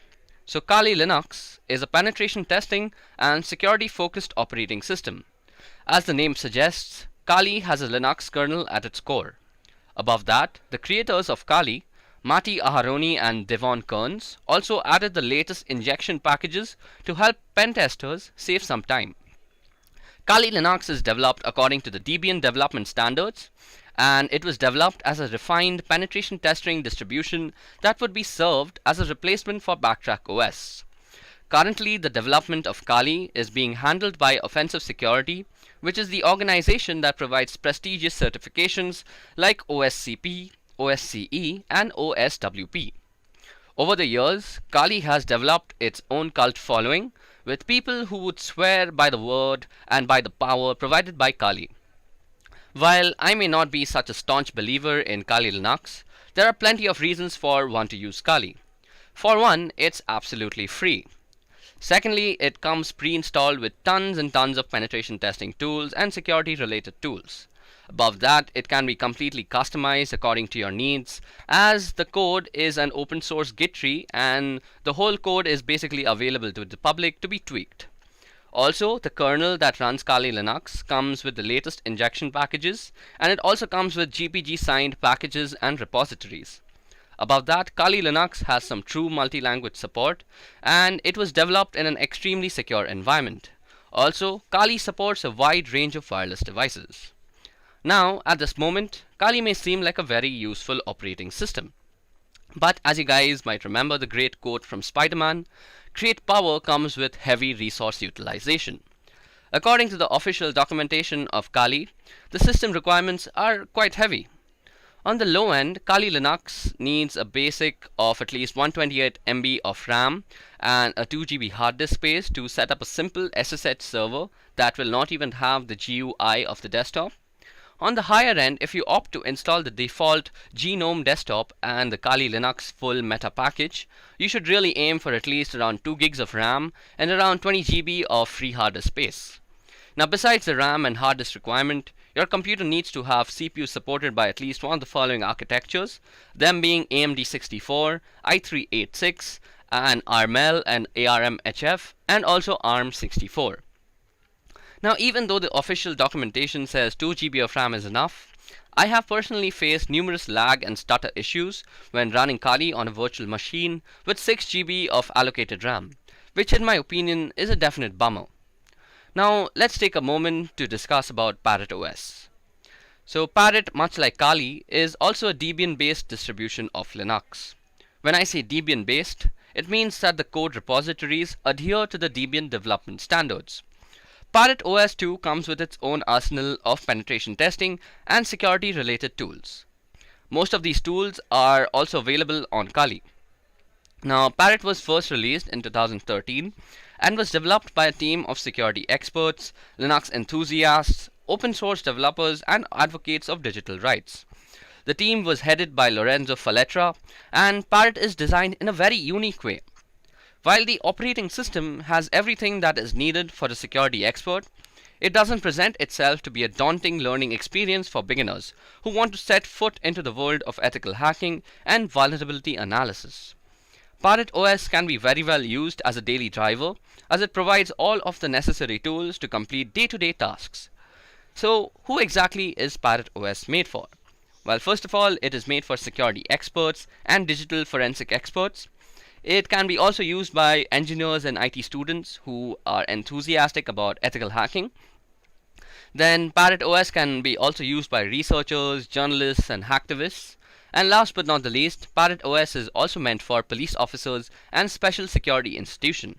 [SPEAKER 4] So Kali Linux is a penetration testing and security focused operating system. As the name suggests, Kali has a Linux kernel at its core. Above that, the creators of Kali, Matti Aharoni and Devon Kearns, also added the latest injection packages to help pen testers save some time. Kali Linux is developed according to the Debian development standards, and it was developed as a refined penetration testing distribution that would be served as a replacement for Backtrack OS. Currently, the development of Kali is being handled by Offensive Security, which is the organization that provides prestigious certifications like OSCP, OSCE, and OSWP. Over the years, Kali has developed its own cult following, with people who would swear by the word and by the power provided by Kali. While I may not be such a staunch believer in Kali Linux, there are plenty of reasons for one to use Kali. For one, it's absolutely free. Secondly, it comes pre-installed with tons and tons of penetration testing tools and security related tools. Above that, it can be completely customized according to your needs, as the code is an open source Git tree and the whole code is basically available to the public to be tweaked. Also, the kernel that runs Kali Linux comes with the latest injection packages, and it also comes with GPG signed packages and repositories. Above that, Kali Linux has some true multi-language support, and it was developed in an extremely secure environment. Also, Kali supports a wide range of wireless devices. Now, at this moment, Kali may seem like a very useful operating system. But as you guys might remember the great quote from Spider-Man, great power comes with heavy resource utilization. According to the official documentation of Kali, the system requirements are quite heavy. On the low end, Kali Linux needs a basic of at least 128 MB of RAM and a 2 GB hard disk space to set up a simple SSH server that will not even have the GUI of the desktop. On the higher end, if you opt to install the default GNOME desktop and the Kali Linux full meta package, you should really aim for at least around 2 gigs of RAM and around 20 GB of free hard disk space. Now, besides the RAM and hard disk requirement, your computer needs to have CPU supported by at least one of the following architectures, them being AMD 64, i386, and ARML and ARMHF, and also ARM 64. Now, even though the official documentation says 2 GB of RAM is enough, I have personally faced numerous lag and stutter issues when running Kali on a virtual machine with 6 GB of allocated RAM, which in my opinion is a definite bummer. Now, let's take a moment to discuss about Parrot OS. So Parrot, much like Kali, is also a Debian based distribution of Linux. When I say Debian based, it means that the code repositories adhere to the Debian development standards. Parrot OS 2 comes with its own arsenal of penetration testing and security related tools. Most of these tools are also available on Kali. Now, Parrot was first released in 2013 and was developed by a team of security experts, Linux enthusiasts, open source developers, and advocates of digital rights. The team was headed by Lorenzo Falletra, and Parrot is designed in a very unique way. While the operating system has everything that is needed for a security expert, it doesn't present itself to be a daunting learning experience for beginners who want to set foot into the world of ethical hacking and vulnerability analysis. Parrot OS can be very well used as a daily driver, as it provides all of the necessary tools to complete day-to-day tasks. So, who exactly is Parrot OS made for? Well, first of all, it is made for security experts and digital forensic experts. It can be also used by engineers and IT students who are enthusiastic about ethical hacking. Then Parrot OS can be also used by researchers, journalists, and hacktivists. And last but not the least, Parrot OS is also meant for police officers and special security institutions.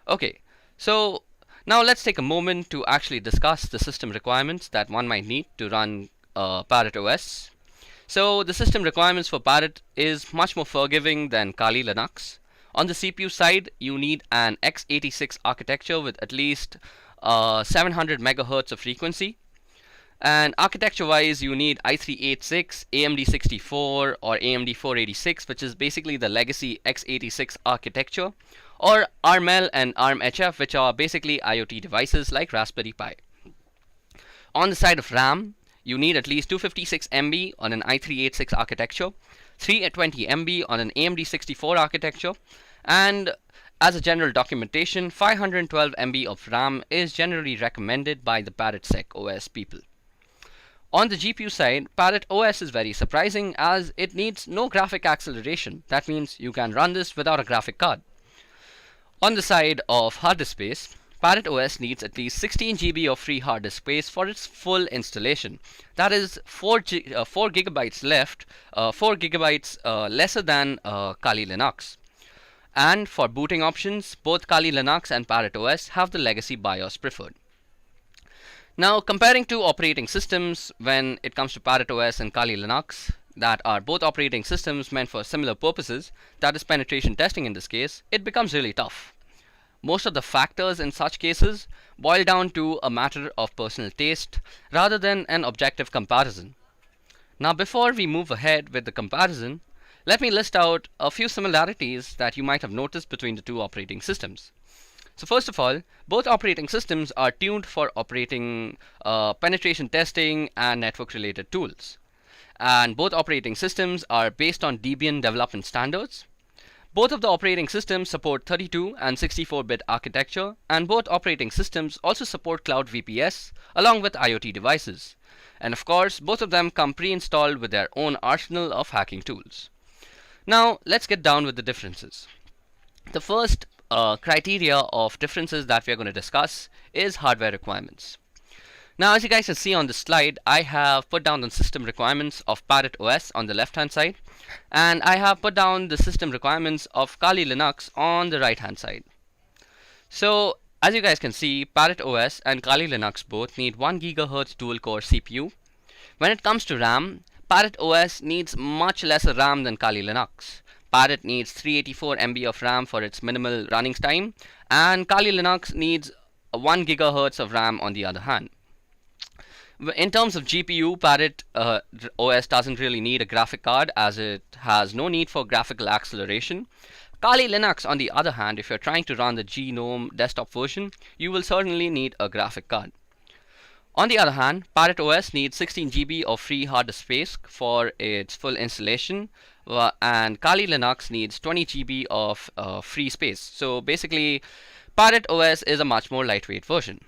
[SPEAKER 4] Okay, so now let's take a moment to actually discuss the system requirements that one might need to run Parrot OS. So the system requirements for Parrot is much more forgiving than Kali Linux. On the CPU side, you need an x86 architecture with at least 700 MHz of frequency. And architecture-wise, you need i386, AMD 64, or AMD 486, which is basically the legacy x86 architecture, or ARML and ARMHF, which are basically IoT devices like Raspberry Pi. On the side of RAM, you need at least 256 MB on an i386 architecture, 320 MB on an AMD 64 architecture, and as a general documentation, 512 MB of RAM is generally recommended by the ParrotSec OS people. On the GPU side, Parrot OS is very surprising as it needs no graphic acceleration. That means you can run this without a graphic card. On the side of hard disk space, Parrot OS needs at least 16 GB of free hard disk space for its full installation. That is 4 gigabytes left, 4 gigabytes lesser than Kali Linux. And for booting options, both Kali Linux and Parrot OS have the legacy BIOS preferred. Now, comparing two operating systems when it comes to Parrot OS and Kali Linux, that are both operating systems meant for similar purposes, that is penetration testing in this case, it becomes really tough. Most of the factors in such cases boil down to a matter of personal taste rather than an objective comparison. Now, before we move ahead with the comparison, let me list out a few similarities that you might have noticed between the two operating systems. So first of all, both operating systems are tuned for operating penetration testing and network related tools. And both operating systems are based on Debian development standards. Both of the operating systems support 32 and 64-bit architecture, and both operating systems also support Cloud VPS along with IoT devices. And of course, both of them come pre-installed with their own arsenal of hacking tools. Now, let's get down with the differences. The first criteria of differences that we are going to discuss is hardware requirements. Now, as you guys can see on the slide, I have put down the system requirements of Parrot OS on the left hand side, and I have put down the system requirements of Kali Linux on the right hand side. So, as you guys can see, Parrot OS and Kali Linux both need 1 GHz dual core CPU. When it comes to RAM, Parrot OS needs much lesser RAM than Kali Linux. Parrot needs 384 MB of RAM for its minimal running time, and Kali Linux needs 1 GHz of RAM on the other hand. In terms of GPU, Parrot OS doesn't really need a graphic card as it has no need for graphical acceleration. Kali Linux, on the other hand, if you're trying to run the GNOME desktop version, you will certainly need a graphic card. On the other hand, Parrot OS needs 16 GB of free hard disk space for its full installation, and Kali Linux needs 20 GB of free space. So basically, Parrot OS is a much more lightweight version.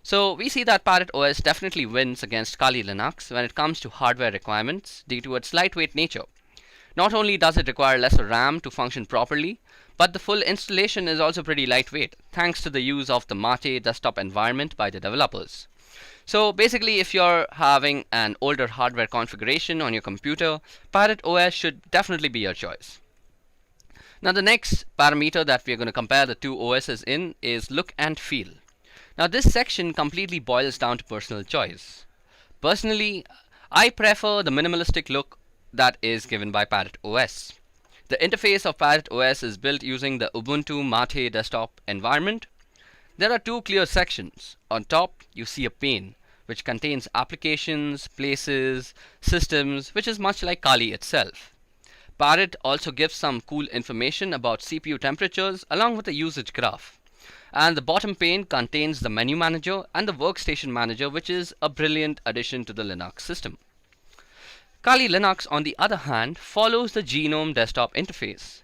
[SPEAKER 4] So we see that Parrot OS definitely wins against Kali Linux when it comes to hardware requirements due to its lightweight nature. Not only does it require lesser RAM to function properly, but the full installation is also pretty lightweight thanks to the use of the Mate desktop environment by the developers. So basically, if you're having an older hardware configuration on your computer, Parrot OS should definitely be your choice. Now the next parameter that we are going to compare the two OSs in is look and feel. Now this section completely boils down to personal choice. Personally, I prefer the minimalistic look that is given by Parrot OS. The interface of Parrot OS is built using the Ubuntu Mate desktop environment. There are two clear sections. On top, you see a pane, which contains applications, places, systems, which is much like Kali itself. Parrot also gives some cool information about CPU temperatures along with a usage graph. And the bottom pane contains the menu manager and the workstation manager, which is a brilliant addition to the Linux system. Kali Linux, on the other hand, follows the GNOME desktop interface.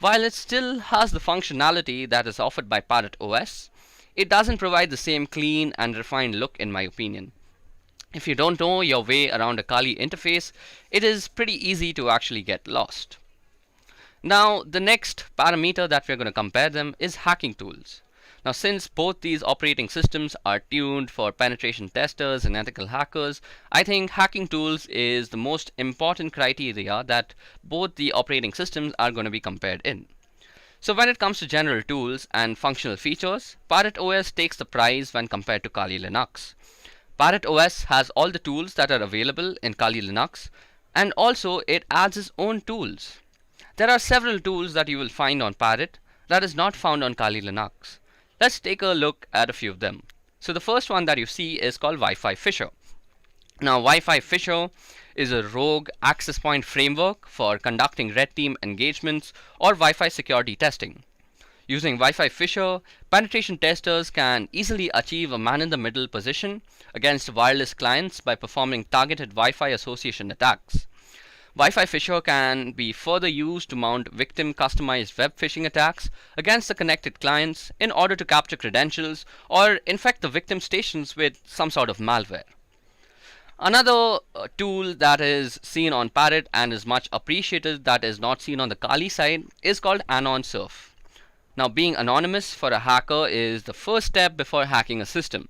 [SPEAKER 4] While it still has the functionality that is offered by Parrot OS, it doesn't provide the same clean and refined look in my opinion. If you don't know your way around a Kali interface, it is pretty easy to actually get lost. Now, the next parameter that we're going to compare them is hacking tools. Now, since both these operating systems are tuned for penetration testers and ethical hackers, I think hacking tools is the most important criteria that both the operating systems are going to be compared in. So when it comes to general tools and functional features, Parrot OS takes the prize when compared to Kali Linux. Parrot OS has all the tools that are available in Kali Linux, and also it adds its own tools. There are several tools that you will find on Parrot that is not found on Kali Linux. Let's take a look at a few of them. So the first one that you see is called Wi-Fi Fisher. Now Wi-Fi Fisher is a rogue access point framework for conducting red team engagements or Wi-Fi security testing. Using Wi-Fi Fisher, penetration testers can easily achieve a man-in-the-middle position against wireless clients by performing targeted Wi-Fi association attacks. Wi-Fi Fisher can be further used to mount victim customized web phishing attacks against the connected clients in order to capture credentials or infect the victim stations with some sort of malware. Another tool that is seen on Parrot and is much appreciated that is not seen on the Kali side is called AnonSurf. Now, being anonymous for a hacker is the first step before hacking a system.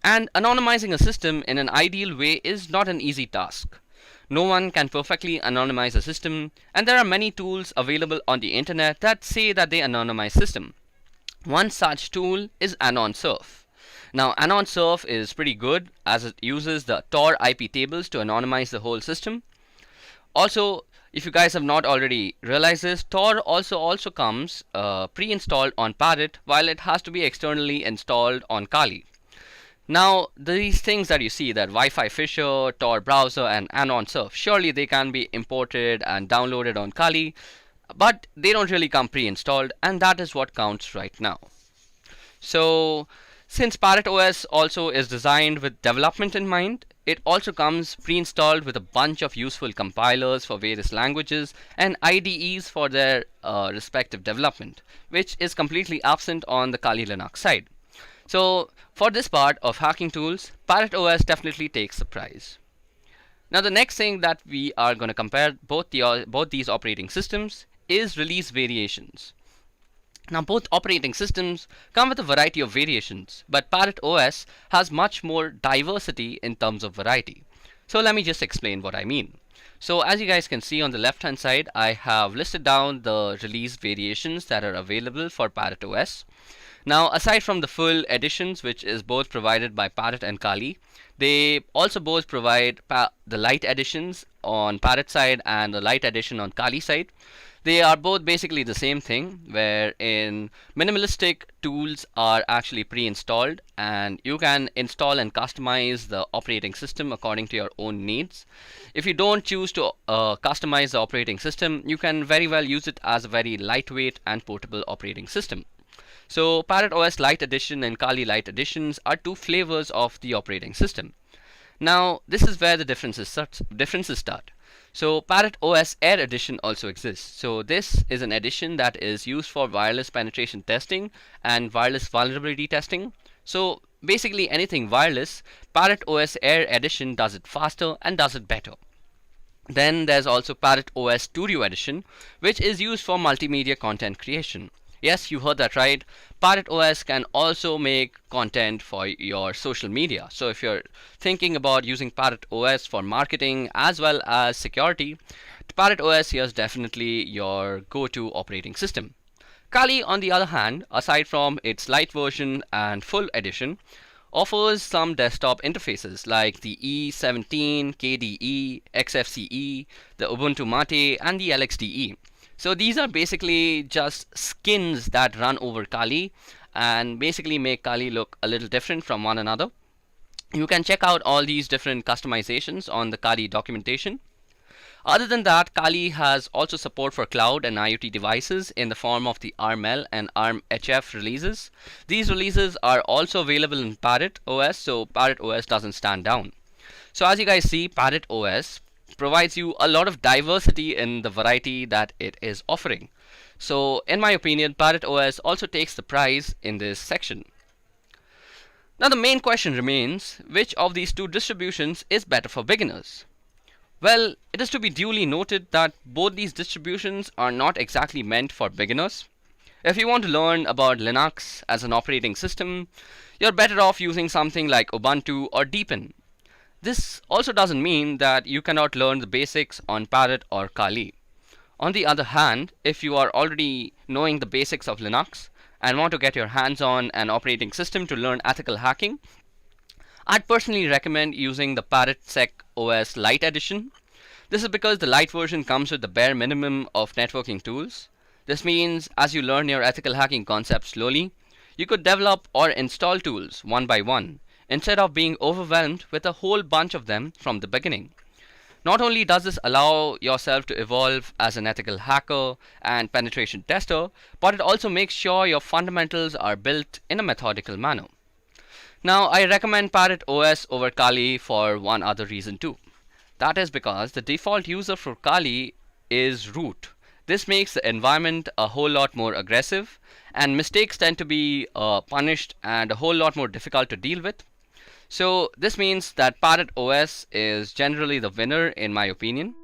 [SPEAKER 4] And anonymizing a system in an ideal way is not an easy task. No one can perfectly anonymize a system, and there are many tools available on the internet that say that they anonymize system. One such tool is AnonSurf. Now, AnonSurf is pretty good as it uses the Tor IP tables to anonymize the whole system. Also, if you guys have not already realized this, Tor also comes pre-installed on Parrot, while it has to be externally installed on Kali. Now, these things that you see, that Wi-Fi Fisher, Tor browser, and AnonSurf, surely they can be imported and downloaded on Kali, but they don't really come pre-installed, and that is what counts right now. So, since Parrot OS also is designed with development in mind, it also comes pre-installed with a bunch of useful compilers for various languages and IDEs for their respective development, which is completely absent on the Kali Linux side. So for this part of hacking tools, Parrot OS definitely takes the prize. Now the next thing that we are going to compare both these operating systems is release variations. Now both operating systems come with a variety of variations, but Parrot OS has much more diversity in terms of variety. So let me just explain what I mean. So as you guys can see on the left hand side, I have listed down the release variations that are available for Parrot OS. Now aside from the full editions, which is both provided by Parrot and Kali, they also both provide the light editions on Parrot side and the light edition on Kali side. They are both basically the same thing, wherein minimalistic tools are actually pre-installed and you can install and customize the operating system according to your own needs. If you don't choose to customize the operating system, you can very well use it as a very lightweight and portable operating system. So Parrot OS Lite Edition and Kali Lite Editions are two flavors of the operating system. Now this is where the differences start. So Parrot OS Air Edition also exists. So this is an edition that is used for wireless penetration testing and wireless vulnerability testing. So basically anything wireless, Parrot OS Air Edition does it faster and does it better. Then there's also Parrot OS Studio Edition, which is used for multimedia content creation. Yes, you heard that right. Parrot OS can also make content for your social media. So if you're thinking about using Parrot OS for marketing as well as security, Parrot OS here is definitely your go-to operating system. Kali, on the other hand, aside from its light version and full edition, offers some desktop interfaces like the E17, KDE, XFCE, the Ubuntu Mate, and the LXDE. So these are basically just skins that run over Kali and basically make Kali look a little different from one another. You can check out all these different customizations on the Kali documentation. Other than that, Kali has also support for cloud and IoT devices in the form of the ARM-L and ARM-HF releases. These releases are also available in Parrot OS, so Parrot OS doesn't stand down. So as you guys see, Parrot OS provides you a lot of diversity in the variety that it is offering. So in my opinion, Parrot OS also takes the prize in this section. Now the main question remains, which of these two distributions is better for beginners? Well, it is to be duly noted that both these distributions are not exactly meant for beginners. If you want to learn about Linux as an operating system, you're better off using something like Ubuntu or Deepin. This also doesn't mean that you cannot learn the basics on Parrot or Kali. On the other hand, if you are already knowing the basics of Linux and want to get your hands on an operating system to learn ethical hacking, I'd personally recommend using the ParrotSec OS Lite edition. This is because the Lite version comes with the bare minimum of networking tools. This means as you learn your ethical hacking concepts slowly, you could develop or install tools one by one, instead of being overwhelmed with a whole bunch of them from the beginning. Not only does this allow yourself to evolve as an ethical hacker and penetration tester, but it also makes sure your fundamentals are built in a methodical manner. Now, I recommend Parrot OS over Kali for one other reason too. That is because the default user for Kali is root. This makes the environment a whole lot more aggressive, and mistakes tend to be punished and a whole lot more difficult to deal with. So this means that Parrot OS is generally the winner in my opinion.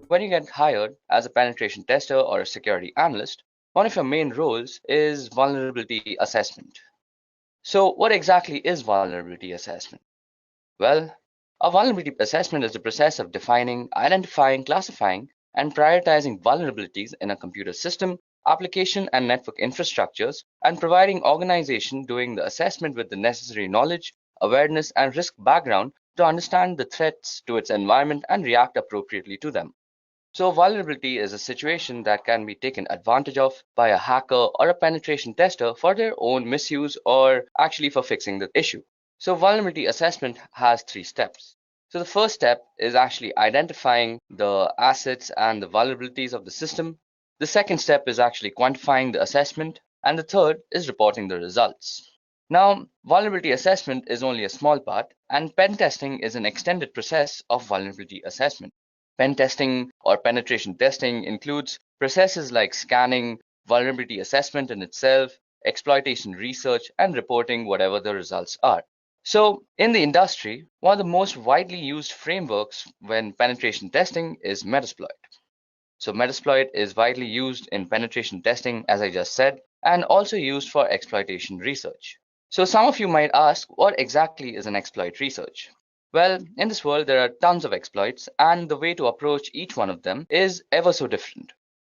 [SPEAKER 2] When you get hired as a penetration tester or a security analyst, one of your main roles is vulnerability assessment. So what exactly is vulnerability assessment? Well, a vulnerability assessment is the process of defining, identifying, classifying, and prioritizing vulnerabilities in a computer system, application, and network infrastructures, and providing organization doing the assessment with the necessary knowledge, awareness, and risk background to understand the threats to its environment and react appropriately to them. So vulnerability is a situation that can be taken advantage of by a hacker or a penetration tester for their own misuse or actually for fixing the issue. So vulnerability assessment has 3 steps. So the first step is actually identifying the assets and the vulnerabilities of the system. The second step is actually quantifying the assessment. And the third is reporting the results. Now, vulnerability assessment is only a small part, and pen testing is an extended process of vulnerability assessment. Pen testing or penetration testing includes processes like scanning, vulnerability assessment in itself, exploitation research, and reporting whatever the results are. So in the industry, one of the most widely used frameworks when penetration testing is Metasploit. So Metasploit is widely used in penetration testing, as I just said, and also used for exploitation research. So some of you might ask, what exactly is an exploit research? Well, in this world, there are tons of exploits, and the way to approach each one of them is ever so different.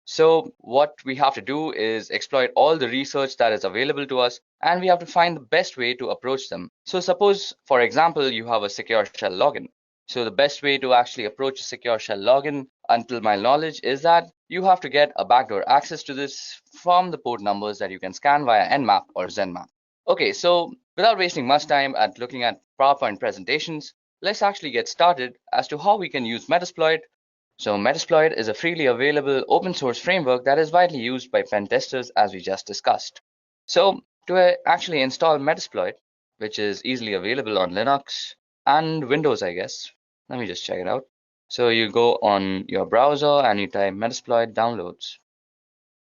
[SPEAKER 2] So what we have to do is exploit all the research that is available to us, and we have to find the best way to approach them. So suppose, for example, you have a secure shell login. So the best way to actually approach a secure shell login, until my knowledge, is that you have to get a backdoor access to this from the port numbers that you can scan via Nmap or Zenmap. Okay, so without wasting much time at looking at PowerPoint presentations, let's actually get started as to how we can use Metasploit. So Metasploit is a freely available open source framework that is widely used by pen testers, as we just discussed. So to actually install Metasploit, which is easily available on Linux and Windows, I guess. Let me just check it out. So you go on your browser and you type Metasploit downloads.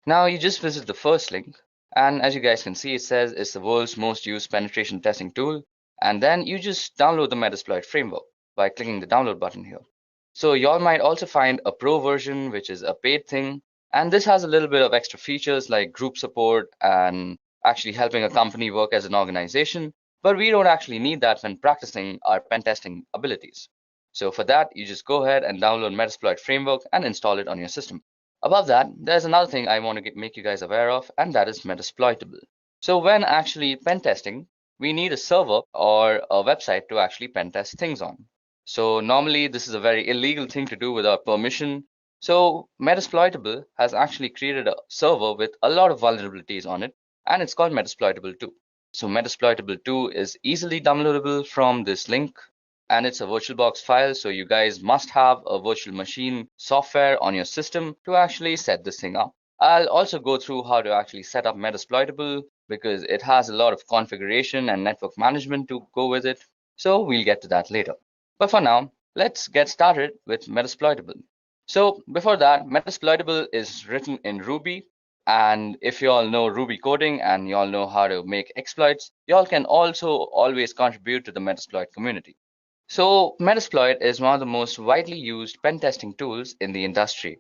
[SPEAKER 2] Now you just visit the first link, and as you guys can see, it says it's the world's most used penetration testing tool. And then you just download the Metasploit framework by clicking the download button here. So y'all might also find a pro version, which is a paid thing. And this has a little bit of extra features like group support and actually helping a company work as an organization.
[SPEAKER 3] but we don't actually need that when practicing our pen testing abilities. So for that, you just go ahead and download Metasploit framework and install it on your system. Above that, there's another thing I want to make you guys aware of, and that is Metasploitable. So when actually pen testing, we need a server or a website to actually pen test things on. So normally this is a very illegal thing to do without permission. So Metasploitable has actually created a server with a lot of vulnerabilities on it, and it's called Metasploitable 2. So Metasploitable 2 is easily downloadable from this link, and it's a VirtualBox file. So you guys must have a virtual machine software on your system to actually set this thing up. I'll also go through how to actually set up Metasploitable because it has a lot of configuration and network management to go with it. So we'll get to that later. But for now, let's get started with Metasploitable. So before that, Metasploitable is written in Ruby. And if you all know Ruby coding and you all know how to make exploits, you all can also always contribute to the Metasploit community. So Metasploit is one of the most widely used pen testing tools in the industry.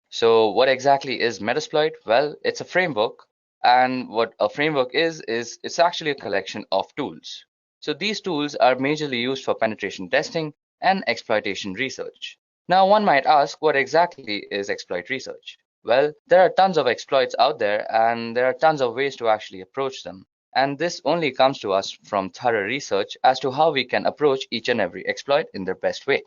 [SPEAKER 3] So what exactly is Metasploit? Well, it's a framework, and what a framework is it's actually a collection of tools. So these tools are majorly used for penetration testing and exploitation research. Now one might ask, what exactly is exploit research? Well, there are tons of exploits out there, and there are tons of ways to actually approach them. And this only comes to us from thorough research as to how we can approach each and every exploit in their best way.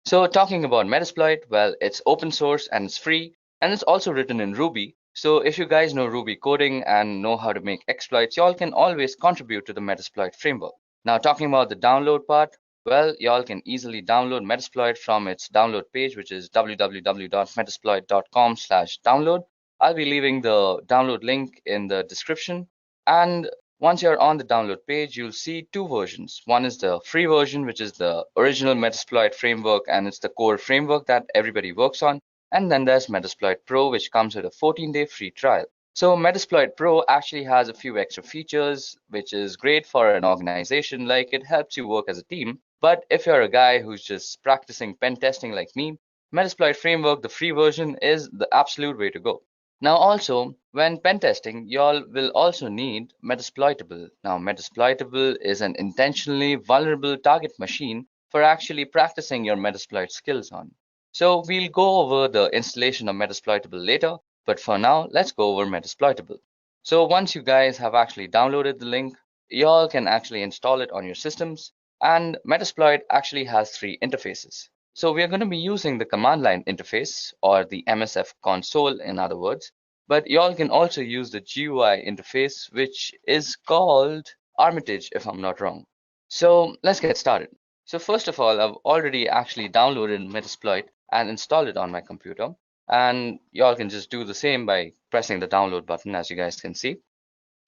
[SPEAKER 3] So talking about Metasploit, well, it's open source and it's free, and it's also written in Ruby. So if you guys know Ruby coding and know how to make exploits, y'all can always contribute to the Metasploit framework. Now talking about the download part, well, y'all can easily download Metasploit from its download page, which is www.metasploit.com/download. I'll be leaving the download link in the description. And once you're on the download page, you'll see two versions. One is the free version, which is the original Metasploit framework, and it's the core framework that everybody works on. And then there's Metasploit Pro, which comes with a 14-day free trial. So Metasploit Pro actually has a few extra features, which is great for an organization. Like it helps you work as a team. But if you're a guy who's just practicing pen testing like me, Metasploit framework, the free version, is the absolute way to go. Now also, when pen testing, y'all will also need Metasploitable. Now Metasploitable is an intentionally vulnerable target machine for actually practicing your Metasploit skills on. So we'll go over the installation of Metasploitable later, but for now, let's go over Metasploitable. So once you guys have actually downloaded the link, y'all can actually install it on your systems. And Metasploit actually has three interfaces. So we are going to be using the command line interface, or the MSF console in other words, but y'all can also use the GUI interface, which is called Armitage if I'm not wrong. So let's get started. So first of all, I've already actually downloaded Metasploit and installed it on my computer. And y'all can just do the same by pressing the download button, as you guys can see.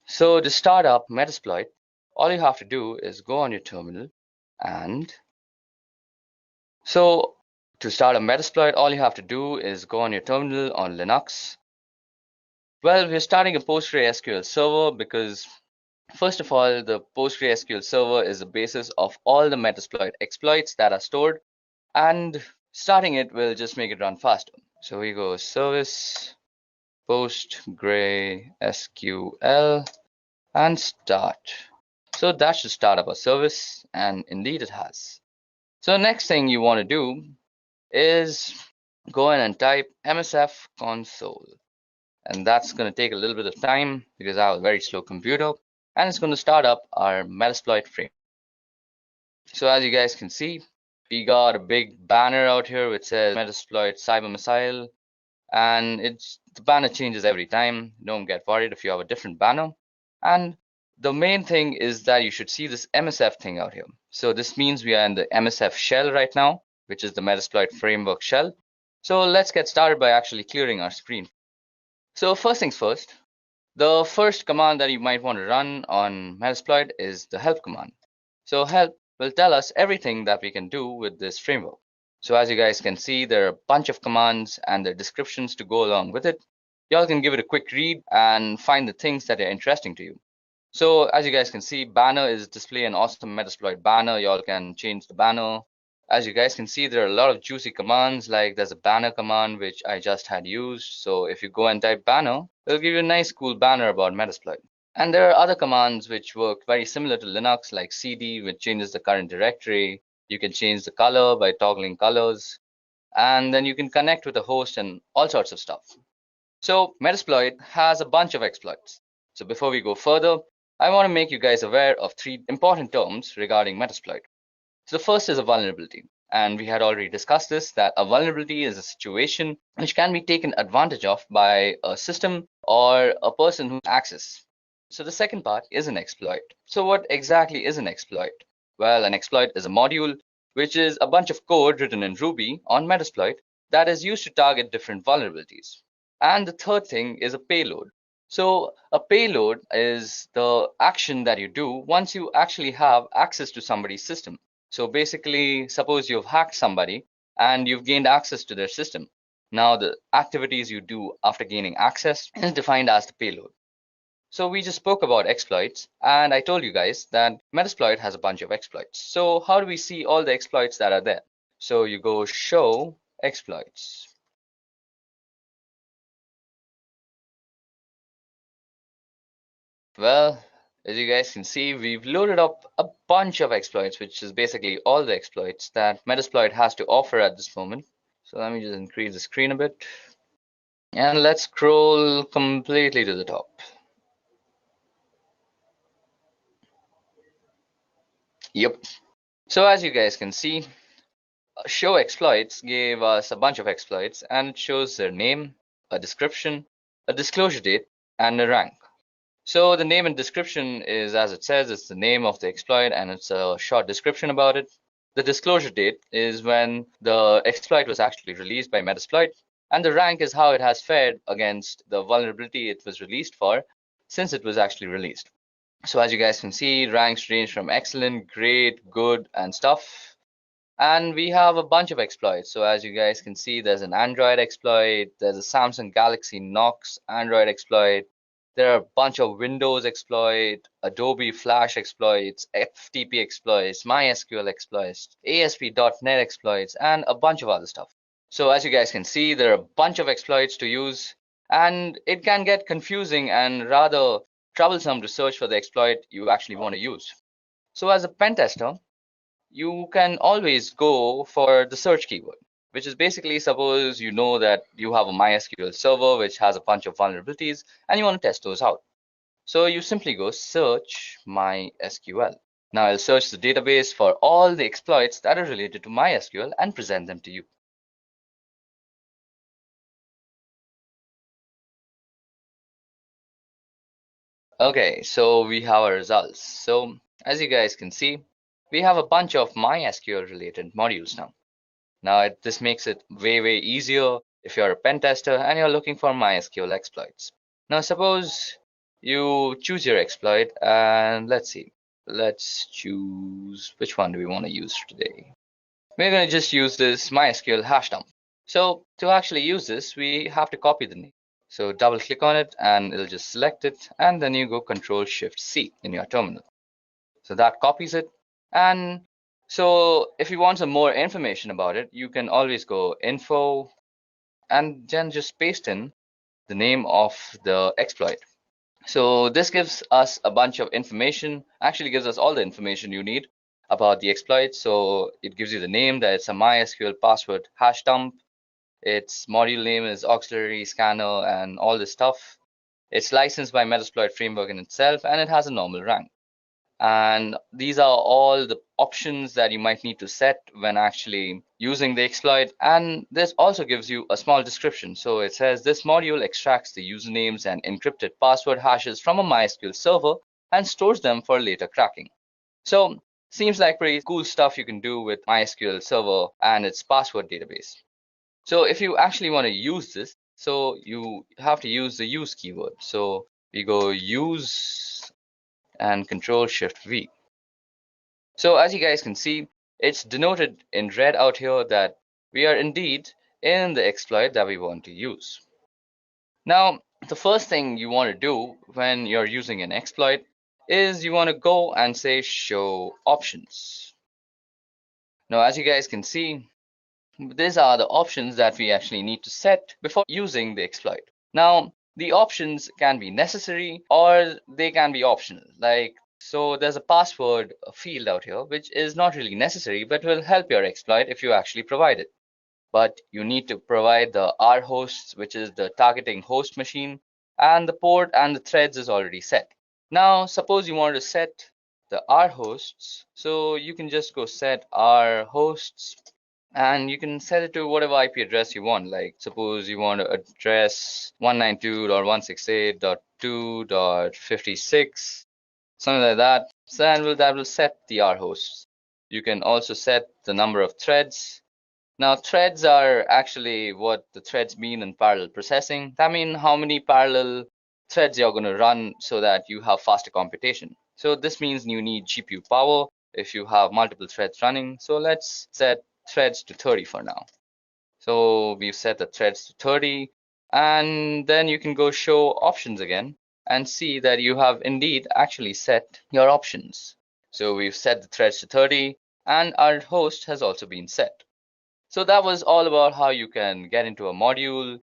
[SPEAKER 3] So to start up Metasploit, all you have to do is go on your terminal. And so to start a Metasploit, all you have to do is go on your terminal on Linux. Well, we're starting a PostgreSQL server because first of all, the PostgreSQL server is the basis of all the Metasploit exploits that are stored, and starting it will just make it run faster. So we go service PostgreSQL and start. So that should start up a service, and indeed it has. So next thing you want to do is go in and type MSF console. And that's going to take a little bit of time because I have a very slow computer, and it's going to start up our Metasploit frame. So as you guys can see, we got a big banner out here which says Metasploit Cyber Missile, and the banner changes every time. Don't get worried if you have a different banner. And the main thing is that you should see this MSF thing out here. So this means we are in the MSF shell right now, which is the Metasploit framework shell. So let's get started by actually clearing our screen. So first things first, the first command that you might want to run on Metasploit is the help command. So help will tell us everything that we can do with this framework. So as you guys can see, there are a bunch of commands and their descriptions to go along with it. Y'all can give it a quick read and find the things that are interesting to you. So as you guys can see, banner is display an awesome Metasploit banner. Y'all can change the banner. As you guys can see, there are a lot of juicy commands, like there's a banner command, which I just had used. So if you go and type banner, it'll give you a nice cool banner about Metasploit. And there are other commands which work very similar to Linux, like cd, which changes the current directory. You can change the color by toggling colors, and then you can connect with a host and all sorts of stuff. So Metasploit has a bunch of exploits. So before we go further, I want to make you guys aware of 3 important terms regarding Metasploit. So the first is a vulnerability. And we had already discussed this, that a vulnerability is a situation which can be taken advantage of by a system or a person who access. So the second part is an exploit. So what exactly is an exploit? Well, an exploit is a module which is a bunch of code written in Ruby on Metasploit that is used to target different vulnerabilities. And the third thing is a payload. So a payload is the action that you do once you actually have access to somebody's system. So basically, suppose you've hacked somebody and you've gained access to their system. Now the activities you do after gaining access is defined as the payload. So we just spoke about exploits, and I told you guys that Metasploit has a bunch of exploits. So how do we see all the exploits that are there? So you go show exploits. Well, as you guys can see, we've loaded up a bunch of exploits, which is basically all the exploits that Metasploit has to offer at this moment. So let me just increase the screen a bit. And let's scroll completely to the top. Yep. So as you guys can see, show exploits gave us a bunch of exploits, and it shows their name, a description, a disclosure date, and a rank. So the name and description is, as it says, it's the name of the exploit and it's a short description about it. The disclosure date is when the exploit was actually released by Metasploit, and the rank is how it has fared against the vulnerability it was released for since it was actually released. So as you guys can see, ranks range from excellent, great, good, and stuff. And we have a bunch of exploits. So as you guys can see, there's an Android exploit, there's a Samsung Galaxy Knox Android exploit, there are a bunch of Windows exploit, Adobe Flash exploits, FTP exploits, MySQL exploits, ASP.NET exploits, and a bunch of other stuff. So as you guys can see, there are a bunch of exploits to use, and it can get confusing and rather troublesome to search for the exploit you actually want to use. So as a pen tester, you can always go for the search keyword, which is basically, suppose you know that you have a MySQL server which has a bunch of vulnerabilities and you want to test those out. So you simply go search MySQL. Now I'll search the database for all the exploits that are related to MySQL and present them to you. Okay, so we have our results. So as you guys can see, we have a bunch of MySQL related modules now. Now, this makes it way easier if you're a pen tester and you're looking for MySQL exploits. Now, suppose you choose your exploit and let's see. Let's choose, which one do we want to use today? We're going to just use this MySQL hash dump. So to actually use this, we have to copy the name. So double click on it and it'll just select it, and then you go Control-Shift-C in your terminal. So that copies it. And so if you want some more information about it, you can always go info and then just paste in the name of the exploit. So this gives us a bunch of information, actually gives us all the information you need about the exploit. So it gives you the name, that it's a MySQL password hash dump. Its module name is auxiliary scanner and all this stuff. It's licensed by Metasploit framework in itself, and it has a normal rank. And these are all the options that you might need to set when actually using the exploit. And this also gives you a small description. So it says this module extracts the usernames and encrypted password hashes from a MySQL server and stores them for later cracking. So seems like pretty cool stuff you can do with MySQL server and its password database. So if you actually want to use this, so you have to use the use keyword. So we go use and Control-Shift-V. So as you guys can see, it's denoted in red out here that we are indeed in the exploit that we want to use. Now, the first thing you want to do when you're using an exploit is you want to go and say show options. Now, as you guys can see, these are the options that we actually need to set before using the exploit. Now, The options can be necessary or they can be optional. So there's a password field out here, which is not really necessary, but will help your exploit if you actually provide it. But you need to provide the R hosts, which is the targeting host machine, and the port and the threads is already set. Now, suppose you want to set the R hosts, so you can just go set R hosts and you can set it to whatever IP address you want. Like suppose you want to address 192.168.2.56, something like that. So that will set the R hosts. You can also set the number of threads. Now, threads are actually what the threads mean in parallel processing. That means how many parallel threads you're going to run so that you have faster computation. So this means you need GPU power if you have multiple threads running. So let's set threads to 30 for now. So we've set the threads to 30, and then you can go show options again and see that you have indeed actually set your options. So we've set the threads to 30 and our host has also been set. So that was all about how you can get into a module,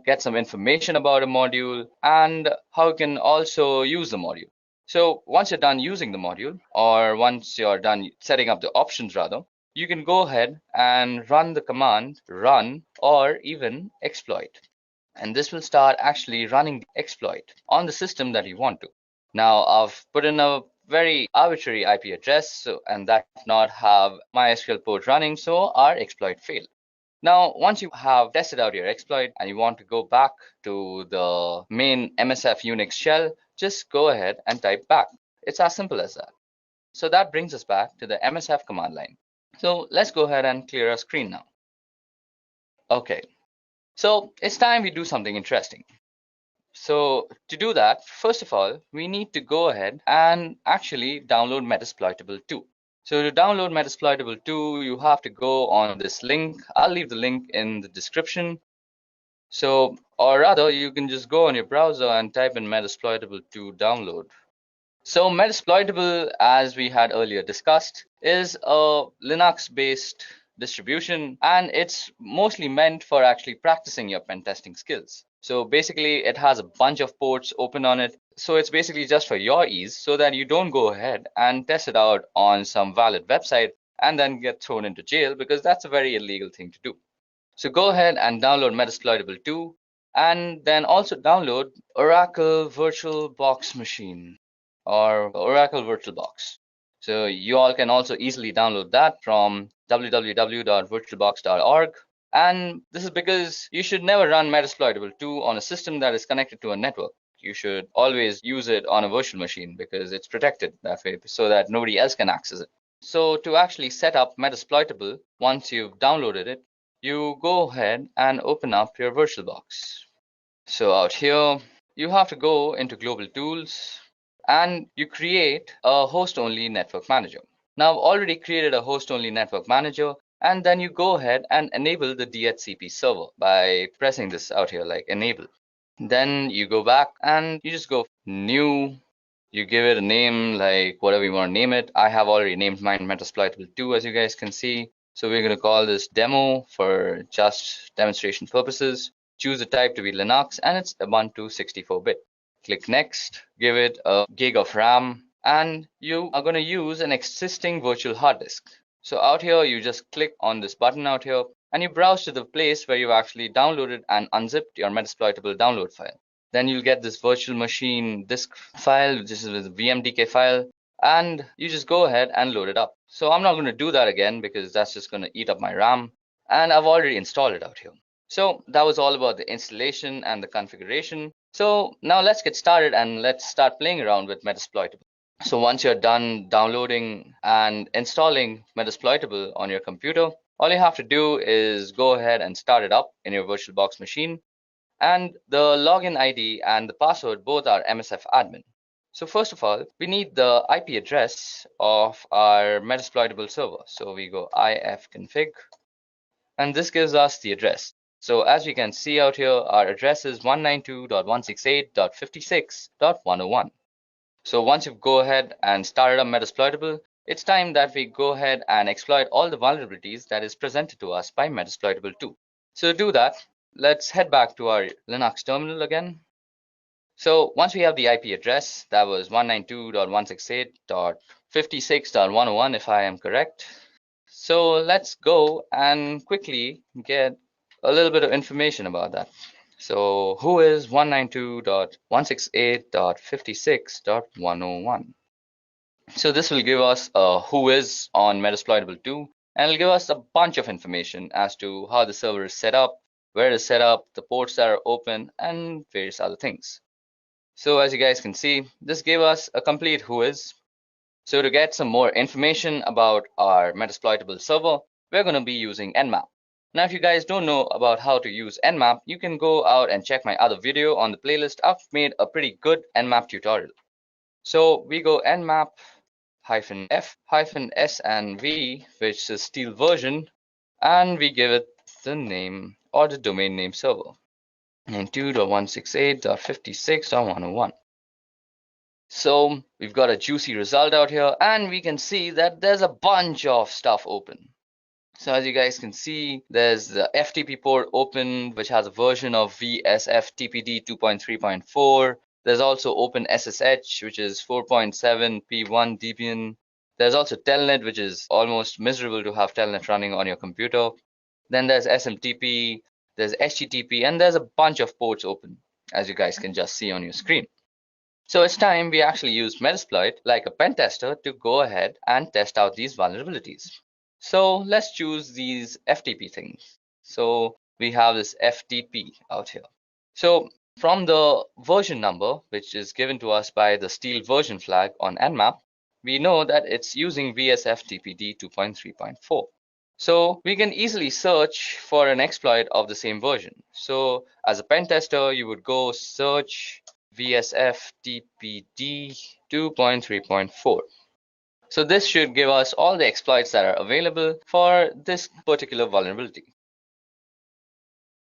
[SPEAKER 3] get some information about a module, and how you can also use the module. So once you're done using the module, or once you're done setting up the options rather, you can go ahead and run the command run or even exploit. And this will start actually running the exploit on the system that you want to. Now I've put in a very arbitrary IP address, and that does not have MySQL port running, so our exploit failed. Now, once you have tested out your exploit and you want to go back to the main MSF Unix shell, just go ahead and type back. It's as simple as that. So that brings us back to the MSF command line. So let's go ahead and clear our screen now. Okay, so it's time we do something interesting. So to do that, first of all, we need to go ahead and actually download Metasploitable 2. So to download Metasploitable 2, you have to go on this link. I'll leave the link in the description. So, or rather, you can just go on your browser and type in Metasploitable 2 download. So Metasploitable, as we had earlier discussed, is a Linux-based distribution, and it's mostly meant for actually practicing your pen testing skills. So basically, it has a bunch of ports open on it. So it's basically just for your ease so that you don't go ahead and test it out on some valid website and then get thrown into jail, because that's a very illegal thing to do. So go ahead and download Metasploitable 2 and then also download Oracle VirtualBox Machine or Oracle VirtualBox. So you all can also easily download that from www.virtualbox.org. And this is because you should never run Metasploitable 2 on a system that is connected to a network. You should always use it on a virtual machine because it's protected that way so that nobody else can access it. So to actually set up Metasploitable, once you've downloaded it, you go ahead and open up your VirtualBox. So out here, you have to go into Global Tools and you create a host-only network manager. Now I've already created a host-only network manager, and then you go ahead and enable the DHCP server by pressing this out here, like enable. Then you go back and you just go new. You give it a name, like whatever you want to name it. I have already named mine Metasploitable 2, as you guys can see. So we're going to call this demo for just demonstration purposes. Choose the type to be Linux, and it's Ubuntu 64-bit. Click next, give it a gig of RAM, and you are going to use an existing virtual hard disk. So out here, you just click on this button out here, and you browse to the place where you've actually downloaded and unzipped your Metasploitable download file. Then you'll get this virtual machine disk file, this is a VMDK file, and you just go ahead and load it up. So I'm not going to do that again because that's just going to eat up my RAM, and I've already installed it out here. So that was all about the installation and the configuration. So now let's get started and let's start playing around with Metasploitable. So once you're done downloading and installing Metasploitable on your computer, all you have to do is go ahead and start it up in your VirtualBox machine. And the login ID and the password both are MSF admin. So first of all, we need the IP address of our Metasploitable server. So we go ifconfig, and this gives us the address. So as we can see out here, our address is 192.168.56.101. So once you go ahead and started up Metasploitable, it's time that we go ahead and exploit all the vulnerabilities that is presented to us by Metasploitable 2. So to do that, let's head back to our Linux terminal again. So once we have the IP address, that was 192.168.56.101 if I am correct. So let's go and quickly get a little bit of information about that. So who is 192.168.56.101? So this will give us a who is on Metasploitable 2, and it'll give us a bunch of information as to how the server is set up, where it is set up, the ports that are open, and various other things. So as you guys can see, this gave us a complete who is. So to get some more information about our Metasploitable server, we're going to be using Nmap. Now, if you guys don't know about how to use Nmap, you can go out and check my other video on the playlist. I've made a pretty good Nmap tutorial. So we go Nmap -f-s and v, which is steel version, and we give it the name or the domain name server, 92.168.56.101. So we've got a juicy result out here, and we can see that there's a bunch of stuff open. So as you guys can see, there's the FTP port open, which has a version of VSFTPD 2.3.4. There's also OpenSSH, which is 4.7 P1 Debian. There's also Telnet, which is almost miserable to have Telnet running on your computer. Then there's SMTP, there's HTTP, and there's a bunch of ports open, as you guys can just see on your screen. So it's time we actually use Metasploit like a pen tester to go ahead and test out these vulnerabilities. So let's choose these FTP things. So we have this FTP out here. So from the version number, which is given to us by the steel version flag on Nmap, we know that it's using VSFTPD 2.3.4. So we can easily search for an exploit of the same version. So as a pen tester, you would go search VSFTPD 2.3.4. So this should give us all the exploits that are available for this particular vulnerability.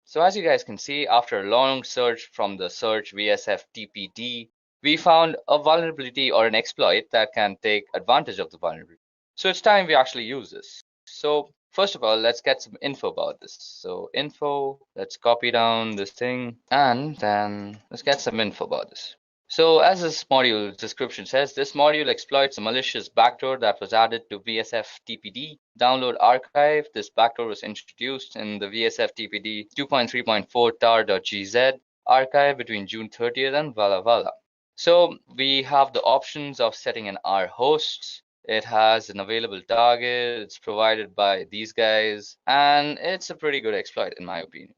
[SPEAKER 3] So as you guys can see, after a long search from the search VSFTPD, we found a vulnerability or an exploit that can take advantage of the vulnerability. So it's time we actually use this. So first of all, let's get some info about this. So info, let's copy down this thing, and then let's get some info about this. So as this module description says, this module exploits a malicious backdoor that was added to VSFTPD download archive. This backdoor was introduced in the VSFTPD 2.3.4 tar.gz archive between June 30th and Walla Walla. So we have the options of setting an R host. It has an available target. It's provided by these guys, and it's a pretty good exploit in my opinion.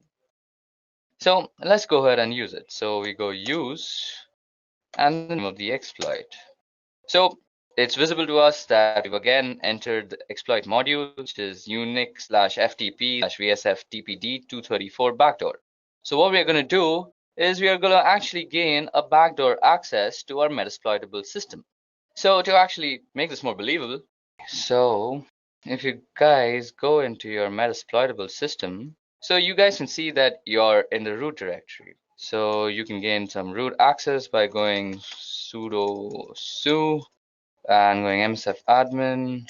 [SPEAKER 3] So let's go ahead and use it. So we go use and the name of the exploit. So it's visible to us that we've again entered the exploit module, which is Unix/FTP/VSFTPD 234 backdoor. So what we're going to do is we are going to actually gain a backdoor access to our Metasploitable system. So to actually make this more believable, so if you guys go into your Metasploitable system, so you guys can see that you're in the root directory. So you can gain some root access by going sudo su and going msf admin.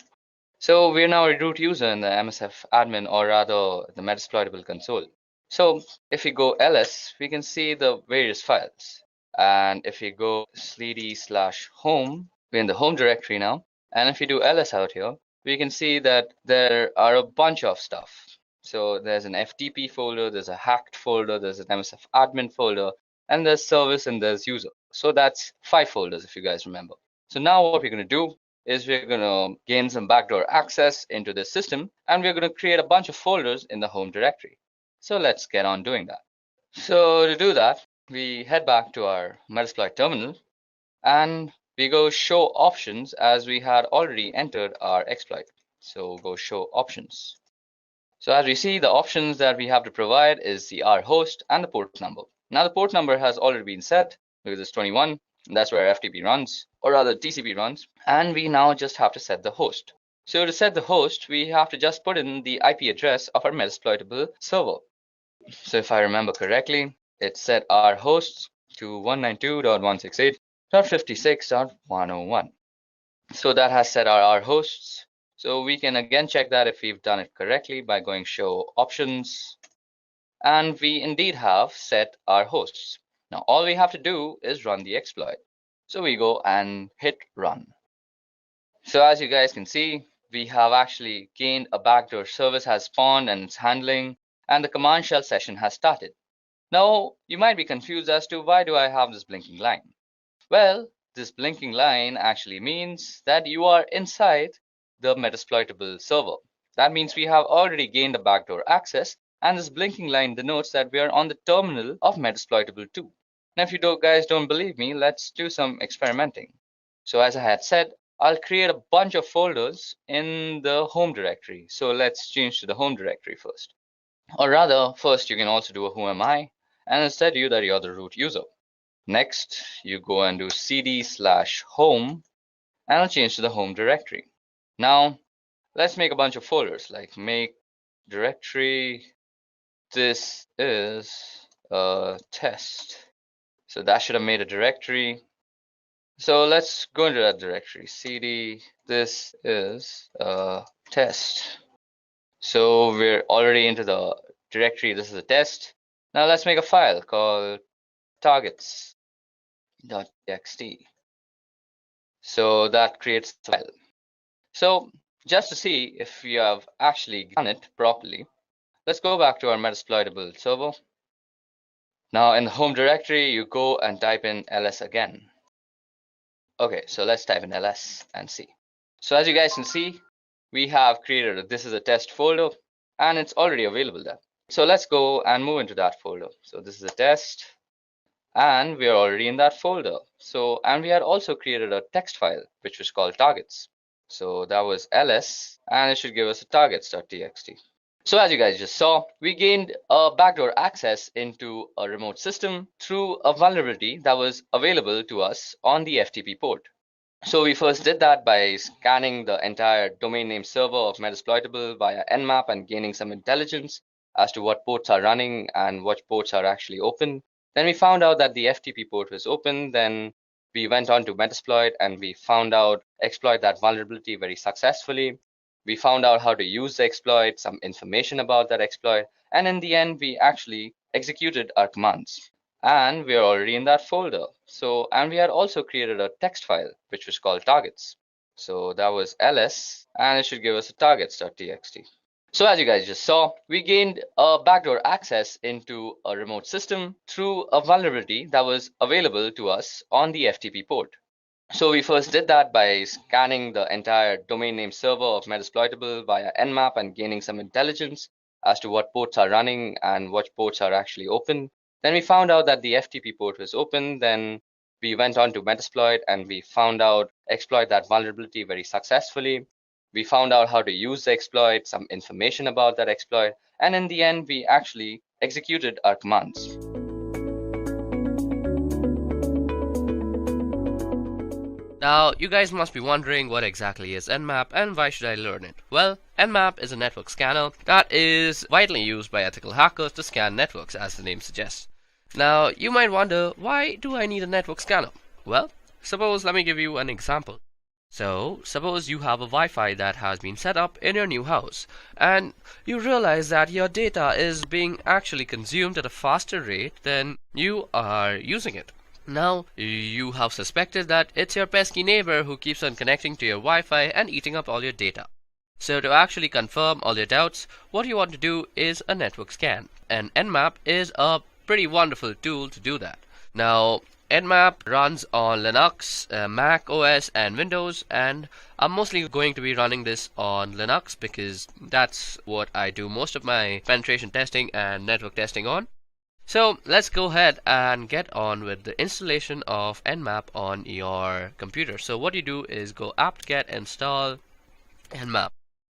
[SPEAKER 3] So we're now a root user in the msf admin, or rather the Metasploitable console. So if we go ls, we can see the various files. And if we go /home, we're in the home directory now. And if we do ls out here, we can see that there are a bunch of stuff. So there's an FTP folder, there's a hacked folder, there's an MSF admin folder, and there's service and there's user. So that's 5 folders if you guys remember. So now what we're going to do is we're going to gain some backdoor access into this system, and we're going to create a bunch of folders in the home directory. So let's get on doing that. So to do that, we head back to our Metasploit terminal, and we go show options as we had already entered our exploit. So go show options. So as we see, the options that we have to provide is the R host and the port number. Now the port number has already been set because it's 21, and that's where FTP runs, or rather TCP runs. And we now just have to set the host. So to set the host, we have to just put in the IP address of our Metasploitable server. So if I remember correctly, it's set our hosts to 192.168.56.101. So that has set our hosts. So we can again check that if we've done it correctly by going show options. and we indeed have set our hosts. Now all we have to do is run the exploit. So we go and hit run. So as you guys can see, we have actually gained a backdoor service has spawned and it's handling, and the command shell session has started. Now you might be confused as to why do I have this blinking line? Well, this blinking line actually means that you are inside the Metasploitable server. That means we have already gained a backdoor access, and this blinking line denotes that we are on the terminal of Metasploitable 2. Now if you guys don't believe me, let's do some experimenting. So as I had said, I'll create a bunch of folders in the home directory. So let's change to the home directory first. Or rather, first you can also do a who am I, and instead that you're the root user. Next, you go and do cd/home, and I'll change to the home directory. Now, let's make a bunch of folders, like make directory, this is a test. So that should have made a directory. So let's go into that directory, cd, this is a test. So we're already into the directory, this is a test. Now let's make a file called targets.txt. So that creates the file. So just to see if you have actually done it properly, let's go back to our Metasploitable server. Now in the home directory, you go and type in ls again. Okay, so let's type in ls and see. So as you guys can see, we have created a this is a test folder, and it's already available there. So let's go and move into that folder. So this is a test, and we are already in that folder. So, and we had also created a text file which was called targets. So that was ls, and it should give us a targets.txt. So as you guys just saw, we gained a backdoor access into a remote system through a vulnerability that was available to us on the FTP port. So we first did that by scanning the entire domain name server of Metasploitable via Nmap and gaining some intelligence as to what ports are running and what ports are actually open. Then we found out that the FTP port was open. Then we went on to Metasploit and we found out exploit that vulnerability very successfully. We found out how to use the exploit, some information about that exploit, and in the end, we actually executed our commands. And we are already in that folder. So, and we had also created a text file which was called targets. So that was ls, and it should give us a targets.txt. So as you guys just saw, we gained a backdoor access into a remote system through a vulnerability that was available to us on the FTP port. So we first did that by scanning the entire domain name server of Metasploitable via Nmap and gaining some intelligence as to what ports are running and what ports are actually open. Then we found out that the FTP port was open. Then we went on to Metasploit and we found out exploit that vulnerability very successfully. We found out how to use the exploit, some information about that exploit, and in the end, we actually executed our commands.
[SPEAKER 4] Now, you guys must be wondering what exactly is Nmap and why should I learn it? Well, Nmap is a network scanner that is widely used by ethical hackers to scan networks, as the name suggests. Now, you might wonder, why do I need a network scanner? Well, let me give you an example. So, suppose you have a Wi-Fi that has been set up in your new house, and you realize that your data is being actually consumed at a faster rate than you are using it. Now, you have suspected that it's your pesky neighbor who keeps on connecting to your Wi-Fi and eating up all your data. So to actually confirm all your doubts, what you want to do is a network scan. And Nmap is a pretty wonderful tool to do that. Now, Nmap runs on Linux, Mac OS and Windows, and I'm mostly going to be running this on Linux because that's what I do most of my penetration testing and network testing on. So let's go ahead and get on with the installation of Nmap on your computer. So what you do is go apt-get install Nmap.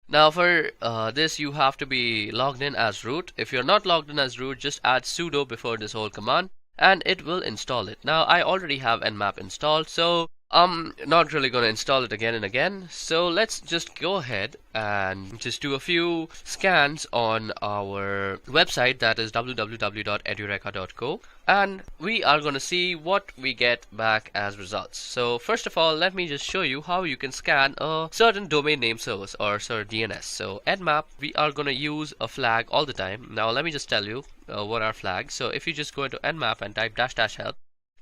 [SPEAKER 4] Now for this you have to be logged in as root. If you're not logged in as root, just add sudo before this whole command and it will install it. Now I already have Nmap installed, so I'm not really going to install it again and again, so let's just go ahead and just do a few scans on our website, that is www.edureka.co, and we are going to see what we get back as results. So first of all, let me just show you how you can scan a certain domain name service or certain DNS. So Nmap, we are going to use a flag all the time. Now let me just tell you what are flags. So if you just go into Nmap and type --help,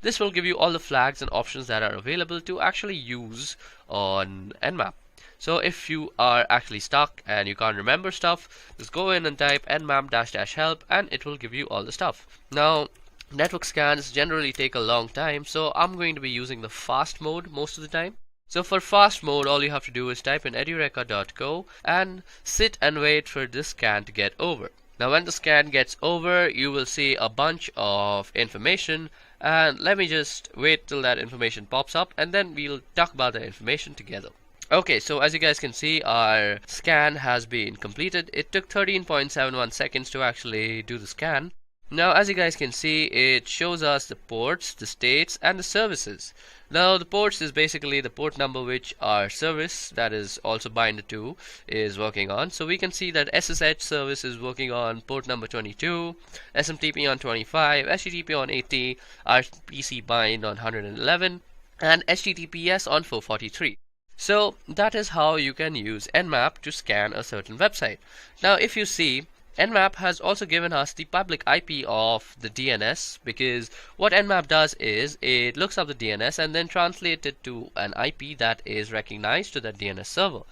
[SPEAKER 4] this will give you all the flags and options that are available to actually use on Nmap. So if you are actually stuck and you can't remember stuff, just go in and type nmap-help and it will give you all the stuff. Now, network scans generally take a long time, so I'm going to be using the fast mode most of the time. So for fast mode, all you have to do is type in edureka.co and sit and wait for this scan to get over. Now when the scan gets over, you will see a bunch of information, and let me just wait till that information pops up and then we'll talk about the information together. Okay, so as you guys can see, our scan has been completed. It took 13.71 seconds to actually do the scan. Now as you guys can see, it shows us the ports, the states, and the services. Now the ports is basically the port number which our service, that is also bind to, is working on. So we can see that SSH service is working on port number 22, SMTP on 25, HTTP on 80, RPC bind on 111, and HTTPS on 443. So that is how you can use Nmap to scan a certain website. Now if you see, Nmap has also given us the public IP of the DNS, because what Nmap does is it looks up the DNS and then translates it to an IP that is recognized to that DNS server.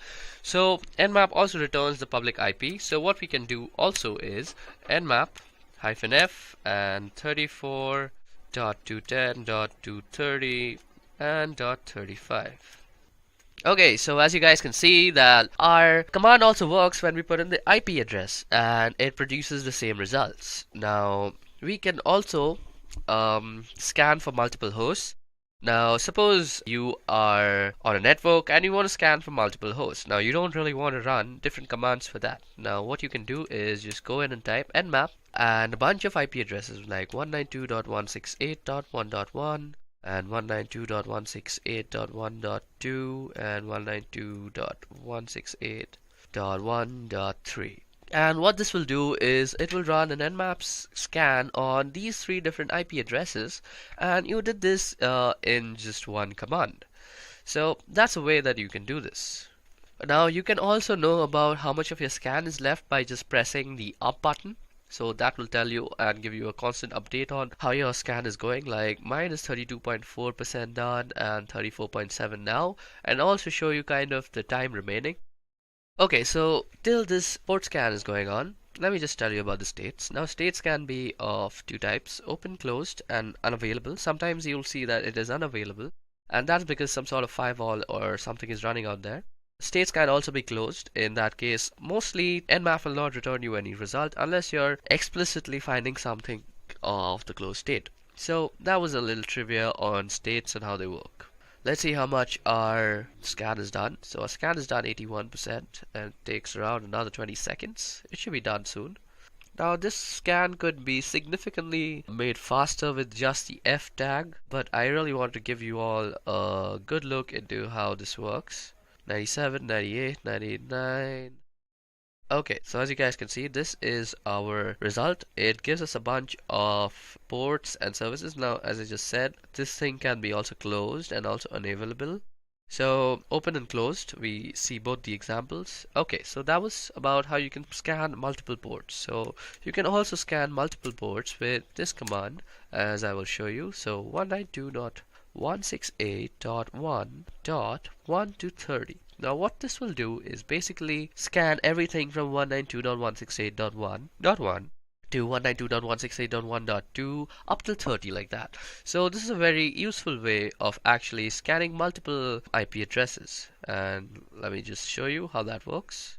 [SPEAKER 4] So Nmap also returns the public IP. So what we can do also is Nmap-f and 34.210.230 and .35. Okay, so as you guys can see that our command also works when we put in the IP address and it produces the same results. Now we can also scan for multiple hosts. Now suppose you are on a network and you want to scan for multiple hosts. Now you don't really want to run different commands for that. Now what you can do is just go in and type nmap and a bunch of IP addresses like 192.168.1.1 and 192.168.1.2 and 192.168.1.3. And what this will do is it will run an nmap scan on these three different IP addresses, and you did this in just one command. So that's a way that you can do this. Now you can also know about how much of your scan is left by just pressing the up button. So that will tell you and give you a constant update on how your scan is going. Like mine is 32.4% done and 34.7 now, and also show you kind of the time remaining. Okay, so till this port scan is going on, let me just tell you about the states. Now states can be of two types: open, closed, and unavailable. Sometimes you'll see that it is unavailable, and that's because some sort of firewall or something is running out there. States can also be closed. In that case, mostly Nmap will not return you any result unless you're explicitly finding something of the closed state. So that was a little trivia on states and how they work. Let's see how much our scan is done. So our scan is done 81% and it takes around another 20 seconds. It should be done soon. Now this scan could be significantly made faster with just the F tag, but I really want to give you all a good look into how this works. 97, 98, 99. Okay, so as you guys can see, this is our result. It gives us a bunch of ports and services. Now, as I just said, this thing can be also closed and also unavailable. So open and closed, we see both the examples. Okay, so that was about how you can scan multiple ports. So you can also scan multiple ports with this command, as I will show you. So 192.168.1.1 to 30. Now what this will do is basically scan everything from 192.168.1.1 to 192.168.1.2 up till 30, like that. So this is a very useful way of actually scanning multiple IP addresses, and let me just show you how that works.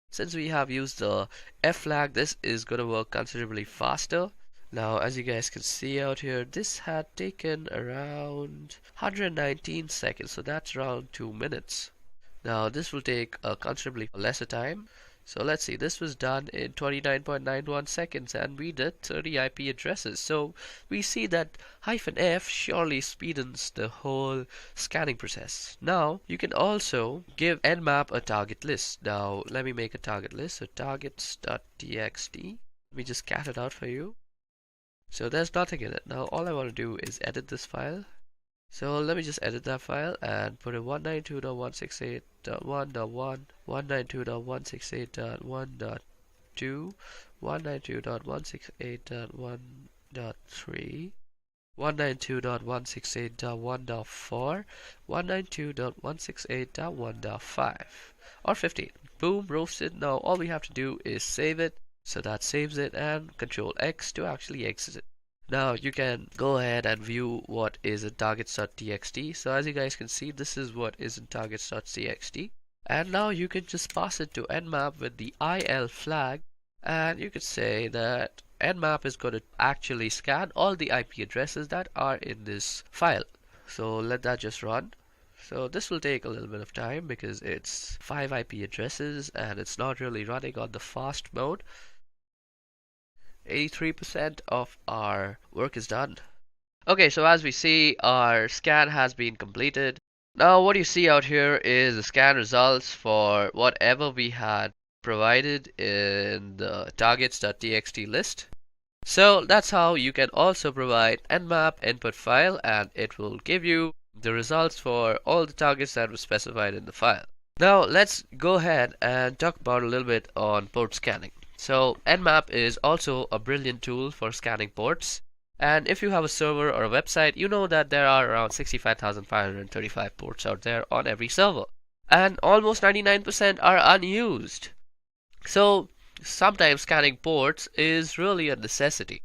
[SPEAKER 4] Since we have used the F flag, this is going to work considerably faster. Now as you guys can see out here, this had taken around 119 seconds, so that's around 2 minutes. Now this will take a considerably lesser time.
[SPEAKER 5] So let's see, this was done in 29.91 seconds and we did 30 IP addresses. So we see that -F surely speedens the whole scanning process. Now you can also give Nmap a target list. Now let me make a target list. So targets.txt. Let me just cat it out for you. So there's nothing in it. Now all I want to do is edit this file. So let me just edit that file and put in 192.168.1.1, 192.168.1.2, 192.168.1.3, 192.168.1.4, 192.168.1.5, or 15. Boom, roasted. Now all we have to do is save it. So that saves it, and Control X to actually exit it. Now you can go ahead and view what is in targets.txt. So as you guys can see, this is what is in targets.txt. And now you can just pass it to Nmap with the IL flag, and you could say that Nmap is going to actually scan all the IP addresses that are in this file. So let that just run. So this will take a little bit of time because it's 5 IP addresses and it's not really running on the fast mode. 83% of our work is done. Okay, so as we see, our scan has been completed. Now what you see out here is the scan results for whatever we had provided in the targets.txt list. So that's how you can also provide Nmap input file, and it will give you the results for all the targets that were specified in the file. Now let's go ahead and talk about a little bit on port scanning. So Nmap is also a brilliant tool for scanning ports. And if you have a server or a website, you know that there are around 65,535 ports out there on every server. And almost 99% are unused. So sometimes scanning ports is really a necessity.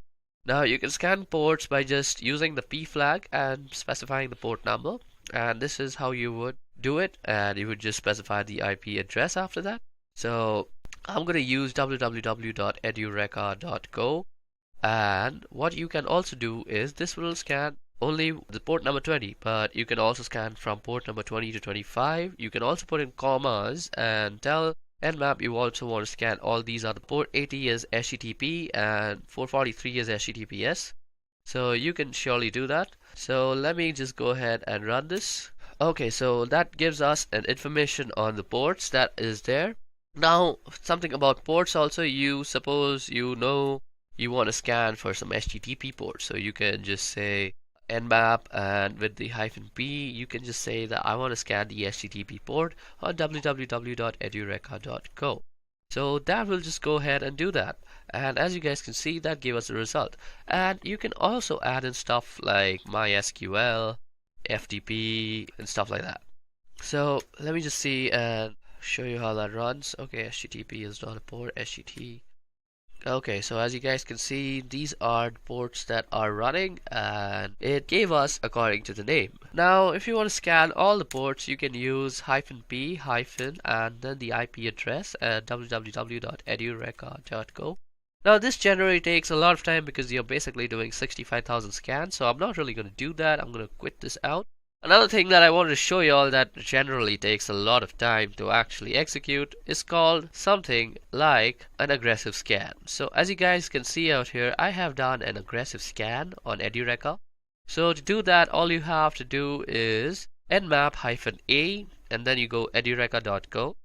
[SPEAKER 5] Now you can scan ports by just using the P flag and specifying the port number. And this is how you would do it. And you would just specify the IP address after that. So I'm going to use www.edureka.go, and what you can also do is this will scan only the port number 20, but you can also scan from port number 20 to 25. You can also put in commas and tell Nmap you also want to scan all these other port 80 as HTTP and 443 as HTTPS. So you can surely do that. So let me just go ahead and run this. Okay, so that gives us an information on the ports that is there. Now, something about ports also, you suppose you know you want to scan for some HTTP ports. So you can just say Nmap, and with the -p, you can just say that I want to scan the HTTP port on www.edureka.go. So that will just go ahead and do that. And as you guys can see, that gave us a result. And you can also add in stuff like MySQL, FTP, and stuff like that. So let me just see and show you how that runs. Okay, HTTP is not a port, HTTP. Okay, so as you guys can see, these are the ports that are running, and it gave us according to the name. Now, if you want to scan all the ports, you can use -p and then the IP address at www.edureka.go. Now, this generally takes a lot of time because you're basically doing 65,000 scans, so I'm not really going to do that. I'm going to quit this out. Another thing that I wanted to show you all that generally takes a lot of time to actually execute is called something like an aggressive scan. So as you guys can see out here, I have done an aggressive scan on Edureka. So to do that, all you have to do is nmap-a and then you go edureka.go.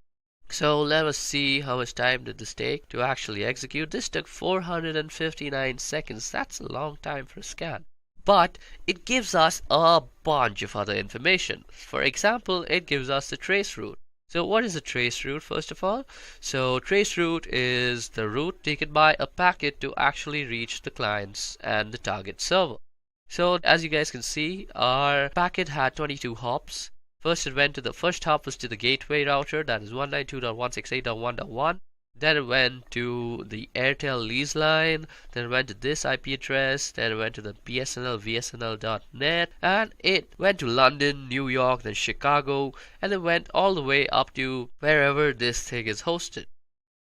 [SPEAKER 5] So let us see how much time did this take to actually execute. This took 459 seconds. That's a long time for a scan. But it gives us a bunch of other information. For example, it gives us the trace route. So what is a trace route, first of all? So trace route is the route taken by a packet to actually reach the clients and the target server. So as you guys can see, our packet had 22 hops. First it went to the first hop was to the gateway router, that is 192.168.1.1. Then it went to the Airtel lease line, then it went to this IP address, then it went to the BSNL VSNL.net, and it went to London, New York, then Chicago, and it went all the way up to wherever this thing is hosted.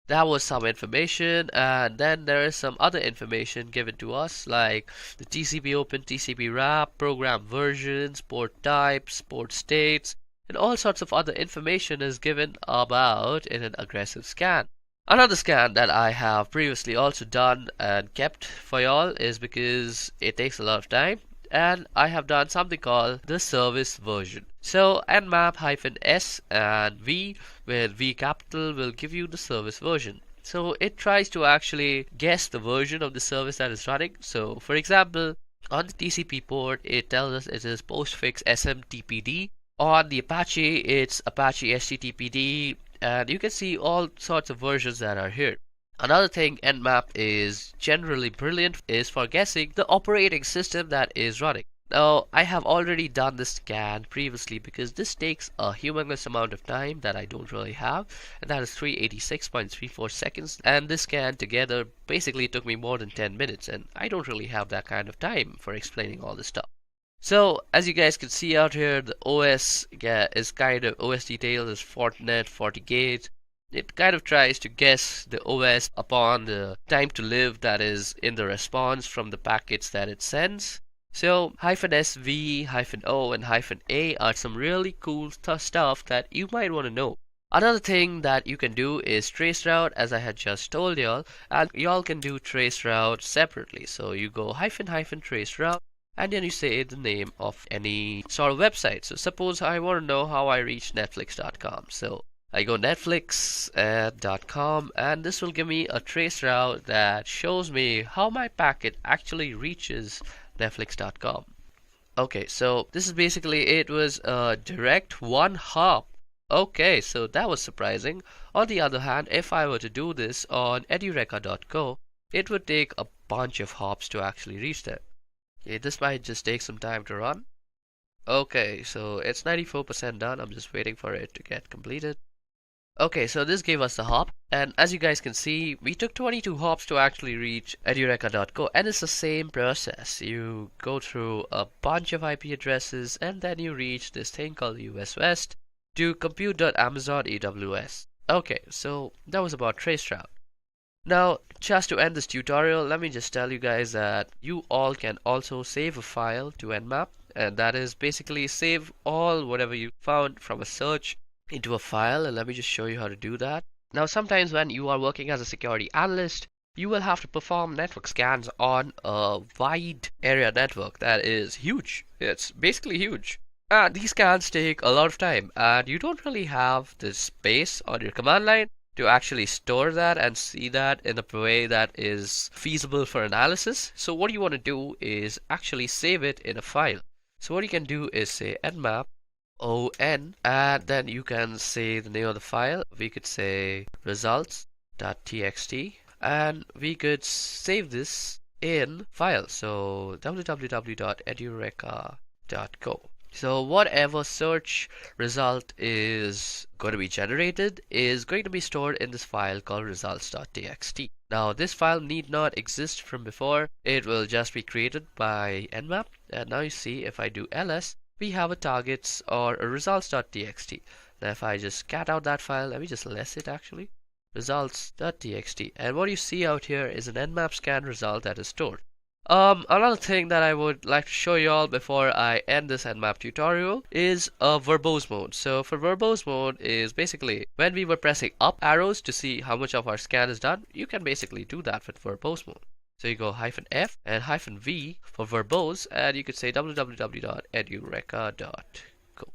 [SPEAKER 5] That was some information, and then there is some other information given to us like the TCP open, TCP wrap, program versions, port types, port states, and all sorts of other information is given about in an aggressive scan.
[SPEAKER 4] Another scan that I have previously also done and kept for y'all is because it takes a lot of time, and I have done something called the service version. So nmap-s and v with v capital will give you the service version. So it tries to actually guess the version of the service that is running. So for example, on the TCP port it tells us it is postfix SMTPD. On the Apache it's Apache HTTPD, and you can see all sorts of versions that are here. Another thing Nmap is generally brilliant is for guessing the operating system that is running. Now, I have already done this scan previously because this takes a humongous amount of time that I don't really have, and that is 386.34 seconds. And this scan together basically took me more than 10 minutes, and I don't really have that kind of time for explaining all this stuff. So, as you guys can see out here, the OS is kind of, OS detail is Fortinet, FortiGate. It kind of tries to guess the OS upon the time to live that is in the response from the packets that it sends. So, -SV, -O, and -A are some really cool stuff that you might want to know. Another thing that you can do is traceroute, as I had just told y'all, and y'all can do traceroute separately. So you go --traceroute, and then you say the name of any sort of website. So suppose I want to know how I reach netflix.com. So I go netflix.com, and this will give me a trace route that shows me how my packet actually reaches netflix.com. Okay, so this is basically it was a direct one hop. Okay, so that was surprising. On the other hand, if I were to do this on edureka.co, it would take a bunch of hops to actually reach there. Okay, this might just take some time to run. Okay, so it's 94% done. I'm just waiting for it to get completed. Okay, so this gave us the hop, and as you guys can see, we took 22 hops to actually reach edureka.co, and it's the same process. You go through a bunch of IP addresses, and then you reach this thing called US West to compute.amazon AWS. Okay, so that was about traceroute. Now, just to end this tutorial, let me just tell you guys that you all can also save a file to Nmap, and that is basically save all whatever you found from a search into a file, and let me just show you how to do that. Now, sometimes when you are working as a security analyst, you will have to perform network scans on a wide area network that is huge. It's basically huge. And these scans take a lot of time, and you don't really have the space on your command line to actually store that and see that in a way that is feasible for analysis. So what you want to do is actually save it in a file. So what you can do is say nmap on, and then you can say the name of the file. We could say results.txt, and we could save this in file. So www.edureka.co. So whatever search result is going to be generated is going to be stored in this file called results.txt. Now this file need not exist from before. It will just be created by Nmap. And now you see if I do ls, we have a targets or a results.txt. Now if I just cat out that file, let me just less it actually. Results.txt. And what you see out here is an Nmap scan result that is stored. Another thing that I would like to show you all before I end this Nmap tutorial is a verbose mode. So for verbose mode is basically when we were pressing up arrows to see how much of our scan is done, you can basically do that with verbose mode. So you go -F and -V for verbose, and you could say www.edureka.co.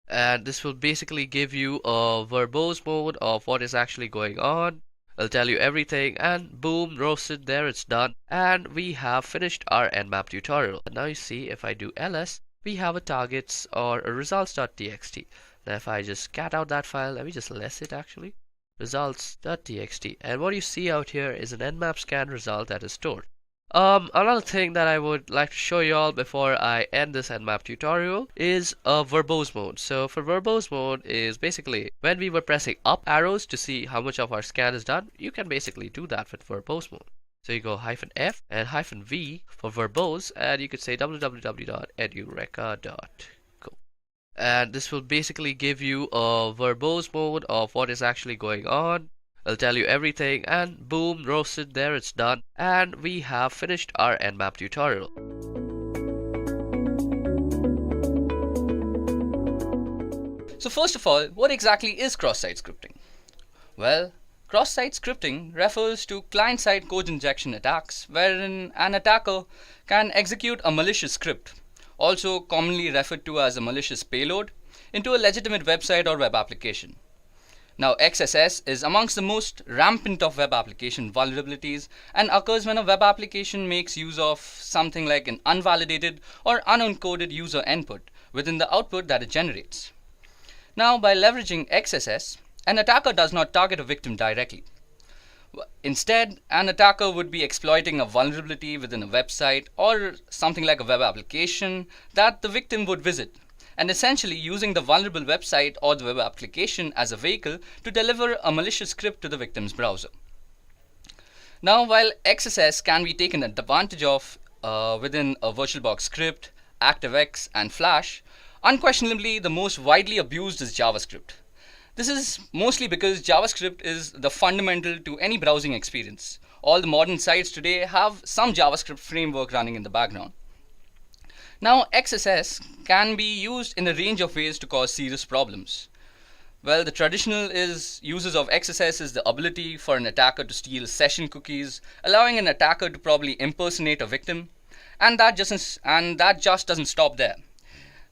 [SPEAKER 4] And this will basically give you a verbose mode of what is actually going on. I'll tell you everything, and boom, roasted, there it's done. And we have finished our Nmap tutorial. And now you see if I do ls, we have a targets or a results.txt. Now if I just cat out that file, let me just less it actually. Results.txt. And what you see out here is an Nmap scan result that is stored. Another thing that I would like to show you all before I end this Nmap tutorial is a verbose mode. So for verbose mode is basically when we were pressing up arrows to see how much of our scan is done, you can basically do that with verbose mode. So you go -F and -V for verbose, and you could say www.edureka.co. And this will basically give you a verbose mode of what is actually going on. I'll tell you everything, and boom, roasted, there it's done. And we have finished our Nmap tutorial.
[SPEAKER 3] So first of all, what exactly is cross-site scripting? Well, cross-site scripting refers to client-side code injection attacks wherein an attacker can execute a malicious script, also commonly referred to as a malicious payload, into a legitimate website or web application. Now, XSS is amongst the most rampant of web application vulnerabilities and occurs when a web application makes use of something like an unvalidated or unencoded user input within the output that it generates. Now, by leveraging XSS, an attacker does not target a victim directly. Instead, an attacker would be exploiting a vulnerability within a website or something like a web application that the victim would visit, and essentially using the vulnerable website or the web application as a vehicle to deliver a malicious script to the victim's browser. Now, while XSS can be taken advantage of within a VirtualBox script, ActiveX, and Flash, unquestionably the most widely abused is JavaScript. This is mostly because JavaScript is the fundamental to any browsing experience. All the modern sites today have some JavaScript framework running in the background. Now, XSS can be used in a range of ways to cause serious problems. Well, the traditional uses of XSS is the ability for an attacker to steal session cookies, allowing an attacker to probably impersonate a victim, and that just doesn't stop there.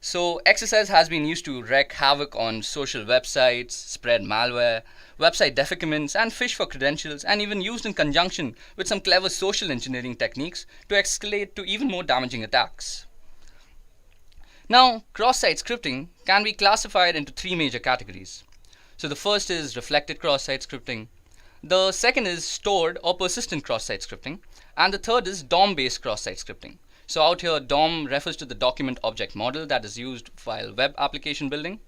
[SPEAKER 3] So XSS has been used to wreak havoc on social websites, spread malware, website defacements, and fish for credentials, and even used in conjunction with some clever social engineering techniques to escalate to even more damaging attacks. Now, cross-site scripting can be classified into three major categories. So the first is reflected cross-site scripting, the second is stored or persistent cross-site scripting, and the third is DOM-based cross-site scripting. So out here, DOM refers to the document object model that is used while web application building.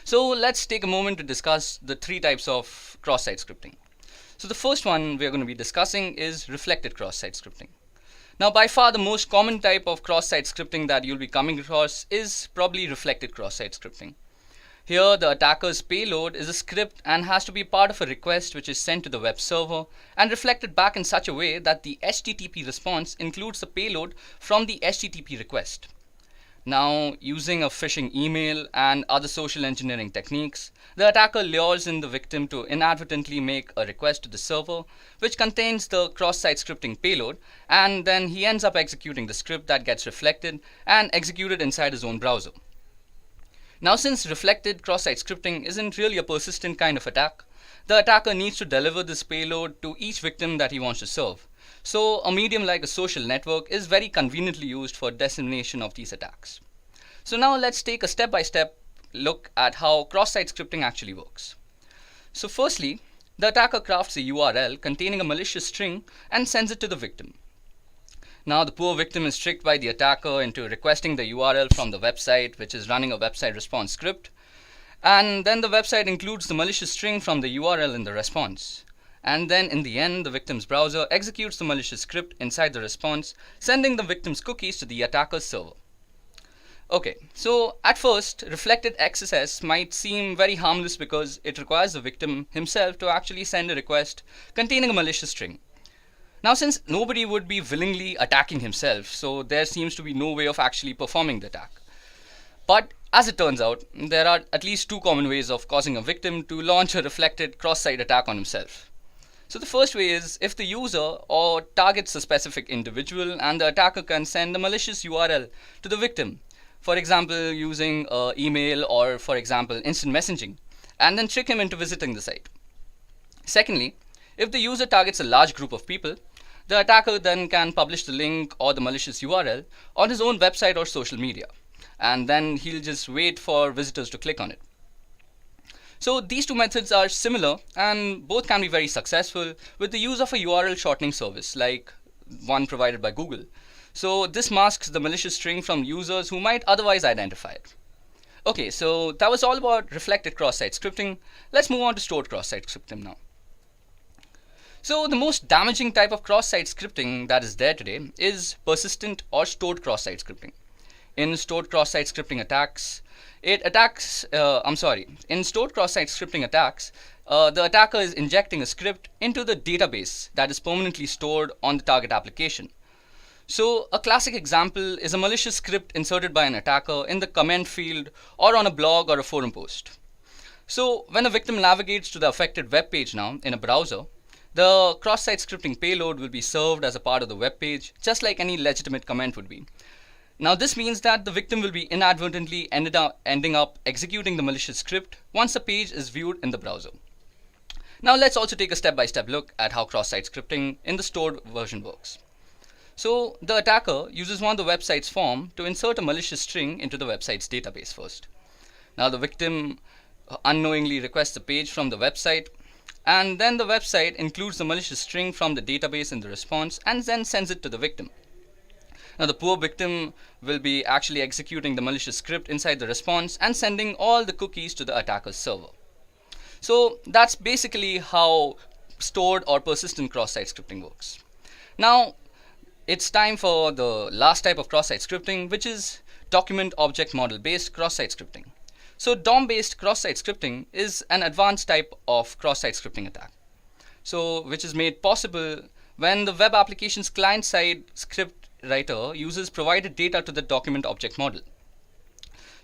[SPEAKER 3] So let's take a moment to discuss the three types of cross-site scripting. So the first one we're going to be discussing is reflected cross-site scripting. Now, by far the most common type of cross-site scripting that you'll be coming across is probably reflected cross-site scripting. Here, the attacker's payload is a script and has to be part of a request which is sent to the web server and reflected back in such a way that the HTTP response includes the payload from the HTTP request. Now, using a phishing email and other social engineering techniques, the attacker lures in the victim to inadvertently make a request to the server which contains the cross-site scripting payload, and then he ends up executing the script that gets reflected and executed inside his own browser. Now, since reflected cross-site scripting isn't really a persistent kind of attack, the attacker needs to deliver this payload to each victim that he wants to serve. So a medium like a social network is very conveniently used for dissemination of these attacks. So now let's take a step-by-step look at how cross-site scripting actually works. So firstly, the attacker crafts a URL containing a malicious string and sends it to the victim. Now the poor victim is tricked by the attacker into requesting the URL from the website which is running a website response script, and then the website includes the malicious string from the URL in the response. And then in the end, the victim's browser executes the malicious script inside the response, sending the victim's cookies to the attacker's server. Okay, so at first, reflected XSS might seem very harmless because it requires the victim himself to actually send a request containing a malicious string. Now, since nobody would be willingly attacking himself, so there seems to be no way of actually performing the attack. But as it turns out, there are at least two common ways of causing a victim to launch a reflected cross-site attack on himself. So the first way is if the user or targets a specific individual and the attacker can send a malicious URL to the victim, for example using email or for example instant messaging, and then trick him into visiting the site. Secondly, if the user targets a large group of people, the attacker then can publish the link or the malicious URL on his own website or social media, and then he'll just wait for visitors to click on it. So these two methods are similar and both can be very successful with the use of a URL shortening service like one provided by Google. So this masks the malicious string from users who might otherwise identify it. Okay, so that was all about reflected cross-site scripting. Let's move on to stored cross-site scripting now. So the most damaging type of cross-site scripting that is there today is persistent or stored cross-site scripting. In stored cross-site scripting attacks, in stored cross-site scripting attacks, the attacker is injecting a script into the database that is permanently stored on the target application. So a classic example is a malicious script inserted by an attacker in the comment field or on a blog or a forum post. So when a victim navigates to the affected web page now in a browser, the cross-site scripting payload will be served as a part of the web page, just like any legitimate comment would be. Now this means that the victim will be inadvertently ending up executing the malicious script once the page is viewed in the browser. Now let's also take a step-by-step look at how cross-site scripting in the stored version works. So the attacker uses one of the website's form to insert a malicious string into the website's database first. Now the victim unknowingly requests a page from the website, and then the website includes the malicious string from the database in the response and then sends it to the victim. Now the poor victim will be actually executing the malicious script inside the response and sending all the cookies to the attacker's server. So that's basically how stored or persistent cross-site scripting works. Now it's time for the last type of cross-site scripting, which is document object model based cross-site scripting. So DOM based cross-site scripting is an advanced type of cross-site scripting attack. So which is made possible when the web application's client-side script writer uses provided data to the document object model.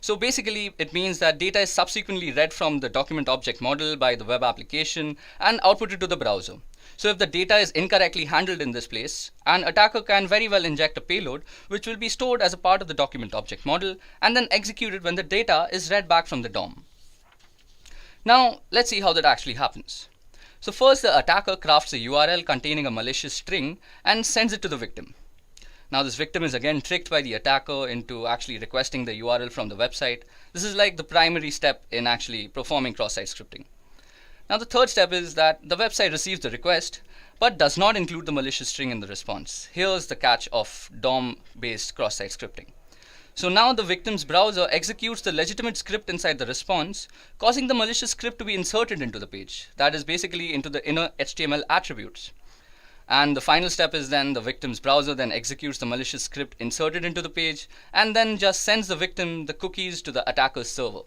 [SPEAKER 3] So basically it means that data is subsequently read from the document object model by the web application and outputted to the browser. So if the data is incorrectly handled in this place, an attacker can very well inject a payload which will be stored as a part of the document object model and then executed when the data is read back from the DOM. Now let's see how that actually happens. So first the attacker crafts a URL containing a malicious string and sends it to the victim. Now this victim is again tricked by the attacker into actually requesting the URL from the website. This is like the primary step in actually performing cross-site scripting. Now the third step is that the website receives the request but does not include the malicious string in the response. Here's the catch of DOM-based cross-site scripting. So now the victim's browser executes the legitimate script inside the response, causing the malicious script to be inserted into the page. That is basically into the inner HTML attributes. And the final step is then the victim's browser then executes the malicious script inserted into the page and then just sends the victim the cookies to the attacker's server.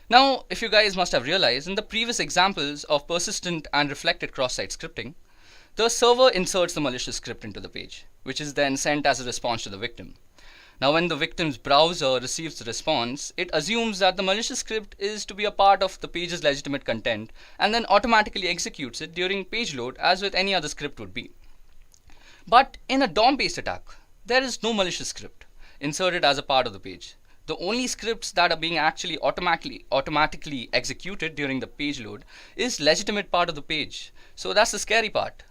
[SPEAKER 3] Now, if you guys must have realized, in the previous examples of persistent and reflected cross-site scripting, the server inserts the malicious script into the page, which is then sent as a response to the victim. Now, when the victim's browser receives the response, it assumes that the malicious script is to be a part of the page's legitimate content and then automatically executes it during page load as with any other script would be. But in a DOM-based attack, there is no malicious script inserted as a part of the page. The only scripts that are being actually automatically executed during the page load is legitimate part of the page. So that's the scary part.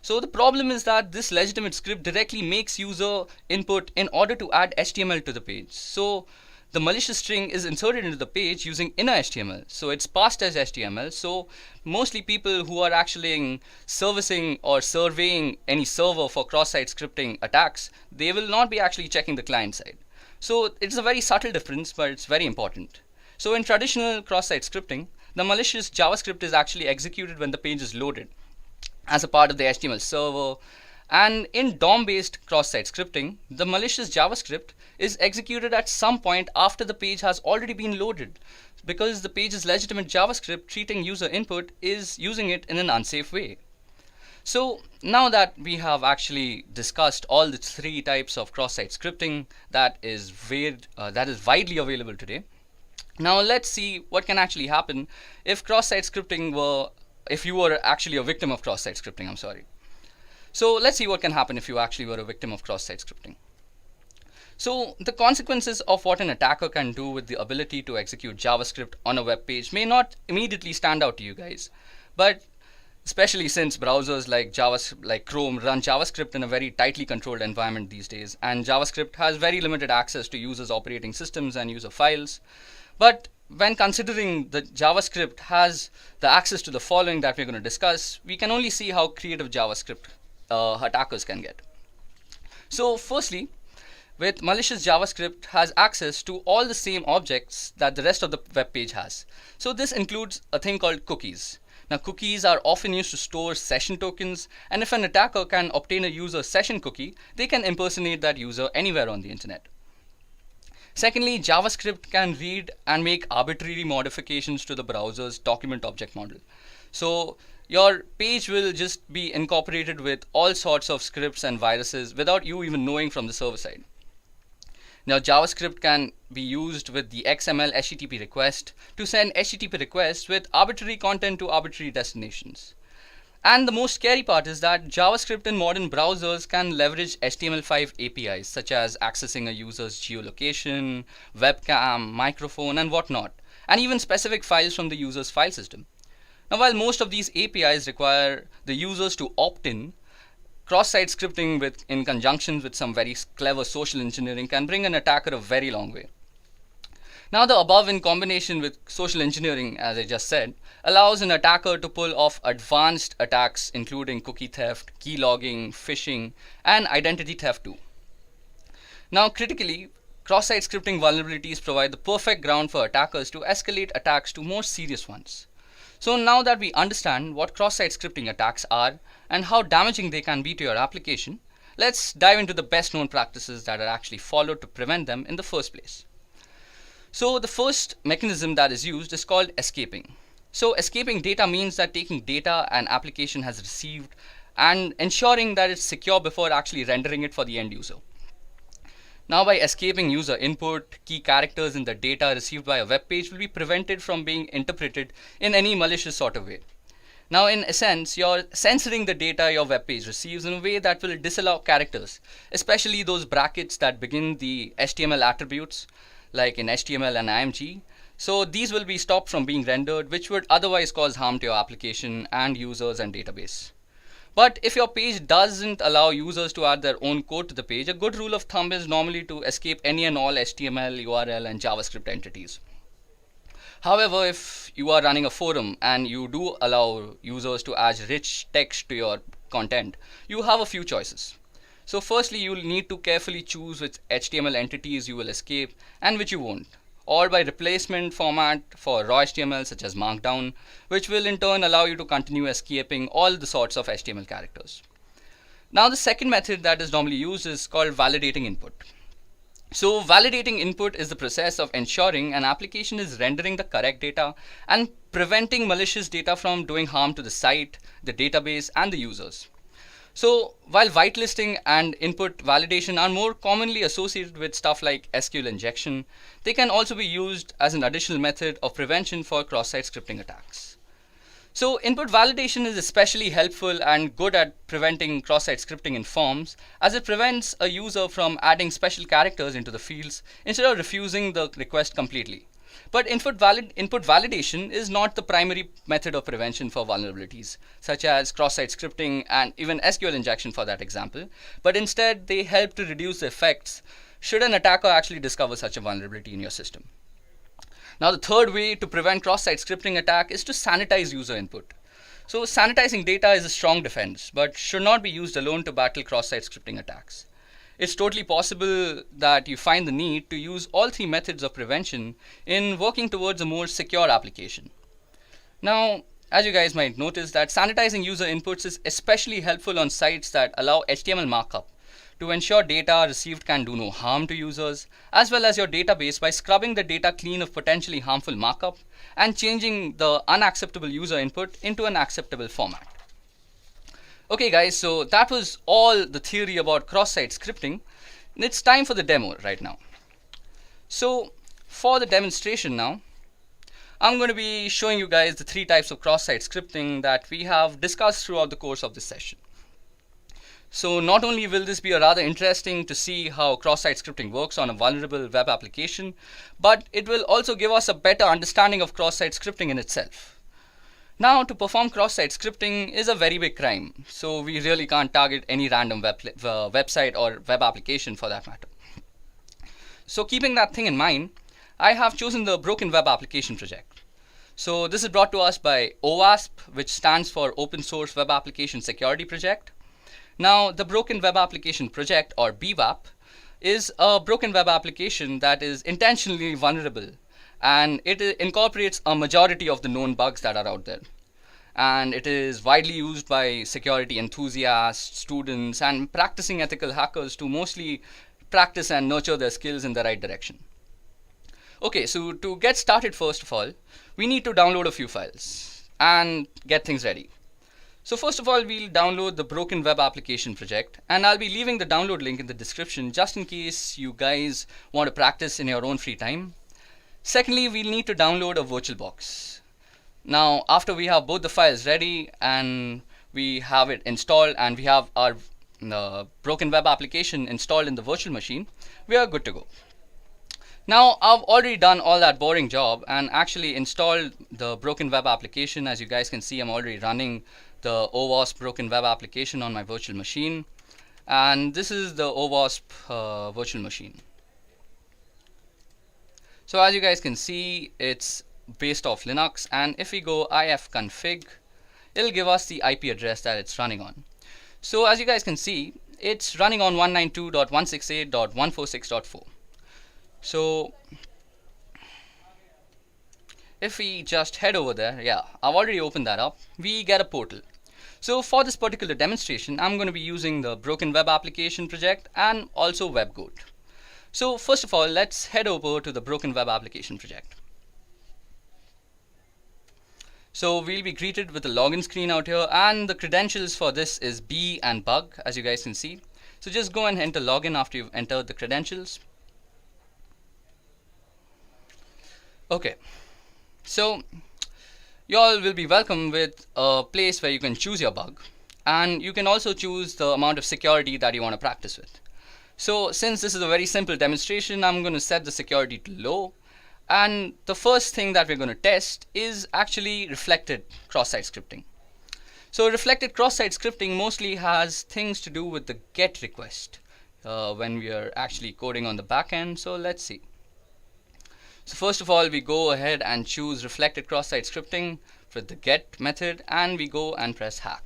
[SPEAKER 3] So the problem is that this legitimate script directly makes user input in order to add HTML to the page. So the malicious string is inserted into the page using inner HTML. So it's passed as HTML. So mostly people who are actually servicing or surveying any server for cross-site scripting attacks, they will not be actually checking the client side. So it's a very subtle difference, but it's very important. So in traditional cross-site scripting, the malicious JavaScript is actually executed when the page is loaded as a part of the HTML server. And in DOM-based cross-site scripting, the malicious JavaScript is executed at some point after the page has already been loaded, because the page's legitimate JavaScript treating user input is using it in an unsafe way. So now that we have actually discussed all the three types of cross-site scripting that is widely available today, now let's see what can actually happen if if you were actually a victim of cross-site scripting, So let's see what can happen if you actually were a victim of cross-site scripting. So the consequences of what an attacker can do with the ability to execute JavaScript on a web page may not immediately stand out to you guys, but especially since browsers like Chrome run JavaScript in a very tightly controlled environment these days, and JavaScript has very limited access to users' operating systems and user files. But when considering that JavaScript has the access to the following that we're going to discuss, we can only see how creative JavaScript attackers can get. So firstly, with malicious JavaScript has access to all the same objects that the rest of the web page has. So this includes a thing called cookies. Now cookies are often used to store session tokens, and if an attacker can obtain a user session cookie, they can impersonate that user anywhere on the internet. Secondly, JavaScript can read and make arbitrary modifications to the browser's document object model. So your page will just be incorporated with all sorts of scripts and viruses without you even knowing from the server side. Now, JavaScript can be used with the XML HTTP request to send HTTP requests with arbitrary content to arbitrary destinations. And the most scary part is that JavaScript in modern browsers can leverage HTML5 APIs, such as accessing a user's geolocation, webcam, microphone, and whatnot, and even specific files from the user's file system. Now, while most of these APIs require the users to opt in, cross-site scripting in conjunction with some very clever social engineering can bring an attacker a very long way. Now, the above in combination with social engineering, as I just said, allows an attacker to pull off advanced attacks including cookie theft, key logging, phishing, and identity theft too. Now, critically, cross-site scripting vulnerabilities provide the perfect ground for attackers to escalate attacks to more serious ones. So now that we understand what cross-site scripting attacks are and how damaging they can be to your application, let's dive into the best known practices that are actually followed to prevent them in the first place. So the first mechanism that is used is called escaping. So escaping data means that taking data an application has received and ensuring that it's secure before actually rendering it for the end user. Now, by escaping user input, key characters in the data received by a web page will be prevented from being interpreted in any malicious sort of way. Now, in essence, you're censoring the data your web page receives in a way that will disallow characters, especially those brackets that begin the HTML attributes, like in HTML and IMG. So these will be stopped from being rendered, which would otherwise cause harm to your application and users and database. But if your page doesn't allow users to add their own code to the page, a good rule of thumb is normally to escape any and all HTML, URL, and JavaScript entities. However, if you are running a forum and you do allow users to add rich text to your content, you have a few choices. So firstly, you'll need to carefully choose which HTML entities you will escape and which you won't, or by replacement format for raw HTML such as Markdown, which will in turn allow you to continue escaping all the sorts of HTML characters. Now, the second method that is normally used is called validating input. So validating input is the process of ensuring an application is rendering the correct data and preventing malicious data from doing harm to the site, the database, and the users. So while whitelisting and input validation are more commonly associated with stuff like SQL injection, they can also be used as an additional method of prevention for cross-site scripting attacks. So input validation is especially helpful and good at preventing cross-site scripting in forms, as it prevents a user from adding special characters into the fields instead of refusing the request completely. But input validation is not the primary method of prevention for vulnerabilities, such as cross-site scripting and even SQL injection for that example, but instead they help to reduce the effects should an attacker actually discover such a vulnerability in your system. Now, the third way to prevent cross-site scripting attack is to sanitize user input. So sanitizing data is a strong defense, but should not be used alone to battle cross-site scripting attacks. It's totally possible that you find the need to use all three methods of prevention in working towards a more secure application. Now, as you guys might notice, that sanitizing user inputs is especially helpful on sites that allow HTML markup to ensure data received can do no harm to users, as well as your database by scrubbing the data clean of potentially harmful markup and changing the unacceptable user input into an acceptable format. Okay guys, so that was all the theory about cross-site scripting. It's time for the demo right now. So for the demonstration now, I'm going to be showing you guys the three types of cross-site scripting that we have discussed throughout the course of this session. So not only will this be rather interesting to see how cross-site scripting works on a vulnerable web application, but it will also give us a better understanding of cross-site scripting in itself. Now, to perform cross-site scripting is a very big crime, so we really can't target any random website or web application for that matter. So keeping that thing in mind, I have chosen the Broken Web Application project. So this is brought to us by OWASP, which stands for Open Source Web Application Security Project. Now, the Broken Web Application Project, or BWAP, is a broken web application that is intentionally vulnerable, and it incorporates a majority of the known bugs that are out there. And it is widely used by security enthusiasts, students, and practicing ethical hackers to mostly practice and nurture their skills in the right direction. Okay, so to get started, first of all, we need to download a few files and get things ready. So first of all, we'll download the Broken Web Application project, and I'll be leaving the download link in the description just in case you guys want to practice in your own free time. Secondly, we'll need to download a VirtualBox. Now, after we have both the files ready and we have it installed and we have our Broken Web Application installed in the virtual machine, we are good to go. Now, I've already done all that boring job and actually installed the Broken Web Application. As you guys can see, I'm already running the OWASP Broken Web Application on my virtual machine, and this is the OWASP virtual machine. So as you guys can see, it's based off Linux, and if we go ifconfig, it'll give us the IP address that it's running on. So as you guys can see, it's running on 192.168.146.4. So if we just head over there, yeah, I've already opened that up, we get a portal. So for this particular demonstration, I'm going to be using the Broken Web Application project and also WebGoat. So first of all, let's head over to the Broken Web Application project. So we'll be greeted with a login screen out here, and the credentials for this is B and bug, as you guys can see. So just go and enter login after you've entered the credentials. Okay, so you all will be welcome with a place where you can choose your bug, and you can also choose the amount of security that you want to practice with. So since this is a very simple demonstration, I'm going to set the security to low, and the first thing that we're going to test is actually reflected cross-site scripting. So reflected cross-site scripting mostly has things to do with the GET request when we are actually coding on the back end. So let's see. So first of all, we go ahead and choose reflected cross-site scripting for the GET method, and we go and press hack.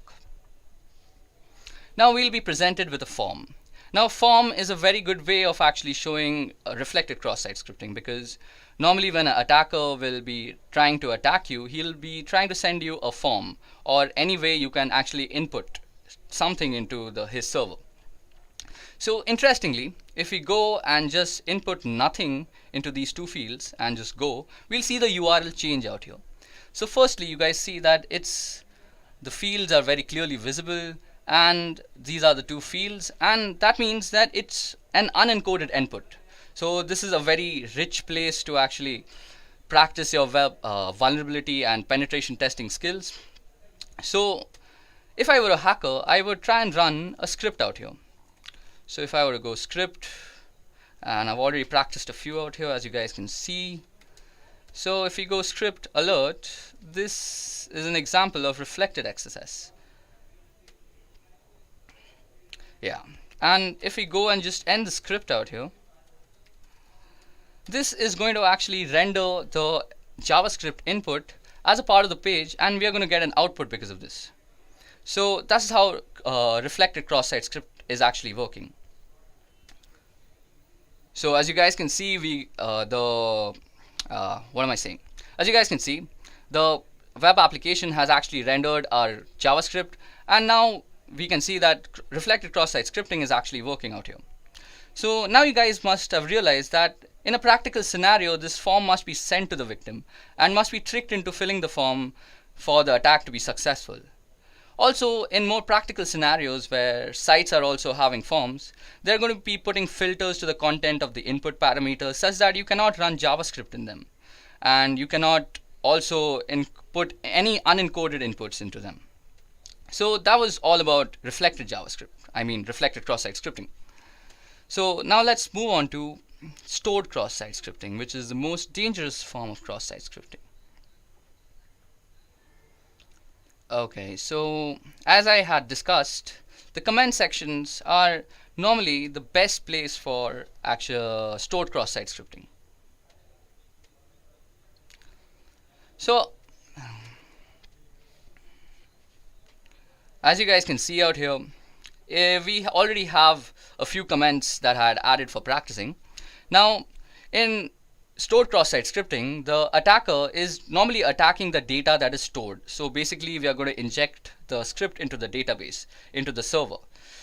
[SPEAKER 3] Now we'll be presented with a form. Now form is a very good way of actually showing reflected cross-site scripting, because normally when an attacker will be trying to attack you, he'll be trying to send you a form or any way you can actually input something into his server. So interestingly, if we go and just input nothing into these two fields and just go, we'll see the URL change out here. So firstly, you guys see that the fields are very clearly visible, and these are the two fields, and that means that it's an unencoded input. So this is a very rich place to actually practice your web vulnerability and penetration testing skills. So if I were a hacker, I would try and run a script out here. So if I were to go script, and I've already practiced a few out here, as you guys can see. So if we go script alert, this is an example of reflected XSS. Yeah, and if we go and just end the script out here, this is going to actually render the JavaScript input as a part of the page, and we are going to get an output because of this. So that's how reflected cross-site script is actually working. So as you guys can see, what am I saying? As you guys can see, the web application has actually rendered our JavaScript, and now we can see that reflected cross-site scripting is actually working out here. So now you guys must have realized that in a practical scenario, this form must be sent to the victim and must be tricked into filling the form for the attack to be successful. Also, in more practical scenarios where sites are also having forms, they're going to be putting filters to the content of the input parameters such that you cannot run JavaScript in them, and you cannot also input any unencoded inputs into them. So that was all about reflected reflected cross-site scripting. So now let's move on to stored cross-site scripting, which is the most dangerous form of cross-site scripting. Okay, so as I had discussed, the comment sections are normally the best place for actual stored cross-site scripting. So as you guys can see out here, we already have a few comments that I had added for practicing. Now in stored cross-site scripting, the attacker is normally attacking the data that is stored. So basically we are going to inject the script into the database, into the server.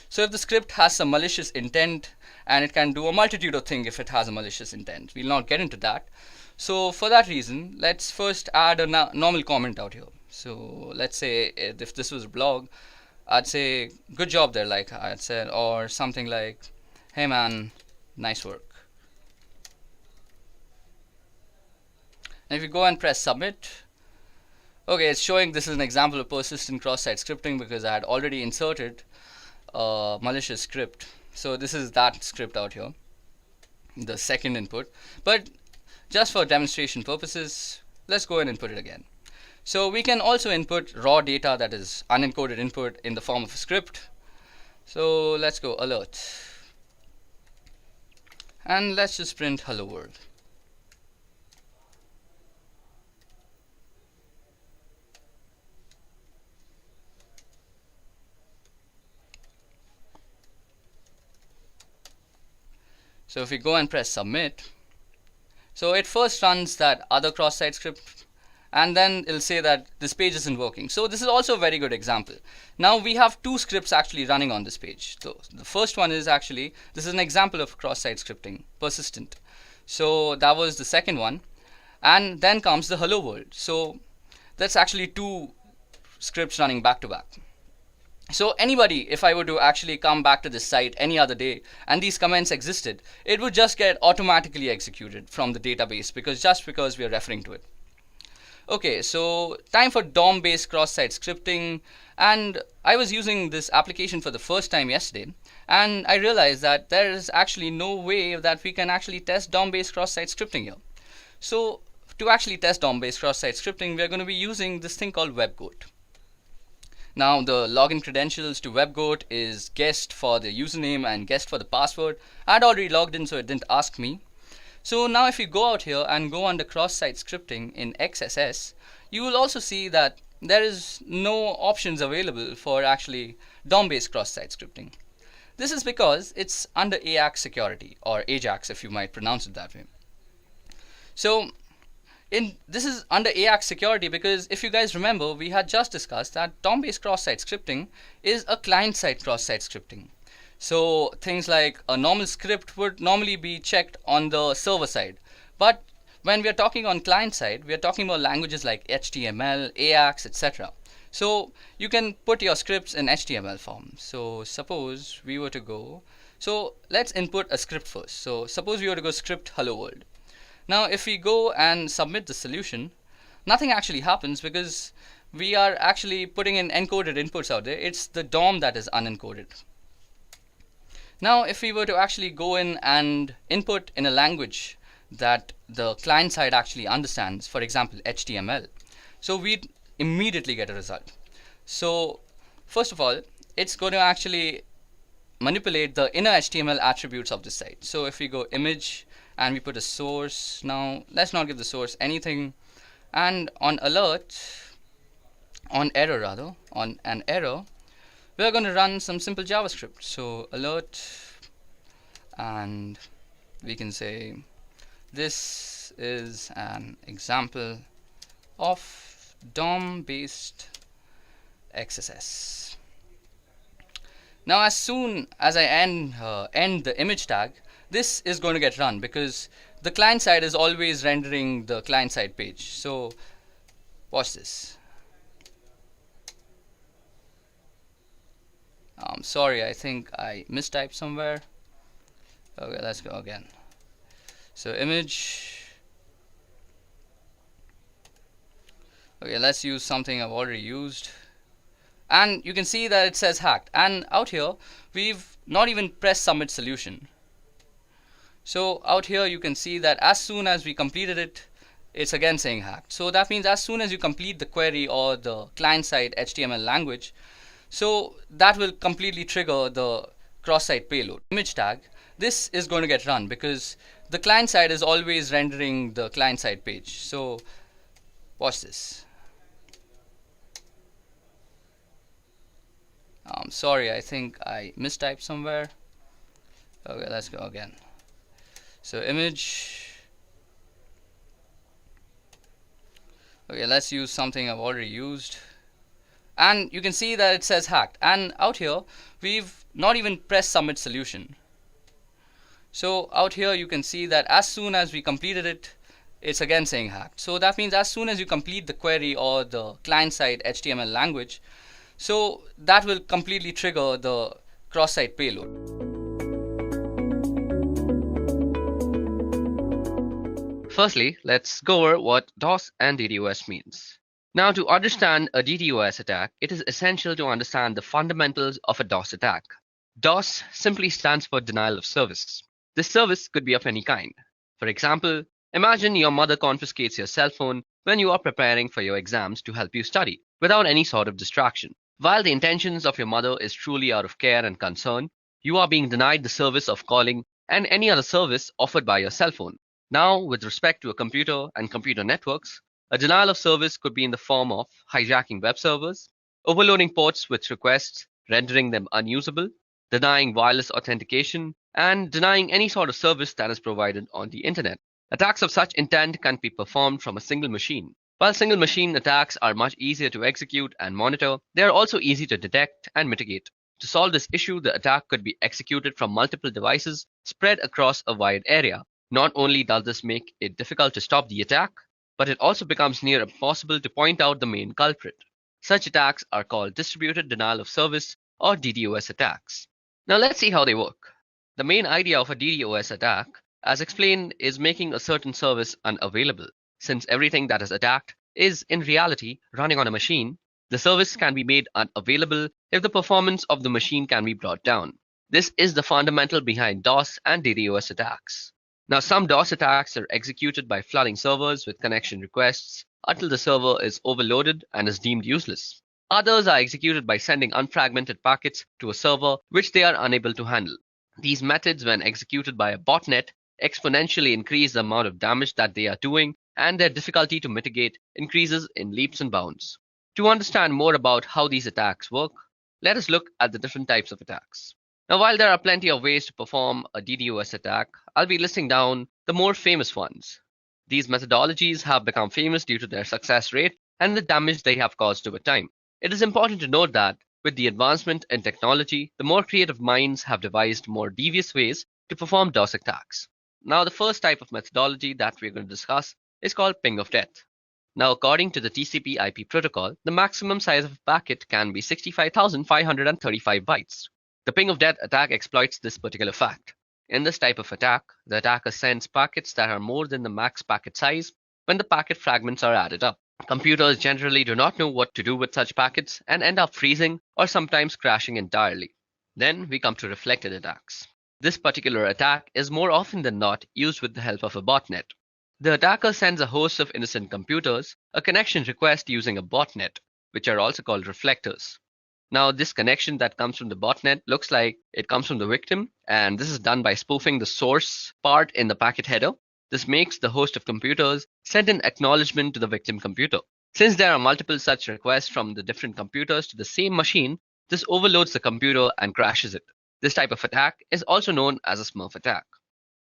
[SPEAKER 3] So if the script has some malicious intent, and it can do a multitude of things if it has a malicious intent, we'll not get into that. So for that reason, let's first add a normal comment out here. So let's say if this was a blog, I'd say good job there, like I'd said, or something like, hey man, nice work. And if you go and press submit, okay, it's showing this is an example of persistent cross-site scripting because I had already inserted a malicious script. So this is that script out here, the second input. But just for demonstration purposes, let's go and input it again. So we can also input raw data, that is unencoded input, in the form of a script. So let's go alert. And let's just print hello world. So if we go and press submit, so it first runs that other cross-site script, and then it'll say that this page isn't working. So this is also a very good example. Now we have two scripts actually running on this page. So the first one is actually, this is an example of cross-site scripting, persistent. So that was the second one. And then comes the hello world. So that's actually two scripts running back to back. So anybody, if I were to actually come back to this site any other day and these comments existed, it would just get automatically executed from the database because we are referring to it. Okay, so time for DOM-based cross-site scripting, and I was using this application for the first time yesterday, and I realized that there is actually no way that we can actually test DOM-based cross-site scripting here. So to actually test DOM-based cross-site scripting, we are going to be using this thing called WebGoat. Now the login credentials to WebGoat is guest for the username and guest for the password. I had already logged in, so it didn't ask me. So now if you go out here and go under cross-site scripting in XSS, you will also see that there is no options available for actually DOM-based cross-site scripting. This is because it's under AJAX security, or AJAX if you might pronounce it that way. So this is under AJAX security because if you guys remember, we had just discussed that DOM-based cross-site scripting is a client-side cross-site scripting. So things like a normal script would normally be checked on the server side. But when we are talking on client side, we are talking about languages like HTML, AJAX, etc. So you can put your scripts in HTML form. So suppose we were to go, so let's input a script first. So suppose we were to go script hello world. Now if we go and submit the solution, nothing actually happens because we are actually putting in encoded inputs out there. It's the DOM that is unencoded. Now if we were to actually go in and input in a language that the client side actually understands, for example HTML, so we'd immediately get a result. So first of all, it's going to actually manipulate the inner HTML attributes of the site. So if we go image and we put a source, now let's not give the source anything, and on alert, on an error, we're going to run some simple JavaScript. So alert, and we can say this is an example of DOM-based XSS. Now as soon as I end the image tag, this is going to get run because the client side is always rendering the client side page. So watch this. Sorry, I think I mistyped somewhere. Okay, let's go again. So image. Okay, let's use something I've already used. And you can see that it says hacked. And out here, we've not even pressed submit solution. So out here, you can see that as soon as we completed it, it's again saying hacked. So that means as soon as you complete the query or the client-side HTML language, so that will completely trigger the cross-site payload. Image tag, this is going to get run because the client side is always rendering the client side page. So watch this. Sorry, I think I mistyped somewhere. Okay, let's go again. So image. Okay, let's use something I've already used. And you can see that it says hacked. And out here, we've not even pressed submit solution. So out here, you can see that as soon as we completed it, it's again saying hacked. So that means as soon as you complete the query or the client-side HTML language, so that will completely trigger the cross-site payload.
[SPEAKER 4] Firstly, let's go over what DOS and DDoS means. Now, to understand a DDoS attack, it is essential to understand the fundamentals of a DOS attack. DOS simply stands for denial of service. This service could be of any kind. For example, imagine your mother confiscates your cell phone when you are preparing for your exams to help you study, without any sort of distraction. While the intentions of your mother is truly out of care and concern, you are being denied the service of calling and any other service offered by your cell phone. Now, with respect to a computer and computer networks, a denial of service could be in the form of hijacking web servers, overloading ports with requests, rendering them unusable, denying wireless authentication, and denying any sort of service that is provided on the internet. Attacks of such intent can be performed from a single machine. While single machine attacks are much easier to execute and monitor, they are also easy to detect and mitigate. To solve this issue, the attack could be executed from multiple devices spread across a wide area. Not only does this make it difficult to stop the attack, but it also becomes near impossible to point out the main culprit. Such attacks are called distributed denial of service or DDoS attacks. Now let's see how they work. The main idea of a DDoS attack, as explained, is making a certain service unavailable. Since everything that is attacked is in reality running on a machine, the service can be made unavailable if the performance of the machine can be brought down. This is the fundamental behind DOS and DDoS attacks. Now, some DOS attacks are executed by flooding servers with connection requests until the server is overloaded and is deemed useless. Others are executed by sending unfragmented packets to a server which they are unable to handle. These methods, when executed by a botnet, exponentially increase the amount of damage that they are doing, and their difficulty to mitigate increases in leaps and bounds. To understand more about how these attacks work, let us look at the different types of attacks. Now, while there are plenty of ways to perform a DDoS attack, I'll be listing down the more famous ones. These methodologies have become famous due to their success rate and the damage they have caused over time. It is important to note that with the advancement in technology, the more creative minds have devised more devious ways to perform DOS attacks. Now, the first type of methodology that we're going to discuss is called ping of death. Now, according to the TCP/IP protocol, the maximum size of a packet can be 65,535 bytes. The ping of death attack exploits this particular fact. In this type of attack, the attacker sends packets that are more than the max packet size when the packet fragments are added up. Computers generally do not know what to do with such packets and end up freezing or sometimes crashing entirely. Then we come to reflected attacks. This particular attack is more often than not used with the help of a botnet. The attacker sends a host of innocent computers a connection request using a botnet, which are also called reflectors. Now, this connection that comes from the botnet looks like it comes from the victim, and this is done by spoofing the source part in the packet header. This makes the host of computers send an acknowledgement to the victim computer. Since there are multiple such requests from the different computers to the same machine, this overloads the computer and crashes it. This type of attack is also known as a Smurf attack.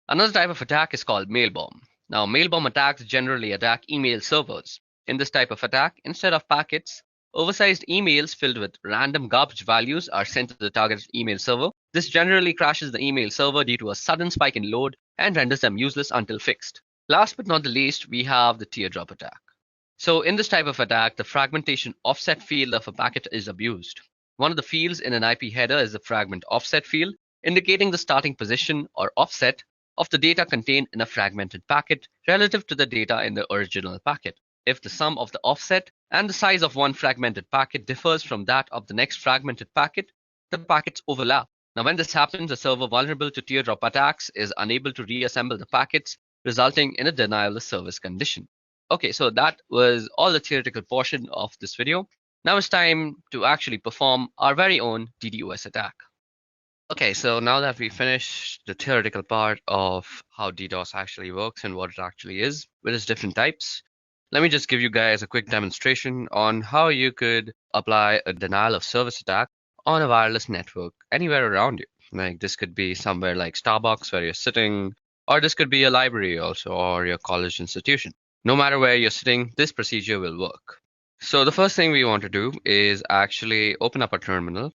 [SPEAKER 4] Another type of attack is called mail bomb. Now, mail bomb attacks generally attack email servers. In this type of attack, instead of packets, oversized emails filled with random garbage values are sent to the targeted email server. This generally crashes the email server due to a sudden spike in load and renders them useless until fixed. Last but not the least, we have the teardrop attack. So in this type of attack, the fragmentation offset field of a packet is abused. One of the fields in an IP header is the fragment offset field, indicating the starting position or offset of the data contained in a fragmented packet relative to the data in the original packet. If the sum of the offset and the size of one fragmented packet differs from that of the next fragmented packet, the packets overlap. Now, when this happens, a server vulnerable to teardrop attacks is unable to reassemble the packets, resulting in a denial of service condition. Okay, so that was all the theoretical portion of this video. Now it's time to actually perform our very own DDoS attack. Okay, so now that we finished the theoretical part of how DDoS actually works and what it actually is with its different types, let me just give you guys a quick demonstration on how you could apply a denial of service attack on a wireless network anywhere around you. Like this could be somewhere like Starbucks where you're sitting, or this could be a library also, or your college institution. No matter where you're sitting, this procedure will work. So the first thing we want to do is actually open up a terminal,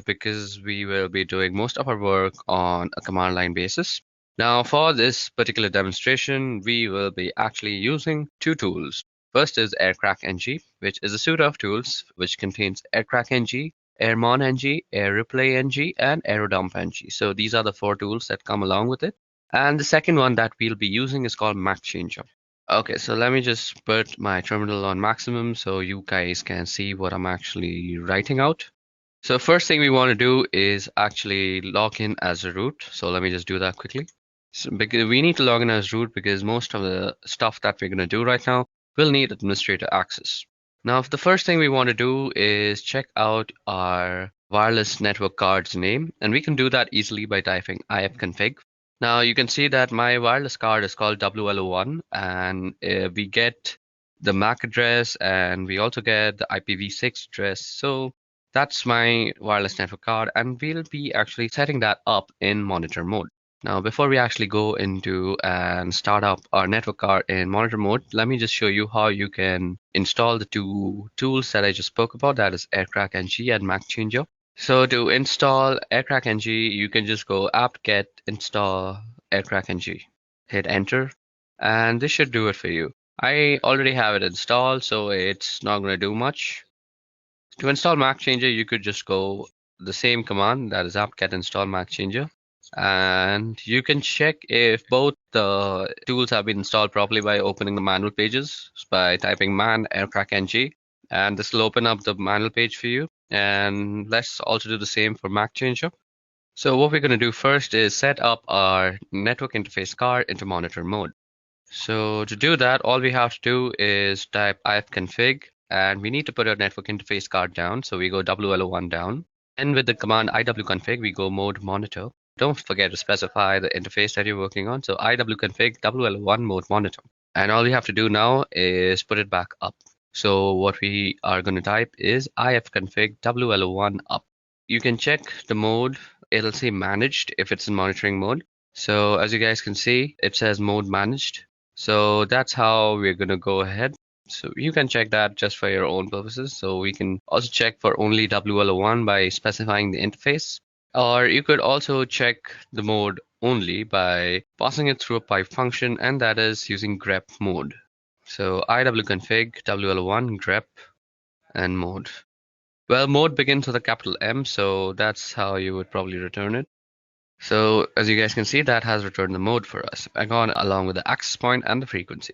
[SPEAKER 4] because we will be doing most of our work on a command line basis.
[SPEAKER 5] Now for this particular demonstration, we will be actually using two tools. First is AirCrackNG, which is a suite of tools which contains AirCrackNG, AirmonNG, AirReplayNG, and AeroDumpNG. So these are the four tools that come along with it. And the second one that we'll be using is called MacChanger. Okay, so let me just put my terminal on maximum so you guys can see what I'm actually writing out. So first thing we want to do is actually log in as a root. So let me just do that quickly. So because we need to log in as root because most of the stuff that we're going to do right now will need administrator access. Now, the first thing we want to do is check out our wireless network card's name, and we can do that easily by typing ifconfig. Now you can see that my wireless card is called WLO1, and we get the MAC address and we also get the IPv6 address. So that's my wireless network card, and we'll be actually setting that up in monitor mode. Now, before we actually go into and start up our network card in monitor mode, let me just show you how you can install the two tools that I just spoke about, that is AirCrackNG and MacChanger. So to install AirCrackNG, you can just go apt-get install AirCrackNG, hit enter, and this should do it for you. I already have it installed, so it's not going to do much. To install MacChanger, you could just go the same command, that is apt-get install MacChanger. And you can check if both the tools have been installed properly by opening the manual pages by typing man aircrackng, and this will open up the manual page for you. And let's also do the same for MacChanger. So what we're going to do first is set up our network interface card into monitor mode. So to do that, all we have to do is type ifconfig, and we need to put our network interface card down. So we go WLO1 down, and with the command iwconfig, we go mode monitor. Don't forget to specify the interface that you're working on. So iwconfig WL1 mode monitor. And all you have to do now is put it back up. So what we are going to type is ifconfig WL1 up. You can check the mode. It'll say managed if it's in monitoring mode. So as you guys can see, it says mode managed. So that's how we're going to go ahead. So you can check that just for your own purposes. So we can also check for only WL1 by specifying the interface. Or you could also check the mode only by passing it through a pipe function, and that is using grep mode. So iwconfig WL1 grep and mode. Well, mode begins with a capital M, so that's how you would probably return it. So as you guys can see, that has returned the mode for us, along with the access point and the frequency.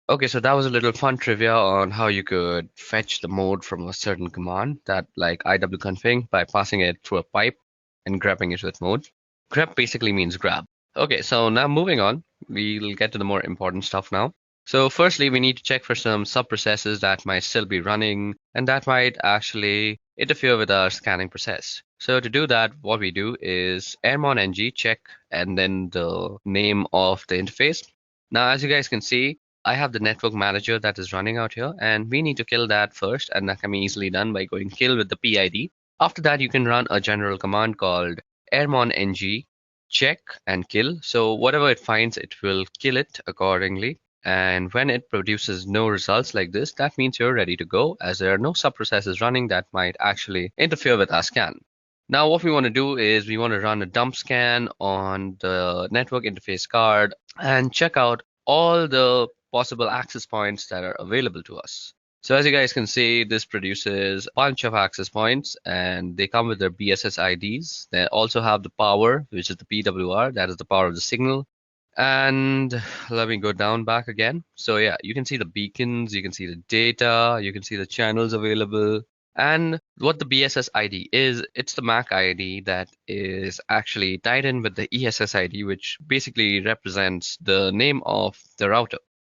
[SPEAKER 5] Okay, so that was a little fun trivia on how you could fetch the mode from a certain command, that like iwconfig, by passing it through a pipe and grabbing it with mode. Grab basically means grab. Okay, so now moving on, we'll get to the more important stuff now. So firstly, we need to check for some sub-processes that might still be running and that might actually interfere with our scanning process. So to do that, what we do is airmonng check and then the name of the interface. Now, as you guys can see, I have the network manager that is running out here, and we need to kill that first, and that can be easily done by going kill with the PID. After that, you can run a general command called airmonng check and kill. So whatever it finds, it will kill it accordingly. And when it produces no results like this, that means you're ready to go, as there are no sub-processes running that might actually interfere with our scan. Now, what we want to do is we want to run a dump scan on the network interface card and check out all the possible access points that are available to us. So as you guys can see, this produces a bunch of access points, and they come with their BSS IDs. They also have the power, which is the PWR, that is the power of the signal. And let me go down back again. So yeah, you can see the beacons, you can see the data, you can see the channels available. And what the BSS ID is, it's the MAC ID that is actually tied in with the ESS ID, which basically represents the name of the router.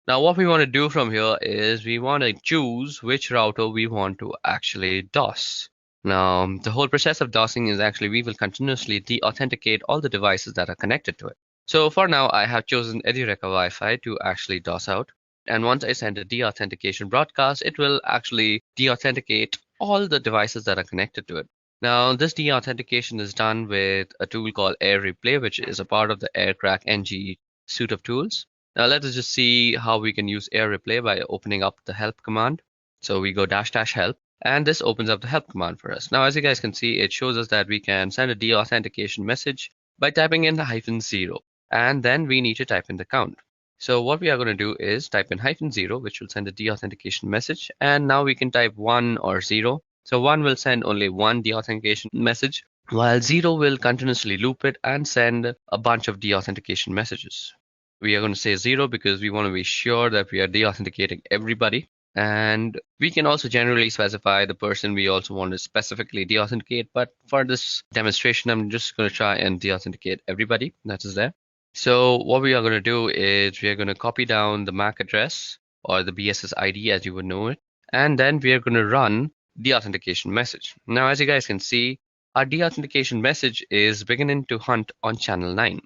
[SPEAKER 5] Now, what we want to do from here is we want to choose which router we want to actually DOS. Now, the whole process of DOSing is actually we will continuously de-authenticate all the devices that are connected to it. So for now, I have chosen Edureka Wi-Fi to actually DOS out. And once I send a de-authentication broadcast, it will actually de-authenticate all the devices that are connected to it. Now, this de-authentication is done with a tool called AirReplay, which is a part of the AirCrackNG suite of tools. Now let us just see how we can use AirReplay by opening up the help command. So we go --help, and this opens up the help command for us. Now, as you guys can see, it shows us that we can send a de-authentication message by typing in the -0. and then we need to type in the count. So what we are going to do is type in -0, which will send a deauthentication message, and now we can type 1 or 0. So 1 will send only one deauthentication message, while 0 will continuously loop it and send a bunch of deauthentication messages. We are going to say 0 because we want to be sure that we are deauthenticating everybody. And we can also generally specify the person we also want to specifically deauthenticate. But for this demonstration, I'm just going to try and deauthenticate everybody that is there. So what we are going to do is we are going to copy down the MAC address or the BSS ID as you would know it. And then we are going to run the authentication message. Now, as you guys can see, our deauthentication message is beginning to hunt on channel 9.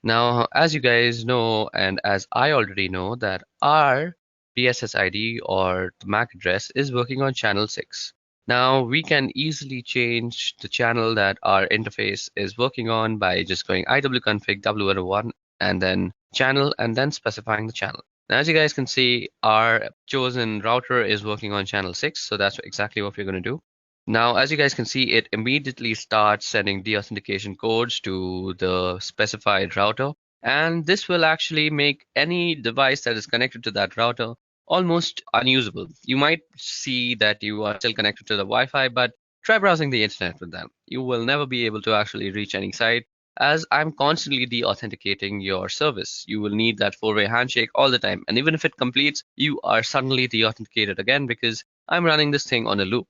[SPEAKER 5] Now, as you guys know, and as I already know, that our BSS ID or the MAC address is working on channel 6. Now, we can easily change the channel that our interface is working on by just going iwconfig w1 and then channel and then specifying the channel. Now, as you guys can see, our chosen router is working on channel 6, so that's exactly what we're going to do. Now, as you guys can see, it immediately starts sending deauthentication codes to the specified router, and this will actually make any device that is connected to that router almost unusable. You might see that you are still connected to the Wi-Fi, but try browsing the internet with them. You will never be able to actually reach any site, as I'm constantly deauthenticating your service. You will need that 4-way handshake all the time, and even if it completes, you are suddenly deauthenticated again because I'm running this thing on a loop.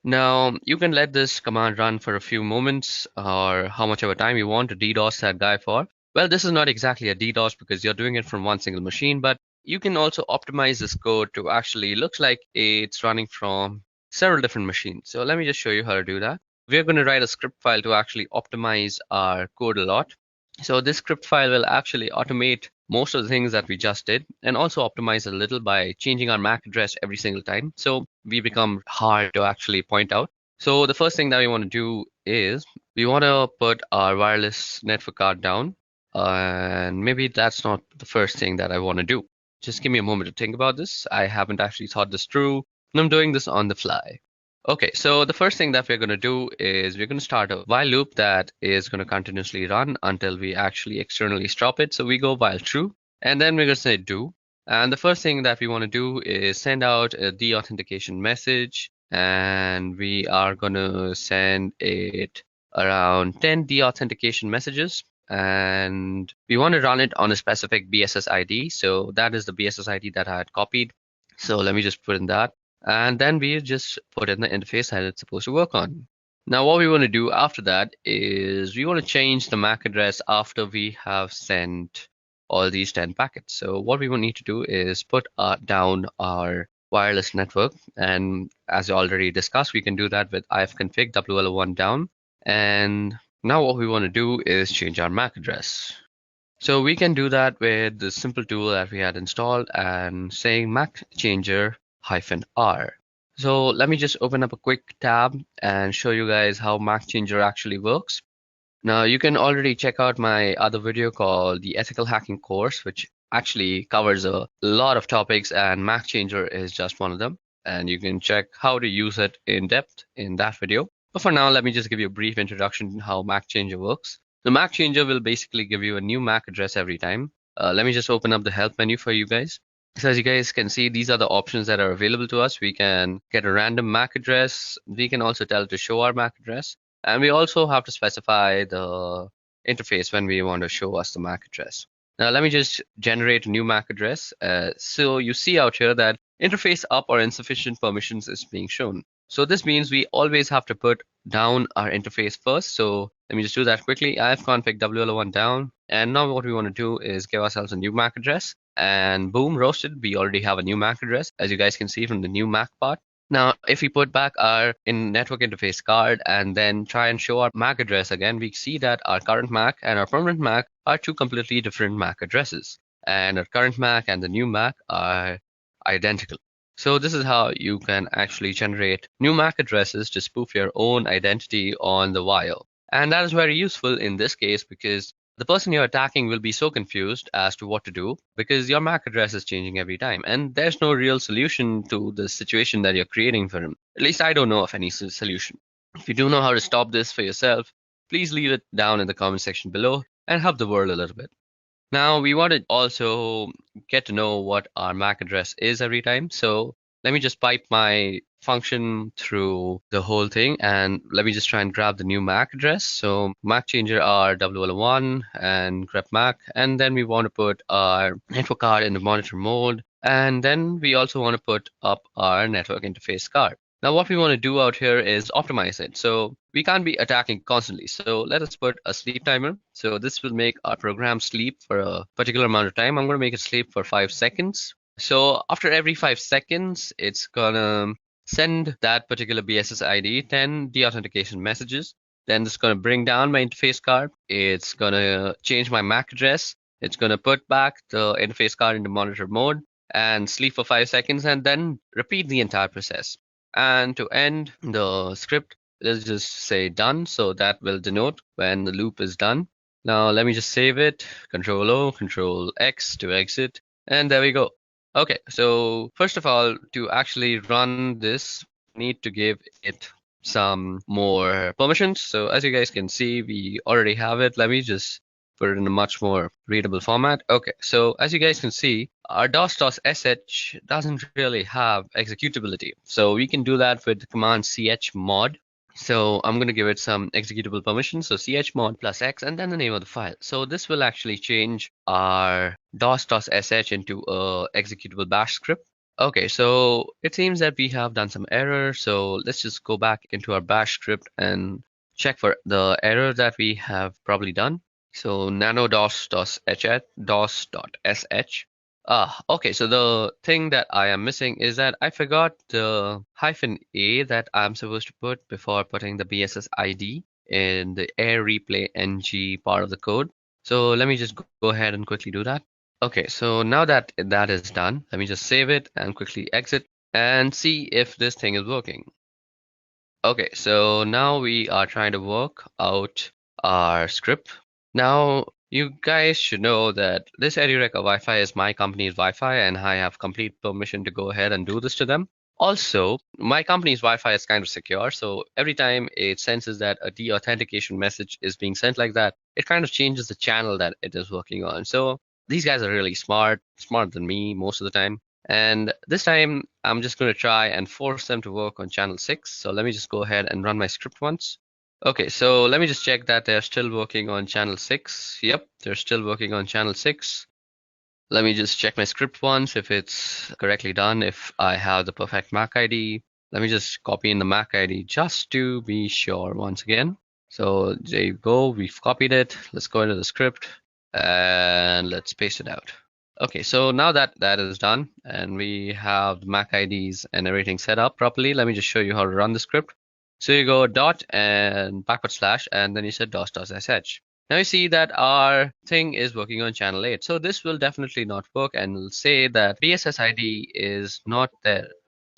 [SPEAKER 5] Now, you can let this command run for a few moments or how much of a time you want to DDoS that guy for. Well, this is not exactly a DDoS because you're doing it from one single machine, but you can also optimize this code to actually look like it's running from several different machines. So let me just show you how to do that. We're going to write a script file to actually optimize our code a lot. So this script file will actually automate most of the things that we just did and also optimize a little by changing our MAC address every single time. So we become hard to actually point out. So the first thing that we want to do is we want to put our wireless network card down. And maybe that's not the first thing that I want to do. Just give me a moment to think about this. I haven't actually thought this through, and I'm doing this on the fly. Okay, so the first thing that we're going to do is we're going to start a while loop that is going to continuously run until we actually externally stop it. So we go while true, and then we're going to say do. And the first thing that we want to do is send out a deauthentication message, and we are going to send it around 10 deauthentication messages. And we want to run it on a specific BSS ID. So that is the BSS ID that I had copied. So let me just put in that. And then we just put in the interface that it's supposed to work on. Now, what we want to do after that is we want to change the MAC address after we have sent all these 10 packets. So what we will need to do is put down our wireless network. And as I already discussed, we can do that with ifconfig WL1 down. And now what we want to do is change our MAC address. So we can do that with the simple tool that we had installed and saying MAC changer -R. So let me just open up a quick tab and show you guys how MAC changer actually works. Now you can already check out my other video called the ethical hacking course, which actually covers a lot of topics, and MAC changer is just one of them. And you can check how to use it in depth in that video. But for now, let me just give you a brief introduction to how MAC changer works. The MAC changer will basically give you a new MAC address every time. Let me just open up the help menu for you guys. So as you guys can see, these are the options that are available to us. We can get a random MAC address. We can also tell it to show our MAC address. And we also have to specify the interface when we want to show us the MAC address. Now let me just generate a new MAC address. So you see out here that interface up or insufficient permissions is being shown. So this means we always have to put down our interface first. So let me just do that quickly. ifconfig WL1 down. And now what we want to do is give ourselves a new MAC address. And boom, roasted, we already have a new MAC address, as you guys can see from the new MAC part. Now, if we put back our network interface card and then try and show our MAC address again, we see that our current MAC and our permanent MAC are two completely different MAC addresses. And our current MAC and the new MAC are identical. So this is how you can actually generate new MAC addresses to spoof your own identity on the wire. And that is very useful in this case because the person you're attacking will be so confused as to what to do because your MAC address is changing every time. And there's no real solution to the situation that you're creating for him. At least I don't know of any solution. If you do know how to stop this for yourself, please leave it down in the comment section below and help the world a little bit.
[SPEAKER 4] Now we want to also get to know what our MAC address is every time. So let me just pipe my function through the whole thing, and let me just try and grab the new MAC address. So MAC changer are WL1 and grep MAC, and then we want to put our network card in the monitor mode, and then we also want to put up our network interface card. Now what we want to do out here is optimize it. So we can't be attacking constantly. So let us put a sleep timer. So this will make our program sleep for a particular amount of time. I'm going to make it sleep for 5 seconds. So after every 5 seconds, it's gonna send that particular BSS ID 10 deauthentication messages. Then it's gonna bring down my interface card. It's gonna change my MAC address. It's gonna put back the interface card into monitor mode and sleep for 5 seconds, and then repeat the entire process. And to end the script, let's just say done. So that will denote when the loop is done. Now let me just save it. Control O, Control X to exit. And there we go. Okay, so first of all, to actually run this, need to give it some more permissions. So as you guys can see, we already have it. Let me just put it in a much more readable format. Okay, so as you guys can see, our dos.sh doesn't really have executability. So we can do that with the command chmod. So I'm going to give it some executable permissions. So chmod plus x and then the name of the file. So this will actually change our dos.sh into a executable bash script. Okay, so it seems that we have done some error. So let's just go back into our bash script and check for the error that we have probably done. So nano dos.sh. Okay, so the thing that I am missing is that I forgot the -a that I'm supposed to put before putting the BSS ID in the air replay ng part of the code. So let me just go ahead and quickly do that. Okay, so now that that is done, let me just save it and quickly exit and see if this thing is working. Okay, so now we are trying to work out our script. Now, you guys should know that this EduRec Wi-Fi is my company's Wi-Fi, and I have complete permission to go ahead and do this to them. Also, my company's Wi-Fi is kind of secure, so every time it senses that a deauthentication message is being sent like that, it kind of changes the channel that it is working on. So these guys are really smart, smarter than me most of the time. And this time, I'm just going to try and force them to work on channel 6. So let me just go ahead and run my script once. Okay, so let me just check that they're still working on channel 6. Yep, they're still working on channel 6. Let me just check my script once if it's correctly done, if I have the perfect MAC ID. Let me just copy in the MAC ID just to be sure once again. So there you go, we've copied it. Let's go into the script and let's paste it out. Okay, so now that that is done and we have the MAC IDs and everything set up properly, let me just show you how to run the script. So you go dot and backward slash, and then you said dos.sh. Now you see that our thing is working on channel 8. So this will definitely not work, and will say that BSS ID is not there.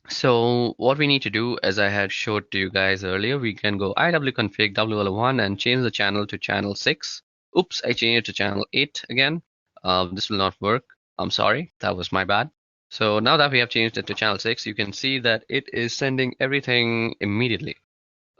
[SPEAKER 4] So what we need to do, as I had showed to you guys earlier, we can go iwconfig WL1 and change the channel to channel 6. Oops, I changed it to channel 8 again. This will not work. I'm sorry, that was my bad. So now that we have changed it to channel 6, you can see that it is sending everything immediately.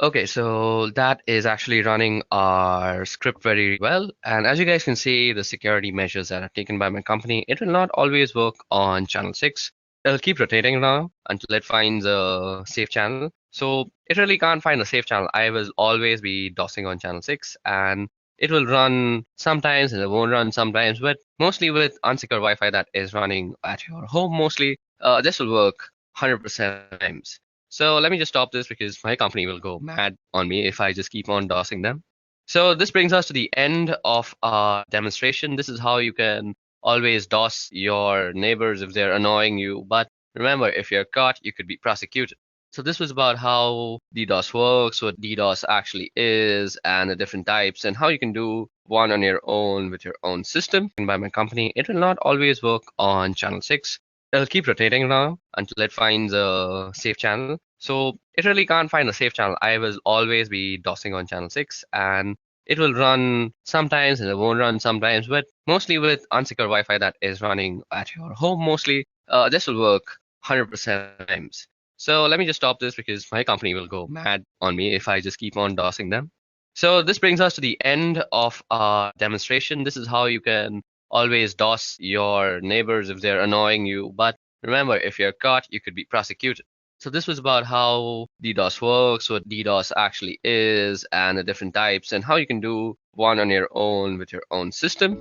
[SPEAKER 4] Okay, so that is actually running our script very well. And as you guys can see, the security measures that are taken by my company, it will not always work on channel 6. It'll keep rotating now until it finds a safe channel. So it really can't find a safe channel. I will always be DOSing on channel 6, and it will run sometimes and it won't run sometimes, but mostly with unsecure Wi-Fi that is running at your home mostly, this will work 100% times. So let me just stop this because my company will go mad on me if I just keep on DOSing them. So this brings us to the end of our demonstration. This is how you can always DOS your neighbors if they're annoying you. But remember, if you're caught, you could be prosecuted. So this was about how DDoS works, what DDoS actually is, and the different types, and how you can do one on your own with your own system. And by my company, it will not always work on channel 6. It'll keep rotating now until it finds a safe channel. So it really can't find a safe channel. I will always be DOSing on channel 6, and it will run sometimes and it won't run sometimes, but mostly with unsecure Wi-Fi that is running at your home mostly, this will work 100% times. So let me just stop this because my company will go mad on me if I just keep on DOSing them. So this brings us to the end of our demonstration. This is how you can
[SPEAKER 5] always DOS your neighbors if they're annoying you. But remember, if you're caught, you could be prosecuted. So this was about how DDoS works, what DDoS actually is, and the different types, and how you can do one on your own with your own system.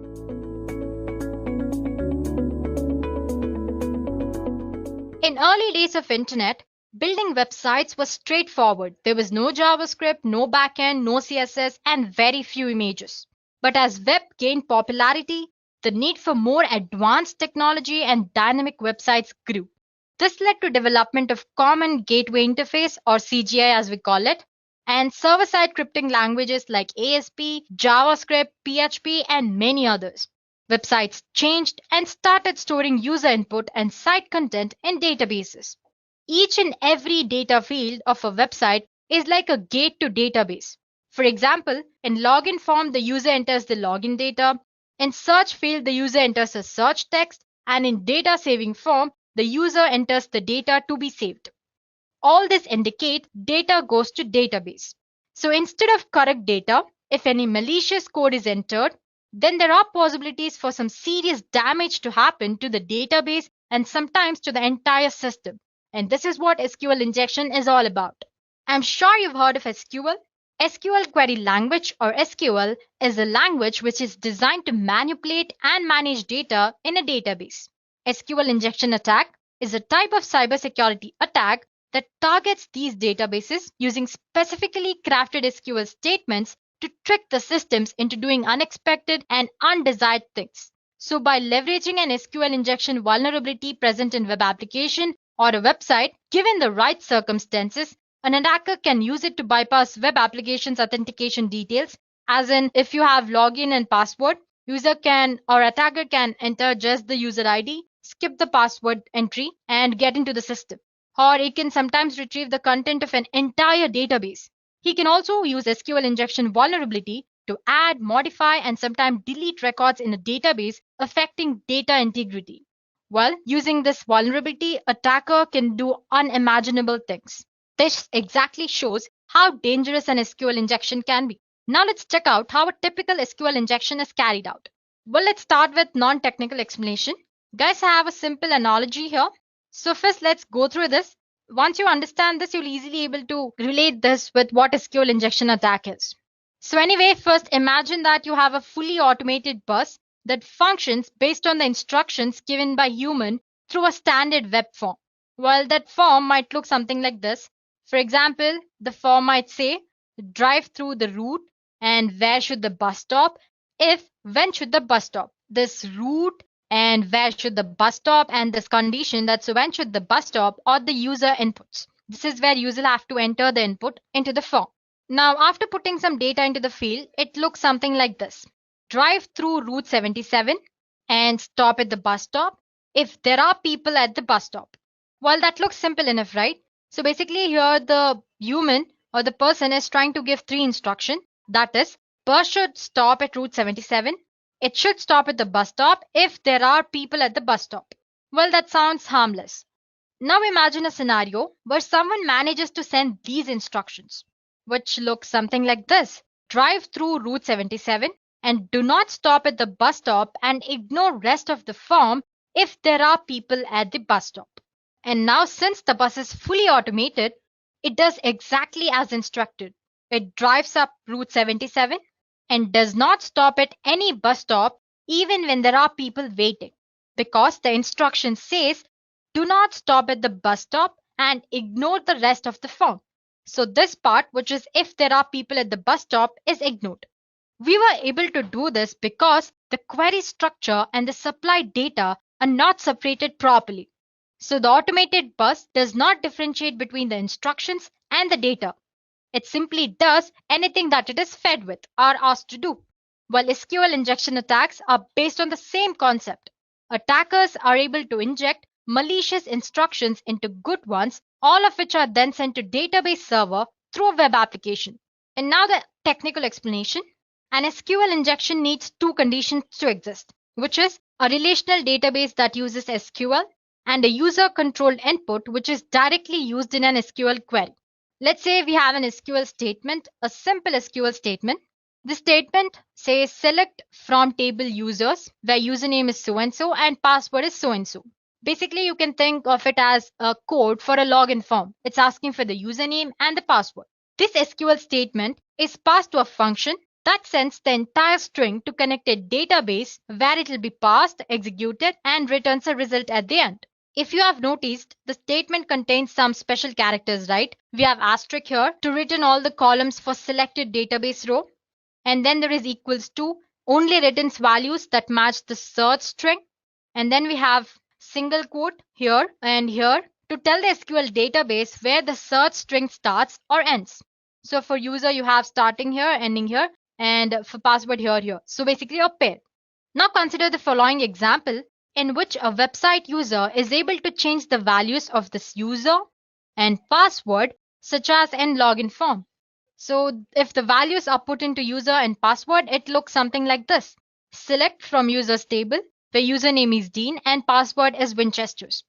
[SPEAKER 6] In early days of internet, building websites was straightforward. There was no JavaScript, no backend, no CSS, and very few images. But as web gained popularity, the need for more advanced technology and dynamic websites grew. This led to development of Common Gateway Interface, or CGI as we call it, and server-side scripting languages like ASP, JavaScript, PHP, and many others. Websites changed and started storing user input and site content in databases. Each and every data field of a website is like a gate to database. For example, in login form, the user enters the login data. In search field, the user enters a search text. And in data saving form, the user enters the data to be saved. All this indicate data goes to database. So instead of correct data, if any malicious code is entered, then there are possibilities for some serious damage to happen to the database and sometimes to the entire system. And this is what SQL injection is all about. I'm sure you've heard of SQL. SQL Query Language, or SQL, is a language which is designed to manipulate and manage data in a database. SQL injection attack is a type of cybersecurity attack that targets these databases using specifically crafted SQL statements to trick the systems into doing unexpected and undesired things. So by leveraging an SQL injection vulnerability present in web application or a website, given the right circumstances, an attacker can use it to bypass web application's authentication details, as in if you have login and password, user can or attacker can enter just the user ID, skip the password entry, and get into the system. Or it can sometimes retrieve the content of an entire database. He can also use SQL injection vulnerability to add, modify, and sometimes delete records in a database, affecting data integrity. Well, using this vulnerability, attacker can do unimaginable things. This exactly shows how dangerous an SQL injection can be. Now let's check out how a typical SQL injection is carried out. Well, let's start with non-technical explanation. Guys, I have a simple analogy here. So first, let's go through this. Once you understand this, you'll easily able to relate this with what SQL injection attack is. So anyway, first imagine that you have a fully automated bus that functions based on the instructions given by human through a standard web form. Well, that form might look something like this. For example, the form might say, drive through the route and where should the bus stop, if when should the bus stop. This route and where should the bus stop and this condition, that's when should the bus stop, or the user inputs. This is where user have to enter the input into the form. Now after putting some data into the field, it looks something like this. Drive through Route 77 and stop at the bus stop if there are people at the bus stop. Well, that looks simple enough, right? So basically here the human or the person is trying to give three instructions. That is, bus should stop at Route 77. It should stop at the bus stop if there are people at the bus stop. Well, that sounds harmless. Now imagine a scenario where someone manages to send these instructions, which looks something like this. Drive through Route 77 and do not stop at the bus stop and ignore rest of the form if there are people at the bus stop. And now since the bus is fully automated, it does exactly as instructed. It drives up Route 77 and does not stop at any bus stop even when there are people waiting, because the instruction says do not stop at the bus stop and ignore the rest of the form. So this part, which is if there are people at the bus stop, is ignored. We were able to do this because the query structure and the supplied data are not separated properly. So the automated bus does not differentiate between the instructions and the data. It simply does anything that it is fed with or asked to do. While SQL injection attacks are based on the same concept. Attackers are able to inject malicious instructions into good ones, all of which are then sent to database server through a web application. And now the technical explanation. An SQL injection needs two conditions to exist, which is a relational database that uses SQL and a user-controlled input which is directly used in an SQL query. Let's say we have an SQL statement, a simple SQL statement The statement says select from table users where username is so and so and password is so and so. Basically, you can think of it as a code for a login form. It's asking for the username and the password. This SQL statement is passed to a function that sends the entire string to connect a database where it will be passed, executed, and returns a result at the end. If you have noticed, the statement contains some special characters, right? We have asterisk here to return all the columns for selected database row. And then there is equals to only returns values that match the search string. And then we have single quote here and here to tell the SQL database where the search string starts or ends. So for user, you have starting here, ending here, and for password here. So basically a pair. Now consider the following example in which a website user is able to change the values of this user and password such as in login form. So if the values are put into user and password, it looks something like this. Select from users table where username is Dean and password is Winchester's.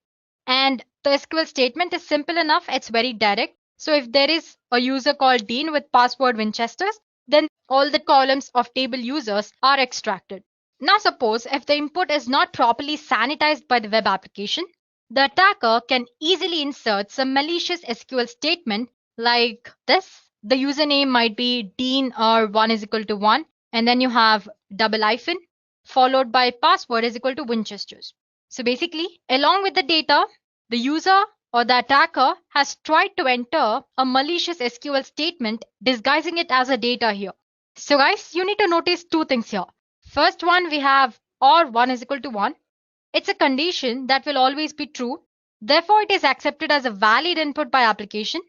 [SPEAKER 6] And the SQL statement is simple enough. It's very direct. So if there is a user called Dean with password Winchester's, then all the columns of table users are extracted. Now suppose if the input is not properly sanitized by the web application, the attacker can easily insert some malicious SQL statement like this. The username might be Dean or 1 is equal to 1, and then you have double hyphen followed by password is equal to Winchester's. So basically, along with the data, the user or the attacker has tried to enter a malicious SQL statement disguising it as a data here. So guys, you need to notice two things here. First one, we have or 1 is equal to 1. It's a condition that will always be true. Therefore, it is accepted as a valid input by application.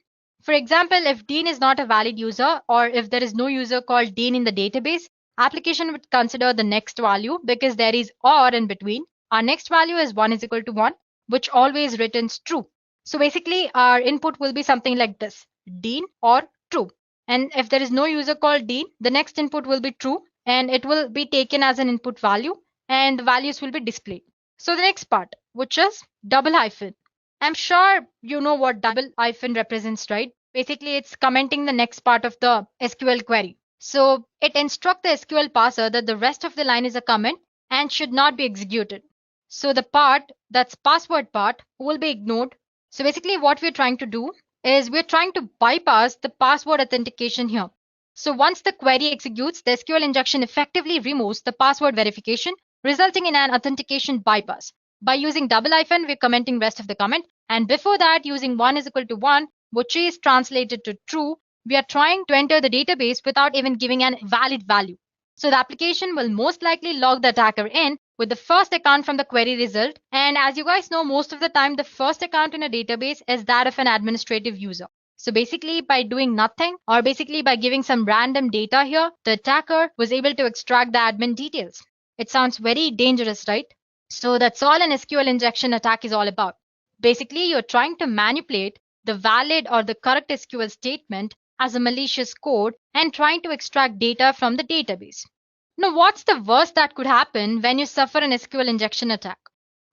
[SPEAKER 6] For example, if Dean is not a valid user or if there is no user called Dean in the database, application would consider the next value because there is or in between. Our next value is 1 is equal to 1, which always returns true. So basically, our input will be something like this, Dean or true. And if there is no user called Dean, the next input will be true and it will be taken as an input value and the values will be displayed. So the next part, which is double hyphen. I'm sure you know what double hyphen represents, right? Basically, it's commenting the next part of the SQL query. So it instructs the SQL parser that the rest of the line is a comment and should not be executed. So the part, that's password part, will be ignored. So basically what we're trying to do is we're trying to bypass the password authentication here. So once the query executes, the SQL injection effectively removes the password verification, resulting in an authentication bypass. By using double hyphen, we're commenting rest of the comment. And before that, using 1 is equal to 1, which is translated to true, we are trying to enter the database without even giving an valid value. So the application will most likely log the attacker in with the first account from the query result. And as you guys know, most of the time, the first account in a database is that of an administrative user. So basically by doing nothing or basically by giving some random data here, the attacker was able to extract the admin details. It sounds very dangerous, right? So that's all an SQL injection attack is all about. Basically, you're trying to manipulate the valid or the correct SQL statement as a malicious code and trying to extract data from the database. Now, what's the worst that could happen when you suffer an SQL injection attack?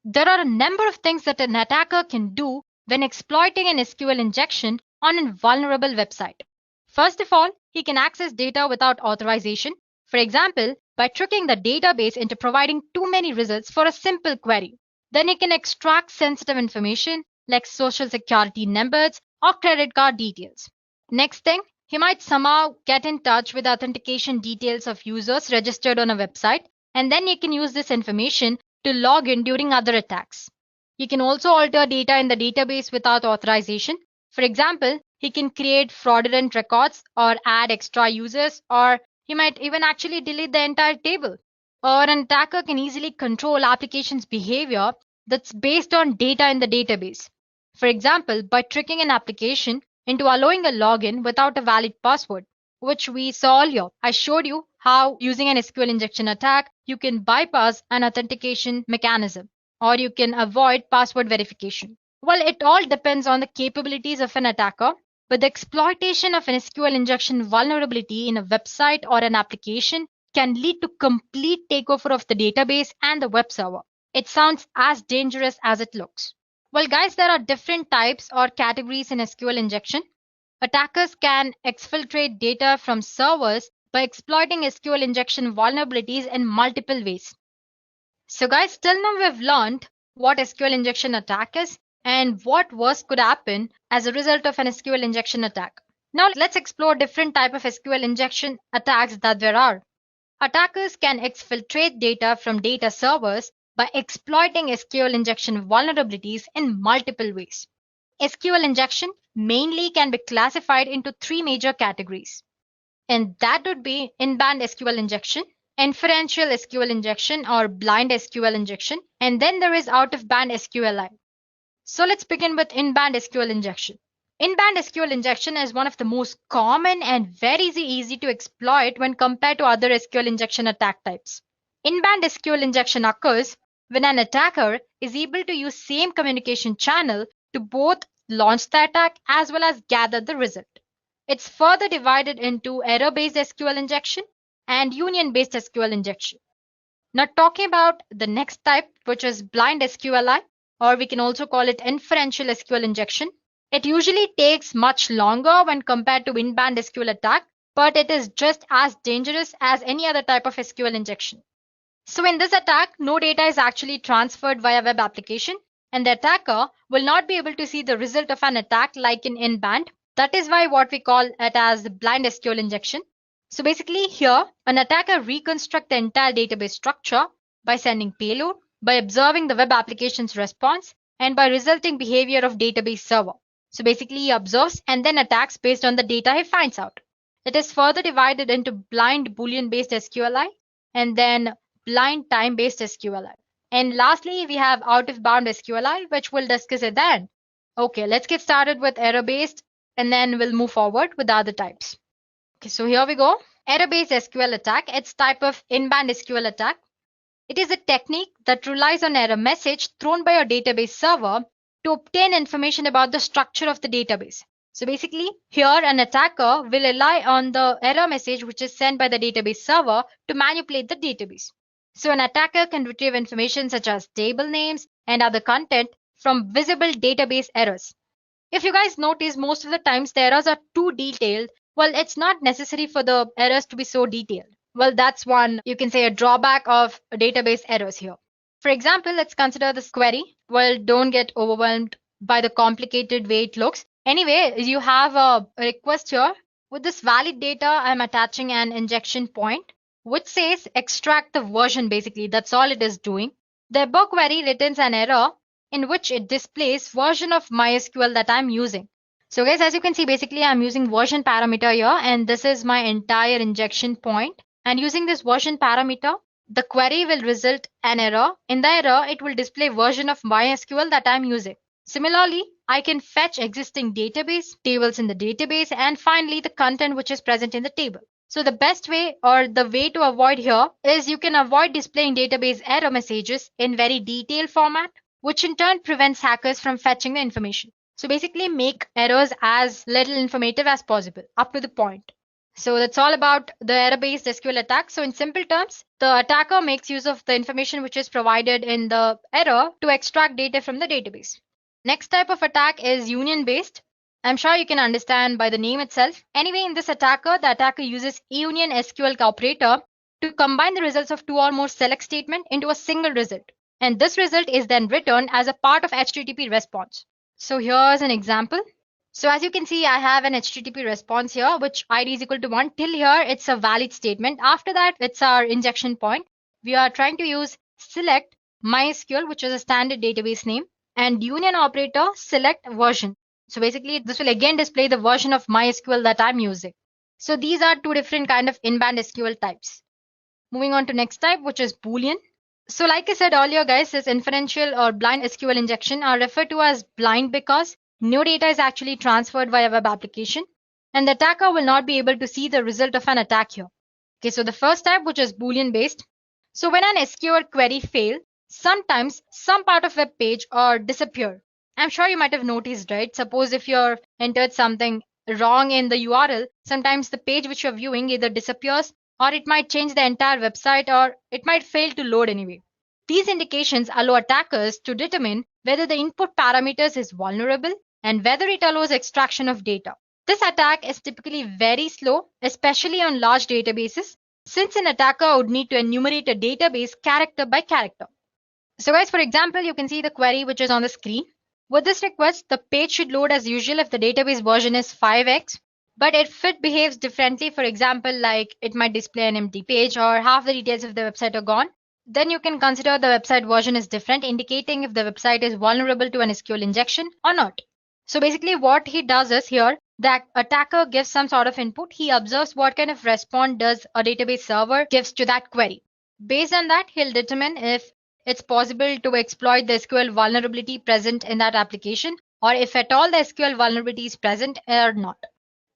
[SPEAKER 6] There are a number of things that an attacker can do when exploiting an SQL injection on a vulnerable website. First of all, he can access data without authorization. For example, by tricking the database into providing too many results for a simple query. Then he can extract sensitive information like social security numbers or credit card details. Next thing, he might somehow get in touch with authentication details of users registered on a website, and then he can use this information to log in during other attacks. He can also alter data in the database without authorization. For example, he can create fraudulent records or add extra users, or he might even actually delete the entire table. Or an attacker can easily control application's behavior that's based on data in the database. For example, by tricking an application into allowing a login without a valid password, which we saw earlier. I showed you how using an SQL injection attack, you can bypass an authentication mechanism or you can avoid password verification. Well, it all depends on the capabilities of an attacker. But the exploitation of an SQL injection vulnerability in a website or an application can lead to complete takeover of the database and the web server. It sounds as dangerous as it looks. Well, guys, there are different types or categories in SQL injection. Attackers can exfiltrate data from servers by exploiting SQL injection vulnerabilities in multiple ways. So guys, till now we've learned what SQL injection attack is and what worst could happen as a result of an SQL injection attack. Now let's explore different type of SQL injection attacks that there are. Attackers can exfiltrate data from data servers by exploiting SQL injection vulnerabilities in multiple ways. SQL injection mainly can be classified into three major categories, and that would be in-band SQL injection, inferential SQL injection or blind SQL injection, and then there is out-of-band SQLI. So let's begin with in-band SQL injection. In-band SQL injection is one of the most common and very easy to exploit when compared to other SQL injection attack types. In-band SQL injection occurs when an attacker is able to use same communication channel to both launch the attack as well as gather the result. It's further divided into error-based SQL injection and union-based SQL injection. Now talking about the next type, which is blind SQLI, or we can also call it inferential SQL injection. It usually takes much longer when compared to in-band SQL attack, but it is just as dangerous as any other type of SQL injection. So in this attack, no data is actually transferred via web application, and the attacker will not be able to see the result of an attack like in band. That is why what we call it as the blind SQL injection. So basically here, an attacker reconstructs the entire database structure by sending payload, by observing the web application's response, and by resulting behavior of database server. So basically he observes and then attacks based on the data he finds out. It is further divided into blind Boolean based SQLI and then blind time based SQLI. And lastly, we have out of bound SQLI, which we'll discuss at the end. Okay, let's get started with error based and then we'll move forward with the other types. Okay, so here we go. Error based SQL attack. It's type of in-band SQL attack. It is a technique that relies on error message thrown by a database server to obtain information about the structure of the database. So basically here an attacker will rely on the error message which is sent by the database server to manipulate the database. So an attacker can retrieve information such as table names and other content from visible database errors. If you guys notice, most of the times the errors are too detailed. Well, it's not necessary for the errors to be so detailed. Well, that's one, you can say, a drawback of database errors here. For example, let's consider this query. Well, don't get overwhelmed by the complicated way it looks. Anyway, you have a request here. With this valid data, I'm attaching an injection point, which says extract the version basically. That's all it is doing. The above query returns an error in which it displays version of MySQL that I'm using. So guys, as you can see, basically I'm using version parameter here, and this is my entire injection point. And using this version parameter, the query will result an error. In the error, it will display version of MySQL that I'm using. Similarly, I can fetch existing database, tables in the database, and finally the content which is present in the table. So the best way or the way to avoid here is you can avoid displaying database error messages in very detailed format, which in turn prevents hackers from fetching the information. So basically make errors as little informative as possible, up to the point. So that's all about the error-based SQL attack. So in simple terms, the attacker makes use of the information which is provided in the error to extract data from the database. Next type of attack is union-based. I'm sure you can understand by the name itself. Anyway, in this attacker, the attacker uses union SQL operator to combine the results of two or more select statement into a single result. And this result is then returned as a part of HTTP response. So here's an example. So as you can see, I have an HTTP response here, which ID is equal to 1. Till here, it's a valid statement. After that, it's our injection point. We are trying to use select MySQL, which is a standard database name, and union operator select version. So basically, this will again display the version of MySQL that I'm using. So these are two different kind of in-band SQL types. Moving on to next type, which is Boolean. So like I said earlier, guys, this inferential or blind SQL injection are referred to as blind because no data is actually transferred via web application, and the attacker will not be able to see the result of an attack here. Okay, so the first type, which is Boolean based. So when an SQL query fails, sometimes some part of web page or disappear. I'm sure you might have noticed, right? Suppose if you're entered something wrong in the URL, sometimes the page which you're viewing either disappears or it might change the entire website or it might fail to load anyway. These indications allow attackers to determine whether the input parameters is vulnerable and whether it allows extraction of data. This attack is typically very slow, especially on large databases, since an attacker would need to enumerate a database character by character. So guys, for example, you can see the query which is on the screen. With this request, the page should load as usual if the database version is 5x, but if it behaves differently, for example, like it might display an empty page or half the details of the website are gone, then you can consider the website version is different, indicating if the website is vulnerable to an SQL injection or not. So basically what he does is here, the attacker gives some sort of input. He observes what kind of response does a database server gives to that query. Based on that, he'll determine if it's possible to exploit the SQL vulnerability present in that application, or if at all the SQL vulnerability is present or not.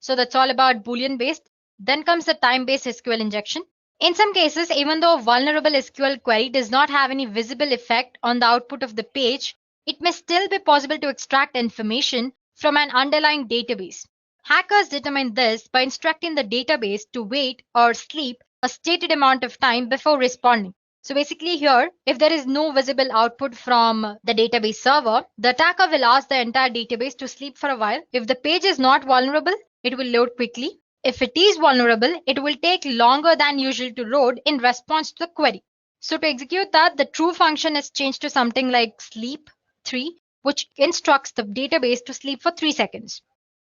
[SPEAKER 6] So that's all about Boolean based. Then comes the time-based SQL injection. In some cases, even though a vulnerable SQL query does not have any visible effect on the output of the page, it may still be possible to extract information from an underlying database. Hackers determine this by instructing the database to wait or sleep a stated amount of time before responding. So basically here, if there is no visible output from the database server, the attacker will ask the entire database to sleep for a while. If the page is not vulnerable, it will load quickly. If it is vulnerable, it will take longer than usual to load in response to the query. So to execute that, the true function is changed to something like sleep 3, which instructs the database to sleep for 3 seconds.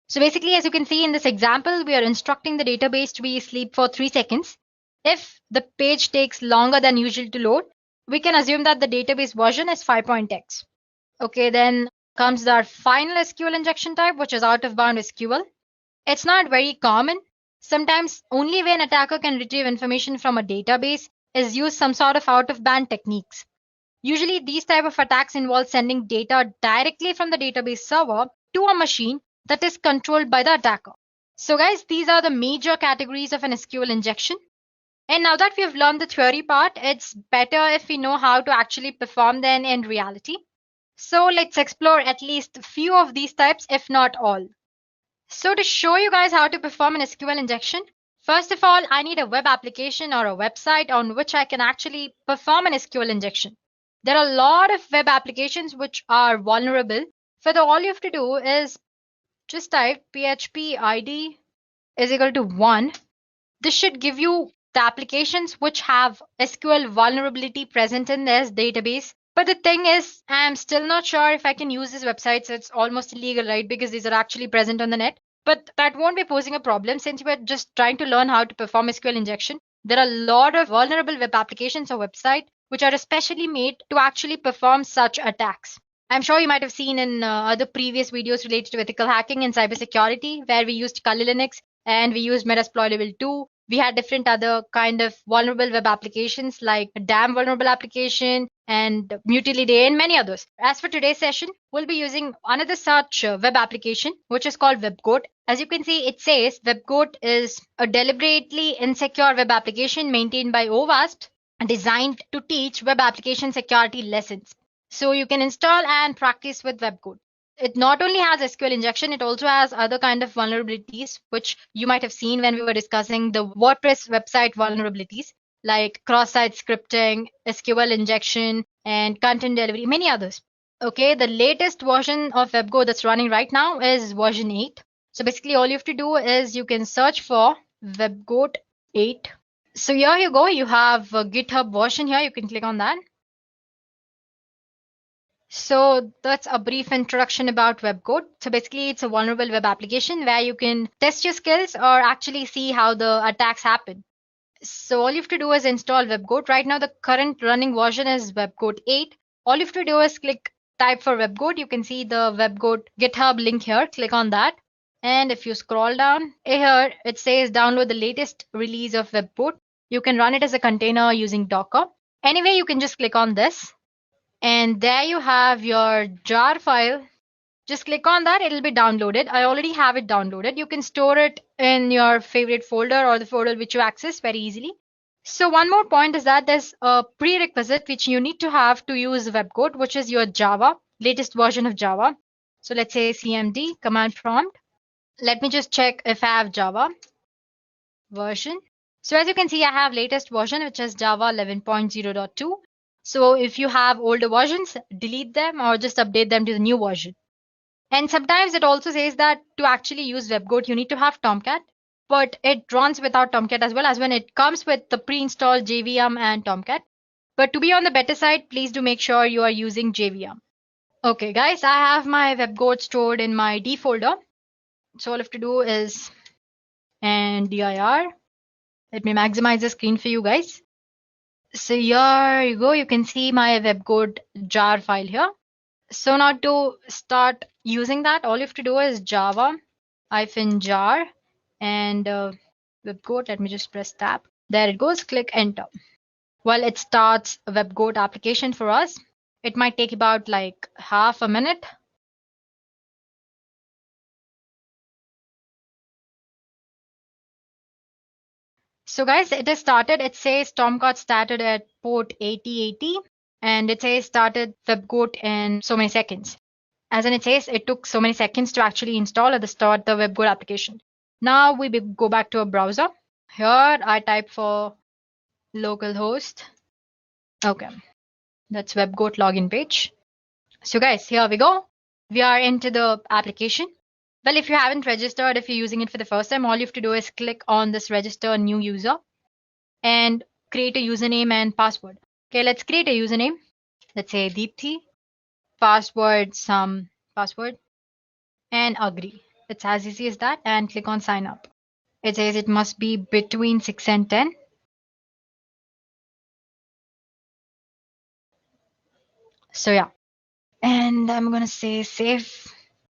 [SPEAKER 6] So basically, as you can see in this example, we are instructing the database to be sleep for 3 seconds. If the page takes longer than usual to load, we can assume that the database version is 5.x. Okay, then comes our final SQL injection type, which is out-of-bound SQL. It's not very common. Sometimes only when an attacker can retrieve information from a database is used some sort of out-of-band techniques. Usually these type of attacks involve sending data directly from the database server to a machine that is controlled by the attacker. So guys, these are the major categories of an SQL injection. And now that we have learned the theory part, it's better if we know how to actually perform them in reality. So let's explore at least a few of these types, if not all. So to show you guys how to perform an SQL injection, first of all, I need a web application or a website on which I can actually perform an SQL injection. There are a lot of web applications which are vulnerable. So all you have to do is just type php id is equal to 1. This should give you the applications which have SQL vulnerability present in this database. But the thing is, I'm still not sure if I can use these websites. It's almost illegal, right? Because these are actually present on the net. But that won't be posing a problem since we're just trying to learn how to perform SQL injection. There are a lot of vulnerable web applications or websites which are especially made to actually perform such attacks. I'm sure you might have seen in other previous videos related to ethical hacking and cybersecurity, where we used Kali Linux and we used Metasploitable 2. We had different other kind of vulnerable web applications like DAM vulnerable application and Mutiliday and many others. As for today's session, we'll be using another such web application, which is called WebGoat. As you can see, it says WebGoat is a deliberately insecure web application maintained by OWASP designed to teach web application security lessons. So you can install and practice with WebGoat. It not only has SQL injection, it also has other kind of vulnerabilities, which you might have seen when we were discussing the WordPress website vulnerabilities, like cross-site scripting, SQL injection, and content delivery, many others. Okay, the latest version of WebGoat that's running right now is version 8. So basically all you have to do is you can search for WebGoat 8. So here you go, you have a GitHub version here, you can click on that. So that's a brief introduction about WebGoat. So basically it's a vulnerable web application where you can test your skills or actually see how the attacks happen. So all you have to do is install WebGoat. Right now the current running version is WebGoat 8. All you have to do is type for WebGoat. You can see the WebGoat GitHub link here. Click on that. And if you scroll down here, it says download the latest release of WebGoat. You can run it as a container using Docker. Anyway, you can just click on this. And there you have your jar file. Just click on that, it'll be downloaded. I already have it downloaded. You can store it in your favorite folder or the folder which you access very easily. So one more point is that there's a prerequisite which you need to have to use WebGoat, which is your Java, latest version of Java. So let's say cmd command prompt. Let me just check if I have Java version. So as you can see, I have latest version, which is Java 11.0.2. So if you have older versions, delete them or just update them to the new version. And sometimes it also says that to actually use WebGoat, you need to have Tomcat, but it runs without Tomcat as well, as when it comes with the pre-installed JVM and Tomcat. But to be on the better side, please do make sure you are using JVM. Okay, guys, I have my WebGoat stored in my D folder. So all I have to do is and dir. Let me maximize the screen for you guys. So here you go. You can see my WebGoat jar file here. So now to start using that, all you have to do is java -jar and WebGoat. Let me just press tab. There it goes. Click enter. Well, it starts a WebGoat application for us. It might take about like half a minute. So guys, it has started. It says Tomcat started at port 8080 and it says started WebGoat in so many seconds. As in it says it took so many seconds to actually install at the start the WebGoat application. Now we go back to a browser. Here I type for localhost. Okay, that's WebGoat login page. So guys, here we go. We are into the application. Well, if you haven't registered, if you're using it for the first time, all you have to do is click on this register new user and create a username and password. Okay, let's create a username. Let's say Deepthi, password, some password, and agree. It's as easy as that, and click on sign up. It says it must be between 6 and 10. So yeah, and I'm gonna say save.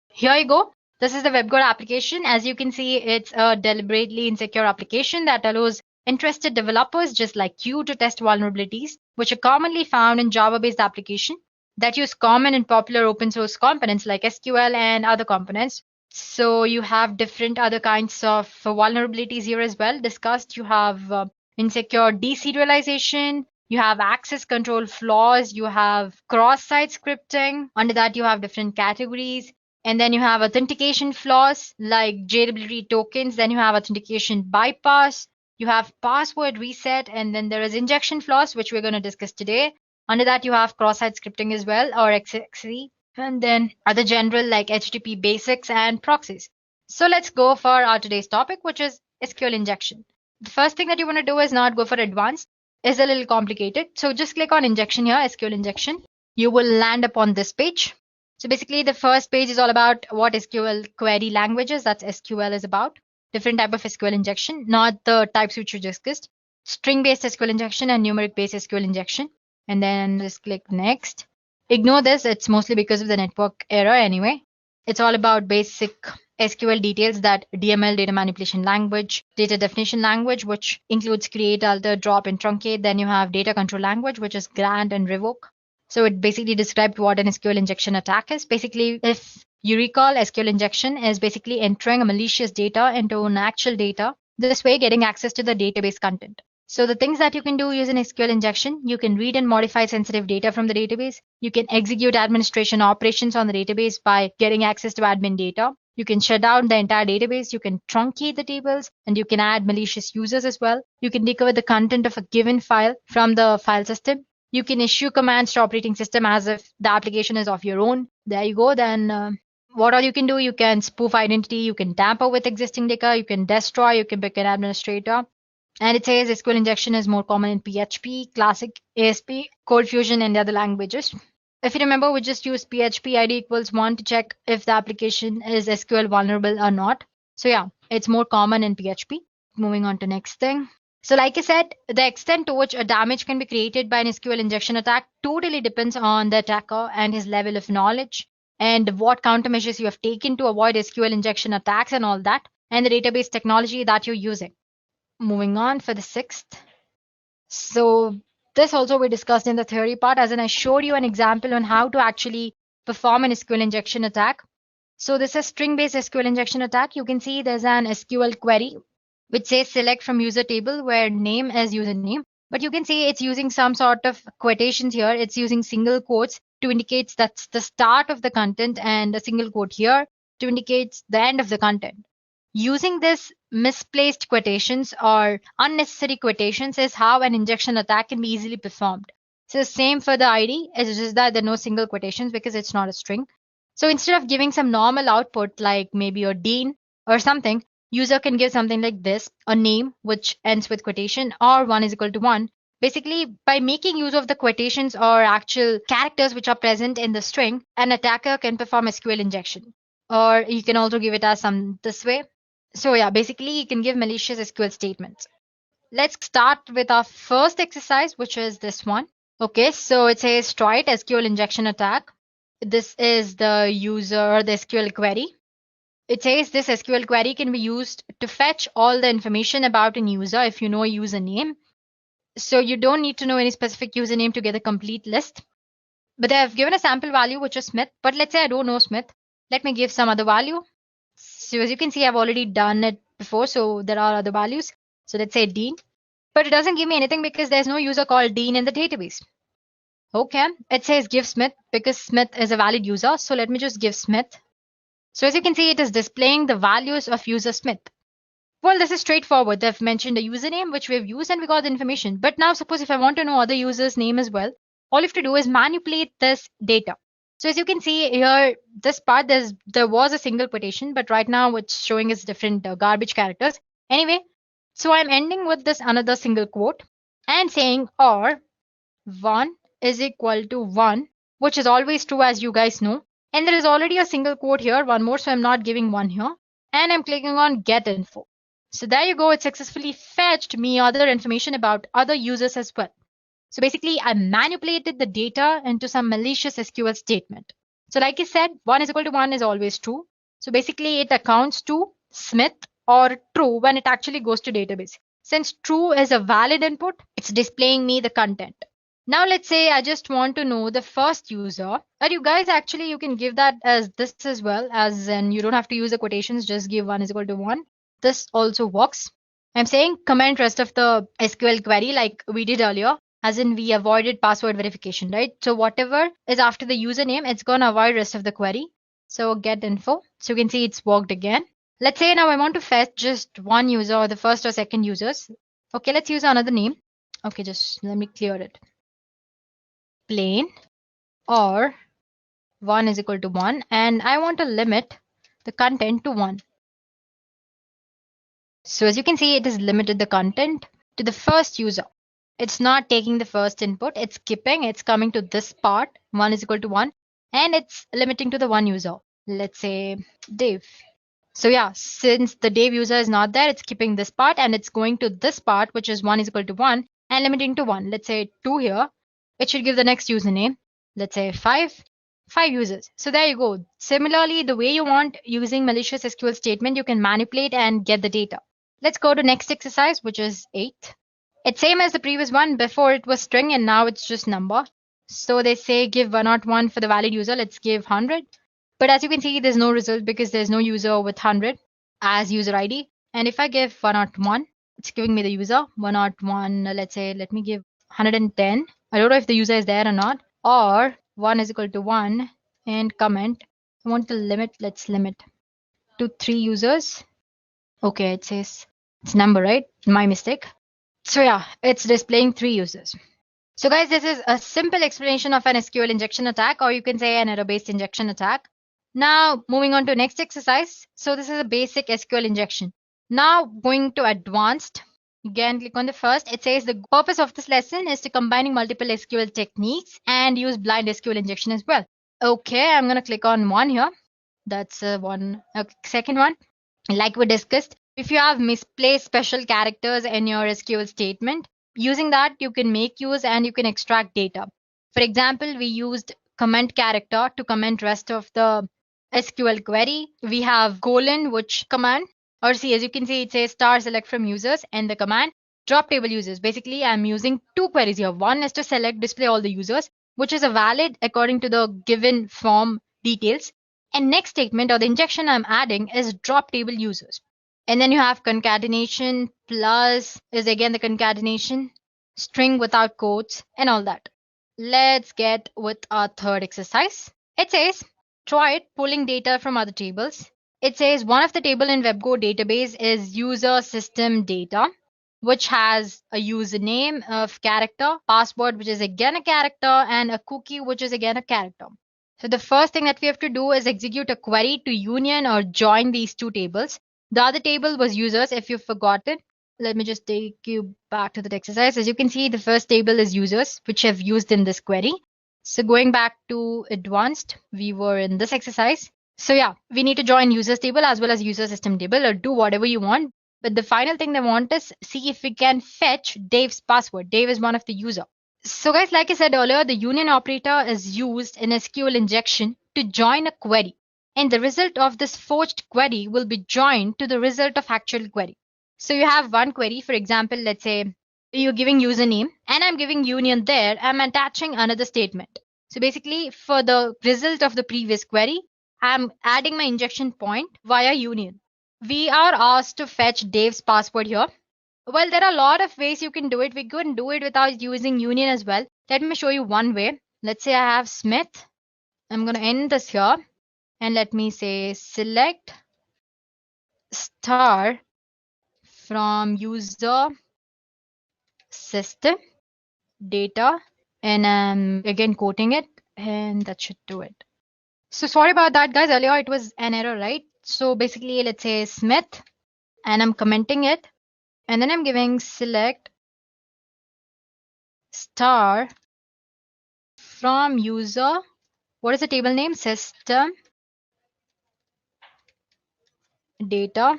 [SPEAKER 6] Here you go. This is the WebGoat application. As you can see, it's a deliberately insecure application that allows interested developers just like you to test vulnerabilities, which are commonly found in Java-based applications that use common and popular open source components like SQL and other components. So you have different other kinds of vulnerabilities here as well discussed. You have insecure deserialization, you have access control flaws, you have cross-site scripting. Under that, you have different categories. And then you have authentication flaws like JWT tokens. Then you have authentication bypass. You have password reset. And then there is injection flaws, which we're going to discuss today. Under that, you have cross-site scripting as well, or XXE. And then other general like HTTP basics and proxies. So let's go for our today's topic, which is SQL injection. The first thing that you want to do is not go for advanced. It's a little complicated. So just click on injection here, SQL injection. You will land upon this page. So basically the first page is all about what SQL query languages, that's SQL is about. Different type of SQL injection, not the types which we discussed. String-based SQL injection and numeric-based SQL injection. And then just click next. Ignore this, it's mostly because of the network error anyway. It's all about basic SQL details, that DML, data manipulation language, data definition language, which includes create, alter, drop, and truncate. Then you have data control language, which is grant and revoke. So it basically described what an SQL injection attack is. Basically, if you recall, SQL injection is basically entering a malicious data into an actual data, this way getting access to the database content. So the things that you can do using SQL injection, you can read and modify sensitive data from the database. You can execute administration operations on the database by getting access to admin data. You can shut down the entire database. You can truncate the tables, and you can add malicious users as well. You can recover the content of a given file from the file system. You can issue commands to operating system as if the application is of your own. There you go. Then what all you can do, you can spoof identity, you can tamper with existing data, you can destroy, you can pick an administrator. And it says SQL injection is more common in PHP, Classic, ASP, Code Fusion, and the other languages. If you remember, we just used PHP ID equals 1 to check if the application is SQL vulnerable or not. So yeah, it's more common in PHP. Moving on to next thing. So like I said, the extent to which a damage can be created by an SQL injection attack totally depends on the attacker and his level of knowledge and what countermeasures you have taken to avoid SQL injection attacks and all that, and the database technology that you're using. Moving on for the sixth. So this also we discussed in the theory part, as in I showed you an example on how to actually perform an SQL injection attack. So this is string-based SQL injection attack. You can see there's an SQL query which says select from user table where name is username. But you can see it's using some sort of quotations here. It's using single quotes to indicate that's the start of the content and a single quote here to indicate the end of the content. Using this misplaced quotations or unnecessary quotations is how an injection attack can be easily performed. So same for the ID, it's just that there are no single quotations because it's not a string. So instead of giving some normal output like maybe a dean or something, user can give something like this, a name which ends with quotation or 1 is equal to 1. Basically, by making use of the quotations or actual characters which are present in the string, an attacker can perform SQL injection. Or you can also give it as some this way. So yeah, basically you can give malicious SQL statements. Let's start with our first exercise, which is this one. Okay, so it says try it SQL injection attack. This is the user or the SQL query. It says this SQL query can be used to fetch all the information about a user if you know a username. So you don't need to know any specific username to get a complete list. But I've given a sample value, which is Smith. But let's say I don't know Smith. Let me give some other value. So as you can see, I've already done it before. So there are other values. So let's say Dean. But it doesn't give me anything because there's no user called Dean in the database. Okay, it says give Smith because Smith is a valid user. So let me just give Smith. So as you can see, it is displaying the values of user Smith. Well, this is straightforward. They've mentioned a username, which we've used, and we got the information. But now suppose if I want to know other users' name as well, all you have to do is manipulate this data. So as you can see here, this part, there was a single quotation, but right now it's showing us different garbage characters. Anyway, so I'm ending with this another single quote and saying or 1 is equal to 1, which is always true as you guys know. And there is already a single quote here, one more, so I'm not giving one here. And I'm clicking on get info. So there you go, it successfully fetched me other information about other users as well. So basically, I manipulated the data into some malicious SQL statement. So like I said, 1 is equal to 1 is always true. So basically, it accounts to Smith or true when it actually goes to database. Since true is a valid input, it's displaying me the content. Now let's say I just want to know the first user. Or you guys actually, you can give that as this as well, as in you don't have to use the quotations, just give 1 is equal to 1. This also works. I'm saying comment rest of the SQL query like we did earlier, as in we avoided password verification, right? So whatever is after the username, it's going to avoid rest of the query. So get info. So you can see it's worked again. Let's say now I want to fetch just one user or the first or second users. Okay, let's use another name. Okay, just let me clear it. Plain or 1 is equal to 1, and I want to limit the content to 1. So as you can see, it has limited the content to the first user. It's not taking the first input, it's skipping, it's coming to this part, 1 is equal to 1, and it's limiting to the one user. Let's say Dave. So yeah, since the Dave user is not there, it's skipping this part and it's going to this part, which is 1 is equal to 1 and limiting to 1. Let's say 2 here. It should give the next username. Let's say 5 users. So there you go. Similarly, the way you want using malicious SQL statement, you can manipulate and get the data. Let's go to next exercise, which is 8. It's same as the previous one. Before it was string and now it's just number. So they say give 101 for the valid user. Let's give 100. But as you can see, there's no result because there's no user with 100 as user ID. And if I give 101, it's giving me the user 101. Let's say, let me give 110. I don't know if the user is there or not. Or 1 is equal to 1 and comment. I want to limit, let's limit to 3 users. Okay, it says it's number, right? My mistake. So yeah, it's displaying 3 users. So guys, this is a simple explanation of an SQL injection attack, or you can say an error-based injection attack. Now moving on to next exercise. So this is a basic SQL injection. Now going to advanced. Again, click on the first. It says the purpose of this lesson is to combining multiple SQL techniques and use blind SQL injection as well. Okay, I'm going to click on one here. That's one. Second one, like we discussed, if you have misplaced special characters in your SQL statement, using that you can make use and you can extract data. For example, we used comment character to comment rest of the SQL query. We have colon, which command, or see, as you can see, it says star select from users and the command drop table users. Basically, I'm using 2 queries here. One is to select display all the users, which is a valid according to the given form details. And next statement or the injection I'm adding is drop table users. And then you have concatenation plus is again the concatenation, string without quotes and all that. Let's get with our third exercise. It says try it pulling data from other tables. It says one of the table in WebGo database is user system data, which has a username of character, password, which is again a character, and a cookie, which is again a character. So the first thing that we have to do is execute a query to union or join these two tables. The other table was users, if you've forgotten. Let me just take you back to the exercise. As you can see, the first table is users, which I've used in this query. So going back to advanced, we were in this exercise. So yeah, we need to join users table as well as user system table, or do whatever you want. But the final thing they want is see if we can fetch Dave's password. Dave is one of the user. So guys, like I said earlier, the union operator is used in SQL injection to join a query. And the result of this forged query will be joined to the result of actual query. So you have one query, for example, let's say you're giving username and I'm giving union there. I'm attaching another statement. So basically for the result of the previous query, I'm adding my injection point via union. We are asked to fetch Dave's password here. Well, there are a lot of ways you can do it. We can do it without using union as well. Let me show you one way. Let's say I have Smith. I'm going to end this here. And let me say select star from user system data. And I'm again quoting it. And that should do it. So sorry about that, guys. Earlier it was an error, right? So basically, let's say Smith. And I'm commenting it. And then I'm giving select star from user. What is the table name? System data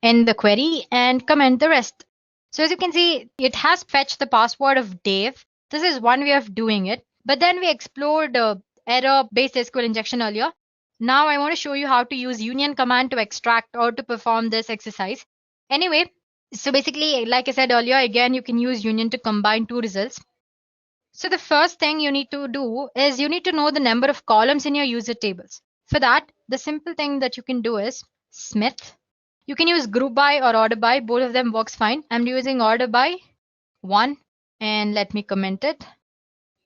[SPEAKER 6] in the query and comment the rest. So as you can see, it has fetched the password of Dave. This is one way of doing it. But then we explored error-based SQL injection earlier. Now I want to show you how to use union command to extract or to perform this exercise. Anyway, so basically, like I said earlier, again, you can use union to combine two results. So the first thing you need to do is you need to know the number of columns in your user tables. For that, the simple thing that you can do is Smith. You can use group by or order by. Both of them works fine. I'm using order by 1 and let me comment it.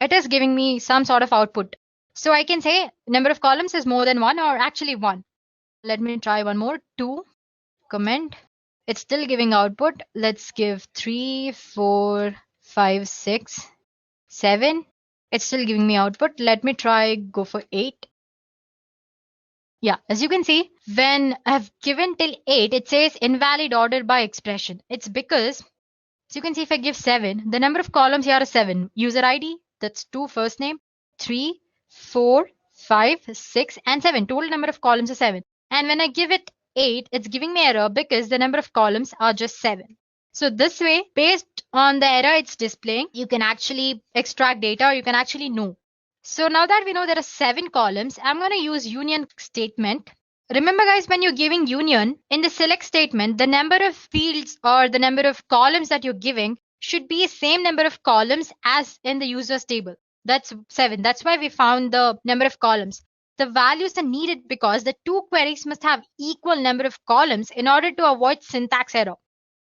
[SPEAKER 6] It is giving me some sort of output. So I can say number of columns is more than 1 or actually 1. Let me try one more. 2, comment. It's still giving output. Let's give 3, 4, 5, 6. 7. It's still giving me output. Let me try go for 8. Yeah, as you can see, when I've given till 8, it says invalid order by expression. It's because, as you can see, if I give 7, the number of columns here is 7. User ID, that's 2 first name, 3, 4, 5, 6, and 7. Total number of columns is 7. And when I give it 8, it's giving me error because the number of columns are just 7. So this way, based on the error it's displaying, you can actually extract data, or you can actually know. So now that we know there are 7 columns, I'm going to use union statement. Remember guys, when you're giving union, in the select statement, the number of fields or the number of columns that you're giving should be the same number of columns as in the users table. That's 7. That's why we found the number of columns. The values are needed because the two queries must have equal number of columns in order to avoid syntax error.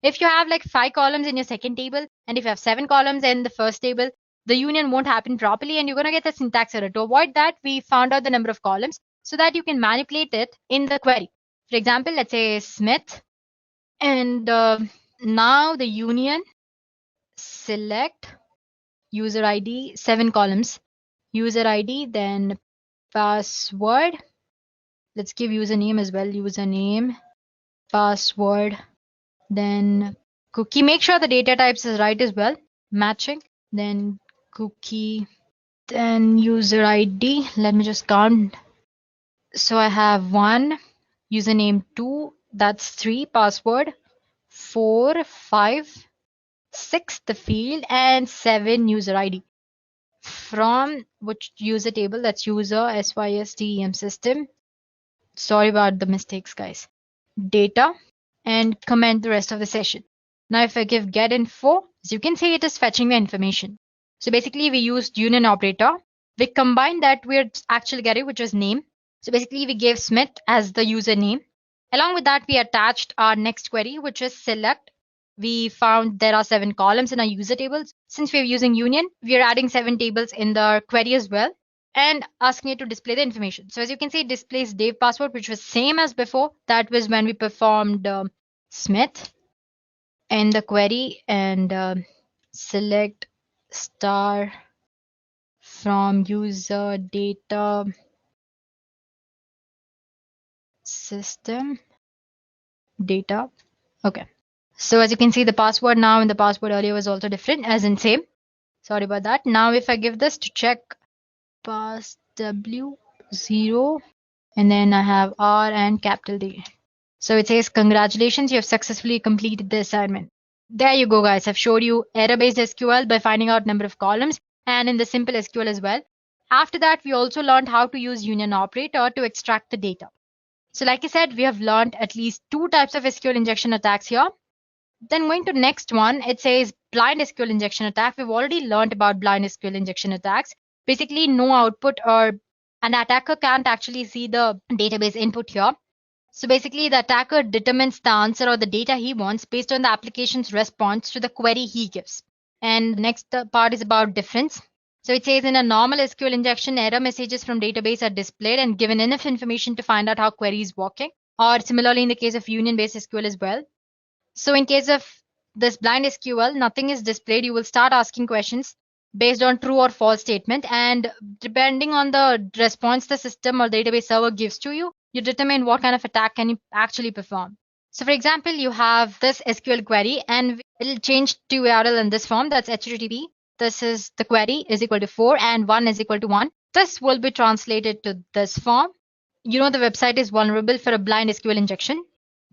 [SPEAKER 6] If you have like 5 columns in your second table, and if you have 7 columns in the first table, the union won't happen properly and you're going to get a syntax error. To avoid that, we found out the number of columns so that you can manipulate it in the query. For example, let's say Smith, and now the union select user ID, 7 columns, user ID, then password. Let's give username as well, username, password, then cookie. Make sure the data types is right as well, matching, then cookie, then user ID. Let me just count. So I have 1, username 2, that's 3, password 4, 5, 6 the field, and 7 user ID. From which user table? That's user SYSTEM system. Sorry about the mistakes, guys. Data, and comment the rest of the session. Now if I give get info, as you can see, it is fetching the information. So basically we used union operator. We combined that with actual query, which was name. So basically we gave Smith as the username. Along with that, we attached our next query, which is select. We found there are 7 columns in our user tables. Since we're using union, we're adding 7 tables in the query as well and asking it to display the information. So as you can see, it displays Dave password, which was same as before. That was when we performed Smith in the query, and select star from user data system data. Okay. So as you can see, the password now and the password earlier was also different, as in same. Sorry about that. Now if I give this to check pass W0 and then I have R and capital D. So it says, congratulations, you have successfully completed the assignment. There you go, guys. I've showed you error-based SQL by finding out number of columns and in the simple SQL as well. After that, we also learned how to use union operator to extract the data. So like I said, we have learned at least 2 types of SQL injection attacks here. Then going to next one, it says blind SQL injection attack. We've already learned about blind SQL injection attacks. Basically, no output, or an attacker can't actually see the database input here. So basically, the attacker determines the answer or the data he wants based on the application's response to the query he gives. And the next part is about difference. So it says in a normal SQL injection, error messages from database are displayed and given enough information to find out how query is working. Or similarly in the case of union-based SQL as well. So in case of this blind SQL, nothing is displayed. You will start asking questions based on true or false statement. And depending on the response the system or database server gives to you, you determine what kind of attack can you actually perform. So for example, you have this SQL query and it'll change to URL in this form. That's HTTP. This is the query is equal to 4 and 1 is equal to 1. This will be translated to this form. You know the website is vulnerable for a blind SQL injection.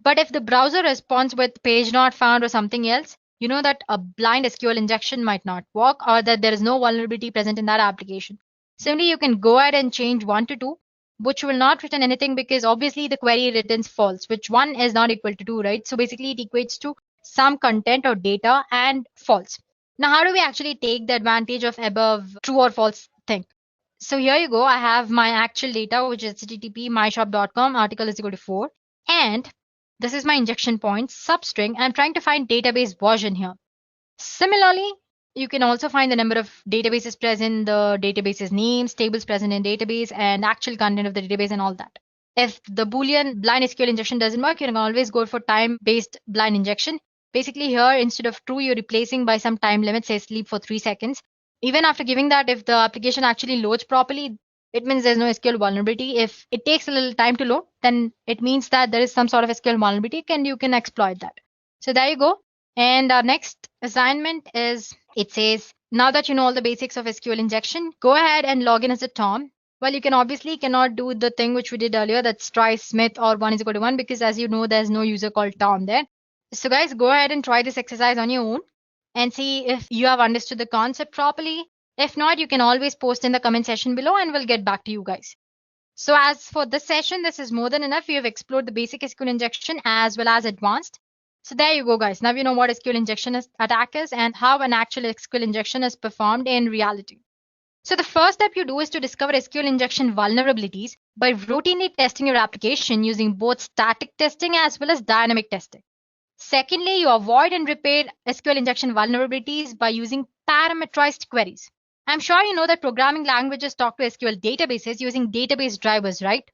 [SPEAKER 6] But if the browser responds with page not found or something else, you know that a blind SQL injection might not work or that there is no vulnerability present in that application. Similarly, you can go ahead and change 1 to 2, which will not return anything because obviously the query returns false, which 1 is not equal to 2, right? So basically it equates to some content or data and false. Now, how do we actually take the advantage of above true or false thing? So here you go. I have my actual data, which is http myshop.com, article is equal to 4. And this is my injection point substring. I'm trying to find database version here. Similarly, you can also find the number of databases present, the database's names, tables present in database, and actual content of the database and all that. If the Boolean blind SQL injection doesn't work, you can always go for time-based blind injection. Basically here, instead of true, you're replacing by some time limit, say sleep for 3 seconds. Even after giving that, if the application actually loads properly, it means there's no SQL vulnerability. If it takes a little time to load, then it means that there is some sort of SQL vulnerability and you can exploit that. So there you go. And our next assignment is, it says, now that you know all the basics of SQL injection, go ahead and log in as a Tom. Well, you can obviously cannot do the thing which we did earlier, that's try Smith or 1 is equal to 1, because as you know, there's no user called Tom there. So guys, go ahead and try this exercise on your own and see if you have understood the concept properly. If not, you can always post in the comment section below and we'll get back to you guys. So as for this session, this is more than enough. You have explored the basic SQL injection as well as advanced. So there you go, guys. Now you know what SQL injection attack is and how an actual SQL injection is performed in reality. So the first step you do is to discover SQL injection vulnerabilities by routinely testing your application using both static testing as well as dynamic testing. Secondly, you avoid and repair SQL injection vulnerabilities by using parameterized queries. I'm sure you know that programming languages talk to SQL databases using database drivers, right?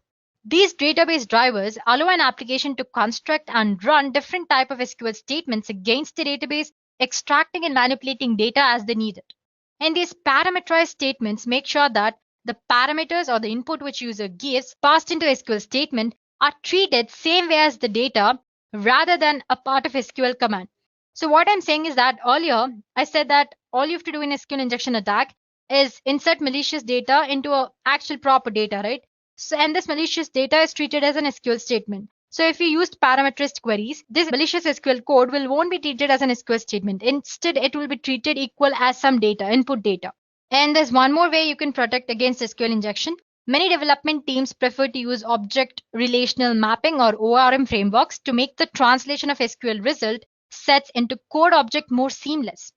[SPEAKER 6] These database drivers allow an application to construct and run different type of SQL statements against the database, extracting and manipulating data as they need it. And these parameterized statements make sure that the parameters or the input which user gives passed into SQL statement are treated same way as the data rather than a part of SQL command. So what I'm saying is that earlier I said that all you have to do in SQL injection attack is insert malicious data into a actual proper data, right? So, and this malicious data is treated as an SQL statement. So if you used parameterized queries, this malicious SQL code won't be treated as an SQL statement. Instead, it will be treated equal as some data, input data. And there's one more way you can protect against SQL injection. Many development teams prefer to use object relational mapping or ORM frameworks to make the translation of SQL result sets into code object more seamless.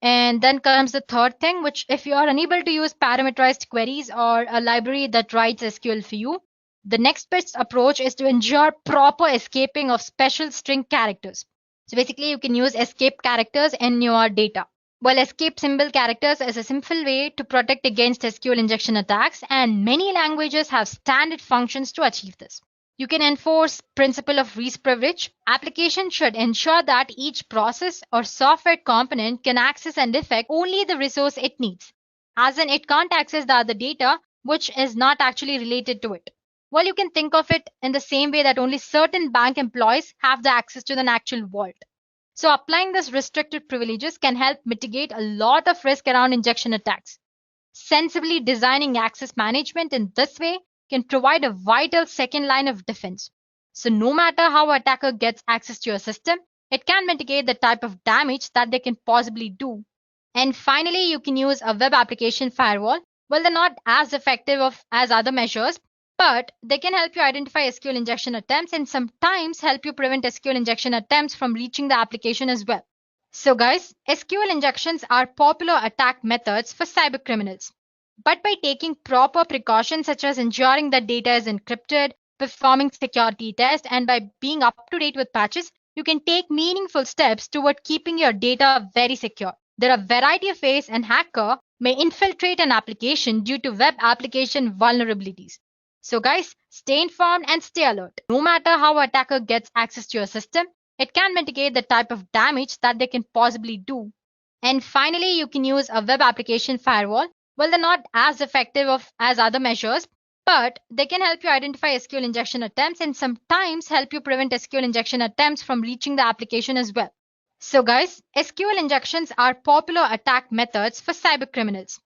[SPEAKER 6] And then comes the third thing, which if you are unable to use parameterized queries or a library that writes SQL for you, the next best approach is to ensure proper escaping of special string characters. So basically you can use escape characters in your data. Well, escape symbol characters is a simple way to protect against SQL injection attacks, and many languages have standard functions to achieve this. You can enforce principle of least privilege. Application should ensure that each process or software component can access and affect only the resource it needs. as in it can't access the other data which is not actually related to it. Well, you can think of it in the same way that only certain bank employees have the access to the actual vault. So applying this restricted privileges can help mitigate a lot of risk around injection attacks. Sensibly designing access management in this way can provide a vital second line of defense. So no matter how an attacker gets access to your system, it can mitigate the type of damage that they can possibly do. And finally, you can use a web application firewall. Well, they're not as effective as other measures, but they can help you identify SQL injection attempts and sometimes help you prevent SQL injection attempts from reaching the application as well. So guys, SQL injections are popular attack methods for cybercriminals. But by taking proper precautions such as ensuring that data is encrypted, performing security tests, and by being up to date with patches, you can take meaningful steps toward keeping your data very secure. There are a variety of ways an hacker may infiltrate an application due to web application vulnerabilities. So guys, stay informed and stay alert. No matter how an attacker gets access to your system, it can mitigate the type of damage that they can possibly do. And finally, you can use a web application firewall. Well, they're not as effective as other measures, but they can help you identify SQL injection attempts and sometimes help you prevent SQL injection attempts from reaching the application as well. So guys, SQL injections are popular attack methods for cybercriminals.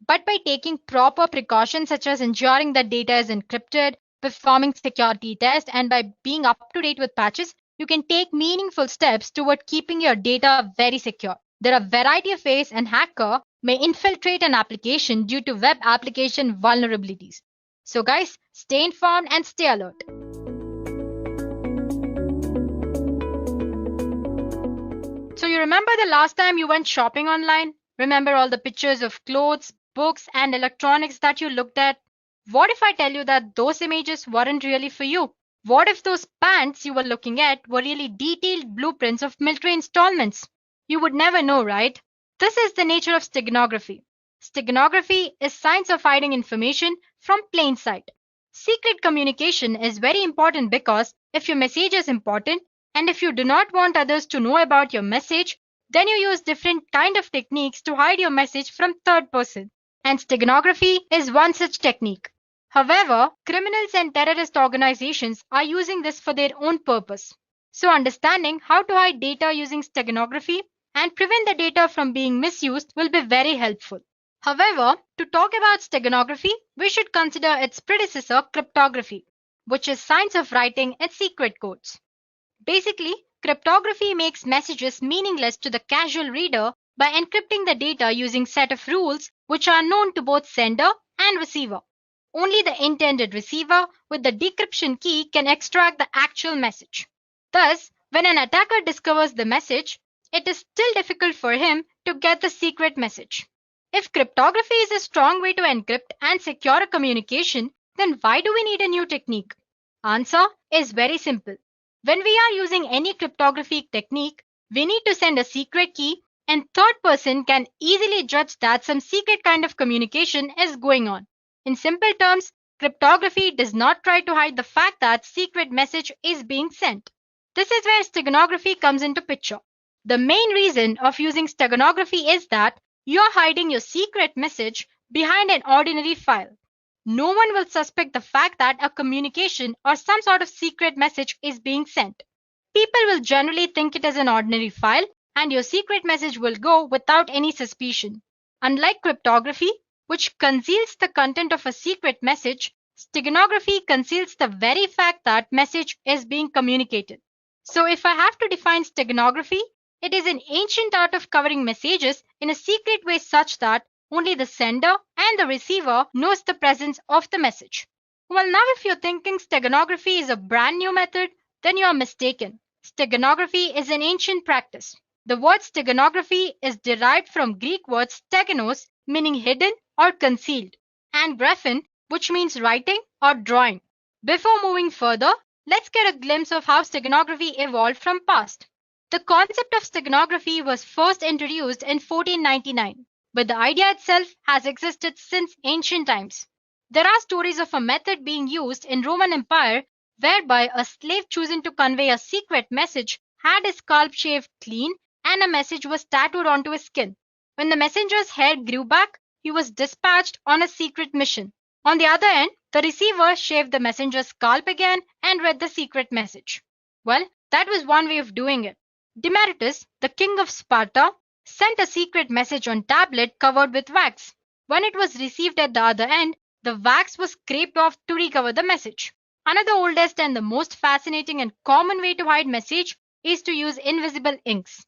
[SPEAKER 6] But by taking proper precautions such as ensuring that data is encrypted, performing security tests, and by being up to date with patches, you can take meaningful steps toward keeping your data very secure. There are a variety of ways an hacker may infiltrate an application due to web application vulnerabilities. So guys, stay informed and stay alert. So you remember the last time you went shopping online? Remember all the pictures of clothes, books, and electronics that you looked at? What if I tell you that those images weren't really for you? What if those pants you were looking at were really detailed blueprints of military installments? You would never know, right? This is the nature of steganography. Steganography is science of hiding information from plain sight. Secret communication is very important because if your message is important and if you do not want others to know about your message, then you use different kind of techniques to hide your message from third person. And steganography is one such technique. However, criminals and terrorist organizations are using this for their own purpose. So understanding how to hide data using steganography and prevent the data from being misused will be very helpful. However, to talk about steganography, we should consider its predecessor, cryptography, which is science of writing its secret codes. Basically, cryptography makes messages meaningless to the casual reader by encrypting the data using set of rules which are known to both sender and receiver. Only the intended receiver with the decryption key can extract the actual message. Thus, when an attacker discovers the message, it is still difficult for him to get the secret message. If cryptography is a strong way to encrypt and secure a communication, then why do we need a new technique? Answer is very simple. When we are using any cryptography technique, we need to send a secret key and third person can easily judge that some secret kind of communication is going on. In simple terms, cryptography does not try to hide the fact that secret message is being sent. This is where steganography comes into picture. The main reason of using steganography is that you are hiding your secret message behind an ordinary file. No one will suspect the fact that a communication or some sort of secret message is being sent. People will generally think it is an ordinary file and your secret message will go without any suspicion. Unlike cryptography, which conceals the content of a secret message, steganography conceals the very fact that message is being communicated. So if I have to define steganography, it is an ancient art of covering messages in a secret way such that only the sender and the receiver knows the presence of the message. Well, now if you're thinking steganography is a brand new method, then you are mistaken. Steganography is an ancient practice. The word steganography is derived from Greek word steganos, meaning hidden or concealed, and graphen, which means writing or drawing. Before moving further, let's get a glimpse of how steganography evolved from past. The concept of steganography was first introduced in 1499, but the idea itself has existed since ancient times. There are stories of a method being used in Roman Empire whereby a slave choosing to convey a secret message had his scalp shaved clean and a message was tattooed onto his skin. When the messenger's hair grew back, he was dispatched on a secret mission. On the other end, the receiver shaved the messenger's scalp again and read the secret message. Well, that was one way of doing it. Demaratus, the king of Sparta, sent a secret message on tablet covered with wax. When it was received at the other end, the wax was scraped off to recover the message. Another oldest and the most fascinating and common way to hide message is to use invisible inks.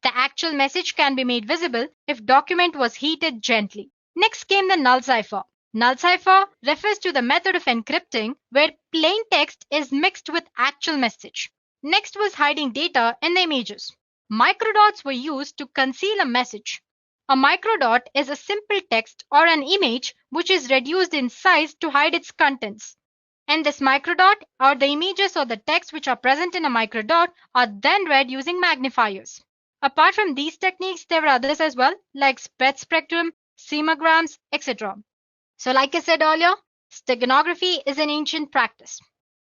[SPEAKER 6] The actual message can be made visible if document was heated gently. Next came the null cipher. Null cipher refers to the method of encrypting where plain text is mixed with actual message. Next was hiding data in the images. Microdots were used to conceal a message. A microdot is a simple text or an image which is reduced in size to hide its contents. And this microdot or the images or the text which are present in a microdot are then read using magnifiers. Apart from these techniques, there were others as well, like spread spectrum, semograms, etc. So like I said earlier, steganography is an ancient practice.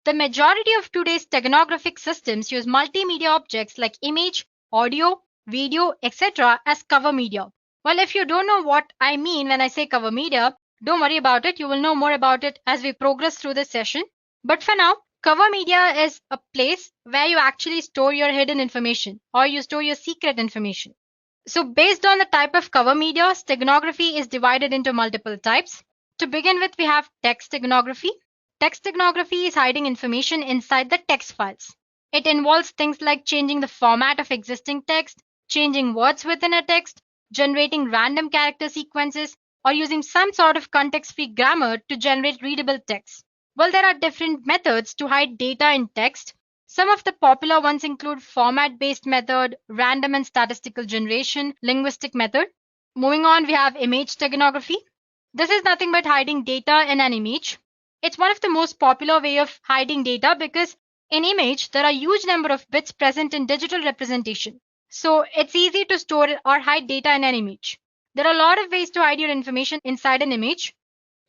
[SPEAKER 6] The majority of today's steganographic systems use multimedia objects like image, audio, video, etc. as cover media. Well, if you don't know what I mean when I say cover media, don't worry about it. You will know more about it as we progress through this session. But for now, cover media is a place where you actually store your hidden information or you store your secret information. So based on the type of cover media, steganography is divided into multiple types. To begin with, we have text steganography. Text steganography is hiding information inside the text files. It involves things like changing the format of existing text, changing words within a text, generating random character sequences, or using some sort of context-free grammar to generate readable text. Well, there are different methods to hide data in text. Some of the popular ones include format-based method, random and statistical generation, linguistic method. Moving on, we have image steganography. This is nothing but hiding data in an image. It's one of the most popular way of hiding data because in image, there are huge number of bits present in digital representation. So it's easy to store or hide data in an image. There are a lot of ways to hide your information inside an image.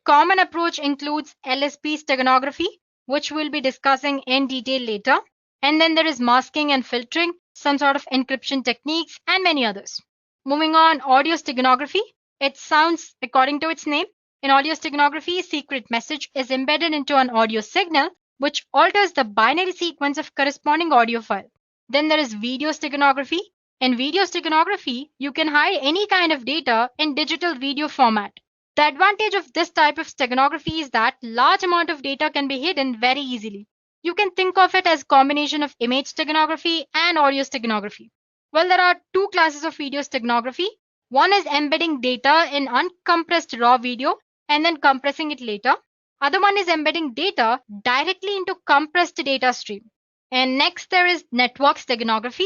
[SPEAKER 6] Common approach includes LSP steganography, which we'll be discussing in detail later. And then there is masking and filtering, some sort of encryption techniques, and many others. Moving on, audio steganography. It sounds according to its name. In audio steganography, secret message is embedded into an audio signal, which alters the binary sequence of corresponding audio file. Then there is video steganography. In video steganography, you can hide any kind of data in digital video format. The advantage of this type of steganography is that large amount of data can be hidden very easily. You can think of it as a combination of image steganography and audio steganography. Well, there are two classes of video steganography. One is embedding data in uncompressed raw video and then compressing it later. Other one is embedding data directly into compressed data stream. And next there is network steganography.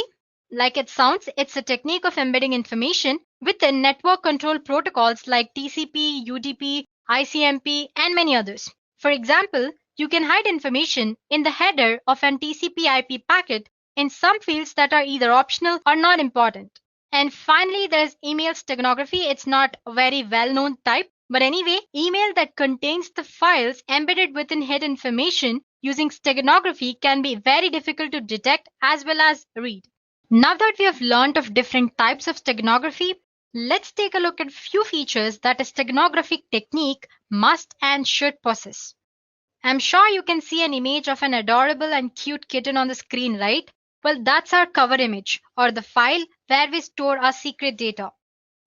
[SPEAKER 6] Like it sounds, it's a technique of embedding information within network control protocols like TCP, UDP, ICMP, and many others. For example, you can hide information in the header of an TCP/IP packet in some fields that are either optional or not important. And finally, there's email steganography. It's not a very well-known type, but anyway, email that contains the files embedded within hidden information using steganography can be very difficult to detect as well as read. Now that we have learned of different types of steganography, let's take a look at few features that a steganographic technique must and should possess. I'm sure you can see an image of an adorable and cute kitten on the screen, right? Well, that's our cover image or the file where we store our secret data.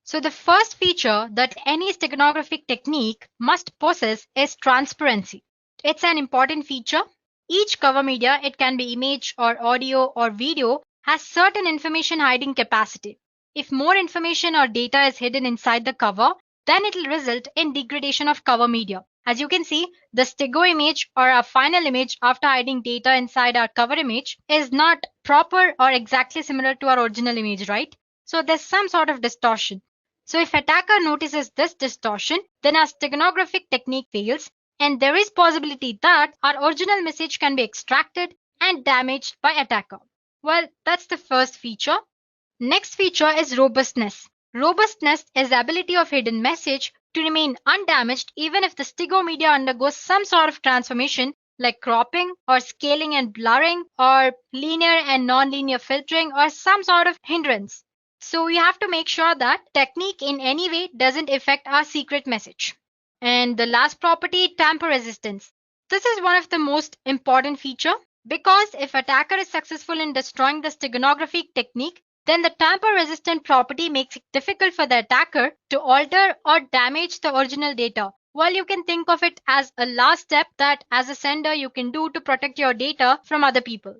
[SPEAKER 6] So the first feature that any steganographic technique must possess is transparency. It's an important feature. Each cover media, it can be image or audio or video, has certain information hiding capacity. If more information or data is hidden inside the cover, then it will result in degradation of cover media. As you can see, the stego image or our final image after hiding data inside our cover image is not proper or exactly similar to our original image, right? So there's some sort of distortion. So if attacker notices this distortion, then our steganographic technique fails and there is possibility that our original message can be extracted and damaged by attacker. Well, that's the first feature. Next feature is robustness. Robustness is the ability of hidden message to remain undamaged even if the stego media undergoes some sort of transformation like cropping or scaling and blurring or linear and non-linear filtering or some sort of hindrance. So we have to make sure that technique in any way doesn't affect our secret message. And the last property, tamper resistance. This is one of the most important feature because if attacker is successful in destroying the steganographic technique, then the tamper resistant property makes it difficult for the attacker to alter or damage the original data. Well, you can think of it as a last step that as a sender you can do to protect your data from other people.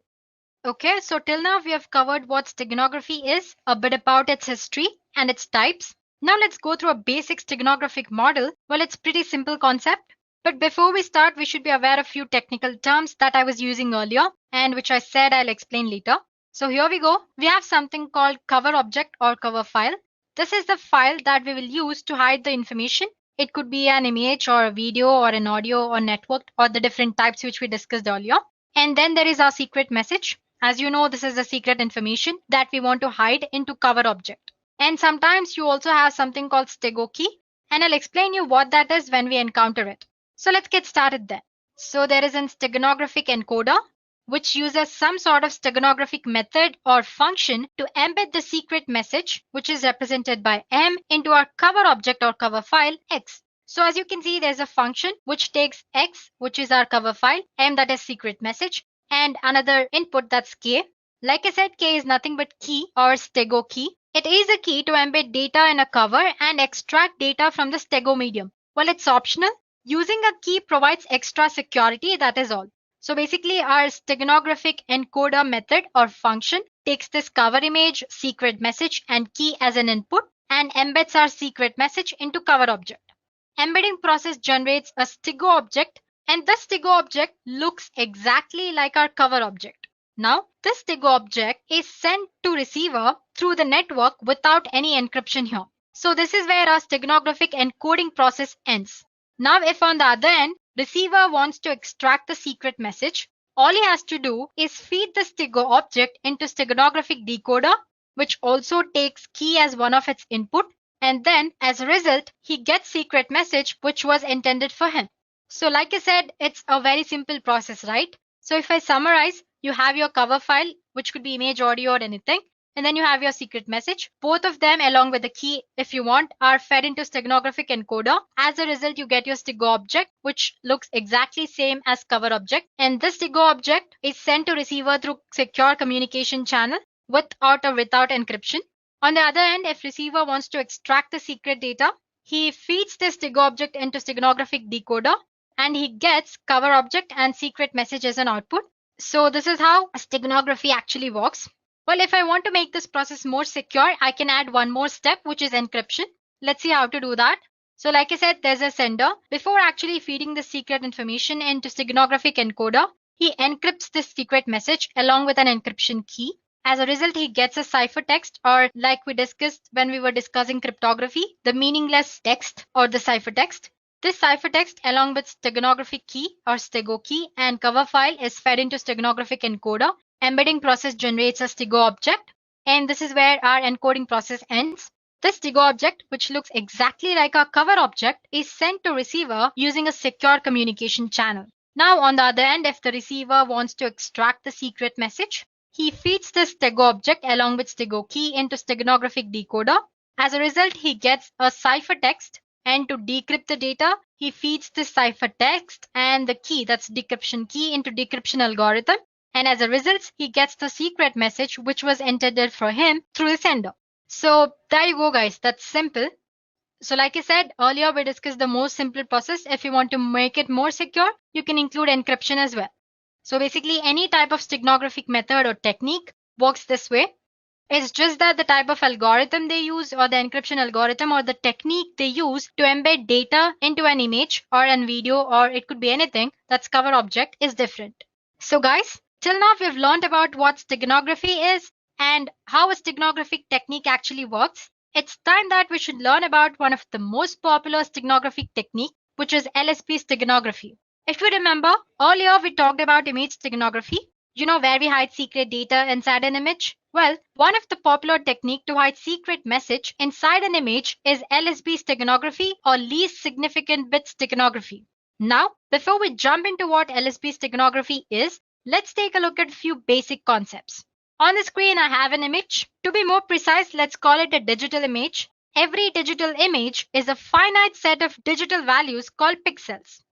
[SPEAKER 6] Okay, so till now we have covered what steganography is, a bit about its history and its types. Now let's go through a basic steganographic model. Well, it's pretty simple concept. But before we start, we should be aware of few technical terms that I was using earlier and which I said I'll explain later. So here we go. We have something called cover object or cover file. This is the file that we will use to hide the information. It could be an image or a video or an audio or network or the different types which we discussed earlier. And then there is our secret message. As you know, this is the secret information that we want to hide into cover object. And sometimes you also have something called stego key, and I'll explain you what that is when we encounter it. So let's get started then. So there is an steganographic encoder, which uses some sort of steganographic method or function to embed the secret message, which is represented by M, into our cover object or cover file X. So as you can see, there's a function which takes X, which is our cover file, M that is secret message, and another input that's K. Like I said, K is nothing but key or stego key. It is a key to embed data in a cover and extract data from the stego medium. Well, it's optional. Using a key provides extra security, that is all. So basically our steganographic encoder method or function takes this cover image, secret message and key as an input and embeds our secret message into cover object. Embedding process generates a stego object and the stego object looks exactly like our cover object. Now, this stego object is sent to receiver through the network without any encryption here. So this is where our steganographic encoding process ends. Now, if on the other end, receiver wants to extract the secret message, all he has to do is feed the stego object into steganographic decoder, which also takes key as one of its input, and then as a result, he gets secret message which was intended for him. So like I said, it's a very simple process, right? So if I summarize, you have your cover file, which could be image, audio, or anything. And then you have your secret message. Both of them, along with the key, if you want, are fed into steganographic encoder. As a result, you get your stego object, which looks exactly same as cover object. And this stego object is sent to receiver through secure communication channel with or without encryption. On the other end, if receiver wants to extract the secret data, he feeds this stego object into steganographic decoder and he gets cover object and secret message as an output. So this is how steganography actually works. Well, if I want to make this process more secure, I can add one more step, which is encryption. Let's see how to do that. So like I said, there's a sender. Before actually feeding the secret information into steganographic encoder, he encrypts this secret message along with an encryption key. As a result, he gets a ciphertext, or like we discussed when we were discussing cryptography, the meaningless text or the ciphertext. This ciphertext along with steganographic key or stego key and cover file is fed into steganographic encoder. Embedding process generates a stego object, and this is where our encoding process ends. This stego object, which looks exactly like our cover object, is sent to receiver using a secure communication channel. Now on the other end, if the receiver wants to extract the secret message, he feeds this stego object along with stego key into steganographic decoder. As a result, he gets a ciphertext, and to decrypt the data, he feeds this ciphertext and the key, that's decryption key, into decryption algorithm. And as a result, he gets the secret message which was intended for him through the sender. So there you go, guys. That's simple. So like I said earlier, we discussed the most simple process. If you want to make it more secure, you can include encryption as well. So basically, any type of steganographic method or technique works this way. It's just that the type of algorithm they use or the encryption algorithm or the technique they use to embed data into an image or a video, or it could be anything that's cover object, is different. So guys, till now we've learned about what steganography is and how a steganographic technique actually works. It's time that we should learn about one of the most popular steganographic technique, which is LSB steganography. If you remember, earlier we talked about image steganography, where we hide secret data inside an image. Well, one of the popular technique to hide secret message inside an image is LSB steganography or least significant bit steganography. Now, before we jump into what LSB steganography is, let's take a look at a few basic concepts. On the screen, I have an image. To be more precise, let's call it a digital image. Every digital image is a finite set of digital values called pixels.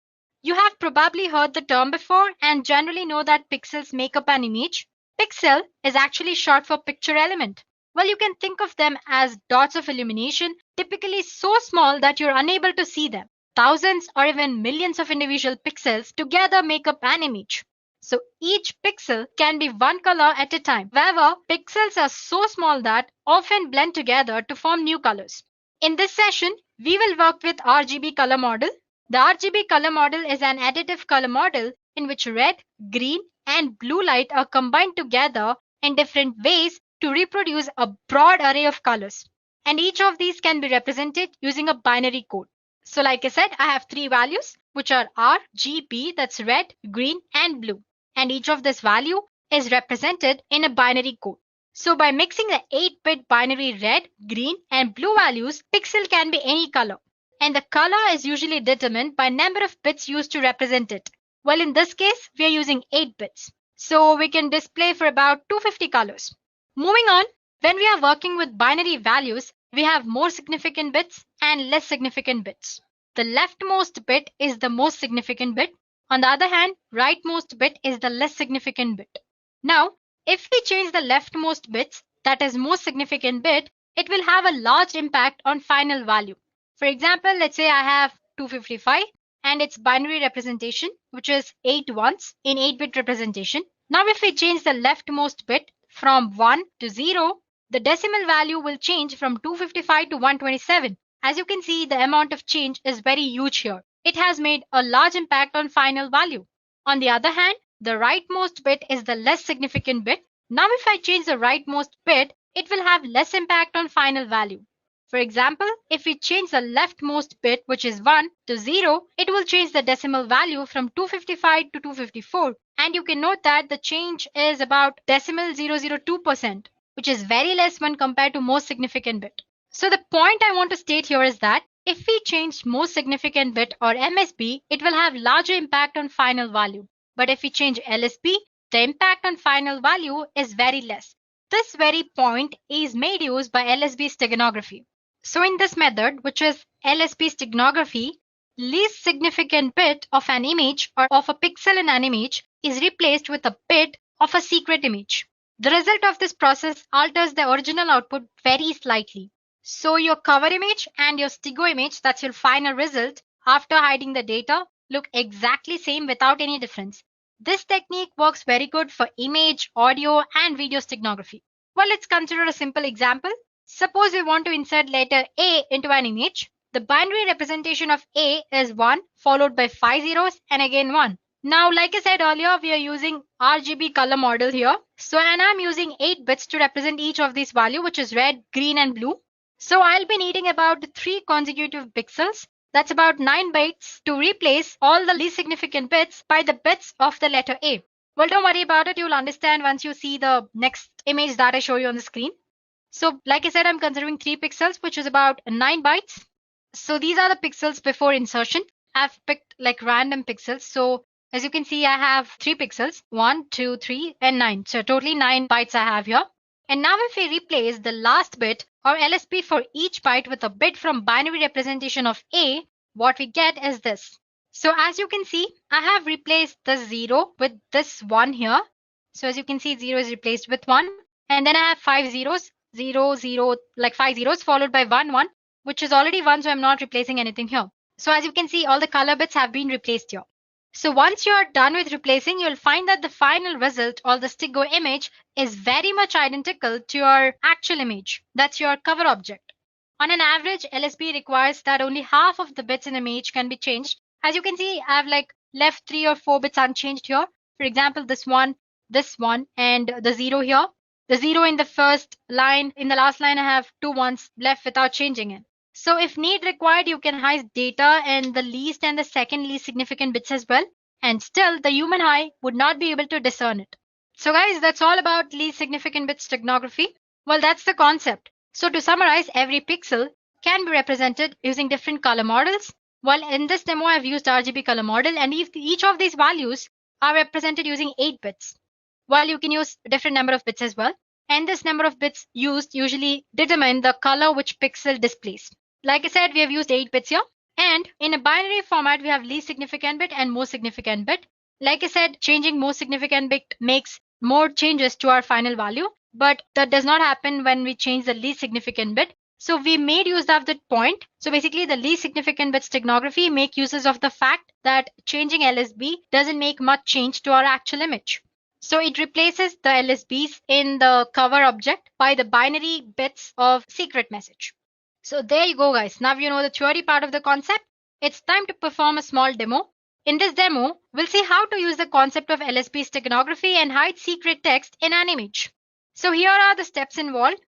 [SPEAKER 6] You have probably heard the term before and generally know that pixels make up an image. Pixel is actually short for picture element. Well, you can think of them as dots of illumination, typically so small that you're unable to see them. Thousands or even millions of individual pixels together make up an image. So each pixel can be one color at a time. However, pixels are so small that often blend together to form new colors. In this session, we will work with RGB color model. The RGB color model is an additive color model in which red, green, and blue light are combined together in different ways to reproduce a broad array of colors. And each of these can be represented using a binary code. So like I said, I have three values which are R, G, B, that's red, green, and blue. And each of this value is represented in a binary code. So by mixing the 8-bit binary red, green, and blue values, pixel can be any color. And the color is usually determined by number of bits used to represent it. Well, in this case, we are using 8 bits. So we can display for about 250 colors. Moving on, when we are working with binary values, we have more significant bits and less significant bits. The leftmost bit is the most significant bit. On the other hand, rightmost bit is the less significant bit. Now, if we change the leftmost bits, that is most significant bit, it will have a large impact on final value. For example, let's say I have 255 and its binary representation, which is 8 ones in 8-bit representation. Now, if we change the leftmost bit from 1 to 0, the decimal value will change from 255 to 127. As you can see, the amount of change is very huge here. It has made a large impact on final value. On the other hand, the rightmost bit is the less significant bit. Now, if I change the rightmost bit, it will have less impact on final value. For example, if we change the leftmost bit, which is 1, to 0, it will change the decimal value from 255 to 254. And you can note that the change is about decimal 002%, which is very less when compared to most significant bit. So the point I want to state here is that if we change most significant bit or MSB, it will have larger impact on final value. But if we change LSB, the impact on final value is very less. This very point is made use by LSB steganography. So in this method, which is LSB steganography, least significant bit of an image or of a pixel in an image is replaced with a bit of a secret image. The result of this process alters the original output very slightly. So your cover image and your stego image, that's your final result, after hiding the data, look exactly same without any difference. This technique works very good for image, audio, and video steganography. Well, let's consider a simple example. Suppose we want to insert letter A into an image. The binary representation of A is 1 followed by 5 zeros and again 1. Now, like I said earlier, we are using RGB color model here. So, and I'm using 8 bits to represent each of these values, which is red, green, and blue. So I'll be needing about 3 consecutive pixels. That's about 9 bytes to replace all the least significant bits by the bits of the letter A. Well, don't worry about it. You'll understand once you see the next image that I show you on the screen. So like I said, I'm considering 3 pixels, which is about 9 bytes. So these are the pixels before insertion. I've picked like random pixels. So as you can see, I have 3 pixels, 1, 2, 3, and 9. So totally 9 bytes I have here. And now if we replace the last bit or LSB for each byte with a bit from binary representation of A, what we get is this. So as you can see, I have replaced the 0 with this 1 here. So as you can see, 0 is replaced with 1. And then I have 5 zeros, 0, 0, like 5 zeros followed by 1, 1, which is already 1, so I'm not replacing anything here. So as you can see, all the color bits have been replaced here. So once you are done with replacing, you'll find that the final result or the stego image is very much identical to your actual image. That's your cover object. On an average, LSB requires that only half of the bits in the image can be changed. As you can see, I've like left 3 or 4 bits unchanged here. For example, this one, and the 0 here. The 0 in the first line, in the last line, I have 2 ones left without changing it. So if need required, you can hide data in the least and the second least significant bits as well. And still, the human eye would not be able to discern it. So guys, that's all about least significant bit steganography. Well, that's the concept. So to summarize, every pixel can be represented using different color models. Well, in this demo, I've used RGB color model, and each of these values are represented using 8 bits. while you can use a different number of bits as well. And this number of bits used usually determine the color which pixel displays. Like I said, we have used 8 bits here. And in a binary format, we have least significant bit and most significant bit. Like I said, changing most significant bit makes more changes to our final value, but that does not happen when we change the least significant bit. So we made use of that point. So basically the least significant bit steganography make uses of the fact that changing LSB doesn't make much change to our actual image. So it replaces the LSBs in the cover object by the binary bits of secret message. So there you go, guys. Now you know the theory part of the concept. It's time to perform a small demo. In this demo, we'll see how to use the concept of LSB steganography and hide secret text in an image. So here are the steps involved.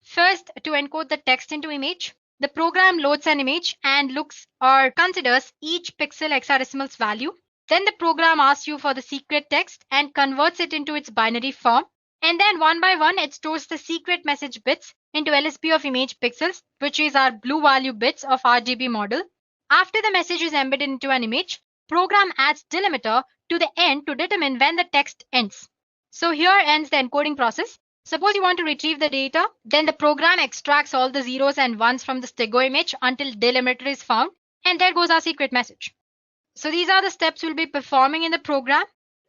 [SPEAKER 6] First, to encode the text into image, the program loads an image and looks or considers each pixel hexadecimal's value. Then the program asks you for the secret text and converts it into its binary form. And then one by one, it stores the secret message bits into LSB of image pixels, which is our blue value bits of RGB model. After the message is embedded into an image, program adds delimiter to the end to determine when the text ends. So here ends the encoding process. Suppose you want to retrieve the data, then the program extracts all the zeros and ones from the stego image until delimiter is found, and there goes our secret message. So these are the steps we'll be performing in the program.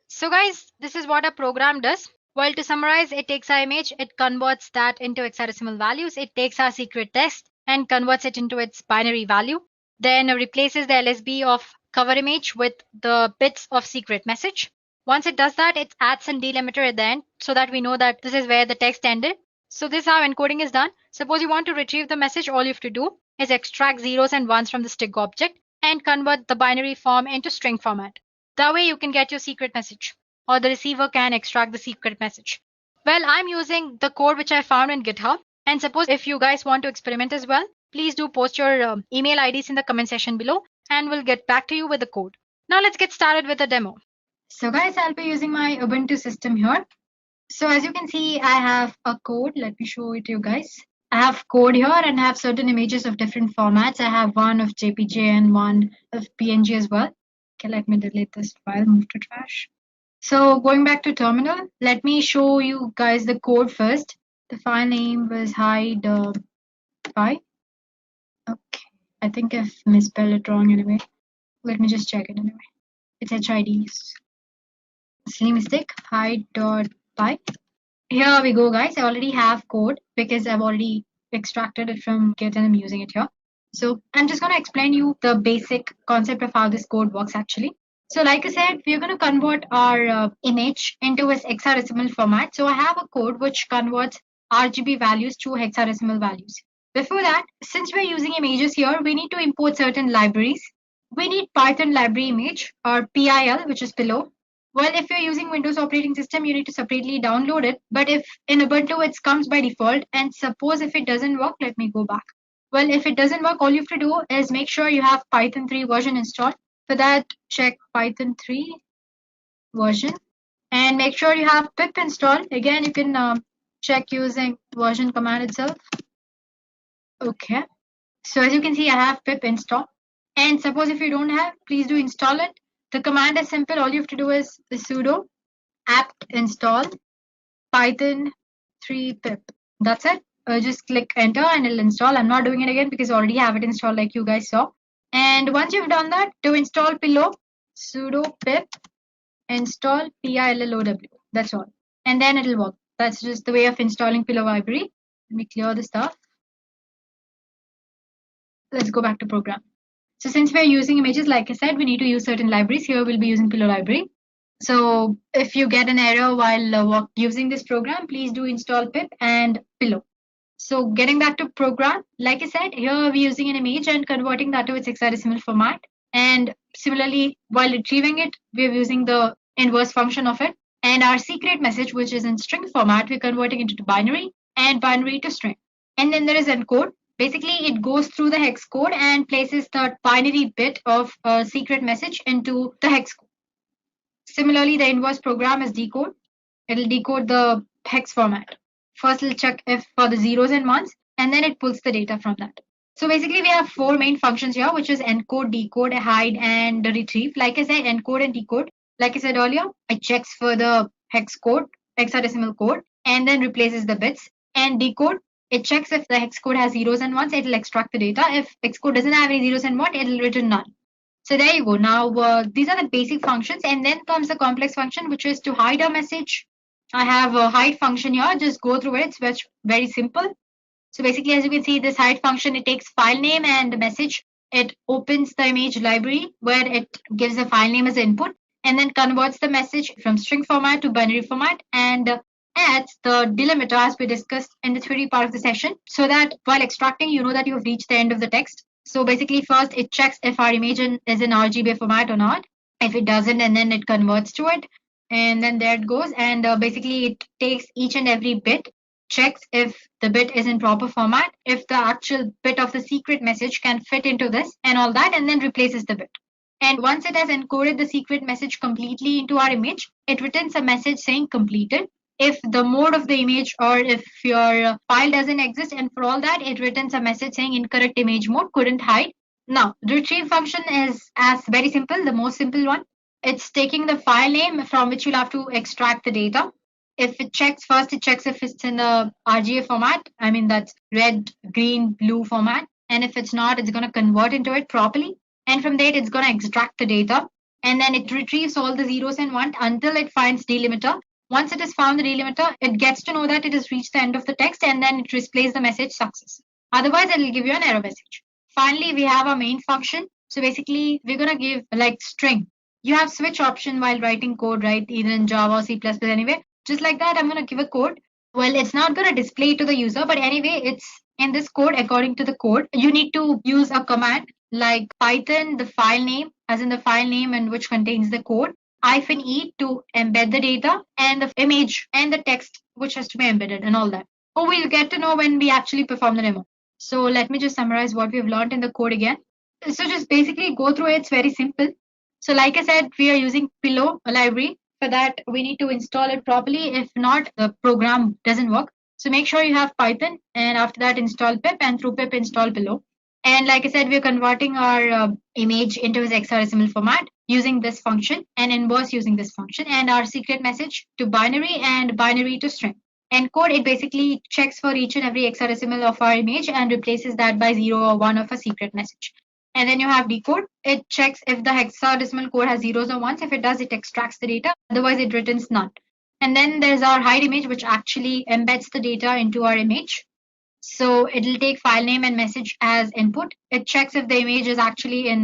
[SPEAKER 6] So guys, this is what a program does. Well, to summarize, it takes our image, it converts that into hexadecimal values, it takes our secret text and converts it into its binary value, then replaces the LSB of cover image with the bits of secret message. Once it does that, it adds some delimiter at the end so that we know that this is where the text ended. So this is how encoding is done. Suppose you want to retrieve the message, all you have to do is extract zeros and ones from the stego object and convert the binary form into string format. That way you can get your secret message, or the receiver can extract the secret message. Well, I'm using the code which I found in GitHub. And suppose if you guys want to experiment as well, please do post your email IDs in the comment section below and we'll get back to you with the code. Now let's get started with the demo. So guys, I'll be using my Ubuntu system here. So as you can see, I have a code. Let me show it to you guys. I have code here and I have certain images of different formats. I have one of JPG and one of PNG as well. Okay, let me delete this file, move to trash. So going back to terminal, let me show you guys the code first. The file name was hide py. Okay, I think I've misspelled it wrong anyway. Let me just check it anyway. It's HID. Silly mistake, hide.py. Here we go, guys. I already have code because I've already extracted it from Git and I'm using it here. So I'm just going to explain you the basic concept of how this code works actually. So like I said, we're going to convert our image into its hexadecimal format. So I have a code which converts RGB values to hexadecimal values. Before that, since we're using images here, we need to import certain libraries. We need Python library image or PIL, which is below. Well, if you're using Windows operating system, you need to separately download it. But if in Ubuntu, it comes by default. And suppose if it doesn't work, let me go back. Well, if it doesn't work, all you have to do is make sure you have Python 3 version installed. For that, check Python 3 version and make sure you have pip installed. Again, you can check using version command itself. Okay. So as you can see, I have pip installed. And suppose if you don't have, please do install it. The command is simple. All you have to do is the sudo apt install python 3 pip. That's it. Just click enter and it'll install. I'm not doing it again because I already have it installed like you guys saw. And once you've done that, to install pillow, sudo pip install pillow. That's all. And then it'll work. That's just the way of installing pillow library. Let me clear the stuff. Let's go back to program. So since we're using images, like I said, we need to use certain libraries. Here we'll be using pillow library. So if you get an error while using this program, please do install pip and pillow. So getting back to program, like I said, here we're using an image and converting that to its hexadecimal format. And similarly, while retrieving it, we're using the inverse function of it. And our secret message, which is in string format, we're converting it to binary and binary to string. And then there is encode. Basically, it goes through the hex code and places the binary bit of a secret message into the hex code. Similarly, the inverse program is decode. It'll decode the hex format. First, it'll check if for the zeros and ones, and then it pulls the data from that. So basically, we have 4 main functions here, which is encode, decode, hide, and retrieve. Like I said, encode and decode. Like I said earlier, it checks for the hex code hexadecimal code and then replaces the bits. And decode, it checks if the hex code has zeros and ones, it'll extract the data. If hex code doesn't have any zeros and one, it'll return none. So there you go. Now these are the basic functions, and then comes the complex function, which is to hide a message. I have a hide function here. Just go through it. It's very simple. So basically, as you can see, this hide function, it takes file name and message. It opens the image library where it gives the file name as input and then converts the message from string format to binary format and adds the delimiter as we discussed in the theory part of the session, so that while extracting, you know that you've reached the end of the text. So basically, first it checks if our image is in RGB format or not. If it doesn't, and then it converts to it. And then there it goes. And basically, it takes each and every bit, checks if the bit is in proper format, if the actual bit of the secret message can fit into this and all that, and then replaces the bit. And once it has encoded the secret message completely into our image, it returns a message saying completed. If the mode of the image or if your file doesn't exist, and for all that, it returns a message saying incorrect image mode, couldn't hide. Now, the retrieve function is as very simple, the most simple one. It's taking the file name from which you'll have to extract the data. If it checks first, it checks if it's in the RGA format. I mean, that's red, green, blue format. And if it's not, it's going to convert into it properly. And from there, it's going to extract the data. And then it retrieves all the zeros and ones until it finds delimiter. Once it has found the delimiter, it gets to know that it has reached the end of the text, and then it displays the message success. Otherwise, it will give you an error message. Finally, we have our main function. So basically, we're going to give like string. You have switch option while writing code, right? Either in Java or C++ anyway. Just like that, I'm going to give a code. Well, it's not going to display to the user, but anyway, it's in this code. According to the code, you need to use a command like Python, the file name, as in the file name and which contains the code, -e to embed the data, and the image and the text which has to be embedded and all that. Oh, we'll get to know when we actually perform the demo. So let me just summarize what we've learned in the code again. So just basically go through it. It's very simple. So like I said, we are using Pillow, a library. For that, we need to install it properly. If not, the program doesn't work. So make sure you have Python, and after that, install pip, and through pip, install Pillow. And like I said, we're converting our image into its hexadecimal format using this function, and inverse using this function, and our secret message to binary and binary to string. Encode, it basically checks for each and every hexadecimal of our image and replaces that by 0 or 1 of a secret message. And then you have decode. It checks if the hexadecimal code has zeros or ones. If it does, it extracts the data. Otherwise, it returns none. And then there's our hide image, which actually embeds the data into our image. So it'll take file name and message as input. It checks if the image is actually in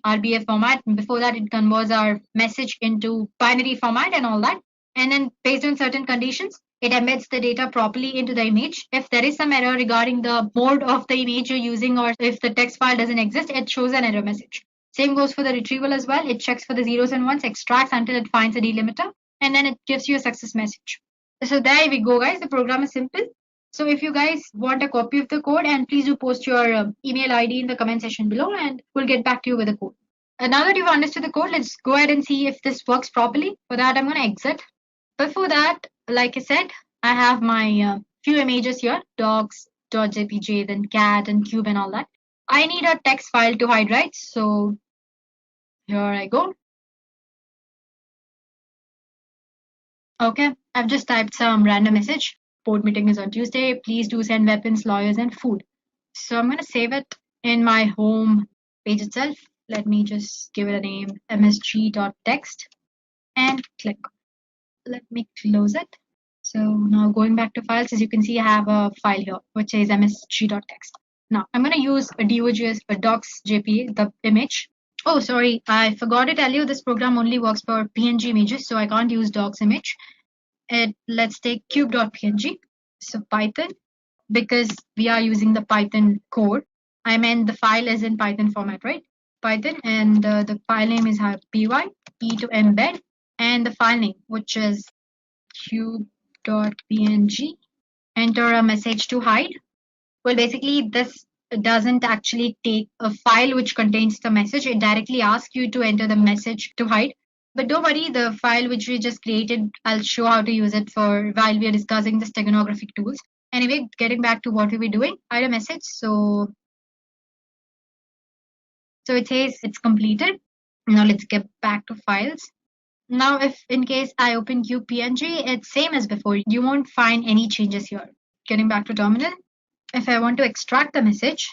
[SPEAKER 6] RBF format. And before that, it converts our message into binary format and all that. And then based on certain conditions, it embeds the data properly into the image. If there is some error regarding the mode of the image you're using, or if the text file doesn't exist, it shows an error message. Same goes for the retrieval as well. It checks for the zeros and ones, extracts until it finds a delimiter, and then it gives you a success message. So there we go, guys. The program is simple. So if you guys want a copy of the code, and please do post your email ID in the comment section below, and we'll get back to you with the code. Now that you've understood the code, let's go ahead and see if this works properly. For that, I'm going to exit. Before that, like I said, I have my few images here, dogs.jpg, then cat and cube and all that. I need a text file to hide, right? So here I go. Okay, I've just typed some random message. Board meeting is on Tuesday. Please do send weapons, lawyers, and food. So I'm going to save it in my home page itself. Let me just give it a name, msg.text, and click. Let me close it. So now going back to files, as you can see, I have a file here which says msg.text. Now I'm going to use a docs.jpg, the image. Oh, sorry, I forgot to tell you this program only works for PNG images, so I can't use docs image. Let's take cube.png. So Python, because we are using the Python code, I meant the file is in Python format, right? Python, and the file name is py, e to embed, and the file name, which is cube.png. Enter a message to hide. Well, basically, this doesn't actually take a file which contains the message. It directly asks you to enter the message to hide. But don't worry, the file which we just created, I'll show how to use it for while we are discussing the steganographic tools. Anyway, getting back to what we were doing, hide a message. So it says it's completed. Now let's get back to files. Now, if in case I open QPNG, it's same as before. You won't find any changes here. Getting back to terminal, if I want to extract the message,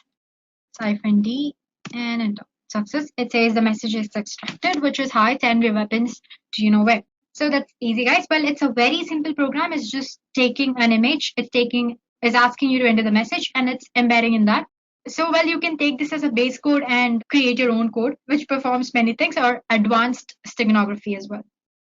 [SPEAKER 6] -D and enter. Success. It says the message is extracted, which is hi, 10 weapons. Do you know where? So that's easy, guys. Well, it's a very simple program. It's just taking an image. Is asking you to enter the message, and it's embedding in that. So, well, you can take this as a base code and create your own code, which performs many things, or advanced steganography as well.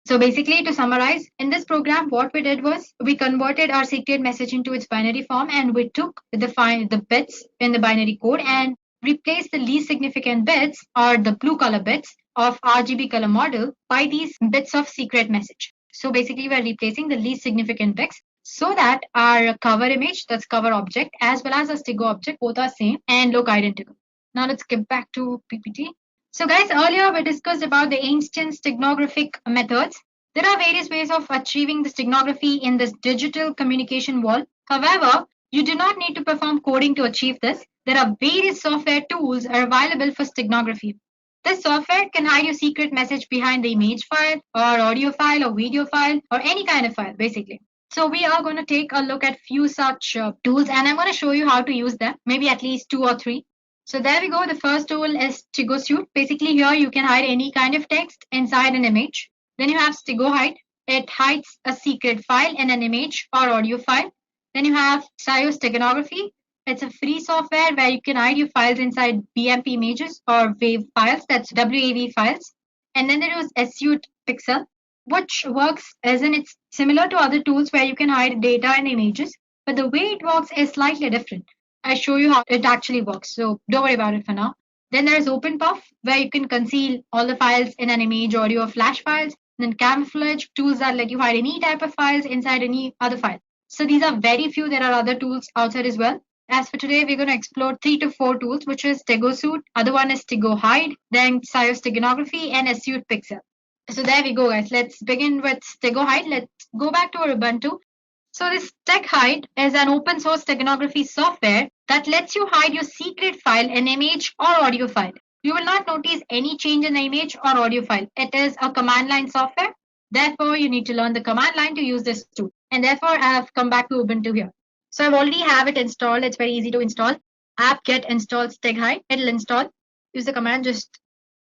[SPEAKER 6] So basically, to summarize, in this program, what we did was we converted our secret message into its binary form, and we took the bits in the binary code and replaced the least significant bits, or the blue color bits, of RGB color model by these bits of secret message. So basically, we're replacing the least significant bits so that our cover image, that's cover object, as well as our Stigo object, both are same and look identical. Now let's get back to PPT. So guys, earlier we discussed about the ancient steganographic methods. There are various ways of achieving the steganography in this digital communication world. However, you do not need to perform coding to achieve this. There are various software tools are available for steganography. This software can hide your secret message behind the image file or audio file or video file or any kind of file, basically. So we are going to take a look at few such tools, and I'm going to show you how to use them, maybe at least 2 or 3. So there we go. The first tool is Stigo Suite. Basically here you can hide any kind of text inside an image. Then you have Stigo Hide. It hides a secret file in an image or audio file. Then you have SIO Steganography. It's a free software where you can hide your files inside BMP images or WAV files, that's WAV files. And then there is Suite Pixel, which works as in it's similar to other tools where you can hide data and images, but the way it works is slightly different. I show you how it actually works, so don't worry about it for now. Then there's OpenPuff, where you can conceal all the files in an image, audio, or flash files. Then Camouflage, tools that let you hide any type of files inside any other file. So these are very few. There are other tools outside as well. As for today, we're going to explore 3 to 4 tools, which is Stigo Suite, other one is Stigo Hide, then SIO Steganography, and Suite Pixel. So there we go, guys. Let's begin with Stigo Hide. Let's go back to our Ubuntu. So this Tech Hide is an open source steganography software that lets you hide your secret file, an image or audio file. You will not notice any change in the image or audio file. It is a command line software. Therefore, you need to learn the command line to use this tool. And therefore, I have come back to Ubuntu here. So I've already have it installed. It's very easy to install. Apt-get install Stigo Hide. It'll install. Use the command just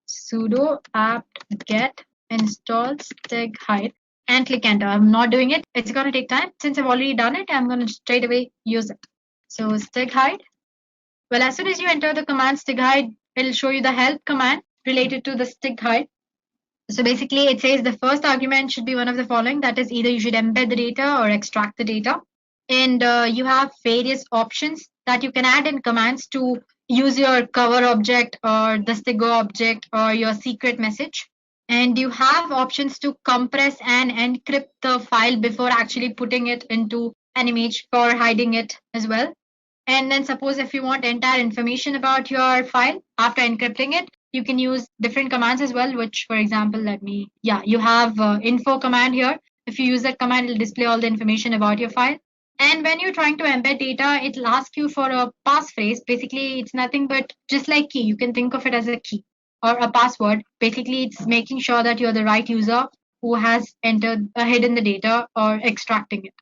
[SPEAKER 6] sudo apt-get install Stigo Hide and click enter. I'm not doing it. It's going to take time. Since I've already done it, I'm going to straight away use it. So Stigo Hide. Well, as soon as you enter the command Stigo Hide, it'll show you the help command related to the Stigo Hide. So basically, it says the first argument should be one of the following. That is, either you should embed the data or extract the data. And you have various options that you can add in commands to use your cover object or the Stigo object or your secret message. And you have options to compress and encrypt the file before actually putting it into an image for hiding it as well. And then suppose if you want entire information about your file after encrypting it, you can use different commands as well, which, for example, you have info command here. If you use that command, it'll display all the information about your file. And when you're trying to embed data, it'll ask you for a passphrase. Basically, it's nothing but just like key. You can think of it as a key or a password. Basically, it's making sure that you're the right user who has hidden the data or extracting it.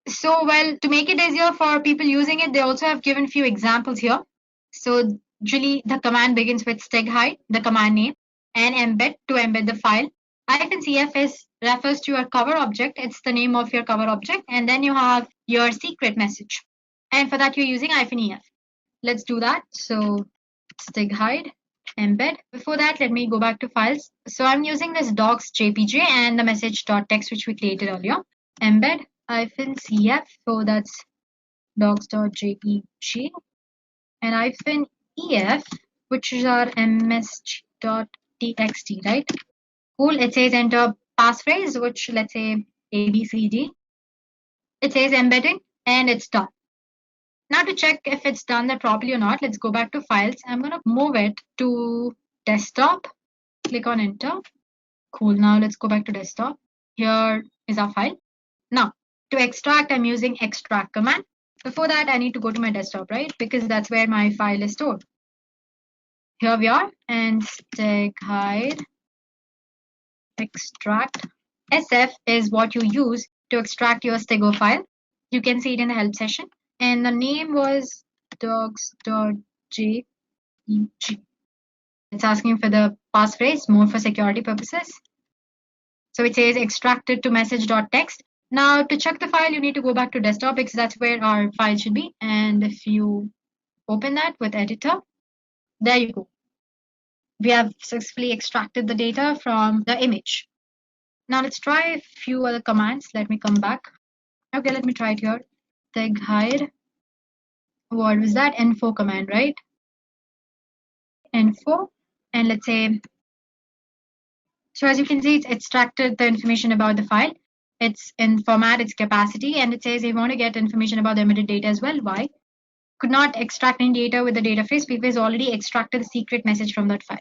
[SPEAKER 6] So, well, to make it easier for people using it, they also have given few examples here. So, usually the command begins with Stigo Hide, the command name, and embed to embed the file. -cf refers to your cover object. It's the name of your cover object. And then you have your secret message. And for that, you're using -ef. Let's do that. So Stigo Hide, embed. Before that, let me go back to files. So I'm using this docs JPG and the message.txt, which we created earlier. Embed -cf. So that's docs.jpg and -ef, which is our msg.txt, right? Cool. It says enter passphrase, which let's say ABCD. It says embedding and it's done. Now to check if it's done that properly or not, let's go back to files. I'm going to move it to desktop. Click on enter. Cool. Now let's go back to desktop. Here is our file. Now to extract, I'm using extract command. Before that, I need to go to my desktop, right? Because that's where my file is stored. Here we are, and Stigo Hide extract. SF is what you use to extract your stego file. You can see it in the help session. And the name was docs.jpg. It's asking for the passphrase, more for security purposes. So it says extracted to message.txt. Now to check the file, you need to go back to desktop because that's where our file should be. And if you open that with editor, there you go. We have successfully extracted the data from the image. Now let's try a few other commands. Let me come back. Okay, let me try it here. Tag hide. What was that? Info command, right? Info. And let's say, so as you can see, it's extracted the information about the file. It's in format, its capacity, and it says you want to get information about the emitted data as well. Why? Could not extract any data with the data phrase because already extracted the secret message from that file.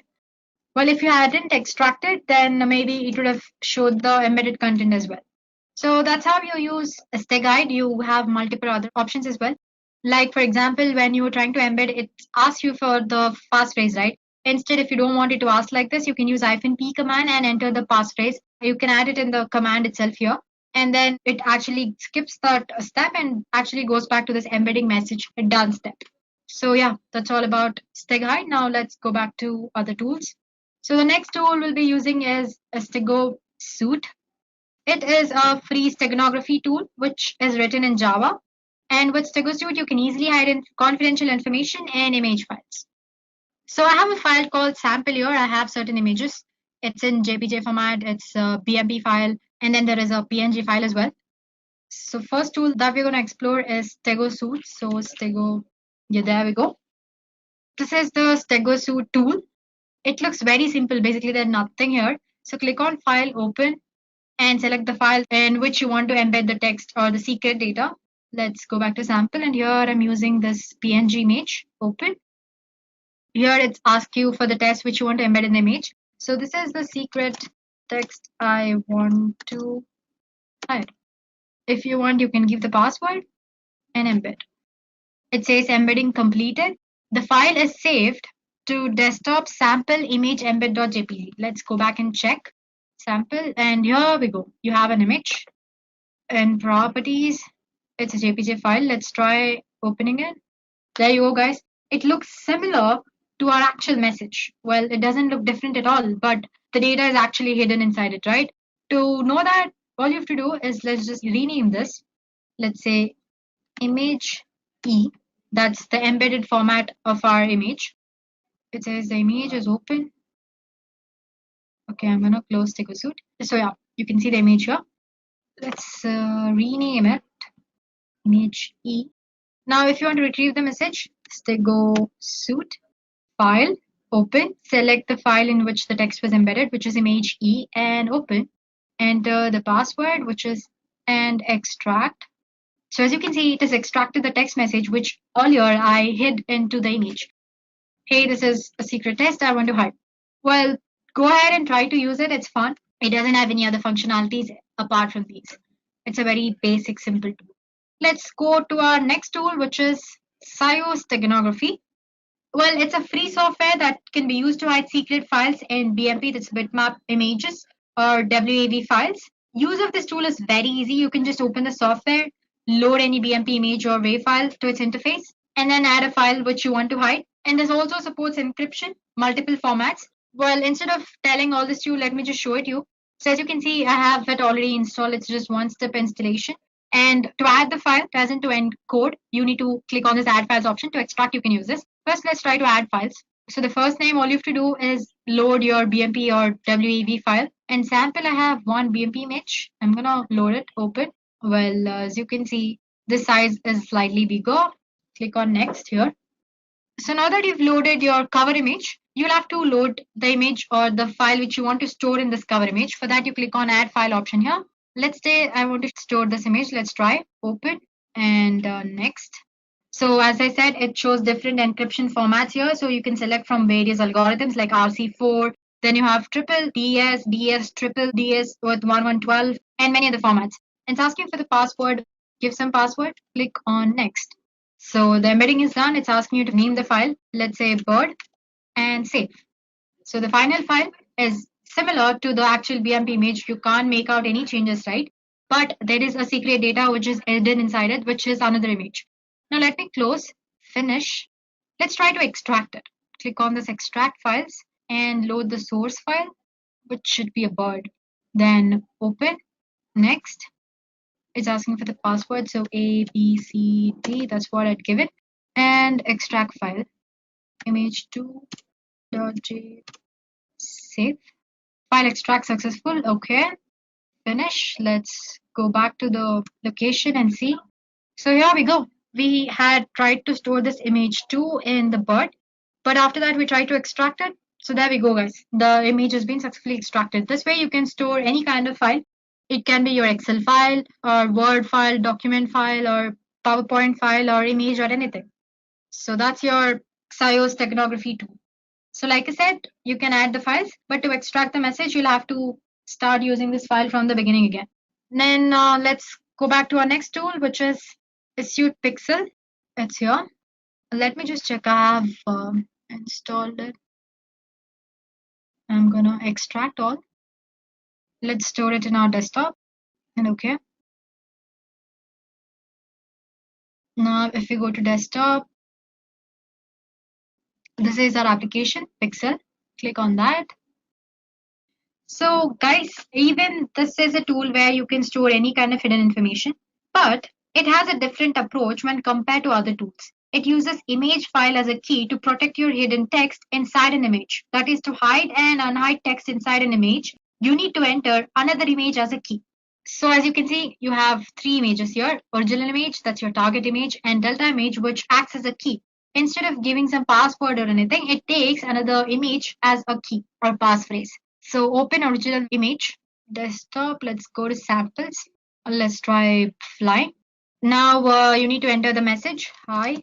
[SPEAKER 6] Well, if you hadn't extracted, then maybe it would have showed the embedded content as well. So that's how you use a steg guide. You have multiple other options as well. Like for example, when you're trying to embed, it asks you for the passphrase, right? Instead, if you don't want it to ask like this, you can use -p command and enter the passphrase. You can add it in the command itself here. And then it actually skips that step and actually goes back to this embedding message done step. So yeah, that's all about steg hide. Now let's go back to other tools. So the next tool we'll be using is a Stego Suite. It is a free steganography tool which is written in Java. And with Stego Suite, you can easily hide in confidential information and image files. So I have a file called sample here. I have certain images. It's in JPG format. It's a BMP file. And then there is a PNG file as well. So first tool that we're going to explore is Stego Suite. So Stego, yeah, there we go. This is the Stego Suite tool. It looks very simple. Basically, there's nothing here. So click on File, Open, and select the file in which you want to embed the text or the secret data. Let's go back to sample, and here I'm using this PNG image. Open. Here it's ask you for the text which you want to embed in the image. So this is the secret text I want to hide. If you want, you can give the password and embed. It says embedding completed. The file is saved to desktop sample image embed.jpg. Let's go back and check sample, and here we go. You have an image and properties. It's a JPG file. Let's try opening it. There you go, guys. It looks similar to our actual message. Well, it doesn't look different at all, but the data is actually hidden inside it, right? To know that, all you have to do is let's just rename this. Let's say image E. That's the embedded format of our image. It says the image is open. Okay, I'm gonna close Stego Suite. So yeah, you can see the image here. Let's rename it image E. Now, if you want to retrieve the message, Stego Suite, file, open, select the file in which the text was embedded, which is image E, and open. Enter the password, which is and extract. So as you can see, it has extracted the text message, which earlier I hid into the image. Hey, this is a secret test I want to hide. Well, go ahead and try to use it. It's fun. It doesn't have any other functionalities apart from these. It's a very basic, simple tool. Let's go to our next tool, which is steganography. Well, it's a free software that can be used to hide secret files in BMP, that's bitmap images, or WAV files. Use of this tool is very easy. You can just open the software, load any BMP image or WAV file to its interface, and then add a file which you want to hide. And this also supports encryption, multiple formats. Well, instead of telling all this to you, let me just show it to you. So as you can see, I have it already installed. It's just one-step installation. And to add the file, as in to encode, you need to click on this add files option. To extract, you can use this. First, let's try to add files. So the first name, all you have to do is load your BMP or WAV file. And sample, I have one BMP image. I'm gonna load it, open. Well, as you can see, this size is slightly bigger. Click on next here. So now that you've loaded your cover image, you'll have to load the image or the file which you want to store in this cover image. For that, you click on add file option here. Let's say I want to store this image. Let's try open and next. So as I said, it shows different encryption formats here. So you can select from various algorithms like RC4. Then you have triple DS, DS, triple DS with 1112 and many other formats. And it's asking for the password. Give some password. Click on next. So the embedding is done. It's asking you to name the file. Let's say bird and save. So the final file is similar to the actual BMP image. You can't make out any changes, right? But there is a secret data which is hidden inside it, which is another image. Now let me close, finish. Let's try to extract it. Click on this extract files and load the source file, which should be a bird. Then open, next. It's asking for the password, so A, B, C, D, that's what I'd give it. And extract file, image2.j, save. File extract successful, okay. Finish. Let's go back to the location and see. So here we go. We had tried to store this image2 in the bird, but after that we tried to extract it. So there we go, guys. The image has been successfully extracted. This way you can store any kind of file. It can be your Excel file or Word file, document file or PowerPoint file or image or anything. So that's your XIO steganography tool. So like I said, you can add the files, but to extract the message, you'll have to start using this file from the beginning again. Then let's go back to our next tool, which is Issued Pixel. It's here. Let me just check. I have installed it. I'm gonna extract all. Let's store it in our desktop. And okay. Now, if we go to desktop, this is our application, Pixel. Click on that. So guys, even this is a tool where you can store any kind of hidden information, but it has a different approach when compared to other tools. It uses image file as a key to protect your hidden text inside an image. That is, to hide and unhide text inside an image, you need to enter another image as a key. So as you can see, you have three images here: original image, that's your target image, and delta image, which acts as a key. Instead of giving some password or anything, it takes another image as a key or passphrase. So open original image, desktop, let's go to samples. Let's try fly. Now you need to enter the message, hi.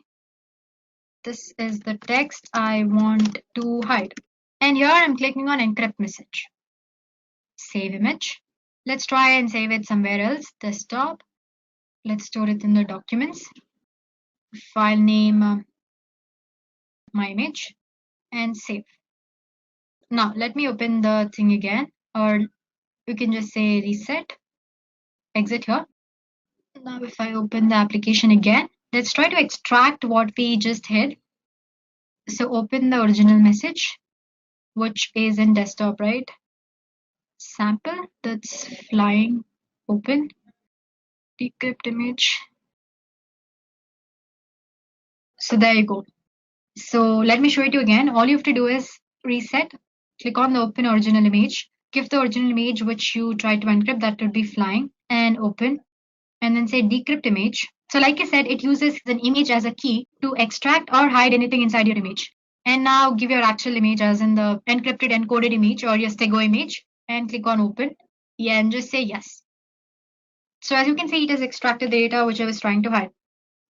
[SPEAKER 6] This is the text I want to hide. And here I'm clicking on encrypt message. Save image. Let's try and save it somewhere else, desktop. Let's store it in the documents. File name, my image, and save. Now let me open the thing again, or you can just say reset, exit here. Now if I open the application again, let's try to extract what we just hid. So open the original message, which is in desktop, right? Sample, that's flying, open, decrypt image. So there you go. So let me show it to you again. All you have to do is reset, click on the open original image, give the original image which you try to encrypt, that would be flying, and open, and then say decrypt image. So like I said, it uses an image as a key to extract or hide anything inside your image. And now give your actual image as in the encrypted encoded image or your stego image, and click on open. Yeah, and just say yes. So as you can see, it has extracted the data which I was trying to hide.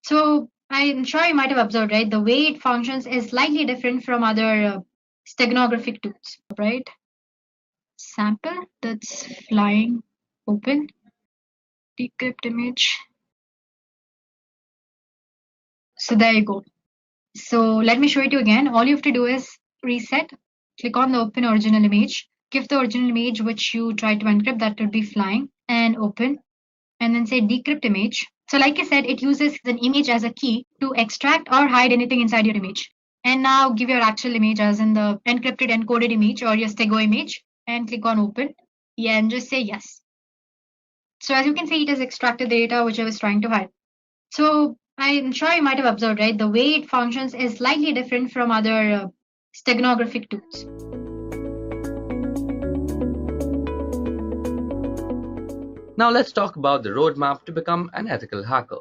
[SPEAKER 6] So I'm sure you might have observed, right? The way it functions is slightly different from other steganographic tools, right? Sample, that's flying, open, decrypt image. So there you go. So let me show it to you again. All you have to do is reset, click on the open original image, give the original image which you try to encrypt, that would be flying, and open, and then say decrypt image. So like I said, it uses an image as a key to extract or hide anything inside your image. And now give your actual image as in the encrypted encoded image or your stego image, and click on open. Yeah, and just say yes. So as you can see, it has extracted the data which I was trying to hide. So I'm sure you might have observed, right? The way it functions is slightly different from other steganographic tools.
[SPEAKER 2] Now let's talk about the roadmap to become an ethical hacker.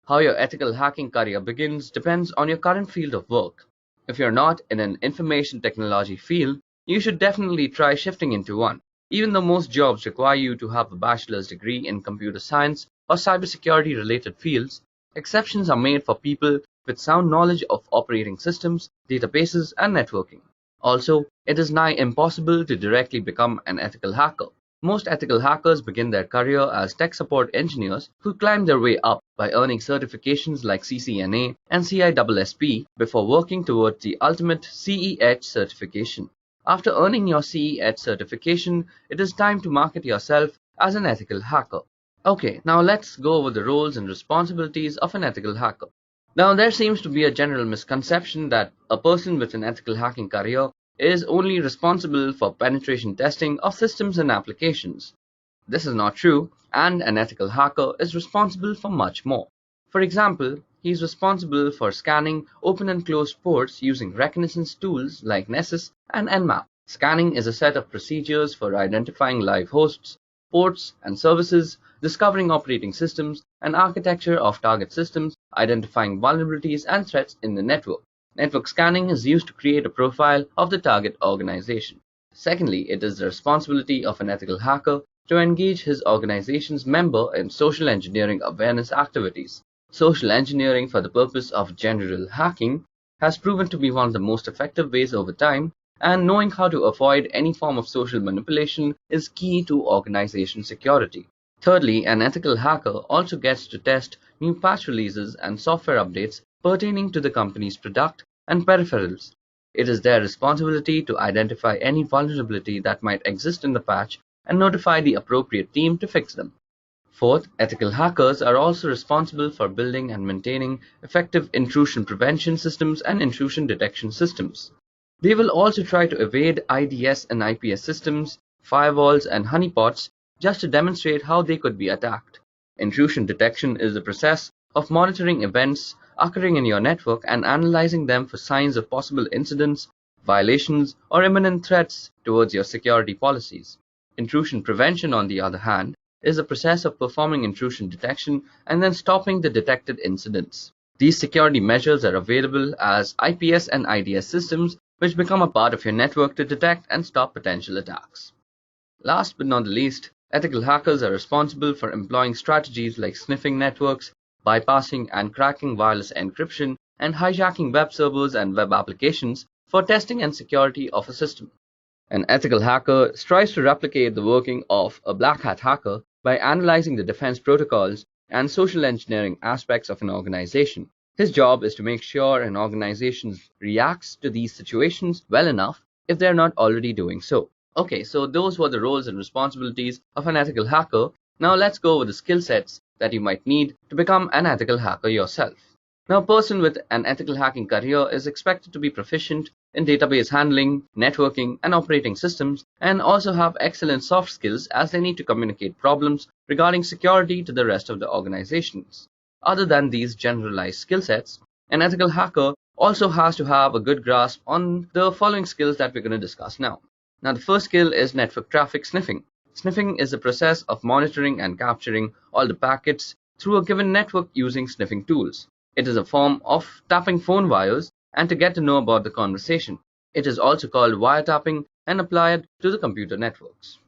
[SPEAKER 2] How your ethical hacking career begins depends on your current field of work. If you're not in an information technology field, you should definitely try shifting into one. Even though most jobs require you to have a bachelor's degree in computer science or cybersecurity related fields, exceptions are made for people with sound knowledge of operating systems, databases, and networking. Also, it is nigh impossible to directly become an ethical hacker. Most ethical hackers begin their career as tech support engineers who climb their way up by earning certifications like CCNA and CISSP before working towards the ultimate CEH certification. After earning your CEH certification, it is time to market yourself as an ethical hacker. Okay, now let's go over the roles and responsibilities of an ethical hacker. Now, there seems to be a general misconception that a person with an ethical hacking career is only responsible for penetration testing of systems and applications. This is not true, and an ethical hacker is responsible for much more. For example, he is responsible for scanning open and closed ports using reconnaissance tools like Nessus and Nmap. Scanning is a set of procedures for identifying live hosts, ports and services, discovering operating systems and architecture of target systems, identifying vulnerabilities and threats in the network. Network scanning is used to create a profile of the target organization. Secondly, it is the responsibility of an ethical hacker to engage his organization's member in social engineering awareness activities. Social engineering for the purpose of general hacking has proven to be one of the most effective ways over time, and knowing how to avoid any form of social manipulation is key to organization security. Thirdly, an ethical hacker also gets to test new patch releases and software updates pertaining to the company's product and peripherals. It is their responsibility to identify any vulnerability that might exist in the patch and notify the appropriate team to fix them. Fourth, ethical hackers are also responsible for building and maintaining effective intrusion prevention systems and intrusion detection systems. They will also try to evade IDS and IPS systems, firewalls, and honeypots just to demonstrate how they could be attacked. Intrusion detection is the process of monitoring events occurring in your network and analyzing them for signs of possible incidents, violations, or imminent threats towards your security policies. Intrusion prevention, on the other hand, is the process of performing intrusion detection and then stopping the detected incidents. These security measures are available as IPS and IDS systems, which become a part of your network to detect and stop potential attacks. Last but not the least, ethical hackers are responsible for employing strategies like sniffing networks, bypassing and cracking wireless encryption, and hijacking web servers and web applications for testing and security of a system. An ethical hacker strives to replicate the working of a black hat hacker by analyzing the defense protocols and social engineering aspects of an organization. His job is to make sure an organization reacts to these situations well enough if they're not already doing so. Okay, so those were the roles and responsibilities of an ethical hacker. Now let's go over the skill sets that you might need to become an ethical hacker yourself. Now, a person with an ethical hacking career is expected to be proficient in database handling, networking, and operating systems, and also have excellent soft skills as they need to communicate problems regarding security to the rest of the organizations. Other than these generalized skill sets, an ethical hacker also has to have a good grasp on the following skills that we're going to discuss now. Now, the first skill is network traffic sniffing. Sniffing is the process of monitoring and capturing all the packets through a given network using sniffing tools. It is a form of tapping phone wires and to get to know about the conversation. It is also called wiretapping and applied to the computer networks.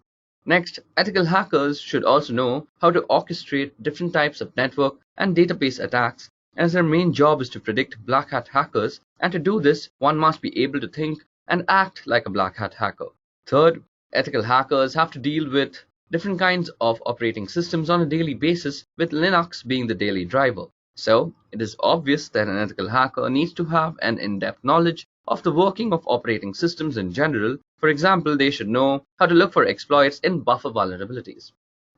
[SPEAKER 2] Next, ethical hackers should also know how to orchestrate different types of network and database attacks, as their main job is to predict black hat hackers, and to do this, one must be able to think and act like a black hat hacker. Third, ethical hackers have to deal with different kinds of operating systems on a daily basis, with Linux being the daily driver. So, it is obvious that an ethical hacker needs to have an in-depth knowledge of the working of operating systems in general. For example, they should know how to look for exploits in buffer vulnerabilities.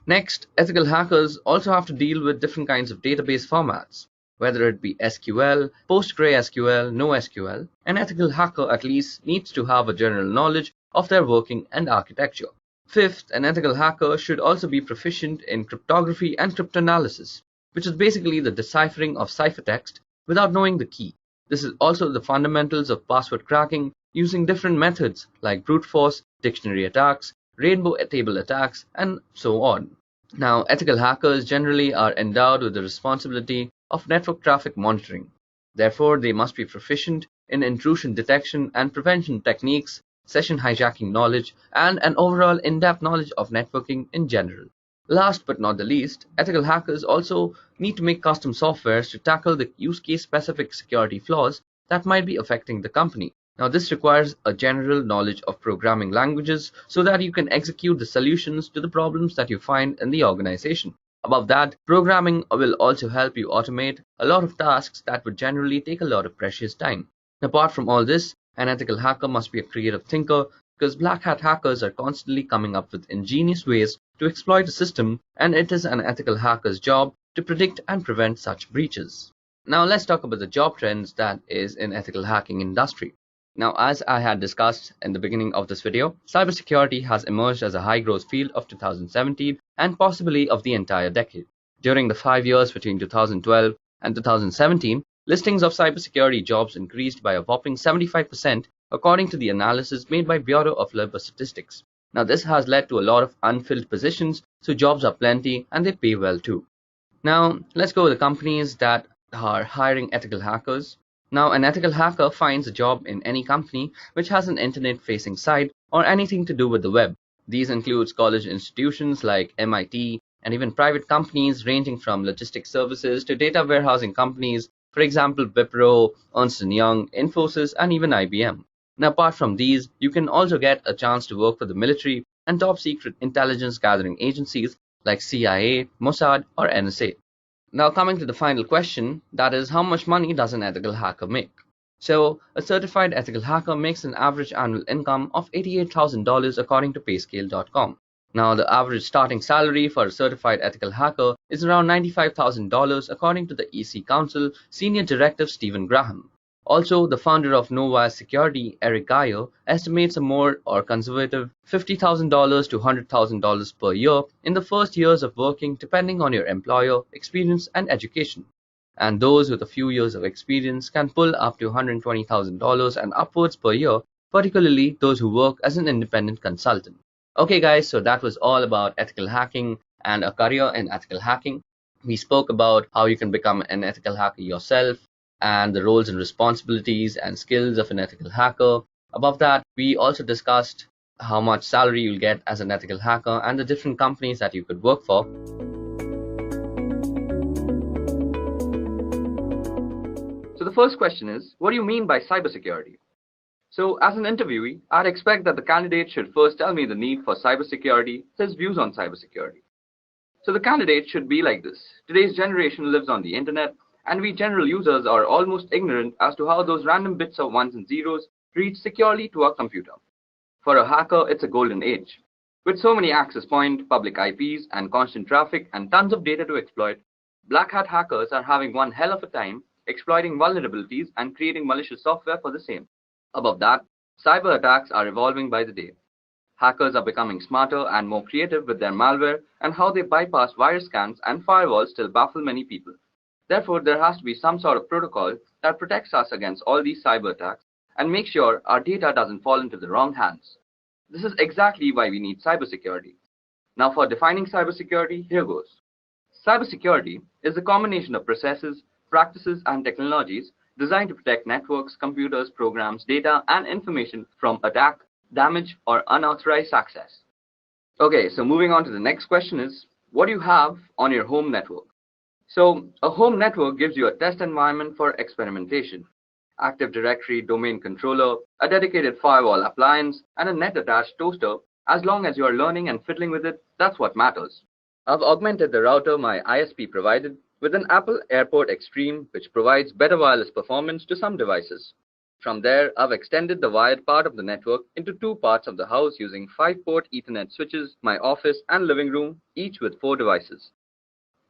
[SPEAKER 2] Next, ethical hackers also have to deal with different kinds of database formats, whether it be SQL, PostgreSQL, NoSQL. An ethical hacker at least needs to have a general knowledge of their working and architecture. Fifth, an ethical hacker should also be proficient in cryptography and cryptanalysis, which is basically the deciphering of ciphertext without knowing the key. This is also the fundamentals of password cracking using different methods like brute force, dictionary attacks, rainbow table attacks, and so on. Now, ethical hackers generally are endowed with the responsibility of network traffic monitoring. Therefore, they must be proficient in intrusion detection and prevention techniques, session hijacking knowledge, and an overall in-depth knowledge of networking in general. Last but not the least, ethical hackers also need to make custom softwares to tackle the use case specific security flaws that might be affecting the company. Now, this requires a general knowledge of programming languages so that you can execute the solutions to the problems that you find in the organization. Above that, programming will also help you automate a lot of tasks that would generally take a lot of precious time. Apart from all this, an ethical hacker must be a creative thinker because black hat hackers are constantly coming up with ingenious ways to exploit the system, and it is an ethical hacker's job to predict and prevent such breaches. Now let's talk about the job trends that is in ethical hacking industry. Now, as I had discussed in the beginning of this video, cybersecurity has emerged as a high growth field of 2017 and possibly of the entire decade. During the 5 years between 2012 and 2017, listings of cybersecurity jobs increased by a whopping 75% according to the analysis made by Bureau of Labor Statistics. Now, this has led to a lot of unfilled positions, so jobs are plenty and they pay well too. Now, let's go with the companies that are hiring ethical hackers. Now, an ethical hacker finds a job in any company which has an internet-facing site or anything to do with the web. These include college institutions like MIT, and even private companies ranging from logistics services to data warehousing companies, for example Wipro, Ernst & Young, Infosys, and even IBM. Now, apart from these, you can also get a chance to work for the military and top secret intelligence gathering agencies like CIA, Mossad, or NSA. Now, coming to the final question, that is, how much money does an ethical hacker make? So, a certified ethical hacker makes an average annual income of $88,000 according to payscale.com. Now, the average starting salary for a certified ethical hacker is around $95,000 according to the EC Council Senior Directive Stephen Graham. Also, the founder of Novas Security, Eric Geyer, estimates a more or conservative $50,000 to $100,000 per year in the first years of working depending on your employer, experience, and education. And those with a few years of experience can pull up to $120,000 and upwards per year, particularly those who work as an independent consultant. Okay guys, so that was all about ethical hacking and a career in ethical hacking. We spoke about how you can become an ethical hacker yourself and the roles and responsibilities and skills of an ethical hacker. Above that, we also discussed how much salary you'll get as an ethical hacker and the different companies that you could work for.
[SPEAKER 7] So the first question is, what do you mean by cybersecurity? So as an interviewee, I'd expect that the candidate should first tell me the need for cybersecurity, his views on cybersecurity. So the candidate should be like this. Today's generation lives on the internet, and we general users are almost ignorant as to how those random bits of ones and zeros reach securely to our computer. For a hacker, it's a golden age. With so many access points, public IPs, and constant traffic, and tons of data to exploit, black hat hackers are having one hell of a time exploiting vulnerabilities and creating malicious software for the same. Above that, cyber attacks are evolving by the day. Hackers are becoming smarter and more creative with their malware, and how they bypass virus scans and firewalls still baffle many people. Therefore, there has to be some sort of protocol that protects us against all these cyber attacks and makes sure our data doesn't fall into the wrong hands. This is exactly why we need cybersecurity. Now, for defining cybersecurity, here goes. Cybersecurity is a combination of processes, practices, and technologies designed to protect networks, computers, programs, data, and information from attack, damage, or unauthorized access. Okay, so moving on to the next question is, what do you have on your home network? So, a home network gives you a test environment for experimentation. Active Directory, domain controller, a dedicated firewall appliance, and a net-attached toaster. As long as you are learning and fiddling with it, that's what matters. I've augmented the router my ISP provided with an Apple AirPort Extreme, which provides better wireless performance to some devices. From there, I've extended the wired part of the network into two parts of the house using 5-port Ethernet switches, my office and living room, each with 4 devices.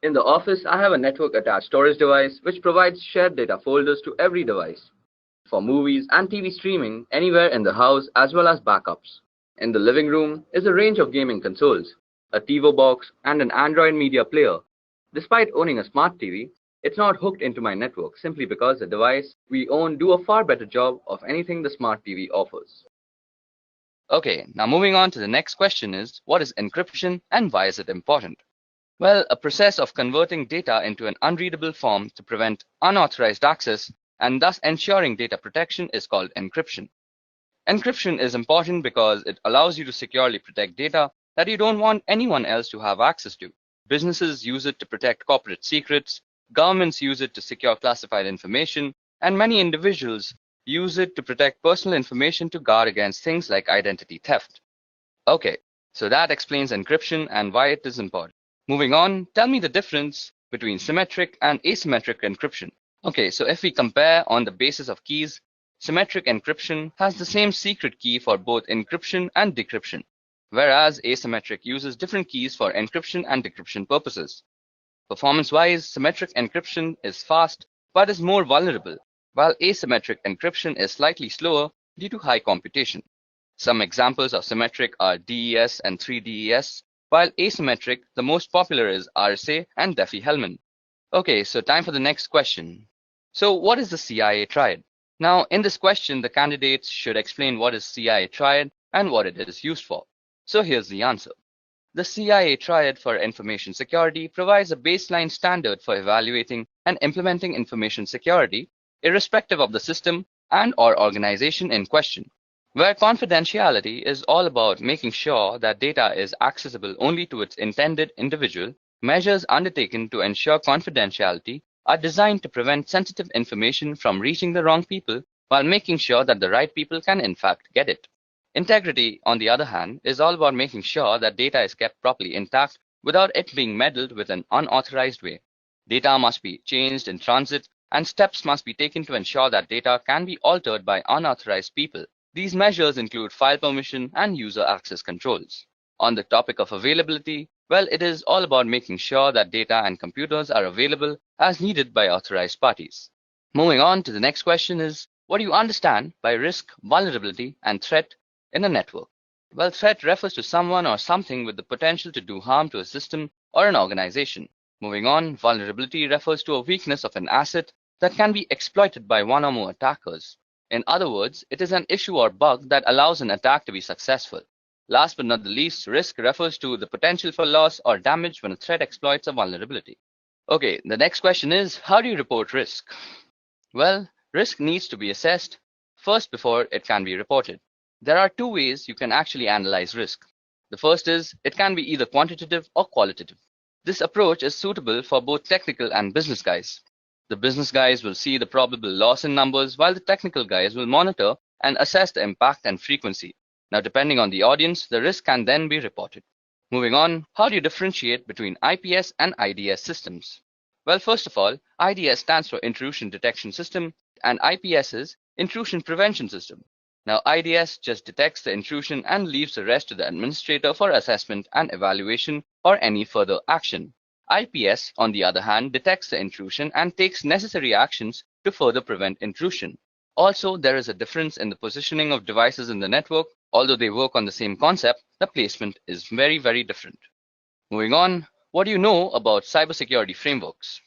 [SPEAKER 7] In the office, I have a network-attached storage device, which provides shared data folders to every device for movies and TV streaming anywhere in the house, as well as backups. In the living room is a range of gaming consoles, a TiVo box, and an Android media player. Despite owning a smart TV, it's not hooked into my network simply because the device we own do a far better job of anything the smart TV offers.
[SPEAKER 3] Okay, now moving on to the next question is, what is encryption and why is it important? Well, a process of converting data into an unreadable form to prevent unauthorized access and thus ensuring data protection is called encryption. Encryption is important because it allows you to securely protect data that you don't want anyone else to have access to. Businesses use it to protect corporate secrets, governments use it to secure classified information, and many individuals use it to protect personal information to guard against things like identity theft. Okay, so that explains encryption and why it is important. Moving on, tell me the difference between symmetric and asymmetric encryption. Okay, so if we compare on the basis of keys, Symmetric encryption has the same secret key for both encryption and decryption, whereas asymmetric uses different keys for encryption and decryption purposes. Performance-wise, symmetric encryption is fast but is more vulnerable, while asymmetric encryption is slightly slower due to high computation. Some examples of symmetric are DES and 3DES, while asymmetric, the most popular is RSA and Diffie-Hellman. Okay, so time for the next question. So what is the CIA triad? Now, in this question, the candidates should explain what is CIA triad and what it is used for. So here's the answer. The CIA triad for information security provides a baseline standard for evaluating and implementing information security, irrespective of the system and/or organization in question, where confidentiality is all about making sure that data is accessible only to its intended individual. Measures undertaken to ensure confidentiality are designed to prevent sensitive information from reaching the wrong people while making sure that the right people can in fact get it. Integrity, on the other hand, is all about making sure that data is kept properly intact without it being meddled with in an unauthorized way. Data must be changed in transit, and steps must be taken to ensure that data can be altered by unauthorized people. These measures include file permission and user access controls. On the topic of availability, well, it is all about making sure that data and computers are available as needed by authorized parties. Moving on to the next question is, what do you understand by risk, vulnerability, and threat in a network? Well, threat refers to someone or something with the potential to do harm to a system or an organization. Moving on, vulnerability refers to a weakness of an asset that can be exploited by one or more attackers. In other words, it is an issue or bug that allows an attack to be successful. Last but not the least, risk refers to the potential for loss or damage when a threat exploits a vulnerability. Okay, the next question is, how do you report risk? Well, risk needs to be assessed first before it can be reported. There are two ways you can actually analyze risk. The first is, it can be either quantitative or qualitative. This approach is suitable for both technical and business guys. The business guys will see the probable loss in numbers, while the technical guys will monitor and assess the impact and frequency. Now, depending on the audience, the risk can then be reported. Moving on, how do you differentiate between IPS and IDS systems? Well, first of all, IDS stands for Intrusion Detection System, and IPS is Intrusion Prevention System. Now, IDS just detects the intrusion and leaves the rest to the administrator for assessment and evaluation or any further action. IPS, on the other hand, detects the intrusion and takes necessary actions to further prevent intrusion. Also, there is a difference in the positioning of devices in the network. Although they work on the same concept, the placement is very, very different. Moving on, what do you know about cybersecurity frameworks?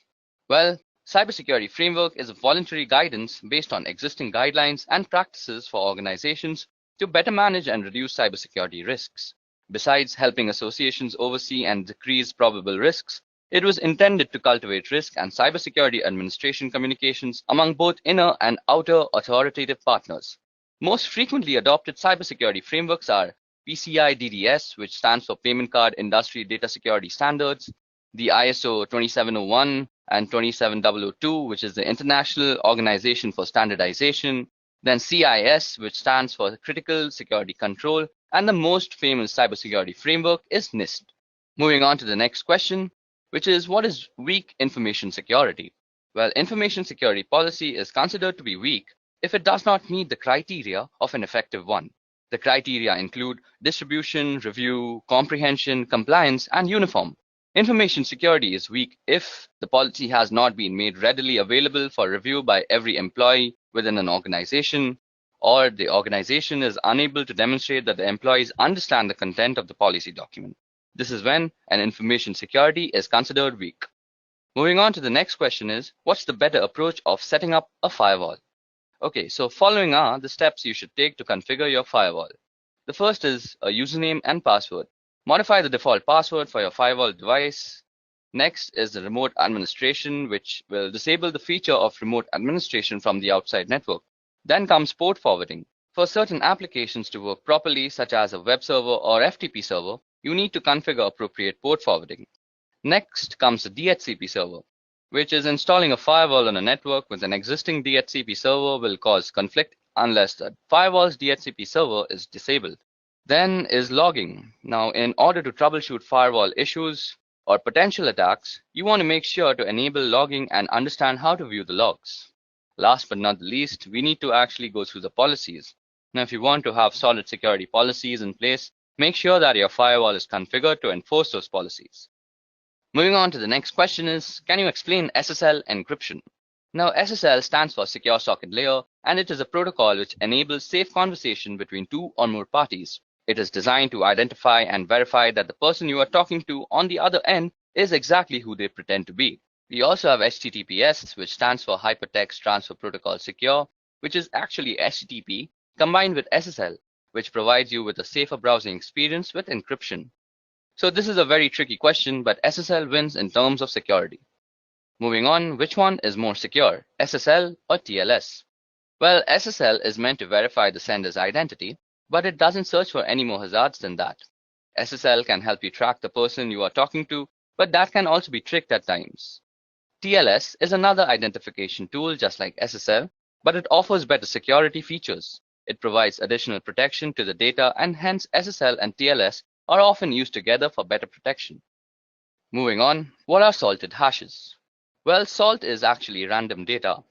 [SPEAKER 3] Well, cybersecurity framework is a voluntary guidance based on existing guidelines and practices for organizations to better manage and reduce cybersecurity risks. Besides helping associations oversee and decrease probable risks, it was intended to cultivate risk and cybersecurity administration communications among both inner and outer authoritative partners. Most frequently adopted cybersecurity frameworks are PCI DDS, which stands for Payment Card Industry Data Security Standards, the ISO 27001 and 27002, which is the International Organization for Standardization, then CIS, which stands for Critical Security Control, and the most famous cybersecurity framework is NIST. Moving on to the next question, which is, what is weak information security? Well, information security policy is considered to be weak if it does not meet the criteria of an effective one. The criteria include distribution, review, comprehension, compliance, and uniform. Information security is weak if the policy has not been made readily available for review by every employee within an organization, or the organization is unable to demonstrate that the employees understand the content of the policy document. This is when an information security is considered weak. Moving on to the next question is, what's the better approach of setting up a firewall? Okay, so following are the steps you should take to configure your firewall. The first is a username and password. Modify the default password for your firewall device. Next is the remote administration, which will disable the feature of remote administration from the outside network. Then comes port forwarding. For certain applications to work properly, such as a web server or FTP server, you need to configure appropriate port forwarding. Next comes the DHCP server, which is installing a firewall on a network with an existing DHCP server will cause conflict unless the firewall's DHCP server is disabled. Then is logging. Now, in order to troubleshoot firewall issues or potential attacks, you want to make sure to enable logging and understand how to view the logs. last but not the least, we need to actually go through the policies. Now, if you want to have solid security policies in place, make sure that your firewall is configured to enforce those policies. Moving on to the next question is, can you explain SSL encryption? Now, SSL stands for Secure Socket Layer, and it is a protocol which enables safe conversation between two or more parties. It is designed to identify and verify that the person you are talking to on the other end is exactly who they pretend to be. We also have HTTPS, which stands for Hypertext Transfer Protocol Secure, which is actually HTTP combined with SSL, which provides you with a safer browsing experience with encryption. So this is a very tricky question, but SSL wins in terms of security. Moving on, which one is more secure, SSL or TLS? Well, SSL is meant to verify the sender's identity, but it doesn't search for any more hazards than that. SSL can help you track the person you are talking to, but that can also be tricked at times. TLS is another identification tool just like SSL, but it offers better security features. It provides additional protection to the data, and hence SSL and TLS are often used together for better protection. Moving on, what are salted hashes? Well, salt is actually random data.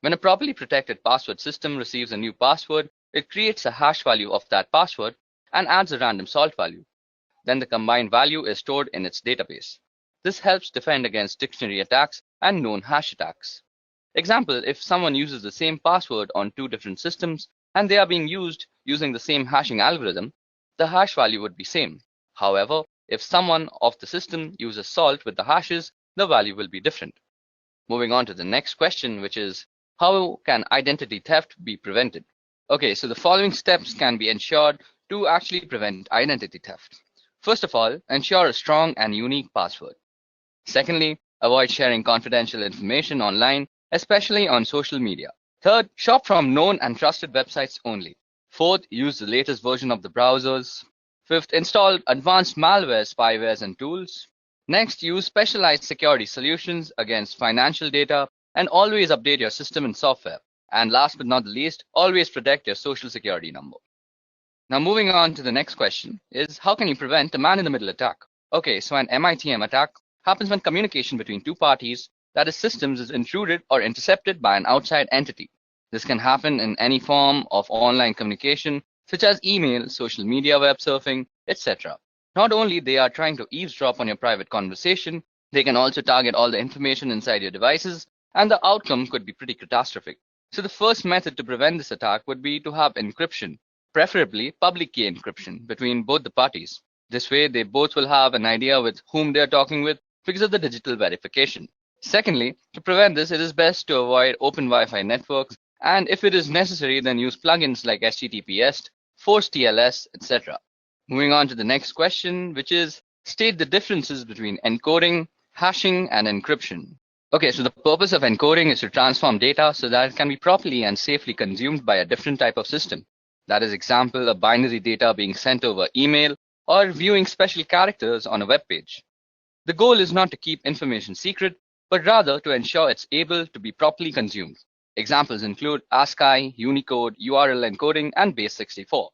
[SPEAKER 3] When a properly protected password system receives a new password, it creates a hash value of that password and adds a random salt value. Then the combined value is stored in its database. This helps defend against dictionary attacks and known hash attacks. Example, if someone uses the same password on two different systems and they are being used using the same hashing algorithm, the hash value would be same. However, if someone of the system uses salt with the hashes, the value will be different. Moving on to the next question, which is, how can identity theft be prevented? Okay, so the following steps can be ensured to actually prevent identity theft. First of all, ensure a strong and unique password. Secondly, avoid sharing confidential information online, especially on social media. Third, shop from known and trusted websites only. Fourth, use the latest version of the browsers. Fifth, install advanced malware, spywares, and tools. Next, use specialized security solutions against financial data, and always update your system and software. And last but not the least, always protect your social security number. Now moving on to the next question is, how can you prevent a man-in-the-middle attack? Okay, so an MITM attack happens when communication between two parties, that is systems, is intruded or intercepted by an outside entity. This can happen in any form of online communication, such as email, social media, web surfing, etc. Not only they are trying to eavesdrop on your private conversation, they can also target all the information inside your devices, and the outcome could be pretty catastrophic. So the first method to prevent this attack would be to have encryption, preferably public key encryption between both the parties. This way, they both will have an idea with whom they are talking with because of the digital verification. Secondly, to prevent this, it is best to avoid open Wi-Fi networks, and if it is necessary, then use plugins like HTTPS, force TLS, etc. Moving on to the next question, which is, state the differences between encoding, hashing, and encryption. Okay, so the purpose of encoding is to transform data so that it can be properly and safely consumed by a different type of system. That is, example, a binary data being sent over email or viewing special characters on a web page. The goal is not to keep information secret, but rather to ensure it's able to be properly consumed. Examples include ASCII, Unicode, URL encoding, and base64.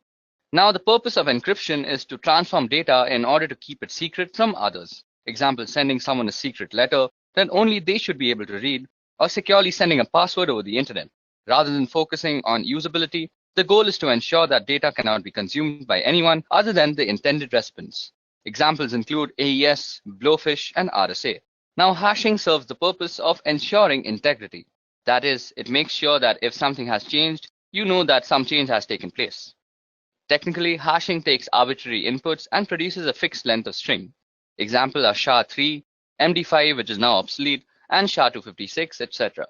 [SPEAKER 3] Now, the purpose of encryption is to transform data in order to keep it secret from others. Example, sending someone a secret letter that only they should be able to read, or securely sending a password over the internet. Rather than focusing on usability, the goal is to ensure that data cannot be consumed by anyone other than the intended recipients. Examples include AES, Blowfish, and RSA. Now, hashing serves the purpose of ensuring integrity. That is, it makes sure that if something has changed, you know that some change has taken place. Technically, hashing takes arbitrary inputs and produces a fixed length of string. Example are SHA-3, MD5, which is now obsolete, and SHA-256, etc.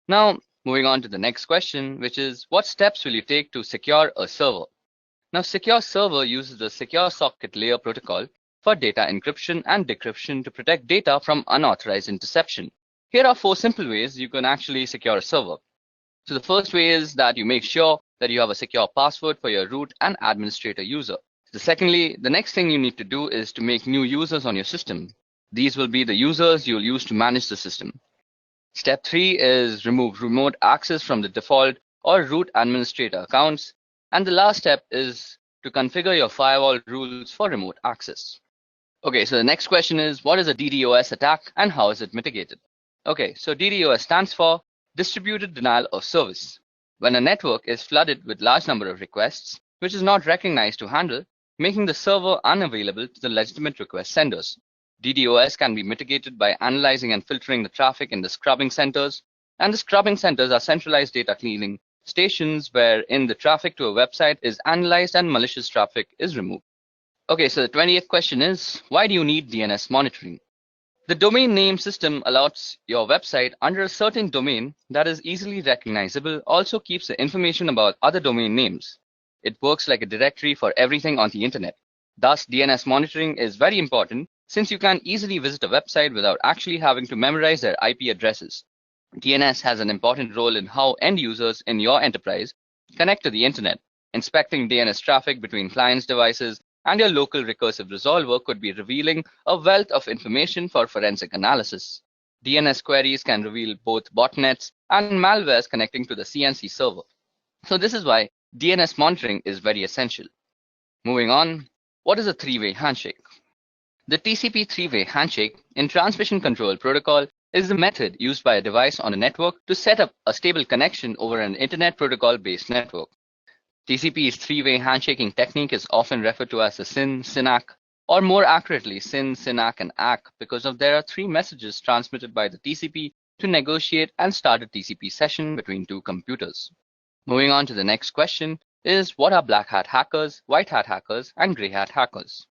[SPEAKER 3] Now, moving on to the next question, which is, what steps will you take to secure a server? Now, Secure Server uses the Secure Socket Layer protocol for data encryption and decryption to protect data from unauthorized interception. Here are 4 simple ways you can actually secure a server. So the first way is that you make sure that you have a secure password for your root and administrator user. Secondly, the next thing you need to do is to make new users on your system. These will be the users you'll use to manage the system. Step 3 is remove remote access from the default or root administrator accounts. And the last step is to configure your firewall rules for remote access. Okay, so the next question is, what is a DDoS attack and how is it mitigated? Okay, so DDoS stands for Distributed denial of service. When a network is flooded with large number of requests, which is not recognized to handle, making the server unavailable to the legitimate request senders. DDoS can be mitigated by analyzing and filtering the traffic in the scrubbing centers, and the scrubbing centers are centralized data cleaning stations wherein the traffic to a website is analyzed and malicious traffic is removed. Okay, so the 20th question is, why do you need DNS monitoring? The domain name system allows your website under a certain domain that is easily recognizable, also keeps the information about other domain names. It works like a directory for everything on the internet. Thus, DNS monitoring is very important since you can easily visit a website without actually having to memorize their IP addresses. DNS has an important role in how end users in your enterprise connect to the internet. Inspecting DNS traffic between clients' devices and your local recursive resolver could be revealing a wealth of information for forensic analysis. DNS queries can reveal both botnets and malwares connecting to the CNC server. So this is why DNS monitoring is very essential. Moving on, what is a three-way handshake? The TCP three-way handshake in transmission control protocol is the method used by a device on a network to set up a stable connection over an internet protocol-based network. TCP's three-way handshaking technique is often referred to as the SYN, SYNAC, or more accurately SYN, SYNAC, and ACK because there are three messages transmitted by the TCP to negotiate and start a TCP session between two computers. Moving on to the next question is, what are black hat hackers, white hat hackers, and gray hat hackers?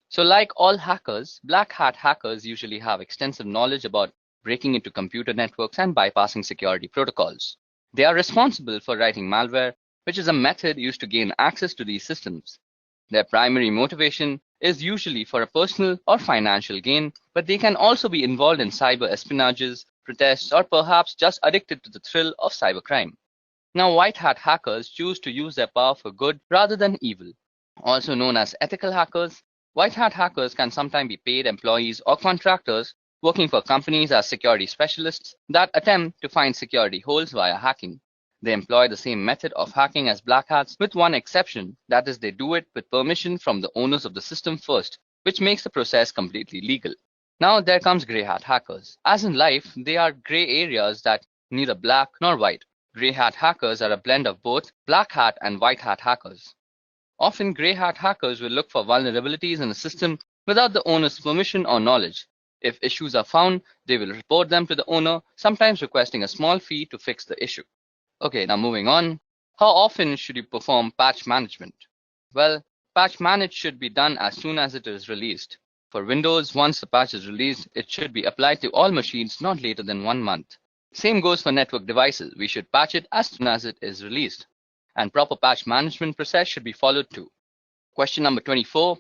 [SPEAKER 3] So like all hackers, black hat hackers usually have extensive knowledge about breaking into computer networks and bypassing security protocols. They are responsible for writing malware, which is a method used to gain access to these systems. Their primary motivation is usually for a personal or financial gain, but they can also be involved in cyber espionages, protests, or perhaps just addicted to the thrill of cybercrime. Now, white hat hackers choose to use their power for good rather than evil. Also known as ethical hackers, white hat hackers can sometimes be paid employees or contractors working for companies as security specialists that attempt to find security holes via hacking. They employ the same method of hacking as black hats with one exception, that is they do it with permission from the owners of the system first, which makes the process completely legal. Now there comes grey hat hackers. As in life, they are grey areas that neither black nor white. Grey hat hackers are a blend of both black hat and white hat hackers. Often grey hat hackers will look for vulnerabilities in a system without the owner's permission or knowledge. If issues are found, they will report them to the owner, sometimes requesting a small fee to fix the issue. Okay, now moving on. How often should you perform patch management? Well, patch manage should be done as soon as it is released. For Windows, once the patch is released, it should be applied to all machines not later than 1 month. Same goes for network devices. We should patch it as soon as it is released. And proper patch management process should be followed too. Question number 24.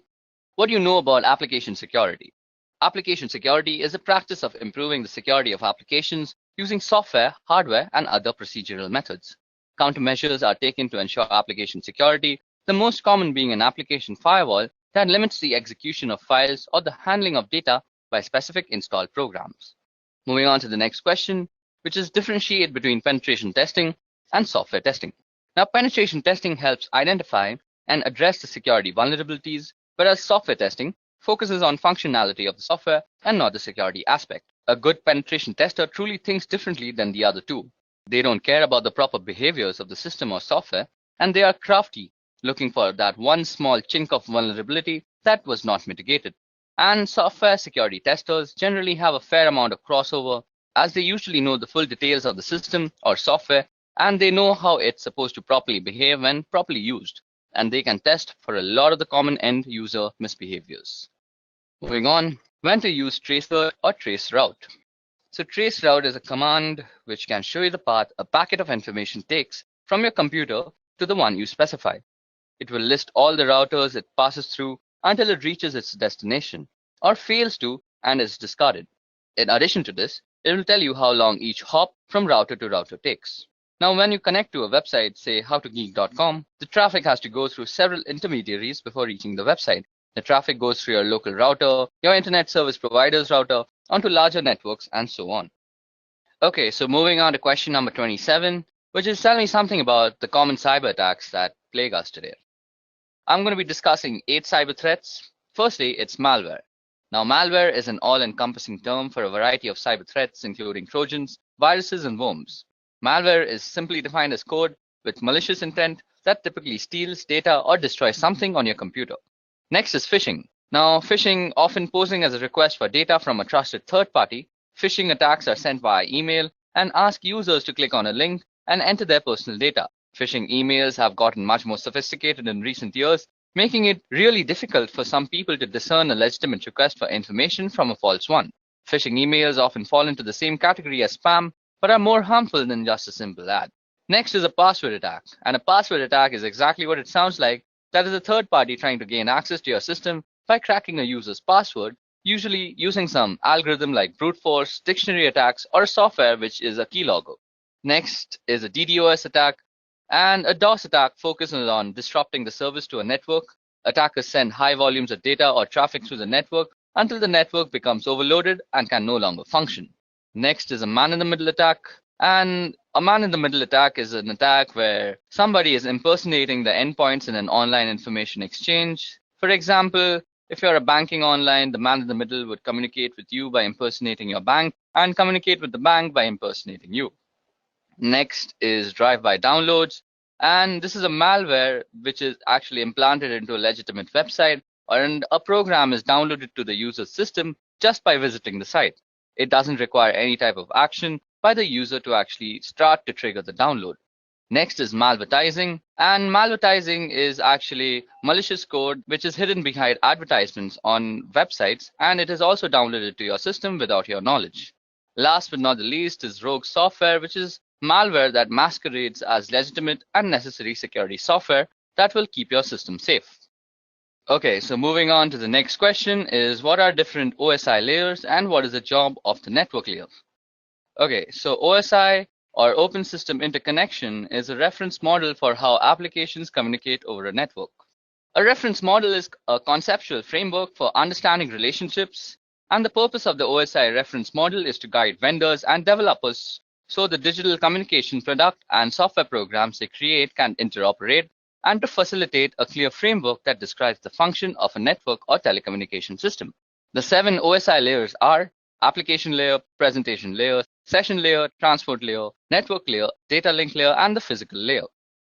[SPEAKER 3] What do you know about application security? Application security is the practice of improving the security of applications using software, hardware, and other procedural methods. Countermeasures are taken to ensure application security, the most common being an application firewall that limits the execution of files or the handling of data by specific installed programs. Moving on to the next question, which is differentiate between penetration testing and software testing. Now, penetration testing helps identify and address the security vulnerabilities, whereas software testing focuses on functionality of the software and not the security aspect. A good penetration tester truly thinks differently than the other two. They don't care about the proper behaviors of the system or software, and they are crafty, looking for that one small chink of vulnerability that was not mitigated. And software security testers generally have a fair amount of crossover, as they usually know the full details of the system or software, and they know how it's supposed to properly behave when properly used. And they can test for a lot of the common end user misbehaviors. Moving on, when to use traceroute or traceroute. So traceroute is a command which can show you the path a packet of information takes from your computer to the one you specify. It will list all the routers it passes through until it reaches its destination, or fails to and is discarded. In addition to this, it will tell you how long each hop from router to router takes. Now, when you connect to a website, say howtogeek.com, the traffic has to go through several intermediaries before reaching the website. The traffic goes through your local router, your internet service provider's router, onto larger networks, and so on. Okay, so moving on to question number 27, which is tell me something about the common cyber attacks that plague us today. I'm going to be discussing 8 cyber threats. Firstly, it's malware. Now, malware is an all-encompassing term for a variety of cyber threats, including Trojans, viruses, and worms. Malware is simply defined as code with malicious intent that typically steals data or destroys something on your computer. Next is phishing. Now, phishing, often posing as a request for data from a trusted third party, phishing attacks are sent via email and ask users to click on a link and enter their personal data. Phishing emails have gotten much more sophisticated in recent years, making it really difficult for some people to discern a legitimate request for information from a false one. Phishing emails often fall into the same category as spam, but are more harmful than just a simple ad. Next is a password attack, and a password attack is exactly what it sounds like. That is a third party trying to gain access to your system by cracking a user's password, usually using some algorithm like brute force, dictionary attacks, or software which is a keylogger. Next is a DDoS attack, and a DOS attack focuses on disrupting the service to a network. Attackers send high volumes of data or traffic through the network until the network becomes overloaded and can no longer function. Next is a man-in-the-middle attack, and a man-in-the-middle attack is an attack where somebody is impersonating the endpoints in an online information exchange. For example, if you're a banking online, the man in the middle would communicate with you by impersonating your bank and communicate with the bank by impersonating you. Next is drive-by downloads, and this is a malware which is actually implanted into a legitimate website, and a program is downloaded to the user's system just by visiting the site. It doesn't require any type of action by the user to actually start to trigger the download. Next is malvertising, and malvertising is actually malicious code which is hidden behind advertisements on websites, and it is also downloaded to your system without your knowledge. Last but not the least is rogue software, which is malware that masquerades as legitimate and necessary security software that will keep your system safe. Okay, so moving on to the next question is, what are different OSI layers and what is the job of the network layer? Okay, so OSI, or Open System Interconnection, is a reference model for how applications communicate over a network. A reference model is a conceptual framework for understanding relationships, and the purpose of the OSI reference model is to guide vendors and developers so the digital communication product and software programs they create can interoperate, and to facilitate a clear framework that describes the function of a network or telecommunication system. The 7 OSI layers are application layer, presentation layer, session layer, transport layer, network layer, data link layer, and the physical layer.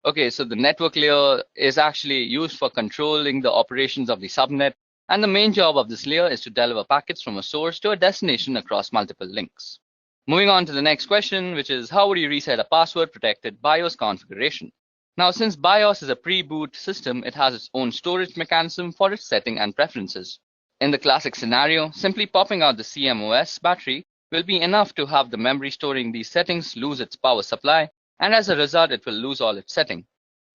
[SPEAKER 3] Okay, so the network layer is actually used for controlling the operations of the subnet, and the main job of this layer is to deliver packets from a source to a destination across multiple links. Moving on to the next question, which is, how would you reset a password-protected BIOS configuration? Now, since BIOS is a pre-boot system, it has its own storage mechanism for its setting and preferences. In the classic scenario, simply popping out the CMOS battery will be enough to have the memory storing these settings lose its power supply, and as a result, it will lose all its setting.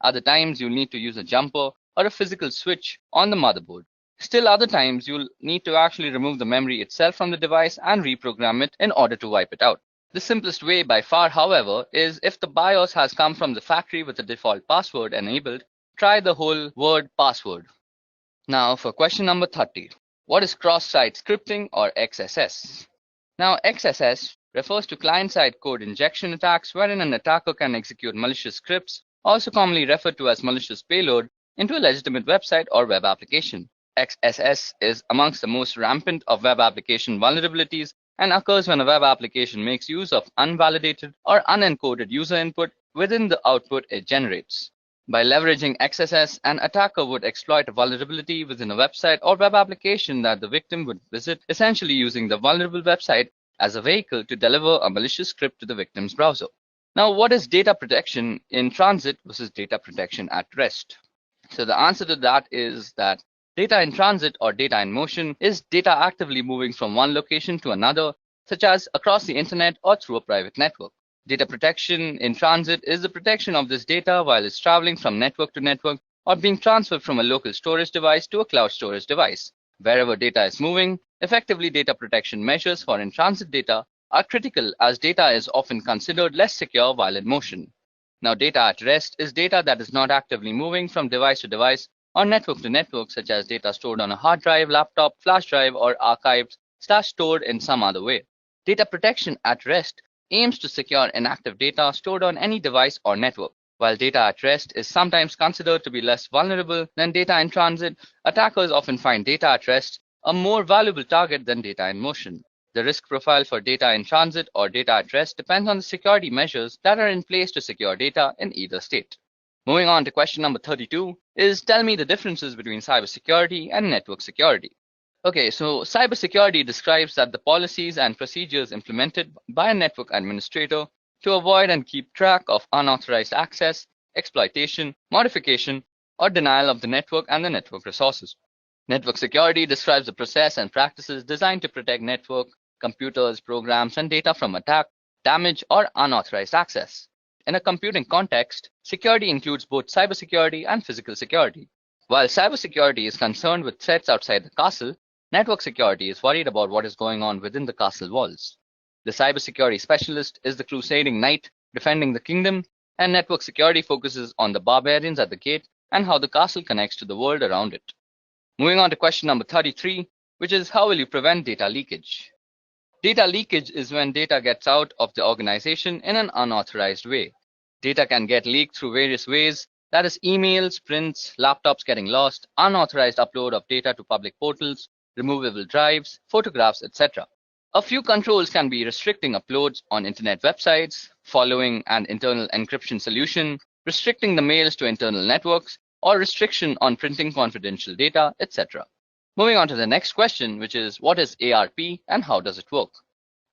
[SPEAKER 3] Other times, you'll need to use a jumper or a physical switch on the motherboard. Still other times, you'll need to actually remove the memory itself from the device and reprogram it in order to wipe it out. The simplest way by far, however, is if the BIOS has come from the factory with the default password enabled, try the whole word password. Now for question number 30. What is cross-site scripting, or XSS? Now XSS refers to client-side code injection attacks wherein an attacker can execute malicious scripts, also commonly referred to as malicious payload, into a legitimate website or web application. XSS is amongst the most rampant of web application vulnerabilities and occurs when a web application makes use of unvalidated or unencoded user input within the output it generates. By leveraging XSS, an attacker would exploit a vulnerability within a website or web application that the victim would visit, essentially using the vulnerable website as a vehicle to deliver a malicious script to the victim's browser. Now, what is data protection in transit versus data protection at rest? So the answer to that is that data in transit, or data in motion, is data actively moving from one location to another, such as across the internet or through a private network. Data protection in transit is the protection of this data while it's traveling from network to network or being transferred from a local storage device to a cloud storage device. Wherever data is moving, effectively data protection measures for in-transit data are critical, as data is often considered less secure while in motion. Now, data at rest is data that is not actively moving from device to device or network to network, such as data stored on a hard drive, laptop, flash drive, or archived/stored in some other way. Data protection at rest aims to secure inactive data stored on any device or network. While data at rest is sometimes considered to be less vulnerable than data in transit, attackers often find data at rest a more valuable target than data in motion. The risk profile for data in transit or data at rest depends on the security measures that are in place to secure data in either state. Moving on to question number 32 is tell me the differences between cybersecurity and network security. Okay, so cybersecurity describes that the policies and procedures implemented by a network administrator to avoid and keep track of unauthorized access, exploitation, modification, or denial of the network and the network resources. Network security describes the process and practices designed to protect network, computers, programs, and data from attack, damage, or unauthorized access. In a computing context, security includes both cybersecurity and physical security. While cybersecurity is concerned with threats outside the castle, network security is worried about what is going on within the castle walls. The cybersecurity specialist is the crusading knight defending the kingdom, and network security focuses on the barbarians at the gate and how the castle connects to the world around it. Moving on to question number 33, which is how will you prevent data leakage? Data leakage is when data gets out of the organization in an unauthorized way. Data can get leaked through various ways, that is emails, prints, laptops getting lost, unauthorized upload of data to public portals, removable drives, photographs, etc. A few controls can be restricting uploads on internet websites, following an internal encryption solution, restricting the mails to internal networks, or restriction on printing confidential data, etc. Moving on to the next question, which is what is ARP and how does it work?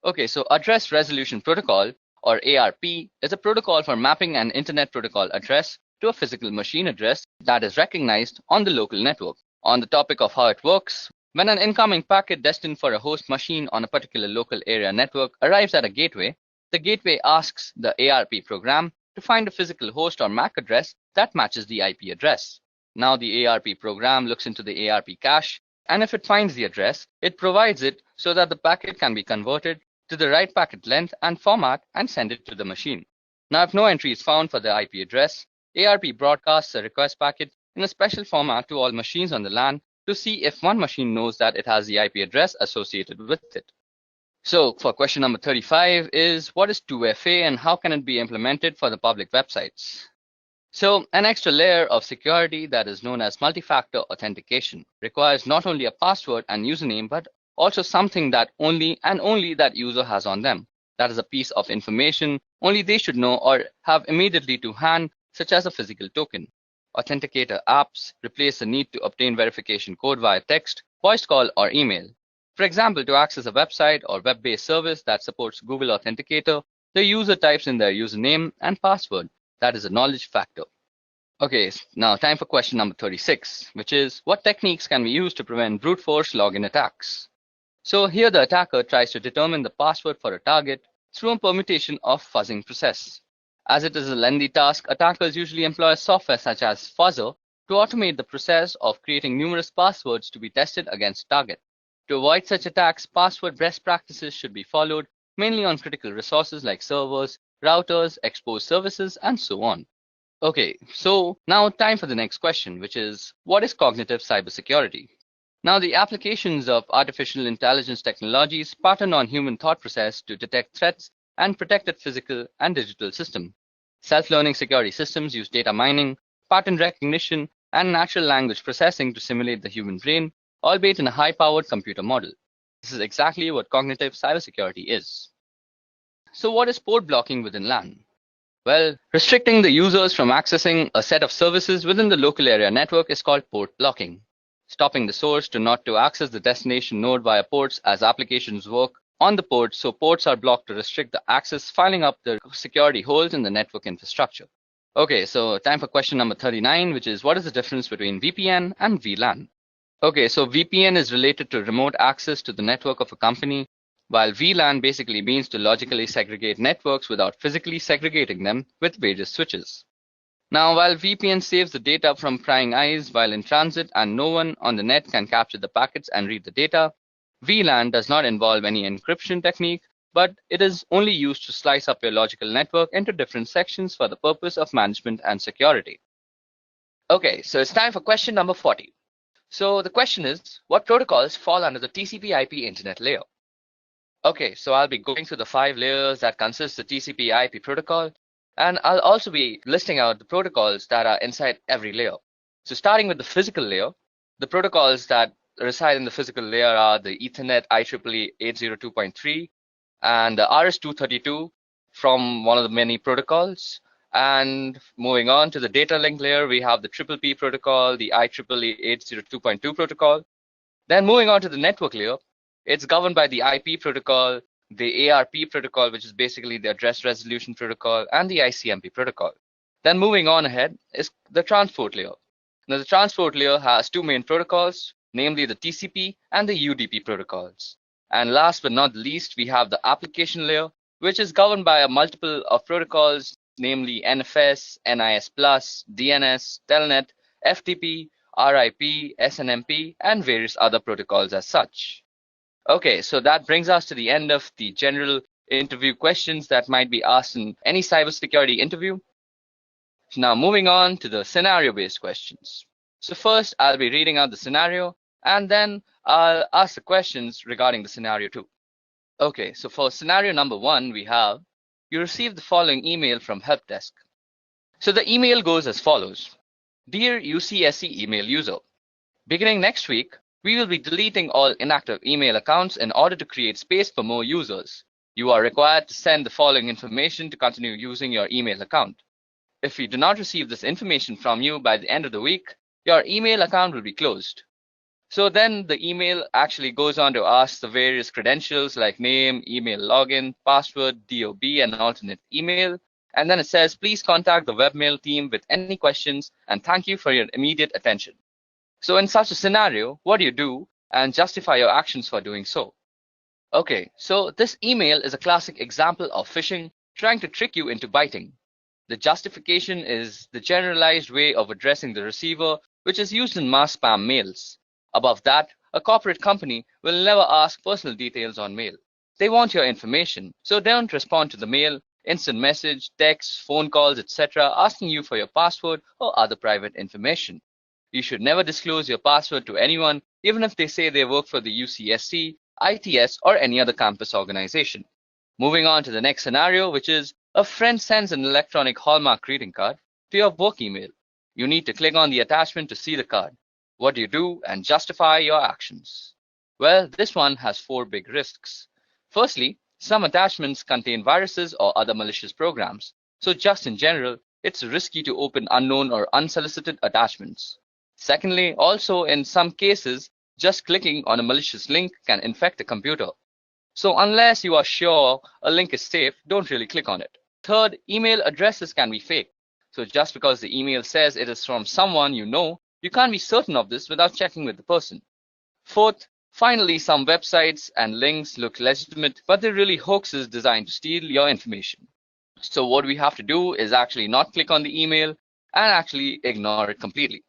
[SPEAKER 3] Okay, so Address Resolution Protocol, or ARP, is a protocol for mapping an internet protocol address to a physical machine address that is recognized on the local network. On the topic of how it works, when an incoming packet destined for a host machine on a particular local area network arrives at a gateway, the gateway asks the ARP program to find a physical host or MAC address that matches the IP address. Now the ARP program looks into the ARP cache, and if it finds the address, it provides it so that the packet can be converted to the right packet length and format and send it to the machine. Now, if no entry is found for the IP address, ARP broadcasts a request packet in a special format to all machines on the LAN to see if one machine knows that it has the IP address associated with it. So, for question number 35 is what is 2FA and how can it be implemented for the public websites? So, an extra layer of security that is known as multi-factor authentication requires not only a password and username, but also something that only that user has on them. That is a piece of information only they should know or have immediately to hand, such as a physical token. Authenticator apps replace the need to obtain verification code via text, voice call, or email. For example, to access a website or web-based service that supports Google Authenticator, the user types in their username and password. That is a knowledge factor. Okay, now time for question number 36, which is what techniques can we use to prevent brute force login attacks? So here the attacker tries to determine the password for a target through a permutation of fuzzing process. As it is a lengthy task, attackers usually employ software such as Fuzzer to automate the process of creating numerous passwords to be tested against target. To avoid such attacks, password best practices should be followed, mainly on critical resources like servers, routers, exposed services, and so on. Okay, so now time for the next question, which is what is cognitive cybersecurity? Now, the applications of artificial intelligence technologies pattern on human thought process to detect threats and protect physical and digital system. Self-learning security systems use data mining, pattern recognition, and natural language processing to simulate the human brain, albeit in a high-powered computer model. This is exactly what cognitive cybersecurity is. So what is port blocking within LAN? Well, restricting the users from accessing a set of services within the local area network is called port blocking. Stopping the source not to access the destination node via ports as applications work on the port, so ports are blocked to restrict the access, filling up the security holes in the network infrastructure. Okay, so time for question number 39, which is what is the difference between VPN and VLAN? Okay, so VPN is related to remote access to the network of a company, while VLAN basically means to logically segregate networks without physically segregating them with various switches. Now, while VPN saves the data from prying eyes while in transit and no one on the net can capture the packets and read the data, VLAN does not involve any encryption technique, but it is only used to slice up your logical network into different sections for the purpose of management and security. Okay, so it's time for question number 40. So the question is, what protocols fall under the TCP/IP internet layer? Okay, so I'll be going through the 5 layers that consist the TCP/IP protocol, and I'll also be listing out the protocols that are inside every layer. So starting with the physical layer, the protocols that reside in the physical layer are the Ethernet IEEE 802.3 and the RS-232 from one of the many protocols. And moving on to the data link layer, we have the PPP protocol, the IEEE 802.2 protocol. Then moving on to the network layer, it's governed by the IP protocol, the ARP protocol, which is basically the address resolution protocol, and the ICMP protocol. Then moving on ahead is the transport layer. Now the transport layer has two main protocols, namely the TCP and the UDP protocols. And last but not least, we have the application layer, which is governed by a multiple of protocols, namely NFS, NIS+, DNS, Telnet, FTP, RIP, SNMP, and various other protocols as such. Okay, so that brings us to the end of the general interview questions that might be asked in any cybersecurity interview. Now moving on to the scenario-based questions. So first, I'll be reading out the scenario, and then I'll ask the questions regarding the scenario too. Okay, so for scenario number 1, we have, you received the following email from help desk. So the email goes as follows. Dear UCSC email user, beginning next week, we will be deleting all inactive email accounts in order to create space for more users. You are required to send the following information to continue using your email account. If we do not receive this information from you by the end of the week, your email account will be closed. So then the email actually goes on to ask the various credentials like name, email login, password, DOB, and alternate email. And then it says, please contact the webmail team with any questions and thank you for your immediate attention. So in such a scenario, what do you do and justify your actions for doing so? Okay, so this email is a classic example of phishing trying to trick you into biting. The justification is the generalized way of addressing the receiver, which is used in mass spam mails. Above that, a corporate company will never ask personal details on mail. They want your information, so don't respond to the mail, instant message, text, phone calls, etc. asking you for your password or other private information. You should never disclose your password to anyone, even if they say they work for the UCSC, ITS, or any other campus organization. Moving on to the next scenario, which is a friend sends an electronic Hallmark greeting card to your work email. You need to click on the attachment to see the card. What do you do and justify your actions? Well, this one has 4 big risks. Firstly, some attachments contain viruses or other malicious programs. So just in general, it's risky to open unknown or unsolicited attachments. Secondly, also in some cases, just clicking on a malicious link can infect a computer. So unless you are sure a link is safe, don't really click on it. Third, email addresses can be fake. So just because the email says it is from someone you know, you can't be certain of this without checking with the person. Fourth, finally, some websites and links look legitimate, but they're really hoaxes designed to steal your information. So what we have to do is actually not click on the email and actually ignore it completely.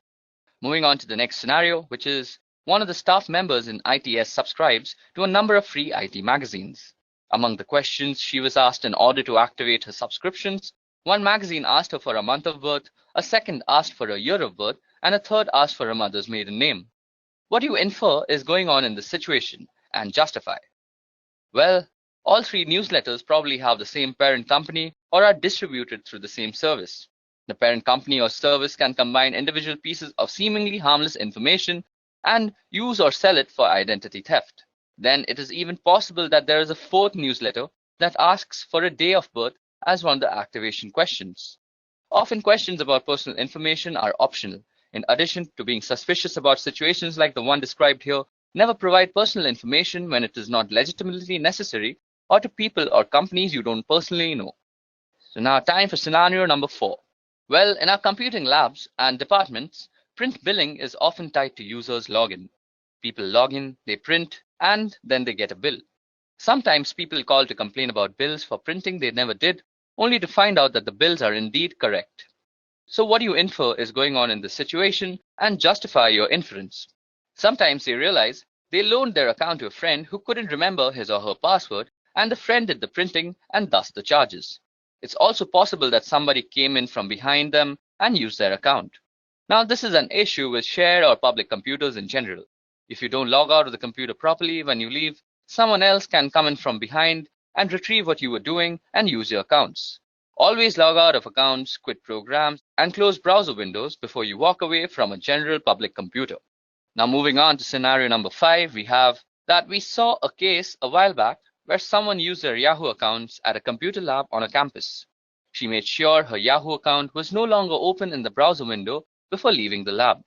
[SPEAKER 3] Moving on to the next scenario, which is one of the staff members in ITS subscribes to a number of free IT magazines. Among the questions she was asked in order to activate her subscriptions, one magazine asked her for a month of birth, a second asked for a year of birth, and a third asked for her mother's maiden name. What do you infer is going on in this situation and justify? Well, all 3 newsletters probably have the same parent company or are distributed through the same service. The parent company or service can combine individual pieces of seemingly harmless information and use or sell it for identity theft. Then it is even possible that there is a 4th newsletter that asks for a day of birth as one of the activation questions. Often questions about personal information are optional. In addition to being suspicious about situations like the one described here, never provide personal information when it is not legitimately necessary or to people or companies you don't personally know. So now time for scenario number 4. Well, in our computing labs and departments, print billing is often tied to users' login. People log in, they print, and then they get a bill. Sometimes people call to complain about bills for printing they never did, only to find out that the bills are indeed correct. So what do you infer is going on in this situation and justify your inference? Sometimes they realize they loaned their account to a friend who couldn't remember his or her password, and the friend did the printing and thus the charges. It's also possible that somebody came in from behind them and used their account. Now, this is an issue with shared or public computers in general. If you don't log out of the computer properly when you leave, someone else can come in from behind and retrieve what you were doing and use your accounts. Always log out of accounts, quit programs, and close browser windows before you walk away from a general public computer. Now moving on to scenario number 5, we have that we saw a case a while back where someone used their Yahoo accounts at a computer lab on a campus. She made sure her Yahoo account was no longer open in the browser window before leaving the lab.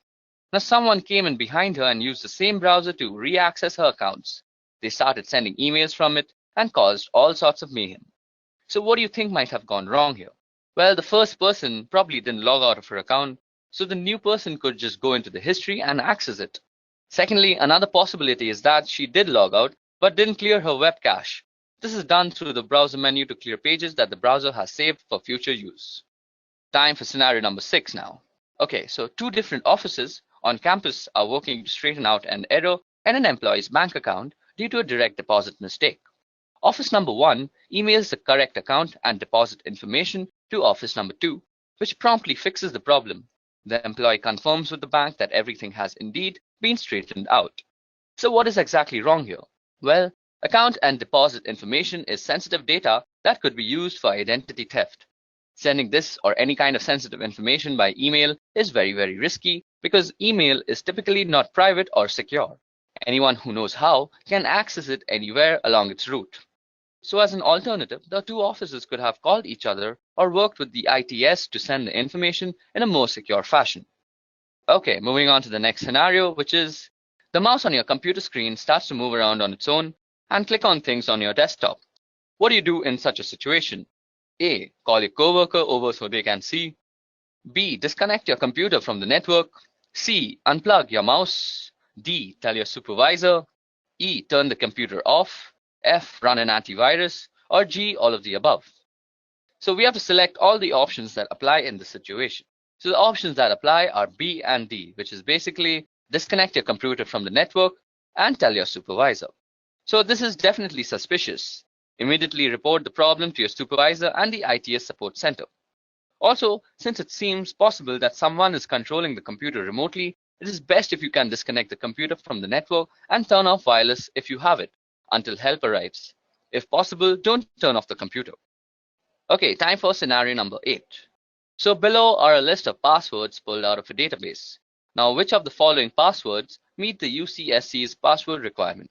[SPEAKER 3] Now someone came in behind her and used the same browser to re-access her accounts. They started sending emails from it and caused all sorts of mayhem. So what do you think might have gone wrong here? Well, the first person probably didn't log out of her account, so the new person could just go into the history and access it. Secondly, another possibility is that she did log out but didn't clear her web cache. This is done through the browser menu to clear pages that the browser has saved for future use. Time for scenario number 6 now. Okay, so 2 different offices on campus are working to straighten out an error in an employee's bank account due to a direct deposit mistake. Office number 1 emails the correct account and deposit information to office number 2, which promptly fixes the problem. The employee confirms with the bank that everything has indeed been straightened out. So what is exactly wrong here? Well, account and deposit information is sensitive data that could be used for identity theft. Sending this or any kind of sensitive information by email is very, very risky because email is typically not private or secure. Anyone who knows how can access it anywhere along its route. So as an alternative, the 2 offices could have called each other or worked with the ITS to send the information in a more secure fashion. Okay, moving on to the next scenario, which is the mouse on your computer screen starts to move around on its own and click on things on your desktop. What do you do in such a situation? A. Call your coworker over so they can see. B. Disconnect your computer from the network. C. Unplug your mouse. D. Tell your supervisor. E. Turn the computer off. F. Run an antivirus. Or G. All of the above. So we have to select all the options that apply in this situation. So the options that apply are B and D, which is basically disconnect your computer from the network and tell your supervisor. So this is definitely suspicious. Immediately report the problem to your supervisor and the ITS support center. Also, since it seems possible that someone is controlling the computer remotely, it is best if you can disconnect the computer from the network and turn off wireless if you have it until help arrives. If possible, don't turn off the computer. Okay, time for scenario number 8. So below are a list of passwords pulled out of a database. Now, which of the following passwords meet the UCSC's password requirement?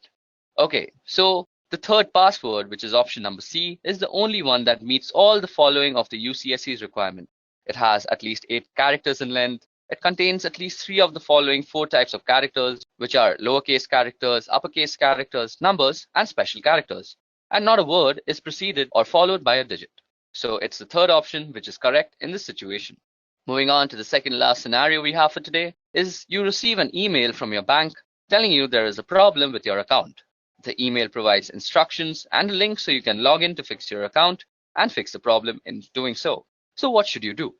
[SPEAKER 3] Okay, so the third password, which is option number C, is the only one that meets all the following of the UCSC's requirement. It has at least 8 characters in length. It contains at least 3 of the following 4 types of characters, which are lowercase characters, uppercase characters, numbers, and special characters. And not a word is preceded or followed by a digit. So it's the third option which is correct in this situation. Moving on to the second last scenario we have for today is you receive an email from your bank telling you there is a problem with your account. The email provides instructions and a link so you can log in to fix your account and fix the problem in doing so. So what should you do?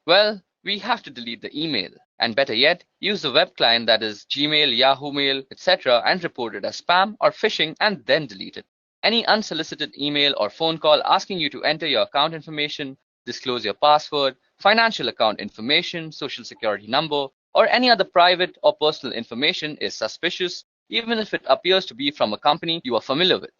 [SPEAKER 3] Well, we have to delete the email, and better yet, use the web client that is Gmail, Yahoo Mail, etc. and report it as spam or phishing and then delete it. Any unsolicited email or phone call asking you to enter your account information, disclose your password, financial account information, social security number, or any other private or personal information is suspicious, even if it appears to be from a company you are familiar with.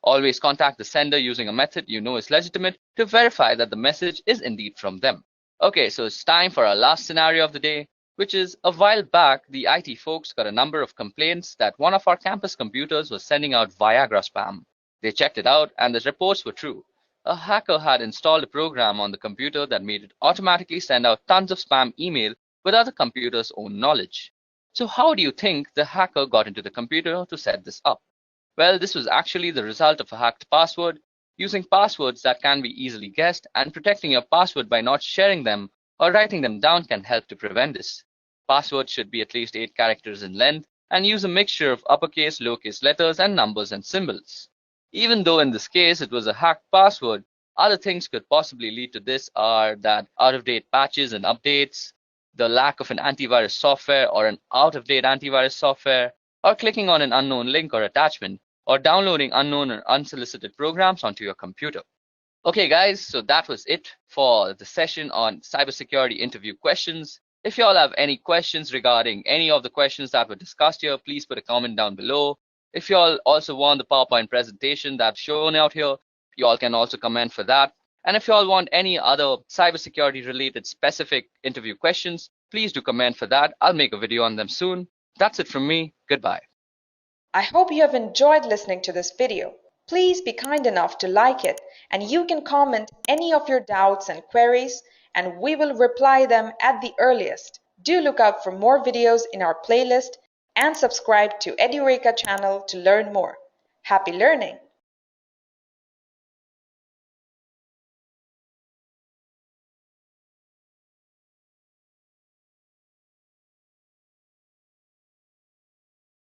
[SPEAKER 3] Always contact the sender using a method you know is legitimate to verify that the message is indeed from them. Okay, so it's time for our last scenario of the day, which is a while back, the IT folks got a number of complaints that one of our campus computers was sending out Viagra spam. They checked it out and the reports were true. A hacker had installed a program on the computer that made it automatically send out tons of spam email without the computer's own knowledge. So how do you think the hacker got into the computer to set this up? Well, this was actually the result of a hacked password. Using passwords that can be easily guessed and protecting your password by not sharing them or writing them down can help to prevent this. Passwords should be at least 8 characters in length and use a mixture of uppercase, lowercase letters, and numbers and symbols. Even though in this case it was a hacked password, other things could possibly lead to this are that out-of-date patches and updates, the lack of an antivirus software or an out-of-date antivirus software, or clicking on an unknown link or attachment, or downloading unknown or unsolicited programs onto your computer. Okay guys, so that was it for the session on cybersecurity interview questions. If you all have any questions regarding any of the questions that were discussed here, please put a comment down below. If you all also want the PowerPoint presentation that's shown out here, you all can also comment for that. And if you all want any other cybersecurity related specific interview questions, please do comment for that. I'll make a video on them soon. That's it from me. Goodbye.
[SPEAKER 8] I hope you have enjoyed listening to this video. Please be kind enough to like it, and you can comment any of your doubts and queries, and we will reply them at the earliest. Do look out for more videos in our playlist and subscribe to EduReka channel to learn more. Happy learning!